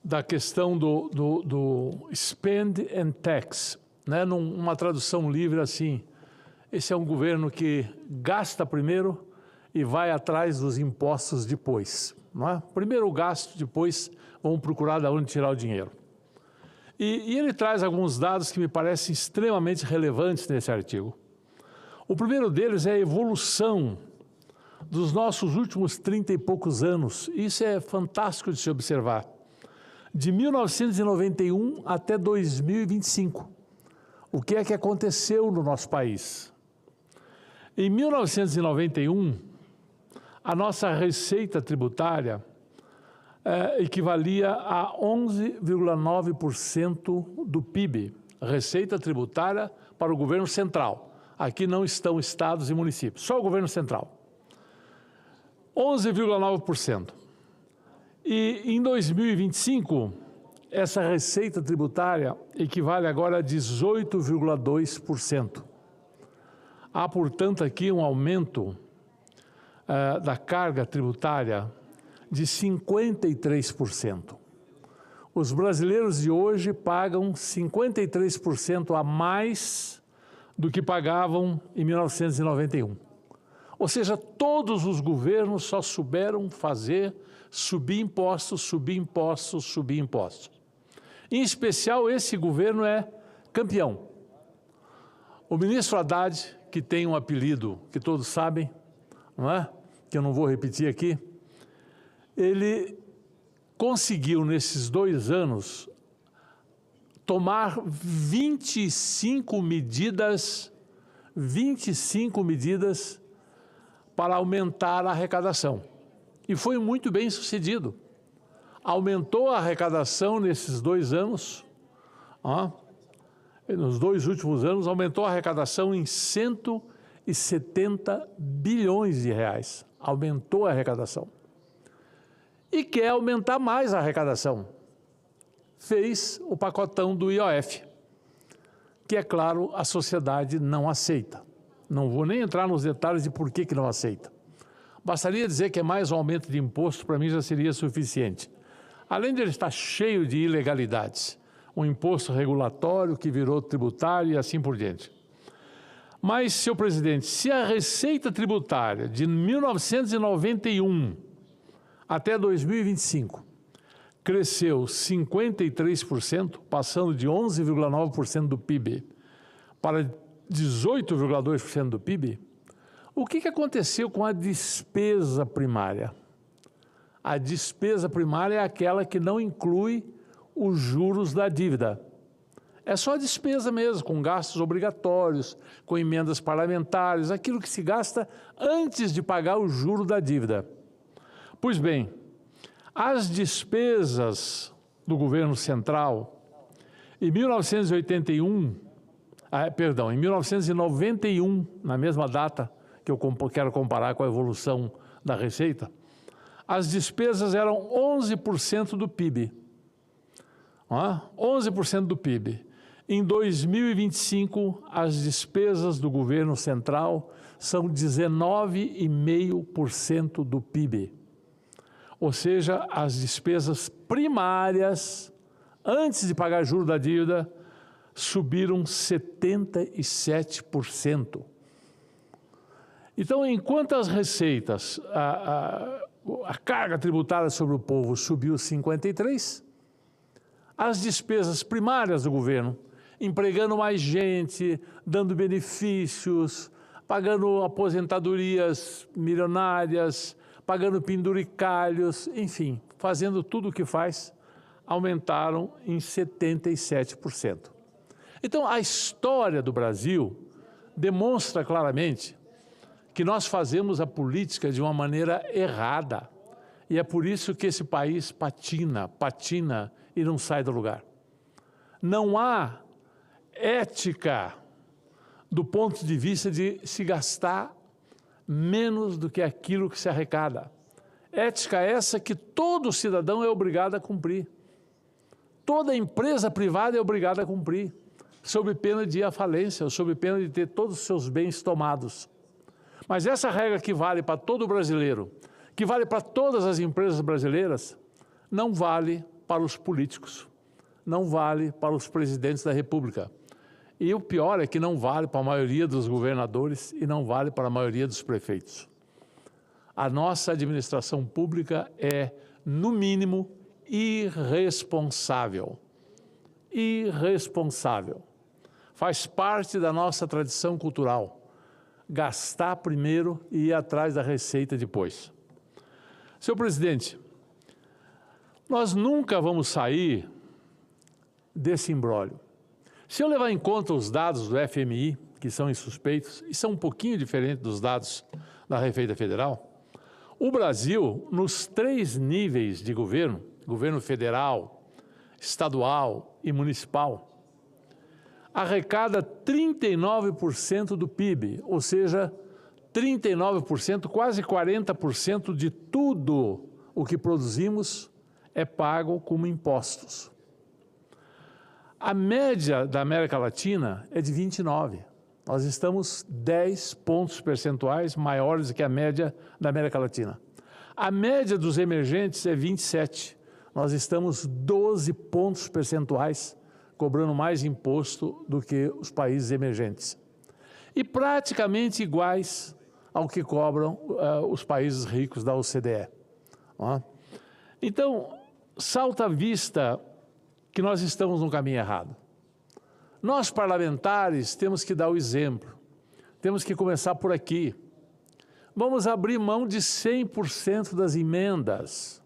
da questão do spend and tax, numa tradução livre assim. Esse é um governo que gasta primeiro e vai atrás dos impostos depois. Não é? Primeiro o gasto, depois vamos procurar de onde tirar o dinheiro. E ele traz alguns dados que me parecem extremamente relevantes nesse artigo. O primeiro deles é a evolução dos nossos últimos 30 e poucos anos. Isso é fantástico de se observar. De 1991 até 2025. O que é que aconteceu no nosso país? Em 1991, a nossa receita tributária equivalia a 11,9% do PIB, receita tributária para o governo central. Aqui não estão estados e municípios, só o governo central. 11,9%. E em 2025, essa receita tributária equivale agora a 18,2%. Há, portanto, aqui um aumento da carga tributária de 53%. os brasileiros de hoje pagam 53% a mais do que pagavam em 1991. Ou seja, todos os governos só souberam fazer subir impostos, subir impostos, subir impostos. Em especial, esse governo é campeão. O ministro Haddad, que tem um apelido que todos sabem, não é? Que eu não vou repetir aqui, ele conseguiu, nesses 2 anos, tomar 25 medidas para aumentar a arrecadação. E foi muito bem sucedido. Aumentou a arrecadação nesses 2 anos, nos 2 últimos anos, aumentou a arrecadação em 170 bilhões de reais. Aumentou a arrecadação. E quer aumentar mais a arrecadação. Fez o pacotão do IOF, que, é claro, a sociedade não aceita. Não vou nem entrar nos detalhes de por que não aceita. Bastaria dizer que é mais um aumento de imposto, para mim já seria suficiente. Além de ele estar cheio de ilegalidades, um imposto regulatório que virou tributário e assim por diante. Mas, senhor presidente, se a receita tributária de 1991 até 2025 cresceu 53%, passando de 11,9% do PIB para 18,2% do PIB, o que aconteceu com a despesa primária? A despesa primária é aquela que não inclui os juros da dívida. É só a despesa mesmo, com gastos obrigatórios, com emendas parlamentares, aquilo que se gasta antes de pagar o juro da dívida. Pois bem, as despesas do governo central, em 1991, na mesma data que eu quero comparar com a evolução da receita, as despesas eram 11% do PIB. 11% do PIB. Em 2025, as despesas do governo central são 19,5% do PIB. Ou seja, as despesas primárias, antes de pagar juros da dívida, subiram 77%. Então, enquanto as receitas, a carga tributária sobre o povo subiu 53%, as despesas primárias do governo, empregando mais gente, dando benefícios, pagando aposentadorias milionárias, pagando penduricalhos, enfim, fazendo tudo o que faz, aumentaram em 77%. Então, a história do Brasil demonstra claramente que nós fazemos a política de uma maneira errada. E é por isso que esse país patina e não sai do lugar. Não há ética do ponto de vista de se gastar menos do que aquilo que se arrecada. Ética essa que todo cidadão é obrigado a cumprir. Toda empresa privada é obrigada a cumprir, sob pena de ir à falência, ou sob pena de ter todos os seus bens tomados. Mas essa regra que vale para todo brasileiro, que vale para todas as empresas brasileiras, não vale para os políticos, não vale para os presidentes da República. E o pior é que não vale para a maioria dos governadores e não vale para a maioria dos prefeitos. A nossa administração pública é, no mínimo, irresponsável. Irresponsável. Faz parte da nossa tradição cultural. Gastar primeiro e ir atrás da receita depois. Senhor presidente, nós nunca vamos sair desse imbróglio. Se eu levar em conta os dados do FMI, que são insuspeitos, e são um pouquinho diferentes dos dados da Receita Federal, o Brasil, nos 3 níveis de governo, governo federal, estadual e municipal, arrecada 39% do PIB, ou seja, 39%, quase 40% de tudo o que produzimos é pago como impostos. A média da América Latina é de 29%. Nós estamos 10 pontos percentuais maiores do que a média da América Latina. A média dos emergentes é 27%. nós estamos 12 pontos percentuais cobrando mais imposto do que os países emergentes. E praticamente iguais ao que cobram os países ricos da OCDE. Então, salta à vista que nós estamos no caminho errado. Nós, parlamentares, temos que dar o exemplo. Temos que começar por aqui. Vamos abrir mão de 100% das emendas.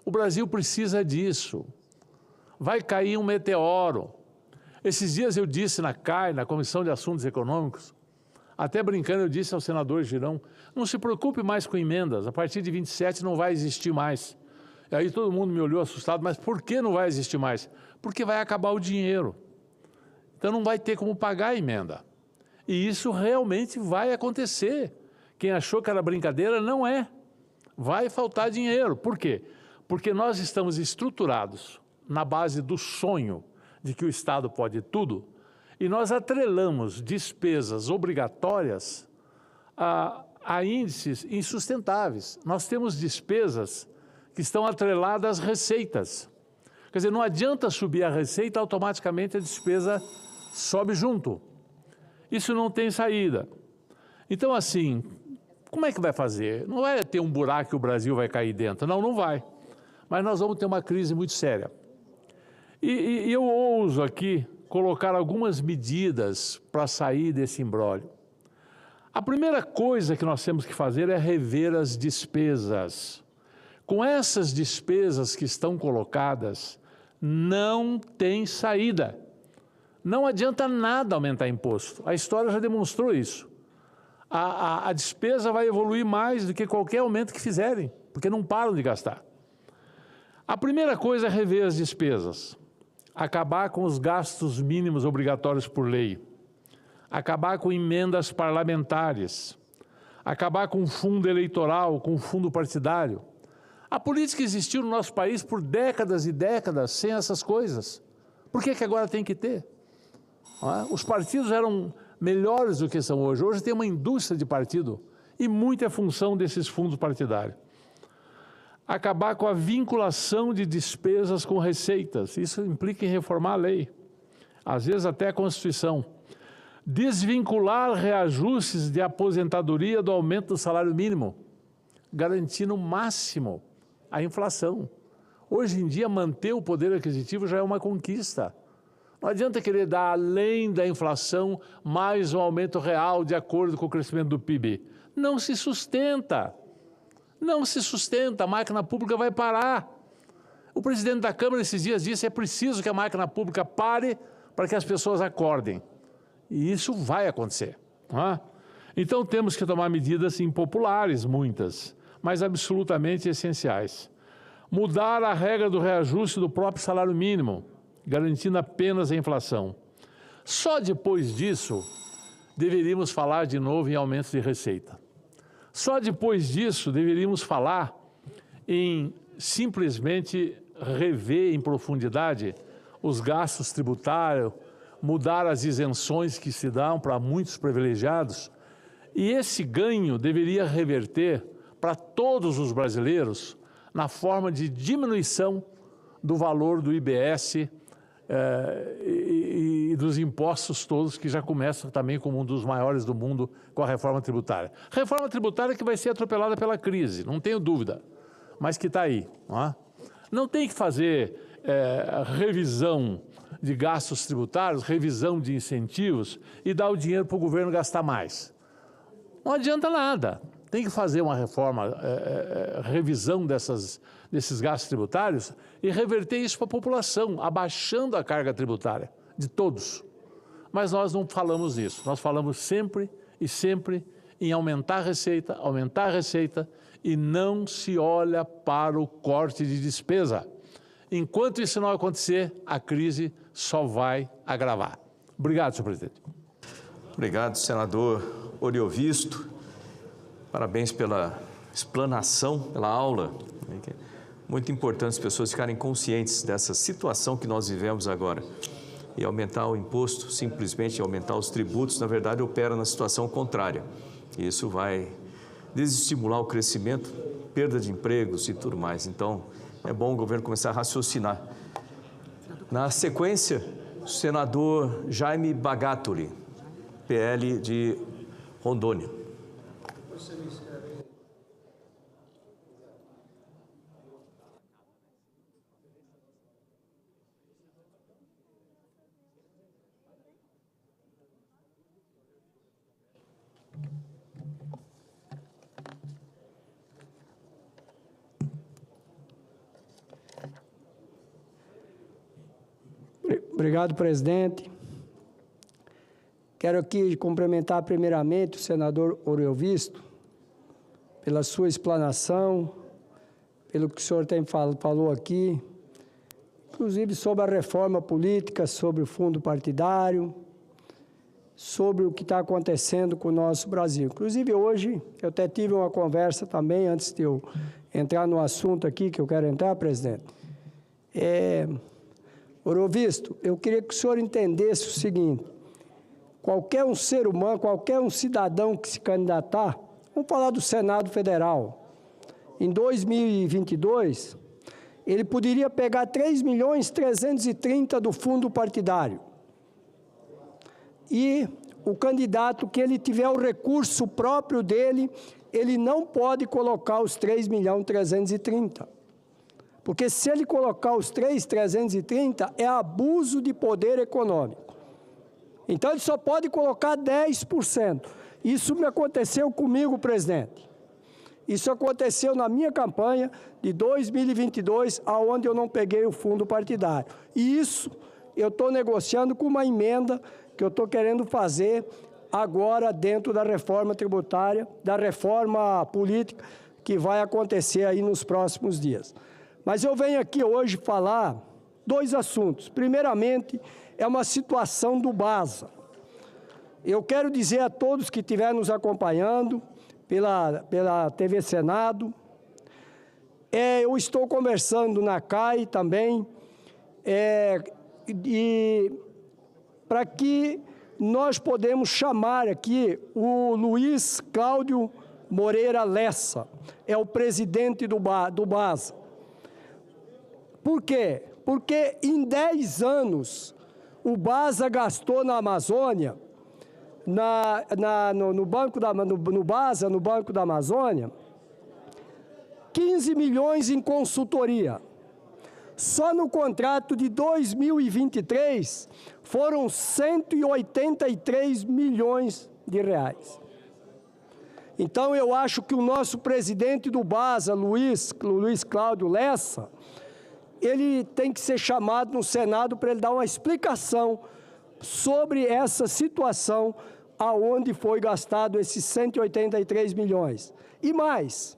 O Brasil precisa disso. Vai cair um meteoro. Esses dias eu disse na CAI, na Comissão de Assuntos Econômicos, até brincando eu disse ao senador Girão, não se preocupe mais com emendas, a partir de 27 não vai existir mais. E aí todo mundo me olhou assustado, mas por que não vai existir mais? Porque vai acabar o dinheiro. Então não vai ter como pagar a emenda. E isso realmente vai acontecer. Quem achou que era brincadeira, não é. Vai faltar dinheiro. Por quê? Porque nós estamos estruturados na base do sonho de que o Estado pode tudo, e nós atrelamos despesas obrigatórias a índices insustentáveis. Nós temos despesas que estão atreladas às receitas. Quer dizer, não adianta subir a receita, automaticamente a despesa sobe junto. Isso não tem saída. Então, assim, como é que vai fazer? Não vai ter um buraco que o Brasil vai cair dentro. Não, não vai. Mas nós vamos ter uma crise muito séria. E eu ouso aqui colocar algumas medidas para sair desse imbróglio. A primeira coisa que nós temos que fazer é rever as despesas. Com essas despesas que estão colocadas, não tem saída. Não adianta nada aumentar imposto. A história já demonstrou isso. A despesa vai evoluir mais do que qualquer aumento que fizerem, porque não param de gastar. A primeira coisa é rever as despesas. Acabar com os gastos mínimos obrigatórios por lei, acabar com emendas parlamentares, acabar com fundo eleitoral, com fundo partidário. A política existiu no nosso país por décadas e décadas sem essas coisas. Por que agora tem que ter? Os partidos eram melhores do que são hoje. Hoje tem uma indústria de partido e muita é função desses fundos partidários. Acabar com a vinculação de despesas com receitas. Isso implica em reformar a lei, às vezes até a Constituição. Desvincular reajustes de aposentadoria do aumento do salário mínimo, garantindo o máximo a inflação. Hoje em dia, manter o poder aquisitivo já é uma conquista. Não adianta querer dar, além da inflação, mais um aumento real de acordo com o crescimento do PIB. Não se sustenta. Não se sustenta, a máquina pública vai parar. O presidente da Câmara esses dias disse que é preciso que a máquina pública pare para que as pessoas acordem. E isso vai acontecer. Então temos que tomar medidas impopulares, muitas, mas absolutamente essenciais. Mudar a regra do reajuste do próprio salário mínimo, garantindo apenas a inflação. Só depois disso, deveríamos falar de novo em aumento de receita. Só depois disso deveríamos falar em simplesmente rever em profundidade os gastos tributários, mudar as isenções que se dão para muitos privilegiados, e esse ganho deveria reverter para todos os brasileiros na forma de diminuição do valor do IBS e dos impostos todos, que já começam também como um dos maiores do mundo com a reforma tributária. Reforma tributária que vai ser atropelada pela crise, não tenho dúvida, mas que está aí. Não tem que fazer revisão de gastos tributários, revisão de incentivos e dar o dinheiro para o governo gastar mais. Não adianta nada. Tem que fazer uma reforma, revisão desses gastos tributários e reverter isso para a população, abaixando a carga tributária de todos. Mas nós não falamos nisso. Nós falamos sempre e sempre em aumentar a receita e não se olha para o corte de despesa. Enquanto isso não acontecer, a crise só vai agravar. Obrigado, senhor presidente. Obrigado, senador Oriovisto. Parabéns pela explanação, pela aula. Muito importante as pessoas ficarem conscientes dessa situação que nós vivemos agora. E aumentar o imposto, simplesmente aumentar os tributos, na verdade, opera na situação contrária. E isso vai desestimular o crescimento, perda de empregos e tudo mais. Então, é bom o governo começar a raciocinar. Na sequência, o senador Jaime Bagatoli, PL de Rondônia. Obrigado, presidente. Quero aqui cumprimentar primeiramente o senador Oriovisto pela sua explanação, pelo que o senhor falou aqui, inclusive sobre a reforma política, sobre o fundo partidário, sobre o que está acontecendo com o nosso Brasil. Inclusive, hoje, eu até tive uma conversa também, antes de eu entrar no assunto aqui, que eu quero entrar, presidente. Oriovisto, eu queria que o senhor entendesse o seguinte: qualquer um ser humano, qualquer um cidadão que se candidatar, vamos falar do Senado Federal, em 2022, ele poderia pegar 3.330.000 do fundo partidário. E o candidato que ele tiver o recurso próprio dele, ele não pode colocar os 3.330.000. Porque se ele colocar os 3.330, é abuso de poder econômico. Então, ele só pode colocar 10%. Isso me aconteceu comigo, presidente. Isso aconteceu na minha campanha de 2022, onde eu não peguei o fundo partidário. E isso eu estou negociando com uma emenda que eu estou querendo fazer agora dentro da reforma tributária, da reforma política, que vai acontecer aí nos próximos dias. Mas eu venho aqui hoje falar dois assuntos. Primeiramente, é uma situação do BASA. Eu quero dizer a todos que estiverem nos acompanhando pela TV Senado, eu estou conversando na CAI também, para que nós podemos chamar aqui o Luiz Cláudio Moreira Lessa, é o presidente do BASA. Por quê? Porque em 10 anos o BASA gastou na Amazônia, no Banco da Amazônia, 15 milhões em consultoria. Só no contrato de 2023 foram 183 milhões de reais. Então eu acho que o nosso presidente do BASA, Luiz Cláudio Lessa, ele tem que ser chamado no Senado para ele dar uma explicação sobre essa situação aonde foi gastado esses 183 milhões. E mais,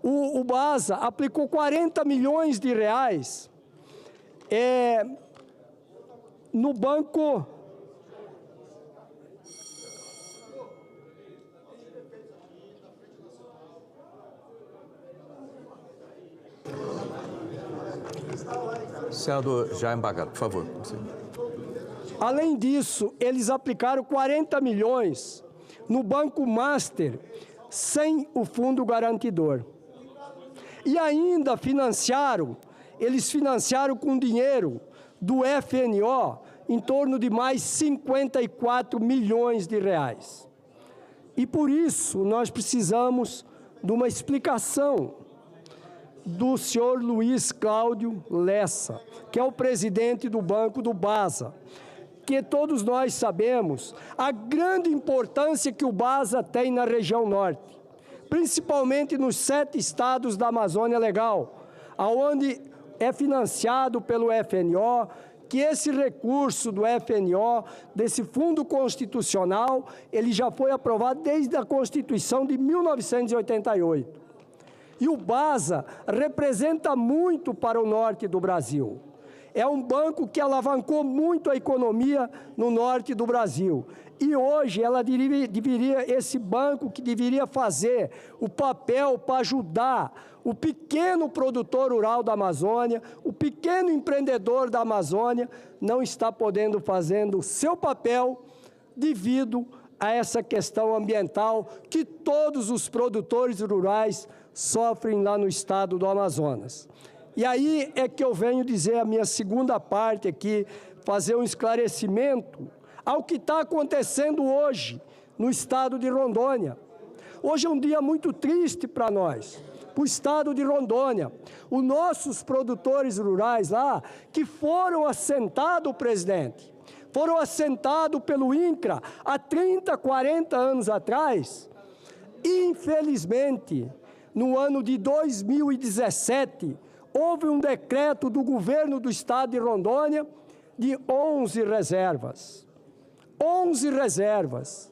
o BASA aplicou 40 milhões de reais no banco... Senador Jaime Bagatoli, por favor. Além disso, eles aplicaram 40 milhões no Banco Master, sem o fundo garantidor. E ainda eles financiaram com dinheiro do FNO, em torno de mais 54 milhões de reais. E por isso, nós precisamos de uma explicação do senhor Luiz Cláudio Lessa, que é o presidente do Banco do BASA, que todos nós sabemos a grande importância que o BASA tem na região norte, principalmente nos 7 estados da Amazônia Legal, aonde é financiado pelo FNO, que esse recurso do FNO, desse fundo constitucional, ele já foi aprovado desde a Constituição de 1988. E o BASA representa muito para o norte do Brasil. É um banco que alavancou muito a economia no norte do Brasil. E hoje esse banco que deveria fazer o papel para ajudar o pequeno produtor rural da Amazônia, o pequeno empreendedor da Amazônia, não está podendo fazer o seu papel devido a essa questão ambiental que todos os produtores rurais sofrem lá no estado do Amazonas. E aí é que eu venho dizer a minha segunda parte aqui, fazer um esclarecimento ao que está acontecendo hoje no estado de Rondônia. Hoje é um dia muito triste para nós, para o estado de Rondônia. Os nossos produtores rurais lá, que foram assentados, presidente, foram assentados pelo INCRA há 30, 40 anos atrás, infelizmente, no ano de 2017, houve um decreto do governo do estado de Rondônia de 11 reservas. 11 reservas.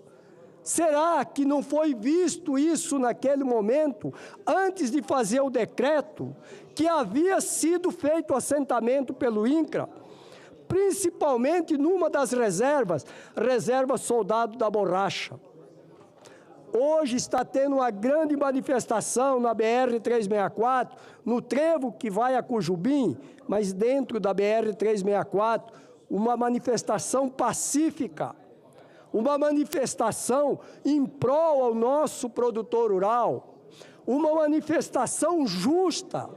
Será que não foi visto isso naquele momento, antes de fazer o decreto, que havia sido feito o assentamento pelo INCRA, principalmente numa das reservas, reserva Soldado da Borracha. Hoje está tendo uma grande manifestação na BR-364, no trevo que vai a Cujubim, mas dentro da BR-364, uma manifestação pacífica, uma manifestação em prol ao nosso produtor rural, uma manifestação justa,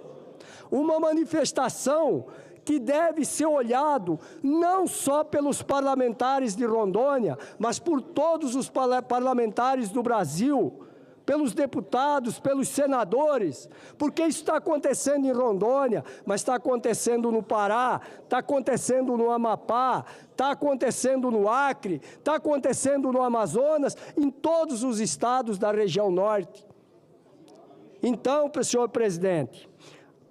uma manifestação que deve ser olhado não só pelos parlamentares de Rondônia, mas por todos os parlamentares do Brasil, pelos deputados, pelos senadores, porque isso está acontecendo em Rondônia, mas está acontecendo no Pará, está acontecendo no Amapá, está acontecendo no Acre, está acontecendo no Amazonas, em todos os estados da região norte. Então, senhor presidente,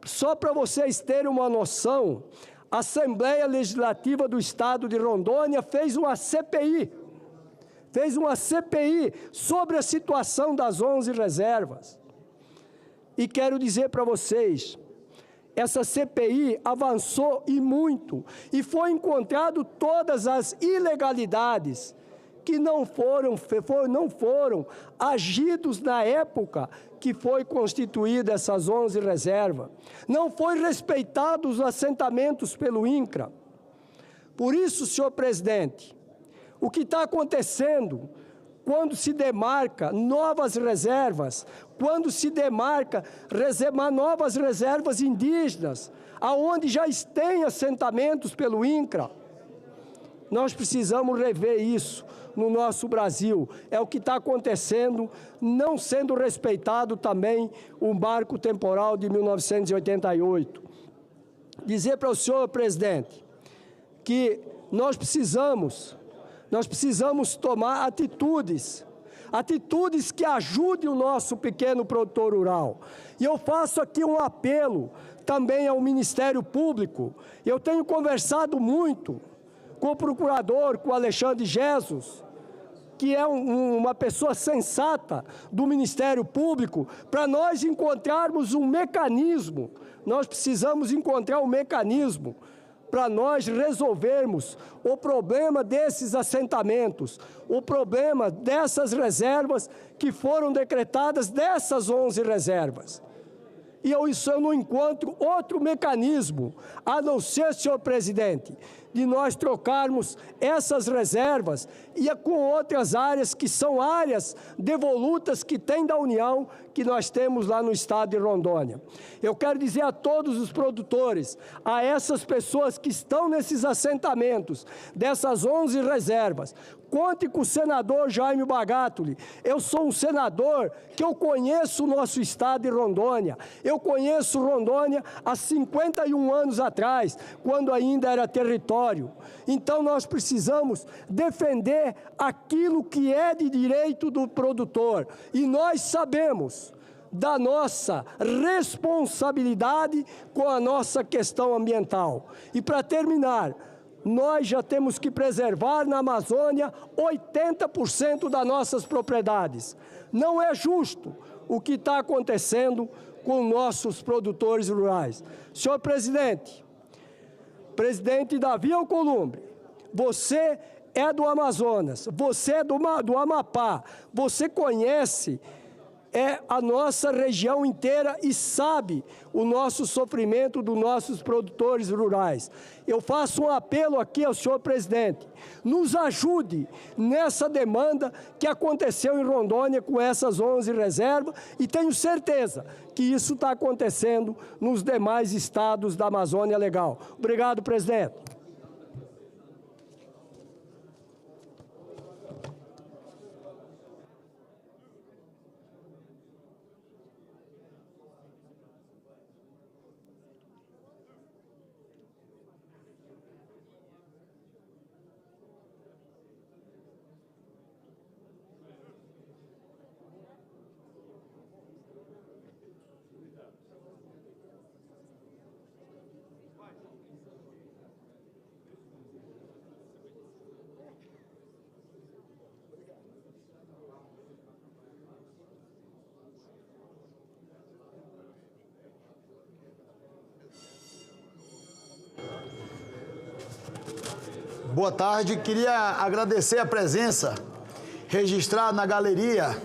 só para vocês terem uma noção, a Assembleia Legislativa do Estado de Rondônia fez uma CPI sobre a situação das 11 reservas. E quero dizer para vocês, essa CPI avançou e muito, e foi encontrado todas as ilegalidades que não foram agidos na época que foi constituída essas 11 reservas. Não foi respeitados os assentamentos pelo INCRA. Por isso, senhor presidente, o que está acontecendo quando se demarca novas reservas, quando se demarca novas reservas indígenas, aonde já tem assentamentos pelo INCRA, nós precisamos rever isso no nosso Brasil. É o que está acontecendo, não sendo respeitado também o marco temporal de 1988. Dizer para o senhor, presidente, que nós precisamos tomar atitudes que ajudem o nosso pequeno produtor rural. E eu faço aqui um apelo também ao Ministério Público. Eu tenho conversado muito com o procurador, com o Alexandre Jesus, que é uma pessoa sensata do Ministério Público, para nós encontrarmos um mecanismo. Nós precisamos encontrar um mecanismo para nós resolvermos o problema desses assentamentos, o problema dessas reservas que foram decretadas, dessas 11 reservas. E eu não encontro outro mecanismo, a não ser, senhor presidente, de nós trocarmos essas reservas e com outras áreas que são áreas devolutas que tem da União, que nós temos lá no estado de Rondônia. Eu quero dizer a todos os produtores, a essas pessoas que estão nesses assentamentos, dessas 11 reservas, conte com o senador Jaime Bagatoli. Eu sou um senador que eu conheço o nosso estado de Rondônia. Eu conheço Rondônia há 51 anos atrás, quando ainda era território. Então nós precisamos defender aquilo que é de direito do produtor. E nós sabemos da nossa responsabilidade com a nossa questão ambiental. E para terminar, nós já temos que preservar na Amazônia 80% das nossas propriedades. Não é justo o que está acontecendo com nossos produtores rurais. Senhor presidente, presidente Davi Alcolumbre, você é do Amazonas, você é do Amapá, você conhece é a nossa região inteira e sabe o nosso sofrimento dos nossos produtores rurais. Eu faço um apelo aqui ao senhor presidente, nos ajude nessa demanda que aconteceu em Rondônia com essas 11 reservas e tenho certeza que isso está acontecendo nos demais estados da Amazônia Legal. Obrigado, presidente. Boa tarde, queria agradecer a presença, registrar na galeria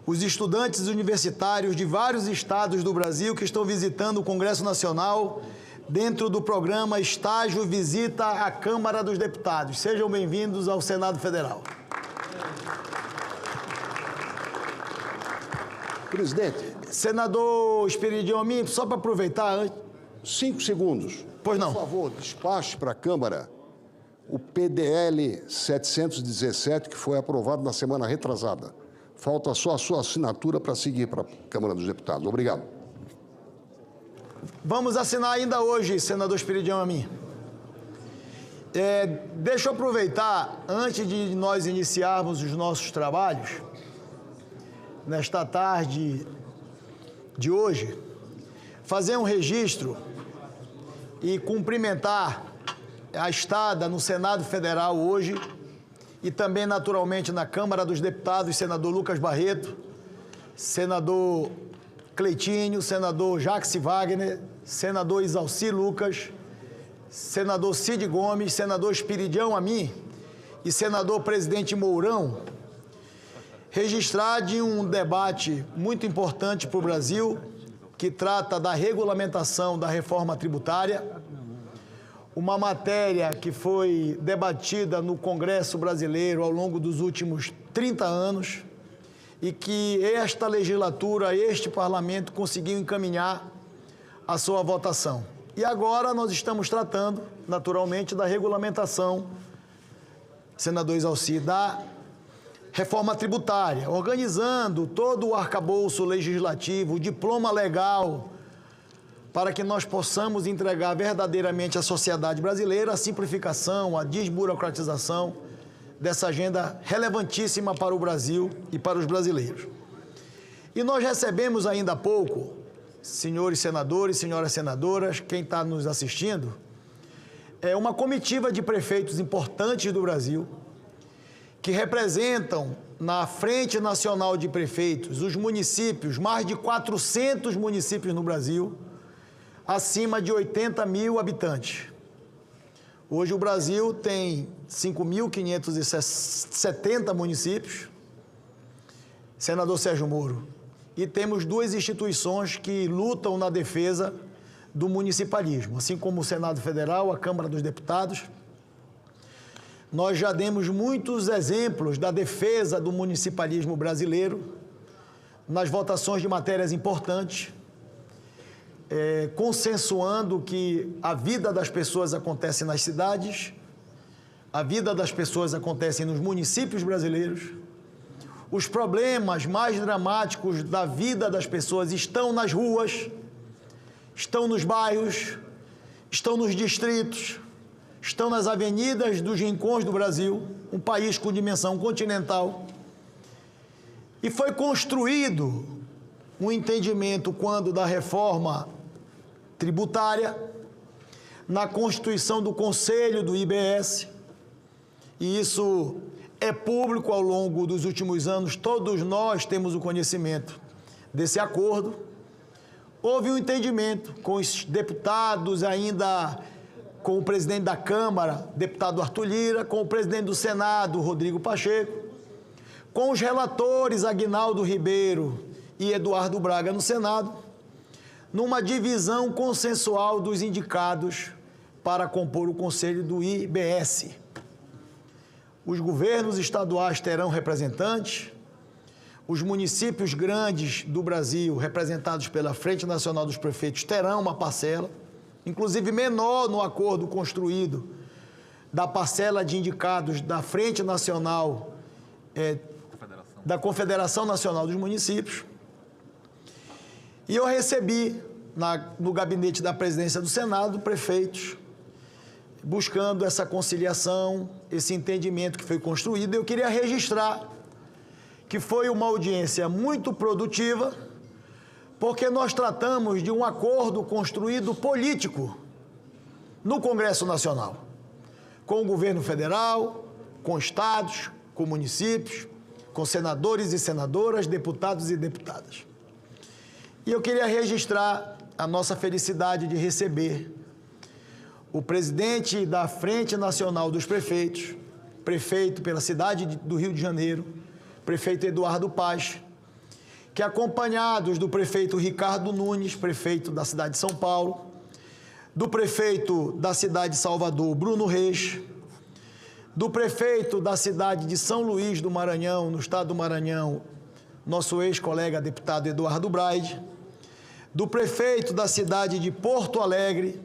os estudantes universitários de vários estados do Brasil que estão visitando o Congresso Nacional dentro do programa Estágio Visita à Câmara dos Deputados. Sejam bem-vindos ao Senado Federal. Presidente. Senador Esperidião Amin, só para aproveitar... 5 segundos. Pois não. Por favor, despache para a Câmara o PDL 717, que foi aprovado na semana retrasada. Falta só a sua assinatura para seguir para a Câmara dos Deputados. Obrigado. Vamos assinar ainda hoje, senador Esperidião Amin. Deixa eu aproveitar, antes de nós iniciarmos os nossos trabalhos, nesta tarde de hoje, fazer um registro e cumprimentar a estada no Senado Federal hoje e também, naturalmente, na Câmara dos Deputados, senador Lucas Barreto, senador Cleitinho, senador Jacques Wagner, senador Isalci Lucas, senador Cid Gomes, senador Esperidião Amin e senador presidente Mourão, registrar de um debate muito importante para o Brasil, que trata da regulamentação da reforma tributária, uma matéria que foi debatida no Congresso Brasileiro ao longo dos últimos 30 anos e que esta legislatura, este parlamento conseguiu encaminhar a sua votação. E agora nós estamos tratando, naturalmente, da regulamentação, senador Isalci, da reforma tributária, organizando todo o arcabouço legislativo, o diploma legal, para que nós possamos entregar verdadeiramente à sociedade brasileira a simplificação, a desburocratização dessa agenda relevantíssima para o Brasil e para os brasileiros. E nós recebemos ainda há pouco, senhores senadores, senhoras senadoras, quem está nos assistindo, uma comitiva de prefeitos importantes do Brasil, que representam na Frente Nacional de Prefeitos os municípios, mais de 400 municípios no Brasil, acima de 80 mil habitantes. Hoje o Brasil tem 5.570 municípios, senador Sérgio Moro, e temos 2 instituições que lutam na defesa do municipalismo, assim como o Senado Federal, a Câmara dos Deputados. Nós já demos muitos exemplos da defesa do municipalismo brasileiro nas votações de matérias importantes, consensuando que a vida das pessoas acontece nas cidades, a vida das pessoas acontece nos municípios brasileiros, os problemas mais dramáticos da vida das pessoas estão nas ruas, estão nos bairros, estão nos distritos, estão nas avenidas dos rincões do Brasil, um país com dimensão continental. E foi construído um entendimento, quando da reforma tributária, na constituição do Conselho do IBS, e isso é público ao longo dos últimos anos, todos nós temos o conhecimento desse acordo. Houve um entendimento com os deputados, ainda com o presidente da Câmara, deputado Arthur Lira, com o presidente do Senado, Rodrigo Pacheco, com os relatores Aguinaldo Ribeiro e Eduardo Braga no Senado, numa divisão consensual dos indicados para compor o conselho do IBS. Os governos estaduais terão representantes, os municípios grandes do Brasil, representados pela Frente Nacional dos Prefeitos, terão uma parcela, inclusive menor no acordo construído da parcela de indicados da Frente Nacional, da Confederação Nacional dos Municípios. E eu recebi no gabinete da presidência do Senado prefeitos, buscando essa conciliação, esse entendimento que foi construído. Eu queria registrar que foi uma audiência muito produtiva, porque nós tratamos de um acordo construído político no Congresso Nacional, com o governo federal, com estados, com municípios, com senadores e senadoras, deputados e deputadas. E eu queria registrar a nossa felicidade de receber o presidente da Frente Nacional dos Prefeitos, prefeito pela cidade do Rio de Janeiro, prefeito Eduardo Paz, que acompanhados do prefeito Ricardo Nunes, prefeito da cidade de São Paulo, do prefeito da cidade de Salvador, Bruno Reis, do prefeito da cidade de São Luís do Maranhão, no estado do Maranhão, nosso ex-colega deputado Eduardo Braide, do prefeito da cidade de Porto Alegre,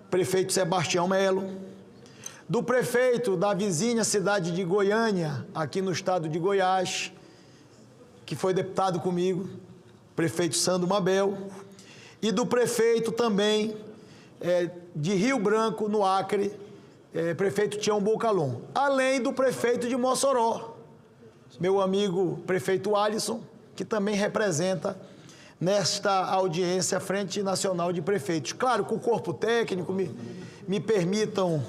prefeito Sebastião Melo, do prefeito da vizinha cidade de Goiânia, aqui no estado de Goiás, que foi deputado comigo, prefeito Sandro Mabel, e do prefeito também de Rio Branco, no Acre, prefeito Tião Bocalon, além do prefeito de Mossoró, meu amigo prefeito Alisson, que também representa nesta audiência a Frente Nacional de Prefeitos. Claro, com o corpo técnico, me permitam,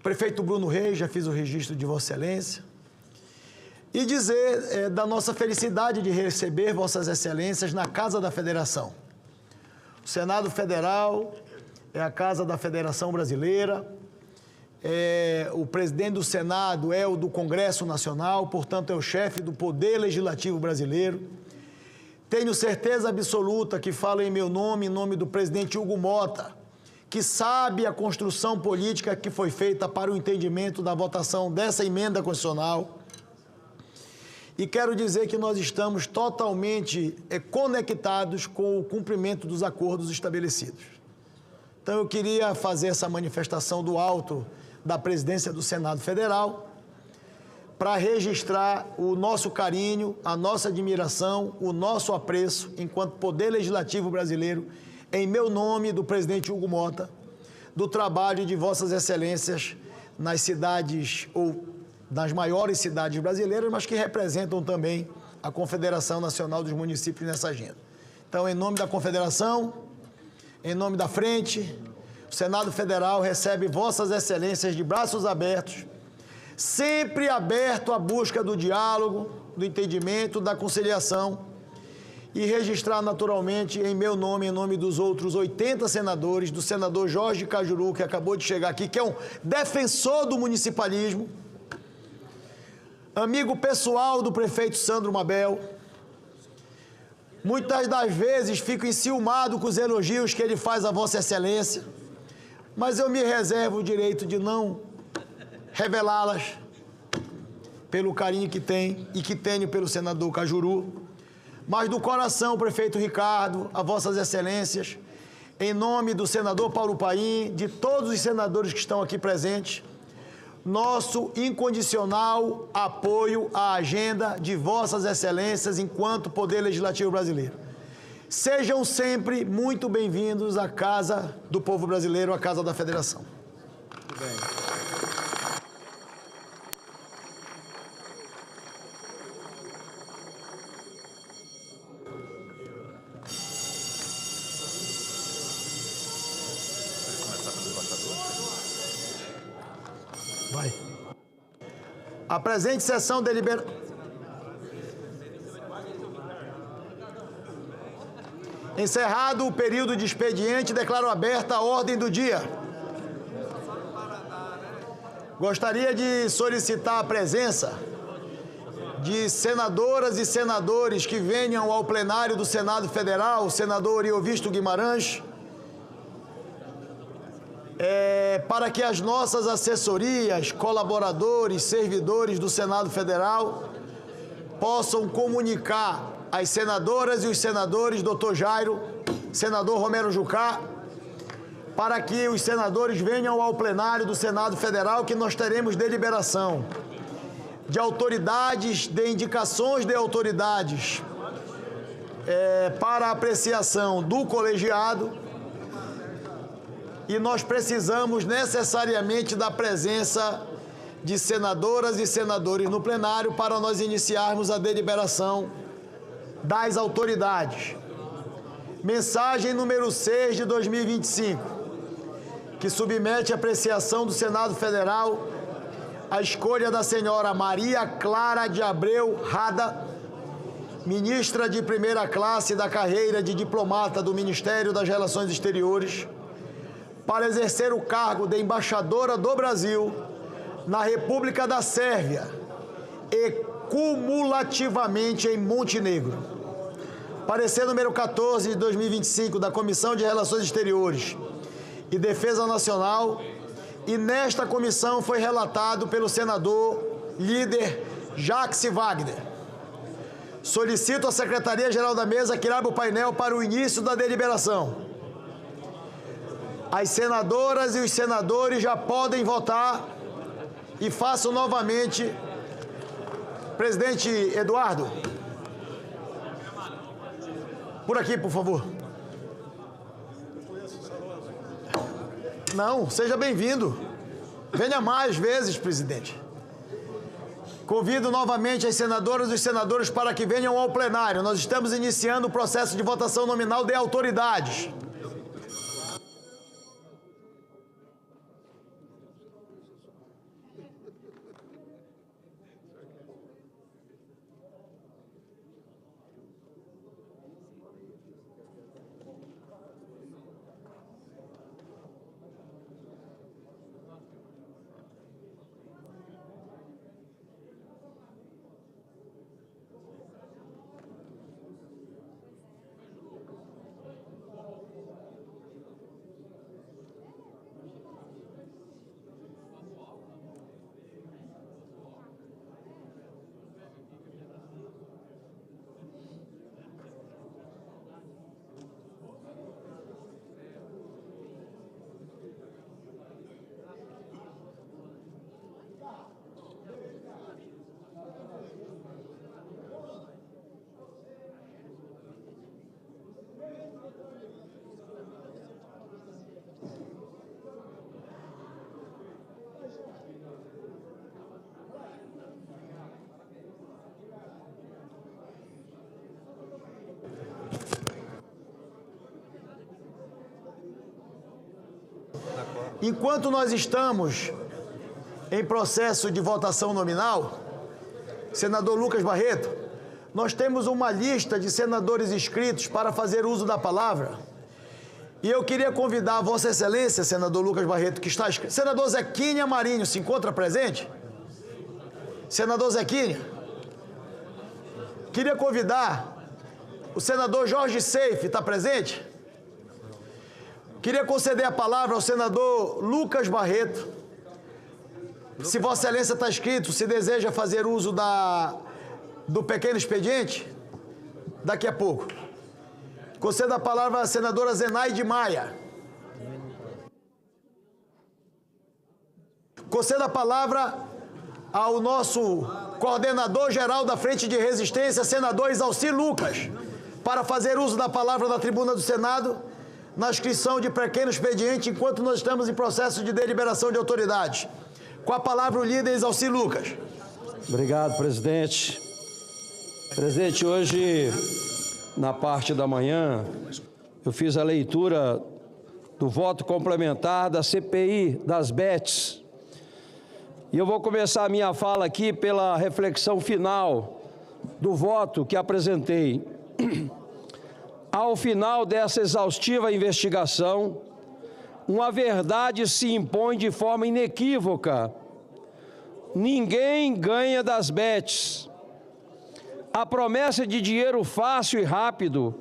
prefeito Bruno Reis, já fiz o registro de Vossa Excelência, e dizer da nossa felicidade de receber Vossas Excelências na Casa da Federação. O Senado Federal é a Casa da Federação Brasileira, o presidente do Senado é o do Congresso Nacional, portanto é o chefe do Poder Legislativo Brasileiro. Tenho certeza absoluta que falo em meu nome, em nome do presidente Hugo Mota, que sabe a construção política que foi feita para o entendimento da votação dessa emenda constitucional. E quero dizer que nós estamos totalmente conectados com o cumprimento dos acordos estabelecidos. Então eu queria fazer essa manifestação do alto da presidência do Senado Federal para registrar o nosso carinho, a nossa admiração, o nosso apreço enquanto Poder Legislativo brasileiro, em meu nome, do presidente Hugo Mota, do trabalho de Vossas Excelências nas cidades, ou nas maiores cidades brasileiras, mas que representam também a Confederação Nacional dos Municípios nessa agenda. Então, em nome da Confederação, em nome da Frente, o Senado Federal recebe Vossas Excelências de braços abertos, sempre aberto à busca do diálogo, do entendimento, da conciliação, e registrar naturalmente em meu nome, em nome dos outros 80 senadores, do senador Jorge Cajuru, que acabou de chegar aqui, que é um defensor do municipalismo, amigo pessoal do prefeito Sandro Mabel. Muitas das vezes fico enciumado com os elogios que ele faz a Vossa Excelência, mas eu me reservo o direito de não revelá-las pelo carinho que tem e que tenho pelo senador Cajuru, mas do coração, prefeito Ricardo, a Vossas Excelências, em nome do senador Paulo Paim, de todos os senadores que estão aqui presentes, nosso incondicional apoio à agenda de Vossas Excelências enquanto Poder Legislativo brasileiro. Sejam sempre muito bem-vindos à Casa do Povo Brasileiro, à Casa da Federação. Muito bem. Vai. A presente sessão delibera... Encerrado o período de expediente, declaro aberta a ordem do dia. Gostaria de solicitar a presença de senadoras e senadores que venham ao plenário do Senado Federal, o senador Iovisto Guimarães, para que as nossas assessorias, colaboradores, servidores do Senado Federal possam comunicar às senadoras e os senadores, doutor Jairo, senador Romero Jucá, para que os senadores venham ao plenário do Senado Federal, que nós teremos deliberação de autoridades, de indicações de autoridades para apreciação do colegiado, e nós precisamos necessariamente da presença de senadoras e senadores no plenário para nós iniciarmos a deliberação das autoridades. Mensagem número 6 de 2025, que submete à apreciação do Senado Federal a escolha da senhora Maria Clara de Abreu Rada, ministra de primeira classe da carreira de diplomata do Ministério das Relações Exteriores, para exercer o cargo de embaixadora do Brasil na República da Sérvia e cumulativamente em Montenegro. Parecer número 14 de 2025 da Comissão de Relações Exteriores e Defesa Nacional, e nesta comissão foi relatado pelo senador líder Jacques Wagner. Solicito à Secretaria-Geral da Mesa que abra o painel para o início da deliberação. As senadoras e os senadores já podem votar e faço novamente. Presidente Eduardo, por aqui, por favor. Não, seja bem-vindo. Venha mais vezes, presidente. Convido novamente as senadoras e os senadores para que venham ao plenário. Nós estamos iniciando o processo de votação nominal de autoridades. Enquanto nós estamos em processo de votação nominal, senador Lucas Barreto, nós temos uma lista de senadores inscritos para fazer uso da palavra. E eu queria convidar a Vossa Excelência, senador Lucas Barreto, que está inscrito. Senador Zequinha Marinho, se encontra presente? Senador Zequinha. Queria convidar o senador Jorge Seife, está presente? Queria conceder a palavra ao senador Lucas Barreto. Se Vossa Excelência está inscrito, se deseja fazer uso do pequeno expediente, daqui a pouco. Conceda a palavra à senadora Zenaide Maia. Conceda a palavra ao nosso coordenador-geral da Frente de Resistência, senador Isalci Lucas, para fazer uso da palavra na tribuna do Senado, na inscrição de pequeno expediente, enquanto nós estamos em processo de deliberação de autoridades. Com a palavra o líder Isalci Lucas. Obrigado, presidente. Presidente, hoje, na parte da manhã, eu fiz a leitura do voto complementar da CPI das BETs. E eu vou começar a minha fala aqui pela reflexão final do voto que apresentei. Ao final dessa exaustiva investigação, uma verdade se impõe de forma inequívoca. Ninguém ganha das BETs. A promessa de dinheiro fácil e rápido,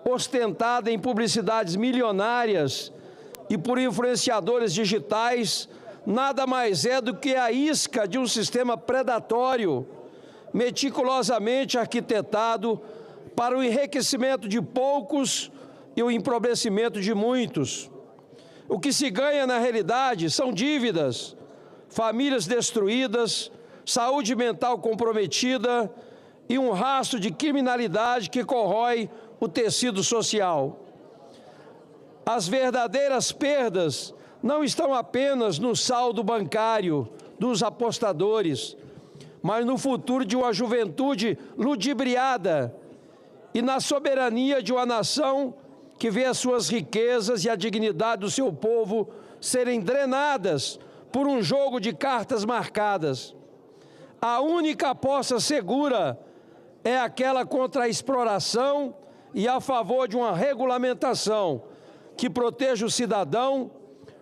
ostentada em publicidades milionárias e por influenciadores digitais, nada mais é do que a isca de um sistema predatório, meticulosamente arquitetado para o enriquecimento de poucos e o empobrecimento de muitos. O que se ganha na realidade são dívidas, famílias destruídas, saúde mental comprometida e um rastro de criminalidade que corrói o tecido social. As verdadeiras perdas não estão apenas no saldo bancário dos apostadores, mas no futuro de uma juventude ludibriada e na soberania de uma nação que vê as suas riquezas e a dignidade do seu povo serem drenadas por um jogo de cartas marcadas. A única aposta segura é aquela contra a exploração e a favor de uma regulamentação que proteja o cidadão,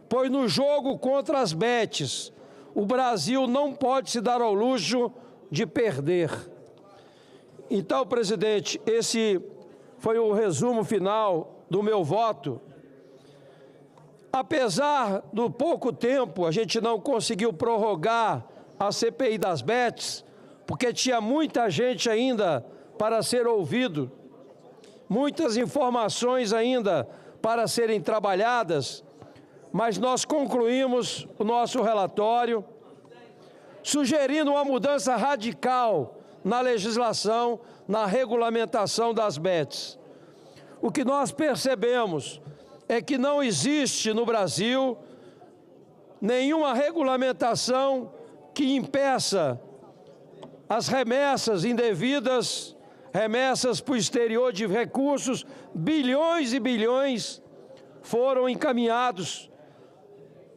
pois no jogo contra as bets, o Brasil não pode se dar ao luxo de perder. Então, presidente, esse foi o resumo final do meu voto. Apesar do pouco tempo, a gente não conseguiu prorrogar a CPI das bets, porque tinha muita gente ainda para ser ouvido, muitas informações ainda para serem trabalhadas, mas nós concluímos o nosso relatório, sugerindo uma mudança radical na legislação, na regulamentação das bets. O que nós percebemos é que não existe no Brasil nenhuma regulamentação que impeça as remessas indevidas, remessas para o exterior de recursos, bilhões e bilhões foram encaminhados,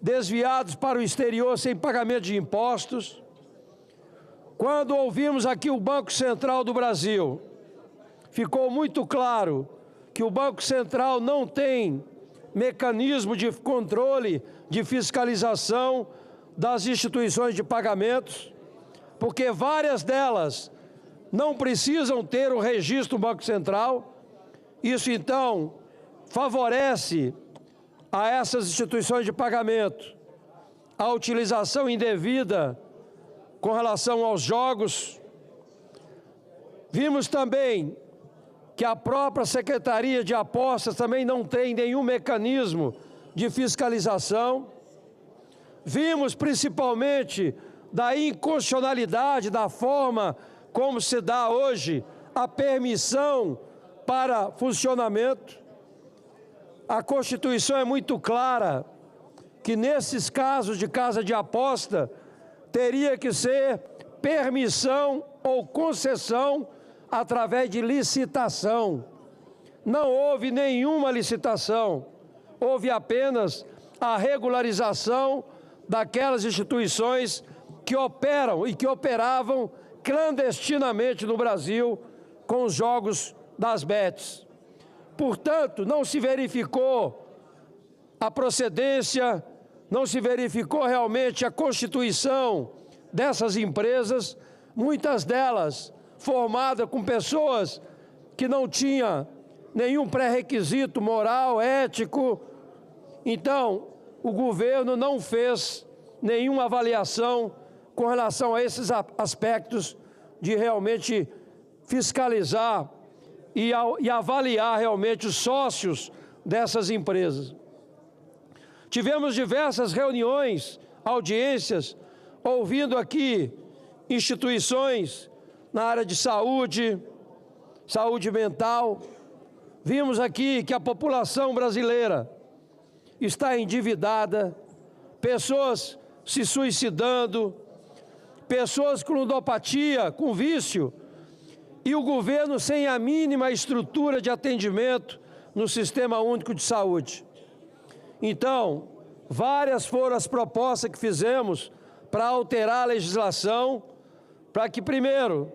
desviados para o exterior sem pagamento de impostos. Quando ouvimos aqui o Banco Central do Brasil, ficou muito claro que o Banco Central não tem mecanismo de controle, de fiscalização das instituições de pagamentos, porque várias delas não precisam ter o registro do Banco Central. Isso, então, favorece a essas instituições de pagamento a utilização indevida com relação aos jogos. Vimos também que a própria Secretaria de Apostas também não tem nenhum mecanismo de fiscalização. Vimos principalmente da inconstitucionalidade da forma como se dá hoje a permissão para funcionamento. A Constituição é muito clara que nesses casos de casa de aposta teria que ser permissão ou concessão através de licitação. Não houve nenhuma licitação, houve apenas a regularização daquelas instituições que operam e que operavam clandestinamente no Brasil com os jogos das bets. Portanto, não se verificou a procedência, não se verificou realmente a constituição dessas empresas, muitas delas formadas com pessoas que não tinham nenhum pré-requisito moral, ético. Então, o governo não fez nenhuma avaliação com relação a esses aspectos de realmente fiscalizar e avaliar realmente os sócios dessas empresas. Tivemos diversas reuniões, audiências, ouvindo aqui instituições na área de saúde, saúde mental. Vimos aqui que a população brasileira está endividada, pessoas se suicidando, pessoas com ludopatia, com vício, e o governo sem a mínima estrutura de atendimento no Sistema Único de Saúde. Então, várias foram as propostas que fizemos para alterar a legislação, para que, primeiro,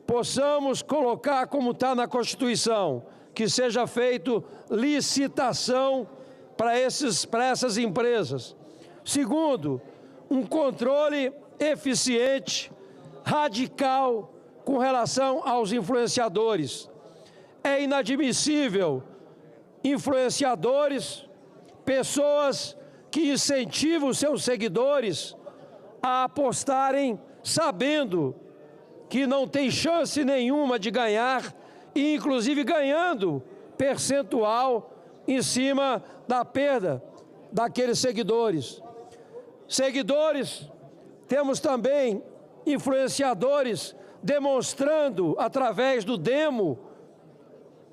possamos colocar como está na Constituição, que seja feito licitação para essas empresas. Segundo, um controle eficiente, radical, com relação aos influenciadores. É inadmissível influenciadores, pessoas que incentivam seus seguidores a apostarem sabendo que não tem chance nenhuma de ganhar e inclusive ganhando percentual em cima da perda daqueles seguidores. Seguidores, temos também influenciadores demonstrando através do demo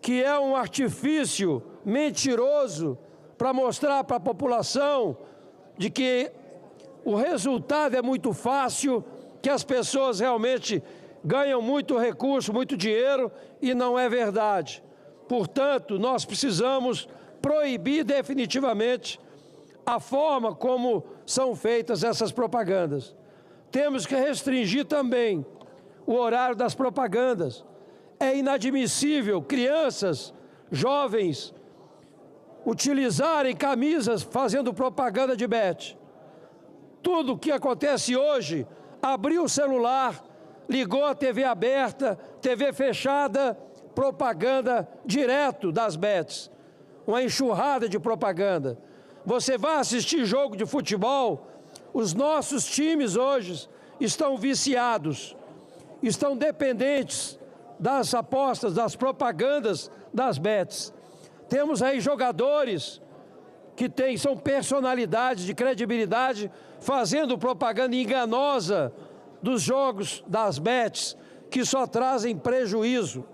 que é um artifício mentiroso para mostrar para a população de que o resultado é muito fácil, que as pessoas realmente ganham muito recurso, muito dinheiro, e não é verdade. Portanto, nós precisamos proibir definitivamente a forma como são feitas essas propagandas. Temos que restringir também o horário das propagandas. É inadmissível crianças, jovens, utilizarem camisas fazendo propaganda de bet. Tudo o que acontece hoje, abriu o celular, ligou a TV aberta, TV fechada, propaganda direto das bets. Uma enxurrada de propaganda. Você vai assistir jogo de futebol, os nossos times hoje estão viciados, estão dependentes das apostas, das propagandas das bets. Temos aí jogadores que são personalidades de credibilidade fazendo propaganda enganosa dos jogos das bets, que só trazem prejuízo.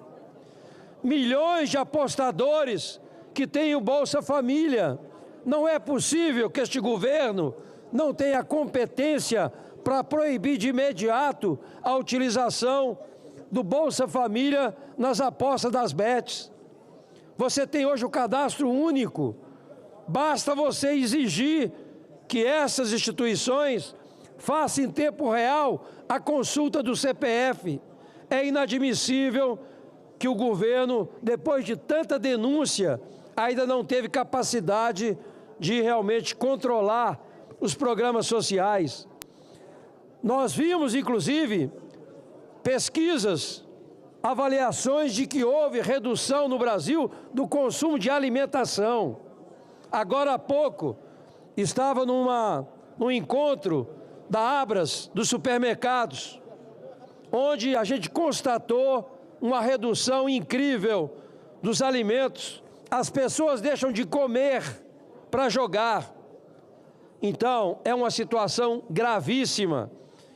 Milhões de apostadores que têm o Bolsa Família. Não é possível que este governo não tenha competência para proibir de imediato a utilização do Bolsa Família nas apostas das bets. Você tem hoje o cadastro único. Basta você exigir que essas instituições façam em tempo real a consulta do CPF. É inadmissível que o governo, depois de tanta denúncia, ainda não teve capacidade de realmente controlar os programas sociais. Nós vimos, inclusive, pesquisas, avaliações de que houve redução no Brasil do consumo de alimentação. Agora há pouco, estava num encontro da Abras, dos supermercados, onde a gente constatou uma redução incrível dos alimentos. As pessoas deixam de comer para jogar. Então, é uma situação gravíssima.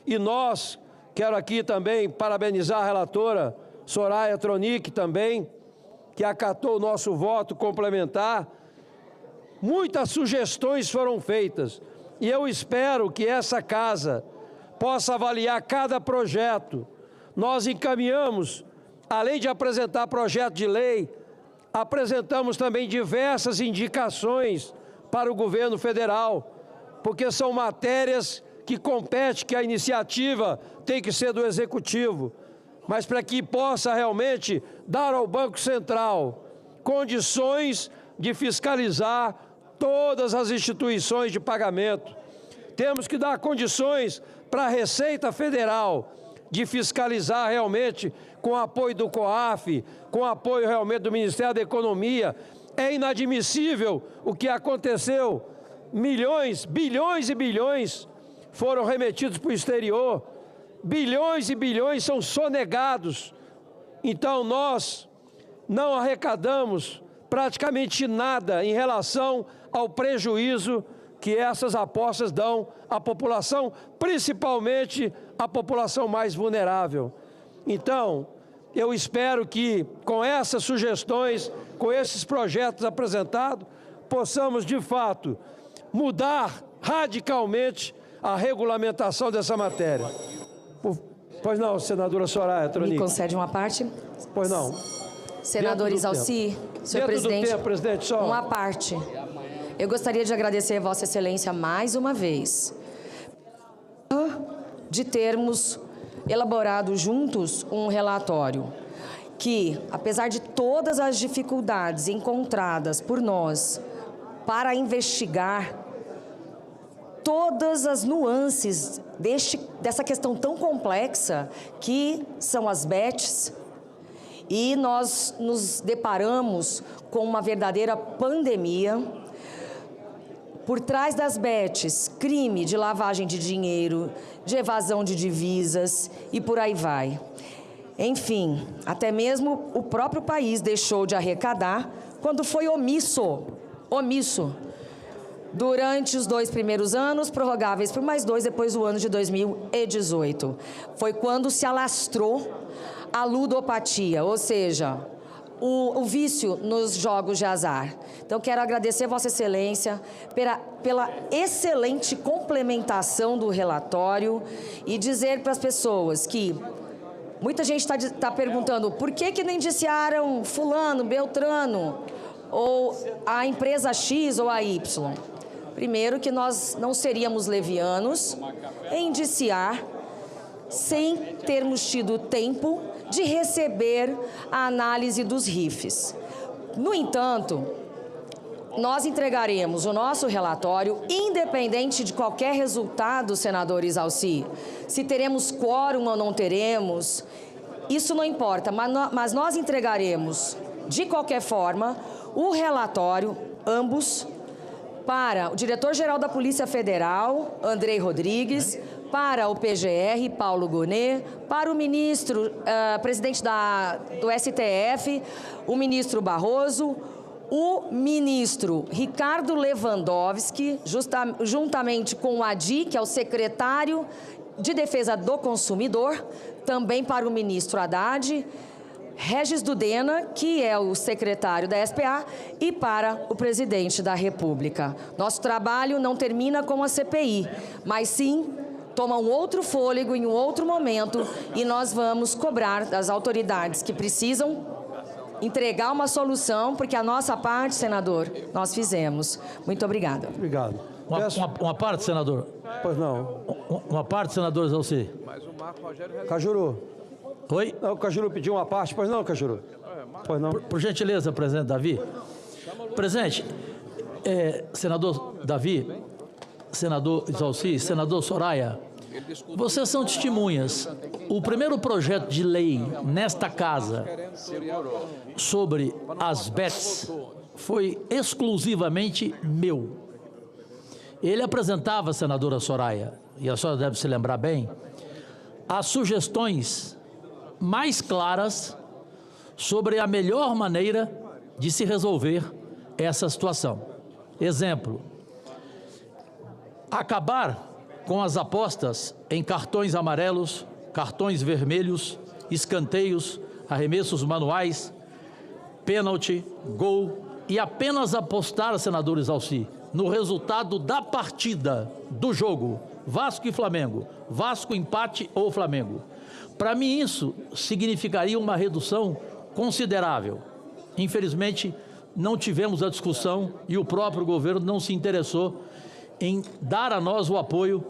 E nós, quero aqui também parabenizar a relatora Soraya Tronic também, que acatou o nosso voto complementar. Muitas sugestões foram feitas e eu espero que essa casa possa avaliar cada projeto. Nós encaminhamos, além de apresentar projeto de lei, apresentamos também diversas indicações para o governo federal, porque são matérias que compete, que a iniciativa tem que ser do Executivo, mas para que possa realmente dar ao Banco Central condições de fiscalizar todas as instituições de pagamento. Temos que dar condições para a Receita Federal de fiscalizar realmente com apoio do COAF, com apoio realmente do Ministério da Economia. É inadmissível o que aconteceu. Milhões, bilhões e bilhões foram remetidos para o exterior. Bilhões e bilhões são sonegados. Então nós não arrecadamos praticamente nada em relação ao prejuízo que essas apostas dão à população, principalmente à população mais vulnerável. Então, eu espero que com essas sugestões, com esses projetos apresentados, possamos de fato mudar radicalmente a regulamentação dessa matéria. Pois não, senadora Soraya Tronic. Me concede uma parte? Pois não. Senador Isalci, senhor presidente, do tempo, presidente, só uma parte. Eu gostaria de agradecer a Vossa Excelência mais uma vez de termos elaborado juntos um relatório que, apesar de todas as dificuldades encontradas por nós para investigar todas as nuances dessa questão tão complexa que são as bets, e nós nos deparamos com uma verdadeira pandemia. Por trás das bets, crime de lavagem de dinheiro, de evasão de divisas e por aí vai. Enfim, até mesmo o próprio país deixou de arrecadar quando foi omisso. Durante os 2 primeiros anos, prorrogáveis por mais 2 depois do ano de 2018. Foi quando se alastrou a ludopatia, ou seja, o vício nos jogos de azar. Então, quero agradecer Vossa Excelência pela excelente complementação do relatório e dizer para as pessoas que muita gente está perguntando por que não indiciaram fulano, beltrano, ou a empresa X ou a Y. Primeiro, que nós não seríamos levianos em indiciar sem termos tido tempo de receber a análise dos RIFs. No entanto, nós entregaremos o nosso relatório, independente de qualquer resultado, senador Isalci. Se teremos quórum ou não teremos, isso não importa, mas nós entregaremos, de qualquer forma, o relatório, ambos, para o diretor-geral da Polícia Federal, Andrei Rodrigues, para o PGR, Paulo Gonet, para o ministro, presidente do STF, o ministro Barroso, o ministro Ricardo Lewandowski, juntamente com o Adi, que é o secretário de Defesa do Consumidor, também para o ministro Haddad, Regis Dudena, que é o secretário da SPA, e para o presidente da República. Nosso trabalho não termina com a CPI, mas sim toma um outro fôlego em um outro momento, e nós vamos cobrar das autoridades que precisam entregar uma solução, porque a nossa parte, senador, nós fizemos. Muito obrigada. Obrigado. Uma parte, senador? Pois não. Uma parte, senador Isalci? Cajuru. Oi? Não, o Cajuru pediu uma parte, pois não, Cajuru? Pois não. Por gentileza, presidente Davi. Presidente, senador Davi, senador Isalci, senador Soraya, vocês são testemunhas. O primeiro projeto de lei nesta casa sobre as bets foi exclusivamente meu. Ele apresentava, senadora Soraya, e a senhora deve se lembrar bem, as sugestões mais claras sobre a melhor maneira de se resolver essa situação. Exemplo, acabar com as apostas em cartões amarelos, cartões vermelhos, escanteios, arremessos manuais, pênalti, gol, e apenas apostar, senador Isalci, no resultado da partida, do jogo, Vasco e Flamengo, Vasco empate ou Flamengo. Para mim isso significaria uma redução considerável. Infelizmente, não tivemos a discussão e o próprio governo não se interessou em dar a nós o apoio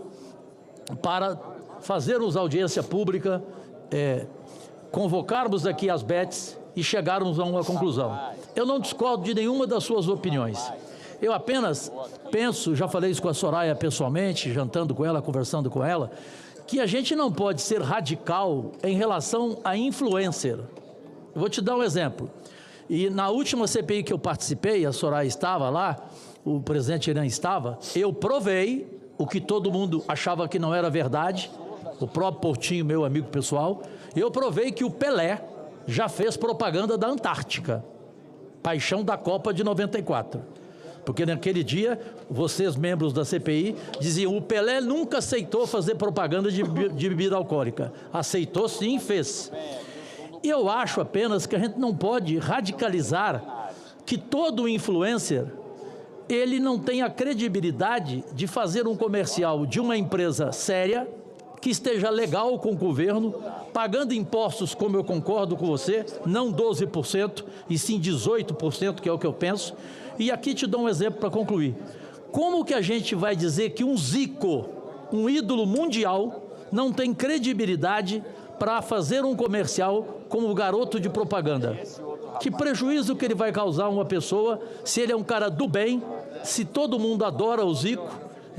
para fazermos audiência pública, convocarmos aqui as bets e chegarmos a uma conclusão. Eu não discordo de nenhuma das suas opiniões. Eu apenas penso, já falei isso com a Soraya pessoalmente, jantando com ela, conversando com ela, que a gente não pode ser radical em relação a influencer. Eu vou te dar um exemplo. E na última CPI que eu participei, a Soraya estava lá, o presidente Irã estava, eu provei o que todo mundo achava que não era verdade, o próprio Portinho, meu amigo pessoal, eu provei que o Pelé já fez propaganda da Antártica, paixão da Copa de 94. Porque naquele dia, vocês, membros da CPI, diziam o Pelé nunca aceitou fazer propaganda de bebida alcoólica. Aceitou sim, fez. E eu acho apenas que a gente não pode radicalizar que todo influencer, ele não tem a credibilidade de fazer um comercial de uma empresa séria, que esteja legal com o governo, pagando impostos, como eu concordo com você, não 12%, e sim 18%, que é o que eu penso. E aqui te dou um exemplo para concluir. Como que a gente vai dizer que um Zico, um ídolo mundial, não tem credibilidade para fazer um comercial como garoto de propaganda? Que prejuízo que ele vai causar a uma pessoa se ele é um cara do bem, se todo mundo adora o Zico,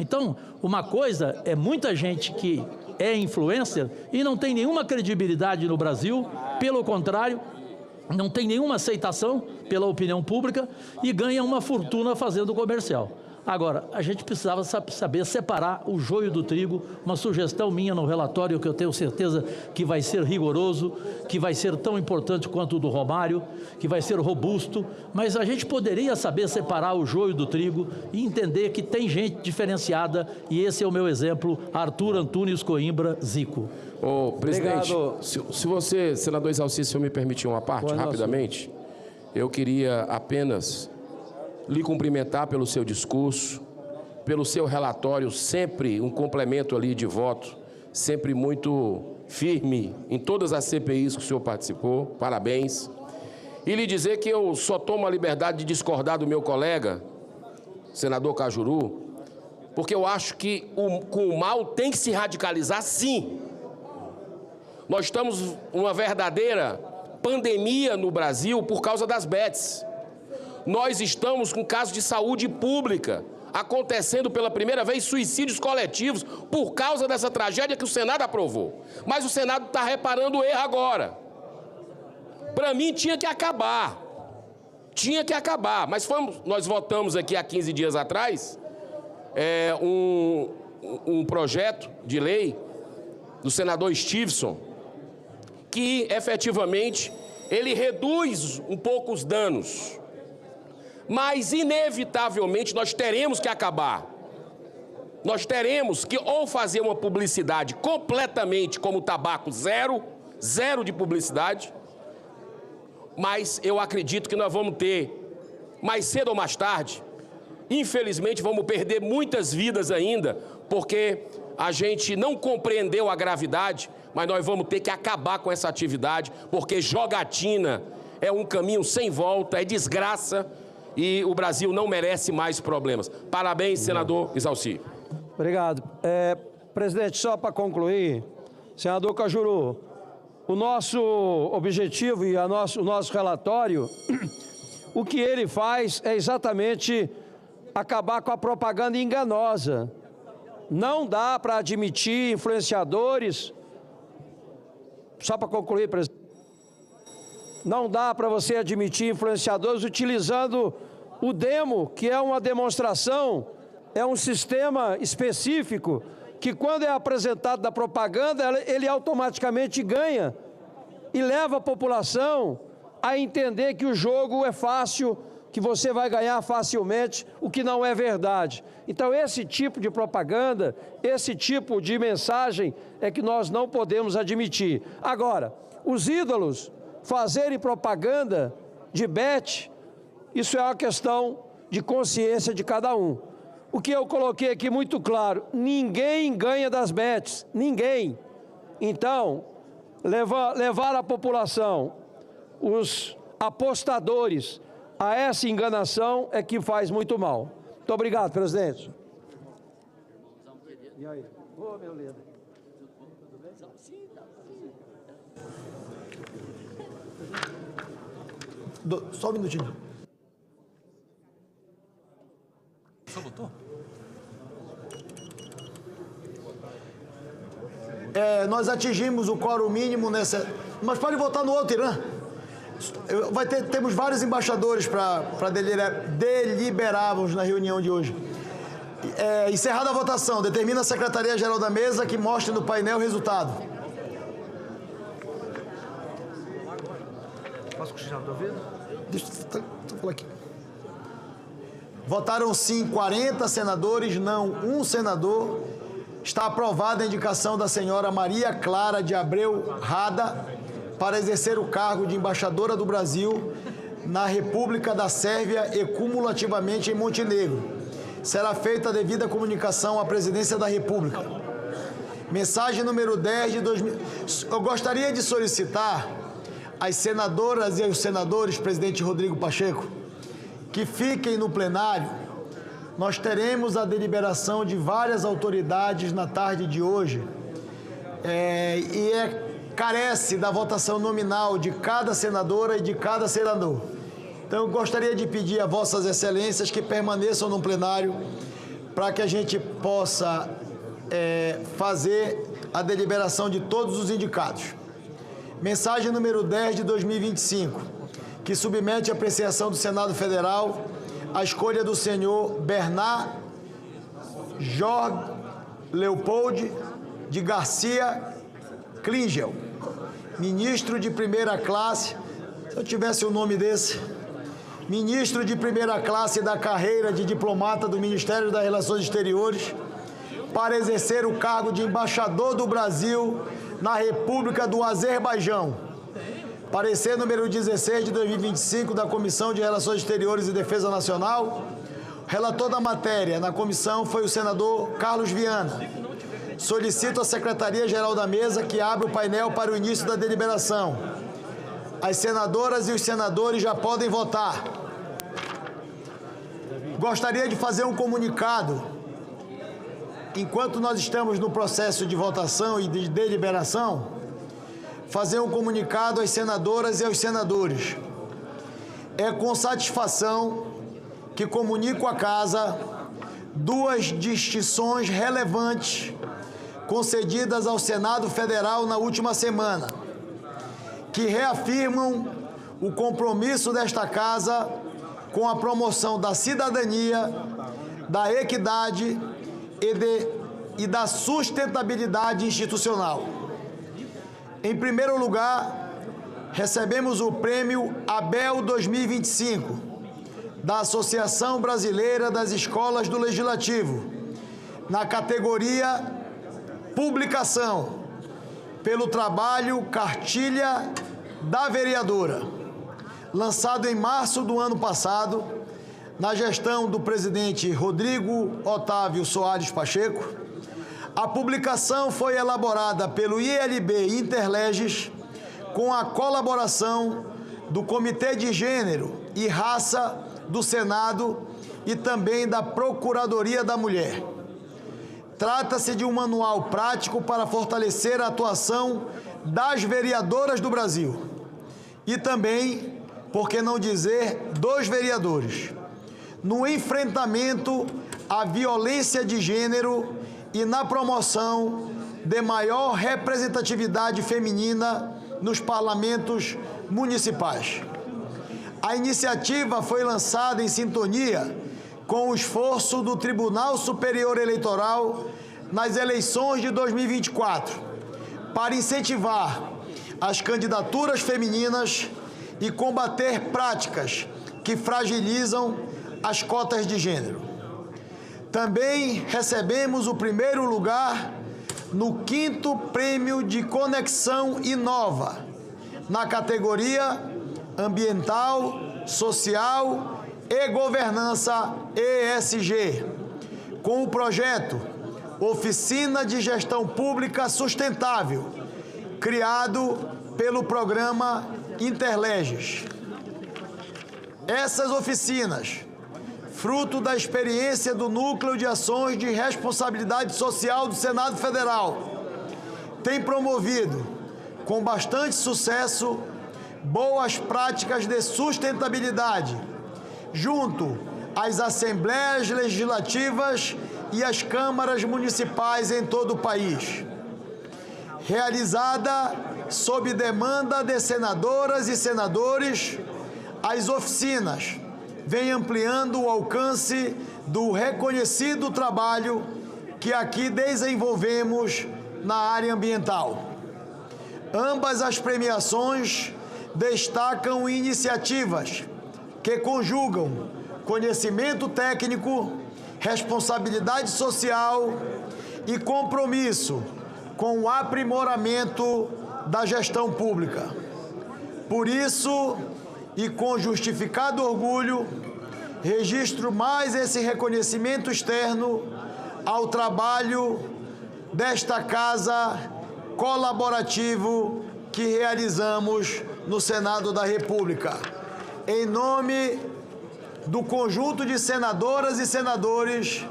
Então, uma coisa é muita gente que é influencer e não tem nenhuma credibilidade no Brasil, pelo contrário, não tem nenhuma aceitação pela opinião pública e ganha uma fortuna fazendo comercial. Agora, a gente precisava saber separar o joio do trigo, uma sugestão minha no relatório que eu tenho certeza que vai ser rigoroso, que vai ser tão importante quanto o do Romário, que vai ser robusto, mas a gente poderia saber separar o joio do trigo e entender que tem gente diferenciada e esse é o meu exemplo, Arthur Antunes Coimbra Zico. Ô, presidente, se você, senador Exalci, se eu me permitir uma parte, rapidamente, eu queria apenas lhe cumprimentar pelo seu discurso, pelo seu relatório, sempre um complemento ali de voto, sempre muito firme em todas as CPIs que o senhor participou, parabéns. E lhe dizer que eu só tomo a liberdade de discordar do meu colega, senador Cajuru, porque eu acho que com o mal tem que se radicalizar sim. Nós estamos numa verdadeira pandemia no Brasil por causa das bets. Nós estamos com casos de saúde pública, acontecendo pela primeira vez suicídios coletivos por causa dessa tragédia que o Senado aprovou. Mas o Senado está reparando o erro agora. Para mim tinha que acabar. Tinha que acabar. Mas nós votamos aqui há 15 dias atrás um projeto de lei do senador Stevenson que efetivamente ele reduz um pouco os danos. Mas, inevitavelmente, nós teremos que acabar. Nós teremos que ou fazer uma publicidade completamente como o tabaco, zero de publicidade, mas eu acredito que nós vamos ter, mais cedo ou mais tarde, infelizmente vamos perder muitas vidas ainda, porque a gente não compreendeu a gravidade, mas nós vamos ter que acabar com essa atividade, porque jogatina é um caminho sem volta, é desgraça, e o Brasil não merece mais problemas. Parabéns, senador Exalci. Obrigado. Presidente, só para concluir, senador Cajuru, o nosso objetivo e o nosso relatório, o que ele faz é exatamente acabar com a propaganda enganosa. Não dá para admitir influenciadores, só para concluir, presidente, não dá para você admitir influenciadores utilizando o demo, que é uma demonstração, é um sistema específico, que quando é apresentado da propaganda, ele automaticamente ganha e leva a população a entender que o jogo é fácil, que você vai ganhar facilmente, o que não é verdade. Então, esse tipo de propaganda, esse tipo de mensagem é que nós não podemos admitir. Agora, os ídolos fazerem propaganda de bet, isso é uma questão de consciência de cada um. O que eu coloquei aqui muito claro, ninguém ganha das bets, ninguém. Então, levar a população, os apostadores, a essa enganação é que faz muito mal. Muito obrigado, presidente. E aí? Boa, meu líder. Só um minutinho. Só votou? Nós atingimos o quórum mínimo nessa... Mas pode votar no outro, Irã. Temos vários embaixadores para deliberarmos na reunião de hoje. Encerrada a votação, determina a Secretaria-Geral da Mesa que mostre no painel o resultado. Posso continuar tua vida? Deixa eu falar aqui. Votaram sim 40 senadores, não um senador. Está aprovada a indicação da senhora Maria Clara de Abreu Rada para exercer o cargo de embaixadora do Brasil na República da Sérvia e cumulativamente em Montenegro. Será feita a devida comunicação à Presidência da República. Mensagem número 10 de 2000. Eu gostaria de solicitar às senadoras e aos senadores, presidente Rodrigo Pacheco, que fiquem no plenário. Nós teremos a deliberação de várias autoridades na tarde de hoje carece da votação nominal de cada senadora e de cada senador. Então, eu gostaria de pedir a vossas excelências que permaneçam no plenário para que a gente possa fazer a deliberação de todos os indicados. Mensagem número 10 de 2025, que submete à apreciação do Senado Federal a escolha do senhor Bernard Jorge Leopold de Garcia Klingel, ministro de primeira classe, se eu tivesse o nome desse, ministro de primeira classe da carreira de diplomata do Ministério das Relações Exteriores, para exercer o cargo de embaixador do Brasil na República do Azerbaijão. Parecer número 16 de 2025 da Comissão de Relações Exteriores e Defesa Nacional. Relator da matéria na comissão foi o senador Carlos Viana. Solicito à Secretaria-Geral da Mesa que abra o painel para o início da deliberação. As senadoras e os senadores já podem votar. Gostaria de fazer um comunicado. Enquanto nós estamos no processo de votação e de deliberação, fazer um comunicado às senadoras e aos senadores. É com satisfação que comunico à Casa duas distinções relevantes concedidas ao Senado Federal na última semana, que reafirmam o compromisso desta Casa com a promoção da cidadania, da equidade e da sustentabilidade institucional. Em primeiro lugar, recebemos o Prêmio Abel 2025, da Associação Brasileira das Escolas do Legislativo, na categoria Publicação, pelo trabalho Cartilha da Vereadora, lançado em março do ano passado, na gestão do presidente Rodrigo Otávio Soares Pacheco. A publicação foi elaborada pelo ILB Interleges com a colaboração do Comitê de Gênero e Raça do Senado e também da Procuradoria da Mulher. Trata-se de um manual prático para fortalecer a atuação das vereadoras do Brasil e também, por que não dizer, dos vereadores, no enfrentamento à violência de gênero e na promoção de maior representatividade feminina nos parlamentos municipais. A iniciativa foi lançada em sintonia com o esforço do Tribunal Superior Eleitoral nas eleições de 2024, para incentivar as candidaturas femininas e combater práticas que fragilizam as cotas de gênero. Também recebemos o primeiro lugar no 5º Prêmio de Conexão Inova, na categoria Ambiental, Social e Governança ESG, com o projeto Oficina de Gestão Pública Sustentável, criado pelo programa Interleges. Essas oficinas, fruto da experiência do Núcleo de Ações de Responsabilidade Social do Senado Federal, tem promovido, com bastante sucesso, boas práticas de sustentabilidade, junto às assembleias legislativas e às câmaras municipais em todo o país. Realizada sob demanda de senadoras e senadores, as oficinas vêm ampliando o alcance do reconhecido trabalho que aqui desenvolvemos na área ambiental. Ambas as premiações destacam iniciativas que conjugam conhecimento técnico, responsabilidade social e compromisso com o aprimoramento da gestão pública. Por isso, e com justificado orgulho, registro mais esse reconhecimento externo ao trabalho desta casa colaborativo que realizamos no Senado da República. Em nome do conjunto de senadoras e senadores,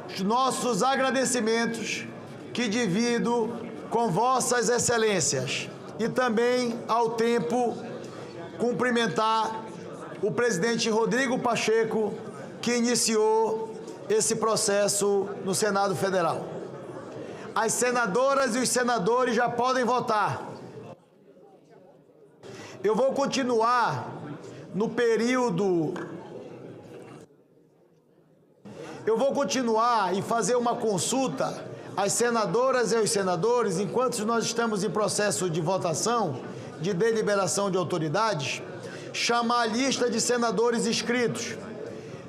os nossos agradecimentos que divido com vossas excelências e também, ao tempo, cumprimentar o presidente Rodrigo Pacheco, que iniciou esse processo no Senado Federal. As senadoras e os senadores já podem votar. Eu vou continuar no período... Eu vou continuar e fazer uma consulta às senadoras e aos senadores, enquanto nós estamos em processo de votação, de deliberação de autoridades, chamar a lista de senadores inscritos.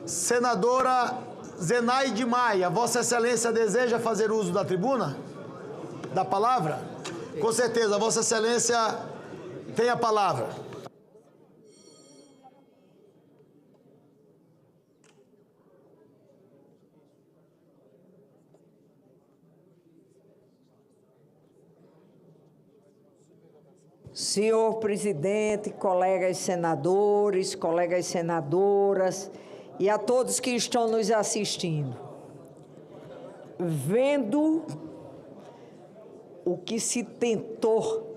Senadora Zenaide Maia, Vossa Excelência deseja fazer uso da tribuna? Da palavra? Com certeza, Vossa Excelência tem a palavra. Senhor presidente, colegas senadores, colegas senadoras e a todos que estão nos assistindo. Vendo o que se tentou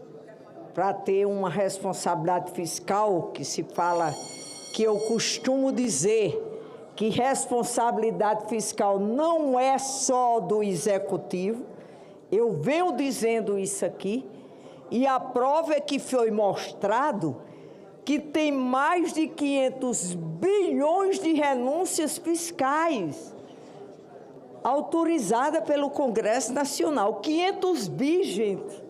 para ter uma responsabilidade fiscal, que se fala, que eu costumo dizer que responsabilidade fiscal não é só do executivo, eu venho dizendo isso aqui, e a prova é que foi mostrado que tem mais de 500 bilhões de renúncias fiscais autorizadas pelo Congresso Nacional. 500 bi, gente.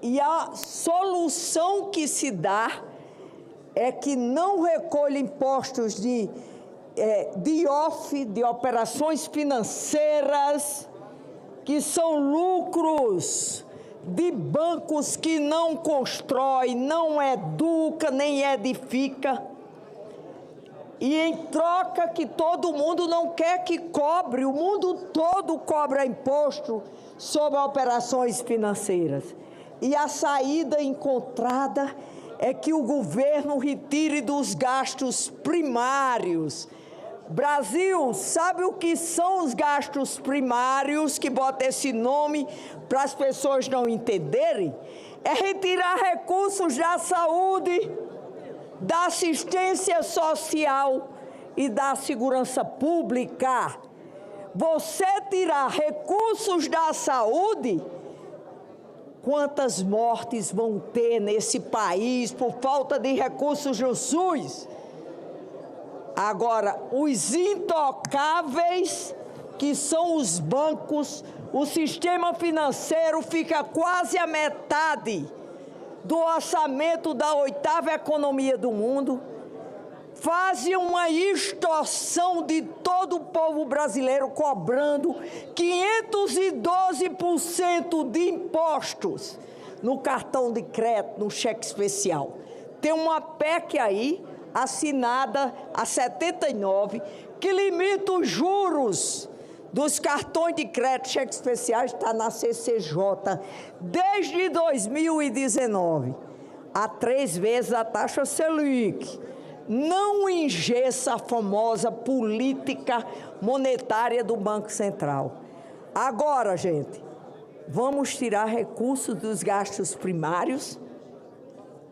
E a solução que se dá é que não recolhe impostos de OFF, de operações financeiras, que são lucros de bancos que não constrói, não educa, nem edifica. E em troca que todo mundo não quer que cobre, o mundo todo cobra imposto sobre operações financeiras. E a saída encontrada é que o governo retire dos gastos primários. Brasil, sabe o que são os gastos primários, que bota esse nome para as pessoas não entenderem? É retirar recursos da saúde, da assistência social e da segurança pública. Você tirar recursos da saúde, quantas mortes vão ter nesse país por falta de recursos no SUS? Agora, os intocáveis, que são os bancos, o sistema financeiro fica quase a metade do orçamento da 8ª economia do mundo, fazem uma extorsão de todo o povo brasileiro, cobrando 512% de impostos no cartão de crédito, no cheque especial. Tem uma PEC aí, assinada a 79, que limita os juros dos cartões de crédito, cheques especiais, está na CCJ desde 2019, a 3 vezes a taxa Selic. Não engessa a famosa política monetária do Banco Central. Agora, gente, vamos tirar recursos dos gastos primários,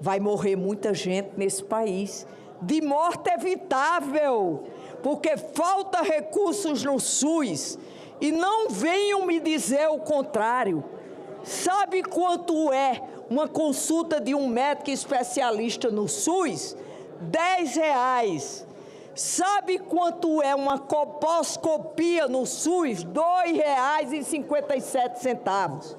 vai morrer muita gente nesse país, de morte evitável, porque falta recursos no SUS, e não venham me dizer o contrário. Sabe quanto é uma consulta de um médico especialista no SUS? R$10. Sabe quanto é uma colposcopia no SUS? R$2,57.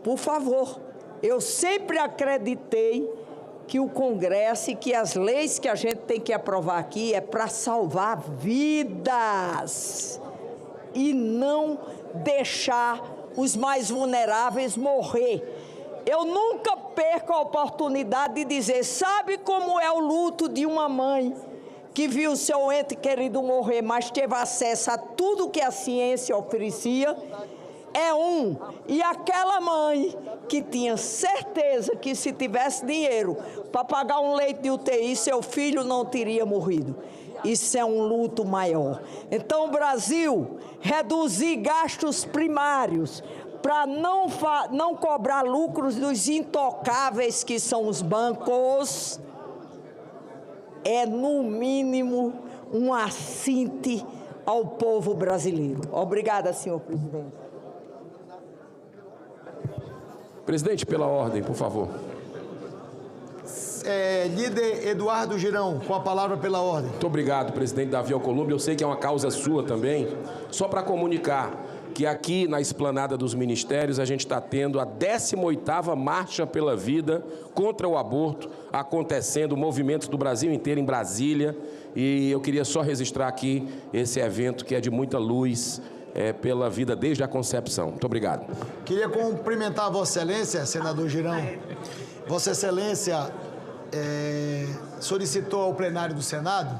Por favor, eu sempre acreditei que o Congresso e que as leis que a gente tem que aprovar aqui é para salvar vidas e não deixar os mais vulneráveis morrer. Eu nunca perco a oportunidade de dizer, sabe como é o luto de uma mãe que viu seu ente querido morrer, mas teve acesso a tudo que a ciência oferecia? E aquela mãe que tinha certeza que se tivesse dinheiro para pagar um leito de UTI, seu filho não teria morrido. Isso é um luto maior. Então, Brasil, reduzir gastos primários para não cobrar lucros dos intocáveis que são os bancos, é, no mínimo, um assinte ao povo brasileiro. Obrigada, senhor presidente. Presidente, pela ordem, por favor. Líder Eduardo Girão, com a palavra pela ordem. Muito obrigado, presidente Davi Alcolumbre. Eu sei que é uma causa sua também. Só para comunicar que aqui na Esplanada dos Ministérios a gente está tendo a 18ª Marcha pela Vida contra o aborto, acontecendo, movimentos do Brasil inteiro em Brasília. E eu queria só registrar aqui esse evento que é de muita luz pela vida desde a concepção. Muito obrigado. Queria cumprimentar a Vossa Excelência, senador Girão. Vossa Excelência solicitou ao plenário do Senado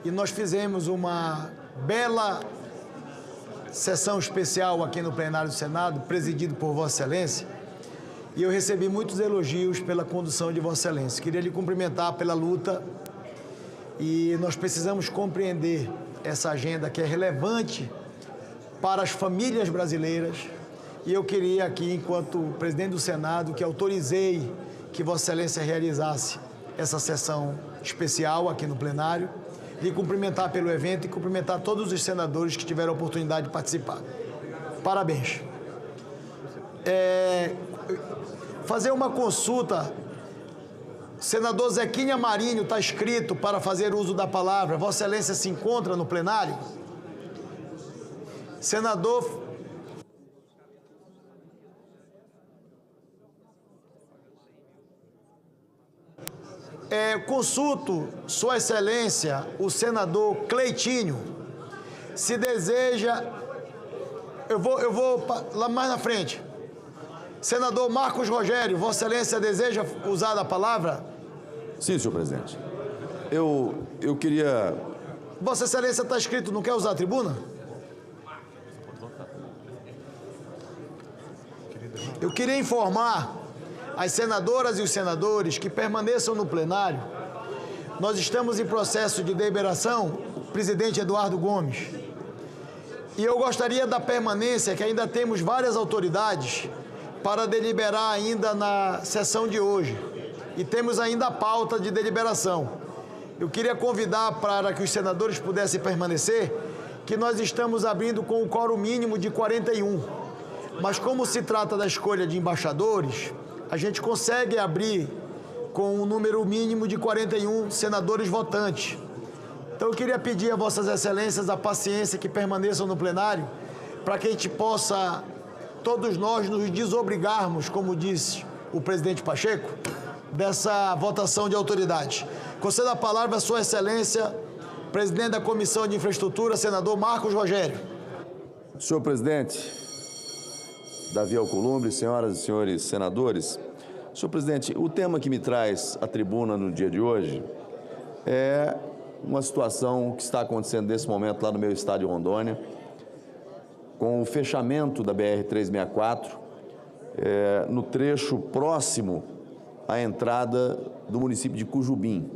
e nós fizemos uma bela sessão especial aqui no plenário do Senado, presidido por Vossa Excelência, e eu recebi muitos elogios pela condução de Vossa Excelência. Queria lhe cumprimentar pela luta e nós precisamos compreender essa agenda que é relevante para as famílias brasileiras e eu queria aqui, enquanto presidente do Senado, que autorizei que Vossa Excelência realizasse essa sessão especial aqui no plenário, lhe cumprimentar pelo evento e cumprimentar todos os senadores que tiveram a oportunidade de participar. Parabéns. Fazer uma consulta. Senador Zequinha Marinho está inscrito para fazer uso da palavra. Vossa Excelência se encontra no plenário? Senador... consulto, Sua Excelência, o senador Cleitinho, se deseja... Eu vou lá mais na frente. Senador Marcos Rogério, Vossa Excelência deseja usar a palavra? Sim, senhor presidente. Eu queria... Vossa Excelência está inscrito, não quer usar a tribuna? Eu queria informar as senadoras e os senadores que permaneçam no plenário. Nós estamos em processo de deliberação, presidente Eduardo Gomes. E eu gostaria da permanência, que ainda temos várias autoridades para deliberar ainda na sessão de hoje. E temos ainda a pauta de deliberação. Eu queria convidar para que os senadores pudessem permanecer, que nós estamos abrindo com o quórum mínimo de 41. Mas como se trata da escolha de embaixadores, a gente consegue abrir com um número mínimo de 41 senadores votantes. Então eu queria pedir a Vossas Excelências a paciência que permaneçam no plenário, para que a gente possa, todos nós, nos desobrigarmos, como disse o presidente Pacheco, dessa votação de autoridade. Concedo a palavra a Sua Excelência, presidente da Comissão de Infraestrutura, senador Marcos Rogério. Senhor presidente, Davi Alcolumbre, senhoras e senhores senadores, senhor presidente, o tema que me traz à tribuna no dia de hoje é uma situação que está acontecendo nesse momento lá no meu estado de Rondônia, com o fechamento da BR-364, no trecho próximo à entrada do município de Cujubim.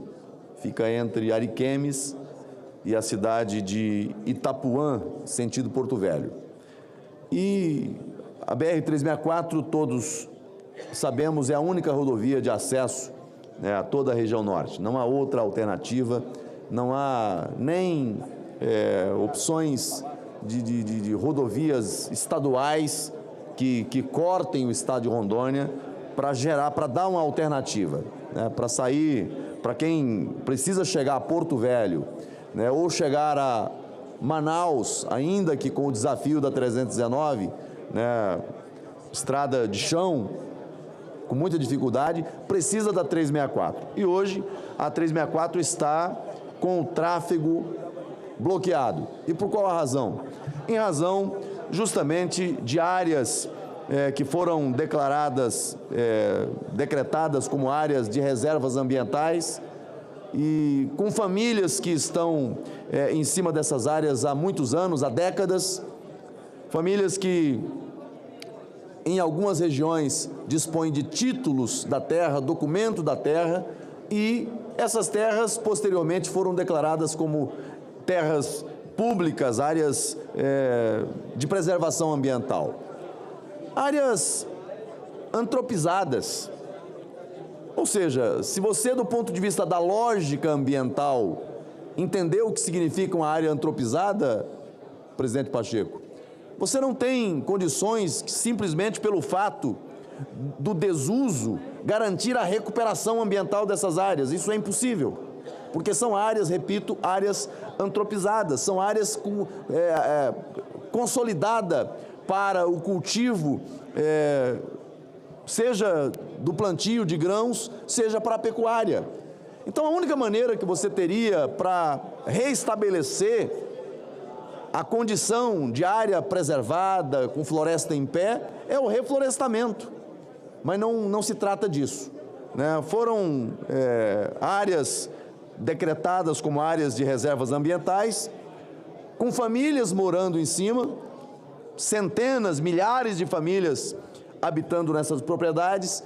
Fica entre Ariquemes e a cidade de Itapuã, sentido Porto Velho. E a BR-364, todos sabemos, é a única rodovia de acesso, né, a toda a região norte. Não há outra alternativa, não há nem opções de rodovias estaduais que cortem o estado de Rondônia para dar uma alternativa, né, para sair, para quem precisa chegar a Porto Velho, né, ou chegar a Manaus, ainda que com o desafio da 319, né, estrada de chão, com muita dificuldade, precisa da 364. E hoje a 364 está com o tráfego bloqueado. E por qual a razão? Em razão justamente de áreas que foram decretadas como áreas de reservas ambientais e com famílias que estão em cima dessas áreas há muitos anos, há décadas, famílias que em algumas regiões dispõem de títulos da terra, documento da terra, e essas terras posteriormente foram declaradas como terras públicas, áreas de preservação ambiental. Áreas antropizadas. Ou seja, se você, do ponto de vista da lógica ambiental, entendeu o que significa uma área antropizada, presidente Pacheco? Você não tem condições que, simplesmente pelo fato do desuso, garantir a recuperação ambiental dessas áreas. Isso é impossível, porque são áreas, repito, áreas antropizadas, são áreas consolidadas para o cultivo, seja do plantio de grãos, seja para a pecuária. Então, a única maneira que você teria para reestabelecer a condição de área preservada, com floresta em pé, é o reflorestamento. Mas não se trata disso, né? Foram áreas decretadas como áreas de reservas ambientais, com famílias morando em cima, centenas, milhares de famílias habitando nessas propriedades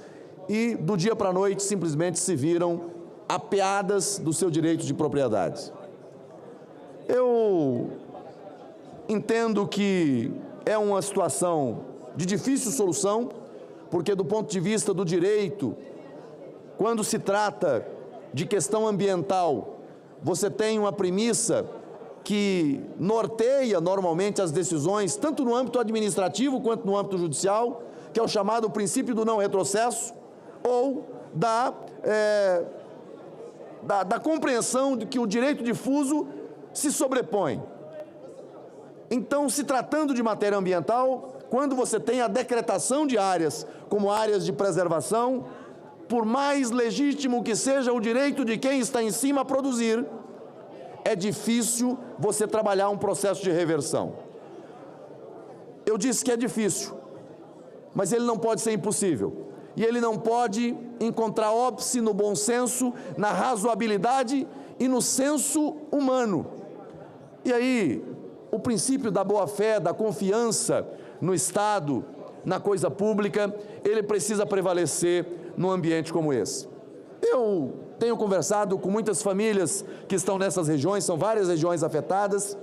e, do dia para a noite, simplesmente se viram apeadas do seu direito de propriedade. Eu entendo que é uma situação de difícil solução, porque do ponto de vista do direito, quando se trata de questão ambiental, você tem uma premissa que norteia normalmente as decisões, tanto no âmbito administrativo quanto no âmbito judicial, que é o chamado princípio do não retrocesso, ou da compreensão de que o direito difuso se sobrepõe. Então, se tratando de matéria ambiental, quando você tem a decretação de áreas como áreas de preservação, por mais legítimo que seja o direito de quem está em cima a produzir, é difícil você trabalhar um processo de reversão. Eu disse que é difícil, mas ele não pode ser impossível. E ele não pode encontrar óbice no bom senso, na razoabilidade e no senso humano. E aí, o princípio da boa-fé, da confiança no Estado, na coisa pública, ele precisa prevalecer num ambiente como esse. Eu tenho conversado com muitas famílias que estão nessas regiões, são várias regiões afetadas,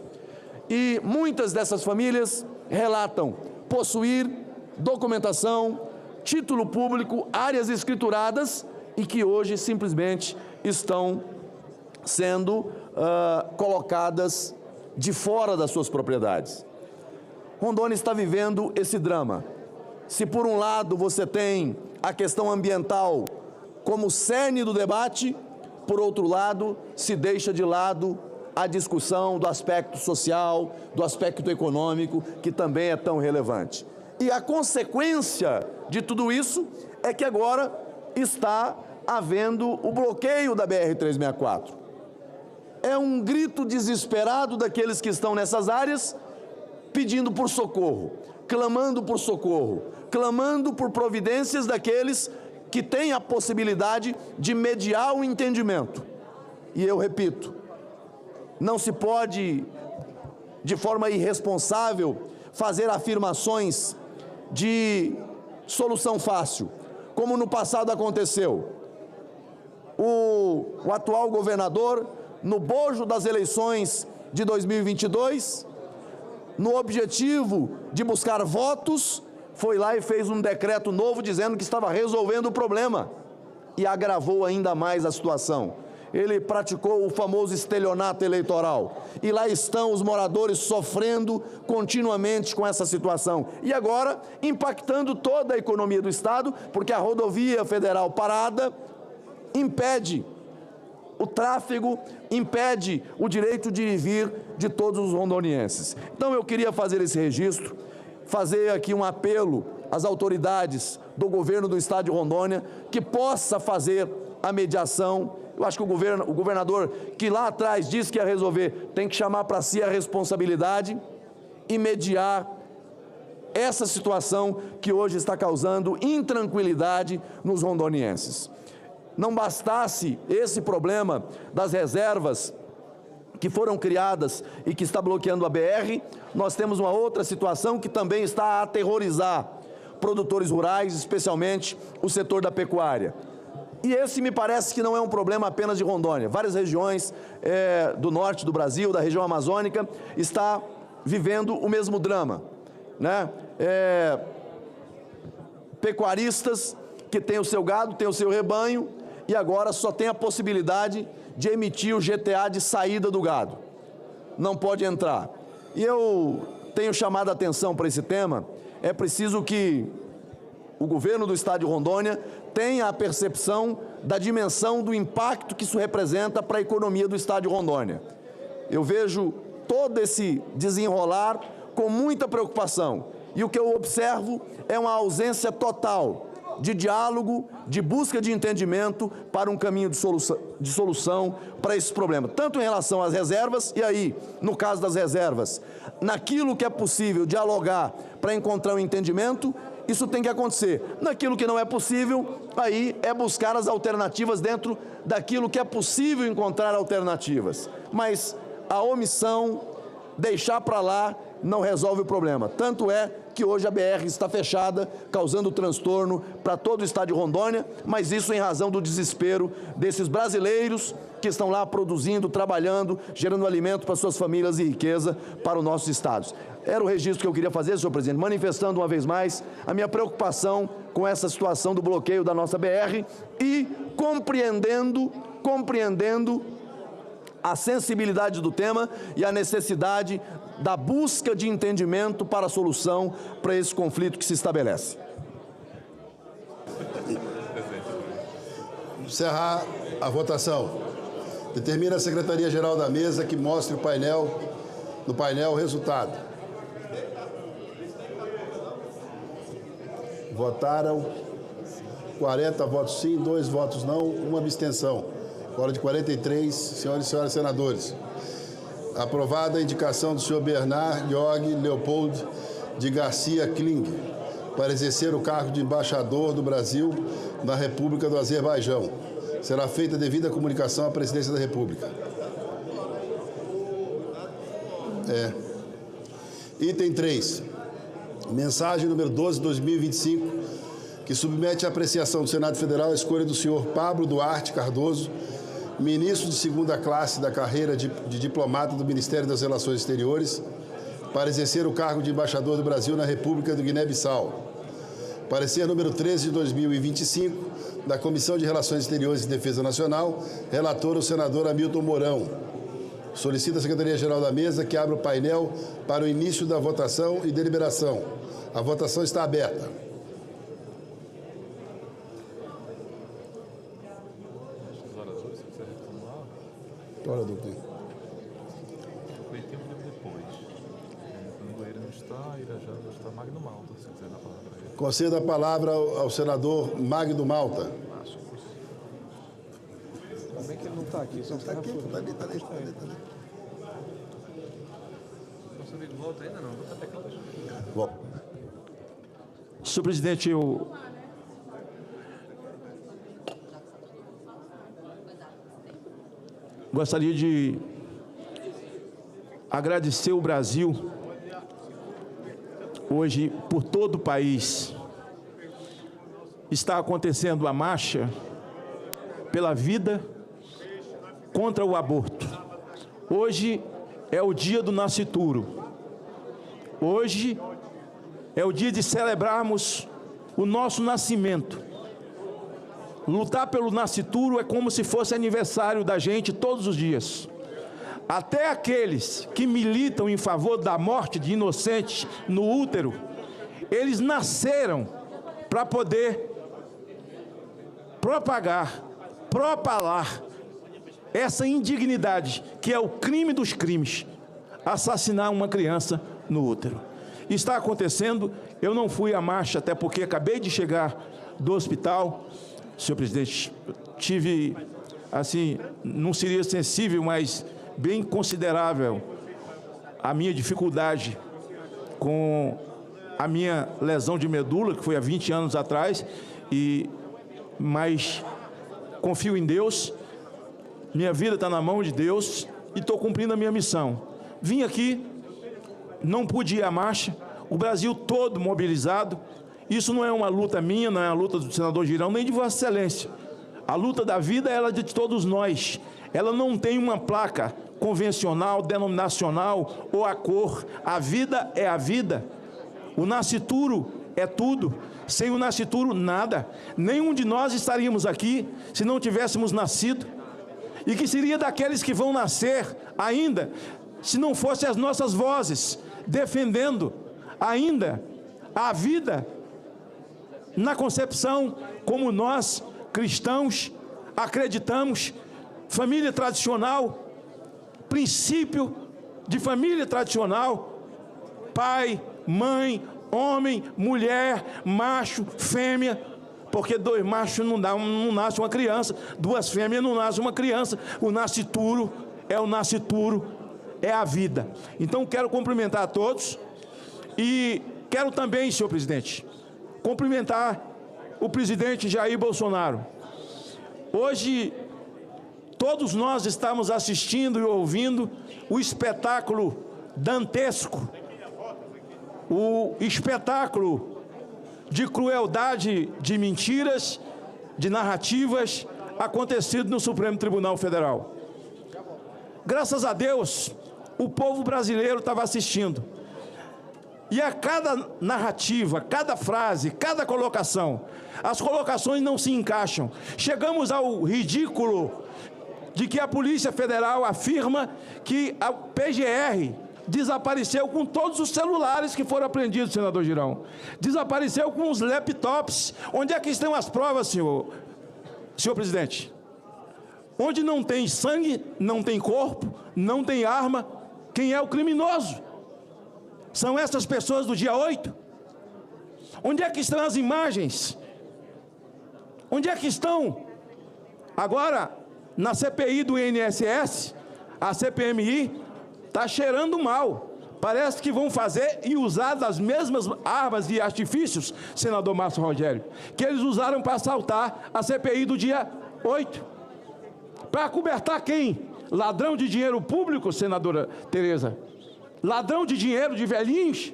e muitas dessas famílias relatam possuir documentação, título público, áreas escrituradas e que hoje simplesmente estão sendo colocadas de fora das suas propriedades. Rondônia está vivendo esse drama. Se por um lado você tem a questão ambiental como cerne do debate, por outro lado se deixa de lado a discussão do aspecto social, do aspecto econômico, que também é tão relevante. E a consequência de tudo isso é que agora está havendo o bloqueio da BR-364. É um grito desesperado daqueles que estão nessas áreas, pedindo por socorro, clamando por providências daqueles que têm a possibilidade de mediar o entendimento. E eu repito, não se pode, de forma irresponsável, fazer afirmações de solução fácil, como no passado aconteceu. O atual governador, no bojo das eleições de 2022, no objetivo de buscar votos, foi lá e fez um decreto novo dizendo que estava resolvendo o problema e agravou ainda mais a situação. Ele praticou o famoso estelionato eleitoral e lá estão os moradores sofrendo continuamente com essa situação e agora impactando toda a economia do Estado, porque a rodovia federal parada impede o tráfego, impede o direito de ir e vir de todos os rondonienses. Então eu queria fazer esse registro, fazer aqui um apelo às autoridades do governo do Estado de Rondônia que possa fazer a mediação. Eu acho que o governador que lá atrás disse que ia resolver tem que chamar para si a responsabilidade e mediar essa situação que hoje está causando intranquilidade nos rondonienses. Não bastasse esse problema das reservas que foram criadas e que está bloqueando a BR, nós temos uma outra situação que também está a aterrorizar produtores rurais, especialmente o setor da pecuária. E esse me parece que não é um problema apenas de Rondônia. Várias regiões do norte do Brasil, da região amazônica, está vivendo o mesmo drama, né? Pecuaristas que têm o seu gado, têm o seu rebanho, e agora só tem a possibilidade de emitir o GTA de saída do gado. Não pode entrar. E eu tenho chamado a atenção para esse tema. É preciso que o governo do estado de Rondônia tenha a percepção da dimensão do impacto que isso representa para a economia do estado de Rondônia. Eu vejo todo esse desenrolar com muita preocupação. E o que eu observo é uma ausência total de diálogo, de busca de entendimento para um caminho de solução para esse problema. Tanto em relação às reservas, e aí, no caso das reservas, naquilo que é possível dialogar para encontrar um entendimento, isso tem que acontecer. Naquilo que não é possível, aí é buscar as alternativas dentro daquilo que é possível encontrar alternativas. Mas a omissão, deixar para lá, não resolve o problema. Tanto é que hoje a BR está fechada, causando transtorno para todo o estado de Rondônia, mas isso em razão do desespero desses brasileiros que estão lá produzindo, trabalhando, gerando alimento para suas famílias e riqueza para os nossos estados. Era o registro que eu queria fazer, senhor presidente, manifestando uma vez mais a minha preocupação com essa situação do bloqueio da nossa BR e compreendendo a sensibilidade do tema e a necessidade da busca de entendimento para a solução para esse conflito que se estabelece. Encerrar a votação. Determina a Secretaria-Geral da Mesa que mostre no painel o resultado. Votaram 40 votos sim, 2 votos não, 1 abstenção. Quórum de 43, senhoras e senhores senadores. Aprovada a indicação do senhor Bernard Georg Leopold de Garcia Kling para exercer o cargo de embaixador do Brasil na República do Azerbaijão. Será feita devida comunicação à Presidência da República. Item 3. Mensagem número 12/2025, que submete à apreciação do Senado Federal a escolha do senhor Pablo Duarte Cardoso, ministro de segunda classe da carreira de diplomata do Ministério das Relações Exteriores, para exercer o cargo de embaixador do Brasil na República do Guiné-Bissau. Parecer número 13/2025, da Comissão de Relações Exteriores e Defesa Nacional, relator o senador Hamilton Mourão. Solicita a Secretaria-Geral da Mesa que abra o painel para o início da votação e deliberação. A votação está aberta. Hora do quê? Conceda a palavra ao senador Magno Malta. Ainda bem que ele não está aqui, só está aqui. Está ali. Volta ainda não, não está teclado. Senhor presidente, eu gostaria de agradecer o Brasil hoje por todo o país. Está acontecendo a marcha pela vida contra o aborto. Hoje é o dia do nascituro. Hoje é o dia de celebrarmos o nosso nascimento. Lutar pelo nascituro é como se fosse aniversário da gente todos os dias. Até aqueles que militam em favor da morte de inocentes no útero, eles nasceram para poder propagar essa indignidade, que é o crime dos crimes, assassinar uma criança no útero. Está acontecendo, eu não fui à marcha, até porque acabei de chegar do hospital. Senhor presidente, tive, assim, não seria sensível, mas bem considerável a minha dificuldade com a minha lesão de medula, que foi há 20 anos atrás, mas confio em Deus, minha vida está na mão de Deus e estou cumprindo a minha missão. Vim aqui, não pude ir à marcha, o Brasil todo mobilizado. Isso não é uma luta minha, não é a luta do senador Girão, nem de Vossa Excelência. A luta da vida é ela de todos nós. Ela não tem uma placa convencional, denominacional ou a cor. A vida é a vida. O nascituro é tudo. Sem o nascituro, nada. Nenhum de nós estaríamos aqui se não tivéssemos nascido. e que seria daqueles que vão nascer ainda, se não fossem as nossas vozes defendendo ainda a vida na concepção como nós, cristãos, acreditamos, família tradicional, princípio de família tradicional, pai, mãe, homem, mulher, macho, fêmea, porque dois machos não nasce uma criança, duas fêmeas não nasce uma criança, o nascituro é o nascituro, é a vida. Então quero cumprimentar a todos e quero também, senhor presidente, cumprimentar o presidente Jair Bolsonaro. Hoje todos nós estamos assistindo e ouvindo o espetáculo dantesco, o espetáculo de crueldade, de mentiras, de narrativas acontecido no Supremo Tribunal Federal. Graças a Deus, o povo brasileiro estava assistindo. E a cada narrativa, cada frase, cada colocação, as colocações não se encaixam. Chegamos ao ridículo de que a Polícia Federal afirma que a PGR desapareceu com todos os celulares que foram apreendidos, senador Girão. Desapareceu com os laptops. Onde é que estão as provas, senhor presidente? Onde não tem sangue, não tem corpo, não tem arma, quem é o criminoso? São essas pessoas do dia 8? Onde é que estão as imagens? Onde é que estão? Agora, na CPI do INSS, a CPMI está cheirando mal. Parece que vão fazer e usar das mesmas armas e artifícios, senador Márcio Rogério, que eles usaram para assaltar a CPI do dia 8. Para acobertar quem? Ladrão de dinheiro público, senadora Tereza? Ladrão de dinheiro de velhinhos?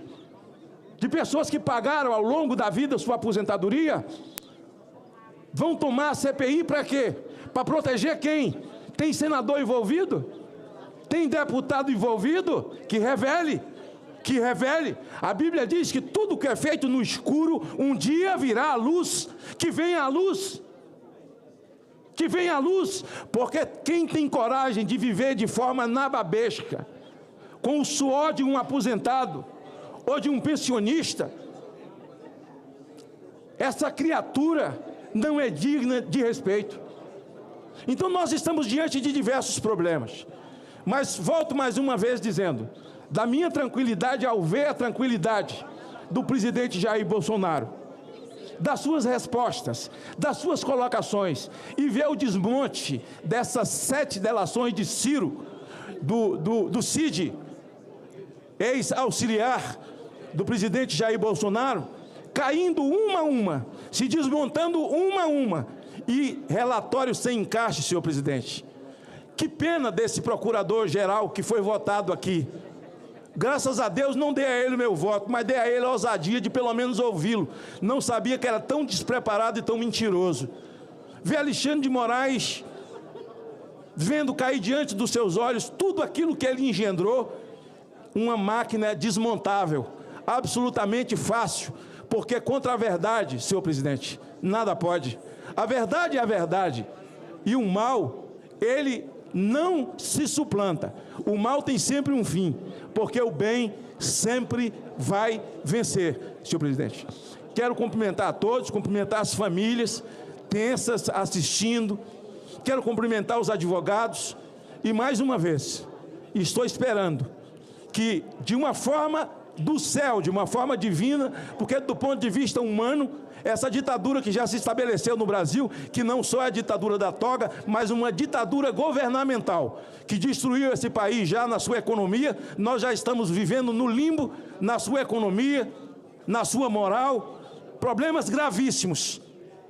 De pessoas que pagaram ao longo da vida sua aposentadoria? Vão tomar a CPI para quê? Para proteger quem? Tem senador envolvido? Tem deputado envolvido? Que revele. Que revele. A Bíblia diz que tudo que é feito no escuro, um dia virá à luz. Que venha à luz. Que venha à luz. Porque quem tem coragem de viver de forma nababesca, com o suor de um aposentado ou de um pensionista, essa criatura não é digna de respeito. Então nós estamos diante de diversos problemas. Mas volto mais uma vez dizendo, da minha tranquilidade ao ver a tranquilidade do presidente Jair Bolsonaro, das suas respostas, das suas colocações, e ver o desmonte dessas 7 delações de Ciro, do Cid, ex-auxiliar do presidente Jair Bolsonaro, caindo uma a uma, se desmontando uma a uma, e relatório sem encaixe, senhor presidente. Que pena desse procurador-geral que foi votado aqui. Graças a Deus não dei a ele o meu voto, mas dei a ele a ousadia de pelo menos ouvi-lo. Não sabia que era tão despreparado e tão mentiroso. Ver Alexandre de Moraes vendo cair diante dos seus olhos tudo aquilo que ele engendrou, uma máquina desmontável, absolutamente fácil, porque contra a verdade, senhor presidente, nada pode. A verdade é a verdade, e o mal, ele não se suplanta. O mal tem sempre um fim, porque o bem sempre vai vencer, senhor presidente. Quero cumprimentar a todos, cumprimentar as famílias tensas assistindo, quero cumprimentar os advogados e, mais uma vez, estou esperando que, de uma forma do céu, de uma forma divina, porque do ponto de vista humano, essa ditadura que já se estabeleceu no Brasil, que não só é a ditadura da toga, mas uma ditadura governamental, que destruiu esse país já na sua economia, nós já estamos vivendo no limbo, na sua economia, na sua moral, problemas gravíssimos,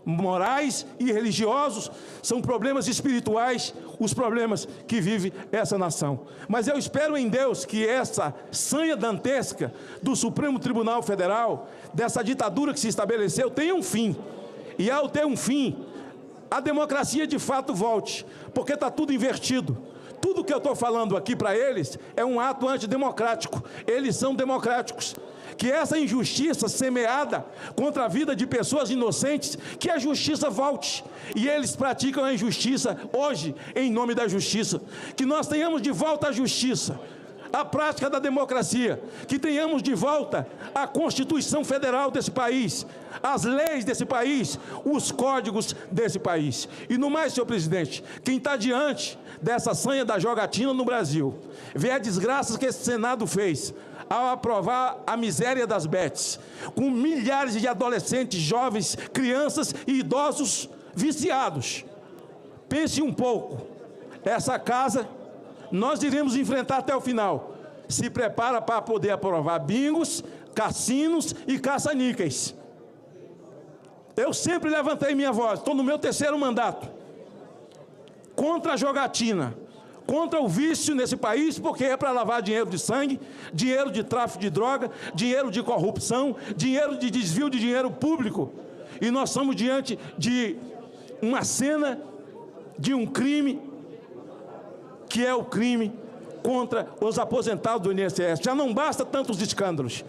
morais e religiosos, são problemas espirituais, os problemas que vive essa nação. Mas eu espero em Deus que essa sanha dantesca do Supremo Tribunal Federal, dessa ditadura que se estabeleceu, tenha um fim. E ao ter um fim, a democracia de fato volte, porque está tudo invertido. Tudo que eu estou falando aqui para eles é um ato antidemocrático. Eles são democráticos. que essa injustiça semeada contra a vida de pessoas inocentes, que a justiça volte. E eles praticam a injustiça hoje em nome da justiça. Que nós tenhamos de volta a justiça, a prática da democracia, que tenhamos de volta a Constituição Federal desse país, as leis desse país, os códigos desse país. E no mais, senhor presidente, quem está diante dessa sanha da jogatina no Brasil, vê a desgraça que esse Senado fez ao aprovar a miséria das bets, com milhares de adolescentes, jovens, crianças e idosos viciados. Pense um pouco, essa casa nós iremos enfrentar até o final. Se prepara para poder aprovar bingos, cassinos e caça-níqueis. Eu sempre levantei minha voz, estou no meu 3º mandato, contra a jogatina, contra o vício nesse país, porque é para lavar dinheiro de sangue, dinheiro de tráfico de droga, dinheiro de corrupção, dinheiro de desvio de dinheiro público. E nós estamos diante de uma cena de um crime, que é o crime contra os aposentados do INSS. Já não basta tantos escândalos.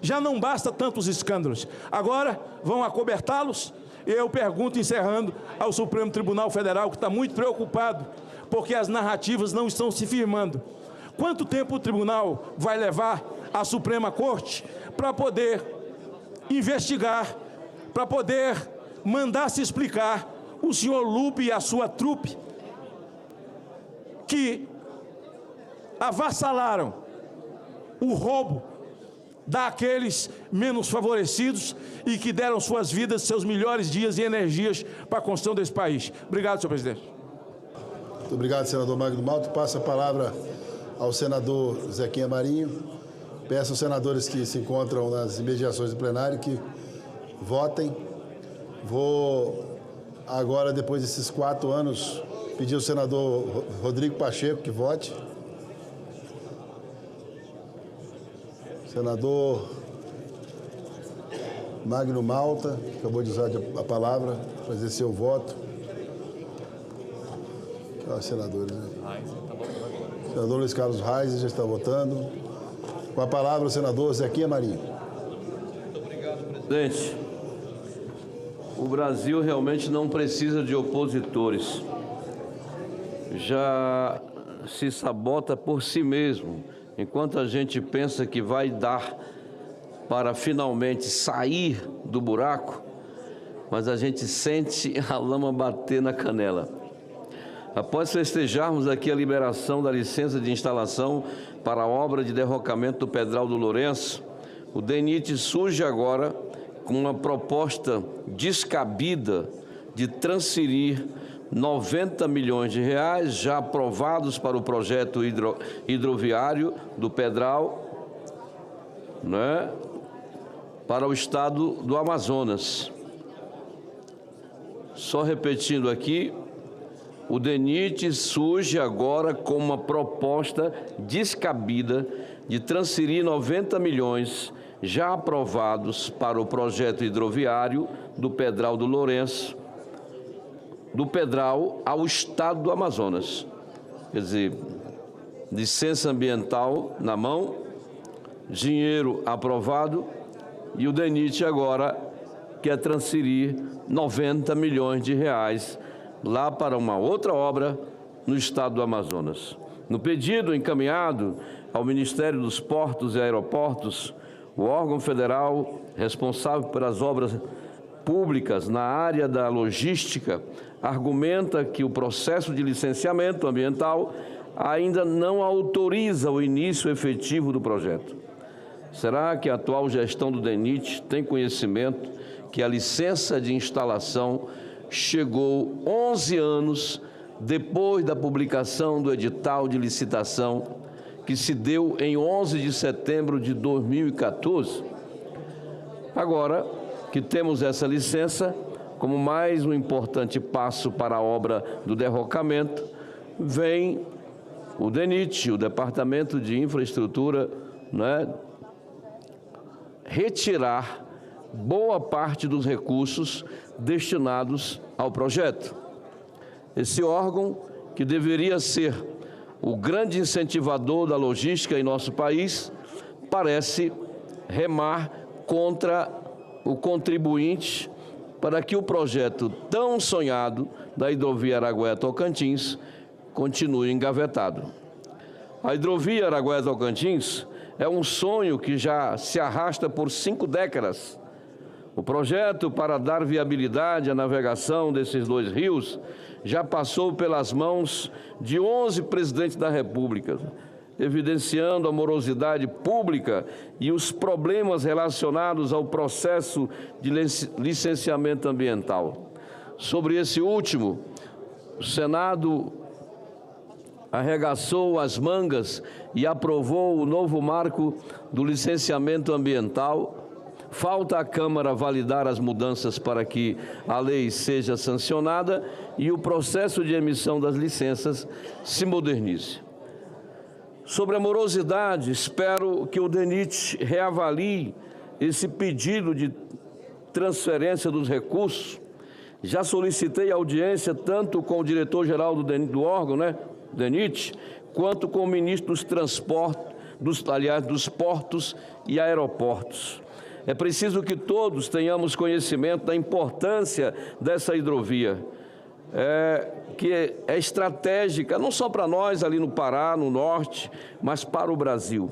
Já não basta tantos escândalos. Agora vão acobertá-los. Eu pergunto, encerrando, ao Supremo Tribunal Federal, que está muito preocupado, porque as narrativas não estão se firmando. Quanto tempo o tribunal vai levar à Suprema Corte para poder investigar, para poder mandar se explicar o senhor Lupe e a sua trupe, que avassalaram o roubo daqueles menos favorecidos e que deram suas vidas, seus melhores dias e energias para a construção desse país. Obrigado, senhor presidente. Muito obrigado, senador Magno Malta. Passo a palavra ao senador Zequinha Marinho. Peço aos senadores que se encontram nas imediações do plenário que votem. Vou agora, depois desses 4 anos, pedir ao senador Rodrigo Pacheco que vote. Senador Magno Malta, que acabou de usar a palavra, fazer seu voto. Os senadores, né? Senador Luiz Carlos Reis já está votando. Com a palavra o senador Zequinha Marinho. Muito obrigado, presidente. O Brasil realmente não precisa de opositores. Já se sabota por si mesmo, enquanto a gente pensa que vai dar para finalmente sair do buraco, mas a gente sente a lama bater na canela. Após festejarmos aqui a liberação da licença de instalação para a obra de derrocamento do Pedral do Lourenço, o DENIT surge agora com uma proposta descabida de transferir 90 milhões de reais já aprovados para o projeto hidroviário do Pedral, né, para o estado do Amazonas. Só repetindo aqui, o DENIT surge agora com uma proposta descabida de transferir 90 milhões já aprovados para o projeto hidroviário do Pedral do Lourenço, do Pedral ao estado do Amazonas. Quer dizer, licença ambiental na mão, dinheiro aprovado, e o DENIT agora quer transferir 90 milhões de reais lá para uma outra obra no estado do Amazonas. No pedido encaminhado ao Ministério dos Portos e Aeroportos, o órgão federal responsável pelas obras públicas na área da logística argumenta que o processo de licenciamento ambiental ainda não autoriza o início efetivo do projeto. Será que a atual gestão do DENIT tem conhecimento que a licença de instalação chegou 11 anos depois da publicação do edital de licitação, que se deu em 11 de setembro de 2014? Agora que temos essa licença, como mais um importante passo para a obra do derrocamento, vem o DENIT, o Departamento de Infraestrutura, né, retirar boa parte dos recursos destinados ao projeto. Esse órgão, que deveria ser o grande incentivador da logística em nosso país, parece remar contra o contribuinte para que o projeto tão sonhado da hidrovia Araguaia-Tocantins continue engavetado. A hidrovia Araguaia-Tocantins é um sonho que já se arrasta por 5 décadas. O projeto para dar viabilidade à navegação desses 2 rios já passou pelas mãos de 11 presidentes da República, evidenciando a morosidade pública e os problemas relacionados ao processo de licenciamento ambiental. Sobre esse último, o Senado arregaçou as mangas e aprovou o novo marco do licenciamento ambiental. Falta à Câmara validar as mudanças para que a lei seja sancionada e o processo de emissão das licenças se modernize. Sobre a morosidade, espero que o DENIT reavalie esse pedido de transferência dos recursos. Já solicitei audiência tanto com o diretor-geral do órgão, DENIT, quanto com o ministro dos transportes, dos portos e aeroportos. É preciso que todos tenhamos conhecimento da importância dessa hidrovia, que é estratégica, não só para nós ali no Pará, no norte, mas para o Brasil.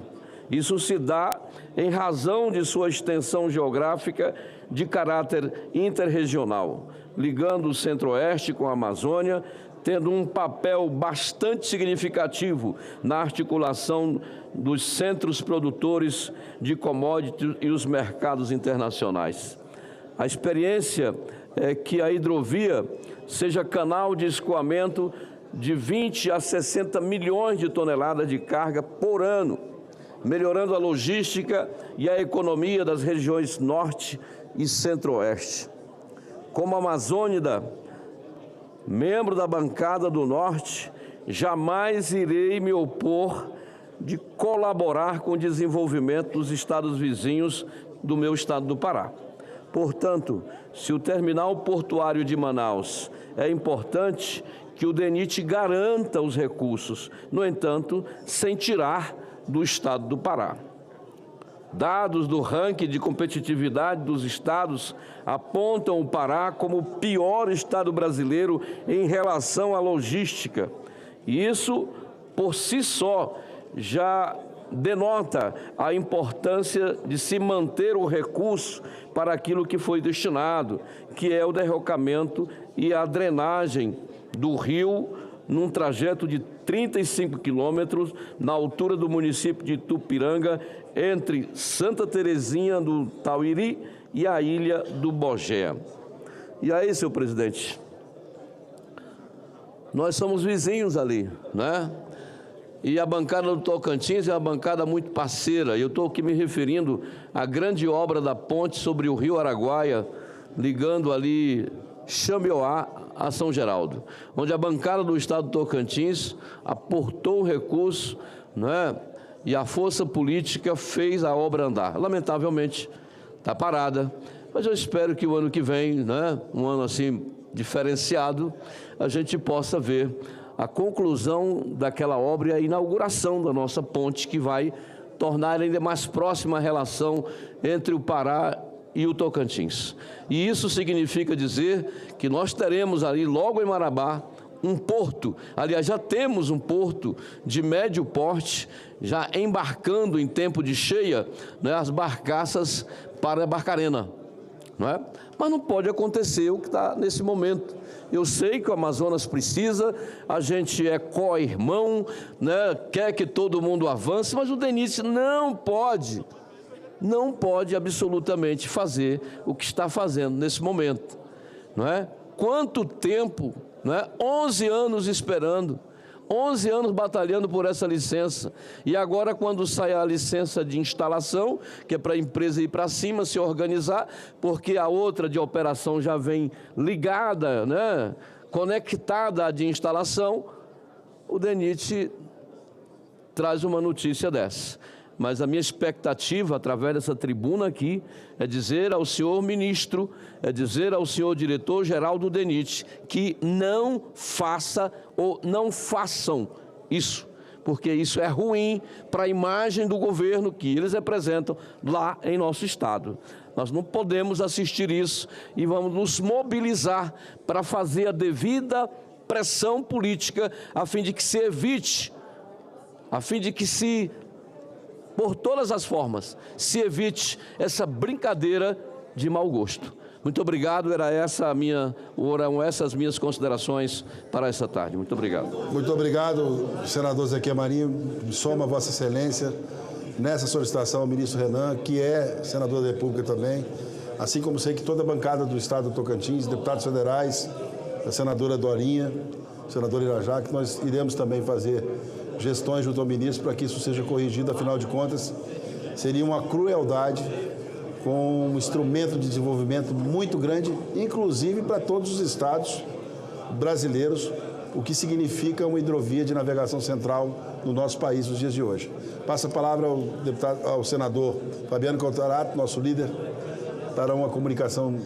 Isso se dá em razão de sua extensão geográfica de caráter interregional, ligando o Centro-Oeste com a Amazônia, tendo um papel bastante significativo na articulação dos centros produtores de commodities e os mercados internacionais. A experiência é que a hidrovia seja canal de escoamento de 20 a 60 milhões de toneladas de carga por ano, melhorando a logística e a economia das regiões Norte e Centro-Oeste. Como amazônida, membro da bancada do Norte, jamais irei me opor de colaborar com o desenvolvimento dos estados vizinhos do meu estado do Pará. Portanto, se o terminal portuário de Manaus é importante, que o DENIT garanta os recursos, no entanto, sem tirar do estado do Pará. Dados do ranking de competitividade dos estados apontam o Pará como o pior estado brasileiro em relação à logística. E isso, por si só, já denota a importância de se manter o recurso para aquilo que foi destinado, que é o derrocamento e a drenagem do rio num trajeto de 35 quilômetros na altura do município de Itupiranga, entre Santa Terezinha do Tauiri e a ilha do Bogé. E aí, senhor presidente, nós somos vizinhos ali, né? E a bancada do Tocantins é uma bancada muito parceira. Eu estou aqui me referindo à grande obra da ponte sobre o rio Araguaia, ligando ali Xambioá a São Geraldo, onde a bancada do estado do Tocantins aportou o recurso, né? E a força política fez a obra andar. Lamentavelmente, está parada, mas eu espero que o ano que vem, né, um ano assim diferenciado, a gente possa ver a conclusão daquela obra e a inauguração da nossa ponte, que vai tornar ainda mais próxima a relação entre o Pará e o Tocantins. E isso significa dizer que nós teremos ali, logo em Marabá, um porto, aliás, já temos um porto de médio porte, já embarcando em tempo de cheia, né, as barcaças para Barcarena, não é? Mas não pode acontecer o que está nesse momento. Eu sei que o Amazonas precisa, a gente é co-irmão, né, quer que todo mundo avance, mas o DENIT não pode absolutamente fazer o que está fazendo nesse momento, não é? Quanto tempo, não é? 11 anos esperando, 11 anos batalhando por essa licença, e agora quando sai a licença de instalação, que é para a empresa ir para cima, se organizar, porque a outra de operação já vem ligada, né, conectada à de instalação, o DENIT traz uma notícia dessa. Mas a minha expectativa, através dessa tribuna aqui, é dizer ao senhor ministro, é dizer ao senhor diretor-geral do DENIT que não faça ou não façam isso, porque isso é ruim para a imagem do governo que eles representam lá em nosso Estado. Nós não podemos assistir isso e vamos nos mobilizar para fazer a devida pressão política a fim de que se evite, por todas as formas, se evite essa brincadeira de mau gosto. Muito obrigado, eram essas minhas considerações para essa tarde. Muito obrigado. Muito obrigado, senador Zequinha Marinho. Soma Vossa Excelência nessa solicitação ao ministro Renan, que é senador da República também, assim como sei que toda a bancada do Estado do Tocantins, deputados federais, a senadora Dorinha, o senador Irajá, que nós iremos também fazer gestões junto ao ministro para que isso seja corrigido, afinal de contas, seria uma crueldade com um instrumento de desenvolvimento muito grande, inclusive para todos os estados brasileiros, o que significa uma hidrovia de navegação central no nosso país nos dias de hoje. Passo a palavra ao senador Fabiano Contarato, nosso líder, para uma comunicação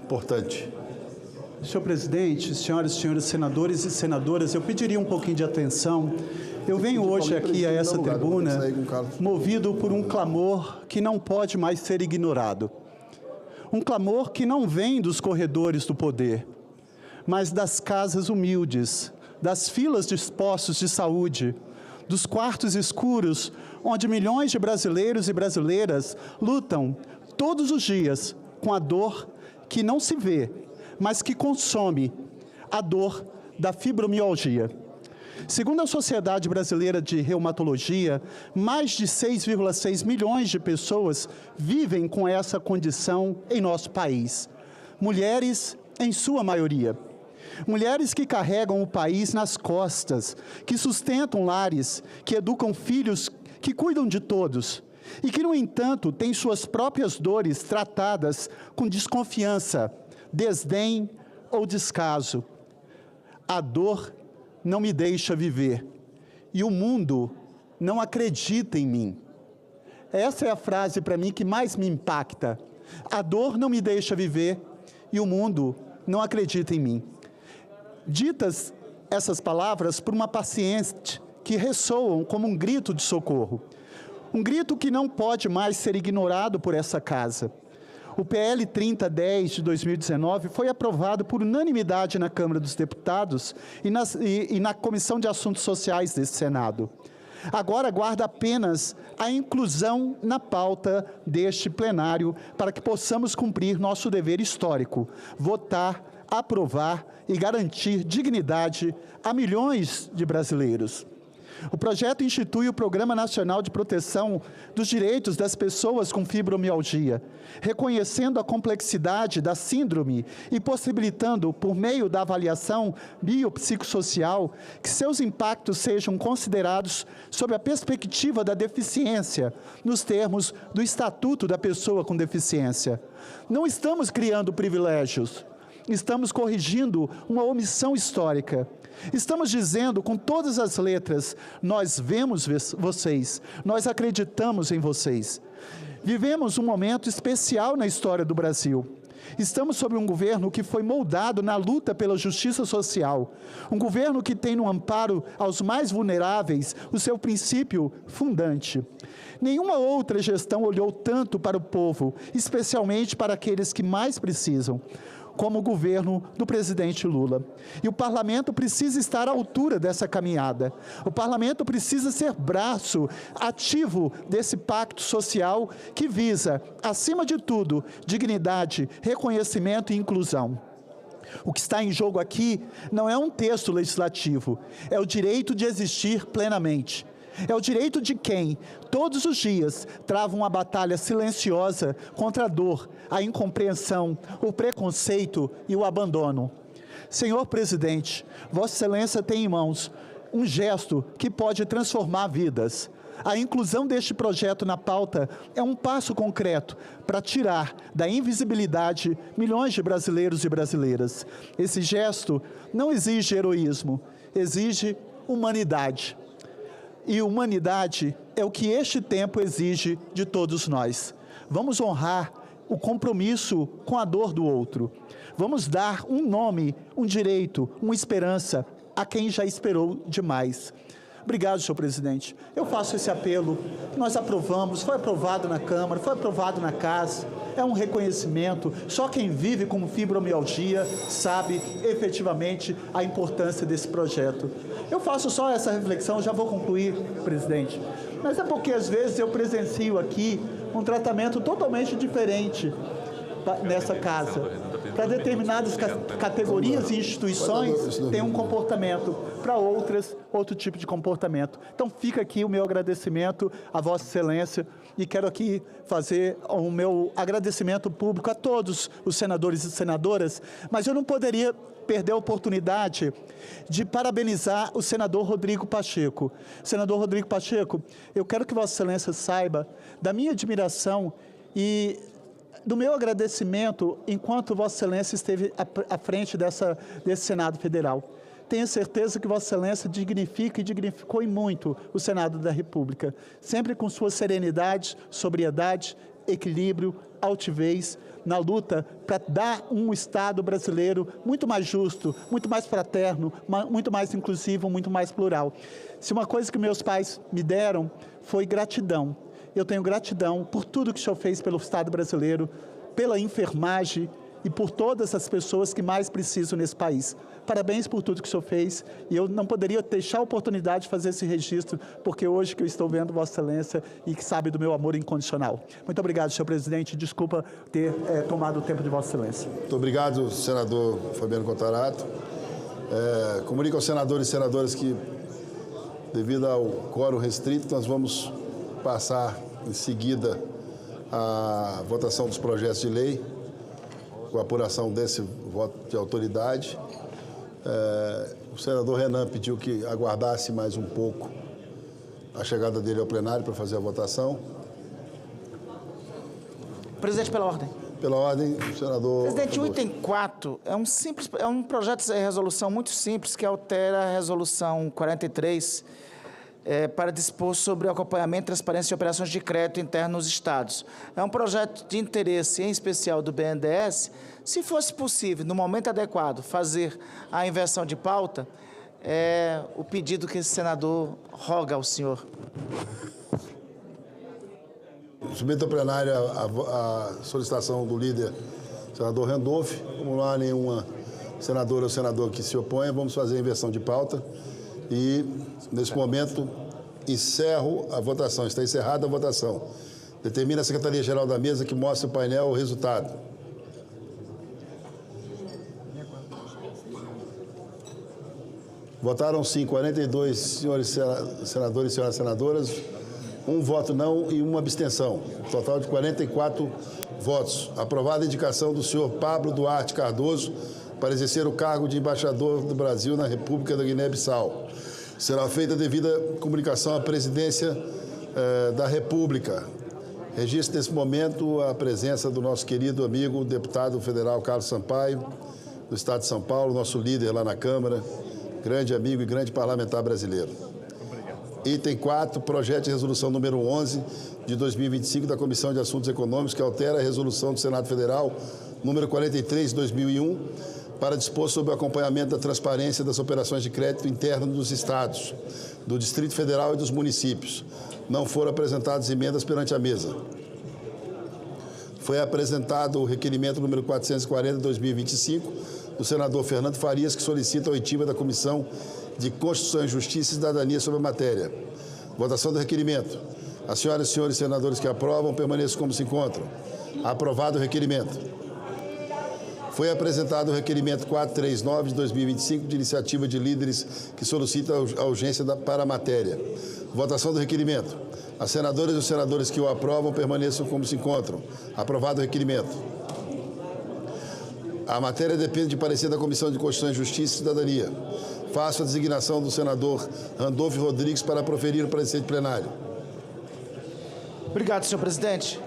importante. Senhor presidente, senhoras e senhores senadores e senadoras, eu pediria um pouquinho de atenção. Eu venho hoje aqui a essa tribuna movido por um clamor que não pode mais ser ignorado. Um clamor que não vem dos corredores do poder, mas das casas humildes, das filas de postos de saúde, dos quartos escuros, onde milhões de brasileiros e brasileiras lutam todos os dias com a dor que não se vê, mas que consome, a dor da fibromialgia. Segundo a Sociedade Brasileira de Reumatologia, mais de 6,6 milhões de pessoas vivem com essa condição em nosso país. Mulheres, em sua maioria. Mulheres que carregam o país nas costas, que sustentam lares, que educam filhos, que cuidam de todos. E que, no entanto, têm suas próprias dores tratadas com desconfiança, desdém ou descaso. A dor não me deixa viver, e o mundo não acredita em mim. Essa é a frase para mim que mais me impacta. A dor não me deixa viver, e o mundo não acredita em mim. Ditas essas palavras por uma paciente que ressoam como um grito de socorro. Um grito que não pode mais ser ignorado por essa casa. O PL 3010 de 2019 foi aprovado por unanimidade na Câmara dos Deputados e na Comissão de Assuntos Sociais desse Senado. Agora aguarda apenas a inclusão na pauta deste plenário para que possamos cumprir nosso dever histórico, votar, aprovar e garantir dignidade a milhões de brasileiros. O projeto institui o Programa Nacional de Proteção dos Direitos das Pessoas com Fibromialgia, reconhecendo a complexidade da síndrome e possibilitando, por meio da avaliação biopsicossocial, que seus impactos sejam considerados sob a perspectiva da deficiência, nos termos do Estatuto da Pessoa com Deficiência. Não estamos criando privilégios, estamos corrigindo uma omissão histórica. Estamos dizendo com todas as letras, nós vemos vocês, nós acreditamos em vocês. Vivemos um momento especial na história do Brasil. Estamos sob um governo que foi moldado na luta pela justiça social. Um governo que tem no amparo aos mais vulneráveis o seu princípio fundante. Nenhuma outra gestão olhou tanto para o povo, especialmente para aqueles que mais precisam, como o governo do presidente Lula. E o parlamento precisa estar à altura dessa caminhada. O parlamento precisa ser braço ativo desse pacto social que visa, acima de tudo, dignidade, reconhecimento e inclusão. O que está em jogo aqui não é um texto legislativo, é o direito de existir plenamente. É o direito de quem, todos os dias, trava uma batalha silenciosa contra a dor, a incompreensão, o preconceito e o abandono. Senhor presidente, Vossa Excelência tem em mãos um gesto que pode transformar vidas. A inclusão deste projeto na pauta é um passo concreto para tirar da invisibilidade milhões de brasileiros e brasileiras. Esse gesto não exige heroísmo, exige humanidade. E humanidade é o que este tempo exige de todos nós. Vamos honrar o compromisso com a dor do outro. Vamos dar um nome, um direito, uma esperança a quem já esperou demais. Obrigado, senhor presidente. Eu faço esse apelo. Nós aprovamos, foi aprovado na Câmara, foi aprovado na Casa. É um reconhecimento. Só quem vive com fibromialgia sabe efetivamente a importância desse projeto. Eu faço só essa reflexão, já vou concluir, presidente. Mas é porque, às vezes, eu presencio aqui um tratamento totalmente diferente nessa casa. Para determinadas categorias e instituições, tem um comportamento, para outras, outro tipo de comportamento. Então, fica aqui o meu agradecimento a Vossa Excelência e quero aqui fazer o meu agradecimento público a todos os senadores e senadoras, mas eu não poderia perder a oportunidade de parabenizar o senador Rodrigo Pacheco. Senador Rodrigo Pacheco, eu quero que Vossa Excelência saiba da minha admiração e do meu agradecimento enquanto Vossa Excelência esteve à frente desse Senado Federal. Tenho certeza que Vossa Excelência dignifica e dignificou em muito o Senado da República, sempre com sua serenidade, sobriedade, equilíbrio, altivez, na luta para dar um Estado brasileiro muito mais justo, muito mais fraterno, muito mais inclusivo, muito mais plural. Se uma coisa que meus pais me deram foi gratidão. Eu tenho gratidão por tudo que o senhor fez pelo Estado brasileiro, pela enfermagem e por todas as pessoas que mais precisam nesse país. Parabéns por tudo que o senhor fez e eu não poderia deixar a oportunidade de fazer esse registro, porque hoje que eu estou vendo Vossa Excelência e que sabe do meu amor incondicional. Muito obrigado, senhor presidente. Desculpa ter tomado o tempo de Vossa Excelência. Muito obrigado, senador Fabiano Contarato. Comunico aos senadores e senadoras que, devido ao quórum restrito, nós vamos passar em seguida a votação dos projetos de lei, com a apuração desse voto de autoridade. O senador Renan pediu que aguardasse mais um pouco a chegada dele ao plenário para fazer a votação. Presidente, pela ordem. Pela ordem, senador... Presidente, o item 4 é um projeto de resolução muito simples que altera a resolução 43 para dispor sobre o acompanhamento e transparência de operações de crédito interno nos estados. É um projeto de interesse, em especial do BNDES. Se fosse possível, no momento adequado, fazer a inversão de pauta, é o pedido que esse senador roga ao senhor. Submeto ao plenário a solicitação do líder, senador Randolph. Como não há nenhuma senadora ou senador que se oponha, vamos fazer a inversão de pauta. E, nesse momento, encerro a votação. Está encerrada a votação. Determina a Secretaria-Geral da Mesa que mostre o painel o resultado. Votaram sim 42 senhores senadores e senhoras senadoras, um voto não e uma abstenção. Total de 44 votos. Aprovada a indicação do senhor Pablo Duarte Cardoso para exercer o cargo de embaixador do Brasil na República da Guiné-Bissau. Será feita a devida comunicação à presidência da República. Registro nesse momento a presença do nosso querido amigo, o deputado federal Carlos Sampaio, do Estado de São Paulo, nosso líder lá na Câmara, grande amigo e grande parlamentar brasileiro. Item 4, projeto de resolução número 11 de 2025 da Comissão de Assuntos Econômicos, que altera a resolução do Senado Federal número 43 de 2001, para dispor sobre o acompanhamento da transparência das operações de crédito interno dos estados, do Distrito Federal e dos municípios. Não foram apresentadas emendas perante a mesa. Foi apresentado o requerimento número 440 de 2025 do senador Fernando Farias, que solicita a oitiva da Comissão de Constituição e Justiça e Cidadania sobre a matéria. Votação do requerimento. As senhoras e senhores senadores que aprovam, permaneçam como se encontram. Aprovado o requerimento. Foi apresentado o requerimento 439 de 2025 de iniciativa de líderes que solicita a urgência para a matéria. Votação do requerimento. As senadoras e os senadores que o aprovam permaneçam como se encontram. Aprovado o requerimento. A matéria depende de parecer da Comissão de Constituição e Justiça e Cidadania. Faço a designação do senador Randolph Rodrigues para proferir o parecer de plenário. Obrigado, senhor presidente.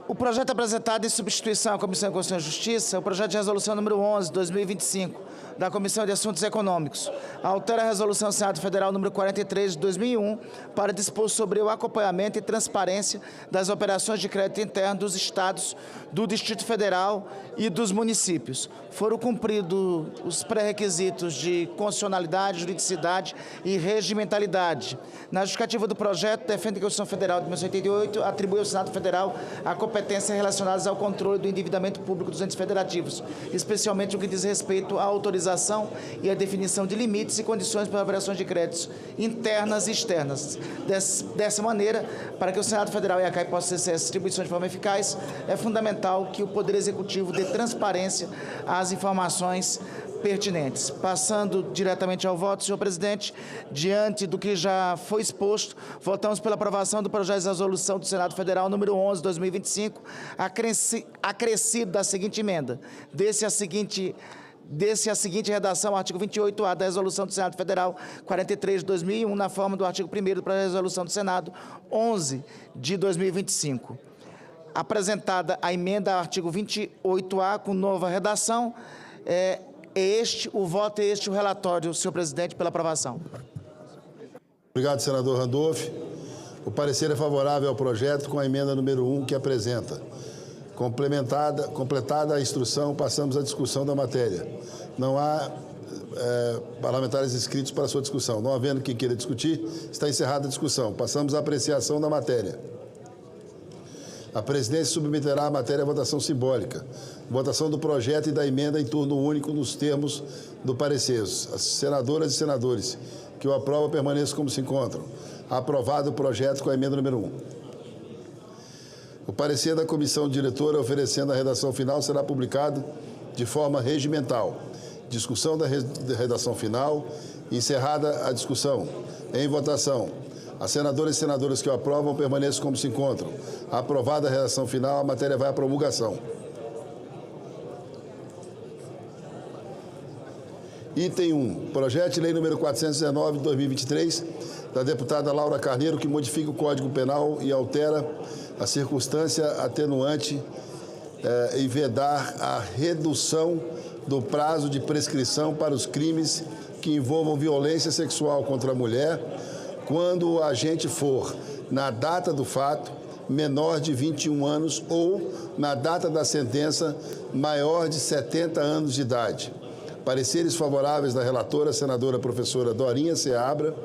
O projeto apresentado em substituição à Comissão de Constituição e Justiça é o projeto de resolução número 11, de 2025, da Comissão de Assuntos Econômicos. Altera a Resolução do Senado Federal número 43 de 2001 para dispor sobre o acompanhamento e transparência das operações de crédito interno dos estados, do Distrito Federal e dos municípios. Foram cumpridos os pré-requisitos de constitucionalidade, juridicidade e regimentalidade. Na justificativa do projeto, defende que a Constituição Federal de 1988 atribui ao Senado Federal a competência relacionadas ao controle do endividamento público dos entes federativos, especialmente o que diz respeito à autorização e à definição de limites e condições para operações de créditos internas e externas. Dessa maneira, para que o Senado Federal e a CAI possam exercer essa atribuição de forma eficaz, é fundamental que o Poder Executivo dê transparência às informações pertinentes. Passando diretamente ao voto, senhor presidente, diante do que já foi exposto, votamos pela aprovação do projeto de resolução do Senado Federal número 11, 2025, acrescido da seguinte emenda. Desse a seguinte redação, o artigo 28A da Resolução do Senado Federal 43 de 2001, na forma do artigo 1º para a Resolução do Senado 11 de 2025. Apresentada a emenda ao artigo 28A com nova redação, o voto é este o relatório, senhor presidente, pela aprovação. Obrigado, senador Randolph. O parecer é favorável ao projeto com a emenda número 1 que apresenta. Completada a instrução, passamos à discussão da matéria. Não há parlamentares inscritos para a sua discussão. Não havendo quem queira discutir, está encerrada a discussão. Passamos à apreciação da matéria. A presidência submeterá a matéria à votação simbólica. Votação do projeto e da emenda em turno único nos termos do parecer. As senadoras e senadores que o aprovam permaneçam como se encontram. Aprovado o projeto com a emenda número 1. O parecer da comissão diretora oferecendo a redação final será publicado de forma regimental. Discussão da redação final. Encerrada a discussão. Em votação. As senadoras e senadoras que o aprovam permaneçam como se encontram. Aprovada a redação final, a matéria vai à promulgação. Item 1. Projeto de lei número 419 de 2023, da deputada Laura Carneiro, que modifica o Código Penal e altera a circunstância atenuante e vedar a redução do prazo de prescrição para os crimes que envolvam violência sexual contra a mulher, quando o agente for, na data do fato, menor de 21 anos ou, na data da sentença, maior de 70 anos de idade. Pareceres favoráveis da relatora, senadora professora Dorinha Seabra,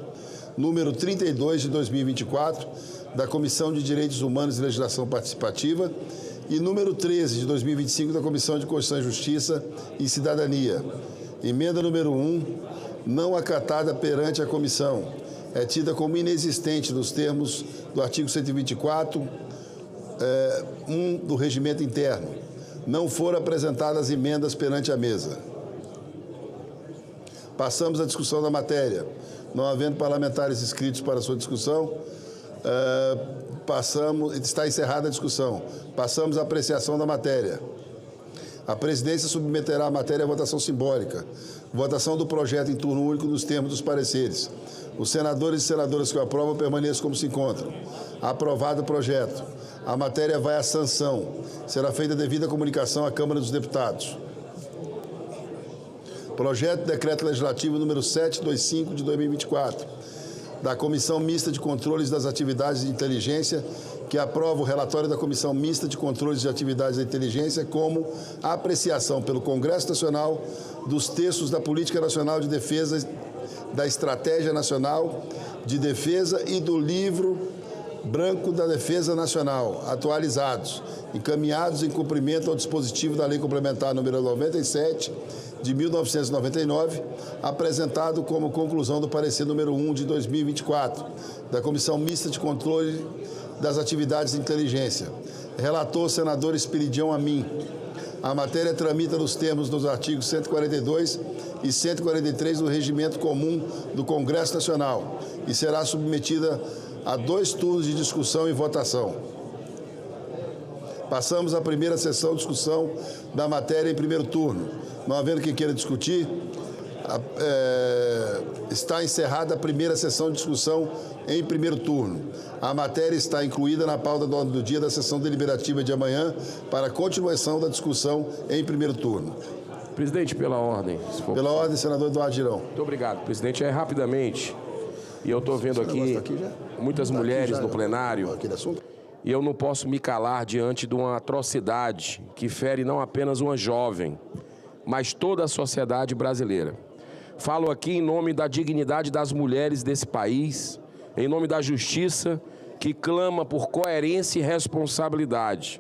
número 32 de 2024, da Comissão de Direitos Humanos e Legislação Participativa, e número 13 de 2025, da Comissão de Constituição e Justiça e Cidadania. Emenda número 1, não acatada perante a comissão. É tida como inexistente nos termos do artigo 124, 1 do regimento interno. Não foram apresentadas emendas perante a mesa. Passamos à discussão da matéria. Não havendo parlamentares inscritos para a sua discussão, está encerrada a discussão. Passamos à apreciação da matéria. A presidência submeterá a matéria à votação simbólica. Votação do projeto em turno único nos termos dos pareceres. Os senadores e senadoras que o aprovam permaneçam como se encontram. Aprovado o projeto. A matéria vai à sanção. Será feita devida comunicação à Câmara dos Deputados. Projeto de Decreto Legislativo número 725 de 2024, da Comissão Mista de Controles das Atividades de Inteligência, que aprova o relatório da Comissão Mista de Controles de Atividades da Inteligência como apreciação pelo Congresso Nacional dos textos da Política Nacional de Defesa, da Estratégia Nacional de Defesa e do Livro Branco da Defesa Nacional, atualizados, encaminhados em cumprimento ao dispositivo da Lei Complementar número 97, de 1999, apresentado como conclusão do parecer número 1 de 2024, da Comissão Mista de Controle das Atividades de Inteligência. Relator, senador Esperidião Amin. A matéria tramita nos termos dos artigos 142 e 143 do Regimento Comum do Congresso Nacional e será submetida a 2 turnos de discussão e votação. Passamos à primeira sessão de discussão da matéria em primeiro turno. Não havendo quem queira discutir, está encerrada a primeira sessão de discussão em primeiro turno. A matéria está incluída na pauta do ordem do dia da sessão deliberativa de amanhã para a continuação da discussão em primeiro turno. Presidente, pela ordem. Pela ordem, senador Eduardo Girão. Muito obrigado, presidente. Rapidamente, e eu estou vendo aqui muitas mulheres no plenário, e eu não posso me calar diante de uma atrocidade que fere não apenas uma jovem, mas toda a sociedade brasileira. Falo aqui em nome da dignidade das mulheres desse país, em nome da justiça que clama por coerência e responsabilidade.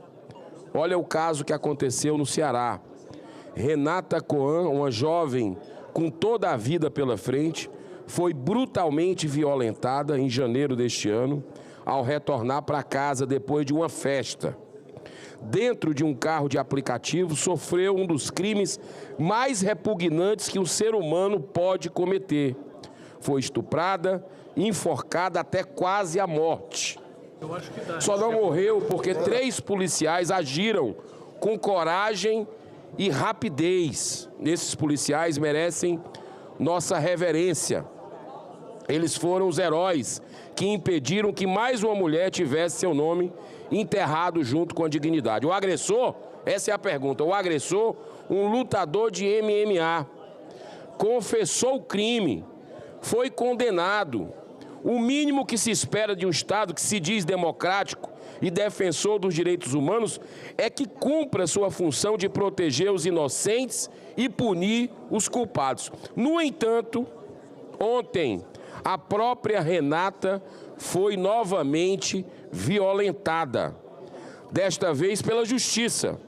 Olha o caso que aconteceu no Ceará. Renata Coan, uma jovem com toda a vida pela frente, foi brutalmente violentada em janeiro deste ano, ao retornar para casa depois de uma festa. Dentro de um carro de aplicativo, sofreu um dos crimes mais repugnantes que um ser humano pode cometer. Foi estuprada, enforcada até quase a morte. Só não morreu porque 3 policiais agiram com coragem e rapidez. Esses policiais merecem nossa reverência. Eles foram os heróis que impediram que mais uma mulher tivesse seu nome enterrado junto com a dignidade. O agressor, essa é a pergunta, o agressor, um lutador de MMA, confessou o crime, foi condenado. O mínimo que se espera de um Estado que se diz democrático e defensor dos direitos humanos é que cumpra sua função de proteger os inocentes e punir os culpados. No entanto, ontem, a própria Renata foi novamente violentada, desta vez pela justiça.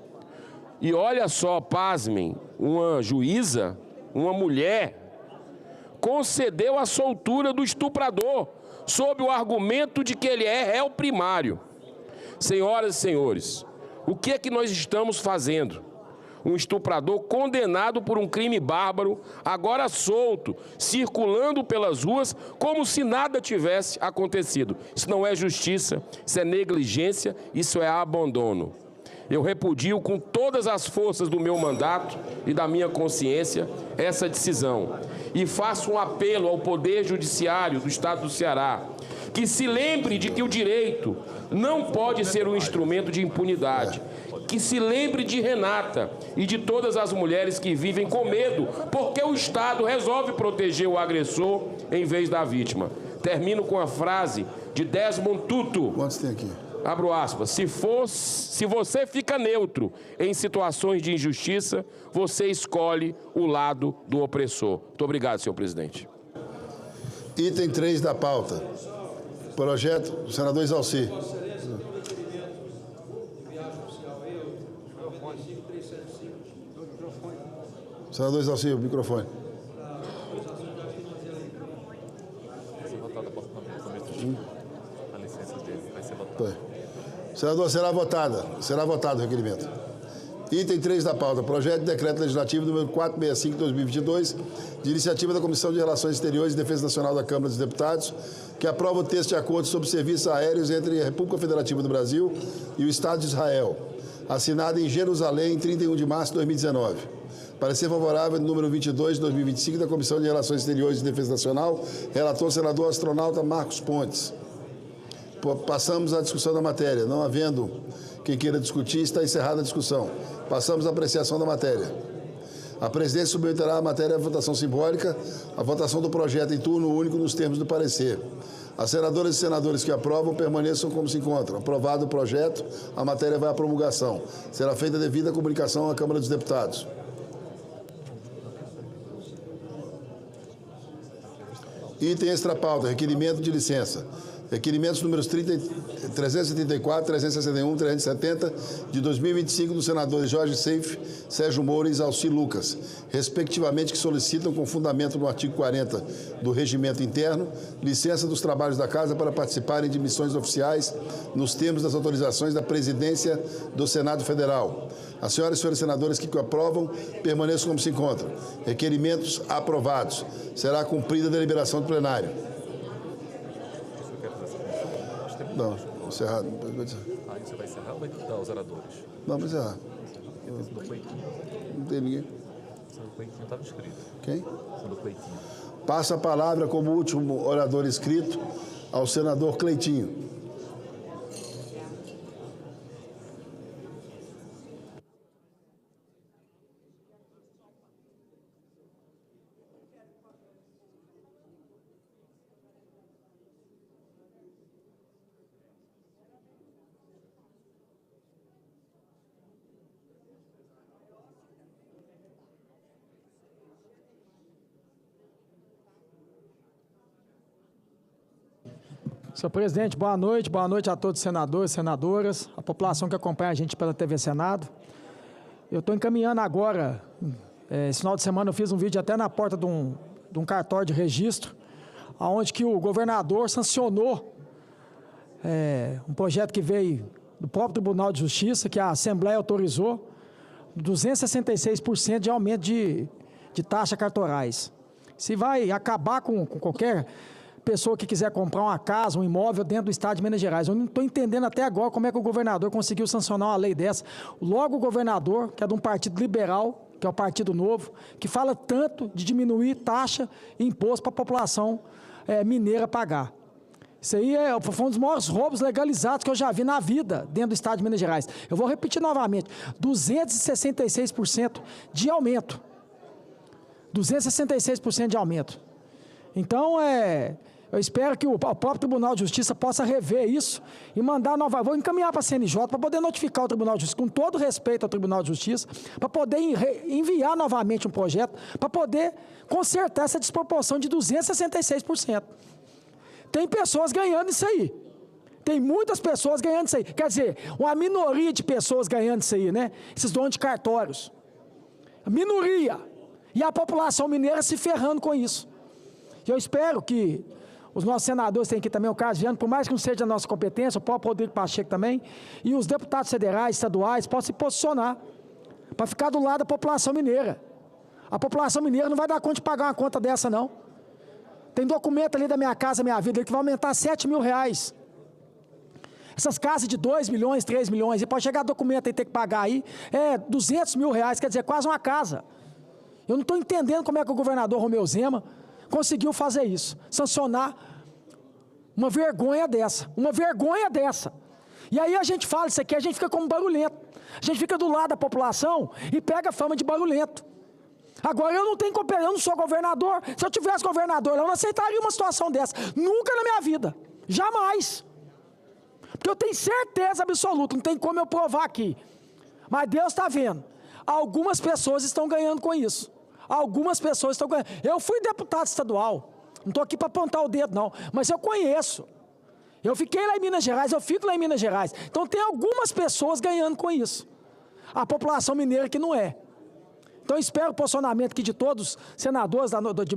E olha só, pasmem, uma juíza, uma mulher, concedeu a soltura do estuprador, sob o argumento de que ele é réu primário. Senhoras e senhores, o que é que nós estamos fazendo? Um estuprador condenado por um crime bárbaro, agora solto, circulando pelas ruas como se nada tivesse acontecido. Isso não é justiça, isso é negligência, isso é abandono. Eu repudio com todas as forças do meu mandato e da minha consciência essa decisão. E faço um apelo ao Poder Judiciário do Estado do Ceará, que se lembre de que o direito não pode ser um instrumento de impunidade. Que se lembre de Renata e de todas as mulheres que vivem com medo, porque o Estado resolve proteger o agressor em vez da vítima. Termino com a frase de Desmond Tutu. Quantos tem aqui? Abro aspas. Se você fica neutro em situações de injustiça, você escolhe o lado do opressor. Muito obrigado, senhor presidente. Item 3 da pauta. Projeto do senador Exalci. Senador Exalci, o microfone. Senador, será votado o requerimento. Item 3 da pauta, projeto de decreto legislativo número 465 de 2022, de iniciativa da Comissão de Relações Exteriores e Defesa Nacional da Câmara dos Deputados, que aprova o texto de acordo sobre serviços aéreos entre a República Federativa do Brasil e o Estado de Israel, assinado em Jerusalém em 31 de março de 2019. Parecer favorável número 22 de 2025 da Comissão de Relações Exteriores e Defesa Nacional, relator senador astronauta Marcos Pontes. Passamos à discussão da matéria. Não havendo quem queira discutir, está encerrada a discussão. Passamos à apreciação da matéria. A presidência submeterá a matéria à votação simbólica, a votação do projeto em turno único nos termos do parecer. As senadoras e senadores que aprovam permaneçam como se encontram. Aprovado o projeto, a matéria vai à promulgação. Será feita devida comunicação à Câmara dos Deputados. Item extra-pauta, requerimento de licença. Requerimentos números 334, 361, 370 de 2025 dos senadores Jorge Seif, Sérgio Moro e Exalci Lucas, respectivamente, que solicitam, com fundamento no artigo 40 do Regimento Interno, licença dos trabalhos da Casa para participarem de missões oficiais nos termos das autorizações da Presidência do Senado Federal. As senhoras e senhores senadores que aprovam, permaneçam como se encontram. Requerimentos aprovados. Será cumprida a deliberação do plenário. Não, encerrar. Aí você vai encerrar ou vai dar os oradores? Não, vamos encerrar. Não tem ninguém. O Cleitinho estava inscrito. Quem? O Cleitinho. Passa a palavra como último orador inscrito ao senador Cleitinho. Senhor presidente, boa noite a todos os senadores e senadoras, a população que acompanha a gente pela TV Senado. Eu estou encaminhando agora, esse final de semana eu fiz um vídeo até na porta de um cartório de registro, onde que o governador sancionou um projeto que veio do próprio Tribunal de Justiça, que a Assembleia autorizou, 266% de aumento de taxas cartorais. Se vai acabar com qualquer pessoa que quiser comprar uma casa, um imóvel dentro do estado de Minas Gerais. Eu não estou entendendo até agora como é que o governador conseguiu sancionar uma lei dessa. Logo o governador, que é de um partido liberal, que é o Partido Novo, que fala tanto de diminuir taxa e imposto para a população mineira pagar. Isso aí foi um dos maiores roubos legalizados que eu já vi na vida dentro do estado de Minas Gerais. Eu vou repetir novamente, 266% de aumento. 266% de aumento. Então, eu espero que o próprio Tribunal de Justiça possa rever isso e mandar nova... Vou encaminhar para a CNJ para poder notificar o Tribunal de Justiça, com todo respeito ao Tribunal de Justiça, para poder enviar novamente um projeto, para poder consertar essa desproporção de 266%. Tem pessoas ganhando isso aí. Tem muitas pessoas ganhando isso aí. Quer dizer, uma minoria de pessoas ganhando isso aí, né? Esses donos de cartórios. A minoria. E a população mineira se ferrando com isso. Eu espero que os nossos senadores, tem aqui também o Carlos Viana, por mais que não seja da nossa competência, o próprio Rodrigo Pacheco também, e os deputados federais, estaduais, possam se posicionar para ficar do lado da população mineira. A população mineira não vai dar conta de pagar uma conta dessa, não. Tem documento ali da Minha Casa Minha Vida que vai aumentar R$7 mil. Essas casas de 2 milhões, 3 milhões, e pode chegar documento e ter que pagar aí, R$200 mil, quer dizer, quase uma casa. Eu não estou entendendo como é que o governador Romeu Zema conseguiu fazer isso, sancionar uma vergonha dessa, E aí a gente fala isso aqui, a gente fica como barulhento, a gente fica do lado da população e pega a fama de barulhento. Agora eu não tenho competência, eu não sou governador, se eu tivesse governador, eu não aceitaria uma situação dessa, nunca na minha vida, jamais. Porque eu tenho certeza absoluta, não tem como eu provar aqui, mas Deus está vendo, algumas pessoas estão ganhando com isso. Algumas pessoas estão ganhando. Eu fui deputado estadual, não estou aqui para apontar o dedo não, mas eu conheço. Eu fiquei lá em Minas Gerais, eu fico lá em Minas Gerais. Então tem algumas pessoas ganhando com isso. A população mineira que não é. Então eu espero o posicionamento aqui de todos os senadores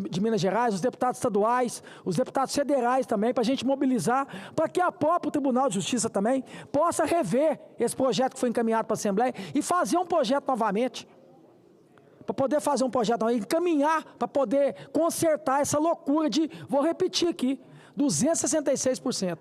de Minas Gerais, os deputados estaduais, os deputados federais também, para a gente mobilizar, para que a própria Tribunal de Justiça também possa rever esse projeto que foi encaminhado para a Assembleia e fazer um projeto novamente. Para poder fazer um projeto novamente, encaminhar para poder consertar essa loucura de, vou repetir aqui, 266%.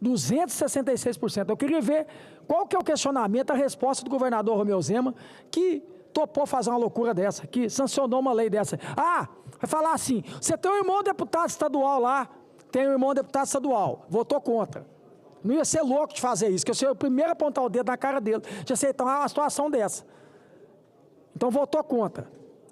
266%. Eu queria ver qual que é o questionamento, a resposta do governador Romeu Zema, que topou fazer uma loucura dessa, que sancionou uma lei dessa. Ah, vai falar assim, você tem um irmão deputado estadual lá, tem um irmão deputado estadual, votou contra. Não ia ser louco de fazer isso, que eu sou o primeiro a apontar o dedo na cara dele, de aceitar uma situação dessa. Então votou contra.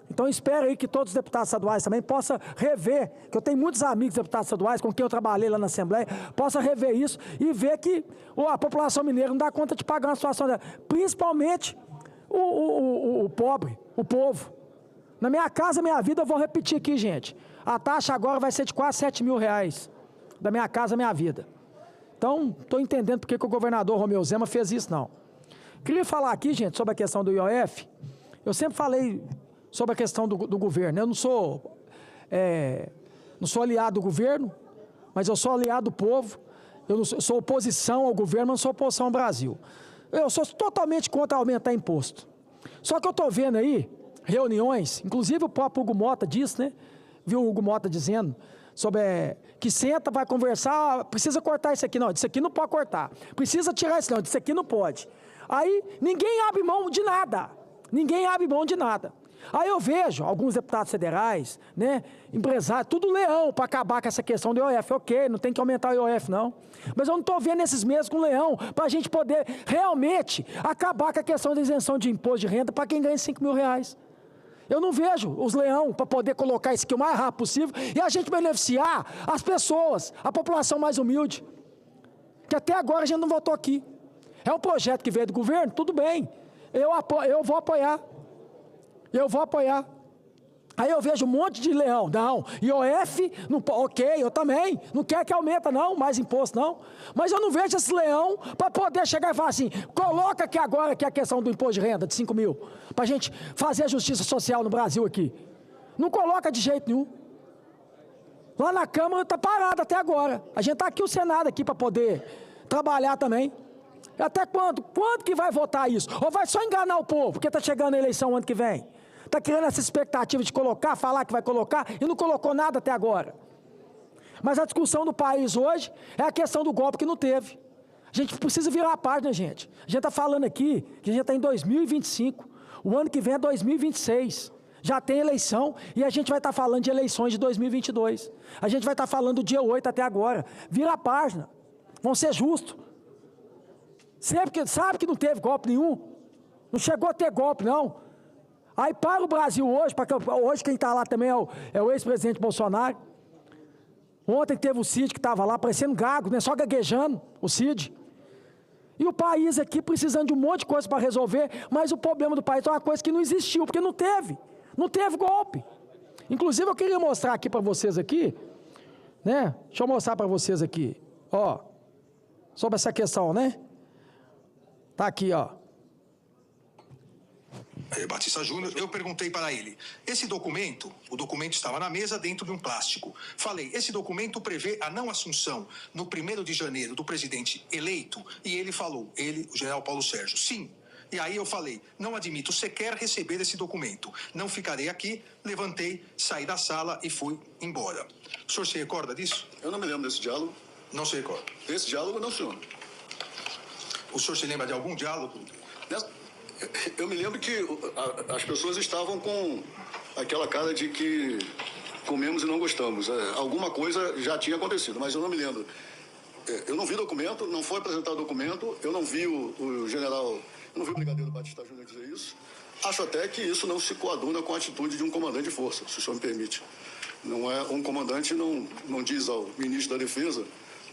Então espero aí que todos os deputados estaduais também possam rever, que eu tenho muitos amigos deputados estaduais com quem eu trabalhei lá na Assembleia, possa rever isso e ver que a população mineira não dá conta de pagar uma situação dessa, principalmente o pobre, o povo. Na Minha Casa Minha Vida, eu vou repetir aqui, gente, a taxa agora vai ser de quase R$7 mil, da Minha Casa Minha Vida. Então, estou entendendo porque que o governador Romeu Zema fez isso, não. Queria falar aqui, gente, sobre a questão do IOF. Eu sempre falei sobre a questão do governo. Eu não sou aliado do governo, mas eu sou aliado do povo. Eu sou oposição ao governo, mas não sou oposição ao Brasil. Eu sou totalmente contra aumentar imposto. Só que eu estou vendo aí reuniões, inclusive o próprio Hugo Mota disse, né? Viu o Hugo Mota dizendo sobre que senta, vai conversar, precisa cortar isso aqui. Não, isso aqui não pode cortar. Precisa tirar isso, não, isso aqui não pode. Aí ninguém abre mão de nada. Ninguém abre mão de nada. Aí eu vejo alguns deputados federais, né, empresários, tudo leão para acabar com essa questão do IOF. Ok, não tem que aumentar o IOF, não. Mas eu não estou vendo esses mesmos com leão para a gente poder realmente acabar com a questão da isenção de imposto de renda para quem ganha R$5 mil. Eu não vejo os leão para poder colocar isso aqui o mais rápido possível e a gente beneficiar as pessoas, a população mais humilde, que até agora a gente não votou aqui. É um projeto que veio do governo? Tudo bem. Eu vou apoiar. Eu vou apoiar. Aí eu vejo um monte de leão, não, IOF, não, ok, eu também, não quero que aumenta não, mais imposto não, mas eu não vejo esse leão para poder chegar e falar assim, coloca aqui agora que é a questão do imposto de renda de 5 mil, para a gente fazer a justiça social no Brasil aqui. Não coloca de jeito nenhum. Lá na Câmara está parado até agora, a gente está aqui, o Senado aqui para poder trabalhar também. Até quando? Quando que vai votar isso? Ou vai só enganar o povo, porque está chegando a eleição ano que vem? Está criando essa expectativa de colocar, falar que vai colocar, e não colocou nada até agora. Mas a discussão do país hoje é a questão do golpe que não teve. A gente precisa virar a página, gente. A gente está falando aqui que a gente está em 2025, o ano que vem é 2026. Já tem eleição e a gente vai estar falando de eleições de 2022. A gente vai estar falando do dia 8 até agora. Vira a página. Vamos ser justos. Sabe que não teve golpe nenhum? Não chegou a ter golpe, não. Aí para o Brasil hoje, hoje quem está lá também é o ex-presidente Bolsonaro. Ontem teve o Cid que estava lá, parecendo gago, né? Só gaguejando, o Cid. E o país aqui precisando de um monte de coisa para resolver, mas o problema do país é uma coisa que não existiu, porque não teve golpe. Inclusive eu queria mostrar aqui para vocês aqui, né? Deixa eu mostrar para vocês aqui, ó, sobre essa questão, né? Tá aqui, ó. Batista Júnior, eu perguntei para ele, esse documento, o documento estava na mesa dentro de um plástico. Falei, esse documento prevê a não assunção no 1º de janeiro do presidente eleito? E ele falou, o general Paulo Sérgio, sim. E aí eu falei, não admito sequer receber esse documento. Não ficarei aqui, levantei, saí da sala e fui embora. O senhor se recorda disso? Eu não me lembro desse diálogo. Não se recorda? Esse diálogo não, senhor. O senhor se lembra de algum diálogo? Eu me lembro que as pessoas estavam com aquela cara de que comemos e não gostamos. Alguma coisa já tinha acontecido, mas eu não me lembro. Eu não vi documento, não foi apresentado documento, eu não vi o general, eu não vi o brigadeiro Batista Júnior dizer isso. Acho até que isso não se coaduna com a atitude de um comandante de força, se o senhor me permite. Não é um comandante, não diz ao ministro da Defesa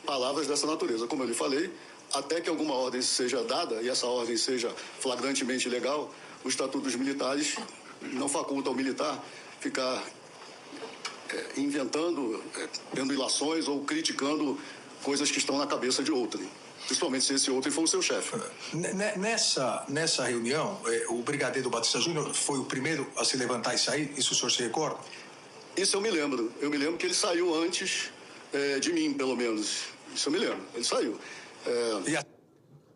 palavras dessa natureza. Como eu lhe falei, até que alguma ordem seja dada, e essa ordem seja flagrantemente ilegal, o Estatuto dos Militares não faculta ao militar ficar inventando, tendo ilações ou criticando coisas que estão na cabeça de outrem, principalmente se esse outrem for o seu chefe. Nessa reunião, o brigadeiro Batista Júnior foi o primeiro a se levantar e sair? Isso o senhor se recorda? Isso eu me lembro. Eu me lembro que ele saiu antes de mim, pelo menos. Isso eu me lembro. Ele saiu.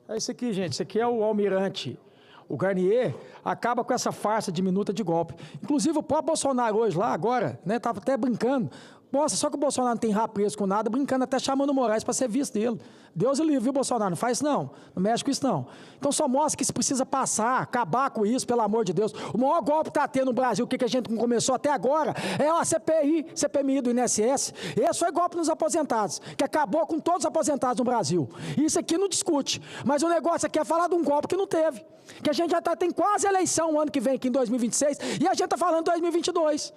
É isso aqui, gente. Isso aqui é o almirante. O Garnier acaba com essa farsa de minuta de golpe. Inclusive, o próprio Bolsonaro hoje lá, agora, né, estava até brincando. Nossa, só que o Bolsonaro não tem rabo preso com nada, brincando, até chamando o Moraes para ser vice dele. Deus o livre, viu, Bolsonaro? Não faz isso, não. Não mexe com isso, não. Então só mostra que se precisa passar, acabar com isso, pelo amor de Deus. O maior golpe que está tendo no Brasil, o que a gente não começou até agora, é a CPMI do INSS. Esse foi golpe nos aposentados, que acabou com todos os aposentados no Brasil. Isso aqui não discute. Mas o negócio aqui é falar de um golpe que não teve. Que a gente já tem quase eleição o ano que vem, aqui em 2026, e a gente está falando em 2022.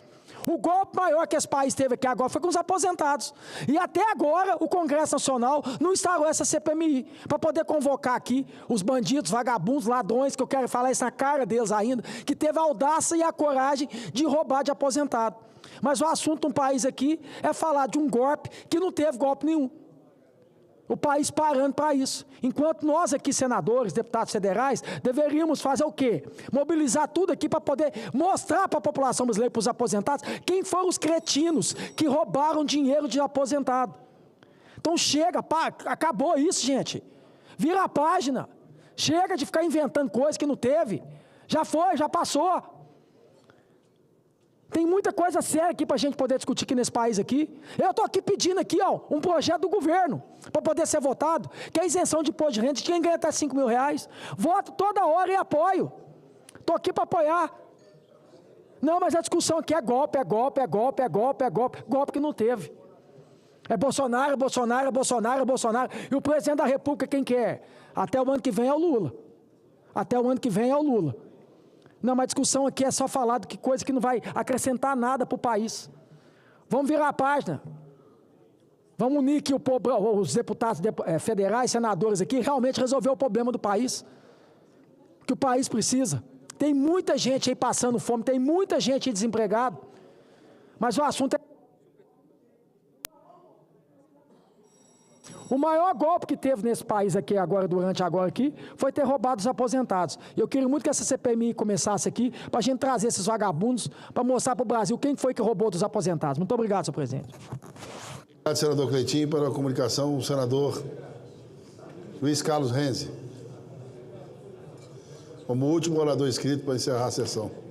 O golpe maior que esse país teve aqui agora foi com os aposentados. E até agora o Congresso Nacional não instaurou essa CPMI para poder convocar aqui os bandidos, vagabundos, ladrões, que eu quero falar isso na cara deles ainda, que teve a audácia e a coragem de roubar de aposentado. Mas o assunto de um país aqui é falar de um golpe que não teve golpe nenhum. O país parando para isso. Enquanto nós aqui, senadores, deputados federais, deveríamos fazer o quê? Mobilizar tudo aqui para poder mostrar para a população brasileira, para os aposentados, quem foram os cretinos que roubaram dinheiro de aposentado. Então chega, acabou isso, gente. Vira a página. Chega de ficar inventando coisa que não teve. Já foi, já passou. Tem muita coisa séria aqui para a gente poder discutir aqui nesse país aqui. Eu estou aqui pedindo aqui, ó, um projeto do governo para poder ser votado, que é a isenção de imposto de renda de quem ganha até R$5 mil. Voto toda hora e apoio. Estou aqui para apoiar. Não, mas a discussão aqui é golpe, é golpe, é golpe, é golpe, é golpe. Golpe que não teve. É Bolsonaro, é Bolsonaro, é Bolsonaro, é Bolsonaro. E o presidente da República quem que é? Até o ano que vem é o Lula. Até o ano que vem é o Lula. Não, mas a discussão aqui é só falar de que coisa que não vai acrescentar nada para o país. Vamos virar a página. Vamos unir aqui os deputados federais, senadores aqui, realmente resolver o problema do país. Que o país precisa. Tem muita gente aí passando fome, tem muita gente aí desempregada. Mas o assunto é... O maior golpe que teve nesse país aqui agora, foi ter roubado os aposentados. Eu queria muito que essa CPMI começasse aqui, para a gente trazer esses vagabundos, para mostrar para o Brasil quem foi que roubou dos aposentados. Muito obrigado, senhor presidente. Obrigado, senador Cleitinho. Para a comunicação, o senador Luiz Carlos Renzi, como último orador inscrito para encerrar a sessão.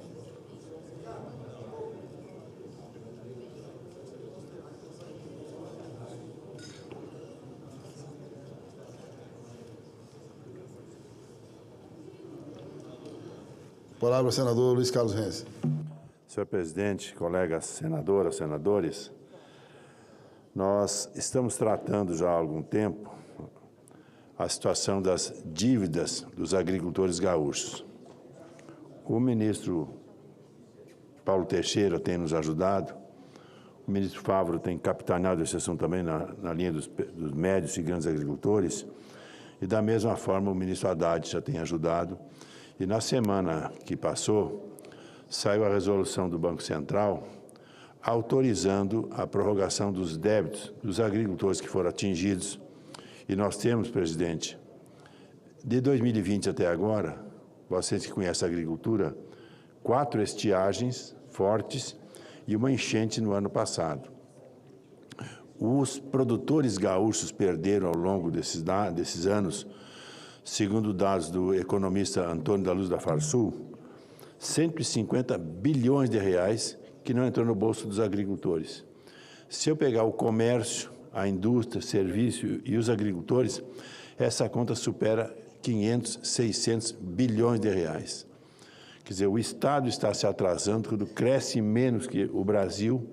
Palavra, senador Luiz Carlos Renzi. Senhor presidente, colegas senadoras, senadores, nós estamos tratando já há algum tempo a situação das dívidas dos agricultores gaúchos. O ministro Paulo Teixeira tem nos ajudado, o ministro Favro tem capitaneado essa sessão também na linha dos médios e grandes agricultores, e da mesma forma o ministro Haddad já tem ajudado. E na semana que passou, saiu a resolução do Banco Central autorizando a prorrogação dos débitos dos agricultores que foram atingidos. E nós temos, presidente, de 2020 até agora, vocês que conhecem a agricultura, 4 estiagens fortes e uma enchente no ano passado. Os produtores gaúchos perderam ao longo desses anos, segundo dados do economista Antônio da Luz da Farsul, 150 bilhões de reais que não entrou no bolso dos agricultores. Se eu pegar o comércio, a indústria, serviço e os agricultores, essa conta supera 500, 600 bilhões de reais. Quer dizer, o Estado está se atrasando quando cresce menos que o Brasil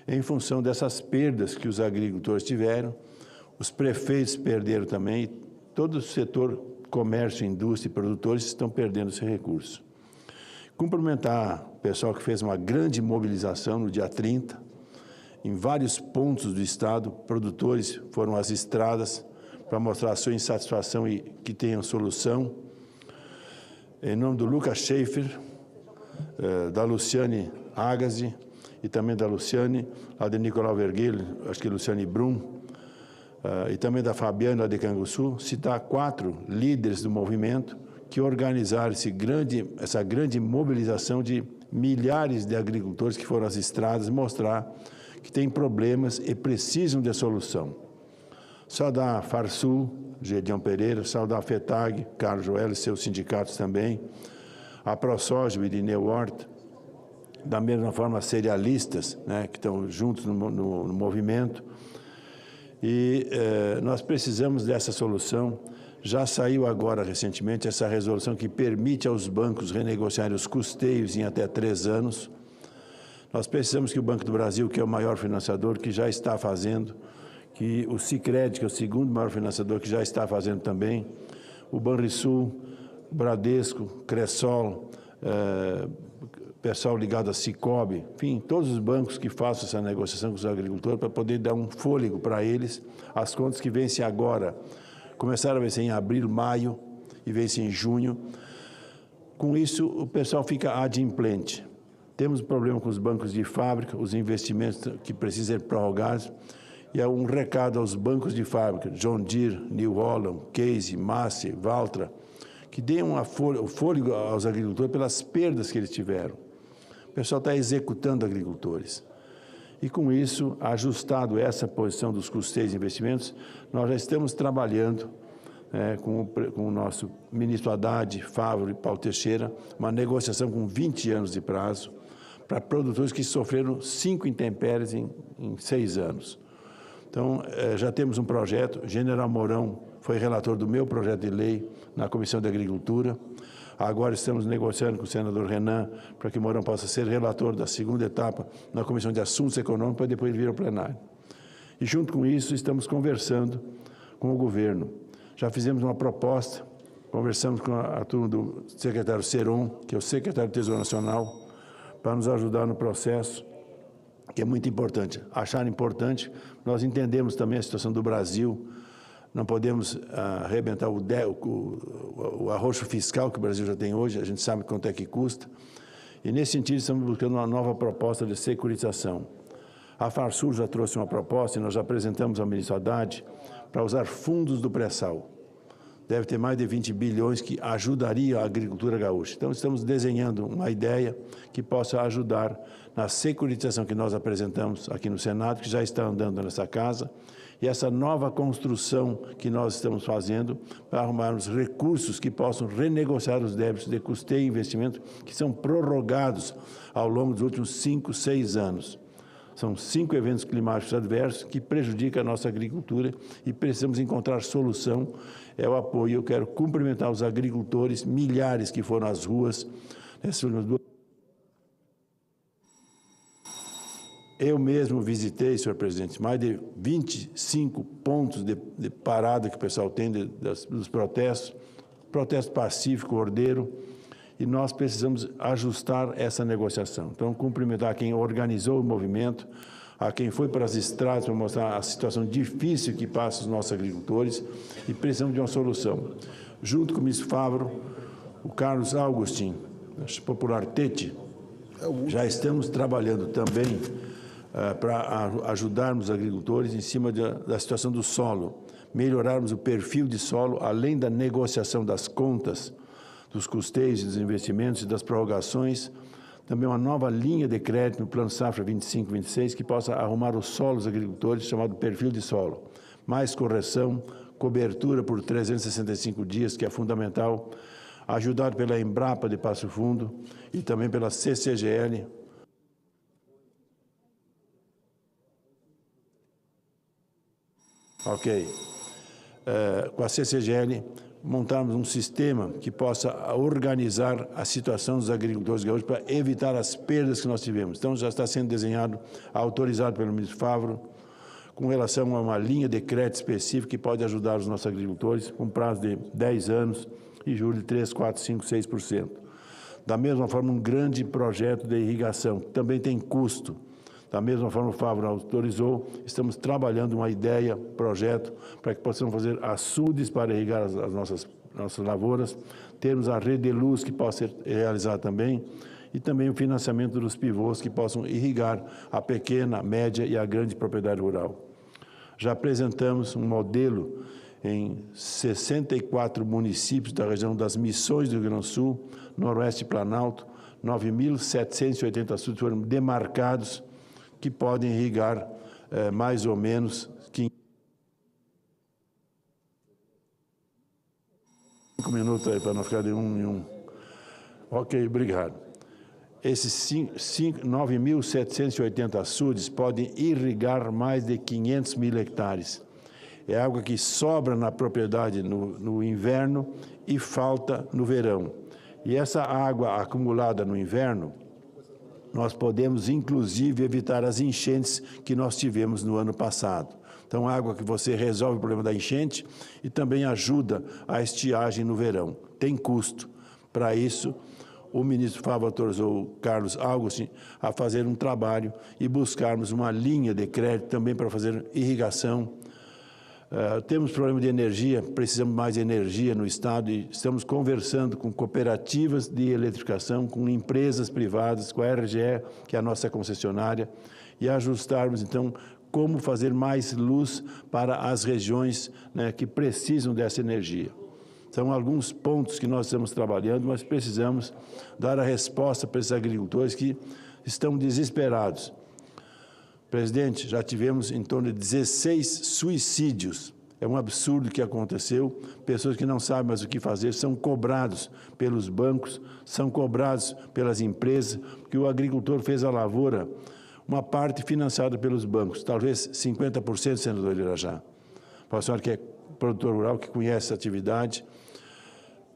em função dessas perdas que os agricultores tiveram, os prefeitos perderam também, todo o setor comércio, indústria e produtores estão perdendo esse recurso. Cumprimentar o pessoal que fez uma grande mobilização no dia 30, em vários pontos do Estado, produtores foram às estradas para mostrar a sua insatisfação e que tenham solução. Em nome do Lucas Schaefer, da Luciane Agassi e também da Luciane, a de Nicolau Vergueiro, acho que Luciane Brum, e também da Fabiana de Canguçu, citar 4 líderes do movimento que organizaram essa grande mobilização de milhares de agricultores que foram às estradas mostrar que têm problemas e precisam de solução. Saudar a Farsul, Gedeão Pereira, saudar a FETAG, Carlos Joel e seus sindicatos também, a ProSoja, o Irineu Horta, da mesma forma cerealistas, né, que estão juntos no movimento. E nós precisamos dessa solução. Já saiu agora, recentemente, essa resolução que permite aos bancos renegociarem os custeios em até 3 anos. Nós precisamos que o Banco do Brasil, que é o maior financiador, que já está fazendo, que o Sicredi, que é o segundo maior financiador, que já está fazendo também, o Banrisul, o Bradesco, Cressol, pessoal ligado a Sicobi, enfim, todos os bancos que façam essa negociação com os agricultores para poder dar um fôlego para eles. As contas que vencem agora começaram a vencer em abril, maio e vencem em junho. Com isso, o pessoal fica adimplente. Temos um problema com os bancos de fábrica, os investimentos que precisam ser prorrogados. E é um recado aos bancos de fábrica, John Deere, New Holland, Case, Massey, Valtra, que deem o fôlego aos agricultores pelas perdas que eles tiveram. O pessoal está executando agricultores. E com isso, ajustado essa posição dos custeios de investimentos, nós já estamos trabalhando com o nosso ministro Haddad, Favro e Paulo Teixeira, uma negociação com 20 anos de prazo para produtores que sofreram 5 intempéries em 6 anos. Então, já temos um projeto, General Mourão foi relator do meu projeto de lei na Comissão de Agricultura. Agora estamos negociando com o senador Renan para que Mourão possa ser relator da segunda etapa na Comissão de Assuntos Econômicos para depois vir ao plenário. E junto com isso estamos conversando com o governo. Já fizemos uma proposta, conversamos com a turma do secretário Seron, que é o secretário do Tesouro Nacional, para nos ajudar no processo, que é muito importante. Achar importante, nós entendemos também a situação do Brasil, não podemos arrebentar o arroxo fiscal que o Brasil já tem hoje, a gente sabe quanto é que custa, E, nesse sentido, estamos buscando uma nova proposta de securitização. A Farsul já trouxe uma proposta e nós já apresentamos ao ministro Haddad para usar fundos do pré-sal. Deve ter mais de 20 bilhões que ajudaria a agricultura gaúcha. Então, estamos desenhando uma ideia que possa ajudar na securitização que nós apresentamos aqui no Senado, que já está andando nessa casa, e essa nova construção que nós estamos fazendo para arrumarmos recursos que possam renegociar os débitos de custeio e investimento que são prorrogados ao longo dos últimos 5, 6 anos. São 5 eventos climáticos adversos que prejudicam a nossa agricultura e precisamos encontrar solução. É o apoio. Eu quero cumprimentar os agricultores, milhares que foram às ruas nessas últimas 2. Eu mesmo visitei, senhor presidente, mais de 25 pontos de parada que o pessoal tem dos protestos, protesto pacífico, ordeiro, e nós precisamos ajustar essa negociação. Então, cumprimentar quem organizou o movimento, a quem foi para as estradas para mostrar a situação difícil que passam os nossos agricultores, e precisamos de uma solução. Junto com o ministro Favro, o Carlos Augustin, popular Tete, já estamos trabalhando também para ajudarmos os agricultores em cima da situação do solo, melhorarmos o perfil de solo, além da negociação das contas, dos custeios e dos investimentos e das prorrogações, também uma nova linha de crédito no Plano Safra 25-26 que possa arrumar os solos agricultores, chamado perfil de solo. Mais correção, cobertura por 365 dias, que é fundamental, ajudado pela Embrapa de Passo Fundo e também pela CCGL. Ok. Com a CCGL, montarmos um sistema que possa organizar a situação dos agricultores gaúchos para evitar as perdas que nós tivemos. Então, já está sendo desenhado, autorizado pelo ministro Favro, com relação a uma linha de crédito específica que pode ajudar os nossos agricultores, com prazo de 10 anos e juros de 3, 4, 5, 6%. Da mesma forma, um grande projeto de irrigação, que também tem custo. Da mesma forma, o Favro autorizou, estamos trabalhando uma ideia, projeto, para que possamos fazer açudes para irrigar as nossas lavouras, termos a rede de luz que possa ser realizada também, e também o financiamento dos pivôs que possam irrigar a pequena, média e a grande propriedade rural. Já apresentamos um modelo em 64 municípios da região das Missões do Rio Grande do Sul, Noroeste e Planalto, 9.780 açudes foram demarcados, que podem irrigar mais ou menos 5 minutos aí, para não ficar de um em um. Ok, obrigado. Esses 9.780 açudes podem irrigar mais de 500 mil hectares. É água que sobra na propriedade no inverno e falta no verão. E essa água acumulada no inverno, nós podemos, inclusive, evitar as enchentes que nós tivemos no ano passado. Então, água que você resolve o problema da enchente e também ajuda a estiagem no verão. Tem custo. Para isso, o ministro Favro autorizou o Carlos Augustin a fazer um trabalho e buscarmos uma linha de crédito também para fazer irrigação. Temos problema de energia, precisamos mais de energia no Estado e estamos conversando com cooperativas de eletrificação, com empresas privadas, com a RGE, que é a nossa concessionária, e ajustarmos, então, como fazer mais luz para as regiões, né, que precisam dessa energia. São alguns pontos que nós estamos trabalhando, mas precisamos dar a resposta para esses agricultores que estão desesperados. Presidente, já tivemos em torno de 16 suicídios. É um absurdo o que aconteceu. Pessoas que não sabem mais o que fazer são cobrados pelos bancos, são cobrados pelas empresas, porque o agricultor fez a lavoura, uma parte financiada pelos bancos, talvez 50%, senador Irajá. Para a senhora que é produtor rural, que conhece essa atividade.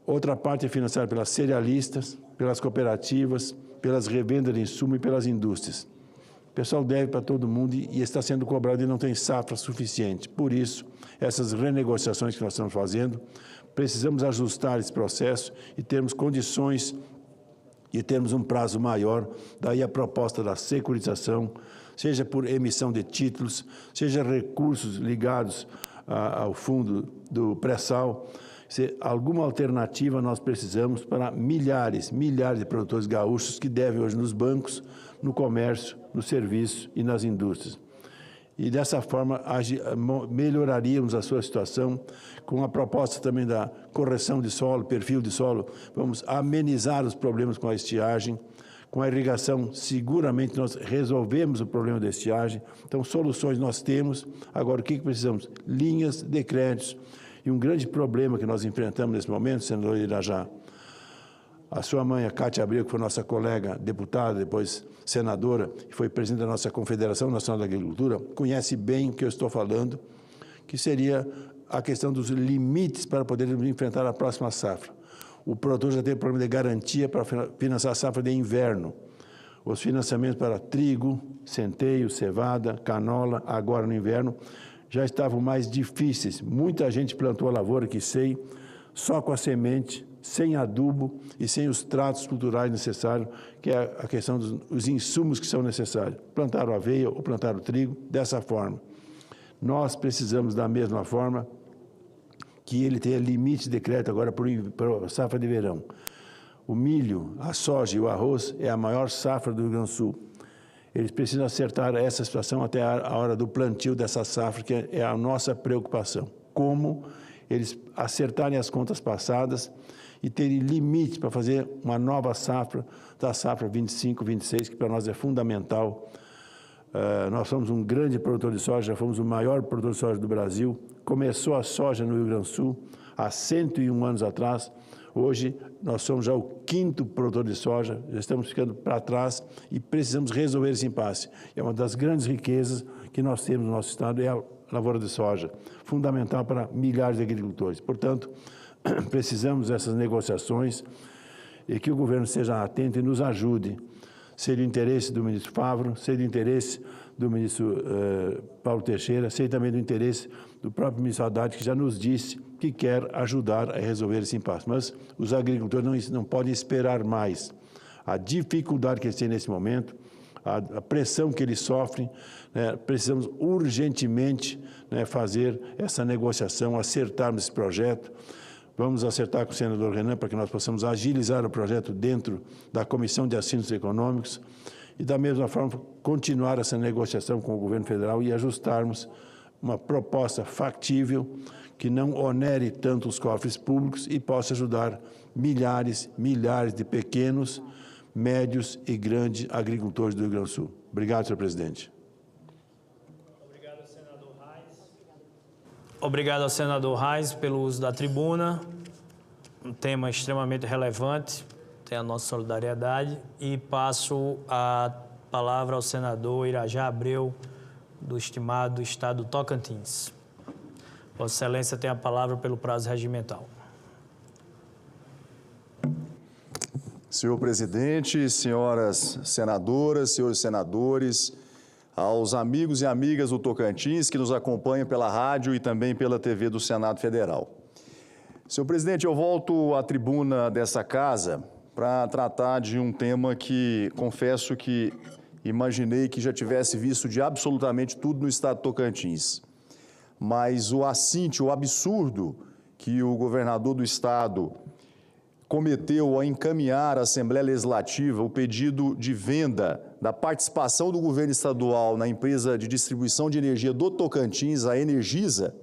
Outra parte é financiada pelas cerealistas, pelas cooperativas, pelas revendas de insumo e pelas indústrias. O pessoal deve para todo mundo e está sendo cobrado e não tem safra suficiente. Por isso, essas renegociações que nós estamos fazendo, precisamos ajustar esse processo e termos condições e termos um prazo maior. Daí a proposta da securitização, seja por emissão de títulos, seja recursos ligados ao fundo do pré-sal, Se alguma alternativa nós precisamos para milhares de produtores gaúchos que devem hoje nos bancos, no comércio, no serviço e nas indústrias. E dessa forma melhoraríamos a sua situação com a proposta também da correção de solo, perfil de solo. Vamos amenizar os problemas com a estiagem. Com a irrigação, seguramente nós resolvemos o problema da estiagem. Então, soluções nós temos. Agora, o que precisamos? Linhas de créditos. E um grande problema que nós enfrentamos nesse momento, senador Irajá, a sua mãe, a Cátia Abreu, que foi nossa colega deputada, depois senadora, e foi presidente da nossa Confederação Nacional da Agricultura, conhece bem o que eu estou falando, que seria a questão dos limites para podermos enfrentar a próxima safra. O produtor já teve problema de garantia para financiar a safra de inverno. Os financiamentos para trigo, centeio, cevada, canola, agora no inverno, já estavam mais difíceis. Muita gente plantou a lavoura, que sei, só com a semente, sem adubo e sem os tratos culturais necessários, que é a questão dos insumos que são necessários. Plantaram aveia ou plantaram trigo dessa forma. Nós precisamos, da mesma forma, que ele tenha limites de crédito agora para a safra de verão. O milho, a soja e o arroz é a maior safra do Rio Grande do Sul. Eles precisam acertar essa situação até a hora do plantio dessa safra, que é a nossa preocupação. Como eles acertarem as contas passadas e terem limites para fazer uma nova safra, da safra 25, 26, que para nós é fundamental. Nós somos um grande produtor de soja, já fomos o maior produtor de soja do Brasil. Começou a soja no Rio Grande do Sul há 101 anos atrás. Hoje, nós somos já o 5º produtor de soja, já estamos ficando para trás e precisamos resolver esse impasse. É uma das grandes riquezas que nós temos no nosso estado, é a lavoura de soja, fundamental para milhares de agricultores. Portanto, precisamos dessas negociações e que o governo esteja atento e nos ajude. Seria o interesse do ministro Favro, seria o interesse do ministro Paulo Teixeira, seria também do interesse do próprio ministro Haddad, que já nos disse que quer ajudar a resolver esse impasse. Mas os agricultores não podem esperar mais. A dificuldade que eles têm nesse momento, a pressão que eles sofrem, precisamos urgentemente fazer essa negociação, acertarmos esse projeto. Vamos acertar com o senador Renan para que nós possamos agilizar o projeto dentro da Comissão de Assuntos Econômicos e, da mesma forma, continuar essa negociação com o governo federal e ajustarmos uma proposta factível que não onere tanto os cofres públicos e possa ajudar milhares de pequenos, médios e grandes agricultores do Rio Grande do Sul. Obrigado, senhor presidente. Obrigado, senador Reis. Obrigado ao senador Reis pelo uso da tribuna. Um tema extremamente relevante, tem a nossa solidariedade. E passo a palavra ao senador Irajá Abreu, do estimado estado do Tocantins. Vossa Excelência tem a palavra pelo prazo regimental. Senhor presidente, senhoras senadoras, senhores senadores, aos amigos e amigas do Tocantins que nos acompanham pela rádio e também pela TV do Senado Federal. Senhor presidente, eu volto à tribuna dessa casa para tratar de um tema que confesso que imaginei que já tivesse visto de absolutamente tudo no estado do Tocantins. Mas o assinte, o absurdo que o governador do estado cometeu ao encaminhar à Assembleia Legislativa o pedido de venda da participação do governo estadual na empresa de distribuição de energia do Tocantins, a Energisa,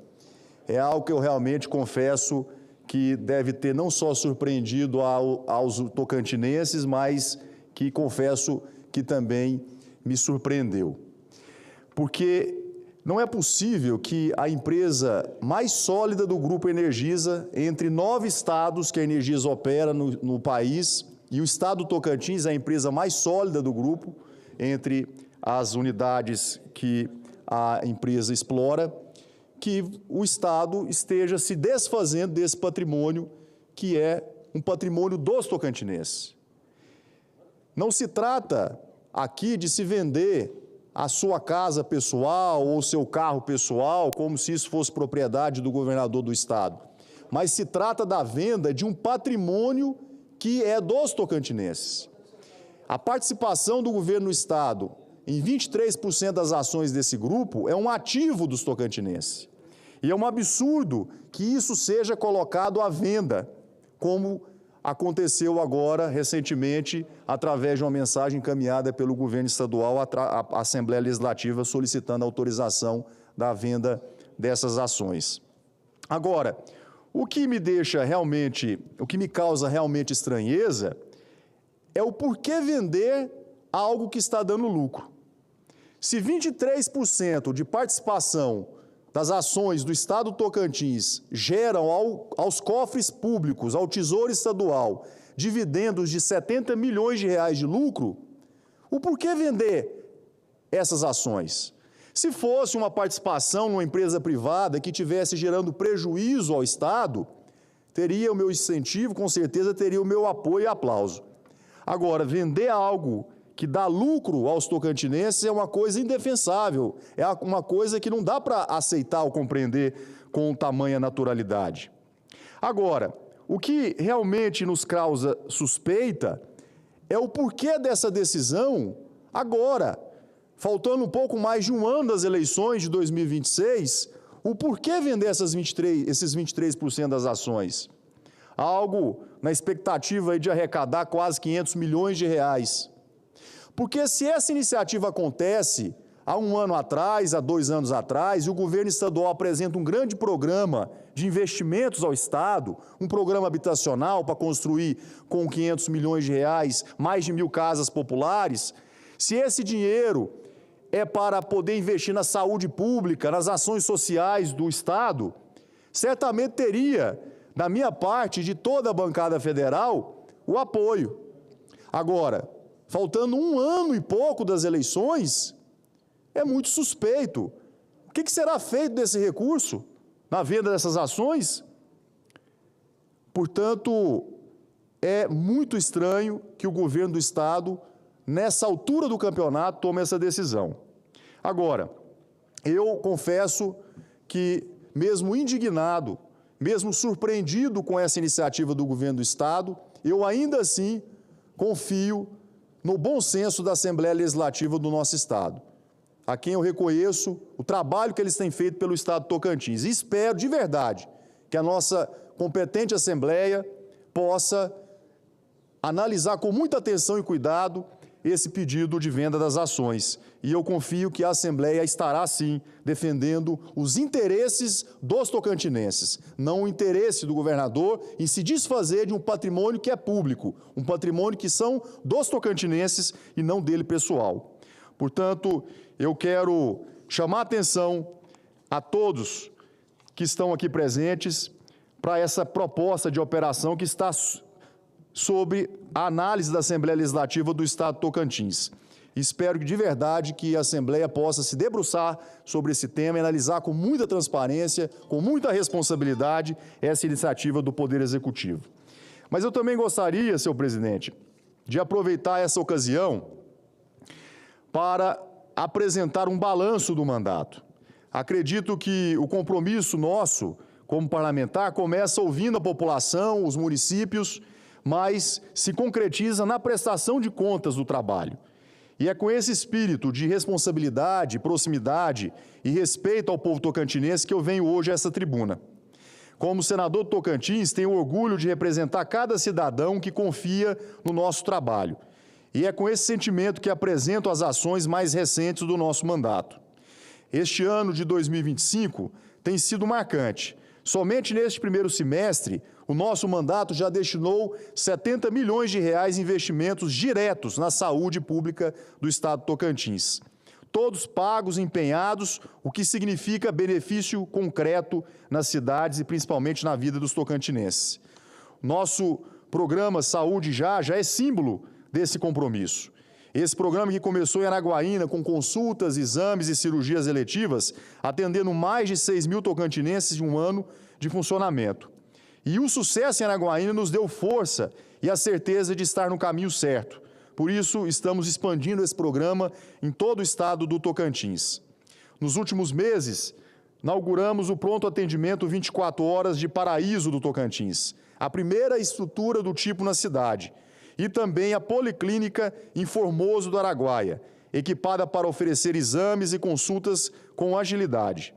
é algo que eu realmente confesso que deve ter não só surpreendido aos tocantinenses, mas que confesso que também me surpreendeu. Porque não é possível que a empresa mais sólida do Grupo Energisa, entre 9 estados que a Energisa opera no país, e o estado do Tocantins é a empresa mais sólida do grupo, entre as unidades que a empresa explora, que o estado esteja se desfazendo desse patrimônio, que é um patrimônio dos tocantinenses. Não se trata aqui de se vender a sua casa pessoal ou o seu carro pessoal, como se isso fosse propriedade do governador do estado. Mas se trata da venda de um patrimônio que é dos tocantinenses. A participação do governo do estado em 23% das ações desse grupo é um ativo dos tocantinenses. E é um absurdo que isso seja colocado à venda, como aconteceu agora, recentemente, através de uma mensagem encaminhada pelo governo estadual à Assembleia Legislativa solicitando a autorização da venda dessas ações. Agora, o que me causa realmente estranheza é o porquê vender algo que está dando lucro. Se 23% de participação das ações do Estado do Tocantins geram aos cofres públicos, ao Tesouro Estadual, dividendos de 70 milhões de reais de lucro, o porquê vender essas ações? Se fosse uma participação numa empresa privada que estivesse gerando prejuízo ao Estado, teria o meu incentivo, com certeza teria o meu apoio e aplauso. Agora, vender algo que dá lucro aos tocantinenses é uma coisa indefensável, é uma coisa que não dá para aceitar ou compreender com tamanha naturalidade. Agora, o que realmente nos causa suspeita é o porquê dessa decisão agora, faltando um pouco mais de um ano das eleições de 2026, o porquê vender esses 23% das ações? Algo na expectativa de arrecadar quase 500 milhões de reais. Porque se essa iniciativa acontece há um ano atrás, há 2 anos atrás, e o governo estadual apresenta um grande programa de investimentos ao Estado, um programa habitacional para construir com 500 milhões de reais mais de 1.000 casas populares, se esse dinheiro é para poder investir na saúde pública, nas ações sociais do Estado, certamente teria, da minha parte, de toda a bancada federal, o apoio. Agora, faltando um ano e pouco das eleições, é muito suspeito. O que será feito desse recurso na venda dessas ações? Portanto, é muito estranho que o governo do Estado, nessa altura do campeonato, tome essa decisão. Agora, eu confesso que, mesmo indignado, mesmo surpreendido com essa iniciativa do governo do Estado, eu ainda assim confio no bom senso da Assembleia Legislativa do nosso Estado, a quem eu reconheço o trabalho que eles têm feito pelo Estado de Tocantins. E espero, de verdade, que a nossa competente Assembleia possa analisar com muita atenção e cuidado esse pedido de venda das ações. E eu confio que a Assembleia estará, sim, defendendo os interesses dos tocantinenses, não o interesse do governador em se desfazer de um patrimônio que é público, um patrimônio que são dos tocantinenses e não dele pessoal. Portanto, eu quero chamar a atenção a todos que estão aqui presentes para essa proposta de operação que está sob a análise da Assembleia Legislativa do Estado de Tocantins. Espero que, de verdade, que a Assembleia possa se debruçar sobre esse tema e analisar com muita transparência, com muita responsabilidade, essa iniciativa do Poder Executivo. Mas eu também gostaria, senhor presidente, de aproveitar essa ocasião para apresentar um balanço do mandato. Acredito que o compromisso nosso, como parlamentar, começa ouvindo a população, os municípios, mas se concretiza na prestação de contas do trabalho. E é com esse espírito de responsabilidade, proximidade e respeito ao povo tocantinense que eu venho hoje a essa tribuna. Como senador do Tocantins, tenho orgulho de representar cada cidadão que confia no nosso trabalho. E é com esse sentimento que apresento as ações mais recentes do nosso mandato. Este ano de 2025 tem sido marcante. Somente neste primeiro semestre, o nosso mandato já destinou 70 milhões de reais em investimentos diretos na saúde pública do Estado de Tocantins. Todos pagos, empenhados, o que significa benefício concreto nas cidades e principalmente na vida dos tocantinenses. Nosso programa Saúde Já é símbolo desse compromisso. Esse programa que começou em Araguaína com consultas, exames e cirurgias eletivas, atendendo mais de 6.000 tocantinenses em um ano de funcionamento. E o sucesso em Araguaína nos deu força e a certeza de estar no caminho certo. Por isso, estamos expandindo esse programa em todo o estado do Tocantins. Nos últimos meses, inauguramos o pronto atendimento 24 horas de Paraíso do Tocantins, a primeira estrutura do tipo na cidade, e também a Policlínica em Formoso do Araguaia, equipada para oferecer exames e consultas com agilidade.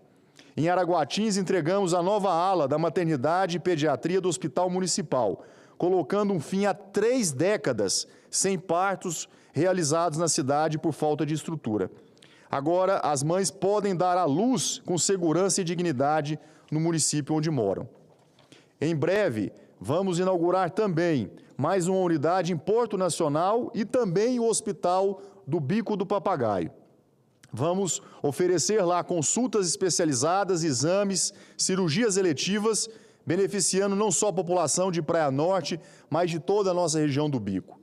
Em Araguatins, entregamos a nova ala da maternidade e pediatria do Hospital Municipal, colocando um fim a 3 décadas sem partos realizados na cidade por falta de estrutura. Agora, as mães podem dar à luz com segurança e dignidade no município onde moram. Em breve, vamos inaugurar também mais uma unidade em Porto Nacional e também o Hospital do Bico do Papagaio. Vamos oferecer lá consultas especializadas, exames, cirurgias eletivas, beneficiando não só a população de Praia Norte, mas de toda a nossa região do Bico.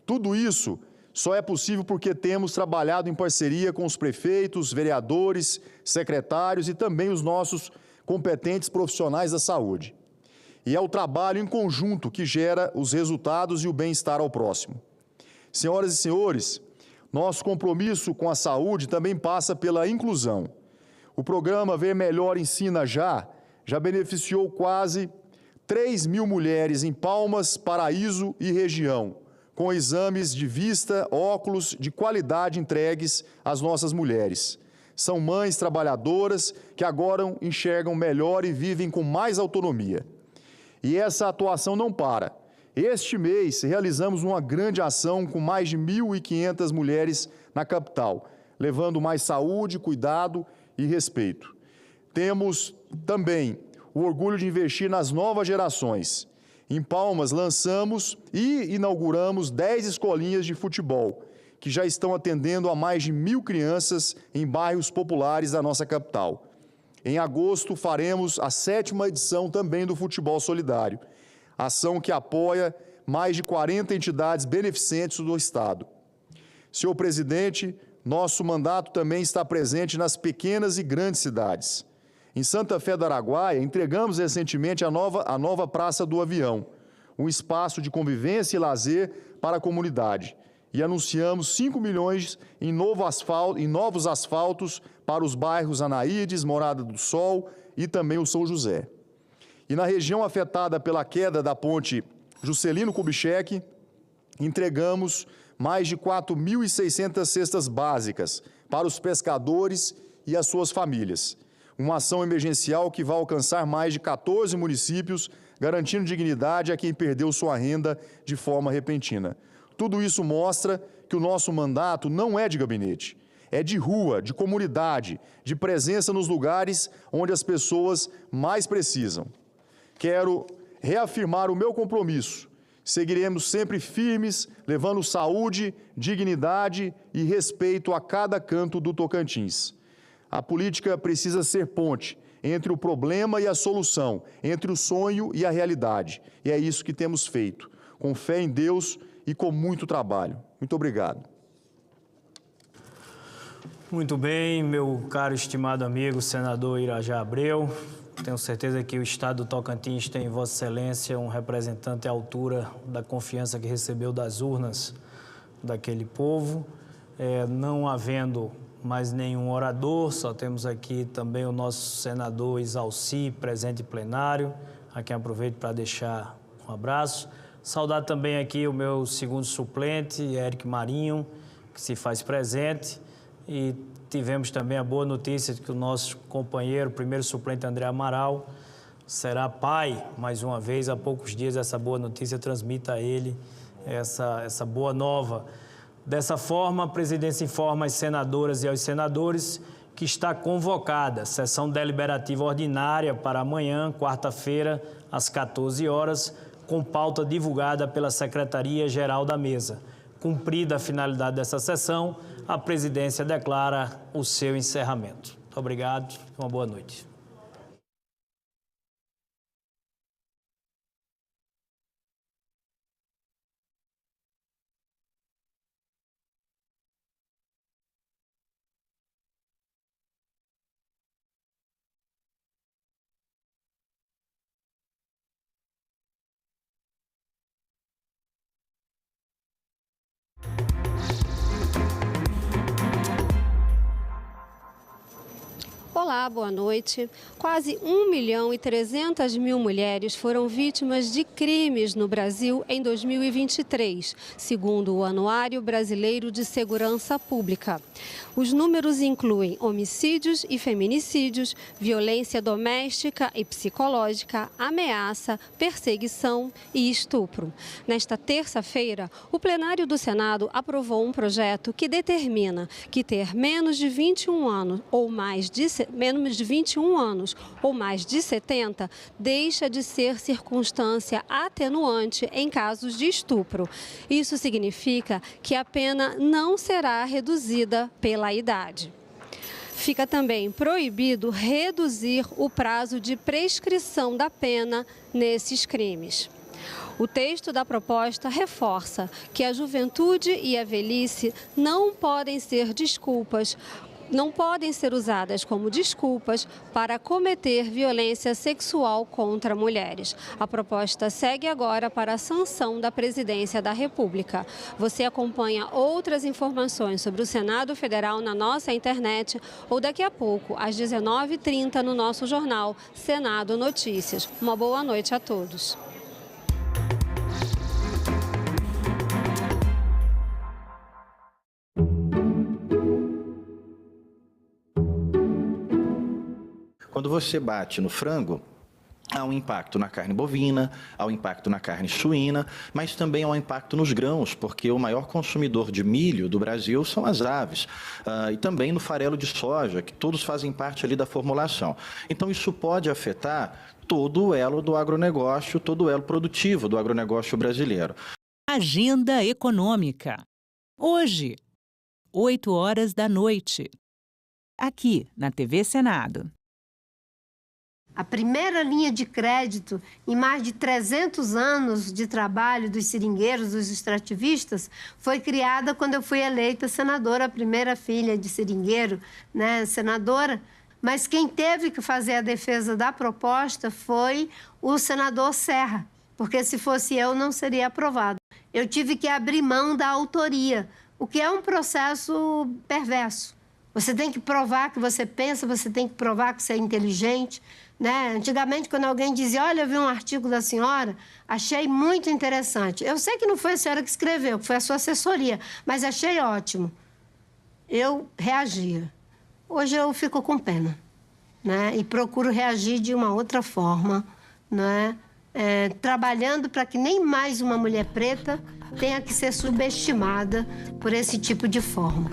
Tudo isso só é possível porque temos trabalhado em parceria com os prefeitos, vereadores, secretários e também os nossos competentes profissionais da saúde. E é o trabalho em conjunto que gera os resultados e o bem-estar ao próximo. Senhoras e senhores, nosso compromisso com a saúde também passa pela inclusão. O programa Ver Melhor Ensina Já beneficiou quase 3.000 mulheres em Palmas, Paraíso e região, com exames de vista, óculos de qualidade entregues às nossas mulheres. São mães trabalhadoras que agora enxergam melhor e vivem com mais autonomia. E essa atuação não para. Este mês, realizamos uma grande ação com mais de 1.500 mulheres na capital, levando mais saúde, cuidado e respeito. Temos também o orgulho de investir nas novas gerações. Em Palmas, lançamos e inauguramos 10 escolinhas de futebol, que já estão atendendo a mais de 1.000 crianças em bairros populares da nossa capital. Em agosto, faremos a 7ª edição também do Futebol Solidário, ação que apoia mais de 40 entidades beneficentes do Estado. Senhor presidente, nosso mandato também está presente nas pequenas e grandes cidades. Em Santa Fé do Araguaia, entregamos recentemente a nova Praça do Avião, um espaço de convivência e lazer para a comunidade. E anunciamos 5 milhões em novos asfaltos para os bairros Anaídes, Morada do Sol e também o São José. E na região afetada pela queda da ponte Juscelino Kubitschek, entregamos mais de 4.600 cestas básicas para os pescadores e as suas famílias. Uma ação emergencial que vai alcançar mais de 14 municípios, garantindo dignidade a quem perdeu sua renda de forma repentina. Tudo isso mostra que o nosso mandato não é de gabinete, é de rua, de comunidade, de presença nos lugares onde as pessoas mais precisam. Quero reafirmar o meu compromisso. Seguiremos sempre firmes, levando saúde, dignidade e respeito a cada canto do Tocantins. A política precisa ser ponte entre o problema e a solução, entre o sonho e a realidade. E é isso que temos feito, com fé em Deus e com muito trabalho. Muito obrigado. Muito bem, meu caro estimado amigo, senador Irajá Abreu. Tenho certeza que o Estado do Tocantins tem em Vossa Excelência um representante à altura da confiança que recebeu das urnas daquele povo. Não havendo mais nenhum orador, só temos aqui também o nosso senador Isalci, presente em plenário, a quem aproveito para deixar um abraço. Saudar também aqui o meu segundo suplente, Eric Marinho, que se faz presente. E tivemos também a boa notícia de que o nosso companheiro, primeiro suplente André Amaral, será pai, mais uma vez, há poucos dias essa boa notícia transmita a ele essa boa nova. Dessa forma, a presidência informa às senadoras e aos senadores que está convocada a sessão deliberativa ordinária para amanhã, quarta-feira, às 14 horas, com pauta divulgada pela Secretaria-Geral da Mesa. Cumprida a finalidade dessa sessão, a presidência declara o seu encerramento. Muito obrigado, uma boa noite. Olá, boa noite. Quase 1.300.000 mulheres foram vítimas de crimes no Brasil em 2023, segundo o Anuário Brasileiro de Segurança Pública. Os números incluem homicídios e feminicídios, violência doméstica e psicológica, ameaça, perseguição e estupro. Nesta terça-feira, o plenário do Senado aprovou um projeto que determina que ter menos de 21 anos ou mais de 70 deixa de ser circunstância atenuante em casos de estupro. Isso significa que a pena não será reduzida pela idade. Fica também proibido reduzir o prazo de prescrição da pena nesses crimes. O texto da proposta reforça que a juventude e a velhice não podem ser usadas como desculpas para cometer violência sexual contra mulheres. A proposta segue agora para a sanção da Presidência da República. Você acompanha outras informações sobre o Senado Federal na nossa internet ou daqui a pouco, às 19h30, no nosso jornal Senado Notícias. Uma boa noite a todos. Quando você bate no frango, há um impacto na carne bovina, há um impacto na carne suína, mas também há um impacto nos grãos, porque o maior consumidor de milho do Brasil são as aves. E também no farelo de soja, que todos fazem parte ali da formulação. Então, isso pode afetar todo o elo do agronegócio, todo o elo produtivo do agronegócio brasileiro. Agenda Econômica. Hoje, 20h, aqui na TV Senado. A primeira linha de crédito em mais de 300 anos de trabalho dos seringueiros, dos extrativistas, foi criada quando eu fui eleita senadora, a primeira filha de seringueiro, né, senadora. Mas quem teve que fazer a defesa da proposta foi o senador Serra, porque se fosse eu, não seria aprovado. Eu tive que abrir mão da autoria, o que é um processo perverso. Você tem que provar que você pensa, você tem que provar que você é inteligente, né? Antigamente, quando alguém dizia, olha, eu vi um artigo da senhora, achei muito interessante. Eu sei que não foi a senhora que escreveu, que foi a sua assessoria, mas achei ótimo. Eu reagia. Hoje eu fico com pena, né? E procuro reagir de uma outra forma, né? Trabalhando para que nem mais uma mulher preta tenha que ser subestimada por esse tipo de forma.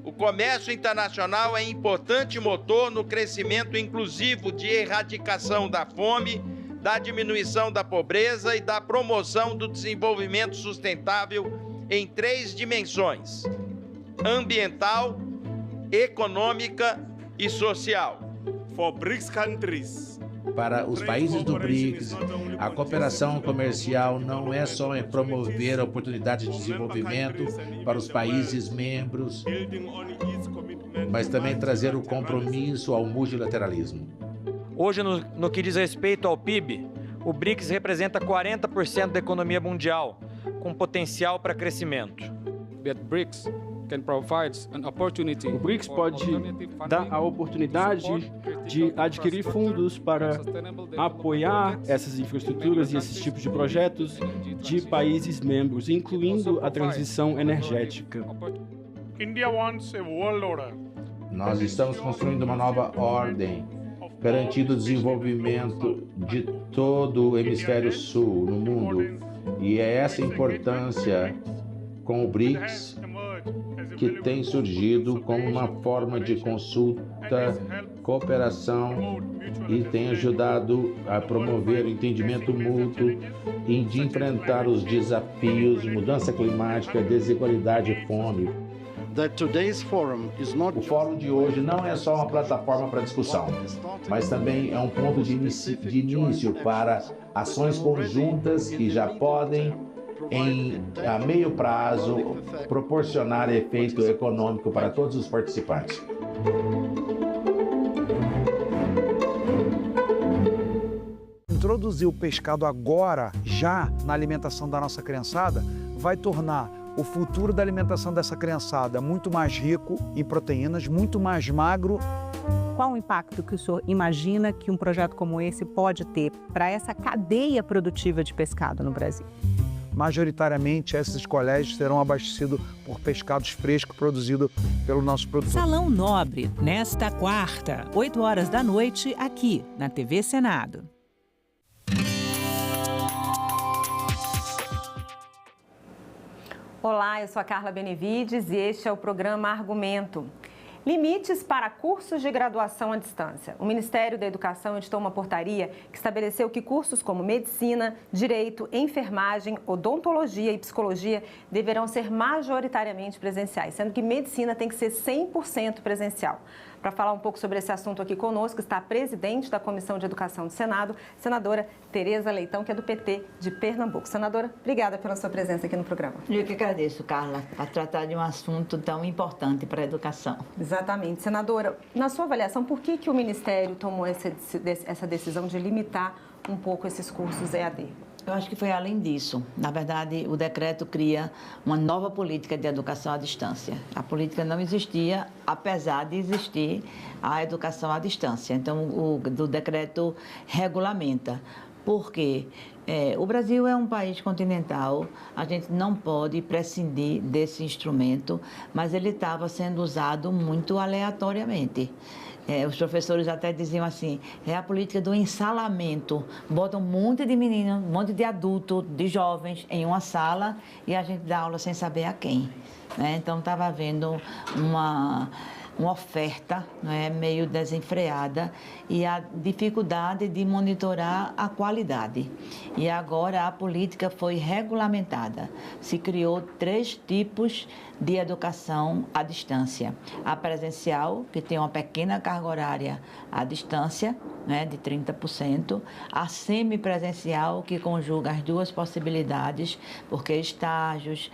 O comércio internacional é importante motor no crescimento inclusivo de erradicação da fome, da diminuição da pobreza e da promoção do desenvolvimento sustentável em 3 dimensões: ambiental, econômica e social. For BRICS countries. Para os países do BRICS, a cooperação comercial não é só promover a oportunidade de desenvolvimento para os países membros, mas também trazer o compromisso ao multilateralismo. Hoje, no que diz respeito ao PIB, o BRICS representa 40% da economia mundial, com potencial para crescimento. O BRICS pode dar a oportunidade de adquirir fundos para apoiar essas infraestruturas e esses tipos de projetos de países membros, incluindo a transição energética. Nós estamos construindo uma nova ordem, garantindo o desenvolvimento de todo o hemisfério sul no mundo. E é essa importância com o BRICS que tem surgido como uma forma de consulta, cooperação e tem ajudado a promover o entendimento mútuo e de enfrentar os desafios de mudança climática, desigualdade e fome. O fórum de hoje não é só uma plataforma para discussão, mas também é um ponto de início para ações conjuntas que já podem, a meio prazo, proporcionar efeito econômico para todos os participantes. introduzir o pescado agora, já na alimentação da nossa criançada, vai tornar o futuro da alimentação dessa criançada muito mais rico em proteínas, muito mais magro. Qual o impacto que o senhor imagina que um projeto como esse pode ter para essa cadeia produtiva de pescado no Brasil? Majoritariamente, esses colégios serão abastecidos por pescados frescos produzidos pelo nosso produtor. Salão Nobre, nesta quarta, 8 horas da noite, aqui na TV Senado. Olá, eu sou a Carla Benevides e este é o programa Argumento. Limites para cursos de graduação à distância. O Ministério da Educação editou uma portaria que estabeleceu que cursos como medicina, direito, enfermagem, odontologia e psicologia deverão ser majoritariamente presenciais, sendo que medicina tem que ser 100% presencial. Para falar um pouco sobre esse assunto aqui conosco está a presidente da Comissão de Educação do Senado, senadora Tereza Leitão, que é do PT de Pernambuco. Senadora, obrigada pela sua presença aqui no programa. Eu que agradeço, Carla, a tratar de um assunto tão importante para a educação. Exatamente. Senadora, na sua avaliação, por que o Ministério tomou essa decisão de limitar um pouco esses cursos EAD? Eu acho que foi além disso. Na verdade, o decreto cria uma nova política de educação à distância. A política não existia, apesar de existir a educação à distância. Então, o decreto regulamenta. Por quê? O Brasil é um país continental, a gente não pode prescindir desse instrumento, mas ele estava sendo usado muito aleatoriamente. Os professores até diziam assim, é a política do ensalamento. Botam um monte de meninos, um monte de adultos, de jovens em uma sala e a gente dá aula sem saber a quem. Né? Então, estava havendo uma oferta, né, meio desenfreada e a dificuldade de monitorar a qualidade. E agora a política foi regulamentada. Se criou 3 tipos de educação à distância. A presencial, que tem uma pequena carga horária à distância, né, de 30%. A semipresencial, que conjuga as duas possibilidades, porque estágios,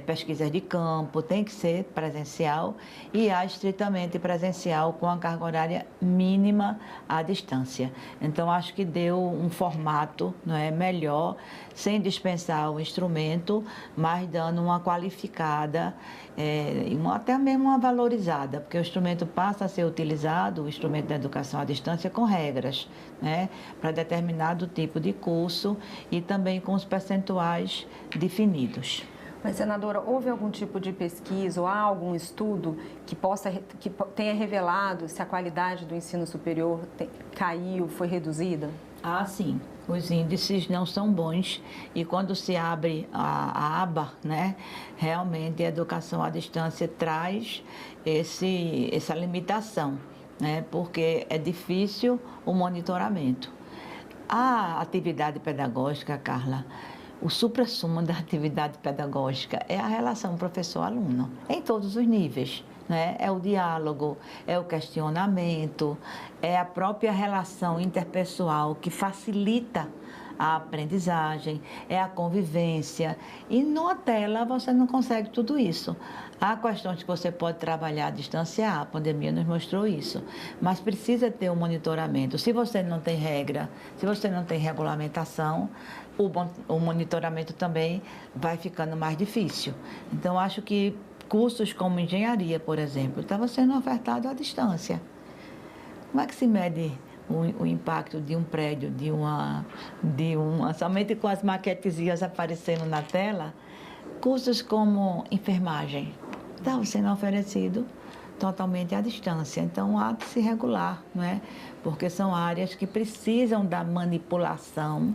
pesquisas de campo, tem que ser presencial. E a estritamente presencial, com a carga horária mínima à distância. Então, acho que deu um formato, né, melhor, sem dispensar o instrumento, mas dando uma qualificada, até mesmo uma valorizada, porque o instrumento passa a ser utilizado, o instrumento da educação à distância, com regras, né, para determinado tipo de curso e também com os percentuais definidos. Mas, senadora, houve algum tipo de pesquisa ou há algum estudo que tenha revelado se a qualidade do ensino superior caiu, foi reduzida? Ah, sim. Os índices não são bons e quando se abre a aba, né, realmente a educação à distância traz essa limitação, né, porque é difícil o monitoramento. A atividade pedagógica, Carla, o suprassumo da atividade pedagógica é a relação professor-aluno, em todos os níveis. Né? É o diálogo, é o questionamento, é a própria relação interpessoal que facilita a aprendizagem, é a convivência. E numa tela você não consegue tudo isso. Há questões que você pode trabalhar à distância, a pandemia nos mostrou isso, mas precisa ter um monitoramento. Se você não tem regra, se você não tem regulamentação, o monitoramento também vai ficando mais difícil. Então, acho que cursos como engenharia, por exemplo, estava sendo ofertado à distância. Como é que se mede o impacto de um prédio, somente com as maquetezinhas aparecendo na tela? Cursos como enfermagem estavam sendo oferecido totalmente à distância. Então, há de se regular, não é? Porque são áreas que precisam da manipulação,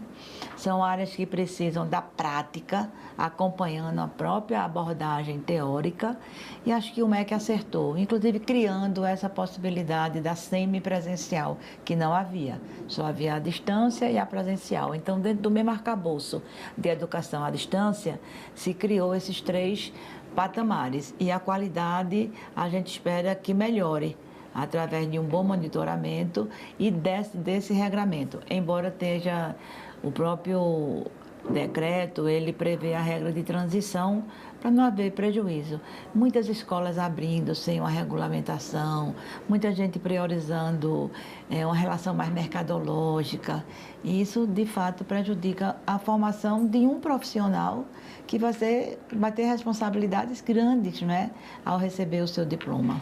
são áreas que precisam da prática, acompanhando a própria abordagem teórica, e acho que o MEC acertou, inclusive criando essa possibilidade da semipresencial, que não havia, só havia a distância e a presencial. Então, dentro do mesmo arcabouço de educação à distância, se criou esses 3 patamares, e a qualidade a gente espera que melhore através de um bom monitoramento e desse regramento, embora esteja o próprio decreto, ele prevê a regra de transição para não haver prejuízo. Muitas escolas abrindo sem uma regulamentação, muita gente priorizando uma relação mais mercadológica. E isso, de fato, prejudica a formação de um profissional que vai ter responsabilidades grandes, né, ao receber o seu diploma.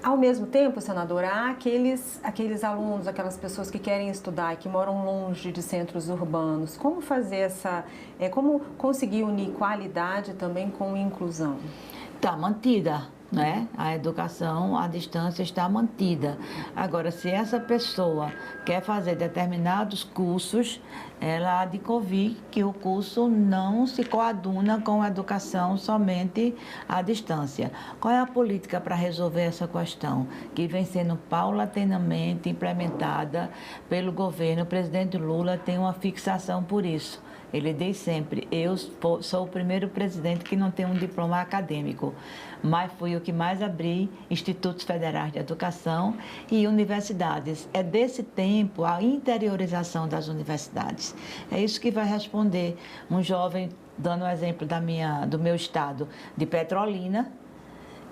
Ao mesmo tempo, senadora, há aqueles alunos, aquelas pessoas que querem estudar e que moram longe de centros urbanos. Como fazer como conseguir unir qualidade também com inclusão? Está mantida, né? A educação à distância está mantida. Agora, se essa pessoa quer fazer determinados cursos, ela há de convir que o curso não se coaduna com a educação somente à distância. Qual é a política para resolver essa questão? Que vem sendo paulatinamente implementada pelo governo. O presidente Lula tem uma fixação por isso. Ele diz sempre, eu sou o primeiro presidente que não tem um diploma acadêmico, mas fui o que mais abri institutos federais de educação e universidades. É desse tempo a interiorização das universidades. É isso que vai responder um jovem, dando o exemplo do meu estado, de Petrolina,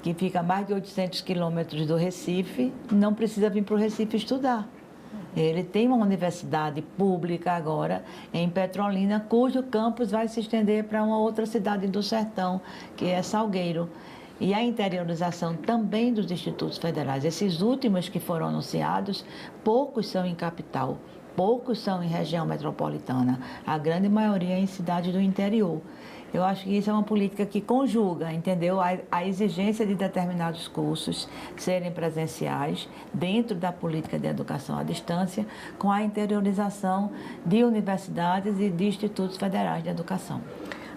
que fica a mais de 800 quilômetros do Recife, não precisa vir para o Recife estudar. Ele tem uma universidade pública agora em Petrolina, cujo campus vai se estender para uma outra cidade do sertão, que é Salgueiro. E a interiorização também dos institutos federais. Esses últimos que foram anunciados, poucos são em capital, poucos são em região metropolitana, a grande maioria é em cidades do interior. Eu acho que isso é uma política que conjuga, entendeu? A exigência de determinados cursos serem presenciais dentro da política de educação à distância, com a interiorização de universidades e de institutos federais de educação.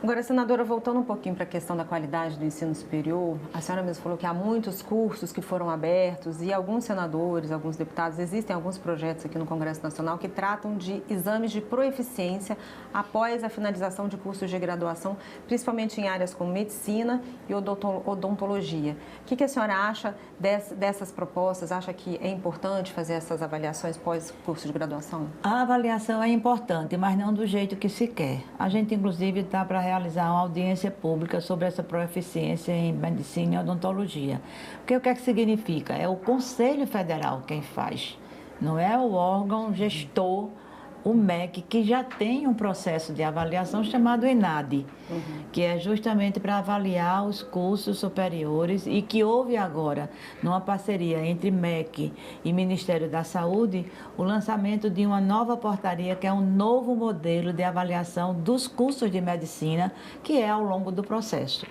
Agora, senadora, voltando um pouquinho para a questão da qualidade do ensino superior, a senhora mesmo falou que há muitos cursos que foram abertos e alguns senadores, alguns deputados, existem alguns projetos aqui no Congresso Nacional que tratam de exames de proeficiência após a finalização de cursos de graduação, principalmente em áreas como medicina e odontologia. O que a senhora acha dessas propostas? Acha que é importante fazer essas avaliações pós-curso de graduação? A avaliação é importante, mas não do jeito que se quer. A gente, inclusive, está para realizar uma audiência pública sobre essa proeficiência em medicina e odontologia. Porque o que é que significa? É o Conselho Federal quem faz, não é o órgão gestor, o MEC, que já tem um processo de avaliação chamado ENAD, que é justamente para avaliar os cursos superiores e que houve agora, numa parceria entre MEC e Ministério da Saúde, o lançamento de uma nova portaria, que é um novo modelo de avaliação dos cursos de medicina, que é ao longo do processo.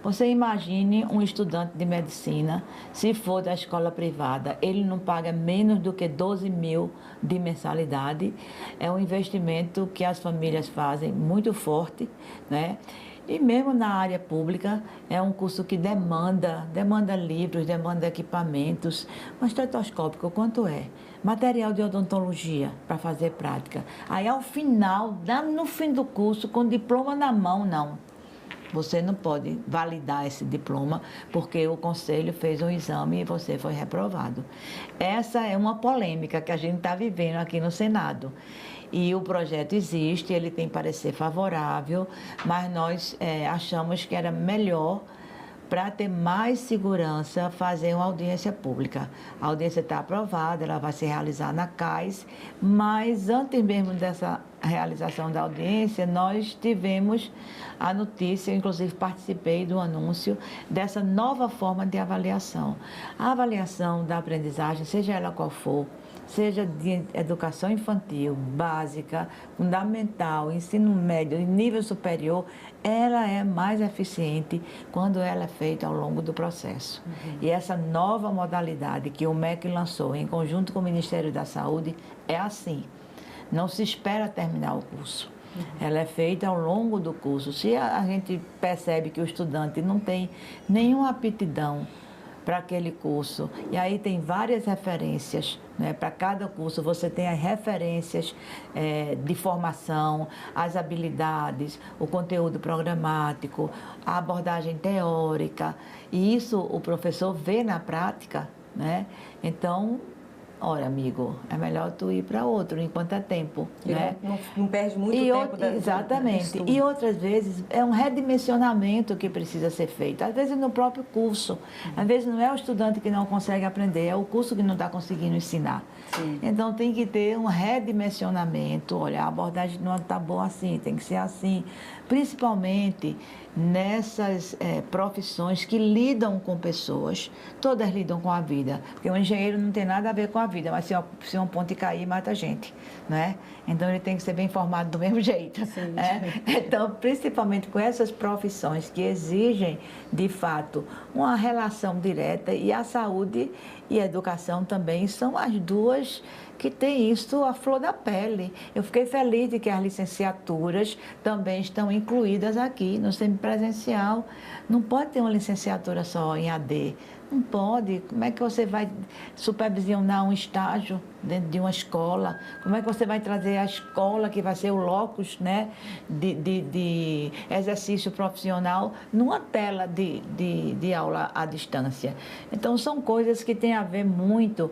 Você imagine um estudante de medicina, se for da escola privada, ele não paga menos do que 12 mil de mensalidade. É um investimento que as famílias fazem muito forte, né? E mesmo na área pública, é um curso que demanda livros, demanda equipamentos. Um estetoscópio, quanto é? Material de odontologia para fazer prática. Aí, ao final, no fim do curso, com diploma na mão, não. Você não pode validar esse diploma porque o conselho fez um exame e você foi reprovado. Essa é uma polêmica que a gente está vivendo aqui no Senado. E o projeto existe, ele tem parecer favorável, mas nós achamos que era melhor, para ter mais segurança, fazer uma audiência pública. A audiência está aprovada, ela vai se realizar na CAIS, mas antes mesmo dessa realização da audiência, nós tivemos a notícia, eu, inclusive participei do anúncio dessa nova forma de avaliação. A avaliação da aprendizagem, seja ela qual for, seja de educação infantil, básica, fundamental, ensino médio e nível superior, ela é mais eficiente quando ela é feita ao longo do processo. E essa nova modalidade que o MEC lançou em conjunto com o Ministério da Saúde é assim. Não se espera terminar o curso. Ela é feita ao longo do curso. Se a gente percebe que o estudante não tem nenhuma aptidão para aquele curso, e aí tem várias referências, né? Para cada curso você tem as referências de formação, as habilidades, o conteúdo programático, a abordagem teórica, e isso o professor vê na prática, né? Então, Ora, amigo, é melhor tu ir para outro enquanto é tempo, né? Não perde muito tempo. Exatamente. E outras vezes é um redimensionamento que precisa ser feito. Às vezes no próprio curso. Às vezes não é o estudante que não consegue aprender, é o curso que não está conseguindo ensinar. Sim. Então tem que ter um redimensionamento. Olha, a abordagem não está boa assim, tem que ser assim. Principalmente nessas profissões que lidam com pessoas, todas lidam com a vida, porque o engenheiro não tem nada a ver com a vida, mas se uma ponte cair, mata a gente, né? Então ele tem que ser bem formado do mesmo jeito, né? Então, principalmente com essas profissões que exigem, de fato, uma relação direta, e a saúde e a educação também são as duas que tem isso à flor da pele. Eu fiquei feliz de que as licenciaturas também estão incluídas aqui no semipresencial. Não pode ter uma licenciatura só em AD. Não pode. Como é que você vai supervisionar um estágio dentro de uma escola? Como é que você vai trazer a escola, que vai ser o locus, né, de exercício profissional, numa tela de aula à distância? Então, são coisas que têm a ver muito.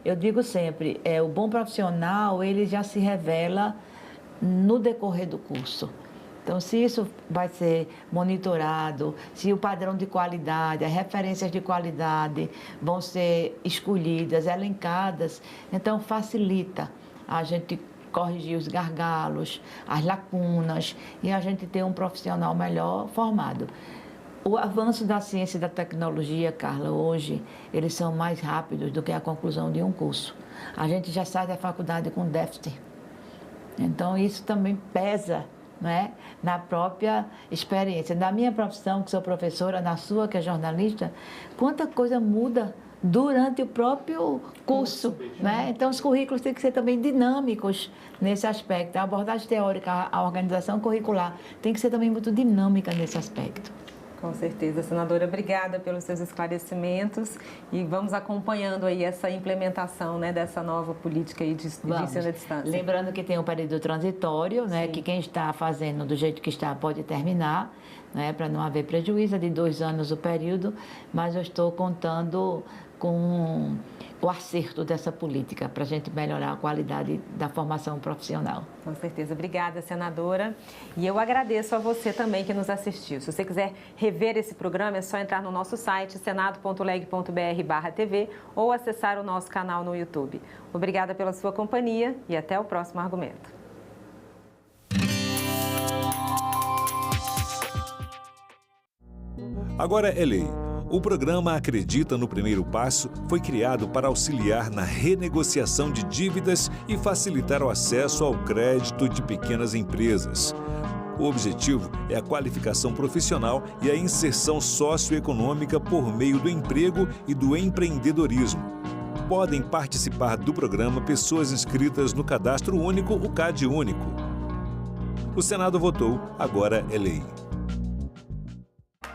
Eu digo sempre, o bom profissional, ele já se revela no decorrer do curso. Então, se isso vai ser monitorado, se o padrão de qualidade, as referências de qualidade vão ser escolhidas, elencadas, então facilita a gente corrigir os gargalos, as lacunas, e a gente ter um profissional melhor formado. O avanço da ciência e da tecnologia, Carla, hoje, eles são mais rápidos do que a conclusão de um curso. A gente já sai da faculdade com déficit. Então, isso também pesa, né, na própria experiência. Na minha profissão, que sou professora, na sua, que é jornalista, quanta coisa muda durante o próprio curso, né? Então, os currículos têm que ser também dinâmicos nesse aspecto. A abordagem teórica, a organização curricular tem que ser também muito dinâmica nesse aspecto. Com certeza, senadora. Obrigada pelos seus esclarecimentos e vamos acompanhando aí essa implementação, né, dessa nova política aí de ensino à distância. Lembrando que tem um período transitório, né, que quem está fazendo do jeito que está pode terminar, né, para não haver prejuízo, de 2 anos o período, mas eu estou contando com o acerto dessa política para a gente melhorar a qualidade da formação profissional. Com certeza. Obrigada, senadora. E eu agradeço a você também que nos assistiu. Se você quiser rever esse programa, é só entrar no nosso site, senado.leg.br/TV, ou acessar o nosso canal no YouTube. Obrigada pela sua companhia e até o próximo argumento. Agora é lei. O programa Acredita no Primeiro Passo foi criado para auxiliar na renegociação de dívidas e facilitar o acesso ao crédito de pequenas empresas. O objetivo é a qualificação profissional e a inserção socioeconômica por meio do emprego e do empreendedorismo. Podem participar do programa pessoas inscritas no Cadastro Único, o CAD Único. O Senado votou, agora é lei.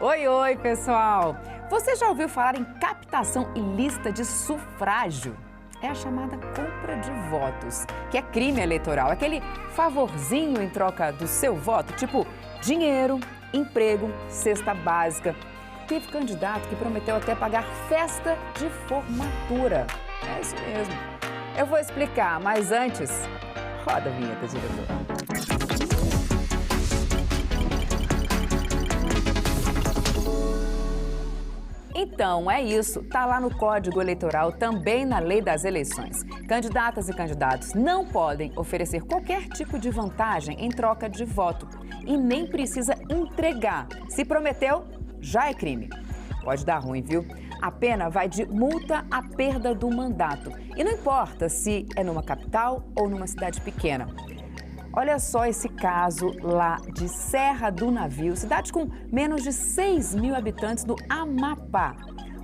Oi, pessoal! Você já ouviu falar em captação ilícita de sufrágio? É a chamada compra de votos, que é crime eleitoral, aquele favorzinho em troca do seu voto, tipo dinheiro, emprego, cesta básica. Teve candidato que prometeu até pagar festa de formatura. É isso mesmo. Eu vou explicar, mas antes, roda a vinheta, diretor. Então, é isso. Está lá no Código Eleitoral, também na Lei das Eleições. Candidatas e candidatos não podem oferecer qualquer tipo de vantagem em troca de voto e nem precisa entregar. Se prometeu, já é crime. Pode dar ruim, viu? A pena vai de multa à perda do mandato. E não importa se é numa capital ou numa cidade pequena. Olha só esse caso lá de Serra do Navio, cidade com menos de 6 mil habitantes no Amapá.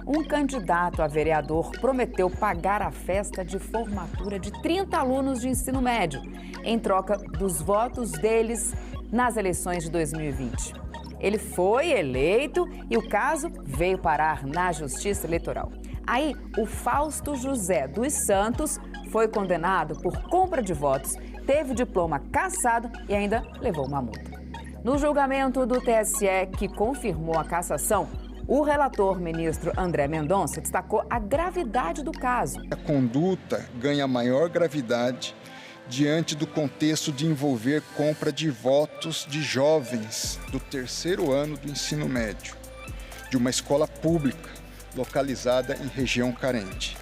Um candidato a vereador prometeu pagar a festa de formatura de 30 alunos de ensino médio, em troca dos votos deles nas eleições de 2020. Ele foi eleito e o caso veio parar na Justiça Eleitoral. Aí, o Fausto José dos Santos foi condenado por compra de votos, teve o diploma cassado e ainda levou uma multa. No julgamento do TSE, que confirmou a cassação, O relator, ministro André Mendonça, destacou a gravidade do caso. A conduta ganha maior gravidade diante do contexto de envolver compra de votos de jovens do terceiro ano do ensino médio, de uma escola pública localizada em região carente.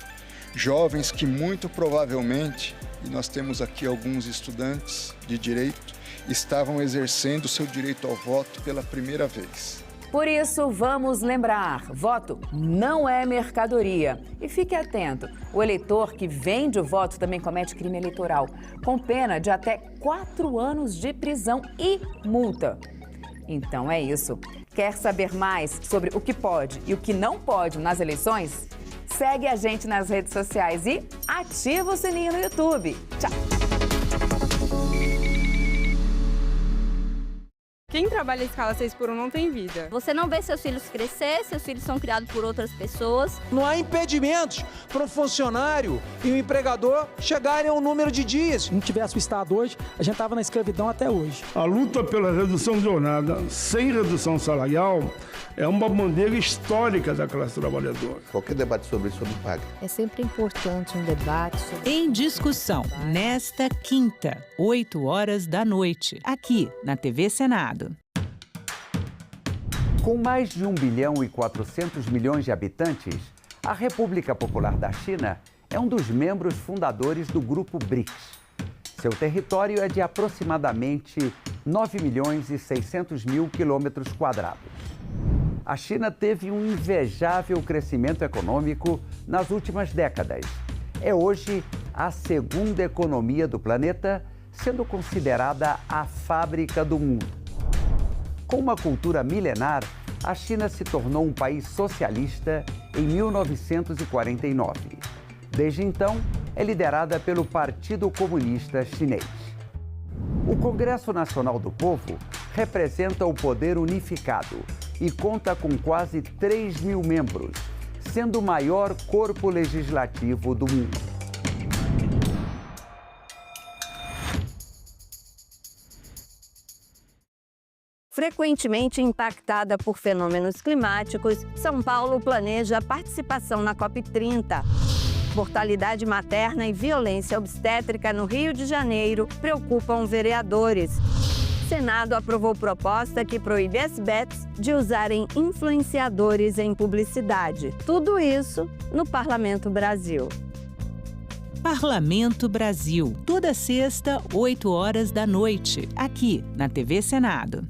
Jovens que muito provavelmente, e nós temos aqui alguns estudantes de direito, estavam exercendo seu direito ao voto pela primeira vez. Por isso, vamos lembrar, voto não é mercadoria. E fique atento, o eleitor que vende o voto também comete crime eleitoral, com pena de até 4 anos de prisão e multa. Então é isso. Quer saber mais sobre o que pode e o que não pode nas eleições? Segue a gente nas redes sociais e ativa o sininho no YouTube. Tchau! Quem trabalha em escala 6x1 não tem vida. Você não vê seus filhos crescer, seus filhos são criados por outras pessoas. Não há impedimentos para um funcionário e um empregador chegarem a um número de dias. Se não tivesse o Estado hoje, a gente estava na escravidão até hoje. A luta pela redução de jornada sem redução salarial é uma bandeira histórica da classe trabalhadora. Qualquer debate sobre isso não paga. É sempre importante um debate sobre... Em discussão, nesta quinta, 20h, aqui na TV Senado. Com mais de 1,4 bilhão de habitantes, a República Popular da China é um dos membros fundadores do Grupo BRICS. Seu território é de aproximadamente 9.600.000 quilômetros quadrados. A China teve um invejável crescimento econômico nas últimas décadas. É hoje a segunda economia do planeta, sendo considerada a fábrica do mundo. Com uma cultura milenar, a China se tornou um país socialista em 1949. Desde então, é liderada pelo Partido Comunista Chinês. O Congresso Nacional do Povo representa o poder unificado e conta com quase 3.000 membros, sendo o maior corpo legislativo do mundo. Frequentemente impactada por fenômenos climáticos, São Paulo planeja a participação na COP30. Mortalidade materna e violência obstétrica no Rio de Janeiro preocupam vereadores. Senado aprovou proposta que proíbe as bets de usarem influenciadores em publicidade. Tudo isso no Parlamento Brasil. Parlamento Brasil, toda sexta, 20h, aqui na TV Senado.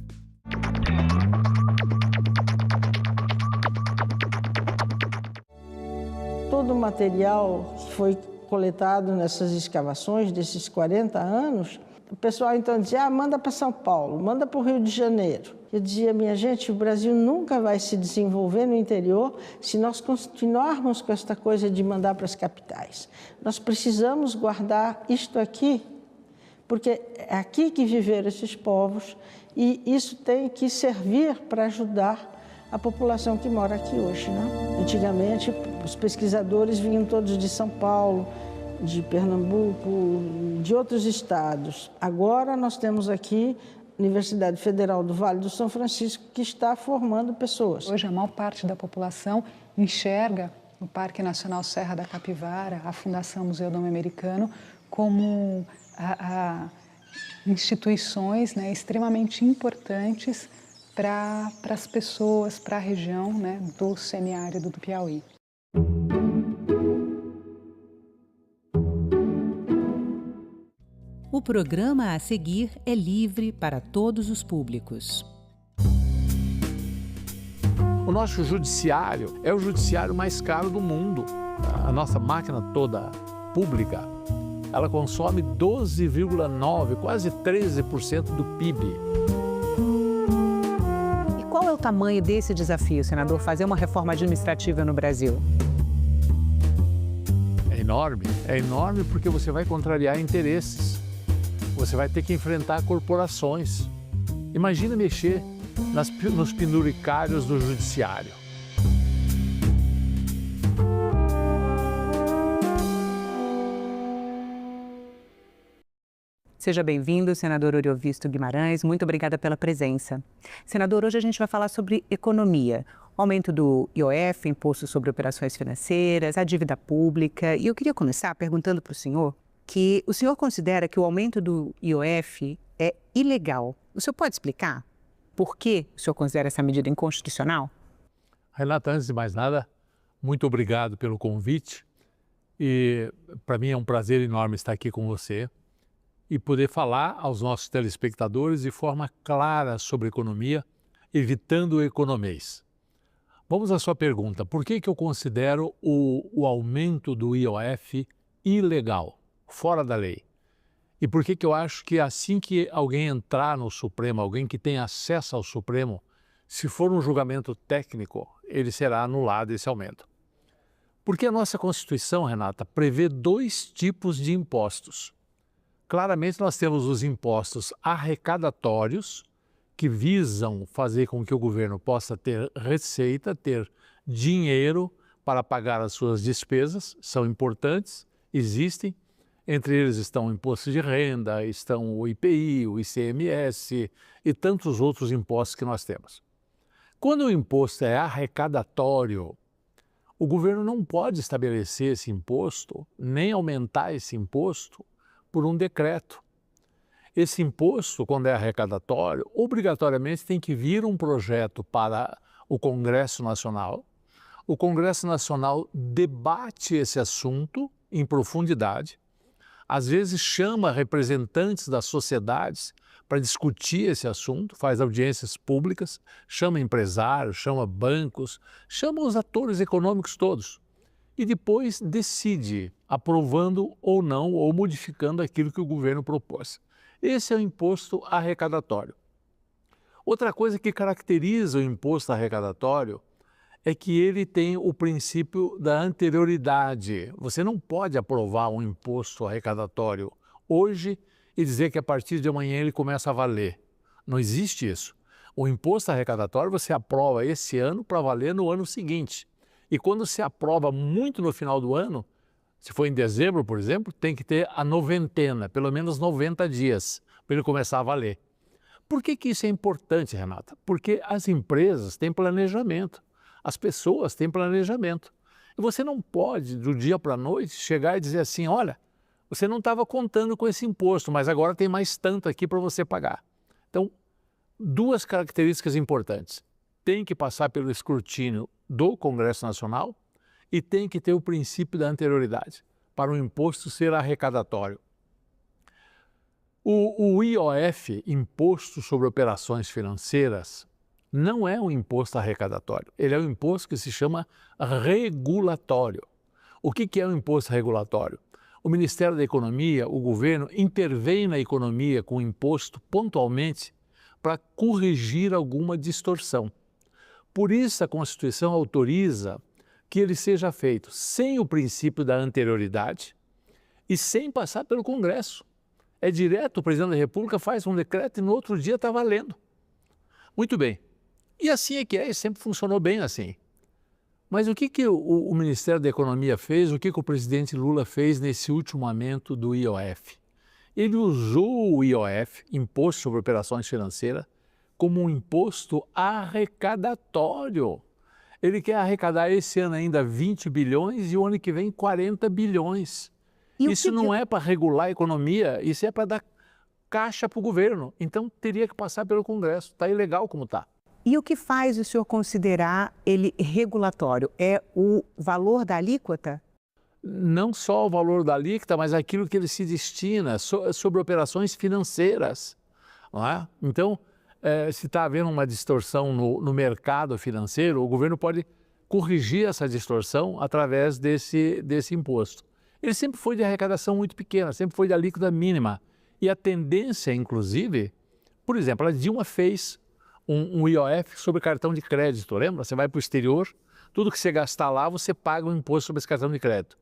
Todo o material que foi coletado nessas escavações desses 40 anos, o pessoal então dizia, manda para São Paulo, manda para o Rio de Janeiro. Eu dizia, minha gente, o Brasil nunca vai se desenvolver no interior se nós continuarmos com esta coisa de mandar para as capitais. Nós precisamos guardar isto aqui, porque é aqui que viveram esses povos e isso tem que servir para ajudar a população que mora aqui hoje, né? Antigamente, os pesquisadores vinham todos de São Paulo, de Pernambuco, de outros estados. Agora nós temos aqui a Universidade Federal do Vale do São Francisco, que está formando pessoas. Hoje a maior parte da população enxerga o Parque Nacional Serra da Capivara, a Fundação Museu do Homem Americano, como instituições, né, extremamente importantes para as pessoas, para a região, né, do semiárido do Piauí. O programa a seguir é livre para todos os públicos. O nosso judiciário é o judiciário mais caro do mundo. A nossa máquina toda pública, ela consome 12,9%, quase 13% do PIB. E qual é o tamanho desse desafio, senador, fazer uma reforma administrativa no Brasil? É enorme porque você vai contrariar interesses. Você vai ter que enfrentar corporações. Imagina mexer nos penduricários do judiciário. Seja bem-vindo, senador Oriovisto Guimarães. Muito obrigada pela presença. Senador, hoje a gente vai falar sobre economia. O aumento do IOF, Imposto sobre Operações Financeiras, a dívida pública. E eu queria começar perguntando para o senhor que o senhor considera que o aumento do IOF é ilegal. O senhor pode explicar por que o senhor considera essa medida inconstitucional? Renata, antes de mais nada, muito obrigado pelo convite. E para mim é um prazer enorme estar aqui com você e poder falar aos nossos telespectadores de forma clara sobre economia, evitando o economês. Vamos à sua pergunta. Por que eu considero o aumento do IOF ilegal, fora da lei? E por que eu acho que assim que alguém entrar no Supremo, alguém que tem acesso ao Supremo, se for um julgamento técnico, ele será anulado esse aumento? Porque a nossa Constituição, Renata, prevê 2 tipos de impostos. Claramente nós temos os impostos arrecadatórios, que visam fazer com que o governo possa ter receita, ter dinheiro para pagar as suas despesas, são importantes, existem. Entre eles estão o imposto de renda, estão o IPI, o ICMS e tantos outros impostos que nós temos. Quando o imposto é arrecadatório, o governo não pode estabelecer esse imposto, nem aumentar esse imposto por um decreto. Esse imposto, quando é arrecadatório, obrigatoriamente tem que vir um projeto para o Congresso Nacional. O Congresso Nacional debate esse assunto em profundidade, às vezes chama representantes das sociedades para discutir esse assunto, faz audiências públicas, chama empresários, chama bancos, chama os atores econômicos todos e depois decide, aprovando ou não, ou modificando aquilo que o governo propôs. Esse é o imposto arrecadatório. Outra coisa que caracteriza o imposto arrecadatório é que ele tem o princípio da anterioridade. Você não pode aprovar um imposto arrecadatório hoje e dizer que a partir de amanhã ele começa a valer. Não existe isso. O imposto arrecadatório você aprova esse ano para valer no ano seguinte. E quando se aprova muito no final do ano, se for em dezembro, por exemplo, tem que ter a noventena, pelo menos 90 dias, para ele começar a valer. Por que isso é importante, Renata? Porque as empresas têm planejamento. As pessoas têm planejamento. E você não pode, do dia para a noite, chegar e dizer assim, olha, você não estava contando com esse imposto, mas agora tem mais tanto aqui para você pagar. Então, 2 características importantes. Tem que passar pelo escrutínio do Congresso Nacional e tem que ter o princípio da anterioridade, para o imposto ser arrecadatório. O IOF, Imposto sobre Operações Financeiras, não é um imposto arrecadatório, ele é um imposto que se chama regulatório. O que é um imposto regulatório? O Ministério da Economia, o governo, intervém na economia com o imposto pontualmente para corrigir alguma distorção. Por isso a Constituição autoriza que ele seja feito sem o princípio da anterioridade e sem passar pelo Congresso. É direto, o presidente da República faz um decreto e no outro dia está valendo. Muito bem. E assim é que é, e sempre funcionou bem assim. Mas o que o Ministério da Economia fez, o que o presidente Lula fez nesse último aumento do IOF? Ele usou o IOF, Imposto sobre Operações Financeiras, como um imposto arrecadatório. Ele quer arrecadar esse ano ainda 20 bilhões e o ano que vem 40 bilhões. Isso não é para regular a economia, isso é para dar caixa para o governo. Então teria que passar pelo Congresso. Está ilegal como está. E o que faz o senhor considerar ele regulatório? É o valor da alíquota? Não só o valor da alíquota, mas aquilo que ele se destina sobre operações financeiras. Não é? Então, se está havendo uma distorção no mercado financeiro, o governo pode corrigir essa distorção através desse imposto. Ele sempre foi de arrecadação muito pequena, sempre foi de alíquota mínima. E a tendência, inclusive, por exemplo, a Dilma fez um IOF sobre cartão de crédito, lembra? Você vai para o exterior, tudo que você gastar lá, você paga um imposto sobre esse cartão de crédito.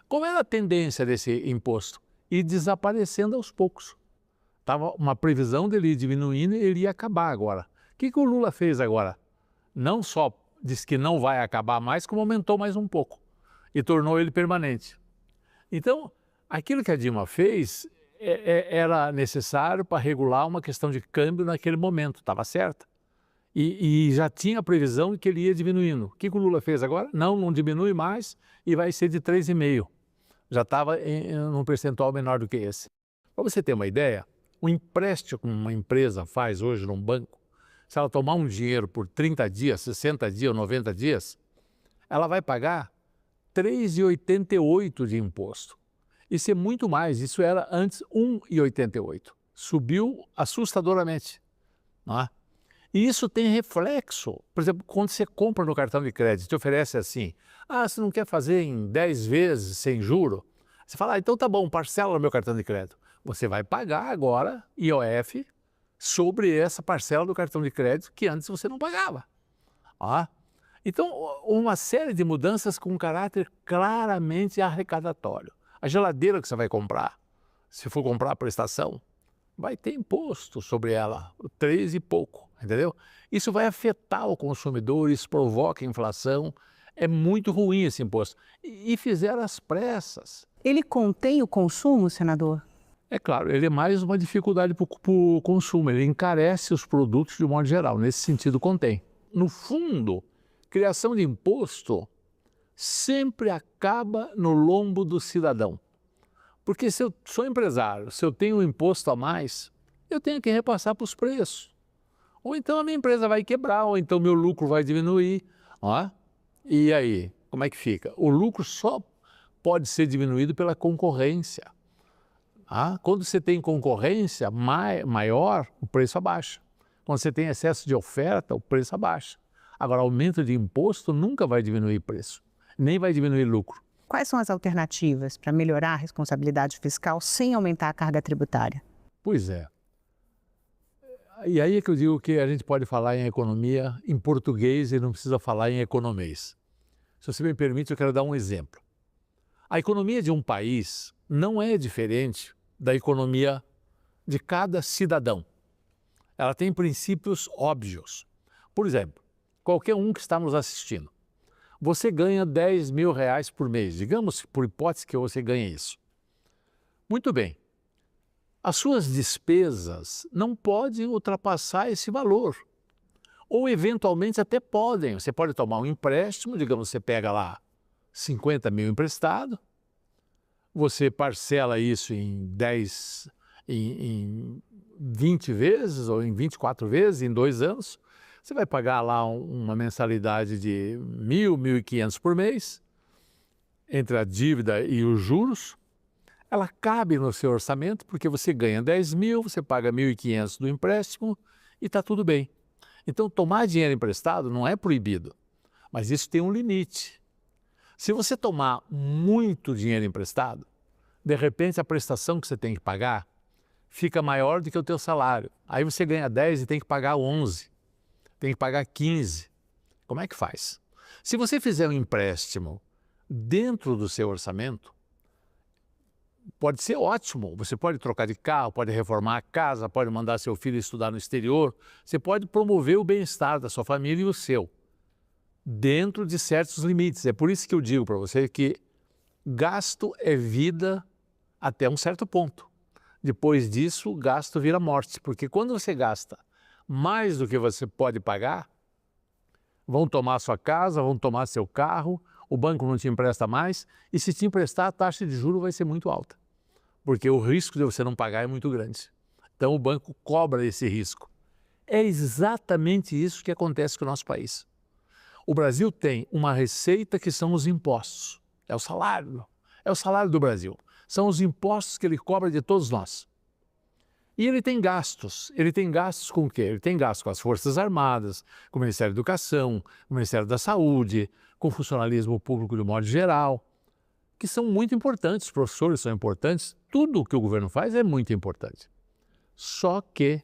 Qual era a tendência desse imposto? Ir desaparecendo aos poucos. Estava uma previsão dele ir diminuindo e ele ia acabar agora. O que o Lula fez agora? Não só disse que não vai acabar mais, como aumentou mais um pouco e tornou ele permanente. Então, aquilo que a Dilma fez era necessário para regular uma questão de câmbio naquele momento, estava certa. E já tinha a previsão de que ele ia diminuindo. O que o Lula fez agora? Não diminui mais e vai ser de 3,5%. Já estava num percentual menor do que esse. Para você ter uma ideia, o empréstimo que uma empresa faz hoje num banco, se ela tomar um dinheiro por 30 dias, 60 dias ou 90 dias, ela vai pagar 3,88 de imposto. Isso é muito mais, isso era antes 1,88. Subiu assustadoramente. Não é? E isso tem reflexo. Por exemplo, quando você compra no cartão de crédito, te oferece assim, você não quer fazer em 10 vezes sem juro? Você fala, então tá bom, parcela no meu cartão de crédito. Você vai pagar agora IOF sobre essa parcela do cartão de crédito que antes você não pagava. Então, uma série de mudanças com caráter claramente arrecadatório. A geladeira que você vai comprar, se for comprar a prestação, vai ter imposto sobre ela, 3 e pouco, entendeu? Isso vai afetar o consumidor, isso provoca inflação, é muito ruim esse imposto. E fizeram às pressas. Ele contém o consumo, senador? É claro, ele é mais uma dificuldade para o consumo, ele encarece os produtos de um modo geral, nesse sentido contém. No fundo, criação de imposto sempre acaba no lombo do cidadão. Porque se eu sou empresário, se eu tenho um imposto a mais, eu tenho que repassar para os preços. Ou então a minha empresa vai quebrar, ou então meu lucro vai diminuir. E aí, como é que fica? O lucro só pode ser diminuído pela concorrência. Quando você tem concorrência maior, o preço abaixa. Quando você tem excesso de oferta, o preço abaixa. Agora, aumento de imposto nunca vai diminuir preço, nem vai diminuir lucro. Quais são as alternativas para melhorar a responsabilidade fiscal sem aumentar a carga tributária? Pois é. E aí é que eu digo que a gente pode falar em economia em português e não precisa falar em economês. Se você me permite, eu quero dar um exemplo. A economia de um país não é diferente da economia de cada cidadão. Ela tem princípios óbvios. Por exemplo, qualquer um que está nos assistindo, você ganha 10 mil reais por mês. Digamos, por hipótese, que você ganha isso. Muito bem. As suas despesas não podem ultrapassar esse valor. Ou, eventualmente, até podem. Você pode tomar um empréstimo, digamos, você pega lá 50 mil emprestado, você parcela isso em 20 vezes ou em 24 vezes, em 2 anos, você vai pagar lá uma mensalidade de 1.500 por mês, entre a dívida e os juros. Ela cabe no seu orçamento, porque você ganha 10 mil, você paga 1.500 do empréstimo e está tudo bem. Então, tomar dinheiro emprestado não é proibido, mas isso tem um limite. Se você tomar muito dinheiro emprestado, de repente a prestação que você tem que pagar fica maior do que o teu salário. Aí você ganha 10 e tem que pagar 11, tem que pagar 15. Como é que faz? Se você fizer um empréstimo dentro do seu orçamento, pode ser ótimo. Você pode trocar de carro, pode reformar a casa, pode mandar seu filho estudar no exterior, você pode promover o bem-estar da sua família e o seu, dentro de certos limites. É por isso que eu digo para você que gasto é vida até um certo ponto. Depois disso, gasto vira morte, porque quando você gasta mais do que você pode pagar, vão tomar sua casa, vão tomar seu carro, o banco não te empresta mais, e se te emprestar, a taxa de juros vai ser muito alta, porque o risco de você não pagar é muito grande. Então o banco cobra esse risco. É exatamente isso que acontece com o nosso país. O Brasil tem uma receita que são os impostos. É o salário do Brasil. São os impostos que ele cobra de todos nós. E ele tem gastos. Ele tem gastos com o quê? Ele tem gastos com as Forças Armadas, com o Ministério da Educação, com o Ministério da Saúde, com o funcionalismo público de modo geral, que são muito importantes. Os professores são importantes. Tudo o que o governo faz é muito importante. Só que,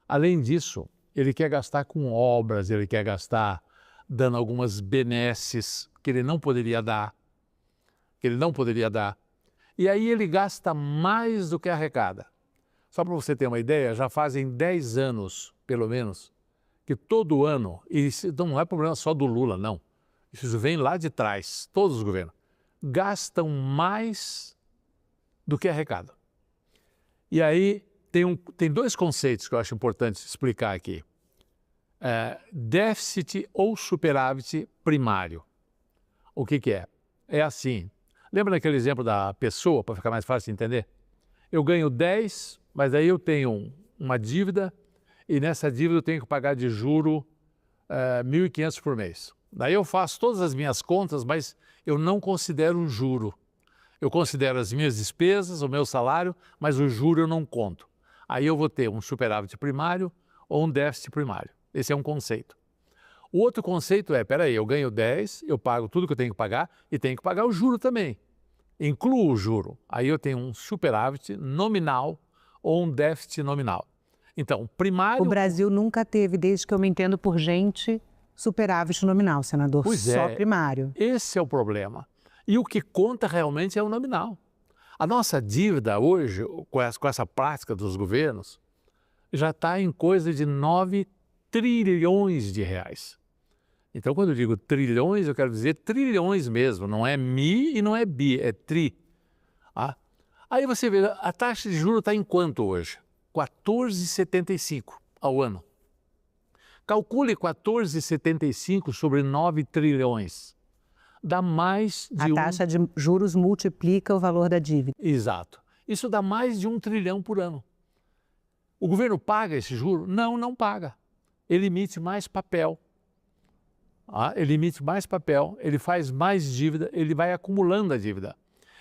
além disso, ele quer gastar com obras, ele quer gastar dando algumas benesses que ele não poderia dar. E aí ele gasta mais do que arrecada. Só para você ter uma ideia, já fazem 10 anos, pelo menos, que todo ano, e isso não é problema só do Lula, não. Isso vem lá de trás, todos os governos, gastam mais do que arrecadam. E aí tem dois conceitos que eu acho importante explicar aqui. Déficit ou superávit primário. O que é? É assim, lembra daquele exemplo da pessoa, para ficar mais fácil de entender? Eu ganho 10, mas aí eu tenho uma dívida e nessa dívida eu tenho que pagar de juro 1.500 por mês. Daí eu faço todas as minhas contas, mas eu não considero o juro. Eu considero as minhas despesas, o meu salário, mas o juro eu não conto. Aí eu vou ter um superávit primário ou um déficit primário. Esse é um conceito. O outro conceito é, peraí, eu ganho 10, eu pago tudo que eu tenho que pagar e tenho que pagar o juro também. Incluo o juro. Aí eu tenho um superávit nominal ou um déficit nominal. Então, primário... O Brasil nunca teve, desde que eu me entendo por gente, superávit nominal, senador. Pois só é, primário. Esse é o problema. E o que conta realmente é o nominal. A nossa dívida hoje, com essa prática dos governos, já está em coisa de 9 trilhões de reais. Então, quando eu digo trilhões, eu quero dizer trilhões mesmo. Não é mi e não é bi, é tri. Aí você vê, a taxa de juros está em quanto hoje? 14,75 ao ano. Calcule 14,75 sobre 9 trilhões. Dá mais de A taxa de juros multiplica o valor da dívida. Exato. Isso dá mais de 1 trilhão por ano. O governo paga esse juro? Não, não paga. Ele emite mais papel. Ele emite mais papel, ele faz mais dívida, ele vai acumulando a dívida.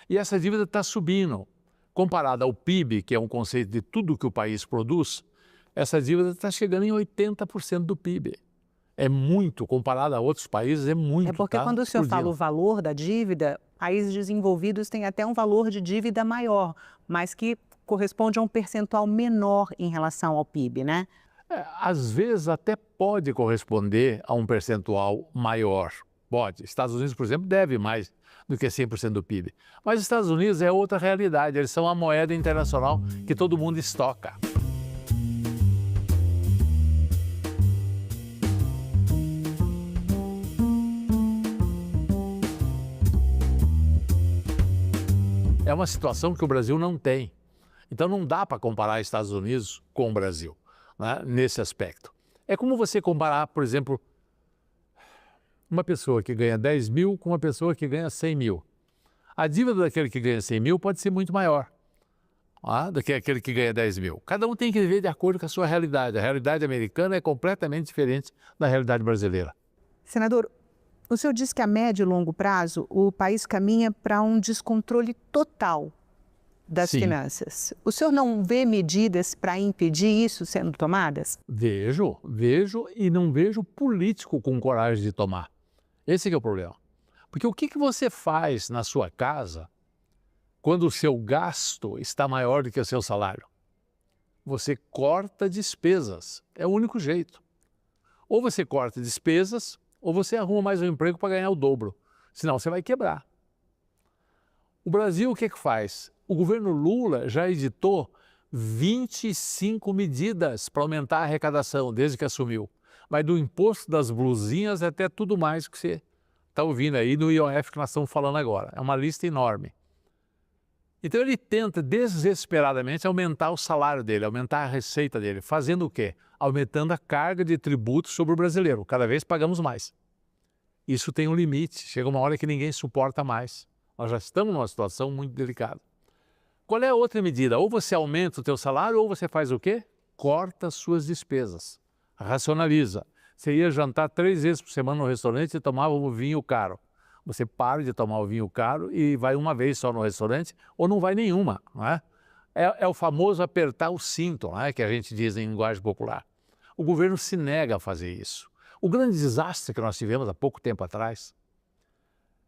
E essa dívida está subindo. Comparada ao PIB, que é um conceito de tudo que o país produz, essa dívida está chegando em 80% do PIB. É muito, comparado a outros países, é muito. É porque quando o senhor fala o valor da dívida, países desenvolvidos têm até um valor de dívida maior, mas que corresponde a um percentual menor em relação ao PIB, né? Às vezes até pode corresponder a um percentual maior. Pode. Estados Unidos, por exemplo, deve mais do que 100% do PIB. Mas os Estados Unidos é outra realidade. Eles são a moeda internacional que todo mundo estoca. É uma situação que o Brasil não tem. Então não dá para comparar Estados Unidos com o Brasil, né, nesse aspecto. É como você comparar, por exemplo, uma pessoa que ganha 10 mil com uma pessoa que ganha 100 mil. A dívida daquele que ganha 100 mil pode ser muito maior do que aquele que ganha 10 mil. Cada um tem que viver de acordo com a sua realidade. A realidade americana é completamente diferente da realidade brasileira. Senador, o senhor disse que a médio e longo prazo o país caminha para um descontrole total das finanças. O senhor não vê medidas para impedir isso sendo tomadas? Vejo e não vejo político com coragem de tomar. Esse que é o problema. Porque o que você faz na sua casa quando o seu gasto está maior do que o seu salário? Você corta despesas. É o único jeito. Ou você corta despesas, ou você arruma mais um emprego para ganhar o dobro. Senão você vai quebrar. O Brasil o que faz? O governo Lula já editou 25 medidas para aumentar a arrecadação desde que assumiu. Mas do imposto das blusinhas até tudo mais que você está ouvindo aí no IOF que nós estamos falando agora. É uma lista enorme. Então ele tenta desesperadamente aumentar o salário dele, aumentar a receita dele. Fazendo o quê? Aumentando a carga de tributos sobre o brasileiro. Cada vez pagamos mais. Isso tem um limite. Chega uma hora que ninguém suporta mais. Nós já estamos numa situação muito delicada. Qual é a outra medida? Ou você aumenta o teu salário ou você faz o quê? Corta as suas despesas. Racionaliza. Você ia jantar 3 vezes por semana no restaurante e tomava um vinho caro. Você para de tomar o vinho caro e vai uma vez só no restaurante ou não vai nenhuma. Não é? É o famoso apertar o cinto, não é? Que a gente diz em linguagem popular. O governo se nega a fazer isso. O grande desastre que nós tivemos há pouco tempo atrás,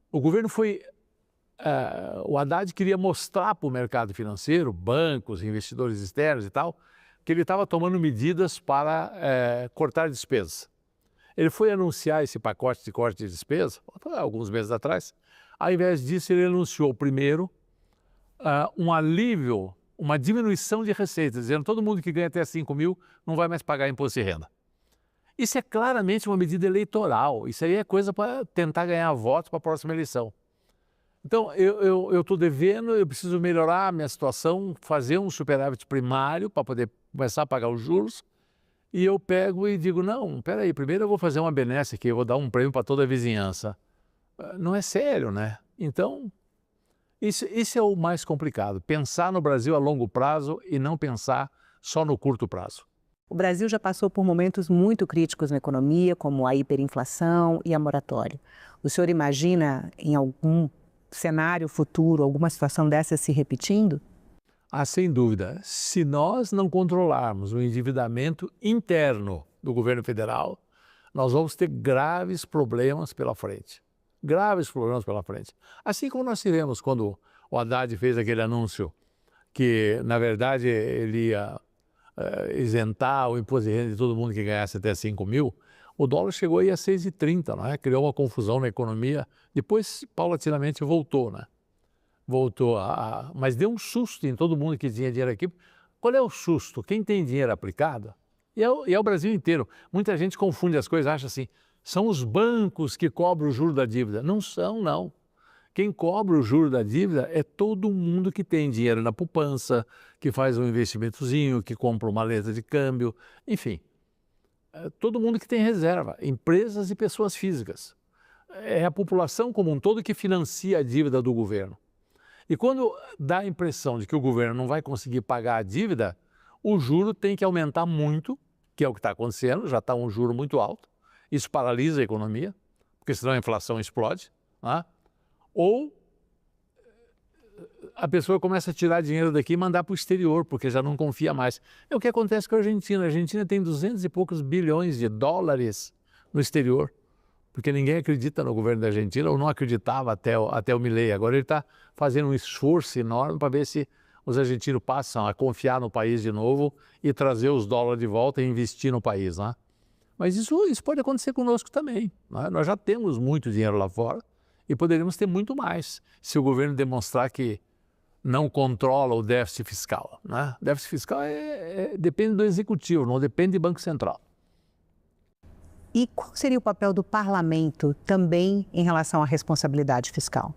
o governo foi... o Haddad queria mostrar para o mercado financeiro, bancos, investidores externos e tal, que ele estava tomando medidas para cortar despesas. Ele foi anunciar esse pacote de corte de despesa, alguns meses atrás. Ao invés disso, ele anunciou primeiro um alívio, uma diminuição de receitas, dizendo que todo mundo que ganha até 5 mil não vai mais pagar imposto de renda. Isso é claramente uma medida eleitoral. Isso aí é coisa para tentar ganhar votos para a próxima eleição. Então, eu estou devendo, eu preciso melhorar a minha situação, fazer um superávit primário para poder começar a pagar os juros. E eu pego e digo, não, peraí, primeiro eu vou fazer uma benesse aqui, eu vou dar um prêmio para toda a vizinhança. Não é sério, né? Então, isso é o mais complicado, pensar no Brasil a longo prazo e não pensar só no curto prazo. O Brasil já passou por momentos muito críticos na economia, como a hiperinflação e a moratória. O senhor imagina em algum cenário futuro, alguma situação dessa se repetindo? Ah, sem dúvida. Se nós não controlarmos o endividamento interno do governo federal, nós vamos ter graves problemas pela frente. Graves problemas pela frente. Assim como nós tivemos quando o Haddad fez aquele anúncio que, na verdade, ele ia isentar o imposto de renda de todo mundo que ganhasse até 5 mil, o dólar chegou aí a 6,30, não é? Criou uma confusão na economia. Depois, paulatinamente, voltou, né? Mas deu um susto em todo mundo que tinha dinheiro aqui. Qual é o susto? Quem tem dinheiro aplicado, e é o Brasil inteiro. Muita gente confunde as coisas, acha assim, são os bancos que cobram o juro da dívida. Não são, não. Quem cobra o juro da dívida é todo mundo que tem dinheiro na poupança, que faz um investimentozinho, que compra uma letra de câmbio, enfim. Todo mundo que tem reserva, empresas e pessoas físicas. É a população como um todo que financia a dívida do governo. E quando dá a impressão de que o governo não vai conseguir pagar a dívida, o juro tem que aumentar muito, que é o que está acontecendo, já está um juro muito alto. Isso paralisa a economia, porque senão a inflação explode. Né? Ou a pessoa começa a tirar dinheiro daqui e mandar para o exterior, porque já não confia mais. É o que acontece com a Argentina. A Argentina tem 200 e poucos bilhões de dólares no exterior, porque ninguém acredita no governo da Argentina, ou não acreditava até o Milei. Agora ele está fazendo um esforço enorme para ver se os argentinos passam a confiar no país de novo e trazer os dólares de volta e investir no país. Né? Mas isso pode acontecer conosco também. Né? Nós já temos muito dinheiro lá fora e poderíamos ter muito mais se o governo demonstrar que não controla o déficit fiscal. Né? Déficit fiscal depende do executivo, não depende do Banco Central. E qual seria o papel do parlamento também em relação à responsabilidade fiscal?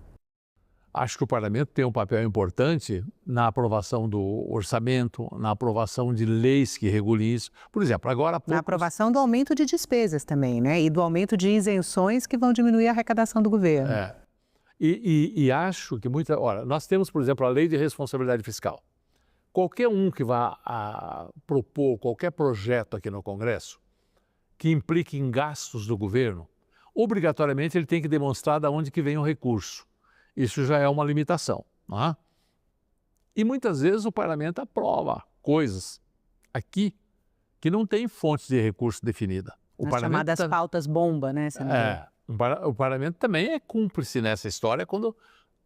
Acho que o parlamento tem um papel importante na aprovação do orçamento, na aprovação de leis que regulem isso. Por exemplo, agora há pouco... Na aprovação do aumento de despesas também, né? E do aumento de isenções que vão diminuir a arrecadação do governo. E acho que Olha, nós temos, por exemplo, a lei de responsabilidade fiscal. Qualquer um que vá propor qualquer projeto aqui no Congresso que implique em gastos do governo, obrigatoriamente ele tem que demonstrar de onde que vem o recurso. Isso já é uma limitação. Não é? E muitas vezes o parlamento aprova coisas aqui que não tem fontes de recurso definida. As chamadas pautas bomba, né, senador? O parlamento também é cúmplice nessa história quando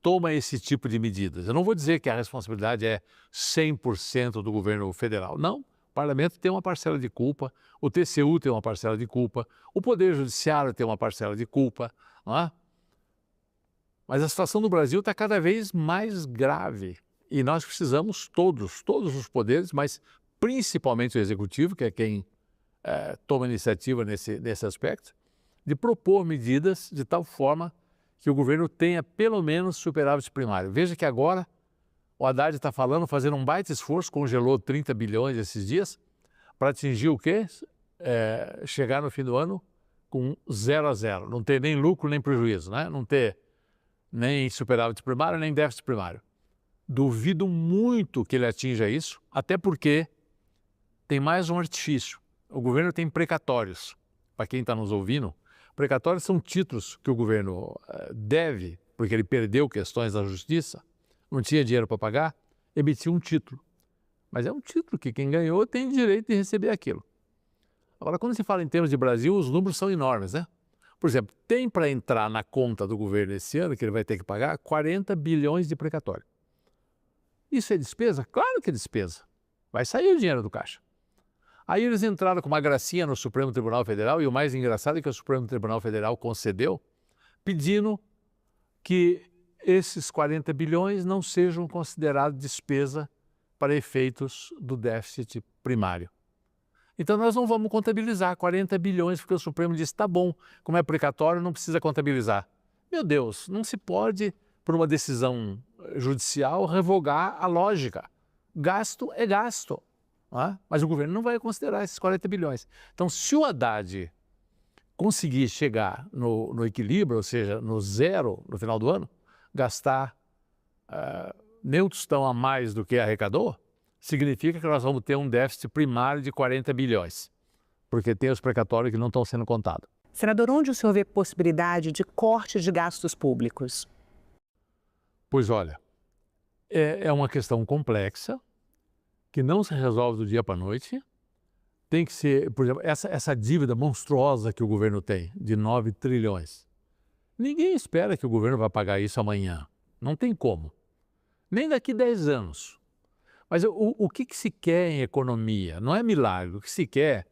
toma esse tipo de medidas. Eu não vou dizer que a responsabilidade é 100% do governo federal. Não, o parlamento tem uma parcela de culpa, o TCU tem uma parcela de culpa, o Poder Judiciário tem uma parcela de culpa, não é? Mas a situação do Brasil está cada vez mais grave e nós precisamos todos os poderes, mas principalmente o Executivo, que é quem toma iniciativa nesse aspecto, de propor medidas de tal forma que o governo tenha pelo menos superávit primário. Veja que agora o Haddad está fazendo um baita esforço, congelou 30 bilhões esses dias, para atingir o quê? Chegar no fim do ano com 0 a 0, não ter nem lucro nem prejuízo, né? Não ter nem superávit primário, nem déficit primário. Duvido muito que ele atinja isso, até porque tem mais um artifício. O governo tem precatórios. Para quem está nos ouvindo, precatórios são títulos que o governo deve, porque ele perdeu questões da justiça, não tinha dinheiro para pagar, emitiu um título. Mas é um título que quem ganhou tem direito de receber aquilo. Agora, quando se fala em termos de Brasil, os números são enormes, né? Por exemplo, tem para entrar na conta do governo esse ano, que ele vai ter que pagar, 40 bilhões de precatório. Isso é despesa? Claro que é despesa. Vai sair o dinheiro do caixa. Aí eles entraram com uma gracinha no Supremo Tribunal Federal, e o mais engraçado é que o Supremo Tribunal Federal concedeu, pedindo que esses 40 bilhões não sejam considerados despesa para efeitos do déficit primário. Então nós não vamos contabilizar 40 bilhões, porque o Supremo disse, tá bom, como é precatório, não precisa contabilizar. Meu Deus, não se pode por uma decisão judicial, revogar a lógica. Gasto é gasto. Mas o governo não vai considerar esses 40 bilhões. Então, se o Haddad conseguir chegar no equilíbrio, ou seja, no zero no final do ano, gastar nem um tostão a mais do que arrecadou, significa que nós vamos ter um déficit primário de 40 bilhões, porque tem os precatórios que não estão sendo contados. Senador, onde o senhor vê possibilidade de corte de gastos públicos? Pois olha, é uma questão complexa, que não se resolve do dia para a noite. Tem que ser, por exemplo, essa dívida monstruosa que o governo tem, de 9 trilhões. Ninguém espera que o governo vai pagar isso amanhã. Não tem como. Nem daqui a 10 anos. Mas o que se quer em economia? Não é milagre. O que se quer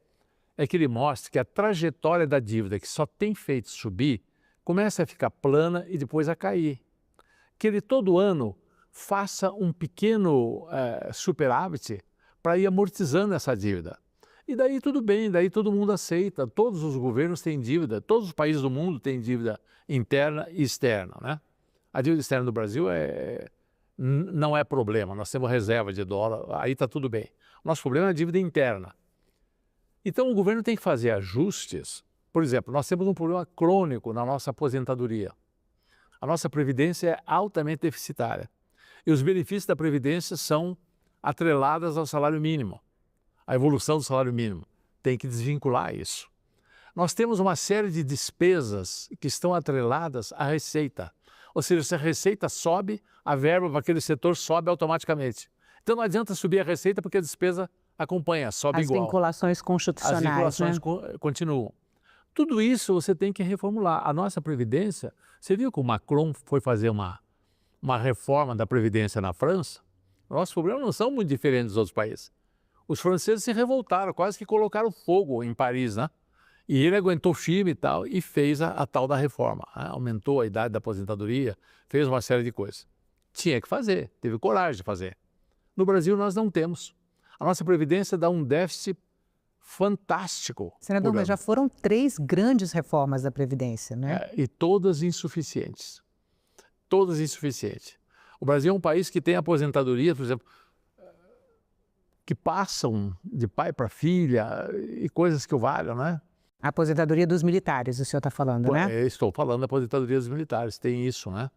é que ele mostre que a trajetória da dívida, que só tem feito subir, começa a ficar plana e depois a cair. Que ele todo ano faça um pequeno superávit para ir amortizando essa dívida. E daí tudo bem, daí todo mundo aceita. Todos os governos têm dívida, todos os países do mundo têm dívida interna e externa, né? A dívida externa do Brasil não é problema, nós temos reserva de dólar, aí está tudo bem. O nosso problema é a dívida interna. Então o governo tem que fazer ajustes. Por exemplo, nós temos um problema crônico na nossa aposentadoria. A nossa previdência é altamente deficitária. E os benefícios da Previdência são atrelados ao salário mínimo. A evolução do salário mínimo. Tem que desvincular isso. Nós temos uma série de despesas que estão atreladas à receita. Ou seja, se a receita sobe, a verba para aquele setor sobe automaticamente. Então não adianta subir a receita porque a despesa acompanha, sobe igual. As vinculações constitucionais, as vinculações continuam. Tudo isso você tem que reformular. A nossa Previdência, você viu que o Macron foi fazer uma reforma da Previdência na França? Nossos problemas não são muito diferentes dos outros países. Os franceses se revoltaram, quase que colocaram fogo em Paris, né? E ele aguentou firme e tal, e fez a tal da reforma. Né? Aumentou a idade da aposentadoria, fez uma série de coisas. Tinha que fazer, teve coragem de fazer. No Brasil nós não temos. A nossa Previdência dá um déficit fantástico. Senador, mas já foram 3 grandes reformas da Previdência, né? E todas insuficientes. Todas insuficientes. O Brasil é um país que tem aposentadoria, por exemplo, que passam de pai para filha e coisas que o valham, né? A aposentadoria dos militares, o senhor está falando, né? Estou falando da aposentadoria dos militares, tem isso, né?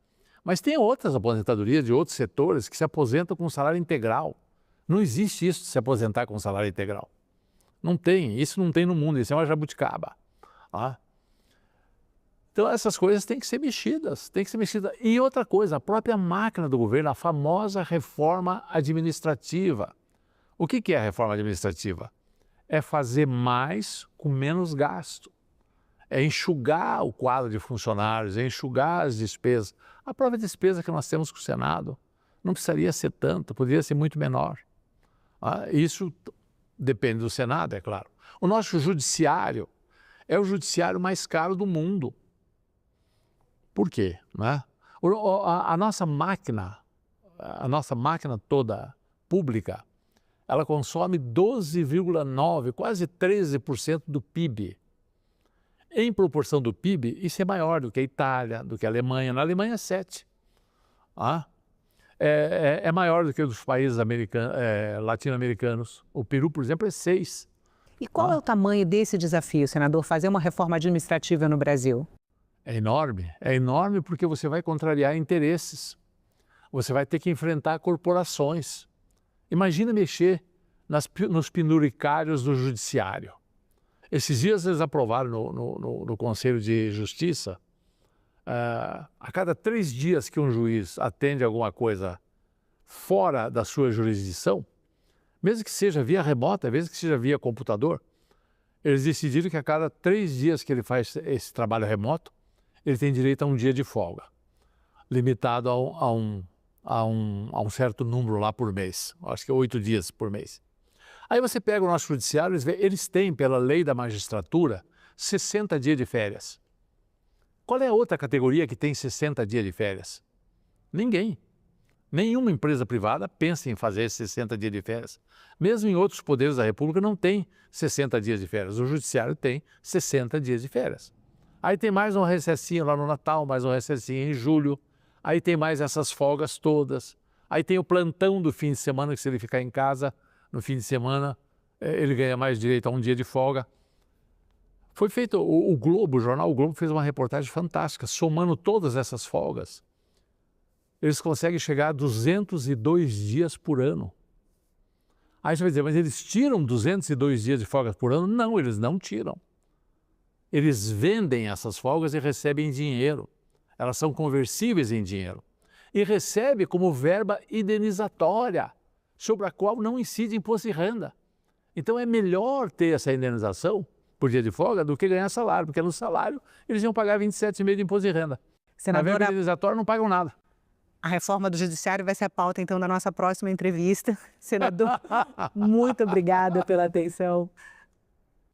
Mas tem outras aposentadorias de outros setores que se aposentam com salário integral. Não existe isso de se aposentar com salário integral. Não tem, isso não tem no mundo, isso é uma jabuticaba. Tá? Então essas coisas têm que ser mexidas, E outra coisa, a própria máquina do governo, a famosa reforma administrativa. O que é a reforma administrativa? É fazer mais com menos gasto. É enxugar o quadro de funcionários, é enxugar as despesas. A própria despesa que nós temos com o Senado não precisaria ser tanto, poderia ser muito menor. Isso depende do Senado, é claro. O nosso judiciário é o judiciário mais caro do mundo. Por quê? Né? A nossa máquina toda pública, ela consome 12,9%, quase 13% do PIB. Em proporção do PIB, isso é maior do que a Itália, do que a Alemanha. Na Alemanha é 7%. É maior do que os países latino-americanos. O Peru, por exemplo, é 6%. E qual é o tamanho desse desafio, senador, fazer uma reforma administrativa no Brasil? É enorme porque você vai contrariar interesses. Você vai ter que enfrentar corporações. Imagina mexer nos penduricários do judiciário. Esses dias eles aprovaram no Conselho de Justiça, a cada 3 dias que um juiz atende alguma coisa fora da sua jurisdição, mesmo que seja via remota, mesmo que seja via computador, eles decidiram que a cada 3 dias que ele faz esse trabalho remoto, ele tem direito a um dia de folga, limitado a um certo número lá por mês, acho que é 8 dias por mês. Aí você pega o nosso judiciário, eles têm, pela lei da magistratura, 60 dias de férias. Qual é a outra categoria que tem 60 dias de férias? Ninguém. Nenhuma empresa privada pensa em fazer 60 dias de férias. Mesmo em outros poderes da República não tem 60 dias de férias. O judiciário tem 60 dias de férias. Aí tem mais um recessinho lá no Natal, mais um recessinho em julho. Aí tem mais essas folgas todas. Aí tem o plantão do fim de semana, que se ele ficar em casa no fim de semana, ele ganha mais direito a um dia de folga. Foi feito, o Globo, o jornal O Globo fez uma reportagem fantástica, somando todas essas folgas. Eles conseguem chegar a 202 dias por ano. Aí você vai dizer, mas eles tiram 202 dias de folgas por ano? Não, eles não tiram. Eles vendem essas folgas e recebem dinheiro. Elas são conversíveis em dinheiro. E recebe como verba indenizatória, sobre a qual não incide imposto de renda. Então é melhor ter essa indenização por dia de folga do que ganhar salário, porque no salário eles iam pagar 27,5% de imposto de renda. Senadora, na verba indenizatória não pagam nada. A reforma do judiciário vai ser a pauta, então, da nossa próxima entrevista. Senador, muito obrigada pela atenção.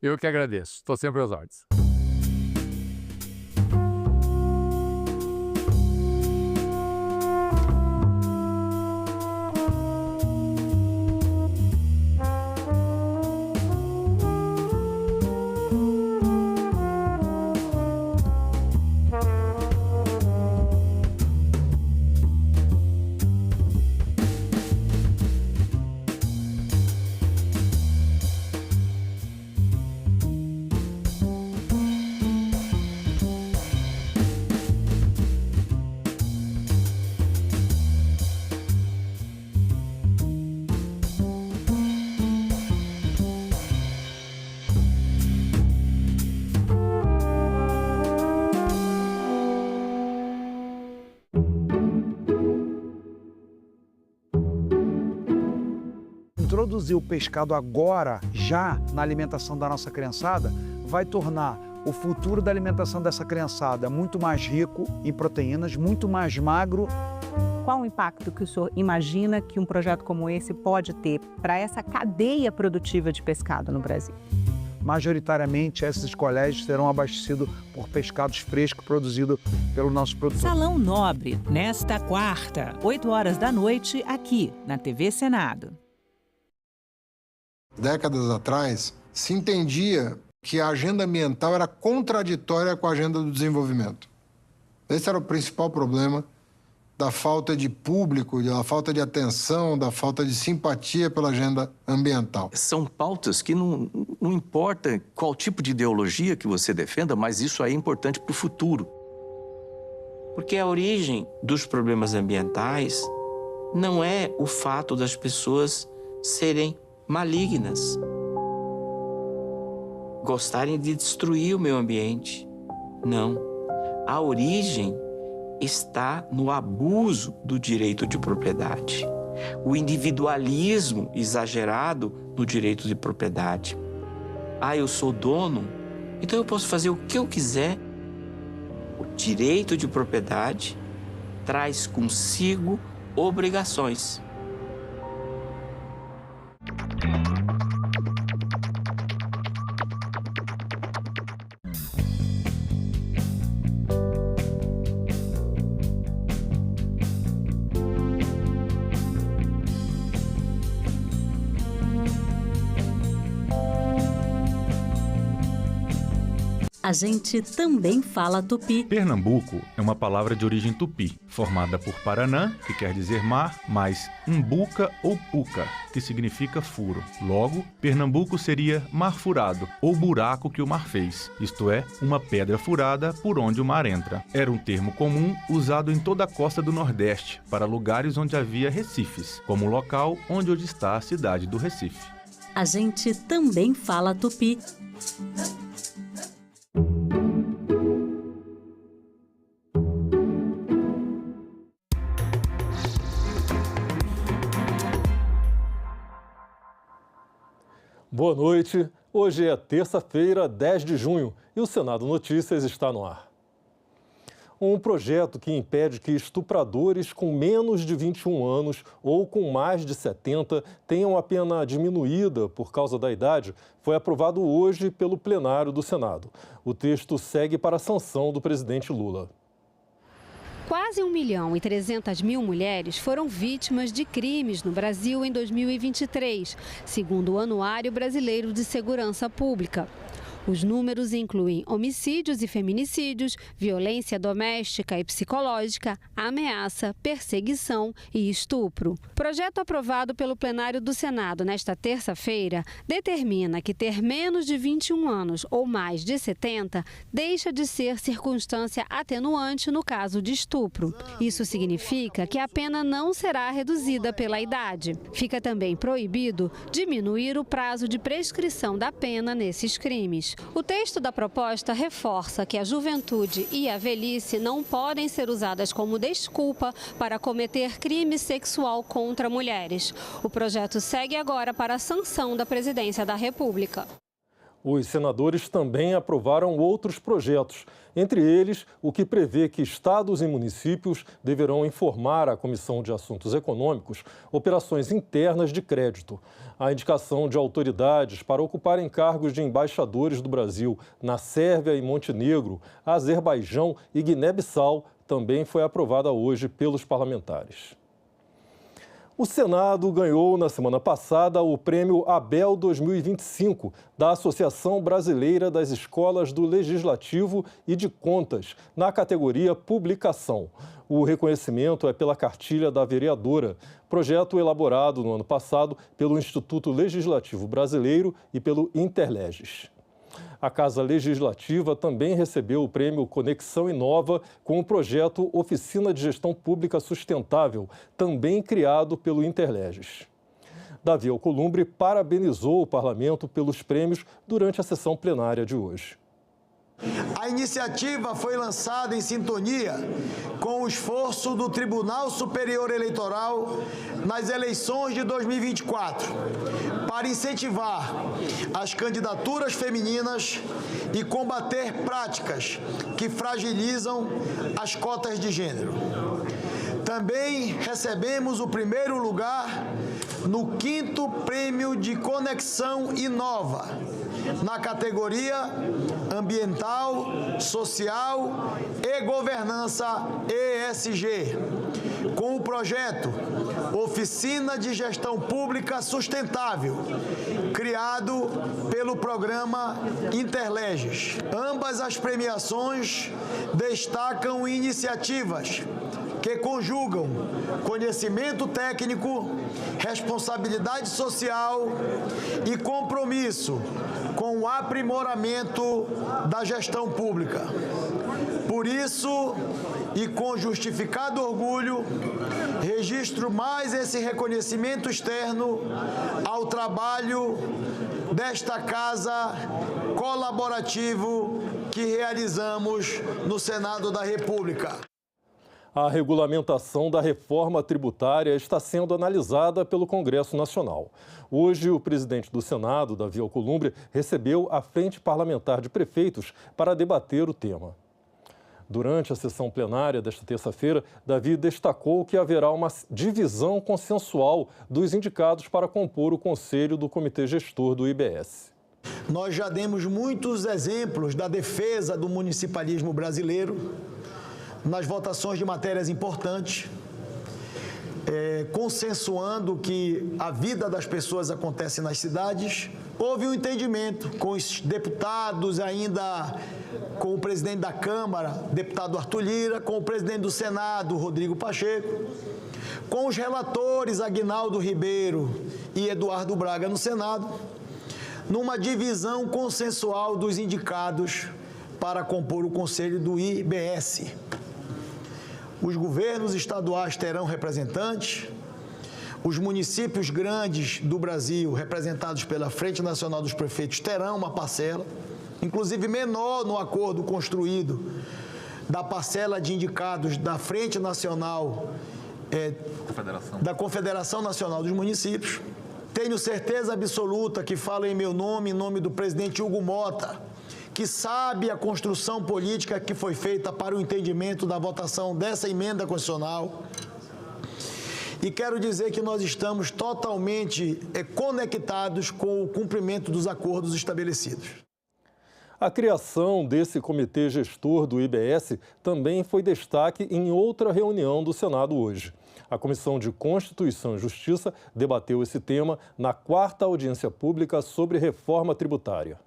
Eu que agradeço. Estou sempre às ordens. Introduzir o pescado agora, já na alimentação da nossa criançada, vai tornar o futuro da alimentação dessa criançada muito mais rico em proteínas, muito mais magro. Qual o impacto que o senhor imagina que um projeto como esse pode ter para essa cadeia produtiva de pescado no Brasil? Majoritariamente, esses colégios serão abastecidos por pescados frescos produzidos pelo nosso produtor. Salão Nobre, nesta quarta, 20h, aqui na TV Senado. Décadas atrás, se entendia que a agenda ambiental era contraditória com a agenda do desenvolvimento. Esse era o principal problema da falta de público, da falta de atenção, da falta de simpatia pela agenda ambiental. São pautas que não importa qual tipo de ideologia que você defenda, mas isso aí é importante para o futuro. Porque a origem dos problemas ambientais não é o fato das pessoas serem malignas, gostarem de destruir o meio ambiente. Não. A origem está no abuso do direito de propriedade, o individualismo exagerado no direito de propriedade. Ah, eu sou dono, então eu posso fazer o que eu quiser. O direito de propriedade traz consigo obrigações. A gente também fala tupi. Pernambuco é uma palavra de origem tupi, formada por Paranã, que quer dizer mar, mais umbuca ou puca, que significa furo. Logo, Pernambuco seria mar furado, ou buraco que o mar fez, isto é, uma pedra furada por onde o mar entra. Era um termo comum usado em toda a costa do Nordeste, para lugares onde havia recifes, como o local onde hoje está a cidade do Recife. A gente também fala tupi. Boa noite. Hoje é terça-feira, 10 de junho, e o Senado Notícias está no ar. Um projeto que impede que estupradores com menos de 21 anos ou com mais de 70 tenham a pena diminuída por causa da idade foi aprovado hoje pelo plenário do Senado. O texto segue para a sanção do presidente Lula. Quase 1.300.000 mulheres foram vítimas de crimes no Brasil em 2023, segundo o Anuário Brasileiro de Segurança Pública. Os números incluem homicídios e feminicídios, violência doméstica e psicológica, ameaça, perseguição e estupro. O projeto aprovado pelo plenário do Senado nesta terça-feira determina que ter menos de 21 anos ou mais de 70 deixa de ser circunstância atenuante no caso de estupro. Isso significa que a pena não será reduzida pela idade. Fica também proibido diminuir o prazo de prescrição da pena nesses crimes. O texto da proposta reforça que a juventude e a velhice não podem ser usadas como desculpa para cometer crime sexual contra mulheres. O projeto segue agora para a sanção da Presidência da República. Os senadores também aprovaram outros projetos, entre eles o que prevê que estados e municípios deverão informar à Comissão de Assuntos Econômicos operações internas de crédito. A indicação de autoridades para ocuparem cargos de embaixadores do Brasil na Sérvia e Montenegro, Azerbaijão e Guiné-Bissau também foi aprovada hoje pelos parlamentares. O Senado ganhou na semana passada o Prêmio Abel 2025 da Associação Brasileira das Escolas do Legislativo e de Contas, na categoria Publicação. O reconhecimento é pela cartilha da vereadora, projeto elaborado no ano passado pelo Instituto Legislativo Brasileiro e pelo Interleges. A Casa Legislativa também recebeu o prêmio Conexão Inova com o projeto Oficina de Gestão Pública Sustentável, também criado pelo Interleges. Davi Alcolumbre parabenizou o parlamento pelos prêmios durante a sessão plenária de hoje. A iniciativa foi lançada em sintonia com o esforço do Tribunal Superior Eleitoral nas eleições de 2024, para incentivar as candidaturas femininas e combater práticas que fragilizam as cotas de gênero. Também recebemos o primeiro lugar no 5º Prêmio de Conexão Inova, na categoria Ambiental, Social e Governança ESG, com o projeto Oficina de Gestão Pública Sustentável, criado pelo programa Interleges. Ambas as premiações destacam iniciativas que conjugam conhecimento técnico, responsabilidade social e compromisso com o aprimoramento da gestão pública. Por isso, e com justificado orgulho, registro mais esse reconhecimento externo ao trabalho desta casa colaborativo que realizamos no Senado da República. A regulamentação da reforma tributária está sendo analisada pelo Congresso Nacional. Hoje, o presidente do Senado, Davi Alcolumbre, recebeu a Frente Parlamentar de Prefeitos para debater o tema. Durante a sessão plenária desta terça-feira, Davi destacou que haverá uma divisão consensual dos indicados para compor o Conselho do Comitê Gestor do IBS. Nós já demos muitos exemplos da defesa do municipalismo brasileiro nas votações de matérias importantes, consensuando que a vida das pessoas acontece nas cidades. Houve um entendimento com os deputados, ainda com o presidente da Câmara, deputado Arthur Lira, com o presidente do Senado, Rodrigo Pacheco, com os relatores Aguinaldo Ribeiro e Eduardo Braga no Senado, numa divisão consensual dos indicados para compor o Conselho do IBS. Os governos estaduais terão representantes, os municípios grandes do Brasil, representados pela Frente Nacional dos Prefeitos, terão uma parcela, inclusive menor no acordo construído da parcela de indicados da Frente Nacional, da Confederação Nacional dos Municípios. Tenho certeza absoluta que falo em meu nome, em nome do presidente Hugo Mota, que sabe a construção política que foi feita para o entendimento da votação dessa emenda constitucional. E quero dizer que nós estamos totalmente conectados com o cumprimento dos acordos estabelecidos. A criação desse comitê gestor do IBS também foi destaque em outra reunião do Senado hoje. A Comissão de Constituição e Justiça debateu esse tema na 4ª audiência pública sobre reforma tributária.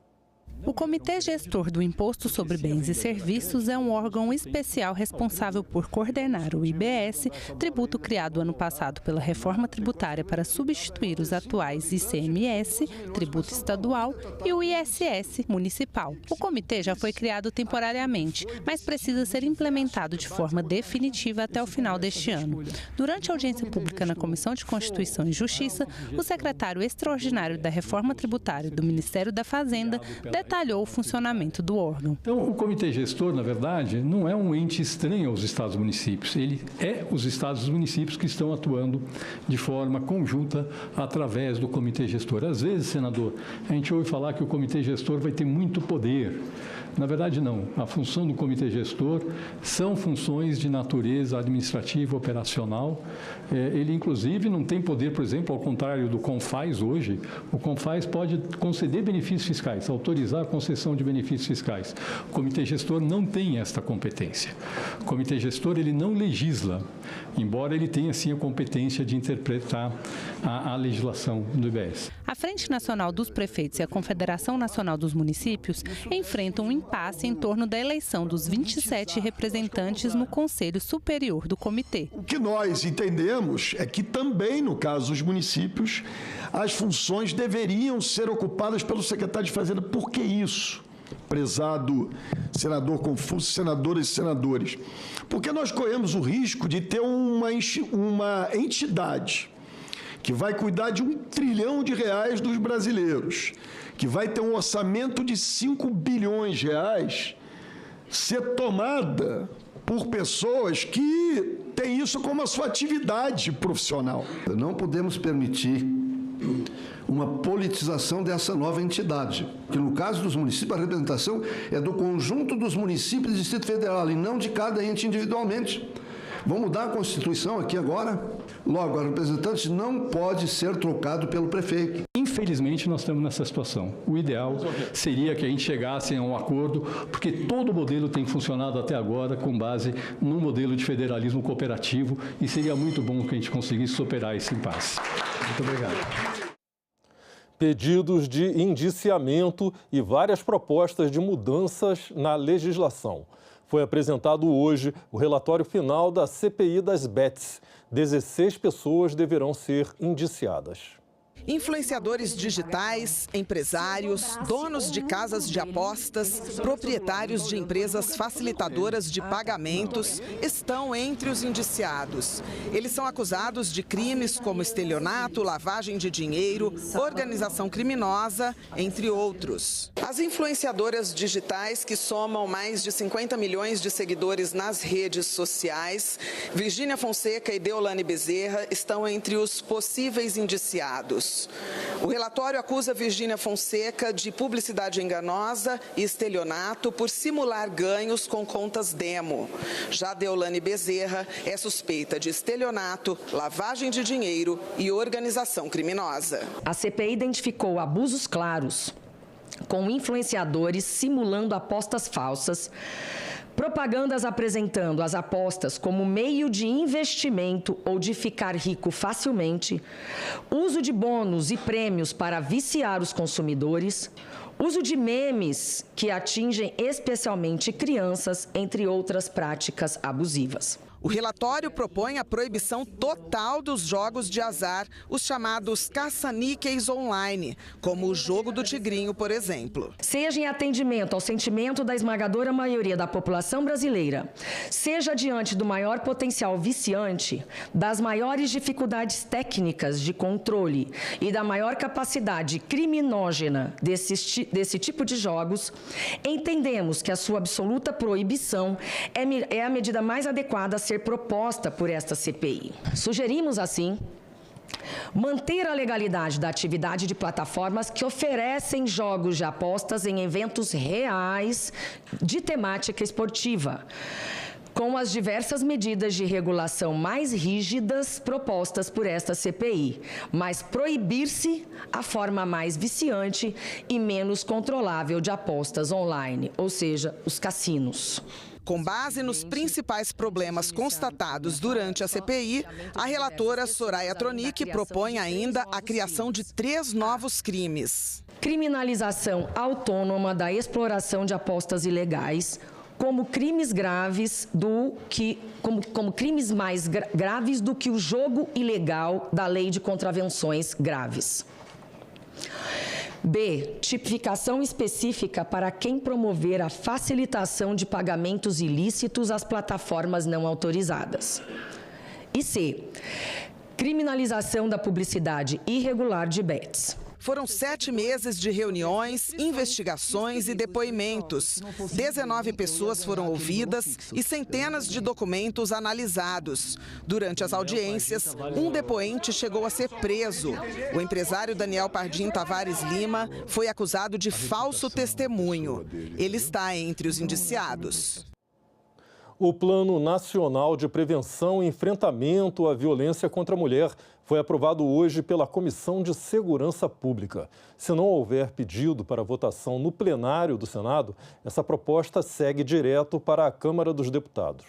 O Comitê Gestor do Imposto sobre Bens e Serviços é um órgão especial responsável por coordenar o IBS, tributo criado ano passado pela reforma tributária para substituir os atuais ICMS, tributo estadual, e o ISS, municipal. O comitê já foi criado temporariamente, mas precisa ser implementado de forma definitiva até o final deste ano. Durante a audiência pública na Comissão de Constituição e Justiça, o secretário extraordinário da Reforma Tributária do Ministério da Fazenda detalhou o funcionamento do órgão. Então, o Comitê Gestor, na verdade, não é um ente estranho aos estados e municípios. Ele é os estados e municípios que estão atuando de forma conjunta através do Comitê Gestor. Às vezes, senador, a gente ouve falar que o Comitê Gestor vai ter muito poder. Na verdade, não. A função do Comitê Gestor são funções de natureza administrativa, operacional. Ele, inclusive, não tem poder, por exemplo, ao contrário do CONFAS hoje. O CONFAS pode conceder benefícios fiscais, autorizar a concessão de benefícios fiscais. O Comitê Gestor não tem esta competência. O Comitê Gestor, ele não legisla, embora ele tenha, sim, a competência de interpretar a legislação do IBS. A Frente Nacional dos Prefeitos e a Confederação Nacional dos Municípios enfrentam um impasse em torno da eleição dos 27 representantes no Conselho Superior do Comitê. O que nós entendemos é que também, no caso dos municípios, as funções deveriam ser ocupadas pelo secretário de Fazenda. Por que isso, prezado senador Confúcio, senadoras e senadores? Porque nós corremos o risco de ter uma entidade que vai cuidar de R$1 trilhão dos brasileiros, que vai ter um orçamento de 5 bilhões de reais, ser tomada por pessoas que têm isso como a sua atividade profissional. Não podemos permitir uma politização dessa nova entidade, que no caso dos municípios, a representação é do conjunto dos municípios do Distrito Federal e não de cada ente individualmente. Vamos mudar a Constituição aqui agora? Logo, o representante não pode ser trocado pelo prefeito. Infelizmente, nós estamos nessa situação. O ideal seria que a gente chegasse a um acordo, porque todo o modelo tem funcionado até agora com base num modelo de federalismo cooperativo e seria muito bom que a gente conseguisse superar esse impasse. Muito obrigado. Pedidos de indiciamento e várias propostas de mudanças na legislação. Foi apresentado hoje o relatório final da CPI das bets. 16 pessoas deverão ser indiciadas. Influenciadores digitais, empresários, donos de casas de apostas, proprietários de empresas facilitadoras de pagamentos estão entre os indiciados. Eles são acusados de crimes como estelionato, lavagem de dinheiro, organização criminosa, entre outros. As influenciadoras digitais, que somam mais de 50 milhões de seguidores nas redes sociais, Virgínia Fonseca e Deolane Bezerra, estão entre os possíveis indiciados. O relatório acusa Virgínia Fonseca de publicidade enganosa e estelionato por simular ganhos com contas demo. Já Deolane Bezerra é suspeita de estelionato, lavagem de dinheiro e organização criminosa. A CPI identificou abusos claros com influenciadores simulando apostas falsas, propagandas apresentando as apostas como meio de investimento ou de ficar rico facilmente, uso de bônus e prêmios para viciar os consumidores, uso de memes que atingem especialmente crianças, entre outras práticas abusivas. O relatório propõe a proibição total dos jogos de azar, os chamados caça-níqueis online, como o jogo do tigrinho, por exemplo. Seja em atendimento ao sentimento da esmagadora maioria da população brasileira, seja diante do maior potencial viciante, das maiores dificuldades técnicas de controle e da maior capacidade criminógena desse tipo de jogos, entendemos que a sua absoluta proibição é a medida mais adequada a ser proposta por esta CPI. Sugerimos, assim, manter a legalidade da atividade de plataformas que oferecem jogos de apostas em eventos reais de temática esportiva, com as diversas medidas de regulação mais rígidas propostas por esta CPI, mas proibir-se a forma mais viciante e menos controlável de apostas online, ou seja, os cassinos. Com base nos principais problemas constatados durante a CPI, a relatora Soraya Tronic propõe ainda a criação de 3 novos crimes. criminalização autônoma da exploração de apostas ilegais, como crimes graves como crimes mais graves do que o jogo ilegal da Lei de Contravenções Graves. B. Tipificação específica para quem promover a facilitação de pagamentos ilícitos às plataformas não autorizadas. E C. Criminalização da publicidade irregular de bets. Foram 7 meses de reuniões, investigações e depoimentos. 19 pessoas foram ouvidas e centenas de documentos analisados. Durante as audiências, um depoente chegou a ser preso. O empresário Daniel Pardim Tavares Lima foi acusado de falso testemunho. Ele está entre os indiciados. O Plano Nacional de Prevenção e Enfrentamento à Violência contra a Mulher foi aprovado hoje pela Comissão de Segurança Pública. Se não houver pedido para votação no plenário do Senado, essa proposta segue direto para a Câmara dos Deputados.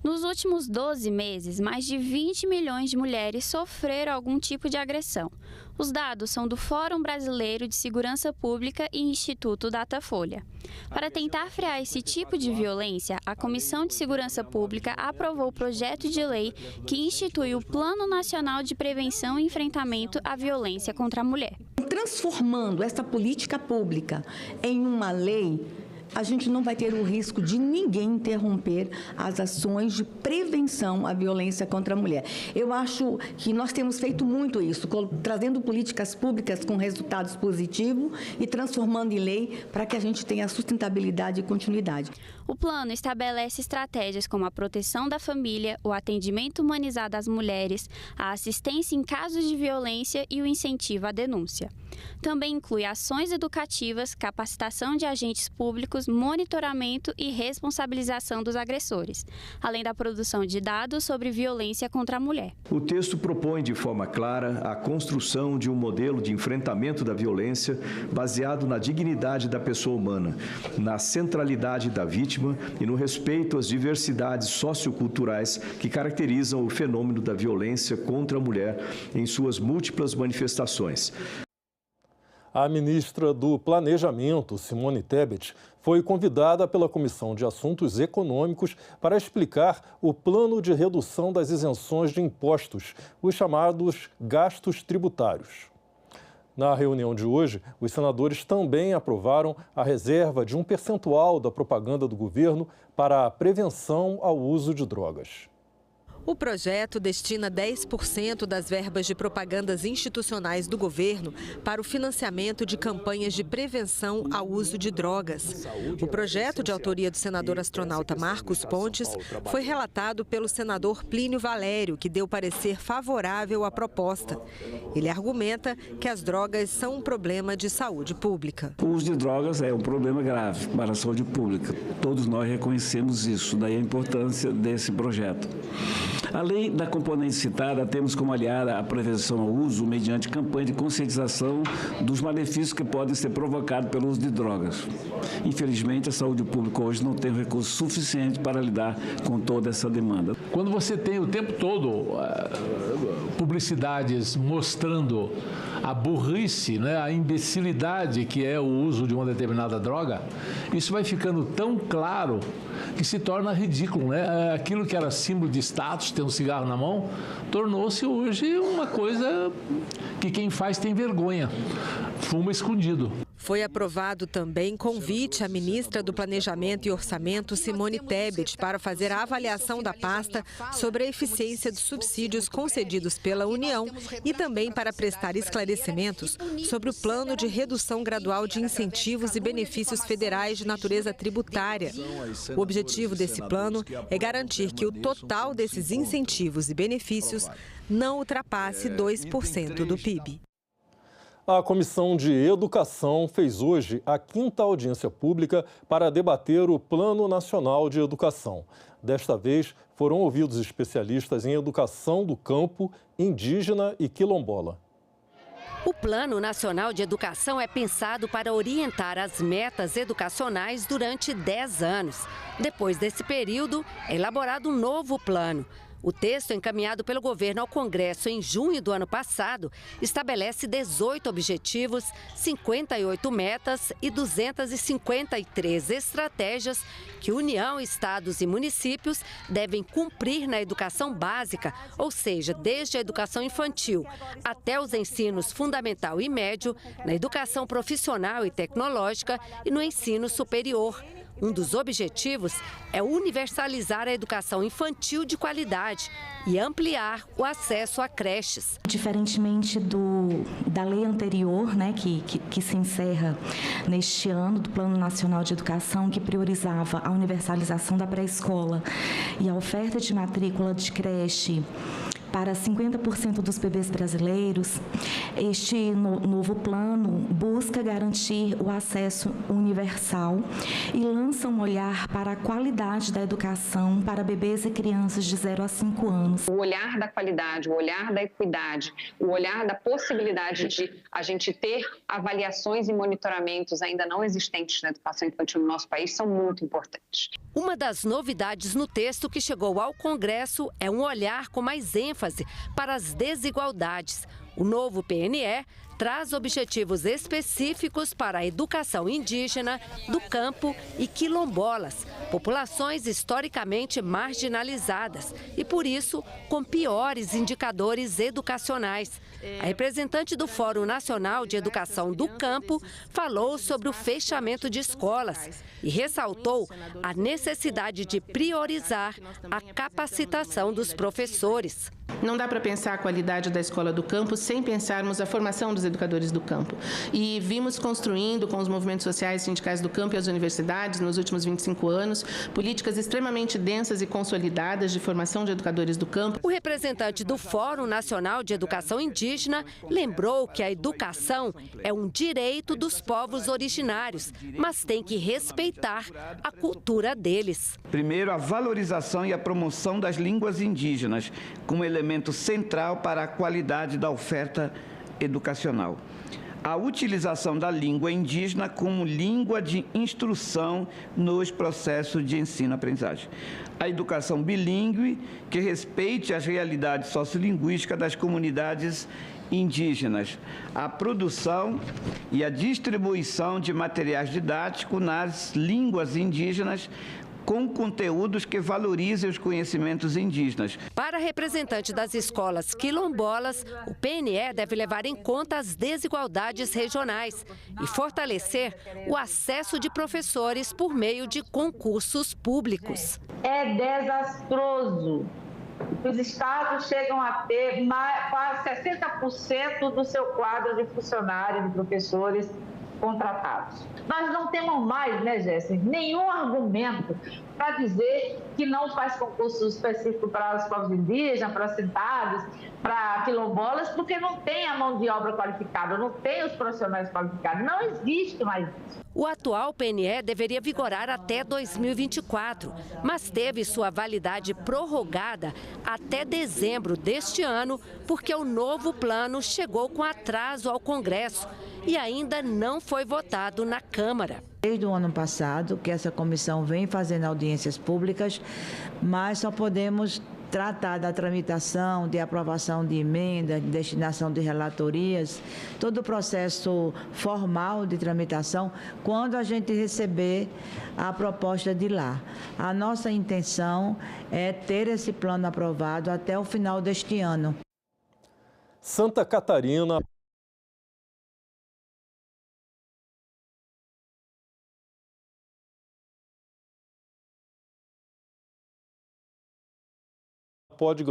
Nos últimos 12 meses, mais de 20 milhões de mulheres sofreram algum tipo de agressão. Os dados são do Fórum Brasileiro de Segurança Pública e Instituto Datafolha. Para tentar frear esse tipo de violência, a Comissão de Segurança Pública aprovou o projeto de lei que institui o Plano Nacional de Prevenção e Enfrentamento à Violência contra a Mulher. Transformando essa política pública em uma lei, a gente não vai ter o risco de ninguém interromper as ações de prevenção à violência contra a mulher. Eu acho que nós temos feito muito isso, trazendo políticas públicas com resultados positivos e transformando em lei para que a gente tenha sustentabilidade e continuidade. O plano estabelece estratégias como a proteção da família, o atendimento humanizado às mulheres, a assistência em casos de violência e o incentivo à denúncia. Também inclui ações educativas, capacitação de agentes públicos, monitoramento e responsabilização dos agressores, além da produção de dados sobre violência contra a mulher. O texto propõe de forma clara a construção de um modelo de enfrentamento da violência baseado na dignidade da pessoa humana, na centralidade da vítima e no respeito às diversidades socioculturais que caracterizam o fenômeno da violência contra a mulher em suas múltiplas manifestações. A ministra do Planejamento, Simone Tebet, foi convidada pela Comissão de Assuntos Econômicos para explicar o plano de redução das isenções de impostos, os chamados gastos tributários. Na reunião de hoje, os senadores também aprovaram a reserva de um percentual da propaganda do governo para a prevenção ao uso de drogas. O projeto destina 10% das verbas de propagandas institucionais do governo para o financiamento de campanhas de prevenção ao uso de drogas. O projeto, de autoria do senador astronauta Marcos Pontes, foi relatado pelo senador Plínio Valério, que deu parecer favorável à proposta. Ele argumenta que as drogas são um problema de saúde pública. O uso de drogas é um problema grave para a saúde pública. Todos nós reconhecemos isso, daí a importância desse projeto. Além da componente citada, temos como aliada a prevenção ao uso mediante campanha de conscientização dos malefícios que podem ser provocados pelo uso de drogas. Infelizmente, a saúde pública hoje não tem recurso suficiente para lidar com toda essa demanda. Quando você tem o tempo todo publicidades mostrando a burrice, né, a imbecilidade que é o uso de uma determinada droga, isso vai ficando tão claro que se torna ridículo, né? Aquilo que era símbolo de status, ter um cigarro na mão, tornou-se hoje uma coisa que quem faz tem vergonha, fuma escondido. Foi aprovado também convite à ministra do Planejamento e Orçamento, Simone Tebet, para fazer a avaliação da pasta sobre a eficiência dos subsídios concedidos pela União e também para prestar esclarecimentos sobre o plano de redução gradual de incentivos e benefícios federais de natureza tributária. O objetivo desse plano é garantir que o total desses incentivos e benefícios não ultrapasse 2% do PIB. A Comissão de Educação fez hoje a 5ª audiência pública para debater o Plano Nacional de Educação. Desta vez, foram ouvidos especialistas em educação do campo, indígena e quilombola. O Plano Nacional de Educação é pensado para orientar as metas educacionais durante 10 anos. Depois desse período, é elaborado um novo plano. O texto encaminhado pelo governo ao Congresso em junho do ano passado estabelece 18 objetivos, 58 metas e 253 estratégias que União, estados e municípios devem cumprir na educação básica, ou seja, desde a educação infantil até os ensinos fundamental e médio, na educação profissional e tecnológica e no ensino superior. Um dos objetivos é universalizar a educação infantil de qualidade e ampliar o acesso a creches. Diferentemente da lei anterior, né, que se encerra neste ano, do Plano Nacional de Educação, que priorizava a universalização da pré-escola e a oferta de matrícula de creche para 50% dos bebês brasileiros, este novo plano busca garantir o acesso universal e lança um olhar para a qualidade da educação para bebês e crianças de 0 a 5 anos. O olhar da qualidade, o olhar da equidade, o olhar da possibilidade de a gente ter avaliações e monitoramentos ainda não existentes na educação infantil no nosso país são muito importantes. Uma das novidades no texto que chegou ao Congresso é um olhar com mais ênfase para as desigualdades. O novo PNE traz objetivos específicos para a educação indígena, do campo e quilombolas, populações historicamente marginalizadas e, por isso, com piores indicadores educacionais. A representante do Fórum Nacional de Educação do Campo falou sobre o fechamento de escolas e ressaltou a necessidade de priorizar a capacitação dos professores. Não dá para pensar a qualidade da escola do campo sem pensarmos a formação dos educadores do campo. E vimos construindo com os movimentos sociais e sindicais do campo e as universidades, nos últimos 25 anos, políticas extremamente densas e consolidadas de formação de educadores do campo. O representante do Fórum Nacional de Educação Indígena lembrou que a educação é um direito dos povos originários, mas tem que respeitar a cultura deles. Primeiro, a valorização e a promoção das línguas indígenas, como elemento central para a qualidade da oferta educacional. A utilização da língua indígena como língua de instrução nos processos de ensino-aprendizagem. A educação bilíngue, que respeite as realidades sociolinguísticas das comunidades indígenas. A produção e a distribuição de materiais didáticos nas línguas indígenas, com conteúdos que valorizem os conhecimentos indígenas. Para a representante das escolas quilombolas, o PNE deve levar em conta as desigualdades regionais e fortalecer o acesso de professores por meio de concursos públicos. É desastroso. Os estados chegam a ter quase 60% do seu quadro de funcionários, de professores contratados. Nós não temos mais, né, Jéssica, nenhum argumento para dizer que não faz concurso específico para os povos indígenas, para assentados, para quilombolas, porque não tem a mão de obra qualificada, não tem os profissionais qualificados, não existe mais isso. O atual PNE deveria vigorar até 2024, mas teve sua validade prorrogada até dezembro deste ano, porque o novo plano chegou com atraso ao Congresso e ainda não foi votado na Câmara. Desde o ano passado que essa comissão vem fazendo audiências públicas, mas só podemos tratar da tramitação, de aprovação de emenda, de destinação de relatorias, todo o processo formal de tramitação, quando a gente receber a proposta de lá. A nossa intenção é ter esse plano aprovado até o final deste ano. Santa Catarina. Pode.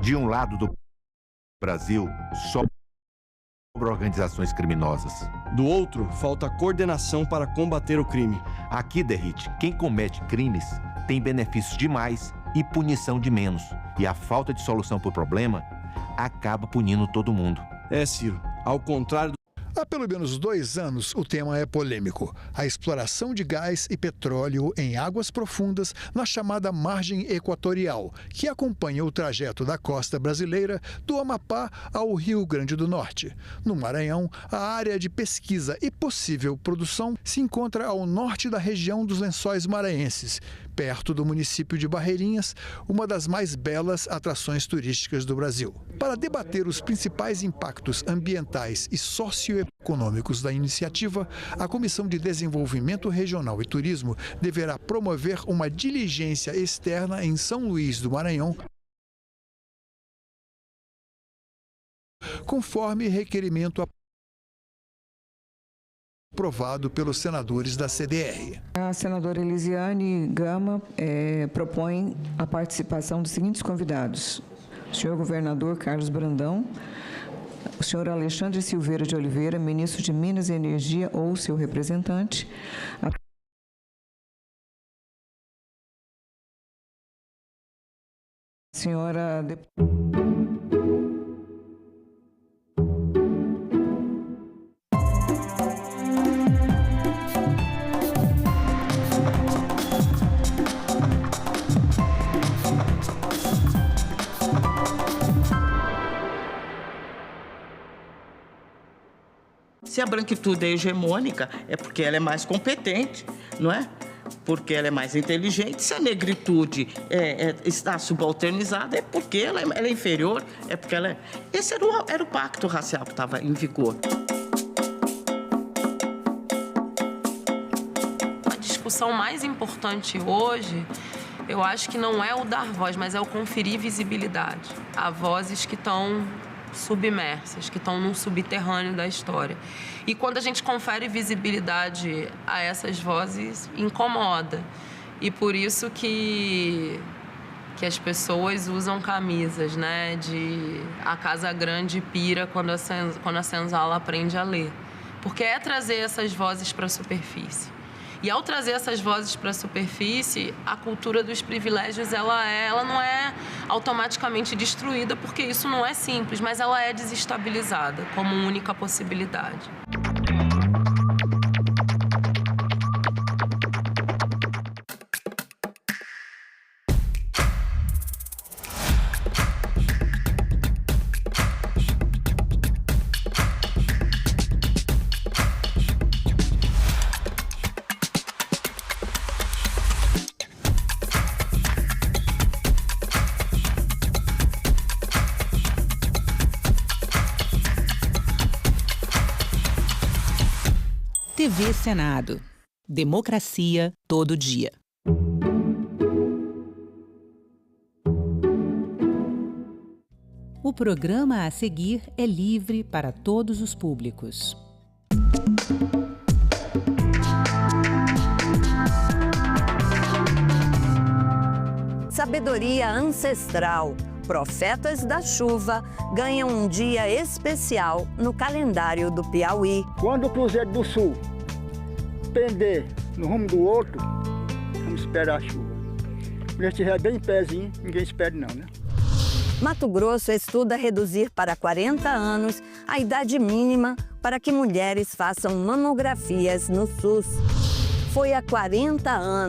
De um lado do Brasil, sobram organizações criminosas. Do outro, falta coordenação para combater o crime. Aqui, Derrite, quem comete crimes tem benefícios de mais e punição de menos. E a falta de solução para o problema acaba punindo todo mundo. É, Ciro, ao contrário... Há pelo menos 2 anos, o tema é polêmico. A exploração de gás e petróleo em águas profundas na chamada margem equatorial, que acompanha o trajeto da costa brasileira do Amapá ao Rio Grande do Norte. No Maranhão, a área de pesquisa e possível produção se encontra ao norte da região dos Lençóis Maranhenses, perto do município de Barreirinhas, uma das mais belas atrações turísticas do Brasil. Para debater os principais impactos ambientais e socioeconômicos da iniciativa, a Comissão de Desenvolvimento Regional e Turismo deverá promover uma diligência externa em São Luís do Maranhão, conforme requerimento aprovado pelos senadores da CDR. A senadora Elisiane Gama propõe a participação dos seguintes convidados: o senhor governador Carlos Brandão, o senhor Alexandre Silveira de Oliveira, ministro de Minas e Energia ou seu representante, a senhora deputada Se a branquitude é hegemônica, é porque ela é mais competente, não é? Porque ela é mais inteligente. Se a negritude está subalternizada, é porque ela é inferior, é porque ela é... Esse era o pacto racial que estava em vigor. A discussão mais importante hoje, eu acho que não é o dar voz, mas é o conferir visibilidade a vozes que estão submersas, que estão num subterrâneo da história. E quando a gente confere visibilidade a essas vozes, incomoda. E por isso que as pessoas usam camisas, né? De a casa grande pira quando a senzala aprende a ler. Porque é trazer essas vozes para a superfície. E ao trazer essas vozes para a superfície, a cultura dos privilégios ela não é automaticamente destruída, porque isso não é simples, mas ela é desestabilizada como única possibilidade. TV Senado. Democracia todo dia. O programa a seguir é livre para todos os públicos. Sabedoria ancestral. Profetas da chuva ganham um dia especial no calendário do Piauí. Quando o Cruzeiro do Sul pender no rumo do outro, vamos esperar a chuva. Quando ele estiver bem em pezinho, ninguém espera não, né? Mato Grosso estuda reduzir para 40 anos a idade mínima para que mulheres façam mamografias no SUS. Foi há 40 anos